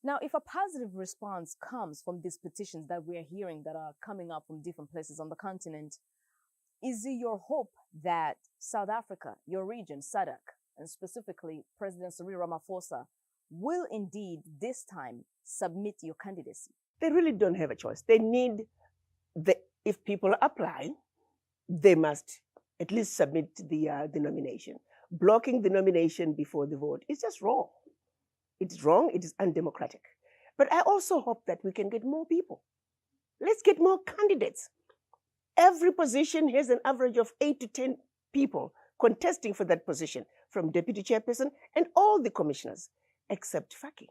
Now, if a positive response comes from these petitions that we're hearing that are coming up from different places on the continent, is it your hope that South Africa, your region, SADC, and specifically President Cyril Ramaphosa, will indeed this time submit your candidacy? They really don't have a choice. They need, if people apply, they must at least submit the nomination. Blocking the nomination before the vote is just wrong. It's wrong, it is undemocratic. But I also hope that we can get more people. Let's get more candidates. Every position has an average of 8 to 10 people contesting for that position, from deputy chairperson and all the commissioners, except Faki.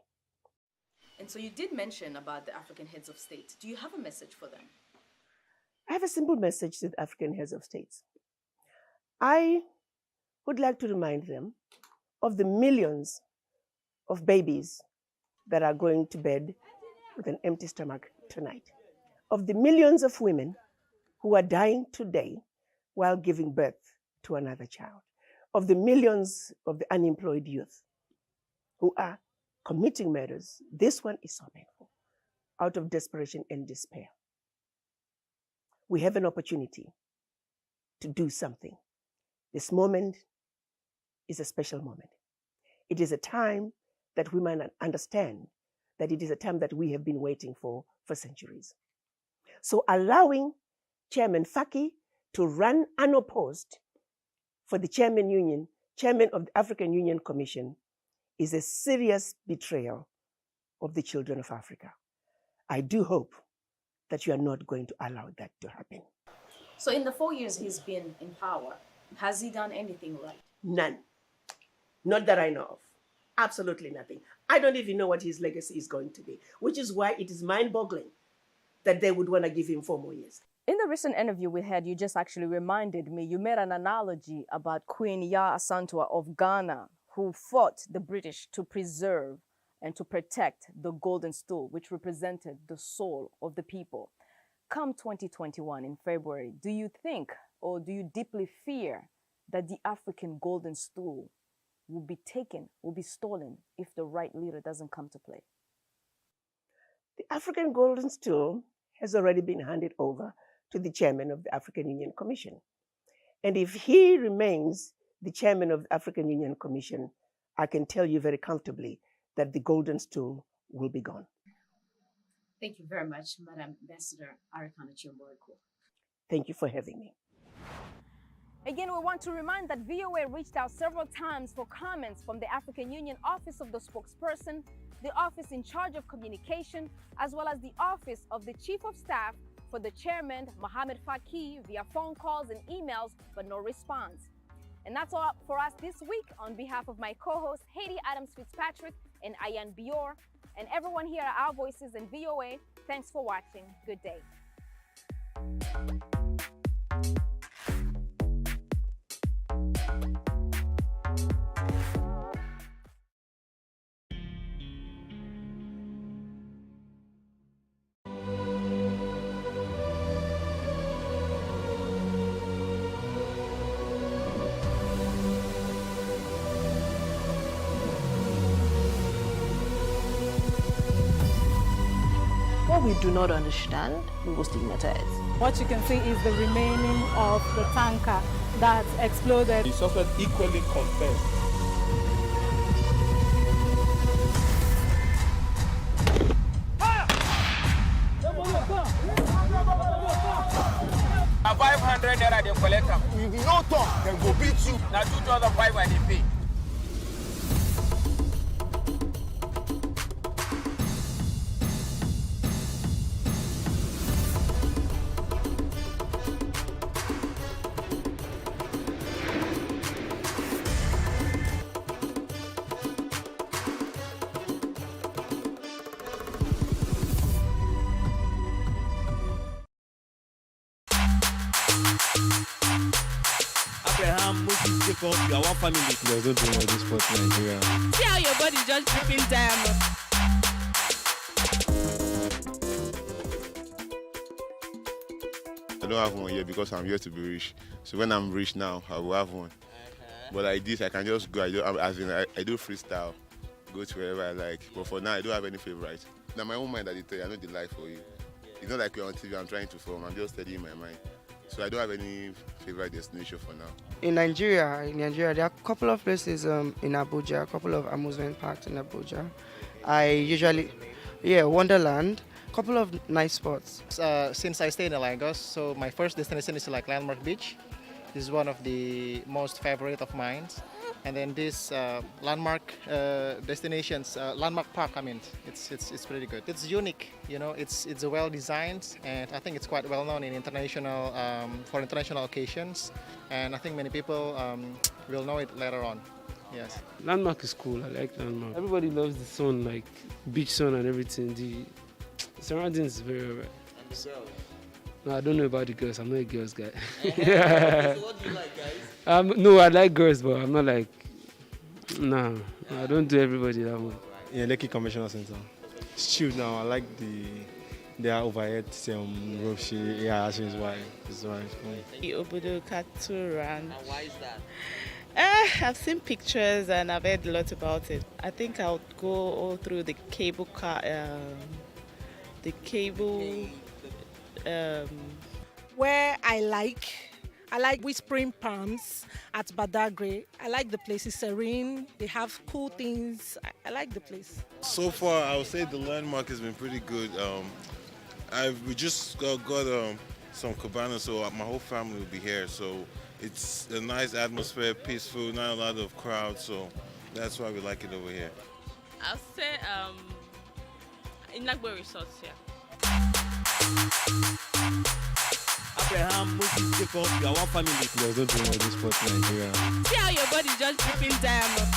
And so you did mention about the African heads of state. Do you have a message for them? I have a simple message to the African heads of states. I would like to remind them of the millions of babies that are going to bed with an empty stomach tonight, of the millions of women who are dying today while giving birth to another child, of the millions of the unemployed youth who are committing murders. This one is so painful, out of desperation and despair. We have an opportunity to do something. This moment is a special moment. It is a time that we might understand that it is a time that we have been waiting for centuries. So allowing Chairman Faki to run unopposed for the chairman of the African Union Commission is a serious betrayal of the children of Africa. I do hope that you are not going to allow that to happen. So in the 4 years he's been in power, has he done anything right? None. Not that I know of. Absolutely nothing. I don't even know what his legacy is going to be, which is why it is mind-boggling that they would want to give him 4 more years. In the recent interview we had, you just actually reminded me, you made an analogy about Queen Yaa Asantewaa of Ghana, who fought the British to preserve and to protect the golden stool, which represented the soul of the people. Come 2021 in February, do you think, or do you deeply fear that the African golden stool will be taken, will be stolen if the right leader doesn't come to play? The African golden stool has already been handed over to the chairman of the African Union Commission. And if he remains the chairman of the African Union Commission, I can tell you very comfortably that the golden stool will be gone. Thank you very much, Madam Ambassador Arikana Chiombo-Ekwo. Thank you for having me. Again, we want to remind that VOA reached out several times for comments from the African Union Office of the Spokesperson, the Office in charge of Communication, as well as the Office of the Chief of Staff for the Chairman, Mohamed Faki, via phone calls and emails, but no response. And that's all for us this week. On behalf of my co-hosts, Haiti Adams-Fitzpatrick and Ayan Bior, and everyone here at Our Voices and VOA, thanks for watching. Good day. What we do not understand, we will stigmatize. What you can see is the remaining of the tanker that exploded. He suffered equally confessed. Now 500 naira they collect them. If you no talk, then go beat you. Now 2,500 they pay. Abraham, Moses, Jacob, you are one family. There's no doing all this sport in Nigeria. See how your body just dripping diamond. I don't have one yet because I'm yet to be rich. So when I'm rich now, I will have one. But like this, I can just go. I do freestyle, go to wherever I like. But for now, I don't have any favorite. Now my own mind, I tell you, I know the life for you. It's not like we're on TV. I'm trying to form. I'm just studying my mind. So I don't have any favorite destination for now. In Nigeria, there are a couple of places in Abuja, a couple of amusement parks in Abuja. I usually, Wonderland, a couple of nice spots. Since I stay in Lagos, so my first destination is like Landmark Beach. This is one of the most favorite of mine. And then this landmark destinations, landmark park. I mean, it's pretty good. It's unique, you know. It's well designed, and I think it's quite well known in international for international occasions. And I think many people will know it later on. Yes. Landmark is cool. I like Landmark. Everybody loves the sun, like beach sun and everything. The surroundings is very alright. And the girls? No, I don't know about the girls. I'm not a girls guy. So what do you like, guys? No, I like girls, but I'm not like, nah, I don't do everybody that much. in Lekki Convention Center. It's chilled now. I like their overhead rope shit. Yeah, that's why. It's fun. Obodo Katuran. Why is that? I've seen pictures and I've heard a lot about it. I think I'll go all through the cable car, Where I like Whispering Palms at Badagry. I like the place. It's serene. They have cool things. I like the place. So far, I would say the landmark has been pretty good. We just got some cabanas, so my whole family will be here. So it's a nice atmosphere, peaceful, not a lot of crowds. So that's why we like it over here. I'll say in Lagbo Resorts here. Abraham, Moses, Jacob, you are one family. There's no dream of this sport in Nigeria. See how your body just dripping diamond.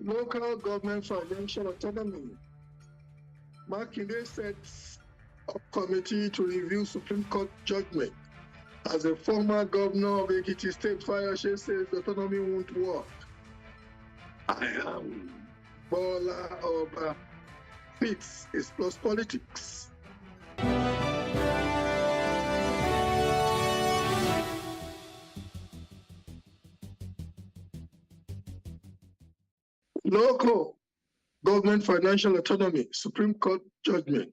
Local government financial autonomy. Makinde sets a committee to review Supreme Court judgment. As a former governor of Ekiti State, Fayose says autonomy won't work. I am Bola Oba. Fits is plus politics. Local government financial autonomy, Supreme Court judgment.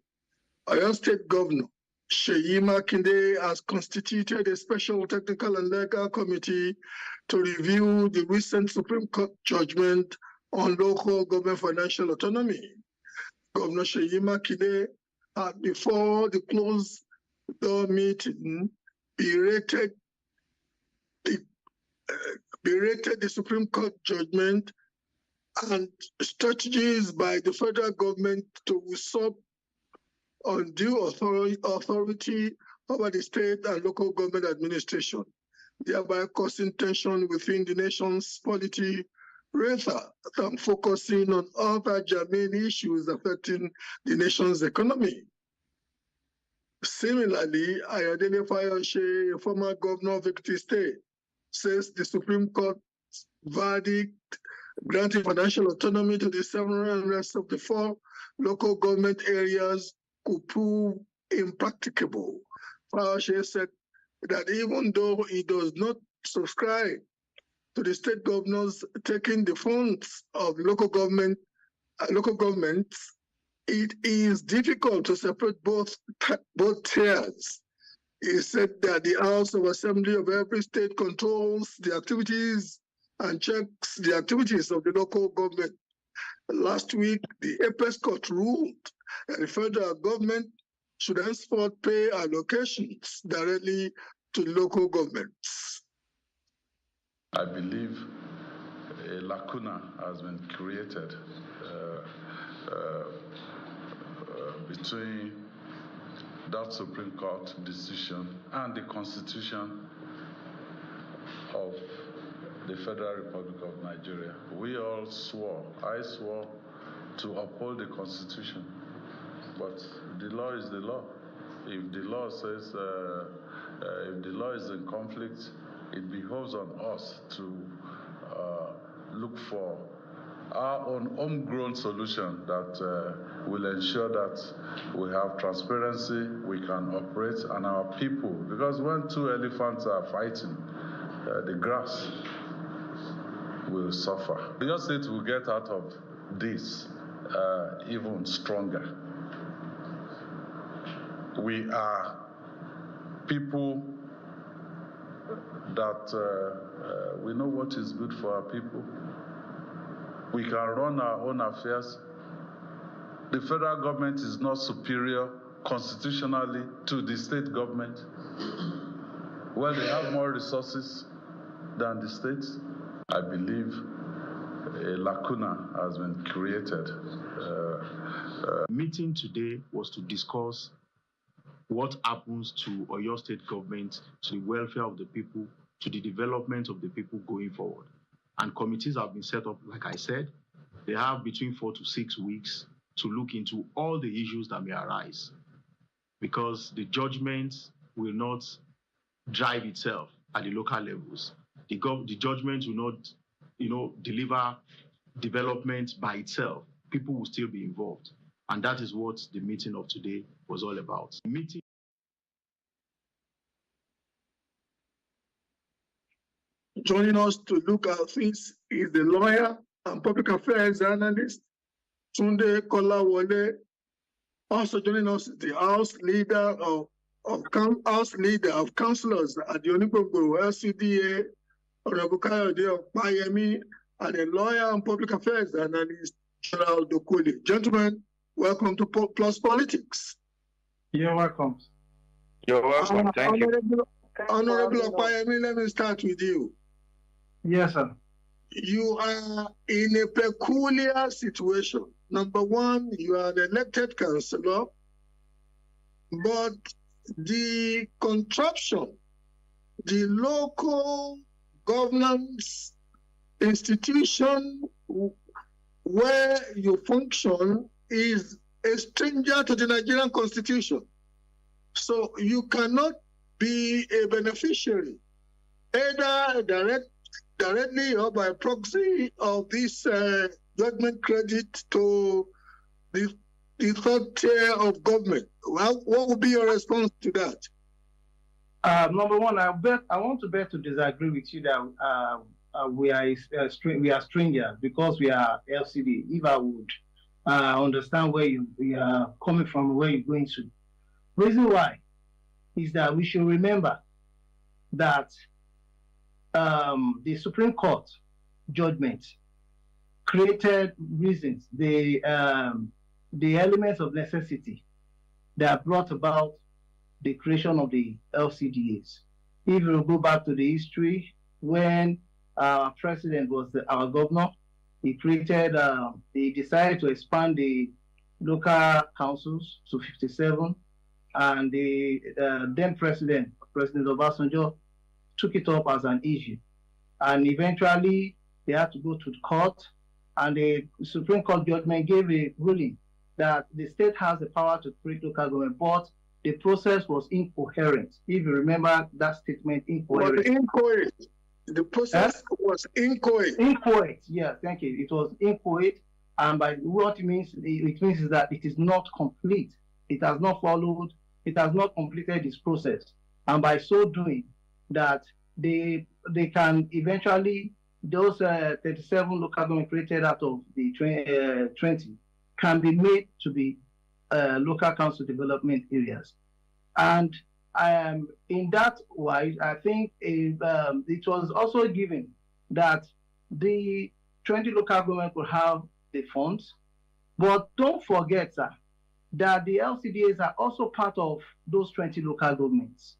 Oyo State Governor Seyi Makinde has constituted a special technical and legal committee to review the recent Supreme Court judgment on local government financial autonomy. Governor Seyi Makinde had, before the closed door meeting, berated the Supreme Court judgment and strategies by the federal government to usurp undue authority over the state and local government administration, thereby causing tension within the nation's polity rather than focusing on other germane issues affecting the nation's economy. Similarly, Ayodele Fayose, former governor of Ekiti State, says the Supreme Court verdict granting financial autonomy to the 7 rest of the 4 local government areas could prove impracticable. Fayose said that even though he does not subscribe to the state governors taking the funds of local governments, it is difficult to separate both tiers. He said that the House of Assembly of every state controls the activities and checks the activities of the local government. Last week, the Apex Court ruled that the federal government should henceforth pay allocations directly to local governments. I believe a lacuna has been created between that Supreme Court decision and the Constitution of the Federal Republic of Nigeria. We all swore, I swore to uphold the Constitution, but the law is the law. If the law says, if the law is in conflict, it behoves on us to look for our own homegrown solution that will ensure that we have transparency, we can operate, and our people, because when 2 elephants are fighting, the grass will suffer. Your state will get out of this even stronger. We are people that we know what is good for our people. We can run our own affairs. The federal government is not superior constitutionally to the state government. Well, they have more resources than the states. I believe a lacuna has been created. Meeting today was to discuss what happens to Oyo State government, to the welfare of the people, to the development of the people going forward. And committees have been set up, like I said. They have between 4 to 6 weeks to look into all the issues that may arise, because the judgment will not drive itself at the local levels. The judgment will not, deliver development by itself. People will still be involved. And that is what the meeting of today was all about. Joining us to look at things is the lawyer and public affairs analyst, Tunde Kolawole. Also joining us is the House Leader of Councillors at the Onigbogbo LCDA, Honorable Kayode Opayemi, and a lawyer and public affairs analyst, General Dokoli. Gentlemen, welcome to Plus Politics. You're welcome. You're welcome. Thank you. Honorable Opayemi, let me start with you. Yes, sir. You are in a peculiar situation. Number one, you are an elected councillor, but the contraption, the local governance institution where you function is a stranger to the Nigerian Constitution. So you cannot be a beneficiary, either directly or by proxy of this judgment credit to the third tier of government. Well, what would be your response to that? Number one, I want to disagree with you that we are strangers because we are LCD. If I would understand where you are coming from, where you're going to. Reason why is that we should remember that the Supreme Court judgment created reasons, the elements of necessity that brought about the creation of the LCDAs. If you go back to the history, when our president was our governor, he decided to expand the local councils to 57, and the then President Obasanjo, took it up as an issue. And eventually, they had to go to the court, and the Supreme Court judgment gave a ruling that the state has the power to create local government, but the process was incoherent. If you remember that statement, incoherent. The process was incoherent. Incoherent, yeah, thank you. It was incoherent, and by what it means is that it is not complete. It has not followed, it has not completed this process. And by so doing, that they can eventually, those 37 local government created out of the 20 can be made to be local council development areas. And in that wise, I think it was also given that the 20 local government could have the funds, but don't forget, sir, that the LCDAs are also part of those 20 local governments.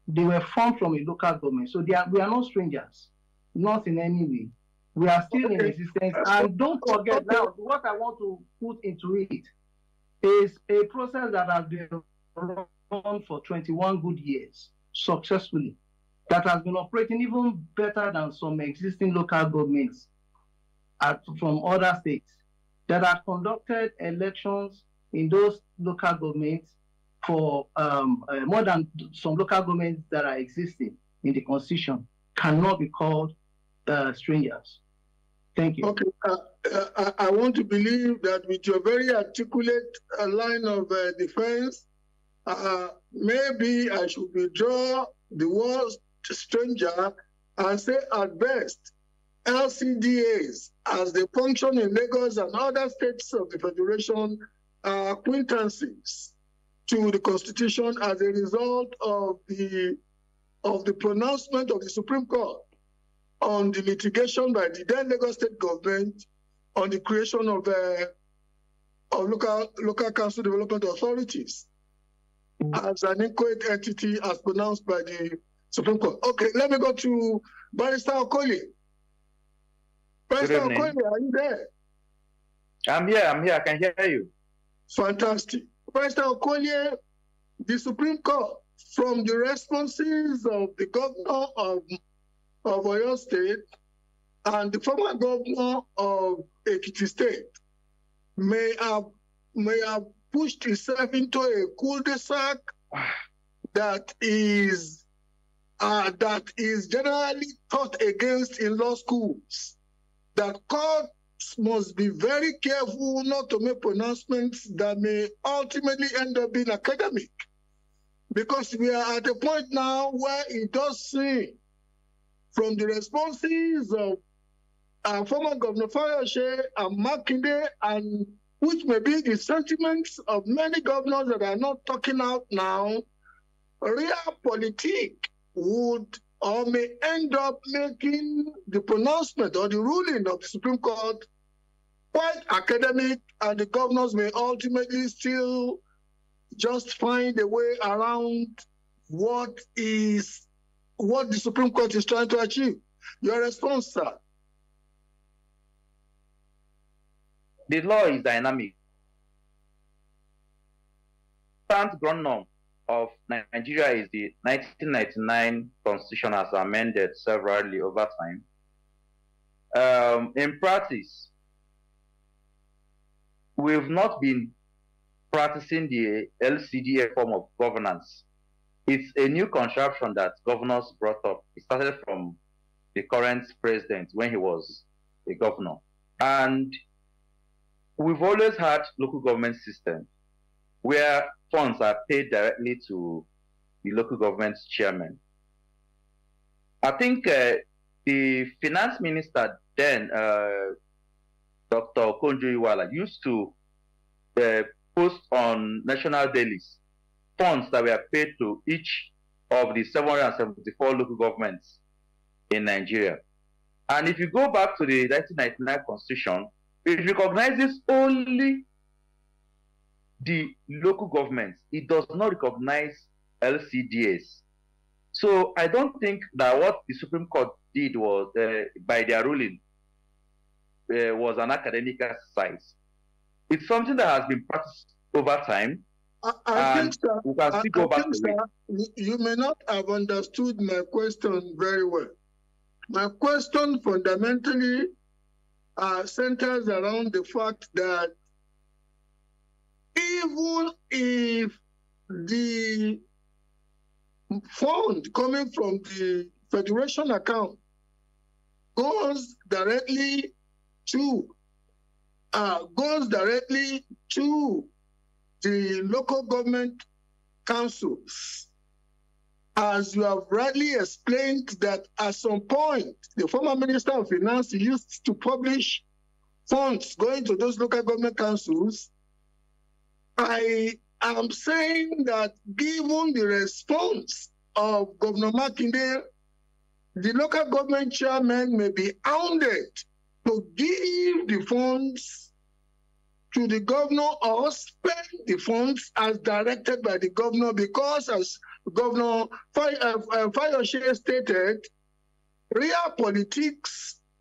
They were formed from a local government, so we are not strangers, not in any way. We are still in existence. And don't forget now, what I want to put into it is a process that has been run for 21 good years successfully, that has been operating even better than some existing local governments from other states that have conducted elections in those local governments for more than some local governments that are existing in the Constitution cannot be called strangers. Thank you. Okay, I want to believe that with your very articulate line of defense, maybe I should withdraw the word stranger and say at best, LCDAs, as they function in Lagos and other states of the Federation, are acquaintances to the Constitution as a result of the pronouncement of the Supreme Court on the litigation by the then Lagos State government on the creation of local council development authorities as an inchoate entity as pronounced by the Supreme Court. Okay, let me go to Barrister Okolie. Barrister Okolie, are you there? I'm here, I can hear you. Fantastic. Barrister Okolie, the Supreme Court, from the responses of the governor of Oyo State and the former governor of Ekiti State, may have pushed itself into a cul-de-sac that is generally taught against in law schools. That courts must be very careful not to make pronouncements that may ultimately end up being academic. Because we are at a point now where it does seem, from the responses of former Governor Fayose and Makinde, and which may be the sentiments of many governors that are not talking out now, realpolitik would or may end up making the pronouncement or the ruling of the Supreme Court quite academic, and the governors may ultimately still just find a way around what the Supreme Court is trying to achieve. Your response, sir? The law is dynamic. Current ground norm of Nigeria is the 1999 Constitution as amended severally over time. In practice, we've not been practicing the LCDA form of governance. It's a new contraption that governors brought up. It started from the current president when he was a governor. And we've always had local government system where funds are paid directly to the local government chairman. I think the finance minister then, Dr. Okonjo-Iweala, used to post on national dailies funds that were paid to each of the 774 local governments in Nigeria. And if you go back to the 1999 Constitution, it recognizes only the local governments. It does not recognize LCDAs. So I don't think that what the Supreme Court did was, by their ruling, was an academic exercise. It's something that has been practiced over time. I think, sir, we can still go back to it. You may not have understood my question very well. My question fundamentally centers around the fact that even if the fund coming from the Federation account goes directly to the local government councils, as you have rightly explained that at some point, the former Minister of Finance used to publish funds going to those local government councils. I am saying that given the response of Governor Makinde, the local government chairman may be hounded to give the funds to the governor or spend the funds as directed by the governor, because as Governor Fayose stated, realpolitik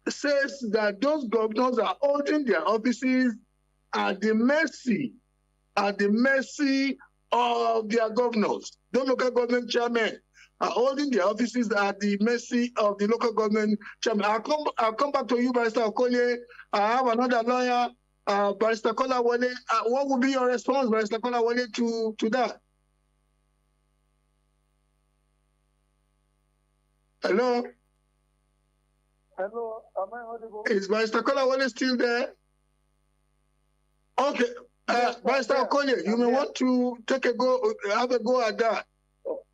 says that those governors are holding their offices at the mercy of their governors. Those local government chairmen are holding their offices at the mercy of the local government chairman. I'll come back to you, Barrister Okolie. I have another lawyer, Barrister Kolawole. What would be your response, Barrister Kolawole, to that? Hello? Hello, am I audible? Is Barrister Kolawole still there? Okay. Barrister Okolie, you may want to have a go at that.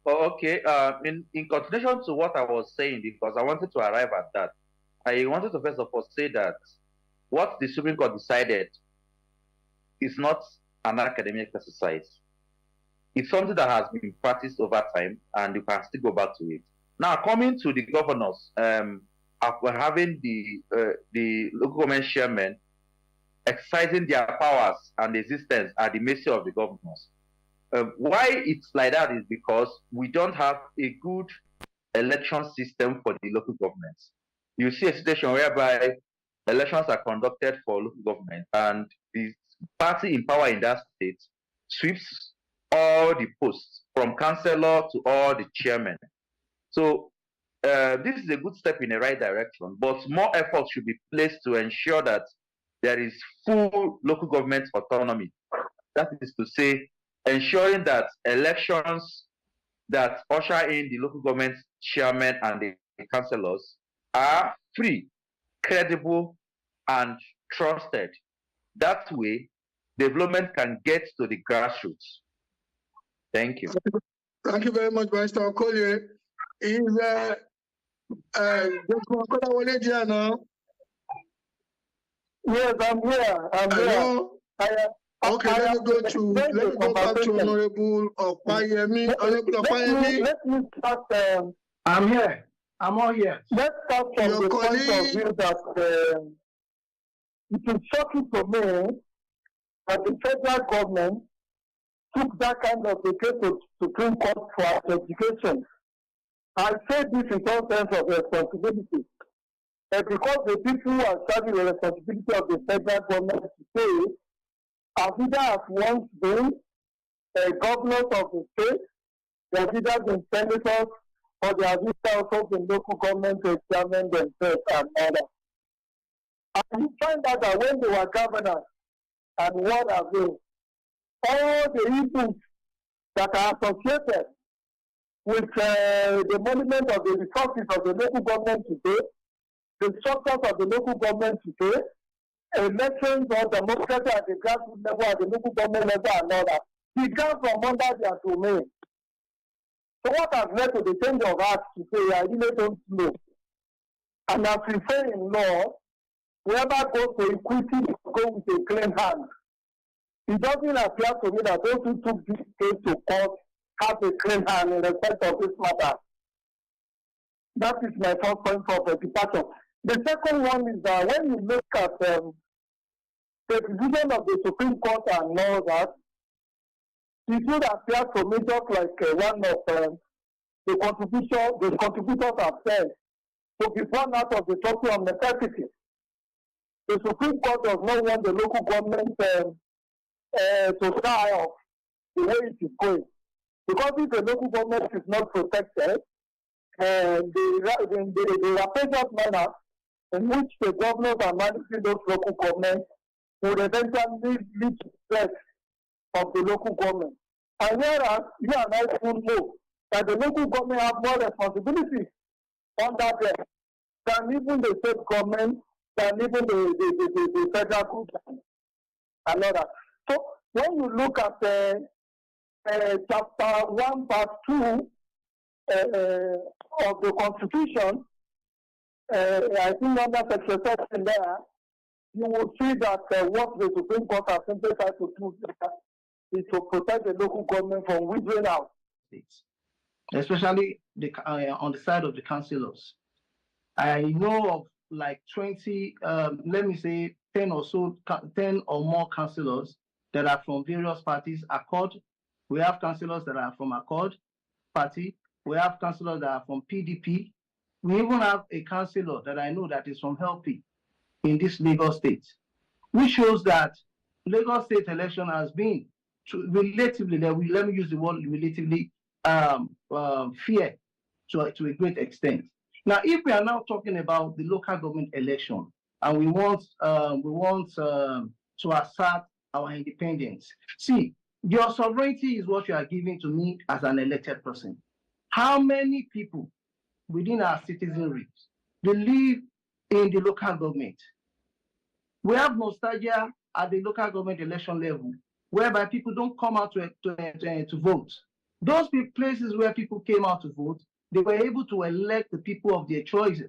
Okay. In continuation to what I was saying, because I wanted to arrive at that, I wanted to first of all say that what the Supreme Court decided is not an academic exercise. It's something that has been practiced over time, and you can still go back to it. Now, coming to the governors, having the local government chairmen exercising their powers and existence at the mercy of the governors. Why it's like that is because we don't have a good election system for the local governments. You see a situation whereby elections are conducted for local government, and the party in power in that state sweeps all the posts from councillor to all the chairmen. So this is a good step in the right direction, but more effort should be placed to ensure that there is full local government autonomy. That is to say, ensuring that elections that usher in the local government chairman and the councillors are free, credible, and trusted. That way, development can get to the grassroots. Thank you. Thank you very much, Mr. Okolie. Is now? Yes, I'm here. I'm here. Okay, let me go back to Honorable Opayemi. Honorable Opayemi. Let me start. I'm here. I'm all here. Let's start from the point of view that it is shocking to me that the federal government took that kind of a case to Supreme Court for education. I say this in all sense of responsibility. Because the people who are serving the responsibility of the federal government today have either have once been governors of the state, they have either been senators, or they have either also been local government to examine themselves and others. And you find out that when they were governors and what have they, all the issues that are associated with the management of the resources of the local government today, the structures of the local government today, elections or democracy at the grassroots level, at the local government level and all that, began from under their domain. So what has led to the change of heart today, I really don't know. And as we say in law, whoever goes to equity go with a clean hand. It doesn't appear to me that those who took this case to court have a clean hand in respect of this matter. That is my first point of departure. The second one is that when you look at the decision of the Supreme Court and all that, it would appear to me just like one of the contributors have said, to be born out of the doctrine of necessity. The Supreme Court does not want the local government to die off the way it is going. Because if the local government is not protected, the rapacious manner in which the governors are managing those local governments would eventually lead to threat of the local government. And whereas you and I should know that the local government have more responsibilities under them than even the state government, than even the federal government and all that. So when you look at chapter 1, part 2 of the Constitution, I think under section 7 there, you will see that what the Supreme Court has simply tried to do is to protect the local government from withering out. Especially on the side of the councillors. I know of like 20, let me say 10 or more councillors that are from various parties. Accord, we have councillors that are from Accord party. We have councillors that are from PDP. We even have a councillor that I know that is from HELP in this Lagos state, which shows that Lagos state election has been relatively, let me use the word relatively, fair to a great extent. Now, if we are now talking about the local government election and we want to assert our independence, see, your sovereignty is what you are giving to me as an elected person. How many people within our citizenry live in the local government? We have nostalgia at the local government election level, whereby people don't come out to vote. Those places where people came out to vote, they were able to elect the people of their choice.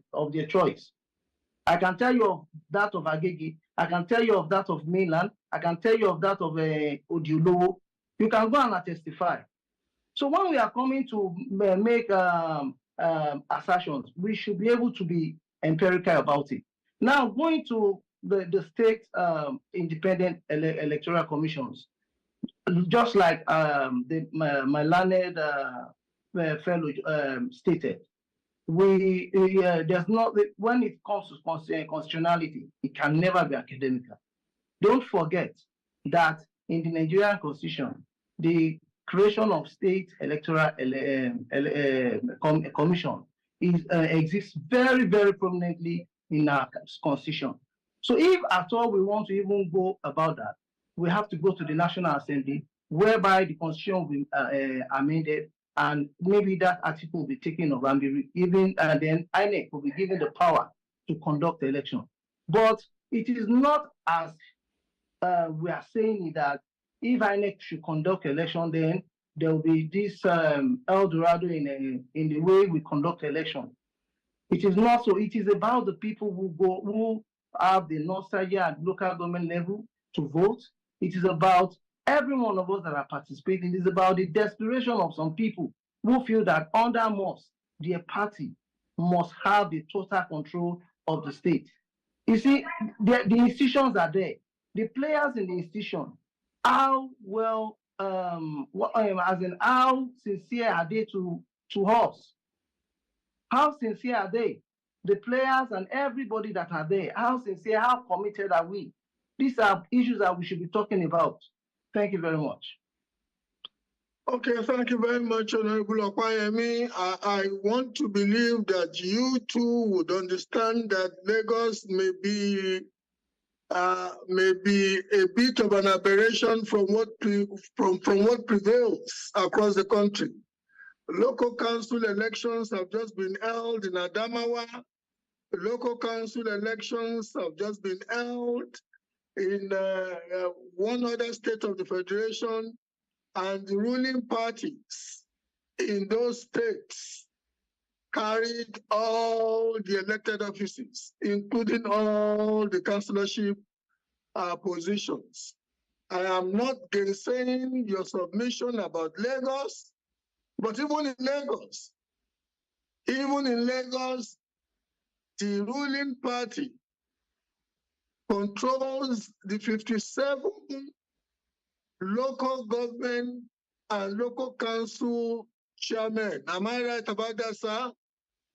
I can tell you of that of Agege. I can tell you of that of Mainland. I can tell you of that of Odiolo. You can go and testify. So when we are coming to make assertions, we should be able to be empirical about it. Now, going to the state independent electoral commissions, just like my learned fellow stated, there's not, when it comes to constitutionality, it can never be academical. Don't forget that in the Nigerian constitution, the creation of state electoral commission exists very, very prominently in our constitution. So if at all we want to even go about that, we have to go to the National Assembly, whereby the constitution will be amended, and maybe that article will be taken over and be given, and then INEC will be given the power to conduct the election. But it is not as we are saying that if INEC should conduct election, then there will be this El Dorado in the way we conduct election. It is not so. It is about the people who have the nostalgia at local government level to vote. It is about every one of us that are participating. It is about the desperation of some people who feel that under most, their party must have the total control of the state. You see, the institutions are there. The players in the institution, how well, as in how sincere are they to us? How sincere are they? The players and everybody that are there, how sincere, how committed are we? These are issues that we should be talking about. Thank you very much. Okay, thank you very much, Honorable Okwayemi. I want to believe that you too would understand that Lagos may be a bit of an aberration from what prevails across the country. Local council elections have just been held in Adamawa. Local council elections have just been held in one other state of the Federation, and the ruling parties in those states carried all the elected offices, including all the councillorship positions. I am not gainsaying your submission about Lagos, but even in Lagos, the ruling party controls the 57 local government and local council chairmen. Am I right about that, sir?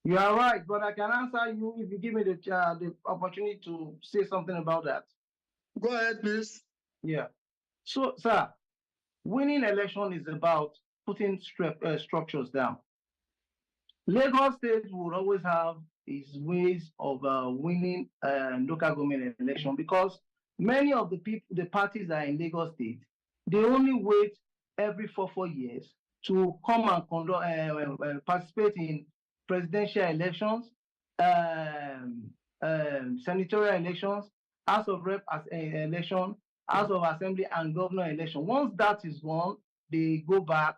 You are right, but I can answer you if you give me the opportunity to say something about that. Go ahead, please. Yeah. So, sir, winning election is about putting structures down. Lagos State will always have its ways of winning local government election, because many of the parties that are in Lagos State, they only wait every 4 years to come and conduct, participate in presidential elections, senatorial elections, House of Rep election, House of Assembly, and governor election. Once that is won, they go back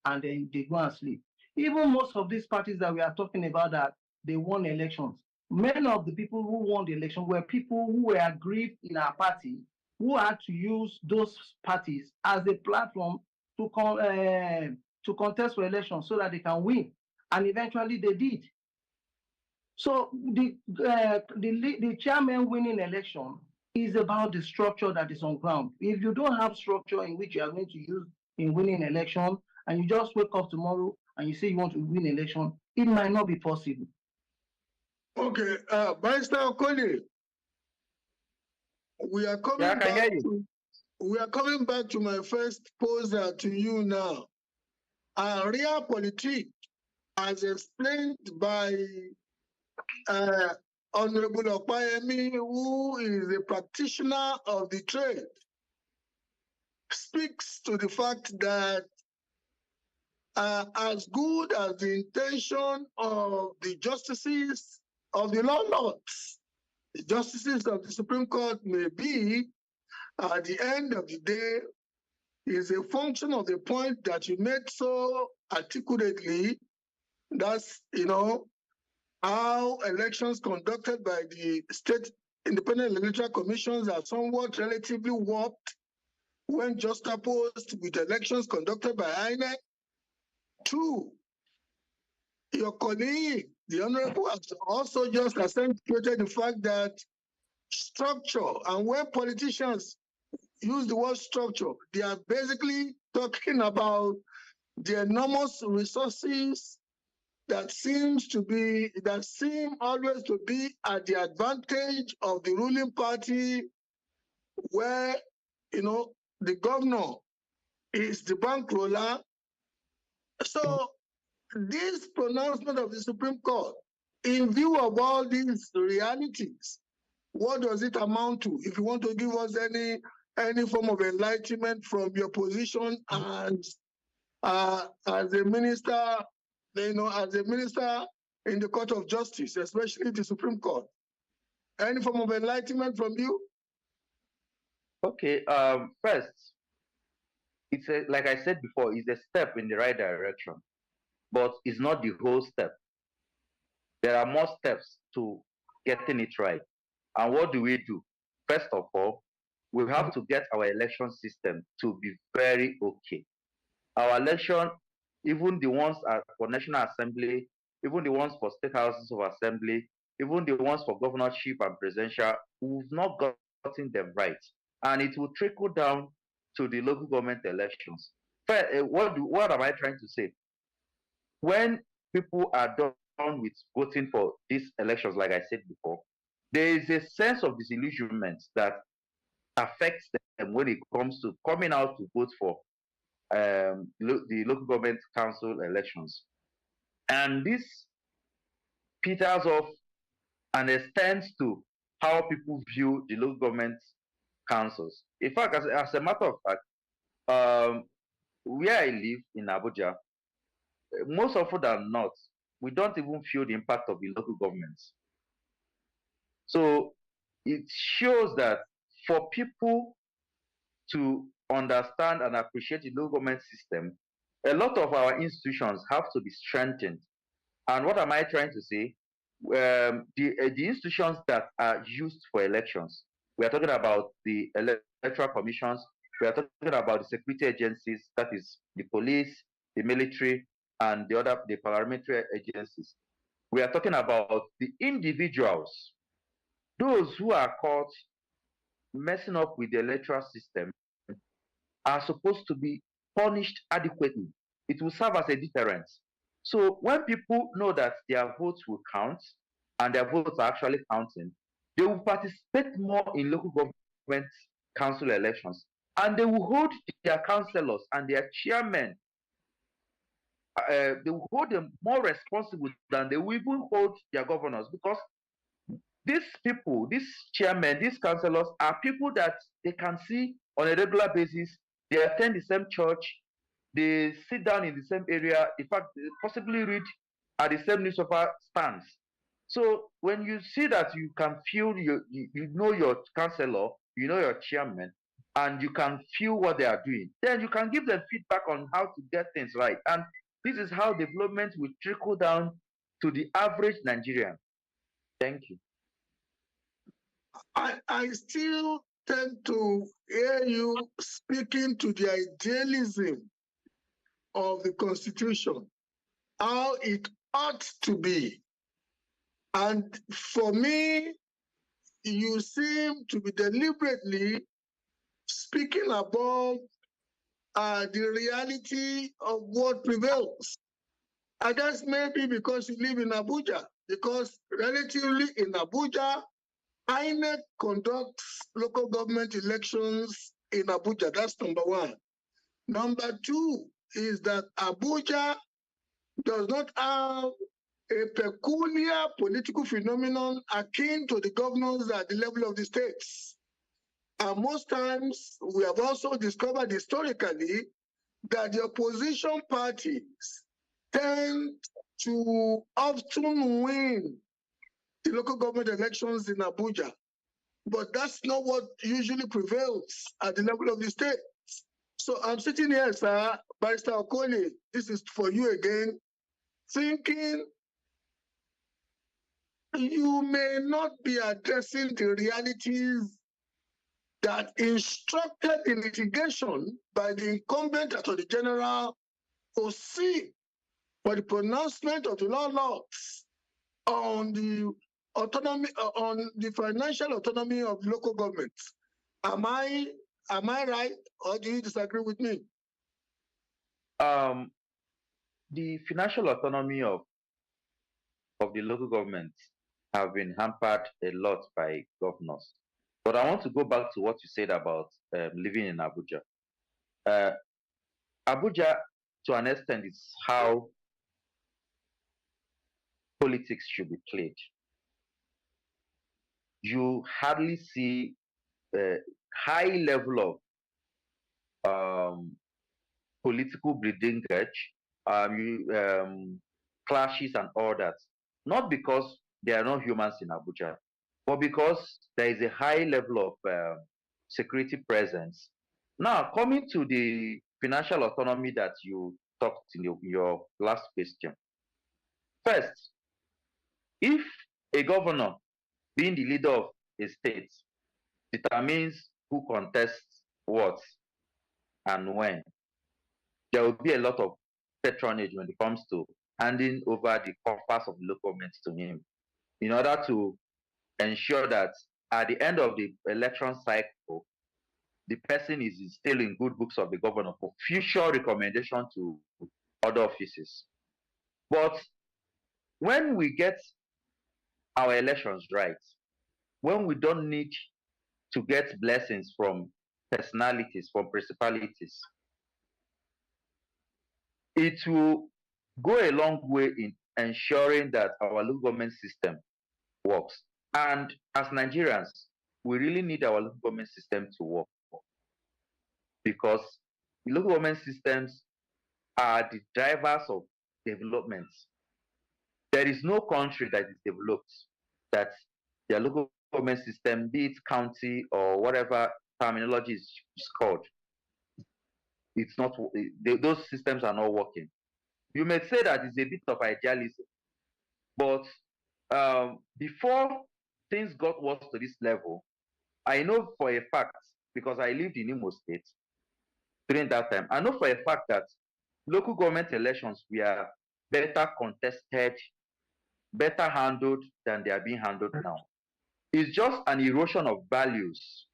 and then they go and sleep. Even most of these parties that we are talking about, that they won elections, many of the people who won the election were people who were aggrieved in our party, who had to use those parties as a platform to contest for elections so that they can win, and eventually they did. So the chairman winning election is about the structure that is on ground. If you don't have structure in which you are going to use in winning election, and you just wake up tomorrow and you say you want to win election, it might not be possible. Okay, Barrister Okoli, we are coming back to my first poser to you now. Realpolitik, as explained by Honorable Okwayemi, who is a practitioner of the trade, speaks to the fact that as good as the intention of the justices of the law lords, the justices of the Supreme Court may be, at the end of the day, is a function of the point that you made so articulately. That's, how elections conducted by the state independent electoral commissions are somewhat relatively warped when juxtaposed with elections conducted by INEC. Two, your colleague, the Honorable, has also just accentuated the fact that structure, and when politicians use the word structure, they are basically talking about the enormous resources that seem always to be at the advantage of the ruling party, where the governor is the bankroller. So this pronouncement of the Supreme Court, in view of all these realities, what does it amount to? If you want to give us any form of enlightenment from your position as a minister, as a minister in the Court of Justice, especially the Supreme Court, any form of enlightenment from you? Okay. First, like I said before, it's a step in the right direction, but it's not the whole step. There are more steps to getting it right. And what do we do? First of all, we have to get our election system to be very okay. Our election, even the ones for National Assembly, even the ones for state houses of assembly, even the ones for governorship and presidential, we've not gotten them right. And it will trickle down to the local government elections. What am I trying to say? When people are done with voting for these elections, like I said before, there is a sense of disillusionment that affects them when it comes to coming out to vote for the local government council elections. And this peters off and extends to how people view the local government councils. In fact, as a matter of fact, where I live in Abuja, most often than not, we don't even feel the impact of the local governments. So it shows that for people to understand and appreciate the local government system, a lot of our institutions have to be strengthened. And what am I trying to say? The institutions that are used for elections, we are talking about the electoral commissions, we are talking about the security agencies, that is the police, the military, and the paramilitary agencies. We are talking about the individuals, those who are caught messing up with the electoral system are supposed to be punished adequately. It will serve as a deterrent. So when people know that their votes will count and their votes are actually counting, they will participate more in local government council elections, and they will hold their councillors and their chairmen. They will hold them more responsible than they will even hold their governors, because these people, these chairmen, these councillors are people that they can see on a regular basis. They attend the same church, they sit down in the same area, in fact, they possibly read at the same newspaper stands. So when you see that you can feel, you know your councillor, you know your chairman, and you can feel what they are doing, then you can give them feedback on how to get things right. And this is how development will trickle down to the average Nigerian. Thank you. I still tend to hear you speaking to the idealism of the Constitution, how it ought to be. And for me, you seem to be deliberately speaking about the reality of what prevails. And that's maybe because you live in Abuja, because relatively in Abuja, INEC conducts local government elections in Abuja. That's number one. Number two is that Abuja does not have a peculiar political phenomenon akin to the governors at the level of the states. And most times, we have also discovered historically that the opposition parties tend to often win the local government elections in Abuja. But that's not what usually prevails at the level of the state. So I'm sitting here, sir, Barrister Okoli, this is for you again, thinking you may not be addressing the realities that instructed the litigation by the incumbent Attorney General to seek for the pronouncement of the laws on the autonomy, on the financial autonomy of local governments. Am I right, or do you disagree with me? The financial autonomy of the local governments have been hampered a lot by governors. But I want to go back to what you said about living in Abuja. Abuja, to an extent, is how politics should be played. You hardly see a high level of political bleeding edge, clashes and all that. Not because there are no humans in Abuja, but because there is a high level of security presence. Now, coming to the financial autonomy that you talked in your last question. First, if a governor, being the leader of a state, determines who contests what and when, there will be a lot of patronage when it comes to handing over the coffers of the local government to him, in order to ensure that at the end of the election cycle, the person is still in good books of the governor for future recommendation to other offices. But when we get our elections right, when we don't need to get blessings from personalities, from principalities, it will go a long way in ensuring that our local government system works. And as Nigerians, we really need our local government system to work, because the local government systems are the drivers of development. There is no country that is developed that their local government system, be it county or whatever terminology is called, it's not, those systems are not working. You may say that it's a bit of idealism, but before things got worse to this level, I know for a fact, because I lived in Imo State during that time, I know for a fact that local government elections were better contested, better handled than they are being handled now. It's just an erosion of values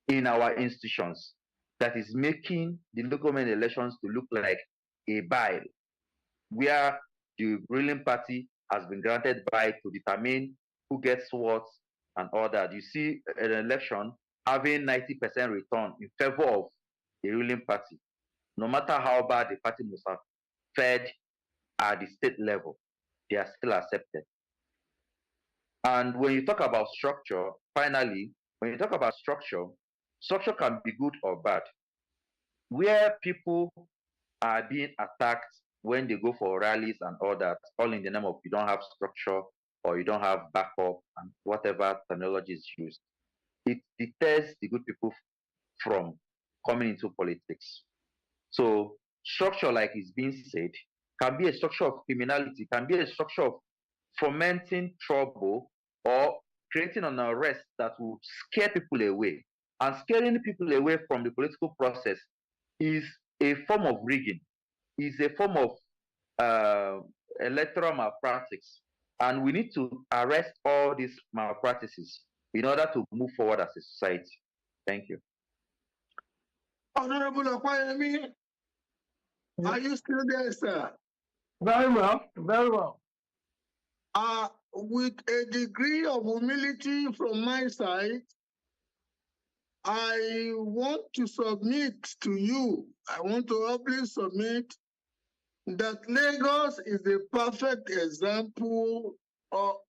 in our institutions that is making the local government elections to look like a bile, where the ruling party has been granted by to determine who gets what and all that. You see an election having 90% return in favor of the ruling party, no matter how bad the party must have fared at the state level, they are still accepted. And when you talk about structure, finally, when you talk about structure, structure can be good or bad. Where people are being attacked when they go for rallies and all that, all in the name of you don't have structure or you don't have backup and whatever terminology is used, it deters the good people from coming into politics. So structure, like is being said, can be a structure of criminality, can be a structure of fomenting trouble or creating an arrest that will scare people away. And scaring people away from the political process is a form of rigging, is a form of electoral malpractice. And we need to arrest all these malpractices in order to move forward as a society. Thank you. Honorable Okwayemi, are you still there, sir? Very well, very well. With a degree of humility from my side, I want to submit to you, I want to humbly submit that Lagos is the perfect example, or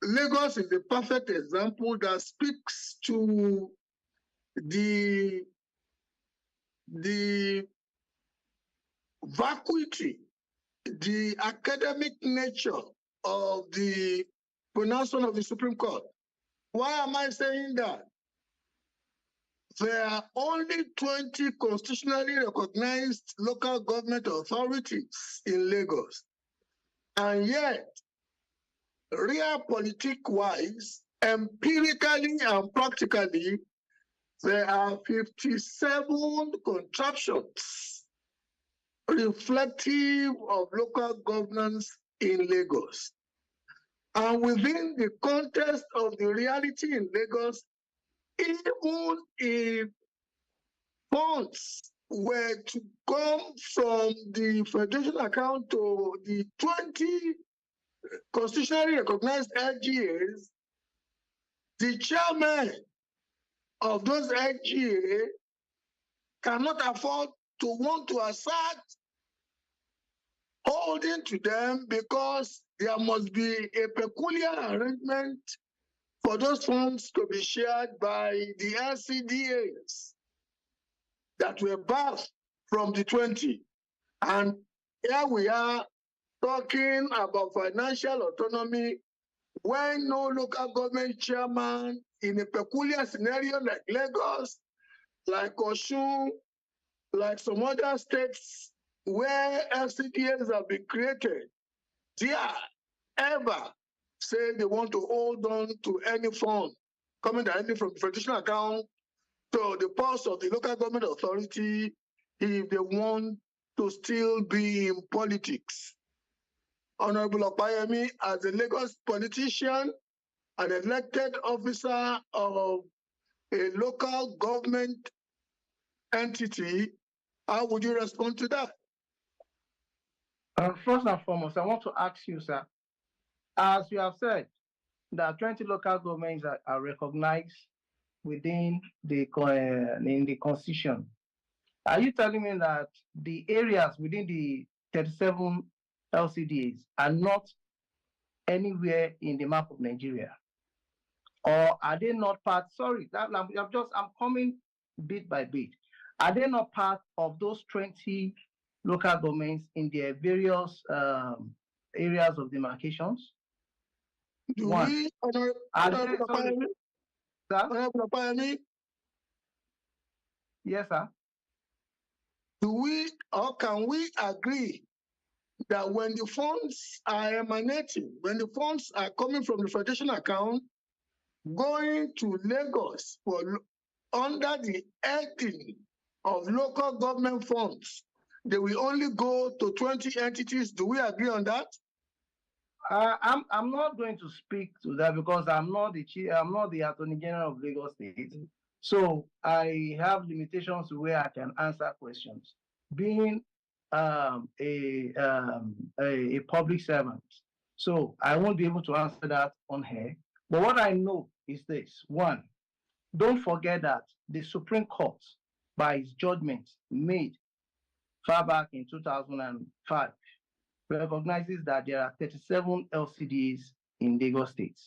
Lagos is the perfect example that speaks to the vacuity, the academic nature of the pronouncement of the Supreme Court. Why am I saying that? there are only 20 constitutionally recognized local government authorities in Lagos. And yet, realpolitik-wise, empirically and practically, there are 57 contraptions reflective of local governance in Lagos. And within the context of the reality in Lagos, even if funds were to come from the federation account to the 20 constitutionally recognized LGAs, the chairman of those LGA cannot afford to want to assert holding to them because there must be a peculiar arrangement for those funds to be shared by the LCDAs that were birthed from the 20. And here we are talking about financial autonomy when no local government chairman in a peculiar scenario like Lagos, like Osun, like some other states where LCDAs have been created, dare ever say they want to hold on to any fund coming directly from the federation account to the purse of the local government authority if they want to still be in politics. Honorable Opayemi, as a Lagos politician, an elected officer of a local government entity, how would you respond to that? First and foremost, I want to ask you, sir, as you have said, that 20 local governments are recognized within the in the constitution. Are you telling me that the areas within the 37 LCDs are not anywhere in the map of Nigeria? Or are they not part? Sorry, I'm coming bit by bit. Are they not part of those 20 local governments in their various areas of demarcations? Honorable Opayemi? Yes, sir. Do we or can we agree that when the funds are emanating, when the funds are coming from the federation account, going to Lagos for under the heading of local government funds, they will only go to 20 entities? Do we agree on that? I'm not going to speak to that because I'm not the chief, I'm not the Attorney General of Lagos State. So I have limitations where I can answer questions. Being a public servant, so I won't be able to answer that on here. But what I know is this: one, don't forget that the Supreme Court, by its judgment made far back in 2005, recognizes that there are 37 LCDs in Lagos State.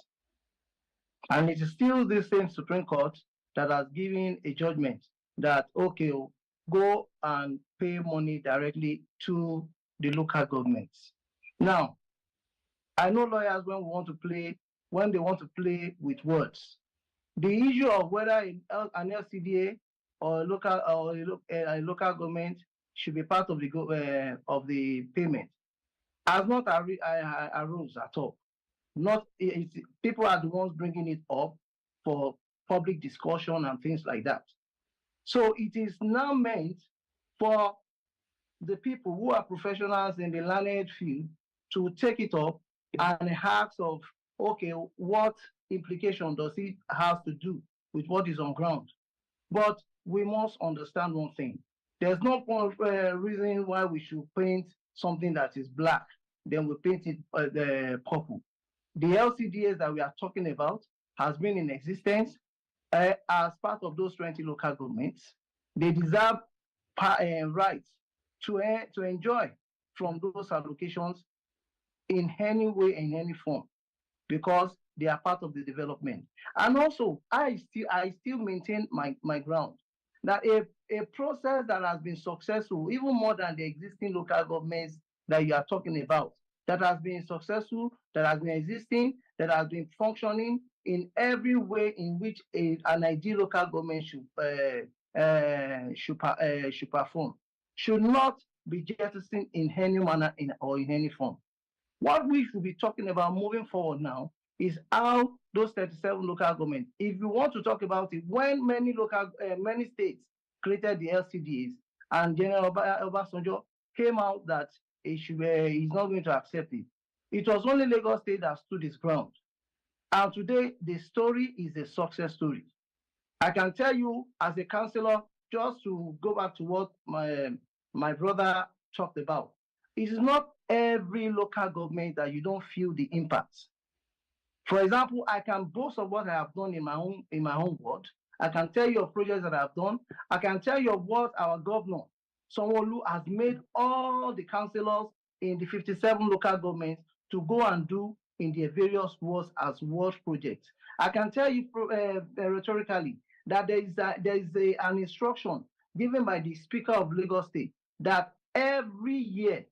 And it is still the same Supreme Court that has given a judgment that, okay, go and pay money directly to the local governments. Now, I know lawyers when they want to play with words. The issue of whether an LCDA or a local government should be part of the payment has not arose at all. People are the ones bringing it up for public discussion and things like that. So it is now meant for the people who are professionals in the learned field to take it up and ask of, okay, what implication does it have to do with what is on ground? But we must understand one thing. There's no reason why we should paint something that is black, then we paint it purple. The LCDAs that we are talking about has been in existence as part of those 20 local governments. They deserve rights to enjoy from those allocations in any way, in any form, because they are part of the development. And also, I still maintain my ground that a process that has been successful, even more than the existing local governments that you are talking about, that has been successful, that has been existing, that has been functioning in every way in which an ideal local government should perform, should not be jettisoned in any manner or in any form. What we should be talking about moving forward now is how those 37 local governments, if you want to talk about it, when many states created the LCDs and General Obasanjo came out that he's not going to accept it. It was only Lagos State that stood its ground. And today, the story is a success story. I can tell you as a councillor, just to go back to what my brother talked about, it is not every local government that you don't feel the impact. For example, I can boast of what I have done in my own ward. I can tell you of projects that I have done. I can tell you of what our governor, Sanwo-Olu, has made all the councillors in the 57 local governments to go and do in their various wards as ward projects. I can tell you rhetorically that there is an instruction given by the Speaker of Lagos State that every year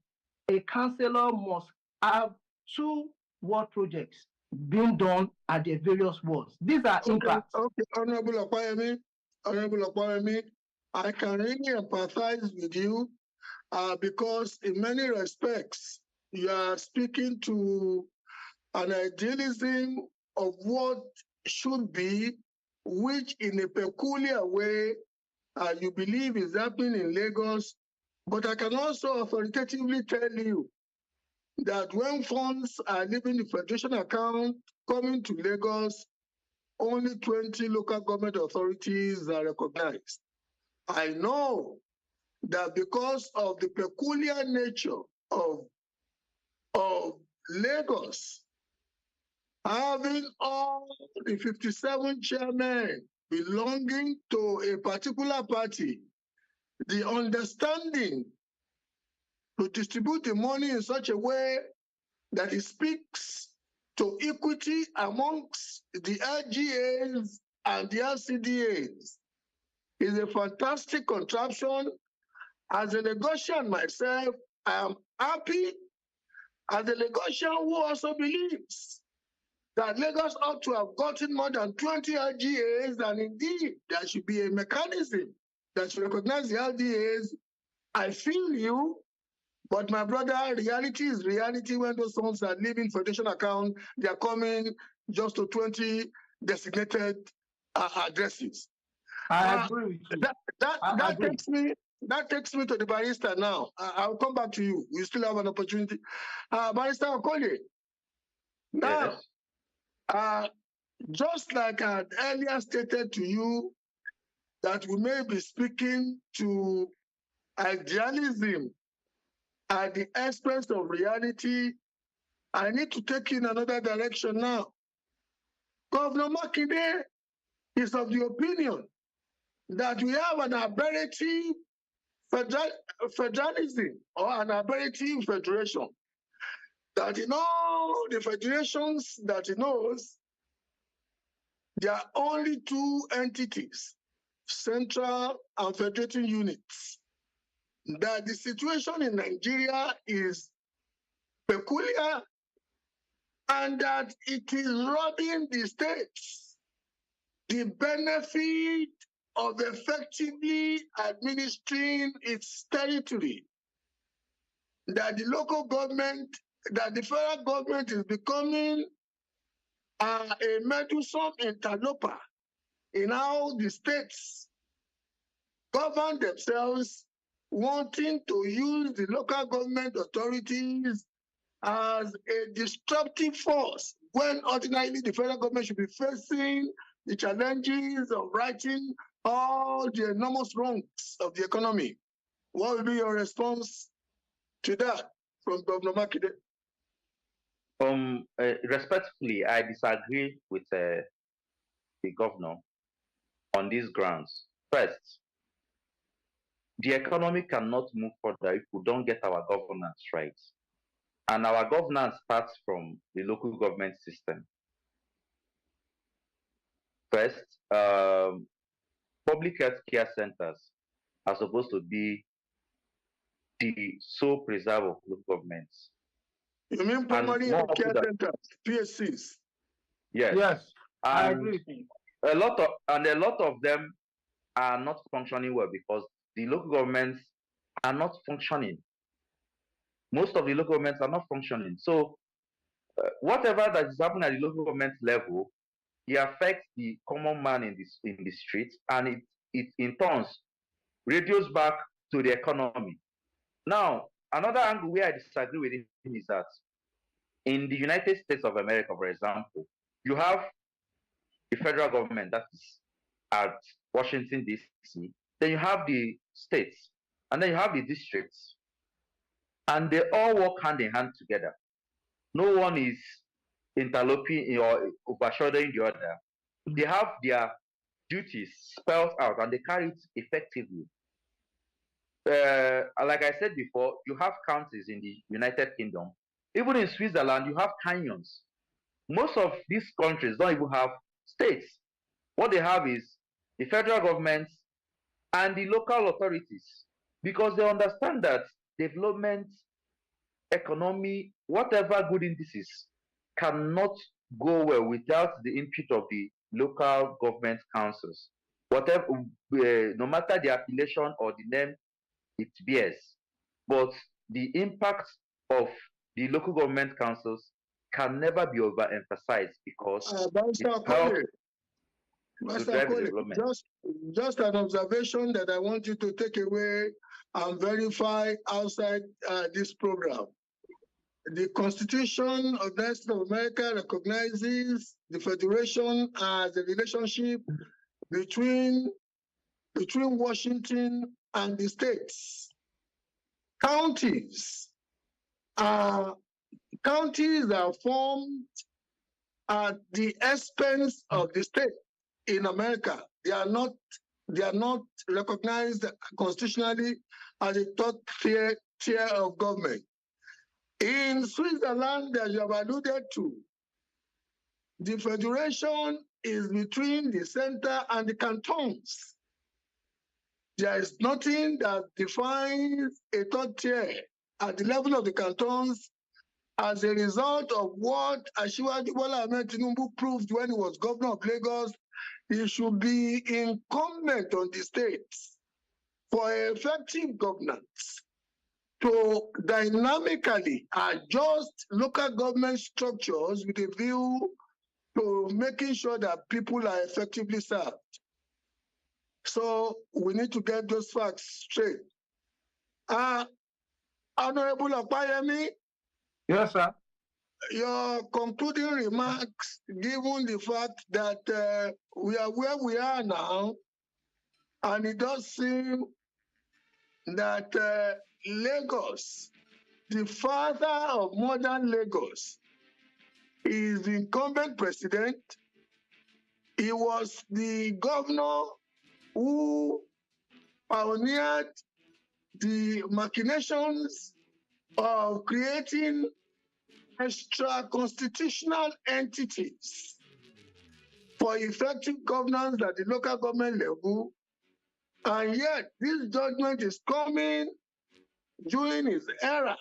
a councillor must have 2 ward projects being done at their various wards. These are impacts. Okay, Honorable Okwayemi, I can really empathize with you because in many respects, you are speaking to an idealism of what should be, which in a peculiar way you believe is happening in Lagos. But I can also authoritatively tell you that when funds are leaving the Federation account coming to Lagos, only 20 local government authorities are recognized. I know that because of the peculiar nature of Lagos, having all the 57 chairmen belonging to a particular party, the understanding to distribute the money in such a way that it speaks to equity amongst the LGAs and the LCDAs is a fantastic contraption. As a Lagosian myself, I am happy as a Lagosian who also believes that Lagos ought to have gotten more than 20 LGAs, and indeed there should be a mechanism that should recognize the LGAs. I feel you, but my brother, reality is reality. When those funds are leaving Federation account, they are coming just to 20 designated addresses. I agree with you. That takes me to the barrister now. I'll come back to you. We still have an opportunity. Barrister Okolie. Now, just like I had earlier stated to you, that we may be speaking to idealism at the expense of reality, I need to take in another direction now. Governor Makinde is of the opinion that we have an aberrative federalism or an aberrative federation. That in all the federations that he knows, there are only 2 entities, central and federating units. That the situation in Nigeria is peculiar and that it is robbing the states the benefit of effectively administering its territory. That the local government, that the federal government is becoming a meddlesome interloper in how the states govern themselves, wanting to use the local government authorities as a disruptive force when ordinarily the federal government should be facing the challenges of righting all the enormous wrongs of the economy. What will be your response to that from Governor Makinde? Respectfully, I disagree with the governor on these grounds. First, the economy cannot move further if we don't get our governance right. And our governance starts from the local government system. First, public health care centers are supposed to be the sole preserve of local governments. You mean primary health care centers, PSCs? Yes. Yes, I And agree with you. a lot of them are not functioning well because the local governments are not functioning. Most of the local governments are not functioning. So whatever that is happening at the local government level, it affects the common man in the street, and it in turns radios back to the economy. Now, another angle where I disagree with him is that in the United States of America, for example, you have the federal government that is at Washington, D.C., then you have the states, and then you have the districts, and they all work hand in hand together. No one is interloping or overshadowing the other. They have their duties spelled out and they carry it effectively. Like I said before, you have counties in the United Kingdom. Even in Switzerland, you have canyons. Most of these countries don't even have states. What they have is the federal government and the local authorities, because they understand that development, economy, whatever good indices cannot go well without the input of the local government councils. Whatever, no matter the affiliation or the name it bears, but the impact of the local government councils can never be overemphasized because it helps to drive development. Just an observation that I want you to take away and verify outside this program. The Constitution of the United States of America recognizes the Federation as a relationship between Washington and the states. Counties are formed at the expense of the state in America. They are not recognized constitutionally as a third tier of government. In Switzerland, as you have alluded to, the federation is between the center and the cantons. There is nothing that defines a third tier at the level of the cantons as a result of what Asiwaju Bola Ahmed Tinubu proved when he was governor of Lagos. It should be incumbent on the states for effective governance to dynamically adjust local government structures with a view to making sure that people are effectively served. So we need to get those facts straight. Honorable Opayemi. Yes, sir. Your concluding remarks, given the fact that we are where we are now, and it does seem that Lagos, the father of modern Lagos, is the incumbent president. He was the governor who pioneered the machinations of creating extra constitutional entities for effective governance at the local government level. And yet, this judgment is coming during his era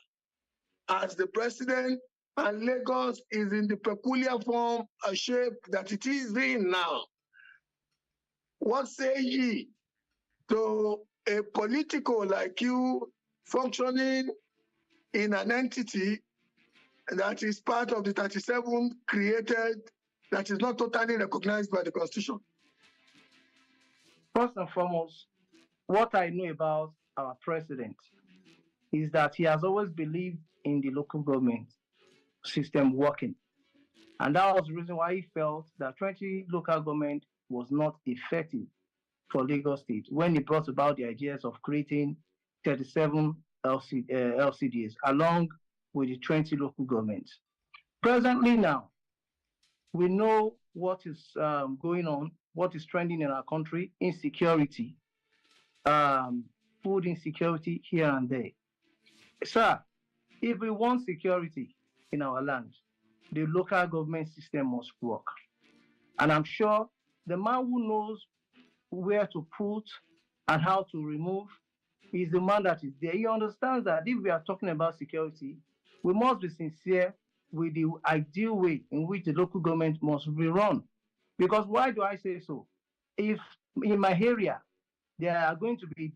as the president, and Lagos is in the peculiar form or shape that it is in now. What say ye to a political like you functioning in an entity that is part of the 37 created, that is not totally recognized by the Constitution? First and foremost, what I know about our president is that he has always believed in the local government system working. And that was the reason why he felt that 20 local government was not effective for Lagos State when he brought about the ideas of creating 37 LCDs along with the 20 local governments. Presently now, we know what is going on, what is trending in our country: insecurity, food insecurity here and there. Sir, if we want security in our land, the local government system must work. And I'm sure the man who knows where to put and how to remove is the man that is there. He understands that if we are talking about security, we must be sincere with the ideal way in which the local government must be run. Because why do I say so? If in my area, there are going to be,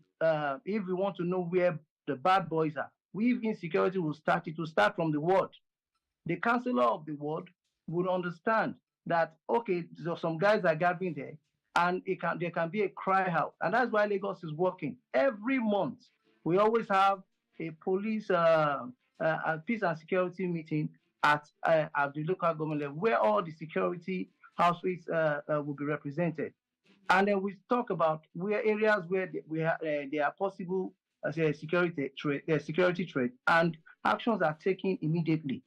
if we want to know where the bad boys are, we insecurity will start. It will start from the ward. The councillor of the ward would understand that, okay, so some guys are gathering there, and there can be a cry out. And that's why Lagos is working. Every month, we always have a police peace and security meeting at the local government level, where all the security households will be represented. And then we talk about where areas where there are possible security threat, and actions are taken immediately.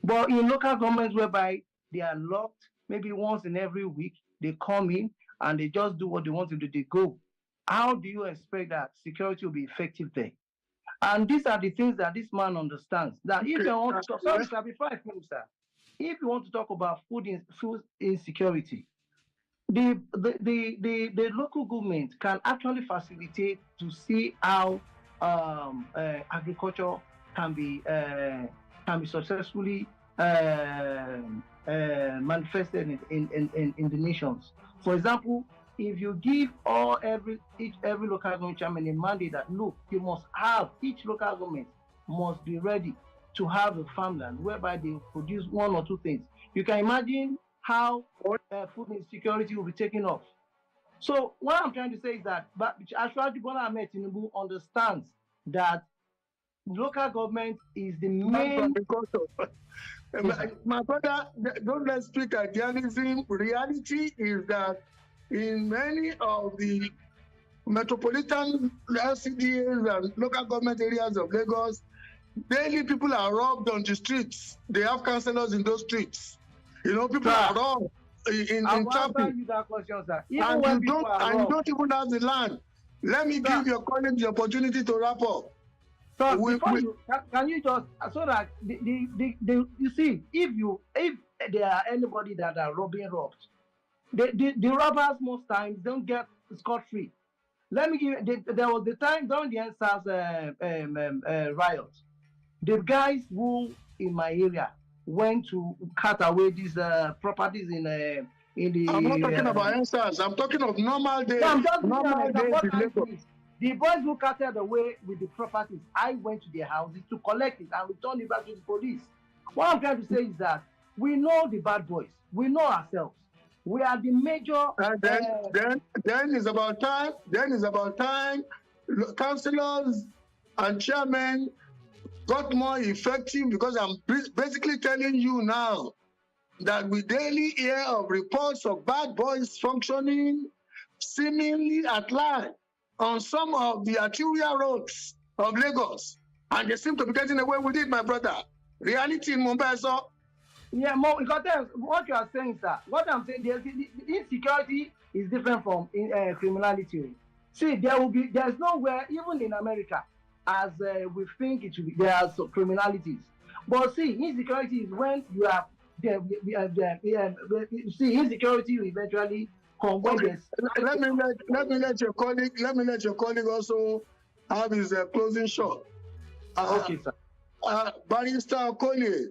But in local governments whereby they are locked, maybe once in every week, they come in and they just do what they want to do, they go. How do you expect that security will be effective there? And these are the things that this man understands. That if you want to talk, sorry, sir, before I finish, sir, if you want to talk about food insecurity, the local government can actually facilitate to see how agriculture can be successfully manifested in the nations. For example, if you give every local government chairman a mandate that, look, you must have, each local government must be ready to have a farmland whereby they produce one or two things. You can imagine how food insecurity will be taken off. So what I'm trying to say is that, but Asiwaju Bola Ahmed Tinubu understands that local government is the main. My brother, don't let's speak idealism. Reality is that in many of the metropolitan LCDAs and local government areas of Lagos, daily people are robbed on the streets. They have councillors in those streets. You know, people are robbed in traffic. You that question, sir. And you don't even have the land. Let me give your colleagues the opportunity to wrap up. So can you just, so that you see, if there are anybody that are robbed, the robbers most times don't get scot-free. Let me give you, there was the time during the EndSARS riot, the guys who in my area went to cut away these properties in the. I'm not talking about EndSARS. I'm talking of normal days. No, I'm just normal days. The boys who carted away with the properties, I went to their houses to collect it and return it back to the police. What I'm trying to say is that we know the bad boys. We know ourselves. We are the major. Then it's about time. Then it's about time. Councillors and chairmen got more effective, because I'm basically telling you now that we daily hear of reports of bad boys functioning seemingly at large on some of the arterial roads of Lagos, and they seem to be getting away with it, my brother. Reality in Mombasa. Yeah, because what you are saying, sir, what I'm saying, the insecurity is different from criminality. See, there's nowhere, even in America, as we think it should be, there are some criminalities. But see, insecurity is when you have, see, insecurity will eventually come when there's. Let me let your colleague also have his closing shot. Okay, sir. Barrister Okolie,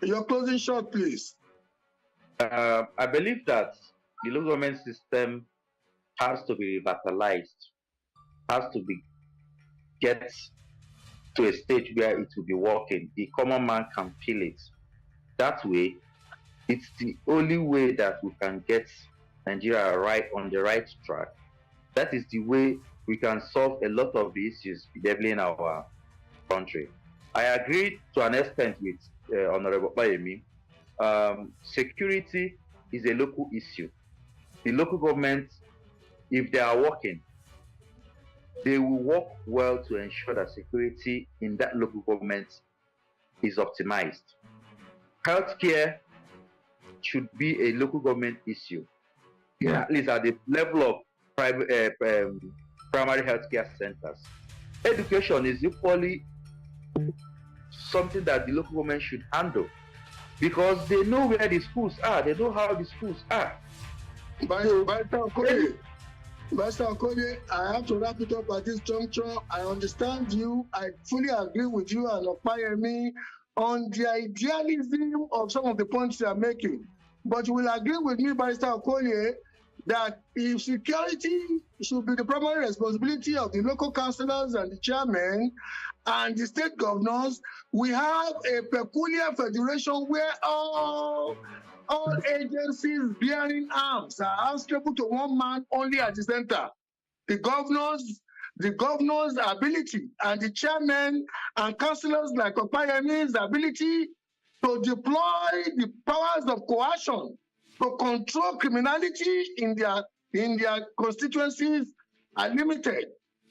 your closing shot, please. I believe that the local government system has to be revitalized, has to be get to a stage where it will be working. The common man can feel it. That way, it's the only way that we can get Nigeria right on the right track. That is the way we can solve a lot of the issues bedeviling our country. I agree to an extent with Honorable Bayemi. Security is a local issue. The local government, if they are working, they will work well to ensure that security in that local government is optimized. Healthcare should be a local government issue, at least at the level of private, primary healthcare centers. Education is equally something that the local government should handle, because they know where the schools are, they know how the schools are. Master Okolie, I have to wrap it up at this juncture. I understand you. I fully agree with you and Opayemi on the idealism of some of the points they are making. But you will agree with me, Barrister Okoye, that if security should be the primary responsibility of the local councillors and the chairmen and the state governors, we have a peculiar federation where all agencies bearing arms are answerable to one man only at the center. The governor's ability and the chairmen and councillors like Opayemi's ability to deploy the powers of coercion to control criminality in their constituencies are limited.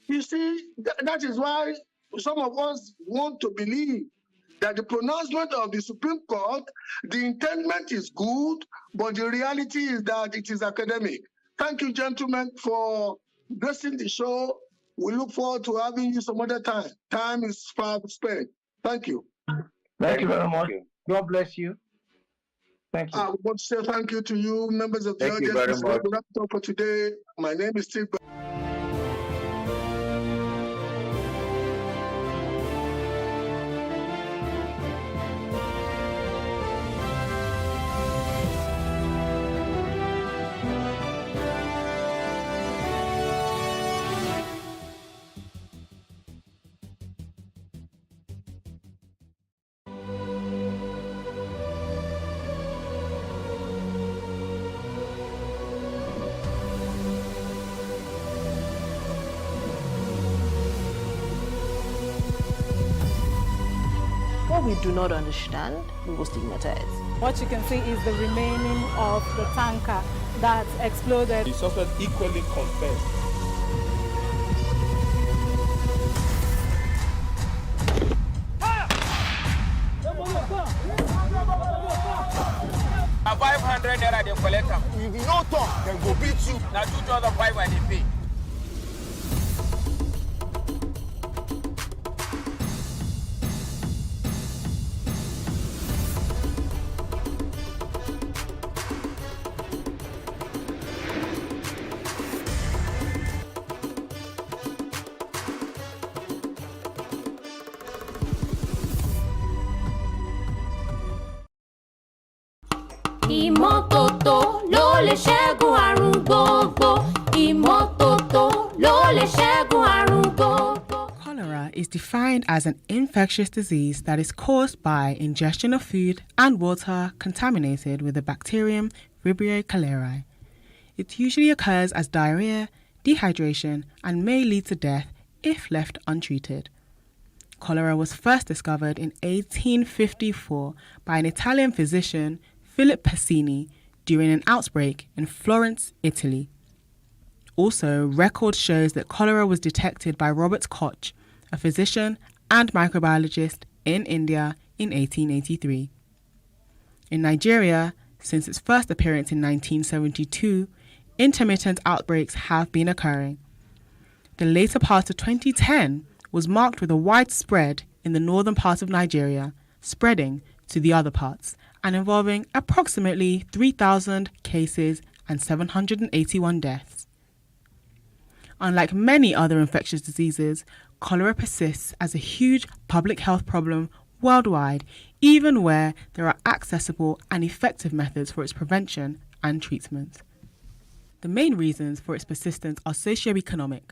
You see, that is why some of us want to believe that the pronouncement of the Supreme Court, the intendment is good, but the reality is that it is academic. Thank you, gentlemen, for gracing the show. We look forward to having you some other time. Time is far spent. Thank you. Thank you very much. God bless you. Thank you. I want to say thank you to you, members of the audience. Thank you very much. For today. My name is Steve. What we do not understand, we will stigmatize. What you can see is the remaining of the tanker that exploded. The suspect equally confessed. Now 500 naira they collect them. If you no talk, then go beat you. Now 2,500 they pay. Ìmọ́tótó ló lè ṣẹ́gun àrùn gbogbo. Ìmọ́tótó ló lè ṣẹ́gun àrùn gbogbo. Cholera is defined as an infectious disease that is caused by ingestion of food and water contaminated with the bacterium Vibrio cholerae. It usually occurs as diarrhea, dehydration, and may lead to death if left untreated. Cholera was first discovered in 1854 by an Italian physician, Philip Pacini, during an outbreak in Florence, Italy. Also, record shows that cholera was detected by Robert Koch, a physician and microbiologist in India in 1883. In Nigeria, since its first appearance in 1972, intermittent outbreaks have been occurring. The later part of 2010 was marked with a widespread in the northern part of Nigeria, spreading to the other parts, and involving approximately 3,000 cases and 781 deaths. Unlike many other infectious diseases, cholera persists as a huge public health problem worldwide, even where there are accessible and effective methods for its prevention and treatment. The main reasons for its persistence are socioeconomic,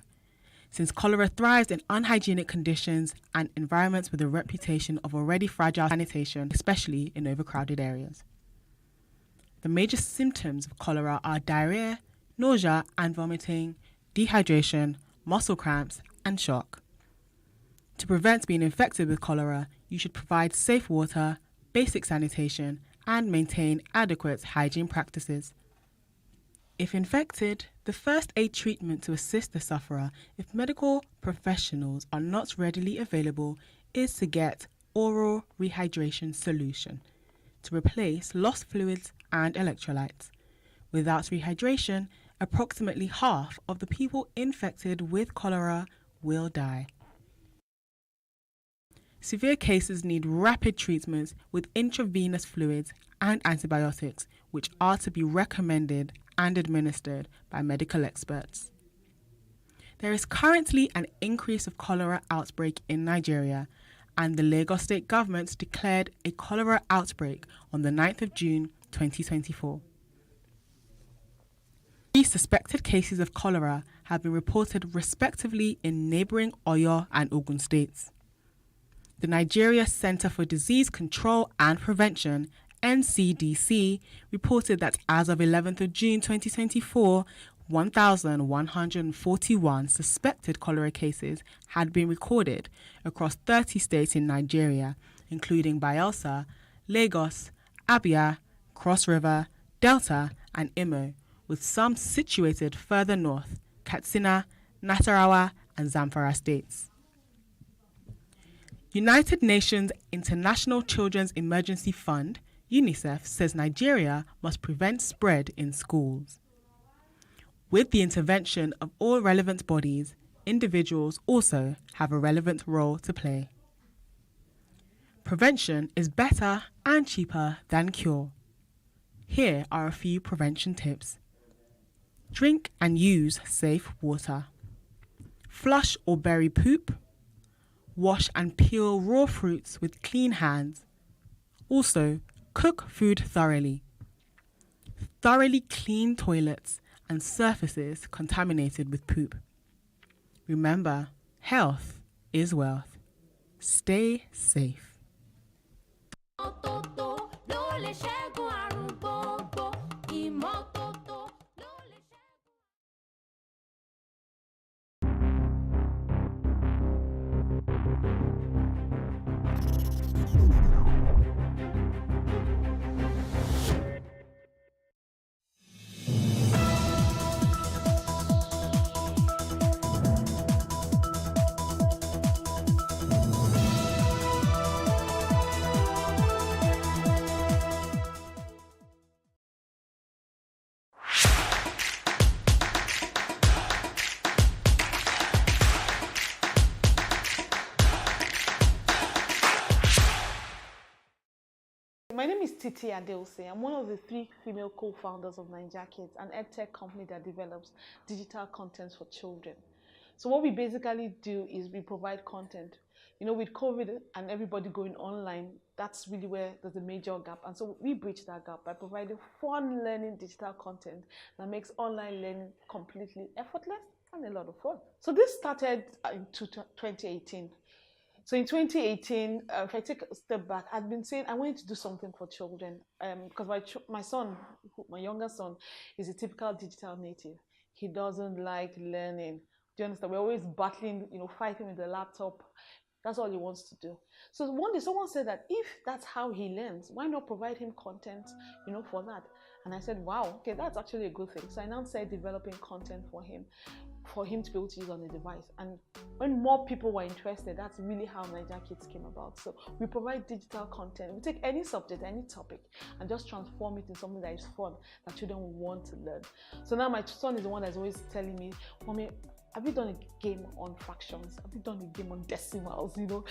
since cholera thrives in unhygienic conditions and environments with a reputation of already fragile sanitation, especially in overcrowded areas. The major symptoms of cholera are diarrhea, nausea and vomiting, dehydration, muscle cramps, and shock. To prevent being infected with cholera, you should provide safe water, basic sanitation, and maintain adequate hygiene practices. If infected, the first aid treatment to assist the sufferer, if medical professionals are not readily available, is to get oral rehydration solution to replace lost fluids and electrolytes. Without rehydration, approximately half of the people infected with cholera will die. Severe cases need rapid treatments with intravenous fluids and antibiotics, which are to be recommended and administered by medical experts. There is currently an increase of cholera outbreak in Nigeria, and the Lagos State government declared a cholera outbreak on the 9th of June 2024. 3 suspected cases of cholera have been reported respectively in neighbouring Oyo and Ogun states. The Nigeria Center for Disease Control and Prevention, NCDC, reported that as of 11th of June 2024, 1,141 suspected cholera cases had been recorded across 30 states in Nigeria, including Bayelsa, Lagos, Abia, Cross River, Delta, and Imo, with some situated further north, Katsina, Nasarawa, and Zamfara states. United Nations International Children's Emergency Fund, UNICEF, says Nigeria must prevent spread in schools. With the intervention of all relevant bodies, individuals also have a relevant role to play. Prevention is better and cheaper than cure. Here are a few prevention tips. Drink and use safe water. Flush or bury poop. Wash and peel raw fruits with clean hands. Also, cook food thoroughly. Thoroughly clean toilets and surfaces contaminated with poop. Remember, health is wealth. Stay safe. My name is Titi Adeose. I'm one of the 3 female co-founders of Naija Kids, an edtech company that develops digital content for children. So what we basically do is we provide content. You know, with COVID and everybody going online, that's really where there's a major gap. And so we bridge that gap by providing fun learning digital content that makes online learning completely effortless and a lot of fun. So this started in 2018. So in 2018, if I take a step back, I'd been saying I wanted to do something for children because my son, my younger son, is a typical digital native. He doesn't like learning. Do you understand? We're always battling, fighting with the laptop. That's all he wants to do. So one day someone said that if that's how he learns, why not provide him content, for that? And I said, wow, okay, that's actually a good thing. So I now started developing content for him to be able to use on the device. And when more people were interested, that's really how Naija Kids came about. So we provide digital content. We take any subject, any topic, and just transform it in something that is fun, that children want to learn. So now my son is the one that's always telling me, Mommy, have you done a game on fractions? Have you done a game on decimals? When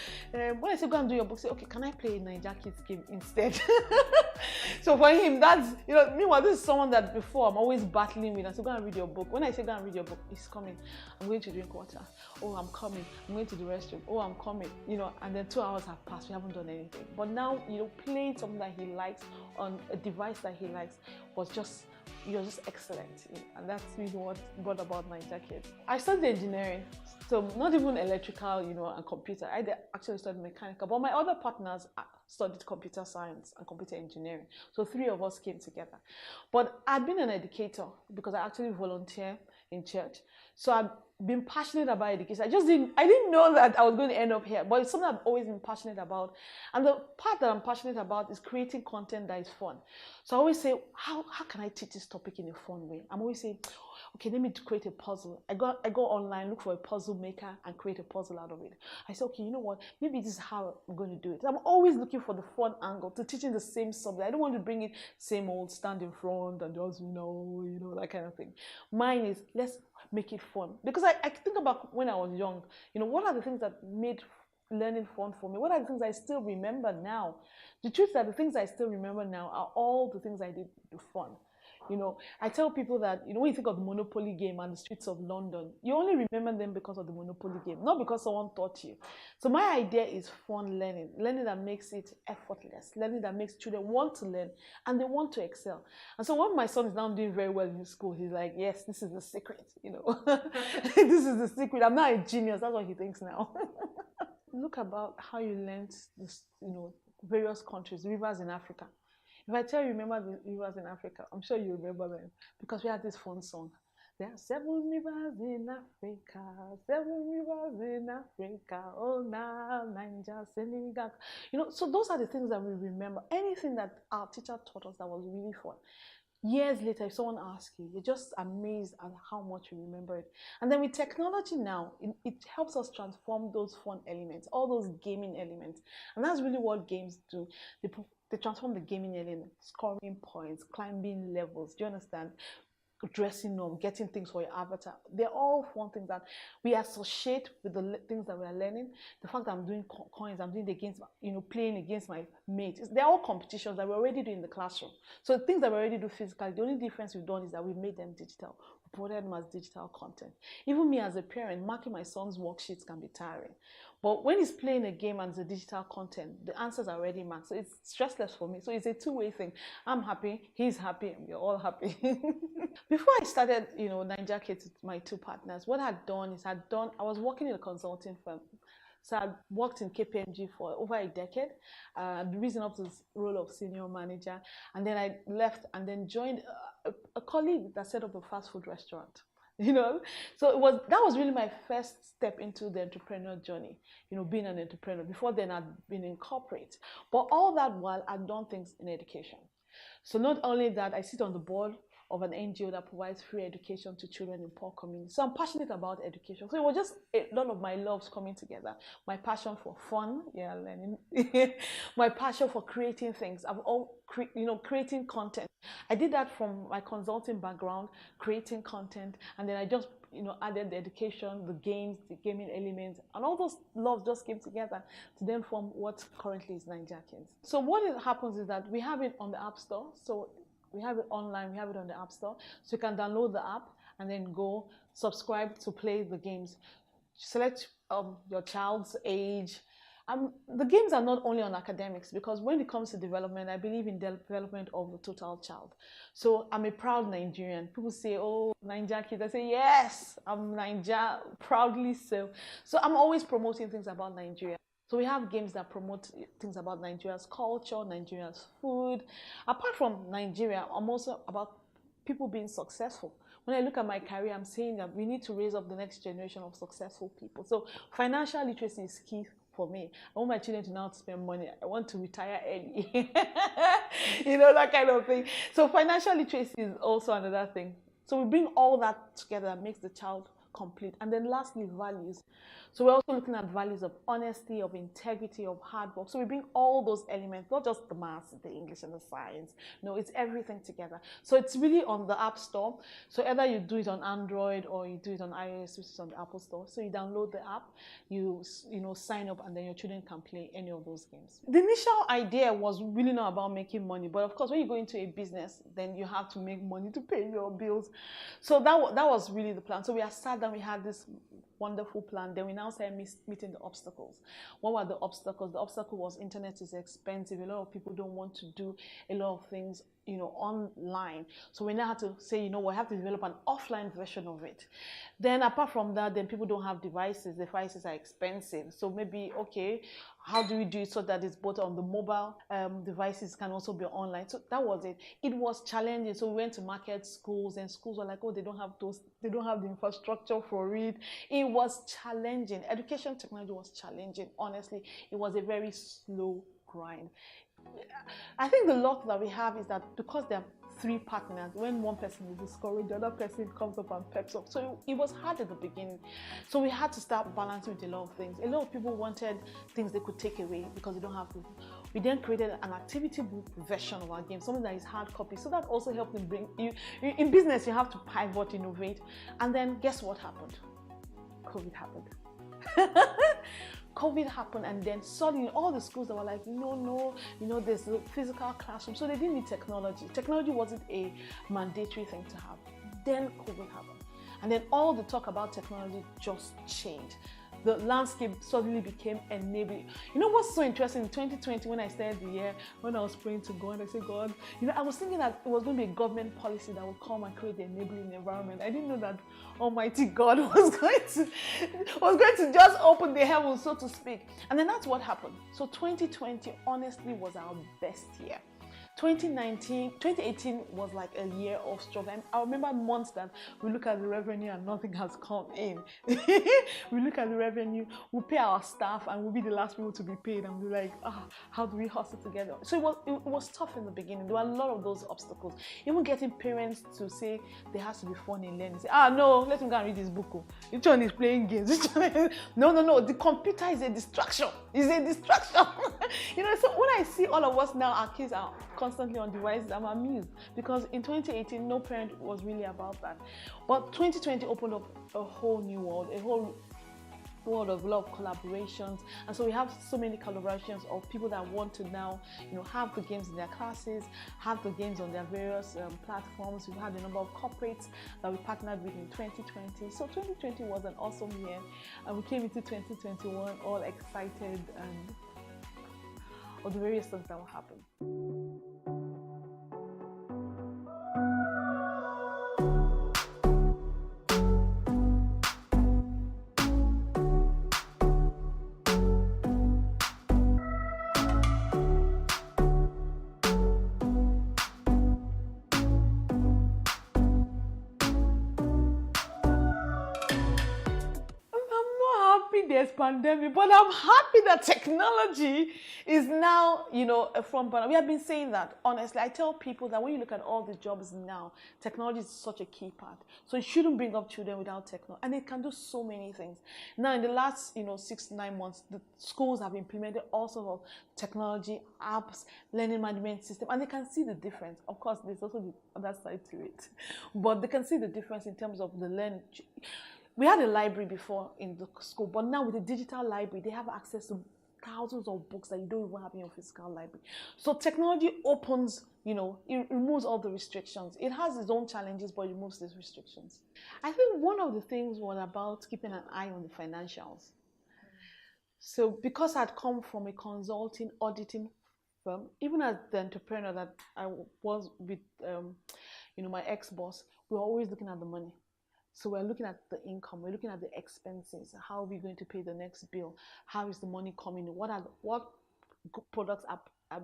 I say go and do your book, say, okay, can I play a Naija Kids game instead? So for him, that's, meanwhile, this is someone that before I'm always battling with. I say, go and read your book. When I say go and read your book, he's coming. I'm going to drink water. Oh, I'm coming. I'm going to the restroom. Oh, I'm coming. And then 2 hours have passed. We haven't done anything. But now, playing something that he likes on a device that he likes was just, you're just excellent. And that's really what brought about Naija Kids. I studied engineering, so not even electrical, and computer. I actually studied mechanical, but my other partners studied computer science and computer engineering. So 3 of us came together. But I'd been an educator because I actually volunteer in church. So I've been passionate about education. I didn't know that I was going to end up here, but it's something I've always been passionate about. And the part that I'm passionate about is creating content that is fun. So I always say, how can I teach this topic in a fun way? I'm always saying, okay, let me create a puzzle. I go online, look for a puzzle maker and create a puzzle out of it. I say, okay, you know what? Maybe this is how I'm going to do it. I'm always looking for the fun angle to teaching the same subject. I don't want to bring it same old, stand in front and just, that kind of thing. Mine is, let's make it fun. Because I think about when I was young, what are the things that made learning fun for me? What are the things I still remember now? The truth is that the things I still remember now are all the things I did for fun. You know, I tell people that, you know, when you think of the Monopoly game and the streets of London, you only remember them because of the Monopoly game, not because someone taught you. So my idea is fun learning, learning that makes it effortless, learning that makes children want to learn and they want to excel. And so when my son is now doing very well in school, he's like, yes, this is the secret, you know. This is the secret. I'm not a genius. That's what he thinks now. Look about how you learned this, you know, various countries, rivers in Africa. If I tell you, remember the rivers in Africa, I'm sure you remember them because we had this fun song. There are 7 rivers in Africa, 7 rivers in Africa, oh now, Niger, Senegal. You know, so those are the things that we remember. Anything that our teacher taught us that was really fun. Years later, if someone asks you, you're just amazed at how much you remember it. And then with technology now, it helps us transform those fun elements, all those gaming elements. And that's really what games do. They transform the gaming element, scoring points, climbing levels. Do you understand? Dressing up, getting things for your avatar. They're all fun things that we associate with the things that we are learning. The fact that I'm doing coins, I'm doing against, you know, playing against my mates. They're all competitions that we already do in the classroom. So the things that we already do physically, the only difference we've done is that we've made them digital. We provided them as digital content. Even me as a parent, marking my son's worksheets can be tiring. But when he's playing a game and it's a digital content, the answers are already marked. So it's stressless for me. So it's a two-way thing. I'm happy, he's happy, and we're all happy. Before I started, you know, Naija Kids with my 2 partners, what I'd done is I was working in a consulting firm. So I worked in KPMG for over a decade, risen up to the role of senior manager. And then I left and then joined a colleague that set up a fast food restaurant. You know, so that was really my first step into the entrepreneur journey, you know, being an entrepreneur. Before then, I'd been in corporate, but all that while I'd done things in education. So not only that, I sit on the board of an NGO that provides free education to children in poor communities. So I'm passionate about education. So it was just a lot of my loves coming together. My passion for fun, yeah, learning. My passion for creating things. Creating content. I did that from my consulting background, creating content, and then I just, you know, added the education, the games, the gaming elements, and all those loves just came together to then form what currently is Naija Kids. So what happens is that we have it on the App Store. So we have it online, we have it on the App Store. So you can download the app and then go subscribe to play the games. Select your child's age. The games are not only on academics, because when it comes to development, I believe in development of the total child. So I'm a proud Nigerian. People say, oh, Naija Kids. I say, yes, I'm Naija, proudly so. So I'm always promoting things about Nigeria. So we have games that promote things about Nigeria's culture, Nigeria's food. Apart from Nigeria, I'm also about people being successful. When I look at my career, I'm saying that we need to raise up the next generation of successful people. So financial literacy is key for me. I want my children to now spend money. I want to retire early. You know, that kind of thing. So financial literacy is also another thing. So we bring all that together that makes the child complete. And then lastly, values. So we're also looking at values of honesty, of integrity, of hard work. So we bring all those elements, not just the maths, the English and the science. No, it's everything together. So it's really on the App Store. So either you do it on Android or you do it on iOS, which is on the Apple Store. So you download the app, you sign up, and then your children can play any of those games. The initial idea was really not about making money, but of course, when you go into a business, then you have to make money to pay your bills. So that was really the plan. So we sat down, we had this wonderful plan. Then we now started meeting the obstacles. What were the obstacles? The obstacle was internet is expensive. A lot of people don't want to do a lot of things, you know, online. So we now had to say, you know, we have to develop an offline version of it. Then apart from that, then people don't have devices. The devices are expensive. So maybe, okay, how do we do it so that it's both on the mobile devices, can also be online? So that was it. It was challenging. So we went to market schools, and schools were like, oh, they don't have the infrastructure for it. It was challenging. Education technology was challenging. Honestly, it was a very slow grind. I think the luck that we have is that because there are 3 partners, when one person is discouraged, the other person comes up and peps up. So it was hard at the beginning. So we had to start balancing with a lot of things. A lot of people wanted things they could take away because they don't have to. We then created an activity book version of our game, something that is hard copy. So that also helped them bring you. In business, you have to pivot, innovate. And then guess what happened? COVID happened. COVID happened, and then suddenly all the schools that were like, no, there's a physical classroom, so they didn't need technology. Technology wasn't a mandatory thing to have. Then COVID happened, and then all the talk about technology just changed. The landscape suddenly became enabling. You know what's so interesting? In 2020, when I started the year, when I was praying to God, I said, God, I was thinking that it was going to be a government policy that would come and create the enabling environment. I didn't know that Almighty God was going to just open the heavens, so to speak. And then that's what happened. So 2020 honestly was our best year. 2018 was like a year of struggle. I remember months that we look at the revenue and nothing has come in. We look at the revenue, we pay our staff and we'll be the last people to be paid, and we're like, how do we hustle together? So it was tough in the beginning. There were a lot of those obstacles. Even getting parents to say there has to be fun in learning. Say, no, let him go and read his book. Each one is playing games. No, the computer is a distraction. It's a distraction. So when I see all of us now, our kids are constantly on devices, I'm amused, because in 2018 no parent was really about that. But 2020 opened up a whole new world, a whole world of a lot of collaborations, and so we have so many collaborations of people that want to now have the games in their classes, have the games on their various platforms. We've had a number of corporates that we partnered with in 2020. So 2020 was an awesome year, and we came into 2021 all excited of the various things that will happen. There's pandemic, but I'm happy that technology is now, a front burner. We have been saying that, honestly. I tell people that when you look at all the jobs now, technology is such a key part. So you shouldn't bring up children without technology, and it can do so many ththings. Now, in the last, 6 to 9 months, the schools have implemented all sorts of technology, apps, learning management system, and they can see the difference. Of course, there's also the other side to it, but they can see the difference in terms of the learning. We had a library before in the school, but now with the digital library, they have access to thousands of books that you don't even have in your physical library. So technology opens, it removes all the restrictions. It has its own challenges, but it removes these restrictions. I think one of the things was about keeping an eye on the financials. So because I'd come from a consulting, auditing firm, even as the entrepreneur that I was with, my ex-boss, we were always looking at the money. So we're looking at the income, we're looking at the expenses. How are we going to pay the next bill? How is the money coming? What products are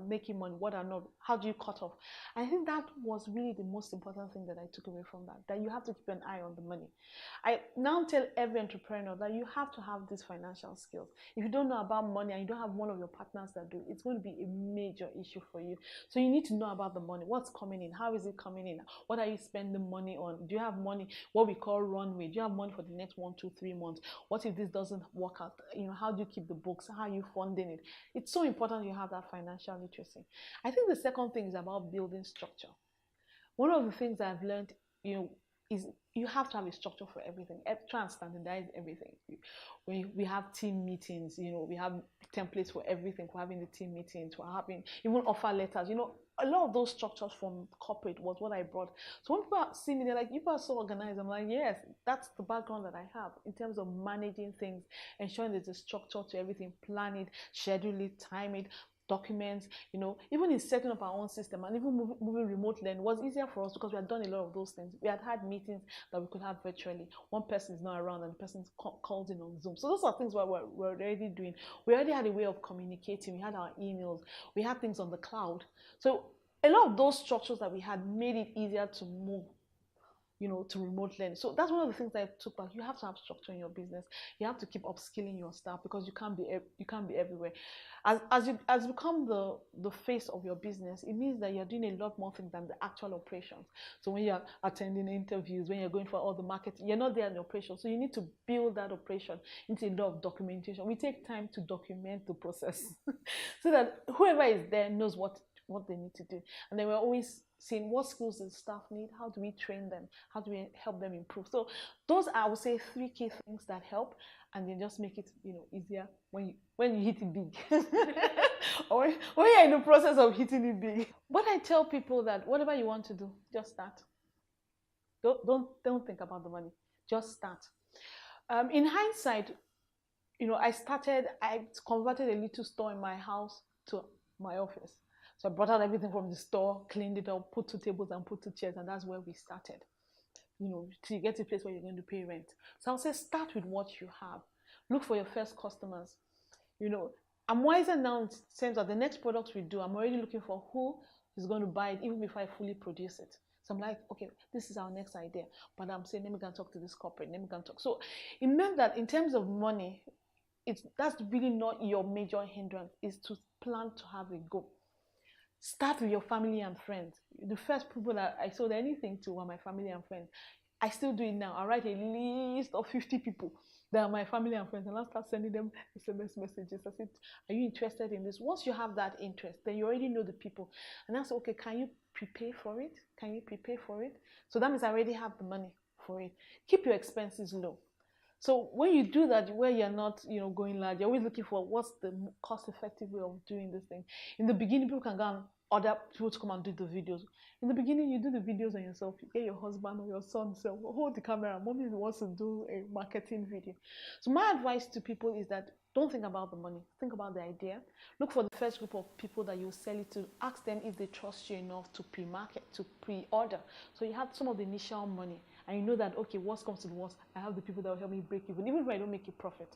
making money? What are not? How do you cut off? I think that was really the most important thing that I took away from that you have to keep an eye on the money. I now tell every entrepreneur that you have to have these financial skills. If you don't know about money and you don't have one of your partners that do, it's going to be a major issue for you. So you need to know about the money. What's coming in? How is it coming in? What are you spending money on? Do you have money, what we call runway? Do you have money for the next 1, 2, 3 months? What if this doesn't work out? How do you keep the books? How are you funding it? It's so important you have that financial literacy. I think the second thing is about building structure. One of the things I've learned, is you have to have a structure for everything. Try and standardize everything. We have team meetings, we have templates for everything. We're having the team meetings, we're having even offer letters. A lot of those structures from corporate was what I brought. So when people see me, they're like, you are so organized. I'm like, yes, that's the background that I have in terms of managing things, ensuring there's a structure to everything, plan it, schedule it, time it, documents, even in setting up our own system and even moving remote learning was easier for us because we had done a lot of those things. We had meetings that we could have virtually. One person is not around and the person calls in on Zoom. So those are things we're already doing. We already had a way of communicating. We had our emails. We had things on the cloud. So a lot of those structures that we had made it easier to move to remote learning. So that's one of the things that I took back. You have to have structure in your business. You have to keep upskilling your staff because you can't be everywhere. As you become the face of your business, it means that you're doing a lot more things than the actual operations. So when you're attending interviews, when you're going for all the marketing, you're not there in the operation. So you need to build that operation into a lot of documentation. We take time to document the process so that whoever is there knows what they need to do. And then we're always seeing what skills the staff need, how do we train them, how do we help them improve. So those are, I would say, 3 key things that help, and then just make it, easier when you hit it big. Or when you're in the process of hitting it big. But I tell people that whatever you want to do, just start. Don't think about the money. Just start. In hindsight, I converted a little store in my house to my office. So I brought out everything from the store, cleaned it up, put 2 tables and put 2 chairs, and that's where we started. Till you get to a place where you're going to pay rent. So I'll say start with what you have. Look for your first customers. I'm wiser now in terms that the next product we do, I'm already looking for who is going to buy it even before I fully produce it. So I'm like, okay, this is our next idea. But I'm saying, let me go and talk to this corporate, let me go and talk. So it meant that in terms of money, that's really not your major hindrance, is to plan to have a goal. Start with your family and friends. The first people that I sold anything to were my family and friends. I still do it now. I write a list of 50 people that are my family and friends, and I'll start sending them SMS messages. I said, are you interested in this? Once you have that interest, then you already know the people. And I said, okay, can you prepare for it? Can you prepare for it? So that means I already have the money for it. Keep your expenses low. So when you do that, where you're not, going large, you're always looking for what's the cost-effective way of doing this thing. In the beginning, people can go and order people to come and do the videos. In the beginning, you do the videos on yourself. You get your husband or your son, so hold the camera. Mommy wants to do a marketing video. So my advice to people is that don't think about the money. Think about the idea. Look for the first group of people that you sell it to. Ask them if they trust you enough to pre-market, to pre-order. So you have some of the initial money, and you know that, okay, worst comes to the worst, I have the people that will help me break even if I don't make a profit.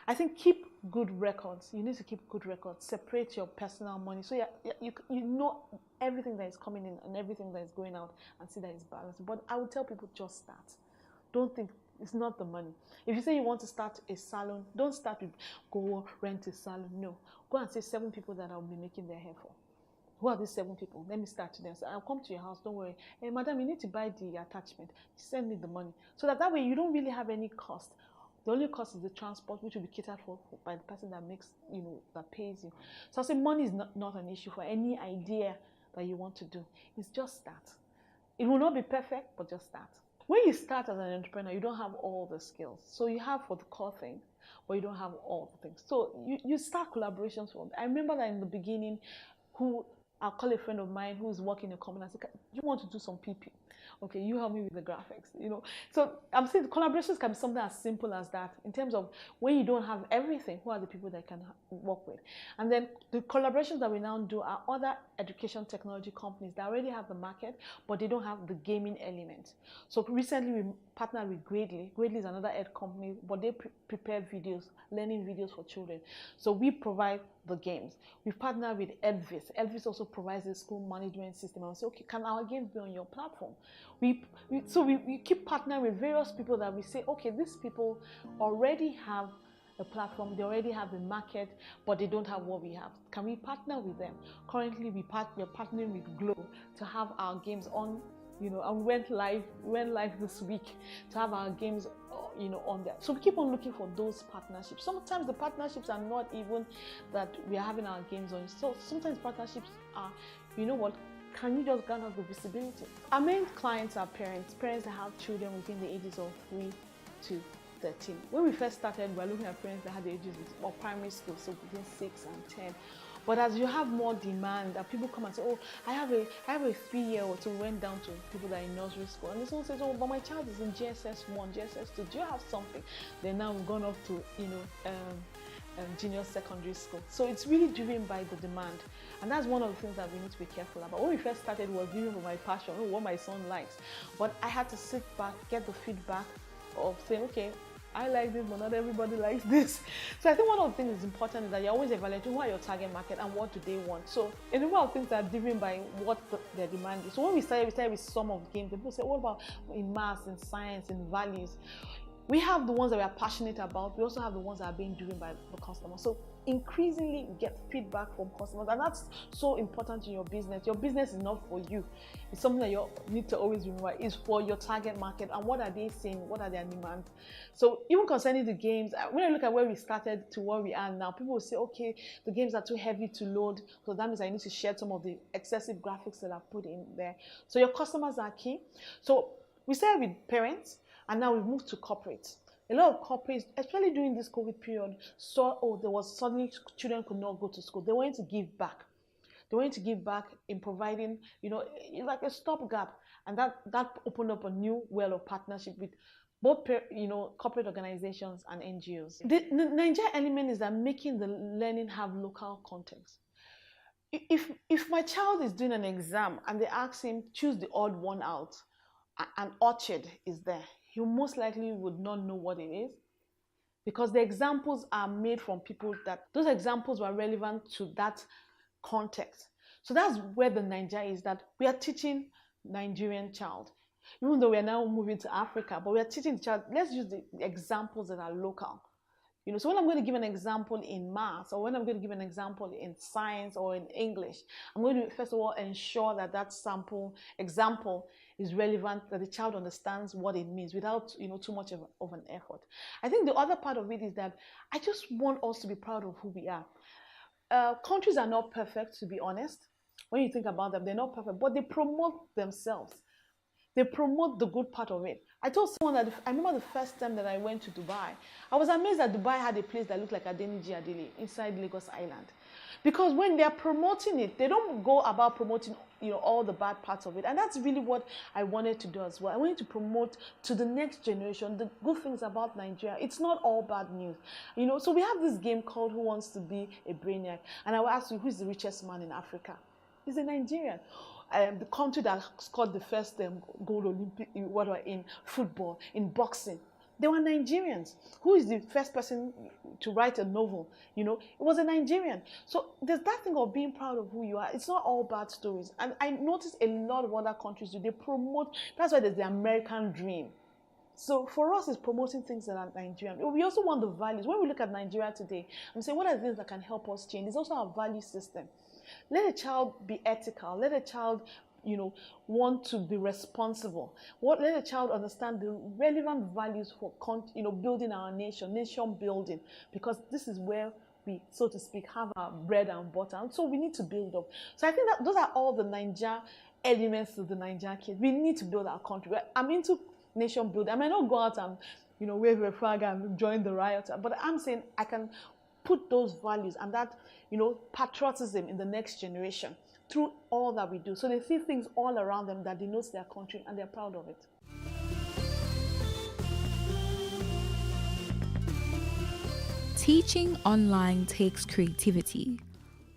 I think keep good records. You need to keep good records. Separate your personal money. So you know everything that is coming in and everything that is going out, and see that it's balanced. But I would tell people, just start. Don't think, it's not the money. If you say you want to start a salon, don't start with go rent a salon. No. Go and say 7 people that I'll be making their hair for. Who are these 7 people? Let me start to them. So I'll come to your house, don't worry. Hey, madam, you need to buy the attachment. Send me the money. So that way you don't really have any cost. The only cost is the transport, which will be catered for by the person that makes, that pays you. So I say money is not an issue for any idea that you want to do. It's just start. It will not be perfect, but just start. When you start as an entrepreneur, you don't have all the skills. So you have for the core thing, but you don't have all the things. So you start collaborations from. I remember that in the beginning, I'll call a friend of mine who's working in a company. I said, you want to do some PP? Okay, you help me with the graphics, So I'm saying collaborations can be something as simple as that. In terms of when you don't have everything, who are the people that can work with? And then the collaborations that we now do are other education technology companies that already have the market, but they don't have the gaming element. So recently we partnered with Gradely. Gradely is another ed company, but they prepare videos, learning videos for children. So we provide the games. We've partnered with Edvis. Edvis also provides a school management system. And we say, okay, can our games be on your platform? We keep partnering with various people that we say, okay, these people already have a platform, they already have the market, but they don't have what we have. Can we partner with them? Currently, we're partnering with Glow to have our games on, and we went live this week to have our games, on there. So we keep on looking for those partnerships. Sometimes the partnerships are not even that we are having our games on. So sometimes partnerships are, can you just garner the visibility? Our main clients are parents that have children within the ages of 3 to 13. When we first started, we were looking at parents that had the ages of primary school, so between 6 and 10. But as you have more demand, that people come and say, oh, I have a 3-year-old, so we went down to people that are in nursery school. And this one says, oh, but my child is in GSS 1, GSS 2, do you have something? Then now we've gone up to, junior secondary school. So it's really driven by the demand. And that's one of the things that we need to be careful about. When we first started, it was driven by my passion, what my son likes. But I had to sit back, get the feedback of saying, okay, I like this, but not everybody likes this. So I think one of the things that's important is that you're always evaluating who are your target market and what do they want. So a number of things are driven by what their demand is. So when we started with some of the games, people say, what about in maths, in science, in values? We have the ones that we are passionate about. We also have the ones that are being driven by the customer. So increasingly we get feedback from customers, and that's so important in your business. Your business is not for you. It's something that you need to always remember. It's for your target market, and what are they saying? What are their demands? So even concerning the games, when I look at where we started to where we are now, people will say, okay, the games are too heavy to load, so that means I need to shed some of the excessive graphics that I've put in there. So your customers are key. So we started with parents, and now we've moved to corporate. A lot of corporates, especially during this COVID period, saw, oh, there was suddenly children could not go to school. They wanted to give back. They wanted to give back in providing, like a stopgap. And that opened up a new well of partnership with both, corporate organizations and NGOs. The Nigeria element is that making the learning have local context. If my child is doing an exam and they ask him, choose the odd one out, and orchard is there, he most likely would not know what it is, because the examples are made from people that those examples were relevant to that context. So that's where the Nigeria is, that we are teaching Nigerian child, even though we are now moving to Africa, but we are teaching the child, let's use the examples that are local. So when I'm going to give an example in maths, or when I'm going to give an example in science or in English, I'm going to first of all ensure that that example is relevant, that the child understands what it means without too much of an effort. I think the other part of it is that I just want us to be proud of who we are. Countries are not perfect, to be honest. When you think about them, they're not perfect, but they promote themselves. They promote the good part of it. I told someone that I remember the first time that I went to Dubai, I was amazed that Dubai had a place that looked like Adeniji Adele inside Lagos Island. Because when they're promoting it, they don't go about promoting all the bad parts of it. And that's really what I wanted to do as well. I wanted to promote to the next generation the good things about Nigeria. It's not all bad news. So we have this game called Who Wants to Be a Brainiac? And I will ask you, who's the richest man in Africa? He's a Nigerian. The country that scored the first gold Olympic in football, in boxing, they were Nigerians. Who is the first person to write a novel? It was a Nigerian. So there's that thing of being proud of who you are. It's not all bad stories. And I noticed a lot of other countries do. They promote, that's why there's the American dream. So for us, it's promoting things that are Nigerian. We also want the values. When we look at Nigeria today, I'm saying, what are the things that can help us change? There's also our value system. Let a child be ethical. Let a child, want to be responsible. Let a child understand the relevant values for, building our nation building, because this is where we, so to speak, have our bread and butter. And so we need to build up. So I think that those are all the Nigeria elements to the Nigeria kids. We need to build our country. I'm into nation building. I might not go out and, wave a flag and join the riot, but I'm saying I can put those values and that, patriotism in the next generation through all that we do. So they see things all around them that denotes their country and they're proud of it. Teaching online takes creativity.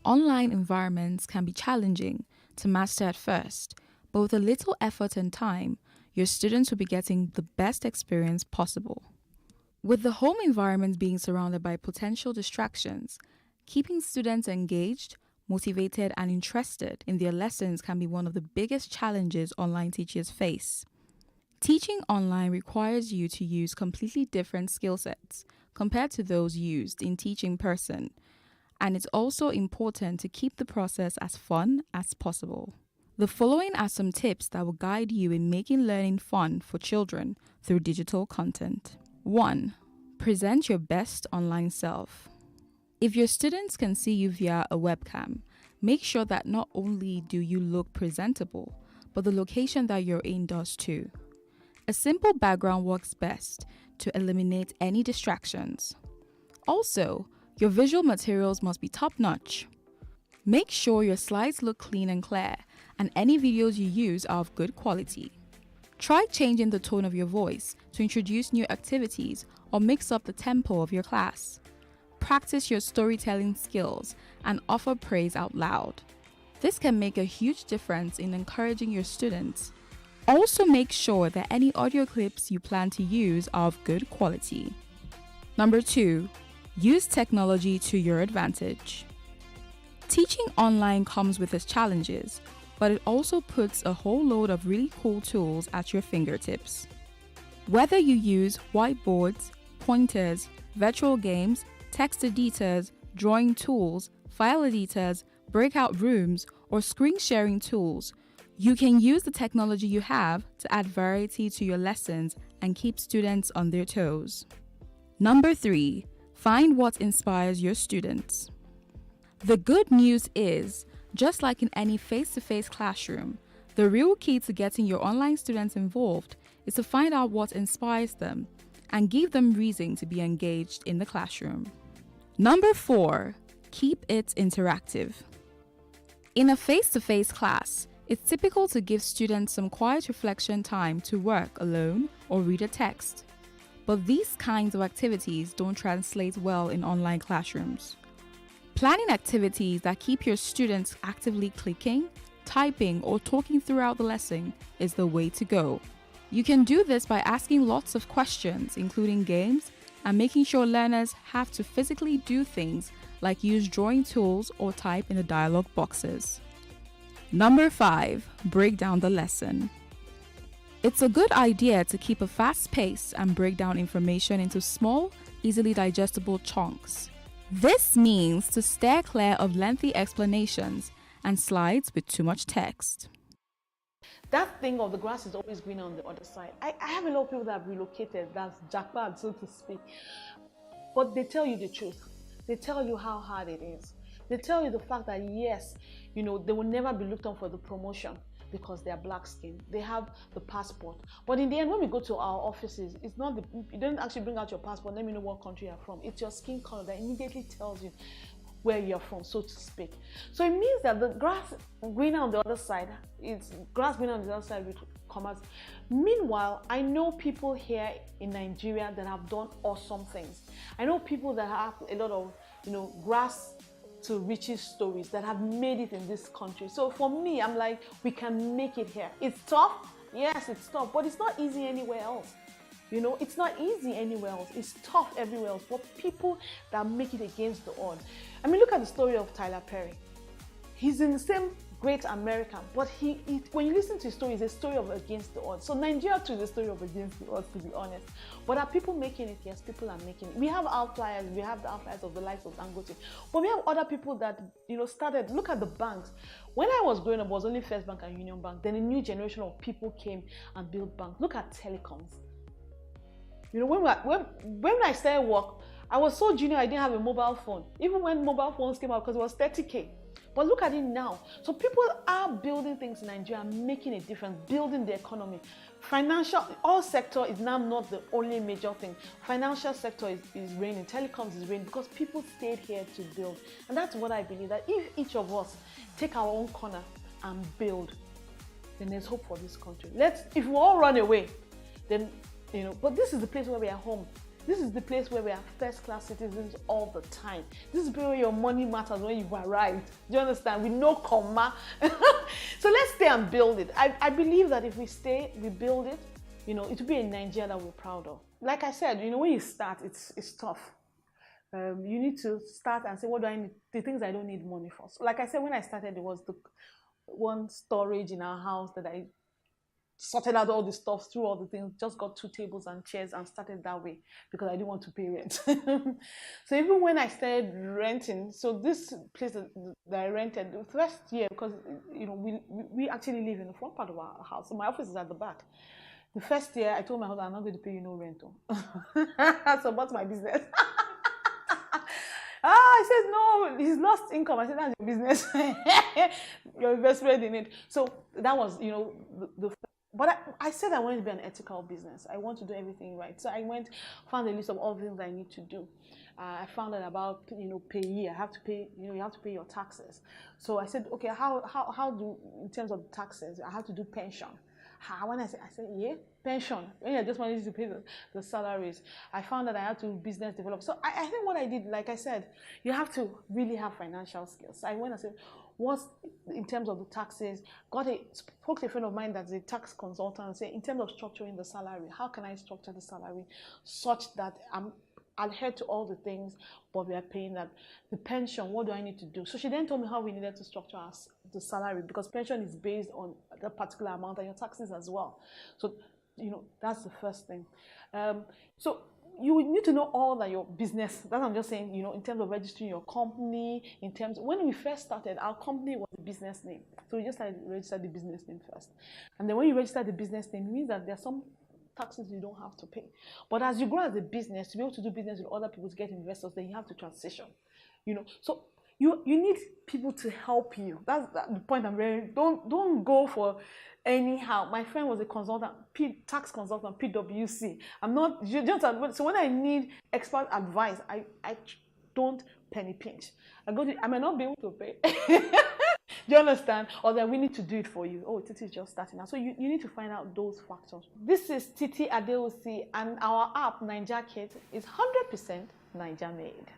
Online environments can be challenging to master at first, but with a little effort and time, your students will be getting the best experience possible. With the home environment being surrounded by potential distractions, keeping students engaged, motivated, and interested in their lessons can be one of the biggest challenges online teachers face. Teaching online requires you to use completely different skill sets compared to those used in teaching in person, and it's also important to keep the process as fun as possible. The following are some tips that will guide you in making learning fun for children through digital content. 1. Present your best online self. If your students can see you via a webcam, make sure that not only do you look presentable, but the location that you're in does too. A simple background works best to eliminate any distractions. Also, your visual materials must be top-notch. Make sure your slides look clean and clear, and any videos you use are of good quality. Try changing the tone of your voice to introduce new activities or mix up the tempo of your class. Practice your storytelling skills and offer praise out loud. This can make a huge difference in encouraging your students. Also make sure that any audio clips you plan to use are of good quality. Number 2, use technology to your advantage. Teaching online comes with its challenges, but it also puts a whole load of really cool tools at your fingertips. Whether you use whiteboards, pointers, virtual games, text editors, drawing tools, file editors, breakout rooms, or screen sharing tools, you can use the technology you have to add variety to your lessons and keep students on their toes. Number 3, find what inspires your students. The good news is, just like in any face-to-face classroom, the real key to getting your online students involved is to find out what inspires them and give them reason to be engaged in the classroom. Number 4, keep it interactive. In a face-to-face class, it's typical to give students some quiet reflection time to work alone or read a text. But these kinds of activities don't translate well in online classrooms. Planning activities that keep your students actively clicking, typing, or talking throughout the lesson is the way to go. You can do this by asking lots of questions, including games, and making sure learners have to physically do things like use drawing tools or type in the dialog boxes. Number 5, break down the lesson. It's a good idea to keep a fast pace and break down information into small, easily digestible chunks. This means to steer clear of lengthy explanations and slides with too much text. That thing of the grass is always greener on the other side. I have a lot of people that have relocated, that's jackpot, so to speak. But they tell you the truth. They tell you how hard it is. They tell you the fact that yes, they will never be looked on for the promotion because they are black skin. They have the passport. But in the end, when we go to our offices, it's not you don't actually bring out your passport, let me know what country you're from. It's your skin color that immediately tells you where you're from, so to speak. So it means that the grass greener on the other side, it's grass greener on the other side with commas. Meanwhile, I know people here in Nigeria that have done awesome things. I know people that have a lot of, grass to riches stories that have made it in this country. So for me, I'm like, we can make it here. It's tough. Yes, it's tough, but it's not easy anywhere else. It's not easy anywhere else. It's tough everywhere else. But people that make it against the odds. I mean, look at the story of Tyler Perry. He's in the same great American, but when you listen to his story, it's a story of against the odds. So Nigeria too is a story of against the odds, to be honest. But are people making it? Yes, people are making it. We have outliers. We have the outliers of the likes of Dangote. But we have other people that, started. Look at the banks. When I was growing up, it was only First Bank and Union Bank. Then a new generation of people came and built banks. Look at telecoms. When I started work, I was so junior, I didn't have a mobile phone. Even when mobile phones came out, because it was 30K. But look at it now. So people are building things in Nigeria, making a difference, building the economy. All sector is now not the only major thing. Financial sector is reigning, telecoms is reigning, because people stayed here to build. And that's what I believe, that if each of us take our own corner and build, then there's hope for this country. If we all run away, then, but this is the place where we are home. This is the place where we are first-class citizens all the time. This is where your money matters when you've arrived. Do you understand? With no comma. So let's stay and build it. I believe that if we stay, we build it, it will be a Nigeria that we're proud of. Like I said, when you start, it's tough. You need to start and say, what do I need? The things I don't need money for. So like I said, when I started, there was the one storage in our house that I sorted out all the stuff, through all the things, just got 2 tables and chairs and started that way because I didn't want to pay rent. So even when I started renting, so this place that I rented the first year, because we actually live in the front part of our house, so my office is at the back. The first year I told my husband, I'm not going to pay you no rental. So what's my business? I said, no, he's lost income. I said, that's your business. Your investment in it. So that was, but I said I wanted to be an ethical business. I want to do everything right. So I found a list of all the things I need to do. I found out about, payee. I have to pay, you have to pay your taxes. So I said, okay, how do, in terms of taxes, I have to do pension. When I said, yeah, pension. When I just wanted to pay the salaries, I found that I had to business develop. So I think what I did, like I said, you have to really have financial skills. So I went and said, what's in terms of the taxes? Spoke to a friend of mine that's a tax consultant and said, in terms of structuring the salary, how can I structure the salary such that I'm adhere to all the things, but we are paying that. The pension, what do I need to do? So she then told me how we needed to structure the salary, because pension is based on the particular amount and your taxes as well. So That's the first thing. So you would need to know all that your business, that's what I'm just saying, in terms of registering your company, when we first started, our company was a business name. So we just had to register the business name first. And then when you register the business name, it means that there are some taxes you don't have to pay. But as you grow as a business, to be able to do business with other people, to get investors, then you have to transition. So you need people to help you. That's the point I'm very, don't go for anyhow. My friend was a consultant, tax consultant, PwC. I'm not, so when I need expert advice, I don't penny pinch. I may not be able to pay. Do you understand? Or that we need to do it for you. Oh, Titi is just starting out. So you need to find out those factors. This is Titi Adeosi, and our app, Naija Kit, is 100% Naija made.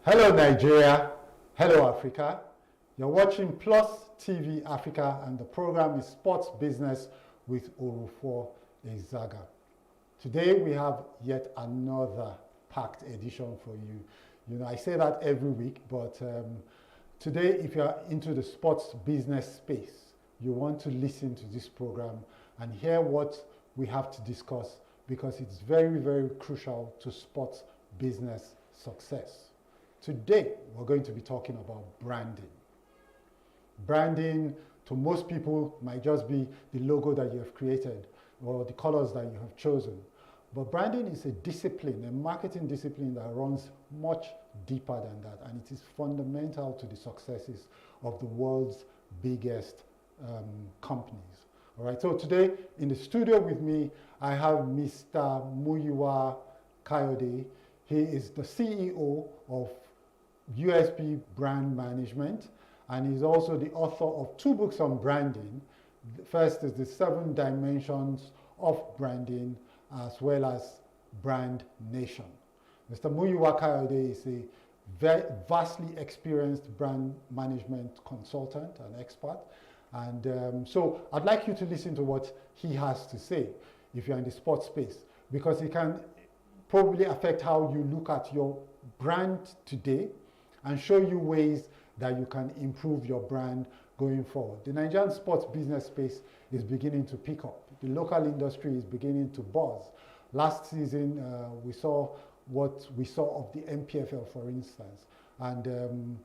Hello Nigeria, hello Africa. You're watching Plus TV Africa, and the program is Sports Business with Orufo Ezaga. Today we have yet another packed edition for you. I say that every week, but today, if you're into the sports business space, you want to listen to this program and hear what we have to discuss, because it's very, very crucial to sports business success. Today, we're going to be talking about branding. Branding, to most people, might just be the logo that you have created or the colors that you have chosen. But branding is a discipline, a marketing discipline that runs much deeper than that, and it is fundamental to the successes of the world's biggest companies. All right, so today in the studio with me, I have Mr. Muyiwa Kayode. He is the CEO of USP Brand Management, and he's also the author of 2 books on branding. The first is The 7 Dimensions of Branding, as well as Brand Nation. Mr. Muyiwa Kayode is a very vastly experienced brand management consultant and expert. And so I'd like you to listen to what he has to say if you're in the sports space, because it can probably affect how you look at your brand today and show you ways that you can improve your brand going forward. The Nigerian sports business space is beginning to pick up. The local industry is beginning to buzz. Last season, we saw what we saw of the MPFL, for instance, and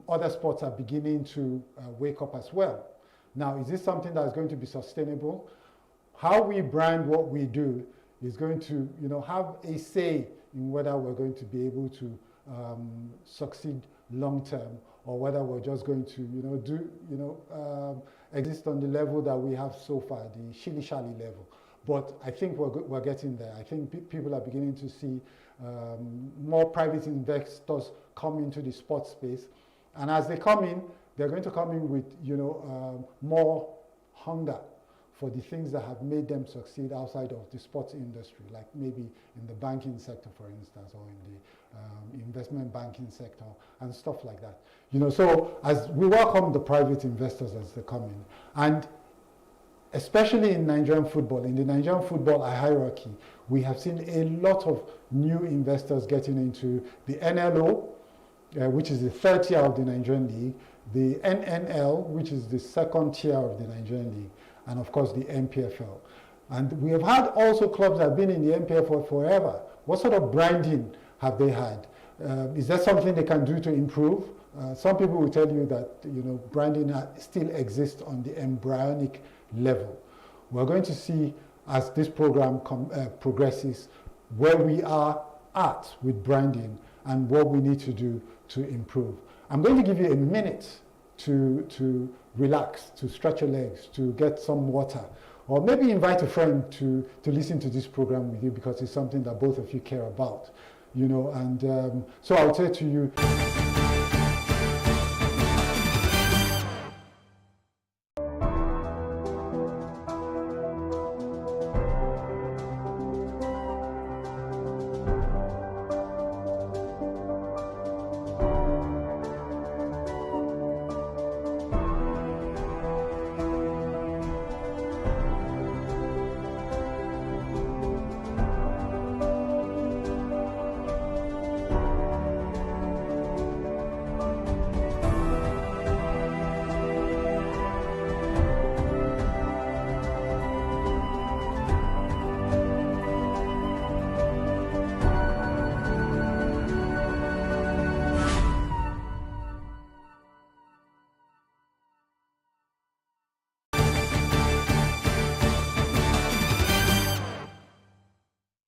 other sports are beginning to wake up as well. Now, is this something that's going to be sustainable? How we brand what we do is going to, have a say in whether we're going to be able to succeed long term, or whether we're just going to, exist on the level that we have so far, the shilly-shally level. But I think we're getting there. I think people are beginning to see more private investors come into the sports space, and as they come in, they're going to come in with more hunger for the things that have made them succeed outside of the sports industry, like maybe in the banking sector, for instance, or in the investment banking sector and stuff like that. So as we welcome the private investors as they come in, and especially in Nigerian football, in the Nigerian football hierarchy, we have seen a lot of new investors getting into the NLO, which is the third tier of the Nigerian league, the NNL, which is the second tier of the Nigerian league, and of course the NPFL. And we have had also clubs that have been in the NPFL forever. What sort of branding have they had? Is there something they can do to improve? Some people will tell you that branding still exists on the embryonic level. We're going to see as this program progresses where we are at with branding and what we need to do to improve. I'm going to give you a minute to relax, to stretch your legs, to get some water, or maybe invite a friend to listen to this program with you, because it's something that both of you care about, and so I'll say to you,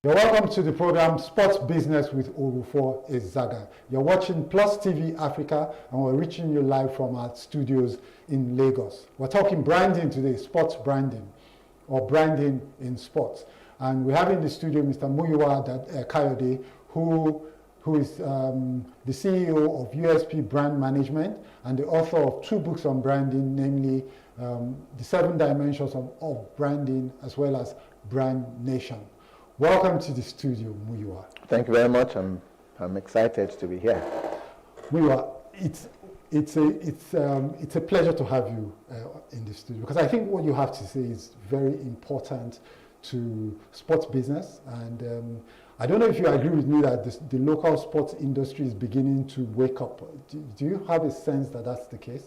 you're welcome to the program Sports Business with Orufo Ezaga. You're watching Plus TV Africa, and we're reaching you live from our studios in Lagos. We're talking branding today, sports branding, or branding in sports. And we have in the studio Mr. Muyiwa Kayode, who is the CEO of USP Brand Management and the author of 2 books on branding, namely The 7 Dimensions of Branding, as well as Brand Nation. Welcome to the studio, Muyiwa. Thank you very much. I'm excited to be here. Muyiwa, it's a pleasure to have you in the studio, because I think what you have to say is very important to sports business, and I don't know if you agree with me that the local sports industry is beginning to wake up. Do you have a sense that that's the case?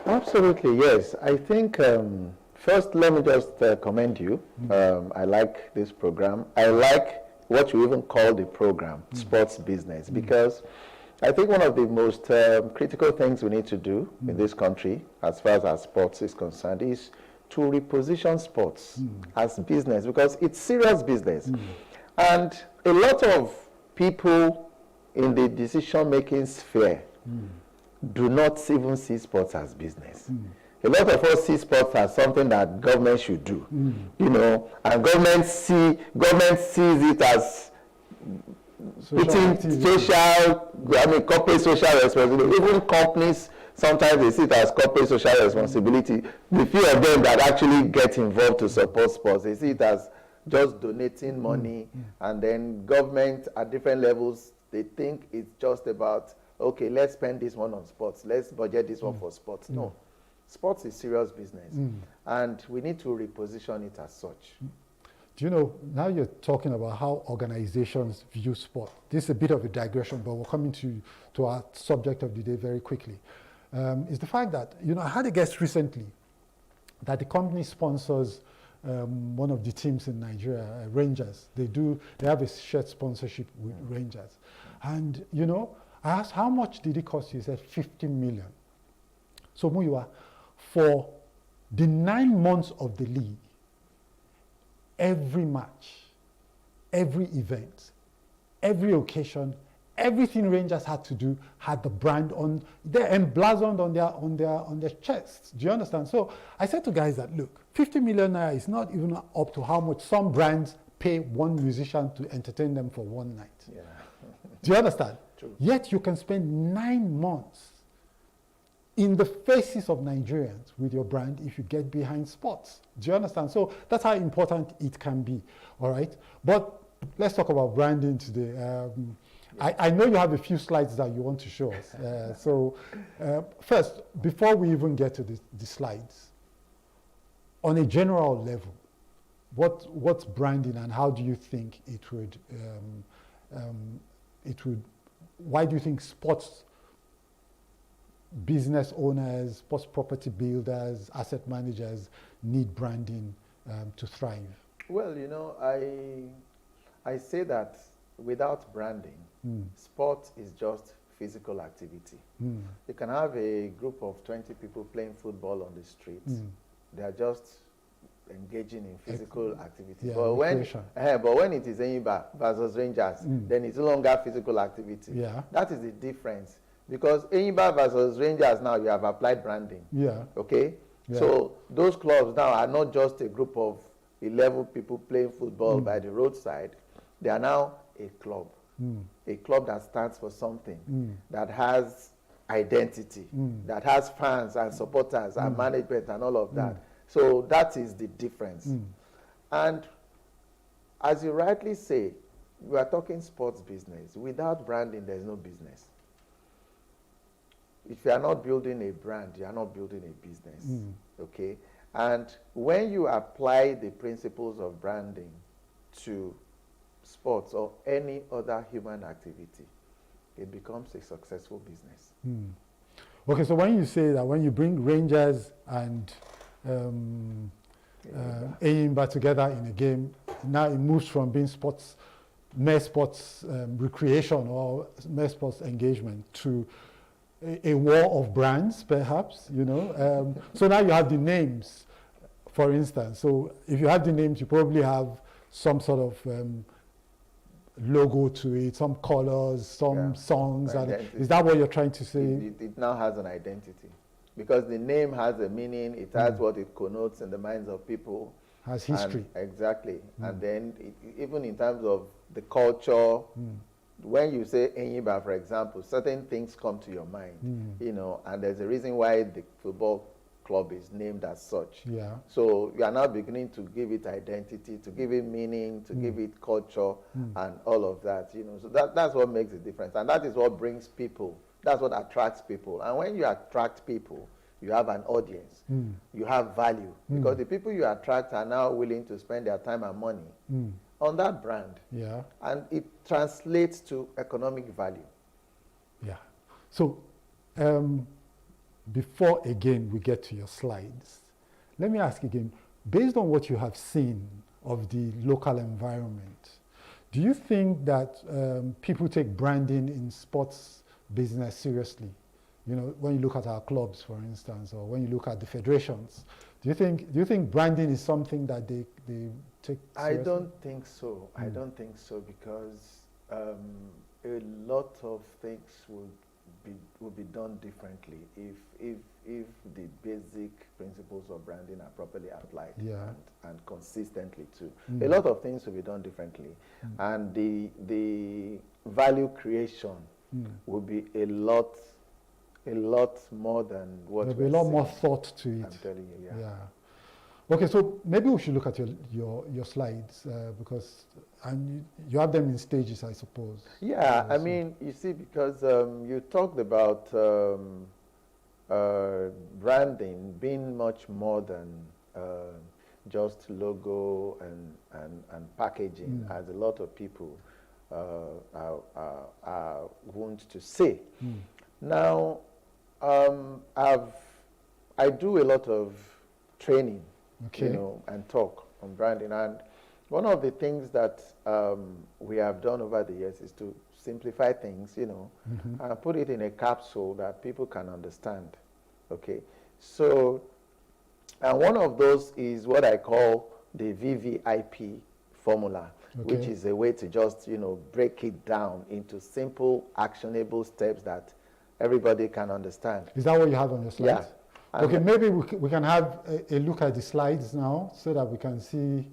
Absolutely, yes. I think first, let me just commend you. I like this program. I like what you even call the program, sports business, because I think one of the most critical things we need to do in this country, as far as our sports is concerned, is to reposition sports as business, because it's serious business. And a lot of people in the decision-making sphere do not even see sports as business. A lot of us see sports as something that government should do, and government sees it as putting corporate social responsibility. Even companies, sometimes they see it as corporate social responsibility. The few of them that actually get involved to support sports, they see it as just donating money, and then government at different levels, they think it's just about, okay, let's spend this one on sports, let's budget this one for sports. No, sports is serious business, and we need to reposition it as such. Do you know, now you're talking about how organizations view sport. This is a bit of a digression, but we're coming to our subject of the day very quickly. Is the fact that, I had a guest recently that the company sponsors one of the teams in Nigeria, Rangers. They have a shared sponsorship with Rangers. And, I asked, how much did it cost you? He said 50 million. So Muyiwa, for The 9 months of the league, every match, every event, every occasion, everything Rangers had to do had the brand on, they're emblazoned on their chests. Do you understand? So I said to guys that, look, 50 million naira is not even up to how much some brands pay one musician to entertain them for one night. Yeah. Do you understand? True. Yet you can spend 9 months in the faces of Nigerians with your brand if you get behind sports. Do you understand? So that's how important it can be, all right? But let's talk about branding today. I know you have a few slides that you want to show us. First, before we even get to the slides, on a general level, what's branding and how do you think it would, why do you think sports business owners, sports property builders, asset managers need branding to thrive? Well, you know, I say that without branding, sport is just physical activity. You can have a group of 20 people playing football on the street. They are just engaging in physical activity. Yeah, but when it is Enyimba versus Rangers, then it's no longer physical activity. Yeah. That is the difference. Because Enyimba versus Rangers now, you have applied branding. Yeah. Okay? Yeah. So those clubs now are not just a group of 11 people playing football by the roadside. They are now a club. A club that stands for something, that has identity, that has fans and supporters and management and all of that. So that is the difference. And as you rightly say, we are talking sports business. Without branding, there's no business. If you are not building a brand, you are not building a business. Okay? And when you apply the principles of branding to sports or any other human activity, it becomes a successful business. Okay, so when you say that, when you bring Rangers and Enyimba together in a game, now it moves from being mere sports recreation or mere sports engagement to a war of brands, perhaps, you know. So now you have the names, for instance. So if you have the names, you probably have some sort of logo to it, some colors, some songs. And is that what you're trying to say? It now has an identity. Because the name has a meaning, it has what it connotes in the minds of people. Has history. Exactly. And then even in terms of the culture, when you say Enyimba, for example, certain things come to your mind, you know, and there's a reason why the football club is named as such. Yeah. So you are now beginning to give it identity, to give it meaning, to give it culture, and all of that, you know. So that's what makes the difference, and that is what brings people. That's what attracts people. And when you attract people, you have an audience. You have value, because the people you attract are now willing to spend their time and money on that brand. Yeah. And it translates to economic value. Yeah. So before again we get to your slides, let me ask again, based on what you have seen of the local environment, do you think that people take branding in sports business seriously? You know, when you look at our clubs, for instance, or when you look at the federations, do you think branding is something that they take seriously? I don't think so. I don't think so, because a lot of things will be done differently if the basic principles of branding are properly applied and consistently too. A lot of things will be done differently, and the value creation will be a lot more than what there'll be a lot more thought to it. I'm telling you, yeah. Okay, so maybe we should look at your slides, because you have them in stages, I suppose. Yeah, I mean, you see, because you talked about branding being much more than just logo and packaging, as a lot of people are want to say. Now, I do a lot of training, you know, and talk on branding. And one of the things that we have done over the years is to simplify things, you know, and put it in a capsule that people can understand. Okay, so And one of those is what I call the VVIP formula, Okay. which is a way to just, break it down into simple, actionable steps that everybody can understand. Is that what you have on your slides? Yeah. Okay, maybe we can have a look at the slides now so that we can see,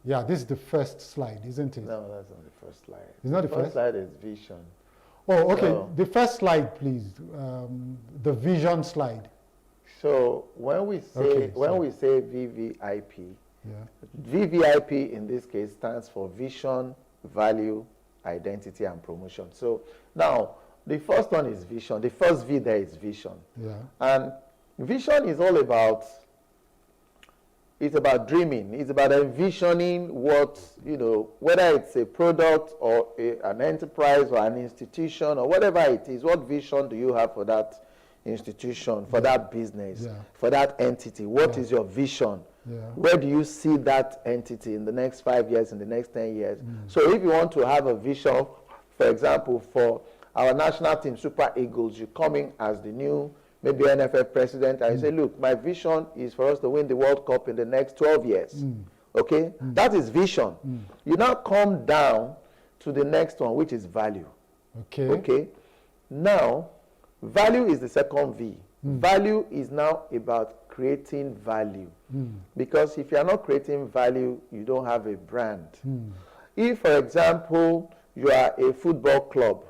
yeah, this is the first slide, isn't it? No, that's not the first slide. It's not the first first? slide is vision. Oh, okay. So, The first slide, please. The vision slide. so when we say Okay, so- we say VVIP, Yeah. VVIP in this case stands for vision, value, identity, and promotion. So now the first one is vision. The first V there is vision. Yeah. And vision is all about, it's about dreaming. It's about envisioning what, whether it's a product or an enterprise or an institution or whatever it is, what vision do you have for that institution, for that business, Yeah. for that entity? What is your vision? Yeah. Where do you see that entity in the next 5 years, in the next 10 years? So if you want to have a vision, for example, for our national team, Super Eagles, you come in as the new, maybe NFF president, and you say, look, my vision is for us to win the World Cup in the next 12 years. Okay? That is vision. You now come down to the next one, which is value. Okay. Okay? Now, value is the second V. Value is now about creating value. Because if you are not creating value, you don't have a brand. If, for example, you are a football club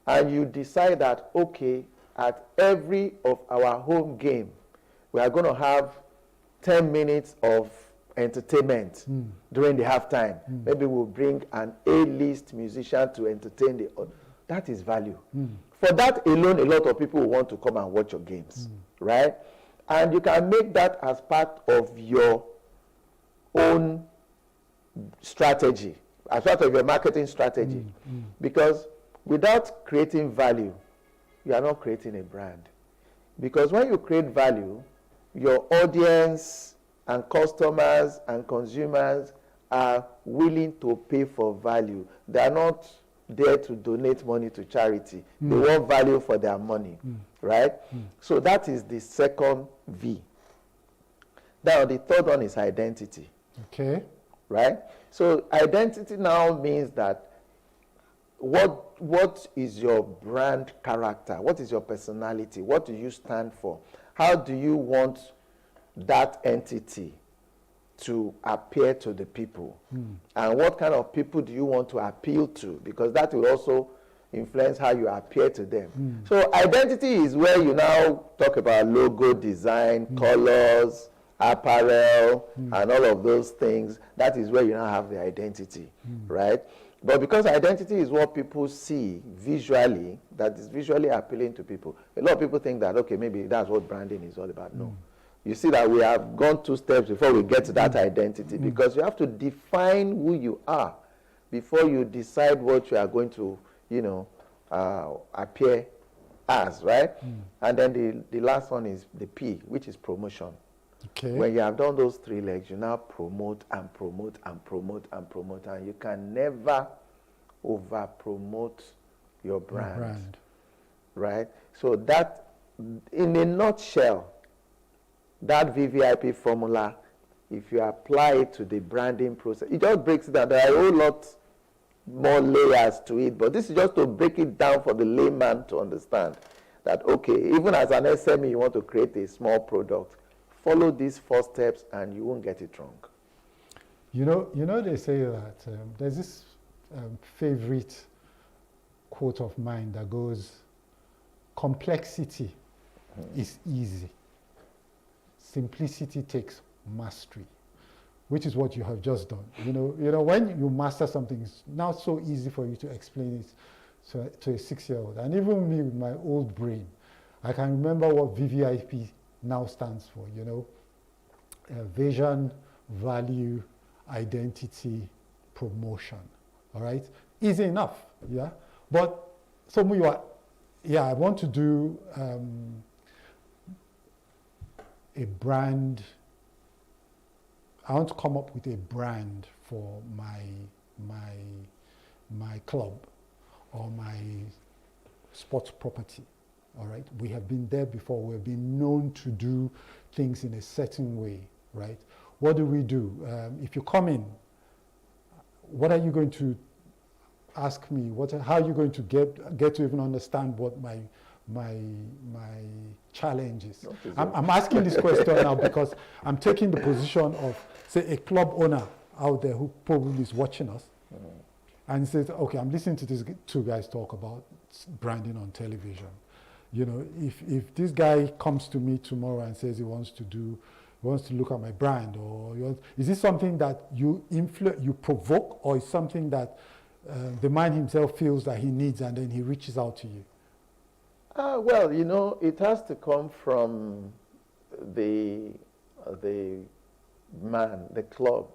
and you decide that, okay, at every of our home game, we are going to have 10 minutes of entertainment during the halftime. Maybe we'll bring an A-list musician to entertain the. That is value. For that alone, a lot of people will want to come and watch your games, right? And you can make that as part of your own strategy, as part of your marketing strategy. Because without creating value, you are not creating a brand. Because when you create value, your audience and customers and consumers are willing to pay for value. They are not there to donate money to charity. They want value for their money, right? So that is the second V. Now the third one is identity. Okay. Right? So identity now means that what is your brand character? What is your personality? What do you stand for? How do you want that entity to appear to the people? And what kind of people do you want to appeal to? Because that will also influence how you appear to them. So identity is where you now talk about logo design, colors, apparel, and all of those things. That is where you now have the identity, right? But because identity is what people see visually, that is visually appealing to people, a lot of people think that, okay, maybe that's what branding is all about. No. You see that we have gone 2 steps before we get to that identity, because you have to define who you are before you decide what you are going to, appear as, right? And then the last one is the P, which is promotion. Okay. When you have done those 3 legs, you now promote and promote and promote and promote, and you can never over promote your brand. Right? So that, in a nutshell, that VVIP formula, if you apply it to the branding process, it just breaks it down. There are a whole lot more layers to it, but this is just to break it down for the layman to understand that, okay, even as an SME, you want to create a small product, follow these 4 steps and you won't get it wrong. You know, they say that there's this favorite quote of mine that goes, complexity is easy. Simplicity takes mastery, which is what you have just done. You know, when you master something, it's now so easy for you to explain it to a 6-year-old. And even me with my old brain, I can remember what VVIP now stands for, vision, value, identity, promotion. All right? Easy enough, yeah? But some of you are, I want to do a brand. I want to come up with a brand for my club or my sports property. all right? We have been there before. We've been known to do things in a certain way, right? What do we do? If you come in, what are you going to ask me? How are you going to get to even understand what my challenge is? I'm asking this question now because I'm taking the position of, say, a club owner out there who probably is watching us and says, okay, I'm listening to these two guys talk about branding on television. You know, if this guy comes to me tomorrow and says he wants to look at my brand, or is this something that you provoke, or is something that the man himself feels that he needs and then he reaches out to you? Well, you know, it has to come from the man, the club,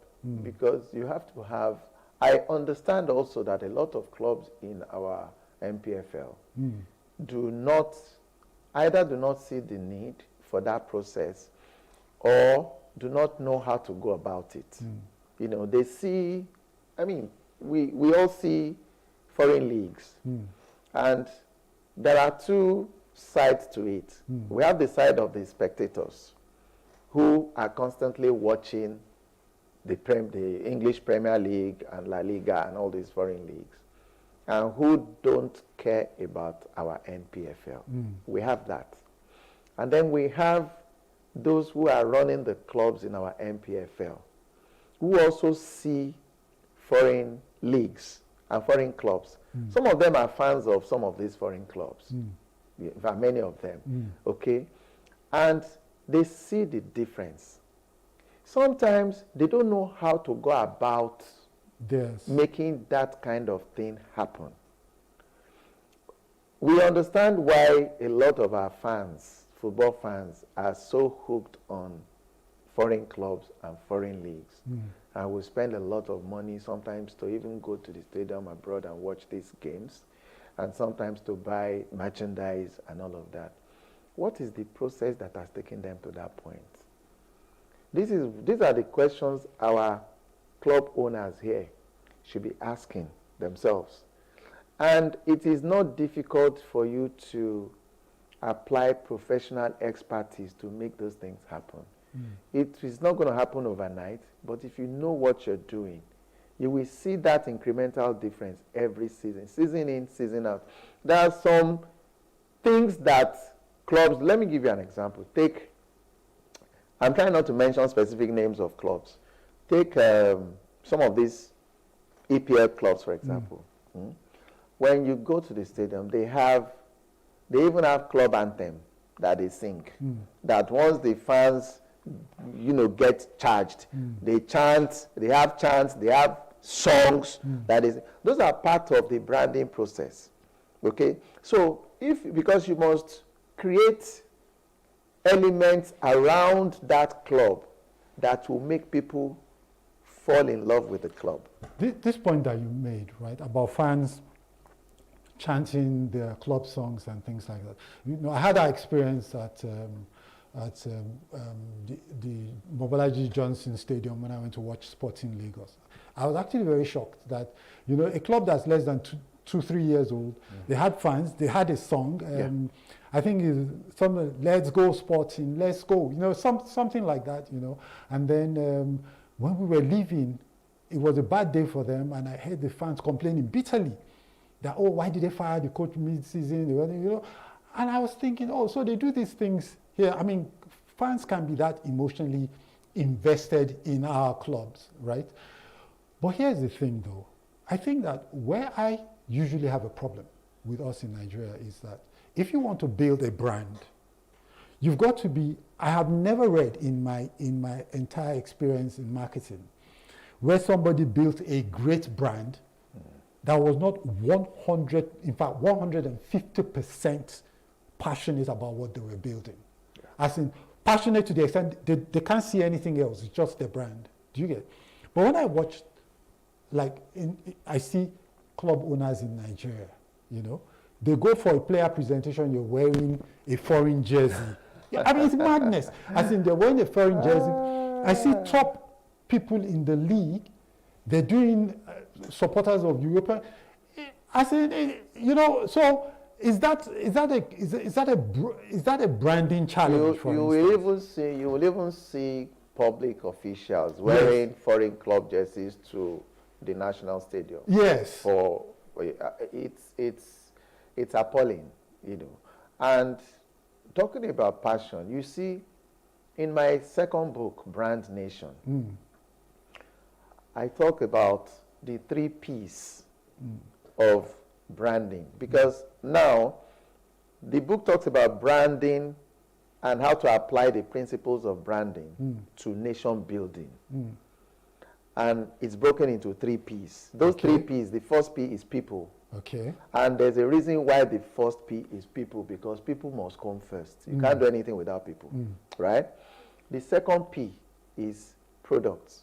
because you have to have. I understand also that a lot of clubs in our MPFL do not see the need for that process, or do not know how to go about it. You know, they see, I mean, we all see foreign leagues, and there are two sides to it. We have the side of the spectators who are constantly watching the English Premier League and La Liga and all these foreign leagues, and who don't care about our NPFL. We have that. And then we have those who are running the clubs in our MPFL, who also see foreign leagues and foreign clubs. Some of them are fans of some of these foreign clubs. In fact, many of them, okay? And they see the difference. Sometimes they don't know how to go about making that kind of thing happen. We understand why a lot of our fans, football fans, are so hooked on foreign clubs and foreign leagues. And we spend a lot of money sometimes to even go to the stadium abroad and watch these games, and sometimes to buy merchandise and all of that. What is the process that has taken them to that point? These are the questions our club owners here should be asking themselves. And it is not difficult for you to apply professional expertise to make those things happen. It is not going to happen overnight, but if you know what you're doing, you will see that incremental difference every season, season in, season out. There are some things that clubs, let me give you an example. I'm trying not to mention specific names of clubs. Take some of these EPL clubs, for example. When you go to the stadium, they even have club anthem that they sing. That once the fans, you know, get charged, they chant, they have chants, they have songs. Those are part of the branding process. Okay? So because you must create elements around that club that will make people fall in love with the club. This point that you made, right, about fans chanting their club songs and things like that. You know, I had that experience at the Mobolaji Johnson Stadium when I went to watch Sporting Lagos. I was actually very shocked that, you know, a club that's less than 2-3 years old, they had fans, they had a song. I think it's something, let's go Sporting, let's go, you know, something like that, you know. And then when we were leaving, it was a bad day for them, and I heard the fans complaining bitterly that, oh, why did they fire the coach mid-season, you know. And I was thinking, oh, so they do these things here. I mean, fans can be that emotionally invested in our clubs, right? But here's the thing, though. I think that where I usually have a problem with us in Nigeria is that if you want to build a brand, you've got to be, I have never read in my entire experience in marketing where somebody built a great brand that was not 150% passionate about what they were building. As in, passionate to the extent they can't see anything else, it's just their brand. Do you get it? But when I watched, I see club owners in Nigeria, you know, they go for a player presentation, you're wearing a foreign jersey. I mean, it's madness. As in, they're wearing a foreign jersey. I see top people in the league, they're doing supporters of Europe. I said, you know, so is that a branding challenge? You will even see public officials wearing foreign club jerseys to the national stadium. Yes. It's appalling, you know. And talking about passion, you see, in my second book, Brand Nation, I talk about the 3 P's of branding, because now the book talks about branding and how to apply the principles of branding to nation building. And it's broken into 3 P's. Those 3 P's, the first P is people. Okay. And there's a reason why the first P is people, because people must come first. You can't do anything without people, right? The second P is products.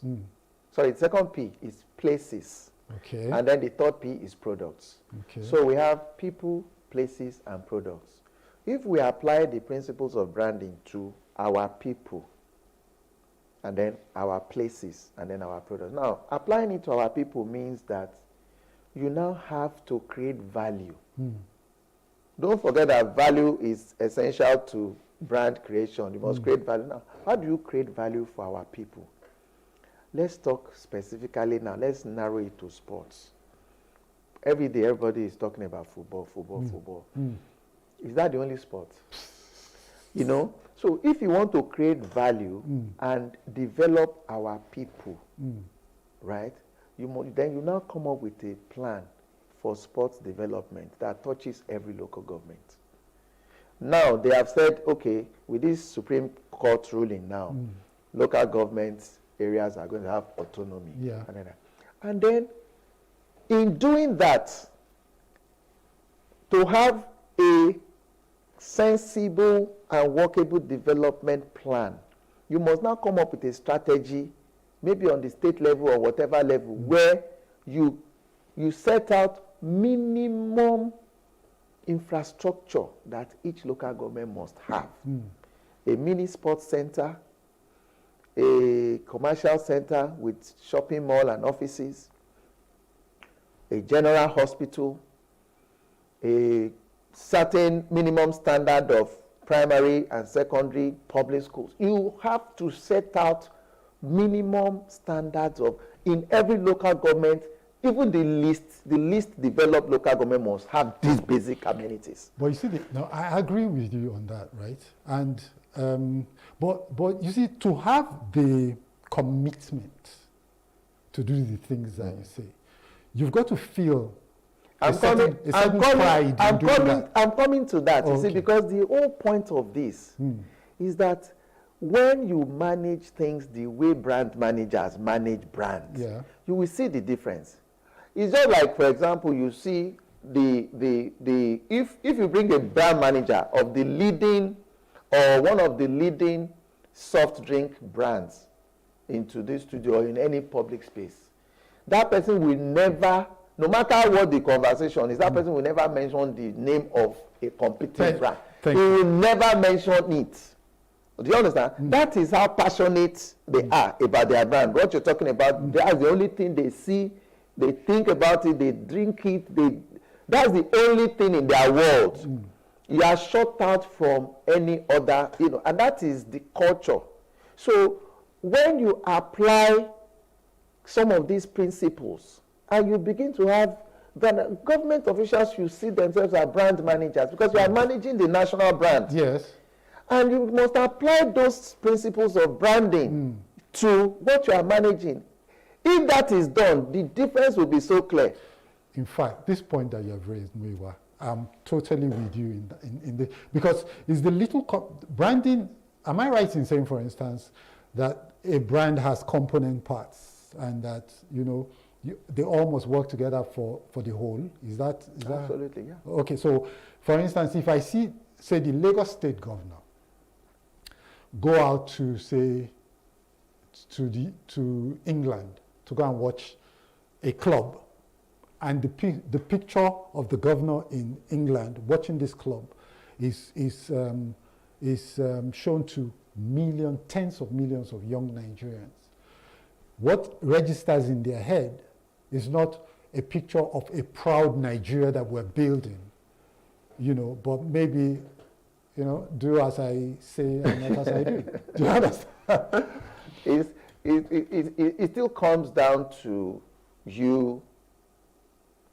Sorry, the second P is places. Okay. And then the third P is products. Okay. So we have people, places, and products. If we apply the principles of branding to our people, and then our places, and then our products. Now, applying it to our people means that you now have to create value. Don't forget that value is essential to brand creation. You must create value. Now, how do you create value for our people? Let's talk specifically now. Let's narrow it to sports. Every day, everybody is talking about football, football. Is that the only sport? You know? So if you want to create value and develop our people, right? Then you now come up with a plan for sports development that touches every local government. Now, they have said, okay, with this Supreme Court ruling now, local governments, areas are going to have autonomy. Yeah. And then, in doing that, to have a sensible and workable development plan, you must now come up with a strategy, maybe on the state level or whatever level, where you set out minimum infrastructure that each local government must have. A mini sports center, a commercial center with shopping mall and offices, a general hospital, a certain minimum standard of primary and secondary public schools. You have to set out minimum standards of, in every local government, even the least developed local government must have these basic amenities. But you see, no, I agree with you on that, right? And but you see, to have the commitment to do the things that you say, you've got to feel I'm coming to that, you see, because the whole point of this is that when you manage things the way brand managers manage brands, you will see the difference. It's just like, for example, you see if you bring a brand manager of the leading or one of the leading soft drink brands into this studio or in any public space, that person will never, no matter what the conversation is, that person will never mention the name of a competing brand. He will never mention it. Do you understand? That is how passionate they are about their brand. What you're talking about, that's the only thing they see, they think about it, they drink it, that's the only thing in their world. You are shut out from any other, and that is the culture. So when you apply some of these principles, and you begin to have, then government officials should see themselves as brand managers, because you are managing the national brand. Yes. And you must apply those principles of branding to what you are managing. If that is done, the difference will be so clear. In fact, this point that you have raised, Muyiwa, I'm totally with you in the, because it's the little branding. Am I right in saying, for instance, that a brand has component parts and that, they all must work together for the whole? Is that absolutely, yeah. Okay, so for instance, if I see, say, the Lagos State governor go out to, say, to England to go and watch a club, and the picture of the governor in England watching this club is shown to tens of millions of young Nigerians. What registers in their head is not a picture of a proud Nigeria that we're building, you know, but maybe, you know, do as I say and not as I do. Do you understand? It still comes down to you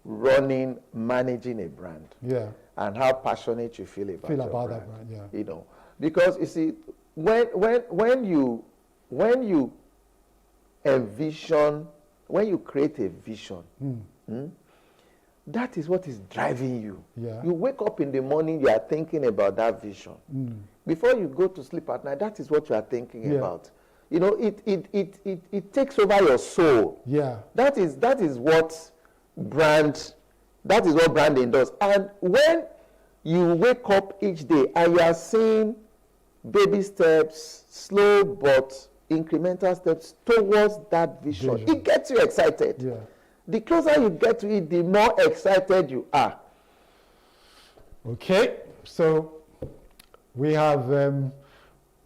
managing a brand. Yeah. And how passionate you feel about that brand. Yeah. You know, because you see, when you envision, when you create a vision, that is what is driving you. Yeah. You wake up in the morning, you are thinking about that vision. Before you go to sleep at night, that is what you are thinking about. You know, it takes over your soul. Yeah. That is what branding does. And when you wake up each day and you are seeing baby steps, slow but incremental steps towards that vision, it gets you excited. Yeah. The closer you get to it, the more excited you are. Okay, so we have been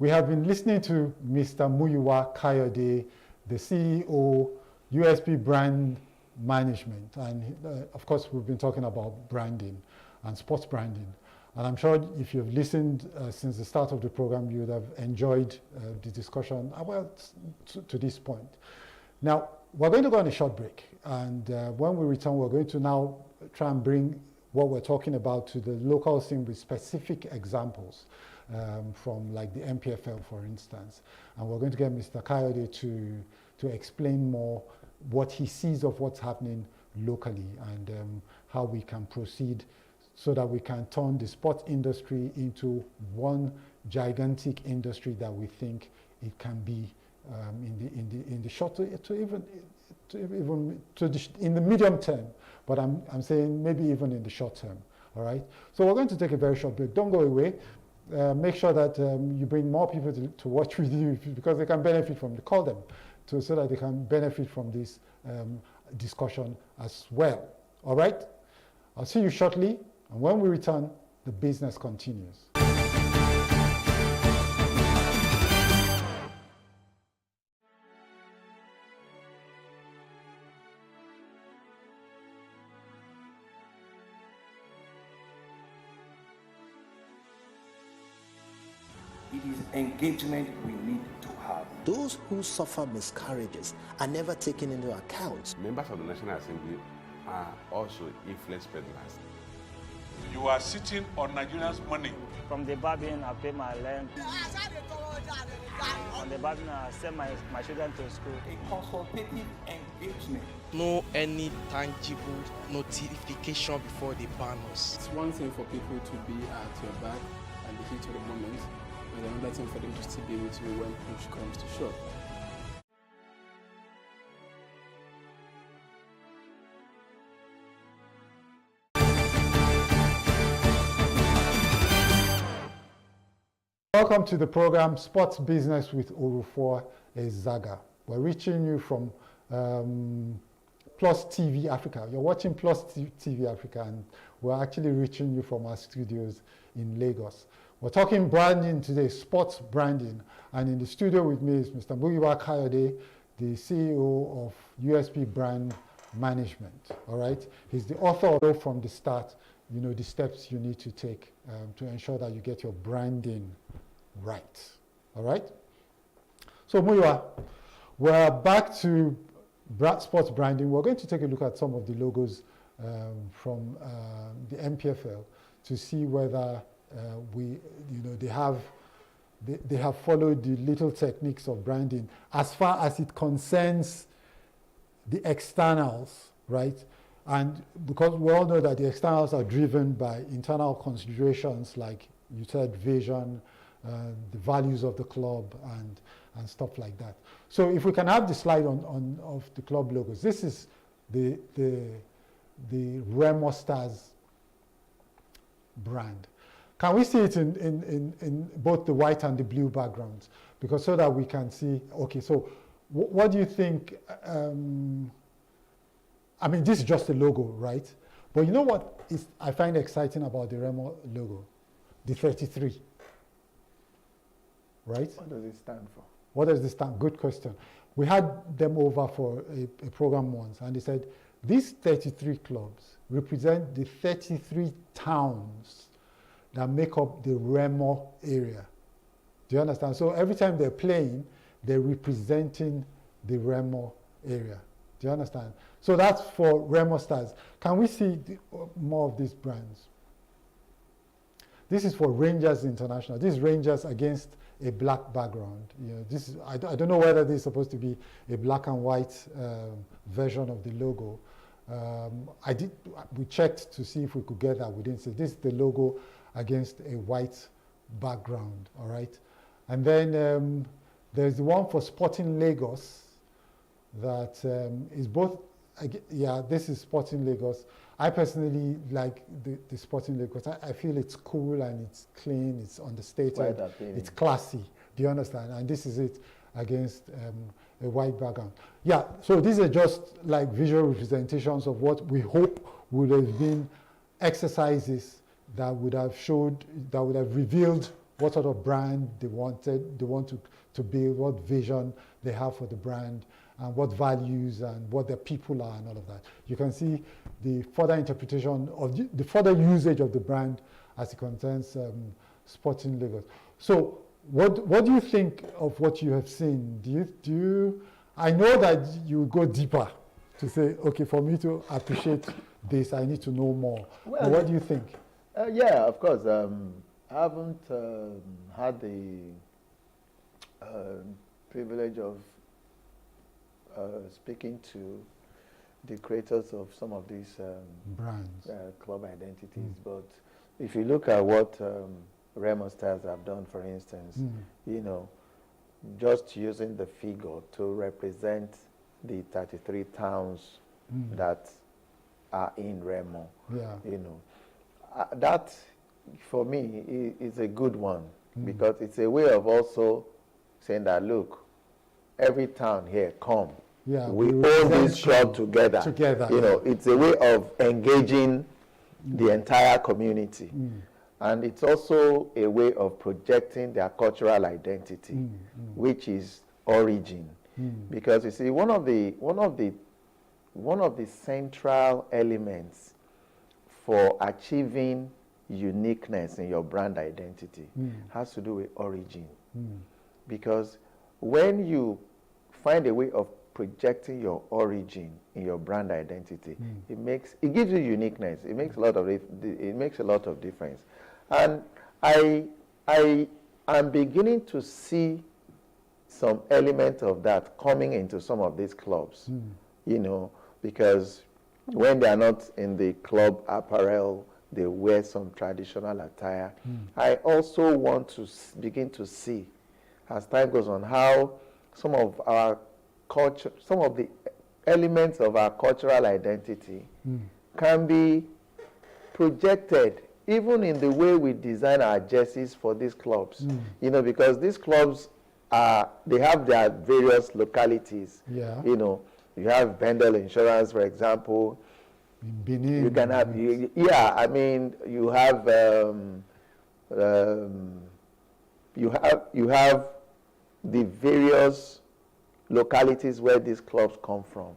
listening to Mr. Muyiwa Kayode, the CEO, USP Brand Management, and of course we've been talking about branding and sports branding. And I'm sure if you've listened since the start of the program, you would have enjoyed the discussion about to this point. Now, we're going to go on a short break, and when we return, we're going to now try and bring what we're talking about to the local scene with specific examples from like the MPFL, for instance. And we're going to get Mr. Kayode to explain more what he sees of what's happening locally and how we can proceed so that we can turn the sports industry into one gigantic industry that we think it can be in the short in the medium term, but I'm saying maybe even in the short term. All right. So we're going to take a very short break. Don't go away. Make sure that you bring more people to watch with you because they can benefit from. Call them so that they can benefit from this discussion as well. All right. I'll see you shortly, and when we return, the business continues. It is engagement we need to have. Those who suffer miscarriages are never taken into account. Members of the National Assembly are also influence peddlers. You are sitting on Nigerians' money. From the barbing, I pay my rent. On the barbing, I send my children to school. A consultative engagement. No any tangible notification before they ban us. It's one thing for people to be at your back and the heat of the moment, and another thing for them to still be with you when push comes to shove. Welcome to the program Sports Business with Orufour Ezaga. We're reaching you from Plus TV Africa. You're watching Plus TV Africa, and we're actually reaching you from our studios in Lagos. We're talking branding today, sports branding, and in the studio with me is Mr. Muyiwa Kayode, the CEO of USP Brand Management. All right, he's the author of From the Start, you know, the steps you need to take to ensure that you get your branding right. All right. So Muyiwa, we're back to sports branding. We're going to take a look at some of the logos from the MPFL to see whether they have followed the little techniques of branding as far as it concerns the externals, right? And because we all know that the externals are driven by internal considerations like you said, vision, the values of the club, and stuff like that. So if we can have the slide of the club logos, this is the Remo Stars brand. Can we see it in both the white and the blue backgrounds? Because so that we can see, okay, so what do you think? I mean, this is just a logo, right? But you know what I find exciting about the Remo logo? The 33. Right? What does it stand for? What does it stand? Good question. We had them over for a program once, and they said These 33 clubs represent the 33 towns that make up the Remo area. Do you understand? So every time they're playing, they're representing the Remo area. Do you understand? So that's for Remo Stars. Can we see more of these brands? This is for Rangers International. This is Rangers against a black background. You know, this is, I don't know whether this is supposed to be a black and white version of the logo. We checked to see if we could get that. We didn't see. This is the logo against a white background, all right? And then there's the one for Sporting Lagos that is both, yeah, this is Sporting Lagos. I personally like the Sporting Lagos. I feel it's cool and it's clean, it's understated, it's classy. Do you understand? And this is it against a white background. Yeah, so these are just like visual representations of what we hope would have been exercises that would have showed, that would have revealed what sort of brand they want to build, what vision they have for the brand, and what values and what their people are and all of that. You can see the further interpretation of the further usage of the brand as it concerns Sporting Lagos. So what do you think of what you have seen? Do you I know that you go deeper to say, okay, for me to appreciate this, I need to know more. Well, what do you think? Yeah, of course. I haven't had the privilege of speaking to the creators of some of these brands, club identities. But if you look at what Remo Stars have done, for instance, you know, just using the figure to represent the 33 towns that are in Remo, you know, that for me is a good one because it's a way of also saying that, look, every town here, come. Yeah, we own this club together. You know, it's a way of engaging the entire community. And it's also a way of projecting their cultural identity, which is origin. Because you see, one of the central elements for achieving uniqueness in your brand identity has to do with origin. Because when you find a way of projecting your origin in your brand identity, it gives you uniqueness. It makes a lot of difference. And I am beginning to see some element of that coming into some of these clubs, you know, because when they are not in the club apparel, they wear some traditional attire. I also want to begin to see, as time goes on, how some of our culture, some of the elements of our cultural identity can be projected even in the way we design our jerseys for these clubs. You know, because these clubs they have their various localities. You know, you have Bendel Insurance, for example. In Benin. You can have, I mean, you have the various localities where these clubs come from.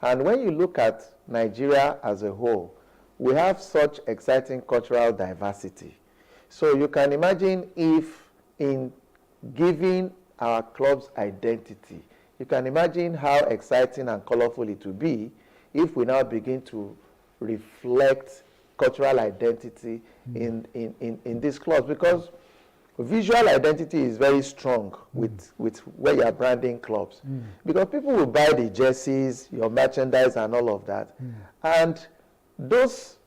And when you look at Nigeria as a whole, we have such exciting cultural diversity. So you can imagine if in giving our clubs identity, you can imagine how exciting and colorful it will be if we now begin to reflect cultural identity in these clubs, because visual identity is very strong with where you are branding clubs, because people will buy the jerseys, your merchandise and all of that, and those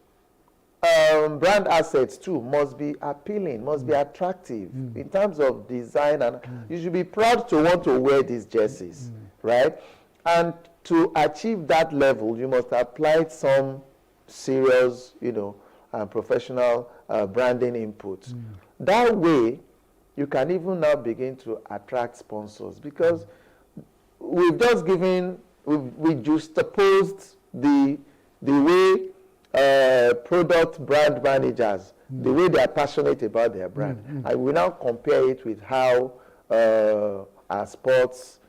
brand assets too must be appealing, must be attractive in terms of design, and you should be proud to want to wear these jerseys, right? And to achieve that level, you must apply some serious, you know, professional branding inputs. That way, you can even now begin to attract sponsors, because we've just given, we juxtaposed the way product brand managers, the way they are passionate about their brand, and we now compare it with how our sports,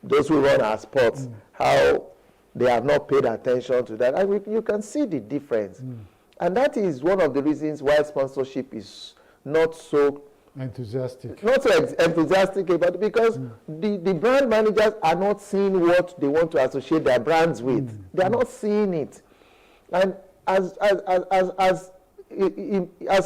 those who run our sports, how they have not paid attention to that. And you can see the difference. And that is one of the reasons why sponsorship is not so enthusiastic. Not so enthusiastic about it, because the brand managers are not seeing what they want to associate their brands with. They are not seeing it. And as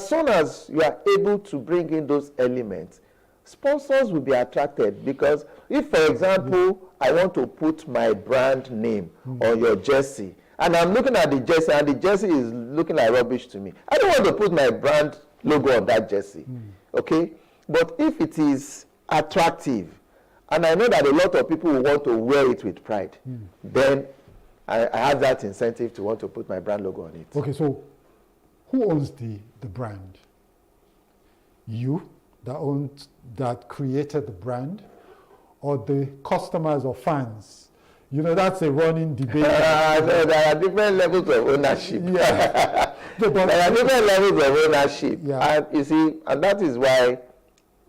soon as you are able to bring in those elements, sponsors will be attracted. Because if, for example, I want to put my brand name on your jersey, and I'm looking at the jersey, and the jersey is looking like rubbish to me, I don't want to put my brand logo on that jersey. Okay? But if it is attractive, and I know that a lot of people will want to wear it with pride, then I have that incentive to want to put my brand logo on it. Okay, so who owns the brand? You, that created the brand, or the customers or fans? You know, that's a running debate. No, there are different levels of ownership. Yeah. There are different levels of ownership. Yeah. And you see, and that is why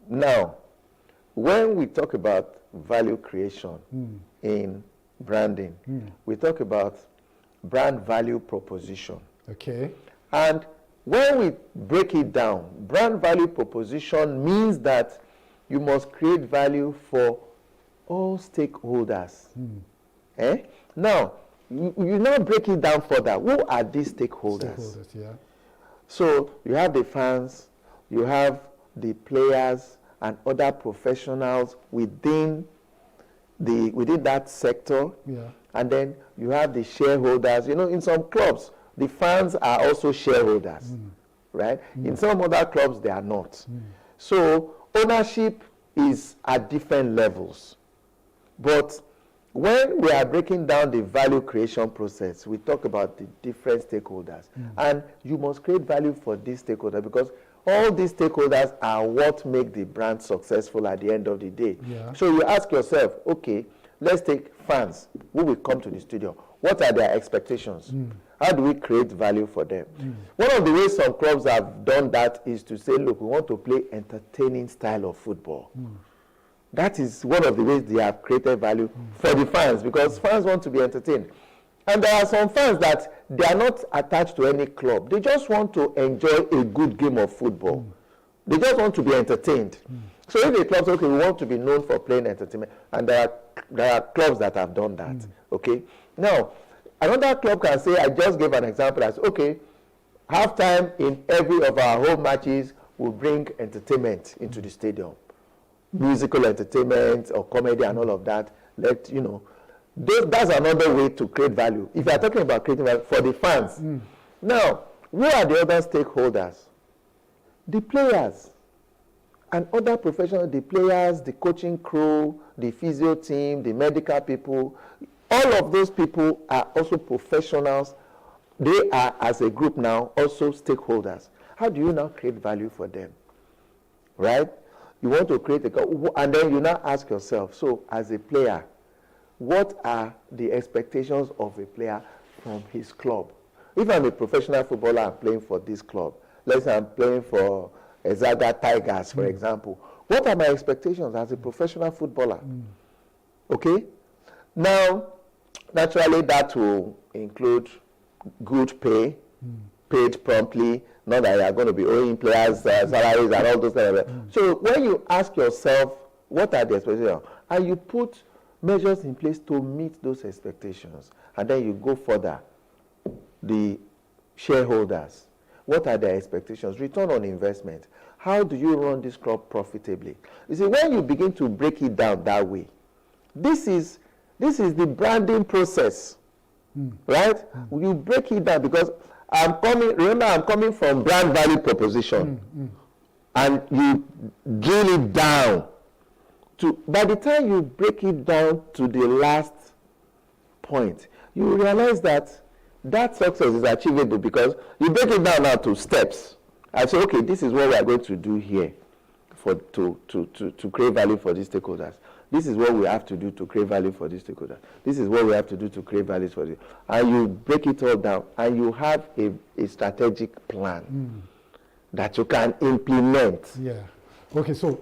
now, when we talk about value creation in branding, we talk about brand value proposition. Okay. And when we break it down, brand value proposition means that you must create value for all stakeholders. Now, you now break it down further. Who are these stakeholders? Yeah. So you have the fans, you have the players and other professionals within that sector. Yeah. And then you have the shareholders. You know, in some clubs, the fans are also shareholders, right? In some other clubs, they are not. So ownership is at different levels. But when we are breaking down the value creation process, we talk about the different stakeholders. And you must create value for these stakeholders, because all these stakeholders are what make the brand successful at the end of the day. Yeah. So you ask yourself, okay, let's take fans who will come to the studio. What are their expectations? How do we create value for them? One of the ways some clubs have done that is to say, look, we want to play entertaining style of football. That is one of the ways they have created value for the fans, because fans want to be entertained. And there are some fans that they are not attached to any club. They just want to enjoy a good game of football. They just want to be entertained. So if a club says, okay, we want to be known for playing entertainment, and there are clubs that have done that, okay? Now, another club can say, I just gave an example as, okay, halftime in every of our home matches, we'll bring entertainment into the stadium. Musical entertainment or comedy and all of that. That's another way to create value. If you are talking about creating value for the fans. Now, who are the other stakeholders? The players and other professionals, the players, the coaching crew, the physio team, the medical people. All of those people are also professionals. They are, as a group now, also stakeholders. How do you now create value for them? Right? You want to create and then you now ask yourself, so as a player, what are the expectations of a player from his club? If I'm a professional footballer, I'm playing for this club. Let's say I'm playing for Ezaga Tigers, for example. What are my expectations as a professional footballer? Okay? Now, naturally, that will include good pay, paid promptly, not that you are going to be owing players salaries and all those things. So when you ask yourself, what are the expectations? And you put measures in place to meet those expectations. And then you go further. The shareholders, what are their expectations? Return on investment. How do you run this club profitably? You see, when you begin to break it down that way, this is the branding process, right? You break it down, because I'm coming from brand value proposition, and you drill it down to, by the time you break it down to the last point, you realize that success is achievable, because you break it down now to steps. I say, okay, this is what we are going to do here to create value for these stakeholders. This is what we have to do to create value for these stakeholders. This is what we have to do to create value for this. And you break it all down, and you have a strategic plan that you can implement. Yeah. Okay, so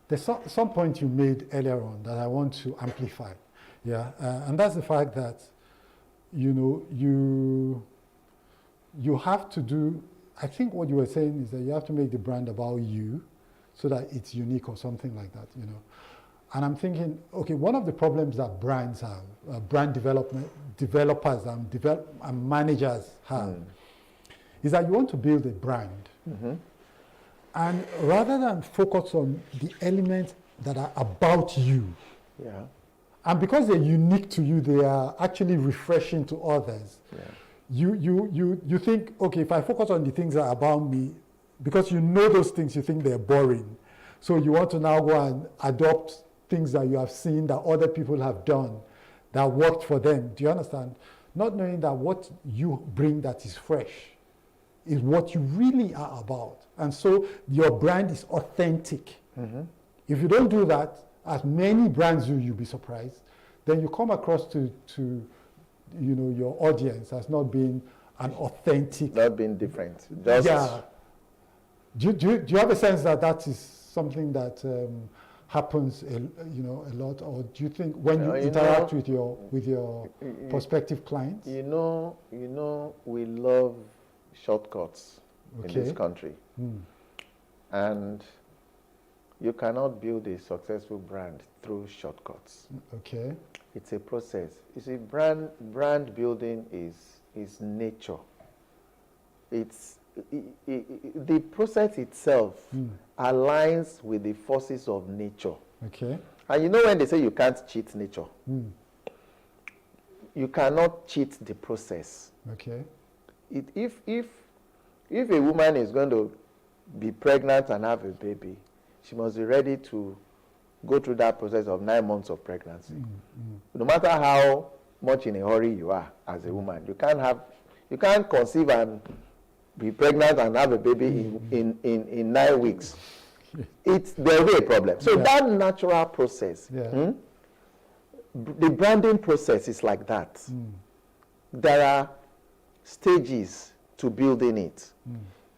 there's some point you made earlier on that I want to amplify. Yeah, and that's the fact that, you know, you have to do, I think what you were saying is that you have to make the brand about you so that it's unique or something like that, you know. And I'm thinking, okay, one of the problems that brands have, brand developers and managers have, is that you want to build a brand. And rather than focus on the elements that are about you, and because they're unique to you, they are actually refreshing to others. You think, okay, if I focus on the things that are about me, because you know those things, you think they're boring. So you want to now go and adopt things that you have seen that other people have done that worked for them. Do you understand? Not knowing that what you bring that is fresh is what you really are about. And so your brand is authentic. If you don't do that, as many brands do, you'll be surprised, then you come across to you know, your audience as not being an authentic. Not being different. Just yeah. Do you have a sense that that is something that happens, you know, a lot, or do you think when you interact with your prospective clients? You know, we love shortcuts in this country, and you cannot build a successful brand through shortcuts. Okay. It's a process. You see, brand building is nature. It's the process itself aligns with the forces of nature. Okay. And you know when they say you can't cheat nature, you cannot cheat the process. Okay. If a woman is going to be pregnant and have a baby, she must be ready to go through that process of 9 months of pregnancy. No matter how much in a hurry you are as a woman, you can't conceive and be pregnant and have a baby in 9 weeks. There will be a problem. So that natural process, the branding process is like that. There are stages to building it.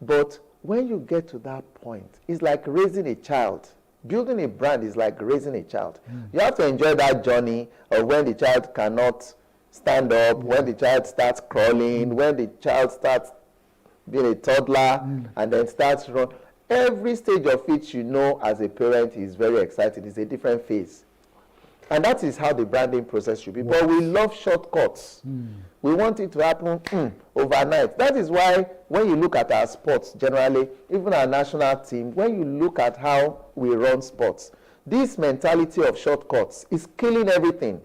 But when you get to that point, it's like raising a child. Building a brand is like raising a child. You have to enjoy that journey of when the child cannot stand up, when the child starts crawling, when the child starts being a toddler and then starts run. Every stage of it, you know, as a parent is very exciting. It's a different phase. And that is how the branding process should be. But we love shortcuts. We want it to happen overnight. That is why when you look at our sports generally, even our national team, when you look at how we run sports, this mentality of shortcuts is killing everything.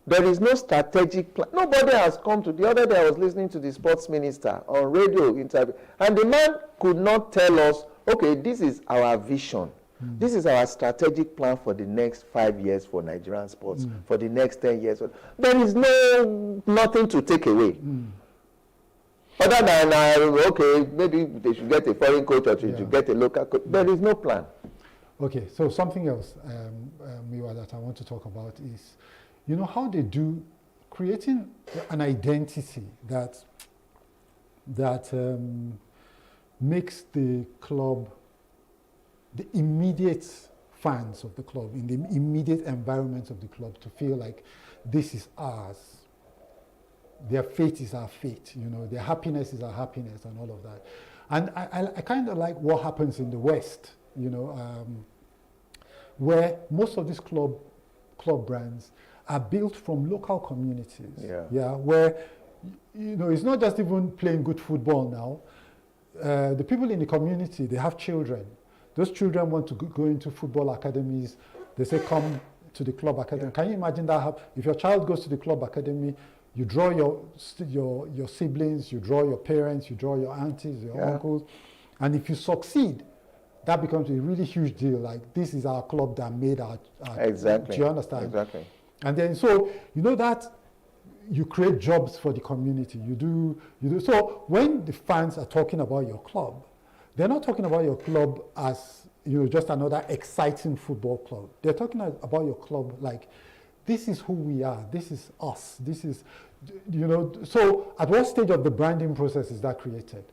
There is no strategic plan. Nobody has come to, the other day I was listening to the sports minister on radio interview, and the man could not tell us, okay, this is our vision. This is our strategic plan for the next 5 years for Nigerian sports, for the next 10 years. There is nothing to take away. Other than, okay, maybe they should get a foreign coach or they should get a local coach. There is no plan. Okay, so something else, Miwa, that I want to talk about is, you know, how they do creating an identity that makes the club, the immediate fans of the club, in the immediate environment of the club, to feel like this is ours. Their fate is our fate, you know, their happiness is our happiness and all of that. And I kind of like what happens in the West, you know, where most of these club brands are built from local communities. Where, you know, it's not just even playing good football now. The people in the community, they have children. Those children want to go into football academies. They say, come to the club academy. Can you imagine that? If your child goes to the club academy, you draw your siblings, you draw your parents, you draw your aunties, your uncles. And if you succeed, that becomes a really huge deal. Like, this is our club that made our Exactly. Do you understand? Exactly. And then, so, you know, that you create jobs for the community. You do. So when the fans are talking about your club, they're not talking about your club as, you know, just another exciting football club. They're talking about your club like, this is who we are. This is us. This is, you know. So at what stage of the branding process is that created?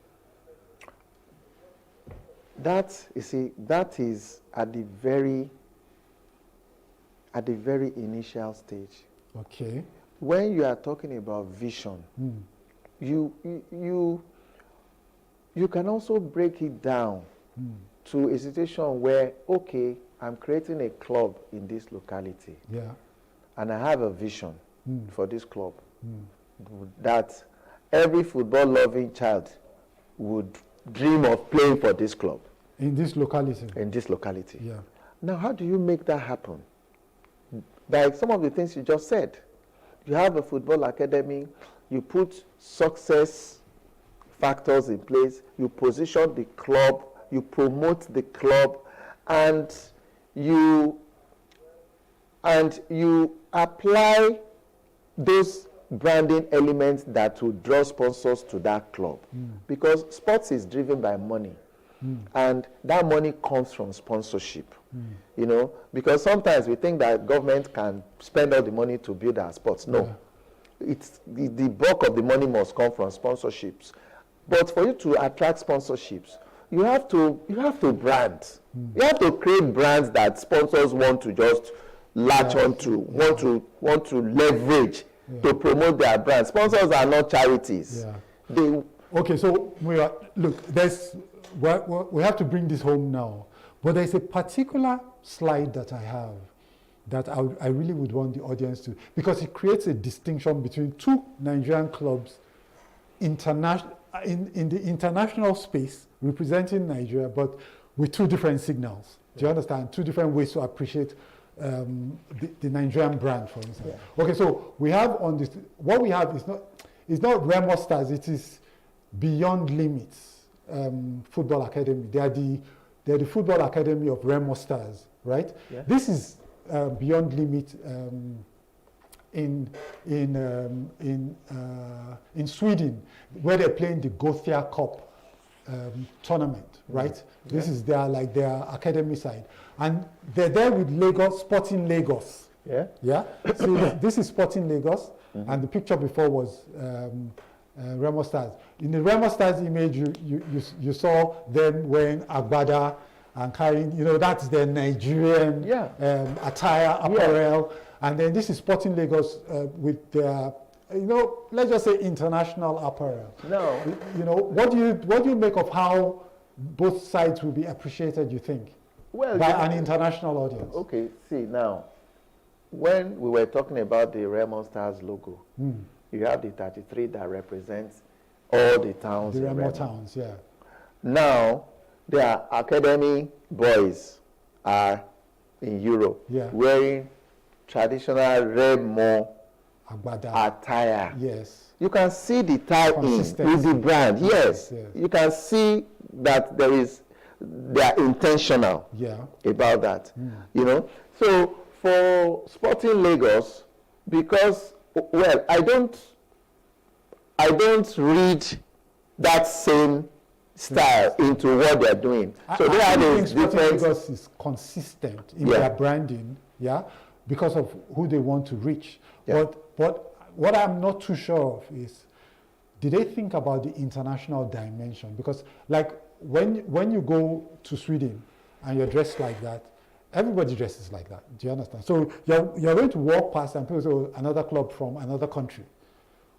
That, you see, that is at the at the very initial stage. Okay. When you are talking about vision, you can also break it down to a situation where, okay, I'm creating a club in this locality. Yeah. And I have a vision for this club that every football-loving child would dream of playing for this club. In this locality? In this locality. Yeah. Now, how do you make that happen? Like some of the things you just said. You have a football academy, you put success factors in place, you position the club, you promote the club, and you apply those branding elements that will draw sponsors to that club. Because sports is driven by money. And that money comes from sponsorship. You know, because sometimes we think that government can spend all the money to build our sports. No. It's the bulk of the money must come from sponsorships. But for you to attract sponsorships, you have to brand. You have to create brands that sponsors want to just latch onto, want to leverage to promote their brand. Sponsors are not charities. Okay, so we have to bring this home now. But there's a particular slide that I have that I really would want the audience to, because it creates a distinction between two Nigerian clubs in the international space representing Nigeria, but with two different signals. Do you understand? Two different ways to appreciate the Nigerian brand, for instance. Okay, so we have on this, what we have is not Remo Stars, it is Beyond Limits Football Academy. They're the football academy of Remo Stars, right? Yeah. This is Beyond Limit in Sweden, where they're playing the Gothia Cup tournament, right? Yeah. This is their academy side, and they're there with Lagos, Sporting Lagos. Yeah. Yeah. So this is Sporting Lagos, and the picture before was Remo Stars. In the Remo Stars image, you saw them wearing agbada and carrying, that's their Nigerian attire, apparel. And then this is Sporting Lagos with their, let's just say international apparel. No. What do you make of how both sides will be appreciated, you think, by an international audience? Okay, see now, when we were talking about the Remo Stars logo, you have the 33 that represents all the towns. The Remo towns, yeah. Now, their academy boys are in Europe wearing traditional Remo attire. Yes. You can see the tie-in with the brand. Yes. You can see that they are intentional about that. So for Sporting Lagos, because I don't read that same style into what they're doing. So they have a different. Lagos is consistent in their branding, because of who they want to reach. But what I'm not too sure of is, did they think about the international dimension? Because like when you go to Sweden and you're dressed like that, everybody dresses like that. Do you understand? So you're going to walk past and people say, oh, another club from another country.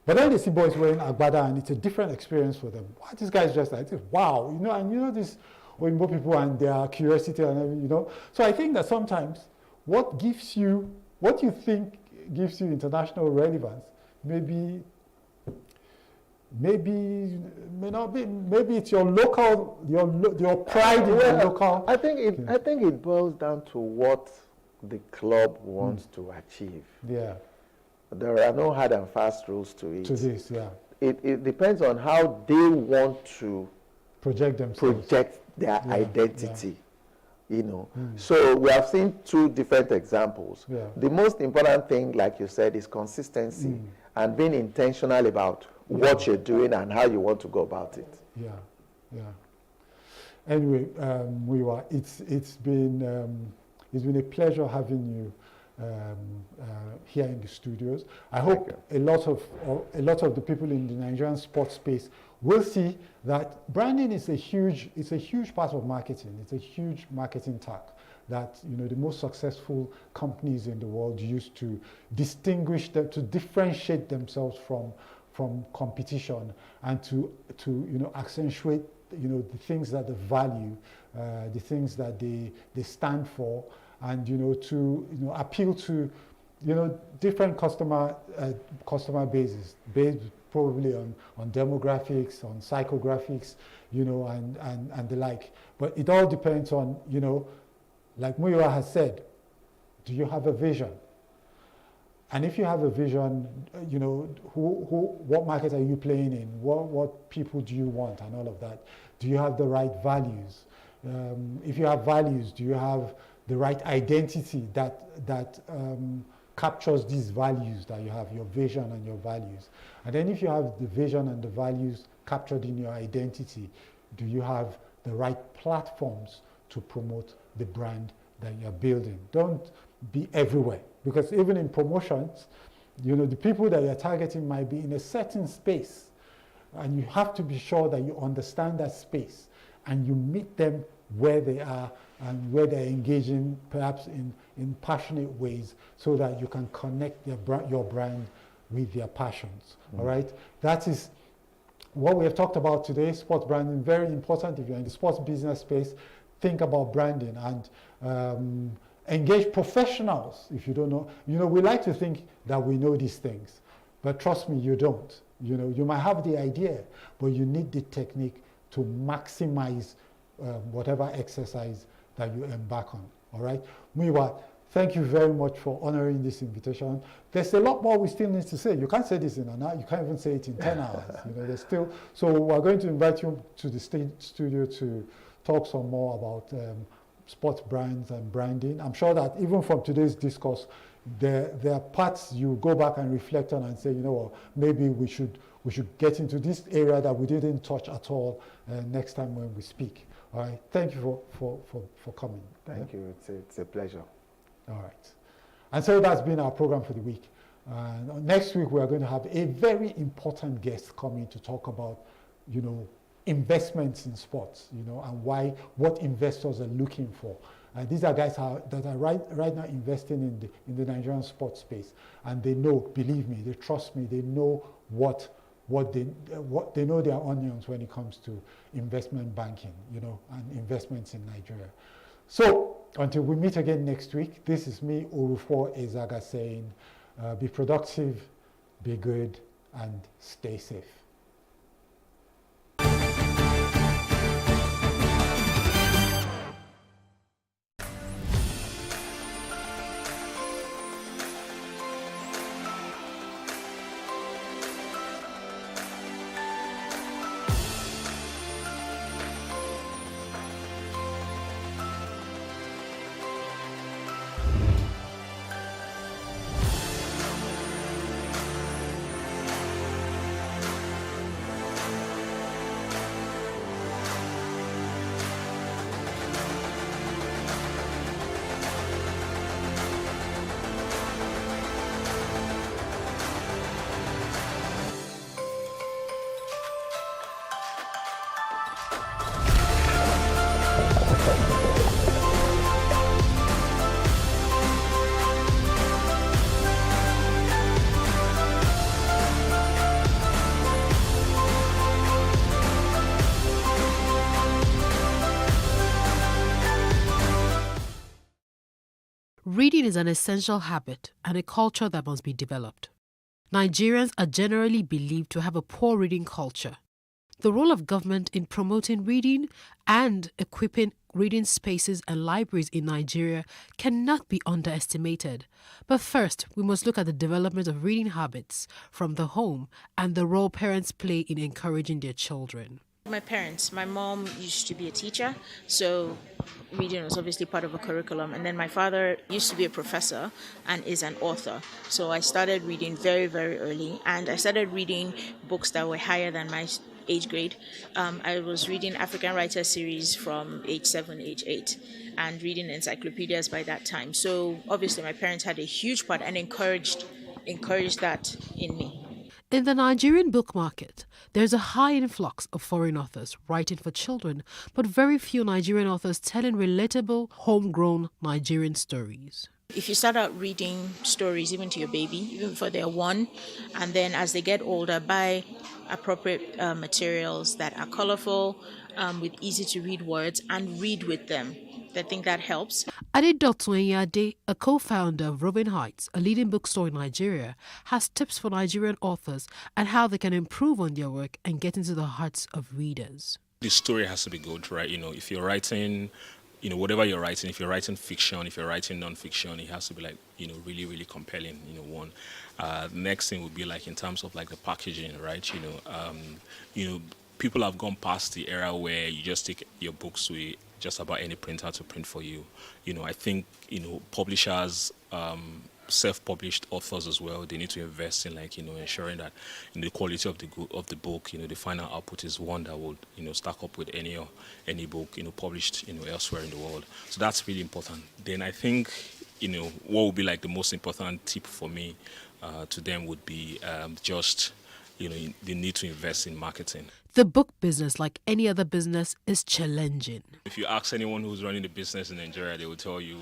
But then they see boys wearing agbada and it's a different experience for them. Why these guys dressed like this? Wow, and these Oyinbo people and their curiosity and everything, So I think that sometimes what you think gives you international relevance, maybe it's your local, your pride in your local. I think it boils down to what the club wants to achieve. Yeah. There are no hard and fast rules to it. To this, yeah. It depends on how they want to project themselves, project their identity. So we have seen two different examples. Yeah. The most important thing, like you said, is consistency and being intentional about what you're doing and how you want to go about it. Yeah. Anyway, it's been a pleasure having you. here in the studios. I hope a lot of the people in the Nigerian sports space will see that branding is a huge part of marketing. It's a huge marketing task that the most successful companies in the world use to distinguish them, to differentiate themselves from competition, and to accentuate the things that they value, the things that they stand for, and to appeal to different customer bases, based probably on demographics, on psychographics, and the like. But it all depends on, like Muyiwa has said, do you have a vision? And if you have a vision, what market are you playing in? What people do you want, and all of that? Do you have the right values? If you have values, do you have the right identity that captures these values that you have, your vision and your values? And then if you have the vision and the values captured in your identity, do you have the right platforms to promote the brand that you're building? Don't be everywhere, because even in promotions, the people that you're targeting might be in a certain space, and you have to be sure that you understand that space and you meet them where they are and where they're engaging, perhaps in passionate ways, so that you can connect your brand with their passions. All right? That is what we have talked about today. Sports branding, very important. If you're in the sports business space, think about branding and engage professionals. If you don't know, we like to think that we know these things, but trust me, you don't. You might have the idea, but you need the technique to maximize whatever exercise that you embark on. All right, Muyiwa, thank you very much for honoring this invitation. There's a lot more we still need to say. You can't say this in an hour. You can't even say it in 10 hours. There's still. So we're going to invite you to the studio to talk some more about sports brands and branding. I'm sure that even from today's discourse, there are parts you go back and reflect on and say, maybe we should get into this area that we didn't touch at all next time when we speak. All right. Thank you for coming. Thank you. It's a pleasure. All right. And so that's been our program for the week. Next week, we are going to have a very important guest coming to talk about, investments in sports, and what investors are looking for. These are guys that are right now investing in the Nigerian sports space, and they know, believe me, they trust me, they know what they know their onions when it comes to investment banking, and investments in Nigeria. So until we meet again next week, this is me, Orufo Ezaga, saying, be productive, be good, and stay safe. Reading is an essential habit and a culture that must be developed. Nigerians are generally believed to have a poor reading culture. The role of government in promoting reading and equipping reading spaces and libraries in Nigeria cannot be underestimated. But first, we must look at the development of reading habits from the home and the role parents play in encouraging their children. My parents, my mom used to be a teacher, so reading was obviously part of a curriculum. And then my father used to be a professor and is an author. So I started reading very, very early. And I started reading books that were higher than my age grade. I was reading African Writer series from age 7, age 8, and reading encyclopedias by that time. So obviously my parents had a huge part and encouraged that in me. In the Nigerian book market, there's a high influx of foreign authors writing for children, but very few Nigerian authors telling relatable, homegrown Nigerian stories. If you start out reading stories even to your baby, even before they're 1, and then as they get older, buy appropriate materials that are colorful, with easy to read words, and read with them. I think that helps. Adedotun Enyade, a co-founder of Robin Heights, a leading bookstore in Nigeria, has tips for Nigerian authors and how they can improve on their work and get into the hearts of readers. The story has to be good, right? If you're writing, whatever you're writing, if you're writing fiction, if you're writing non-fiction, it has to be really, really compelling, one. Next thing would be in terms of the packaging, right? People have gone past the era where you just take your books to just about any printer to print for you. I think, publishers, self-published authors as well, they need to invest in ensuring that the quality of the book, the final output is one that would, stack up with any book, published, elsewhere in the world. So that's really important. Then I think, what would be the most important tip for me to them would be just, they need to invest in marketing. The book business, like any other business, is challenging. If you ask anyone who's running the business in Nigeria, they will tell you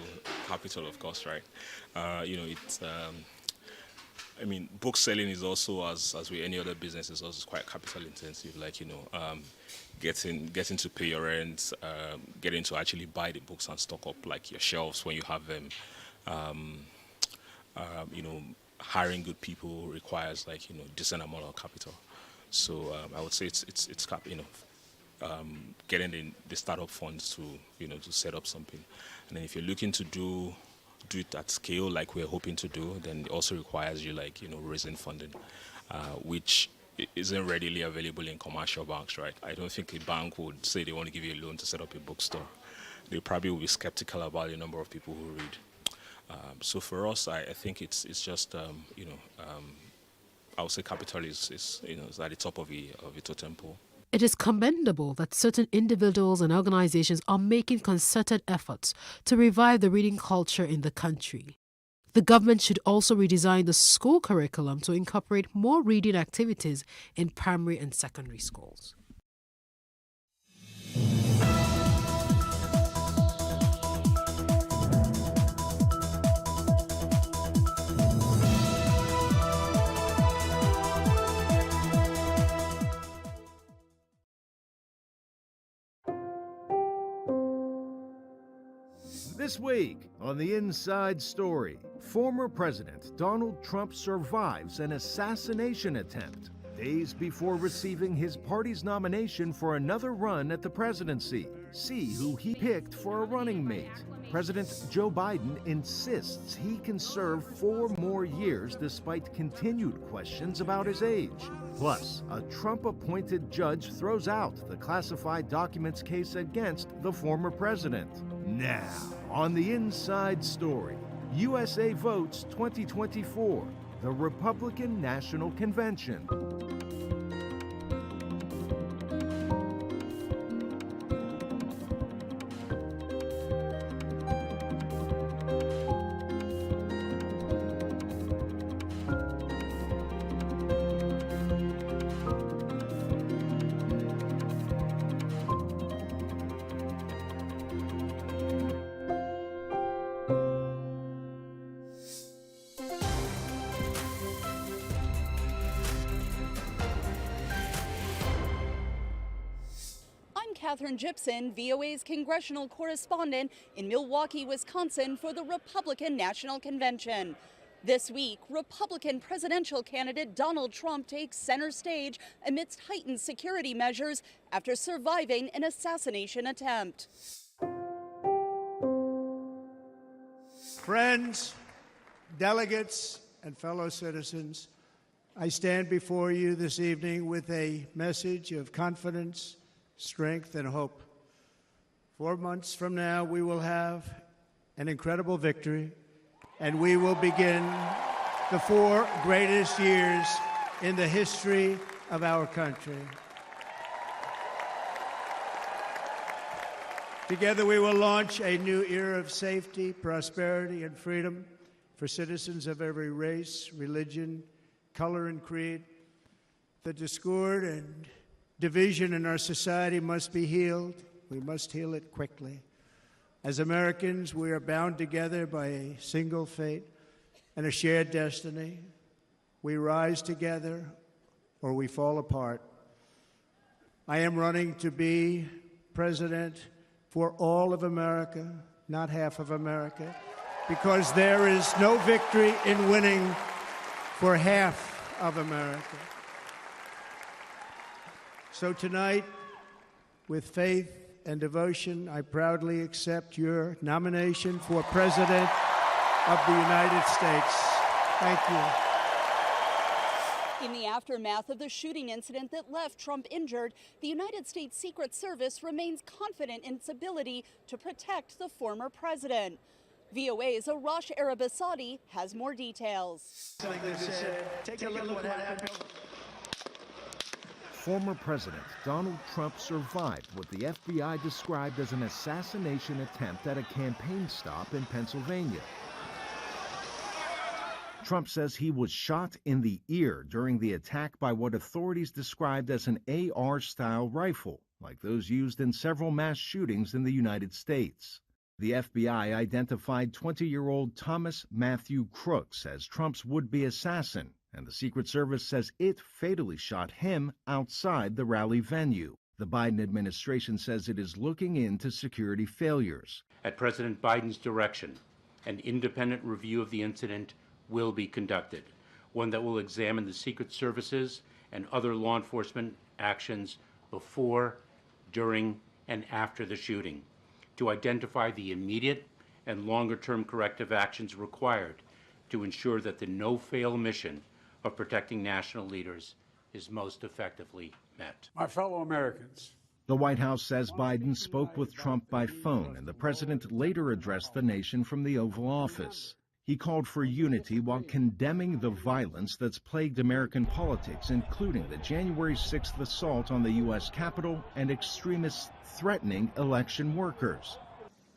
capital, of course, right? Book selling is also, as with any other business, is also quite capital intensive. Getting to pay your rent, getting to actually buy the books and stock up your shelves when you have them. Hiring good people requires decent amount of capital. So I would say it's getting the startup funds to set up something, and then if you're looking to do it at scale like we're hoping to do, then it also requires you raising funding, which isn't readily available in commercial banks, right? I don't think a bank would say they want to give you a loan to set up a bookstore. They probably will be skeptical about the number of people who read. So for us, I think it's just I would say capital is at the top of the totem pole. It is commendable that certain individuals and organizations are making concerted efforts to revive the reading culture in the country. The government should also redesign the school curriculum to incorporate more reading activities in primary and secondary schools. This week on The Inside Story, former President Donald Trump survives an assassination attempt days before receiving his party's nomination for another run at the presidency. See who he picked for a running mate. President Joe Biden insists he can serve 4 more years despite continued questions about his age. Plus, a Trump-appointed judge throws out the classified documents case against the former president. Now, on The Inside Story, USA Votes 2024, the Republican National Convention. Catherine Gibson, VOA's congressional correspondent in Milwaukee, Wisconsin for the Republican National Convention. This week, Republican presidential candidate Donald Trump takes center stage amidst heightened security measures after surviving an assassination attempt. Friends, delegates, and fellow citizens, I stand before you this evening with a message of confidence, strength, and hope. 4 months from now, we will have an incredible victory, and we will begin the 4 greatest years in the history of our country. Together we will launch a new era of safety, prosperity, and freedom for citizens of every race, religion, color, and creed. The discord and division in our society must be healed. We must heal it quickly. As Americans, we are bound together by a single fate and a shared destiny. We rise together or we fall apart. I am running to be president for all of America, not half of America, because there is no victory in winning for half of America. So tonight, with faith and devotion, I proudly accept your nomination for President of the United States. Thank you. In the aftermath of the shooting incident that left Trump injured, the United States Secret Service remains confident in its ability to protect the former president. VOA's Arash Arabasadi has more details. Take a look at what happened. Former President Donald Trump survived what the FBI described as an assassination attempt at a campaign stop in Pennsylvania. Trump says he was shot in the ear during the attack by what authorities described as an AR-style rifle, like those used in several mass shootings in the United States. The FBI identified 20-year-old Thomas Matthew Crooks as Trump's would-be assassin, and the Secret Service says it fatally shot him outside the rally venue. The Biden administration says it is looking into security failures. At President Biden's direction, an independent review of the incident will be conducted, one that will examine the Secret Services and other law enforcement actions before, during, and after the shooting, to identify the immediate and longer-term corrective actions required to ensure that the no-fail mission of protecting national leaders is most effectively met. My fellow Americans. The White House says Biden spoke with Trump by phone, and the president later addressed the nation from the Oval Office. He called for unity while condemning the violence that's plagued American politics, including the January 6th assault on the U.S. Capitol and extremists threatening election workers.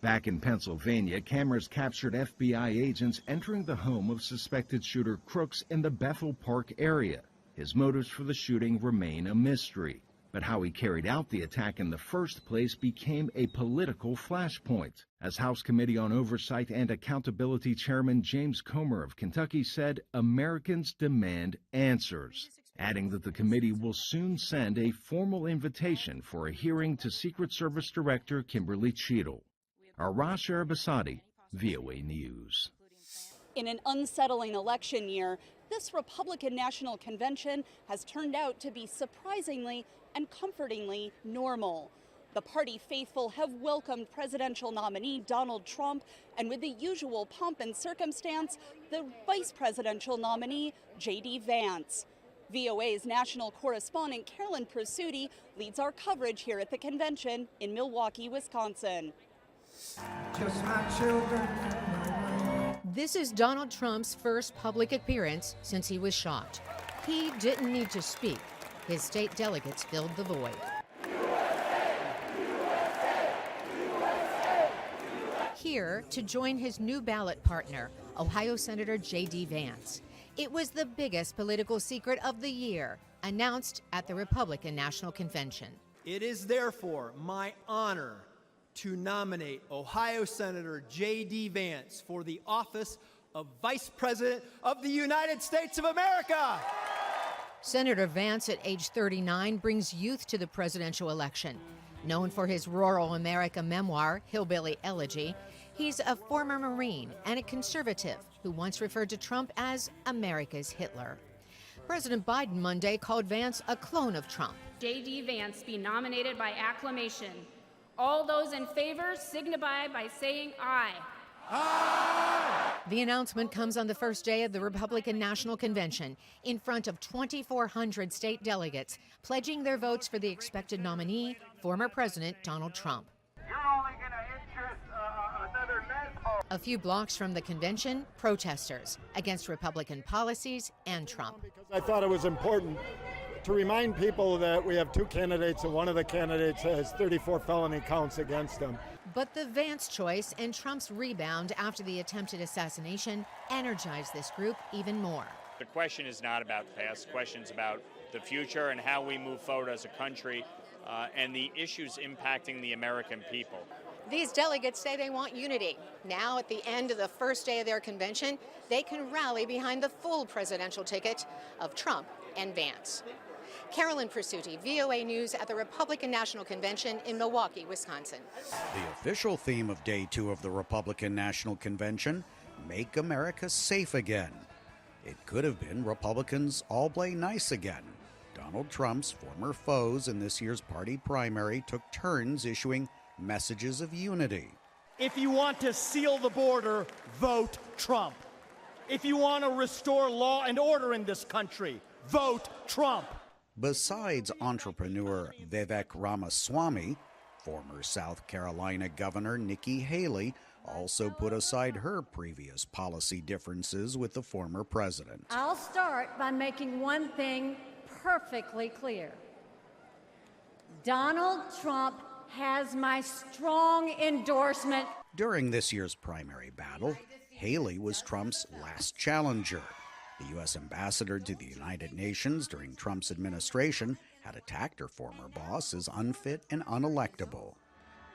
Back in Pennsylvania, cameras captured FBI agents entering the home of suspected shooter Crooks in the Bethel Park area. His motives for the shooting remain a mystery. But how he carried out the attack in the first place became a political flashpoint, as House Committee on Oversight and Accountability Chairman James Comer of Kentucky said Americans demand answers, adding that the committee will soon send a formal invitation for a hearing to Secret Service Director Kimberly Cheadle. Arash Arabasadi, VOA News. In an unsettling election year, this Republican National Convention has turned out to be surprisingly and comfortingly normal. The party faithful have welcomed presidential nominee Donald Trump, and with the usual pomp and circumstance, the vice presidential nominee J.D. Vance. VOA's national correspondent Carolyn Presutti leads our coverage here at the convention in Milwaukee, Wisconsin. Just my children. This is Donald Trump's first public appearance since he was shot. He didn't need to speak. His state delegates filled the void. Here to join his new ballot partner, Ohio Senator J.D. Vance. It was the biggest political secret of the year, announced at the Republican National Convention. It is therefore my honor to nominate Ohio Senator J.D. Vance for the office of Vice President of the United States of America. Senator Vance, at age 39, brings youth to the presidential election. Known for his rural America memoir, Hillbilly Elegy, he's a former Marine and a conservative who once referred to Trump as America's Hitler. President Biden Monday called Vance a clone of Trump. J.D. Vance be nominated by acclamation. All those in favor signify by saying aye. Aye! The announcement comes on the first day of the Republican National Convention in front of 2,400 state delegates pledging their votes for the expected nominee, former President Donald Trump. You're only going to interest another loophole. A few blocks from the convention, protesters against Republican policies and Trump. I thought it was important to remind people that we have two candidates and one of the candidates has 34 felony counts against him. But the Vance choice and Trump's rebound after the attempted assassination energized this group even more. The question is not about the past. The question is about the future and how we move forward as a country and the issues impacting the American people. These delegates say they want unity. Now, at the end of the first day of their convention, they can rally behind the full presidential ticket of Trump and Vance. Carolyn Presutti, VOA News at the Republican National Convention in Milwaukee, Wisconsin. The official theme of Day 2 of the Republican National Convention, Make America Safe Again. It could have been Republicans all play nice again. Donald Trump's former foes in this year's party primary took turns issuing messages of unity. If you want to seal the border, vote Trump. If you want to restore law and order in this country, vote Trump. Besides entrepreneur Vivek Ramaswamy, former South Carolina Governor Nikki Haley also put aside her previous policy differences with the former president. I'll start by making one thing perfectly clear. Donald Trump has my strong endorsement. During this year's primary battle, Haley was Trump's last challenger. The U.S. ambassador to the United Nations during Trump's administration had attacked her former boss as unfit and unelectable.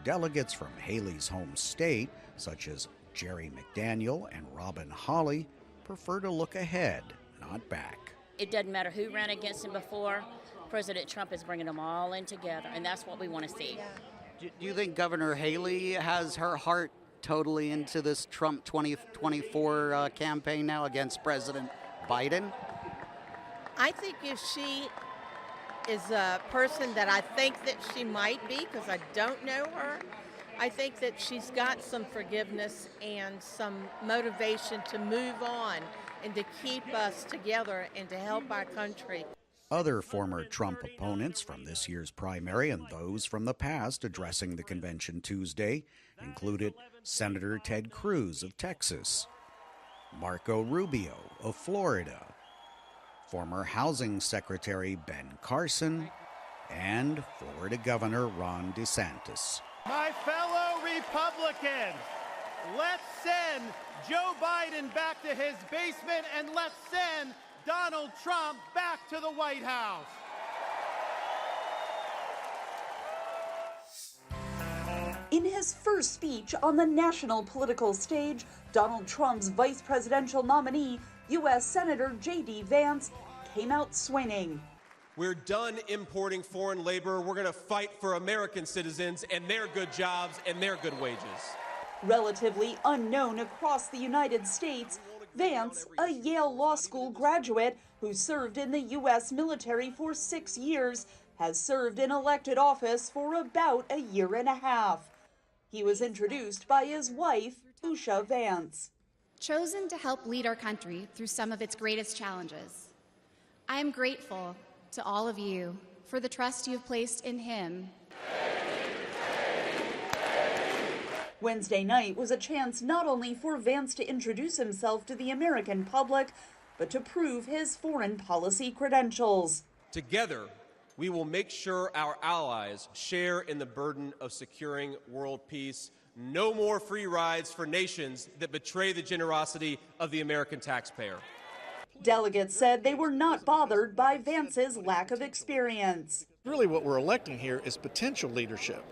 Delegates from Haley's home state, such as Jerry McDaniel and Robin Hawley, prefer to look ahead, not back. It doesn't matter who ran against him before. President Trump is bringing them all in together, and that's what we want to see. Do you think Governor Haley has her heart totally into this Trump 2024 campaign now against President Biden? I think if she is a person that I think that she might be, because I don't know her, I think that she's got some forgiveness and some motivation to move on and to keep us together and to help our country. Other former Trump opponents from this year's primary and those from the past addressing the convention Tuesday included Senator Ted Cruz of Texas, Marco Rubio of Florida, former Housing Secretary Ben Carson, and Florida Governor Ron DeSantis. My fellow Republicans, let's send Joe Biden back to his basement and let's send Donald Trump back to the White House. In his first speech on the national political stage, Donald Trump's vice presidential nominee, U.S. Senator J.D. Vance, came out swinging. We're done importing foreign labor. We're going to fight for American citizens and their good jobs and their good wages. Relatively unknown across the United States, Vance, a Yale Law School graduate who served in the U.S. military for 6 years, has served in elected office for about a year and a half. He was introduced by his wife, Usha Vance. Chosen to help lead our country through some of its greatest challenges, I am grateful to all of you for the trust you have placed in him. Wednesday night was a chance not only for Vance to introduce himself to the American public, but to prove his foreign policy credentials. Together, we will make sure our allies share in the burden of securing world peace. No more free rides for nations that betray the generosity of the American taxpayer. Delegates said they were not bothered by Vance's lack of experience. Really what we're electing here is potential leadership.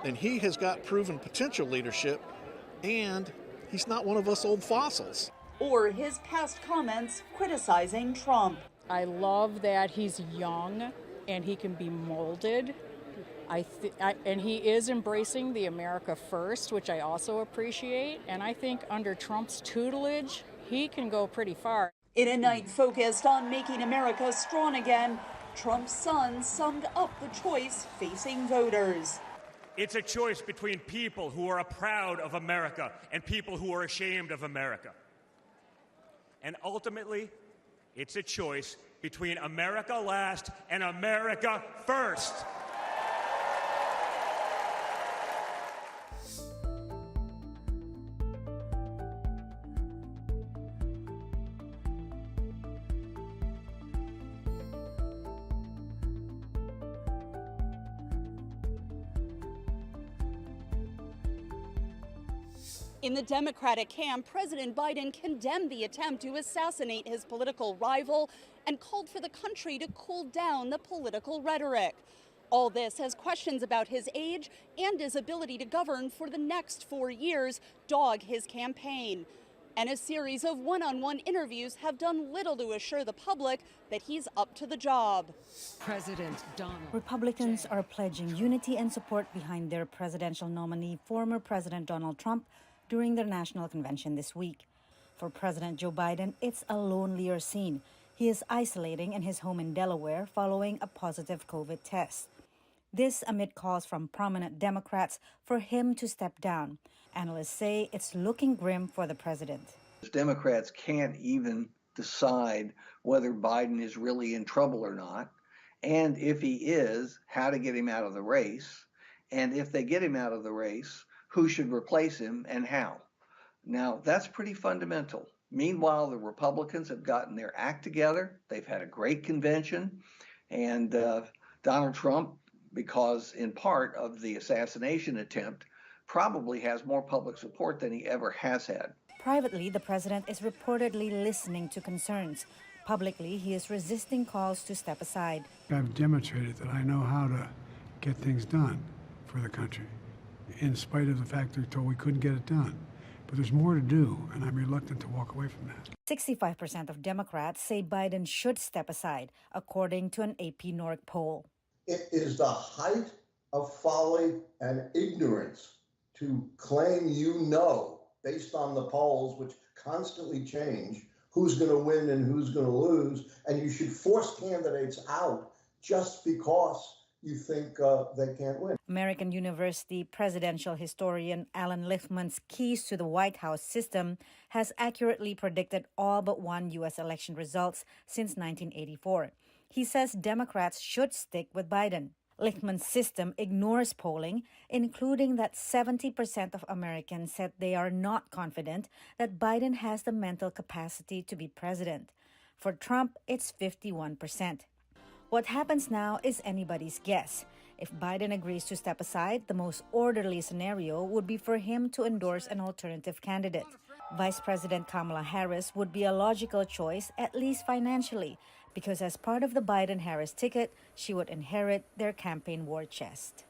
And he has got proven potential leadership, and he's not one of us old fossils. Or his past comments criticizing Trump. I love that he's young and he can be molded. And he is embracing the America First, which I also appreciate. And I think under Trump's tutelage, he can go pretty far. In a night focused on making America strong again, Trump's son summed up the choice facing voters. It's a choice between people who are proud of America and people who are ashamed of America. And ultimately, it's a choice between America last and America first. In the Democratic camp, President Biden condemned the attempt to assassinate his political rival and called for the country to cool down the political rhetoric. All this as questions about his age and his ability to govern for the next 4 years dog his campaign. And a series of one-on-one interviews have done little to assure the public that he's up to the job. President Donald. Republicans are pledging unity and support behind their presidential nominee, former President Donald Trump, during their national convention this week. For President Joe Biden, it's a lonelier scene. He is isolating in his home in Delaware following a positive COVID test. This amid calls from prominent Democrats for him to step down. Analysts say it's looking grim for the president. Democrats can't even decide whether Biden is really in trouble or not, and if he is, how to get him out of the race, and if they get him out of the race, who should replace him and how. Now, that's pretty fundamental. Meanwhile, the Republicans have gotten their act together. They've had a great convention, and Donald Trump, because in part of the assassination attempt, probably has more public support than he ever has had. Privately, the president is reportedly listening to concerns. Publicly, he is resisting calls to step aside. I've demonstrated that I know how to get things done for the country, in spite of the fact they're told we couldn't get it done. But there's more to do, and I'm reluctant to walk away from that. 65% of Democrats say Biden should step aside, according to an AP NORC poll. It is the height of folly and ignorance to claim you know, based on the polls, which constantly change, who's going to win and who's going to lose, and you should force candidates out just because you think they can't win. American University presidential historian Alan Lichtman's Keys to the White House system has accurately predicted all but one U.S. election results since 1984. He says Democrats should stick with Biden. Lichtman's system ignores polling, including that 70% of Americans said they are not confident that Biden has the mental capacity to be president. For Trump, it's 51%. What happens now is anybody's guess. If Biden agrees to step aside, the most orderly scenario would be for him to endorse an alternative candidate. Vice President Kamala Harris would be a logical choice, at least financially, because as part of the Biden-Harris ticket, she would inherit their campaign war chest.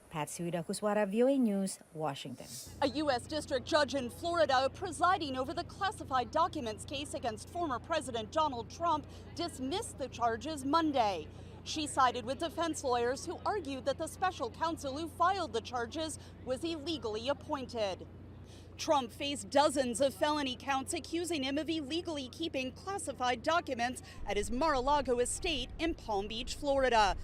Patsy Widakuswara, VOA News, Washington. A U.S. district judge in Florida presiding over the classified documents case against former President Donald Trump dismissed the charges Monday. She sided with defense lawyers who argued that the special counsel who filed the charges was illegally appointed. Trump faced dozens of felony counts accusing him of illegally keeping classified documents at his Mar-a-Lago estate in Palm Beach, Florida.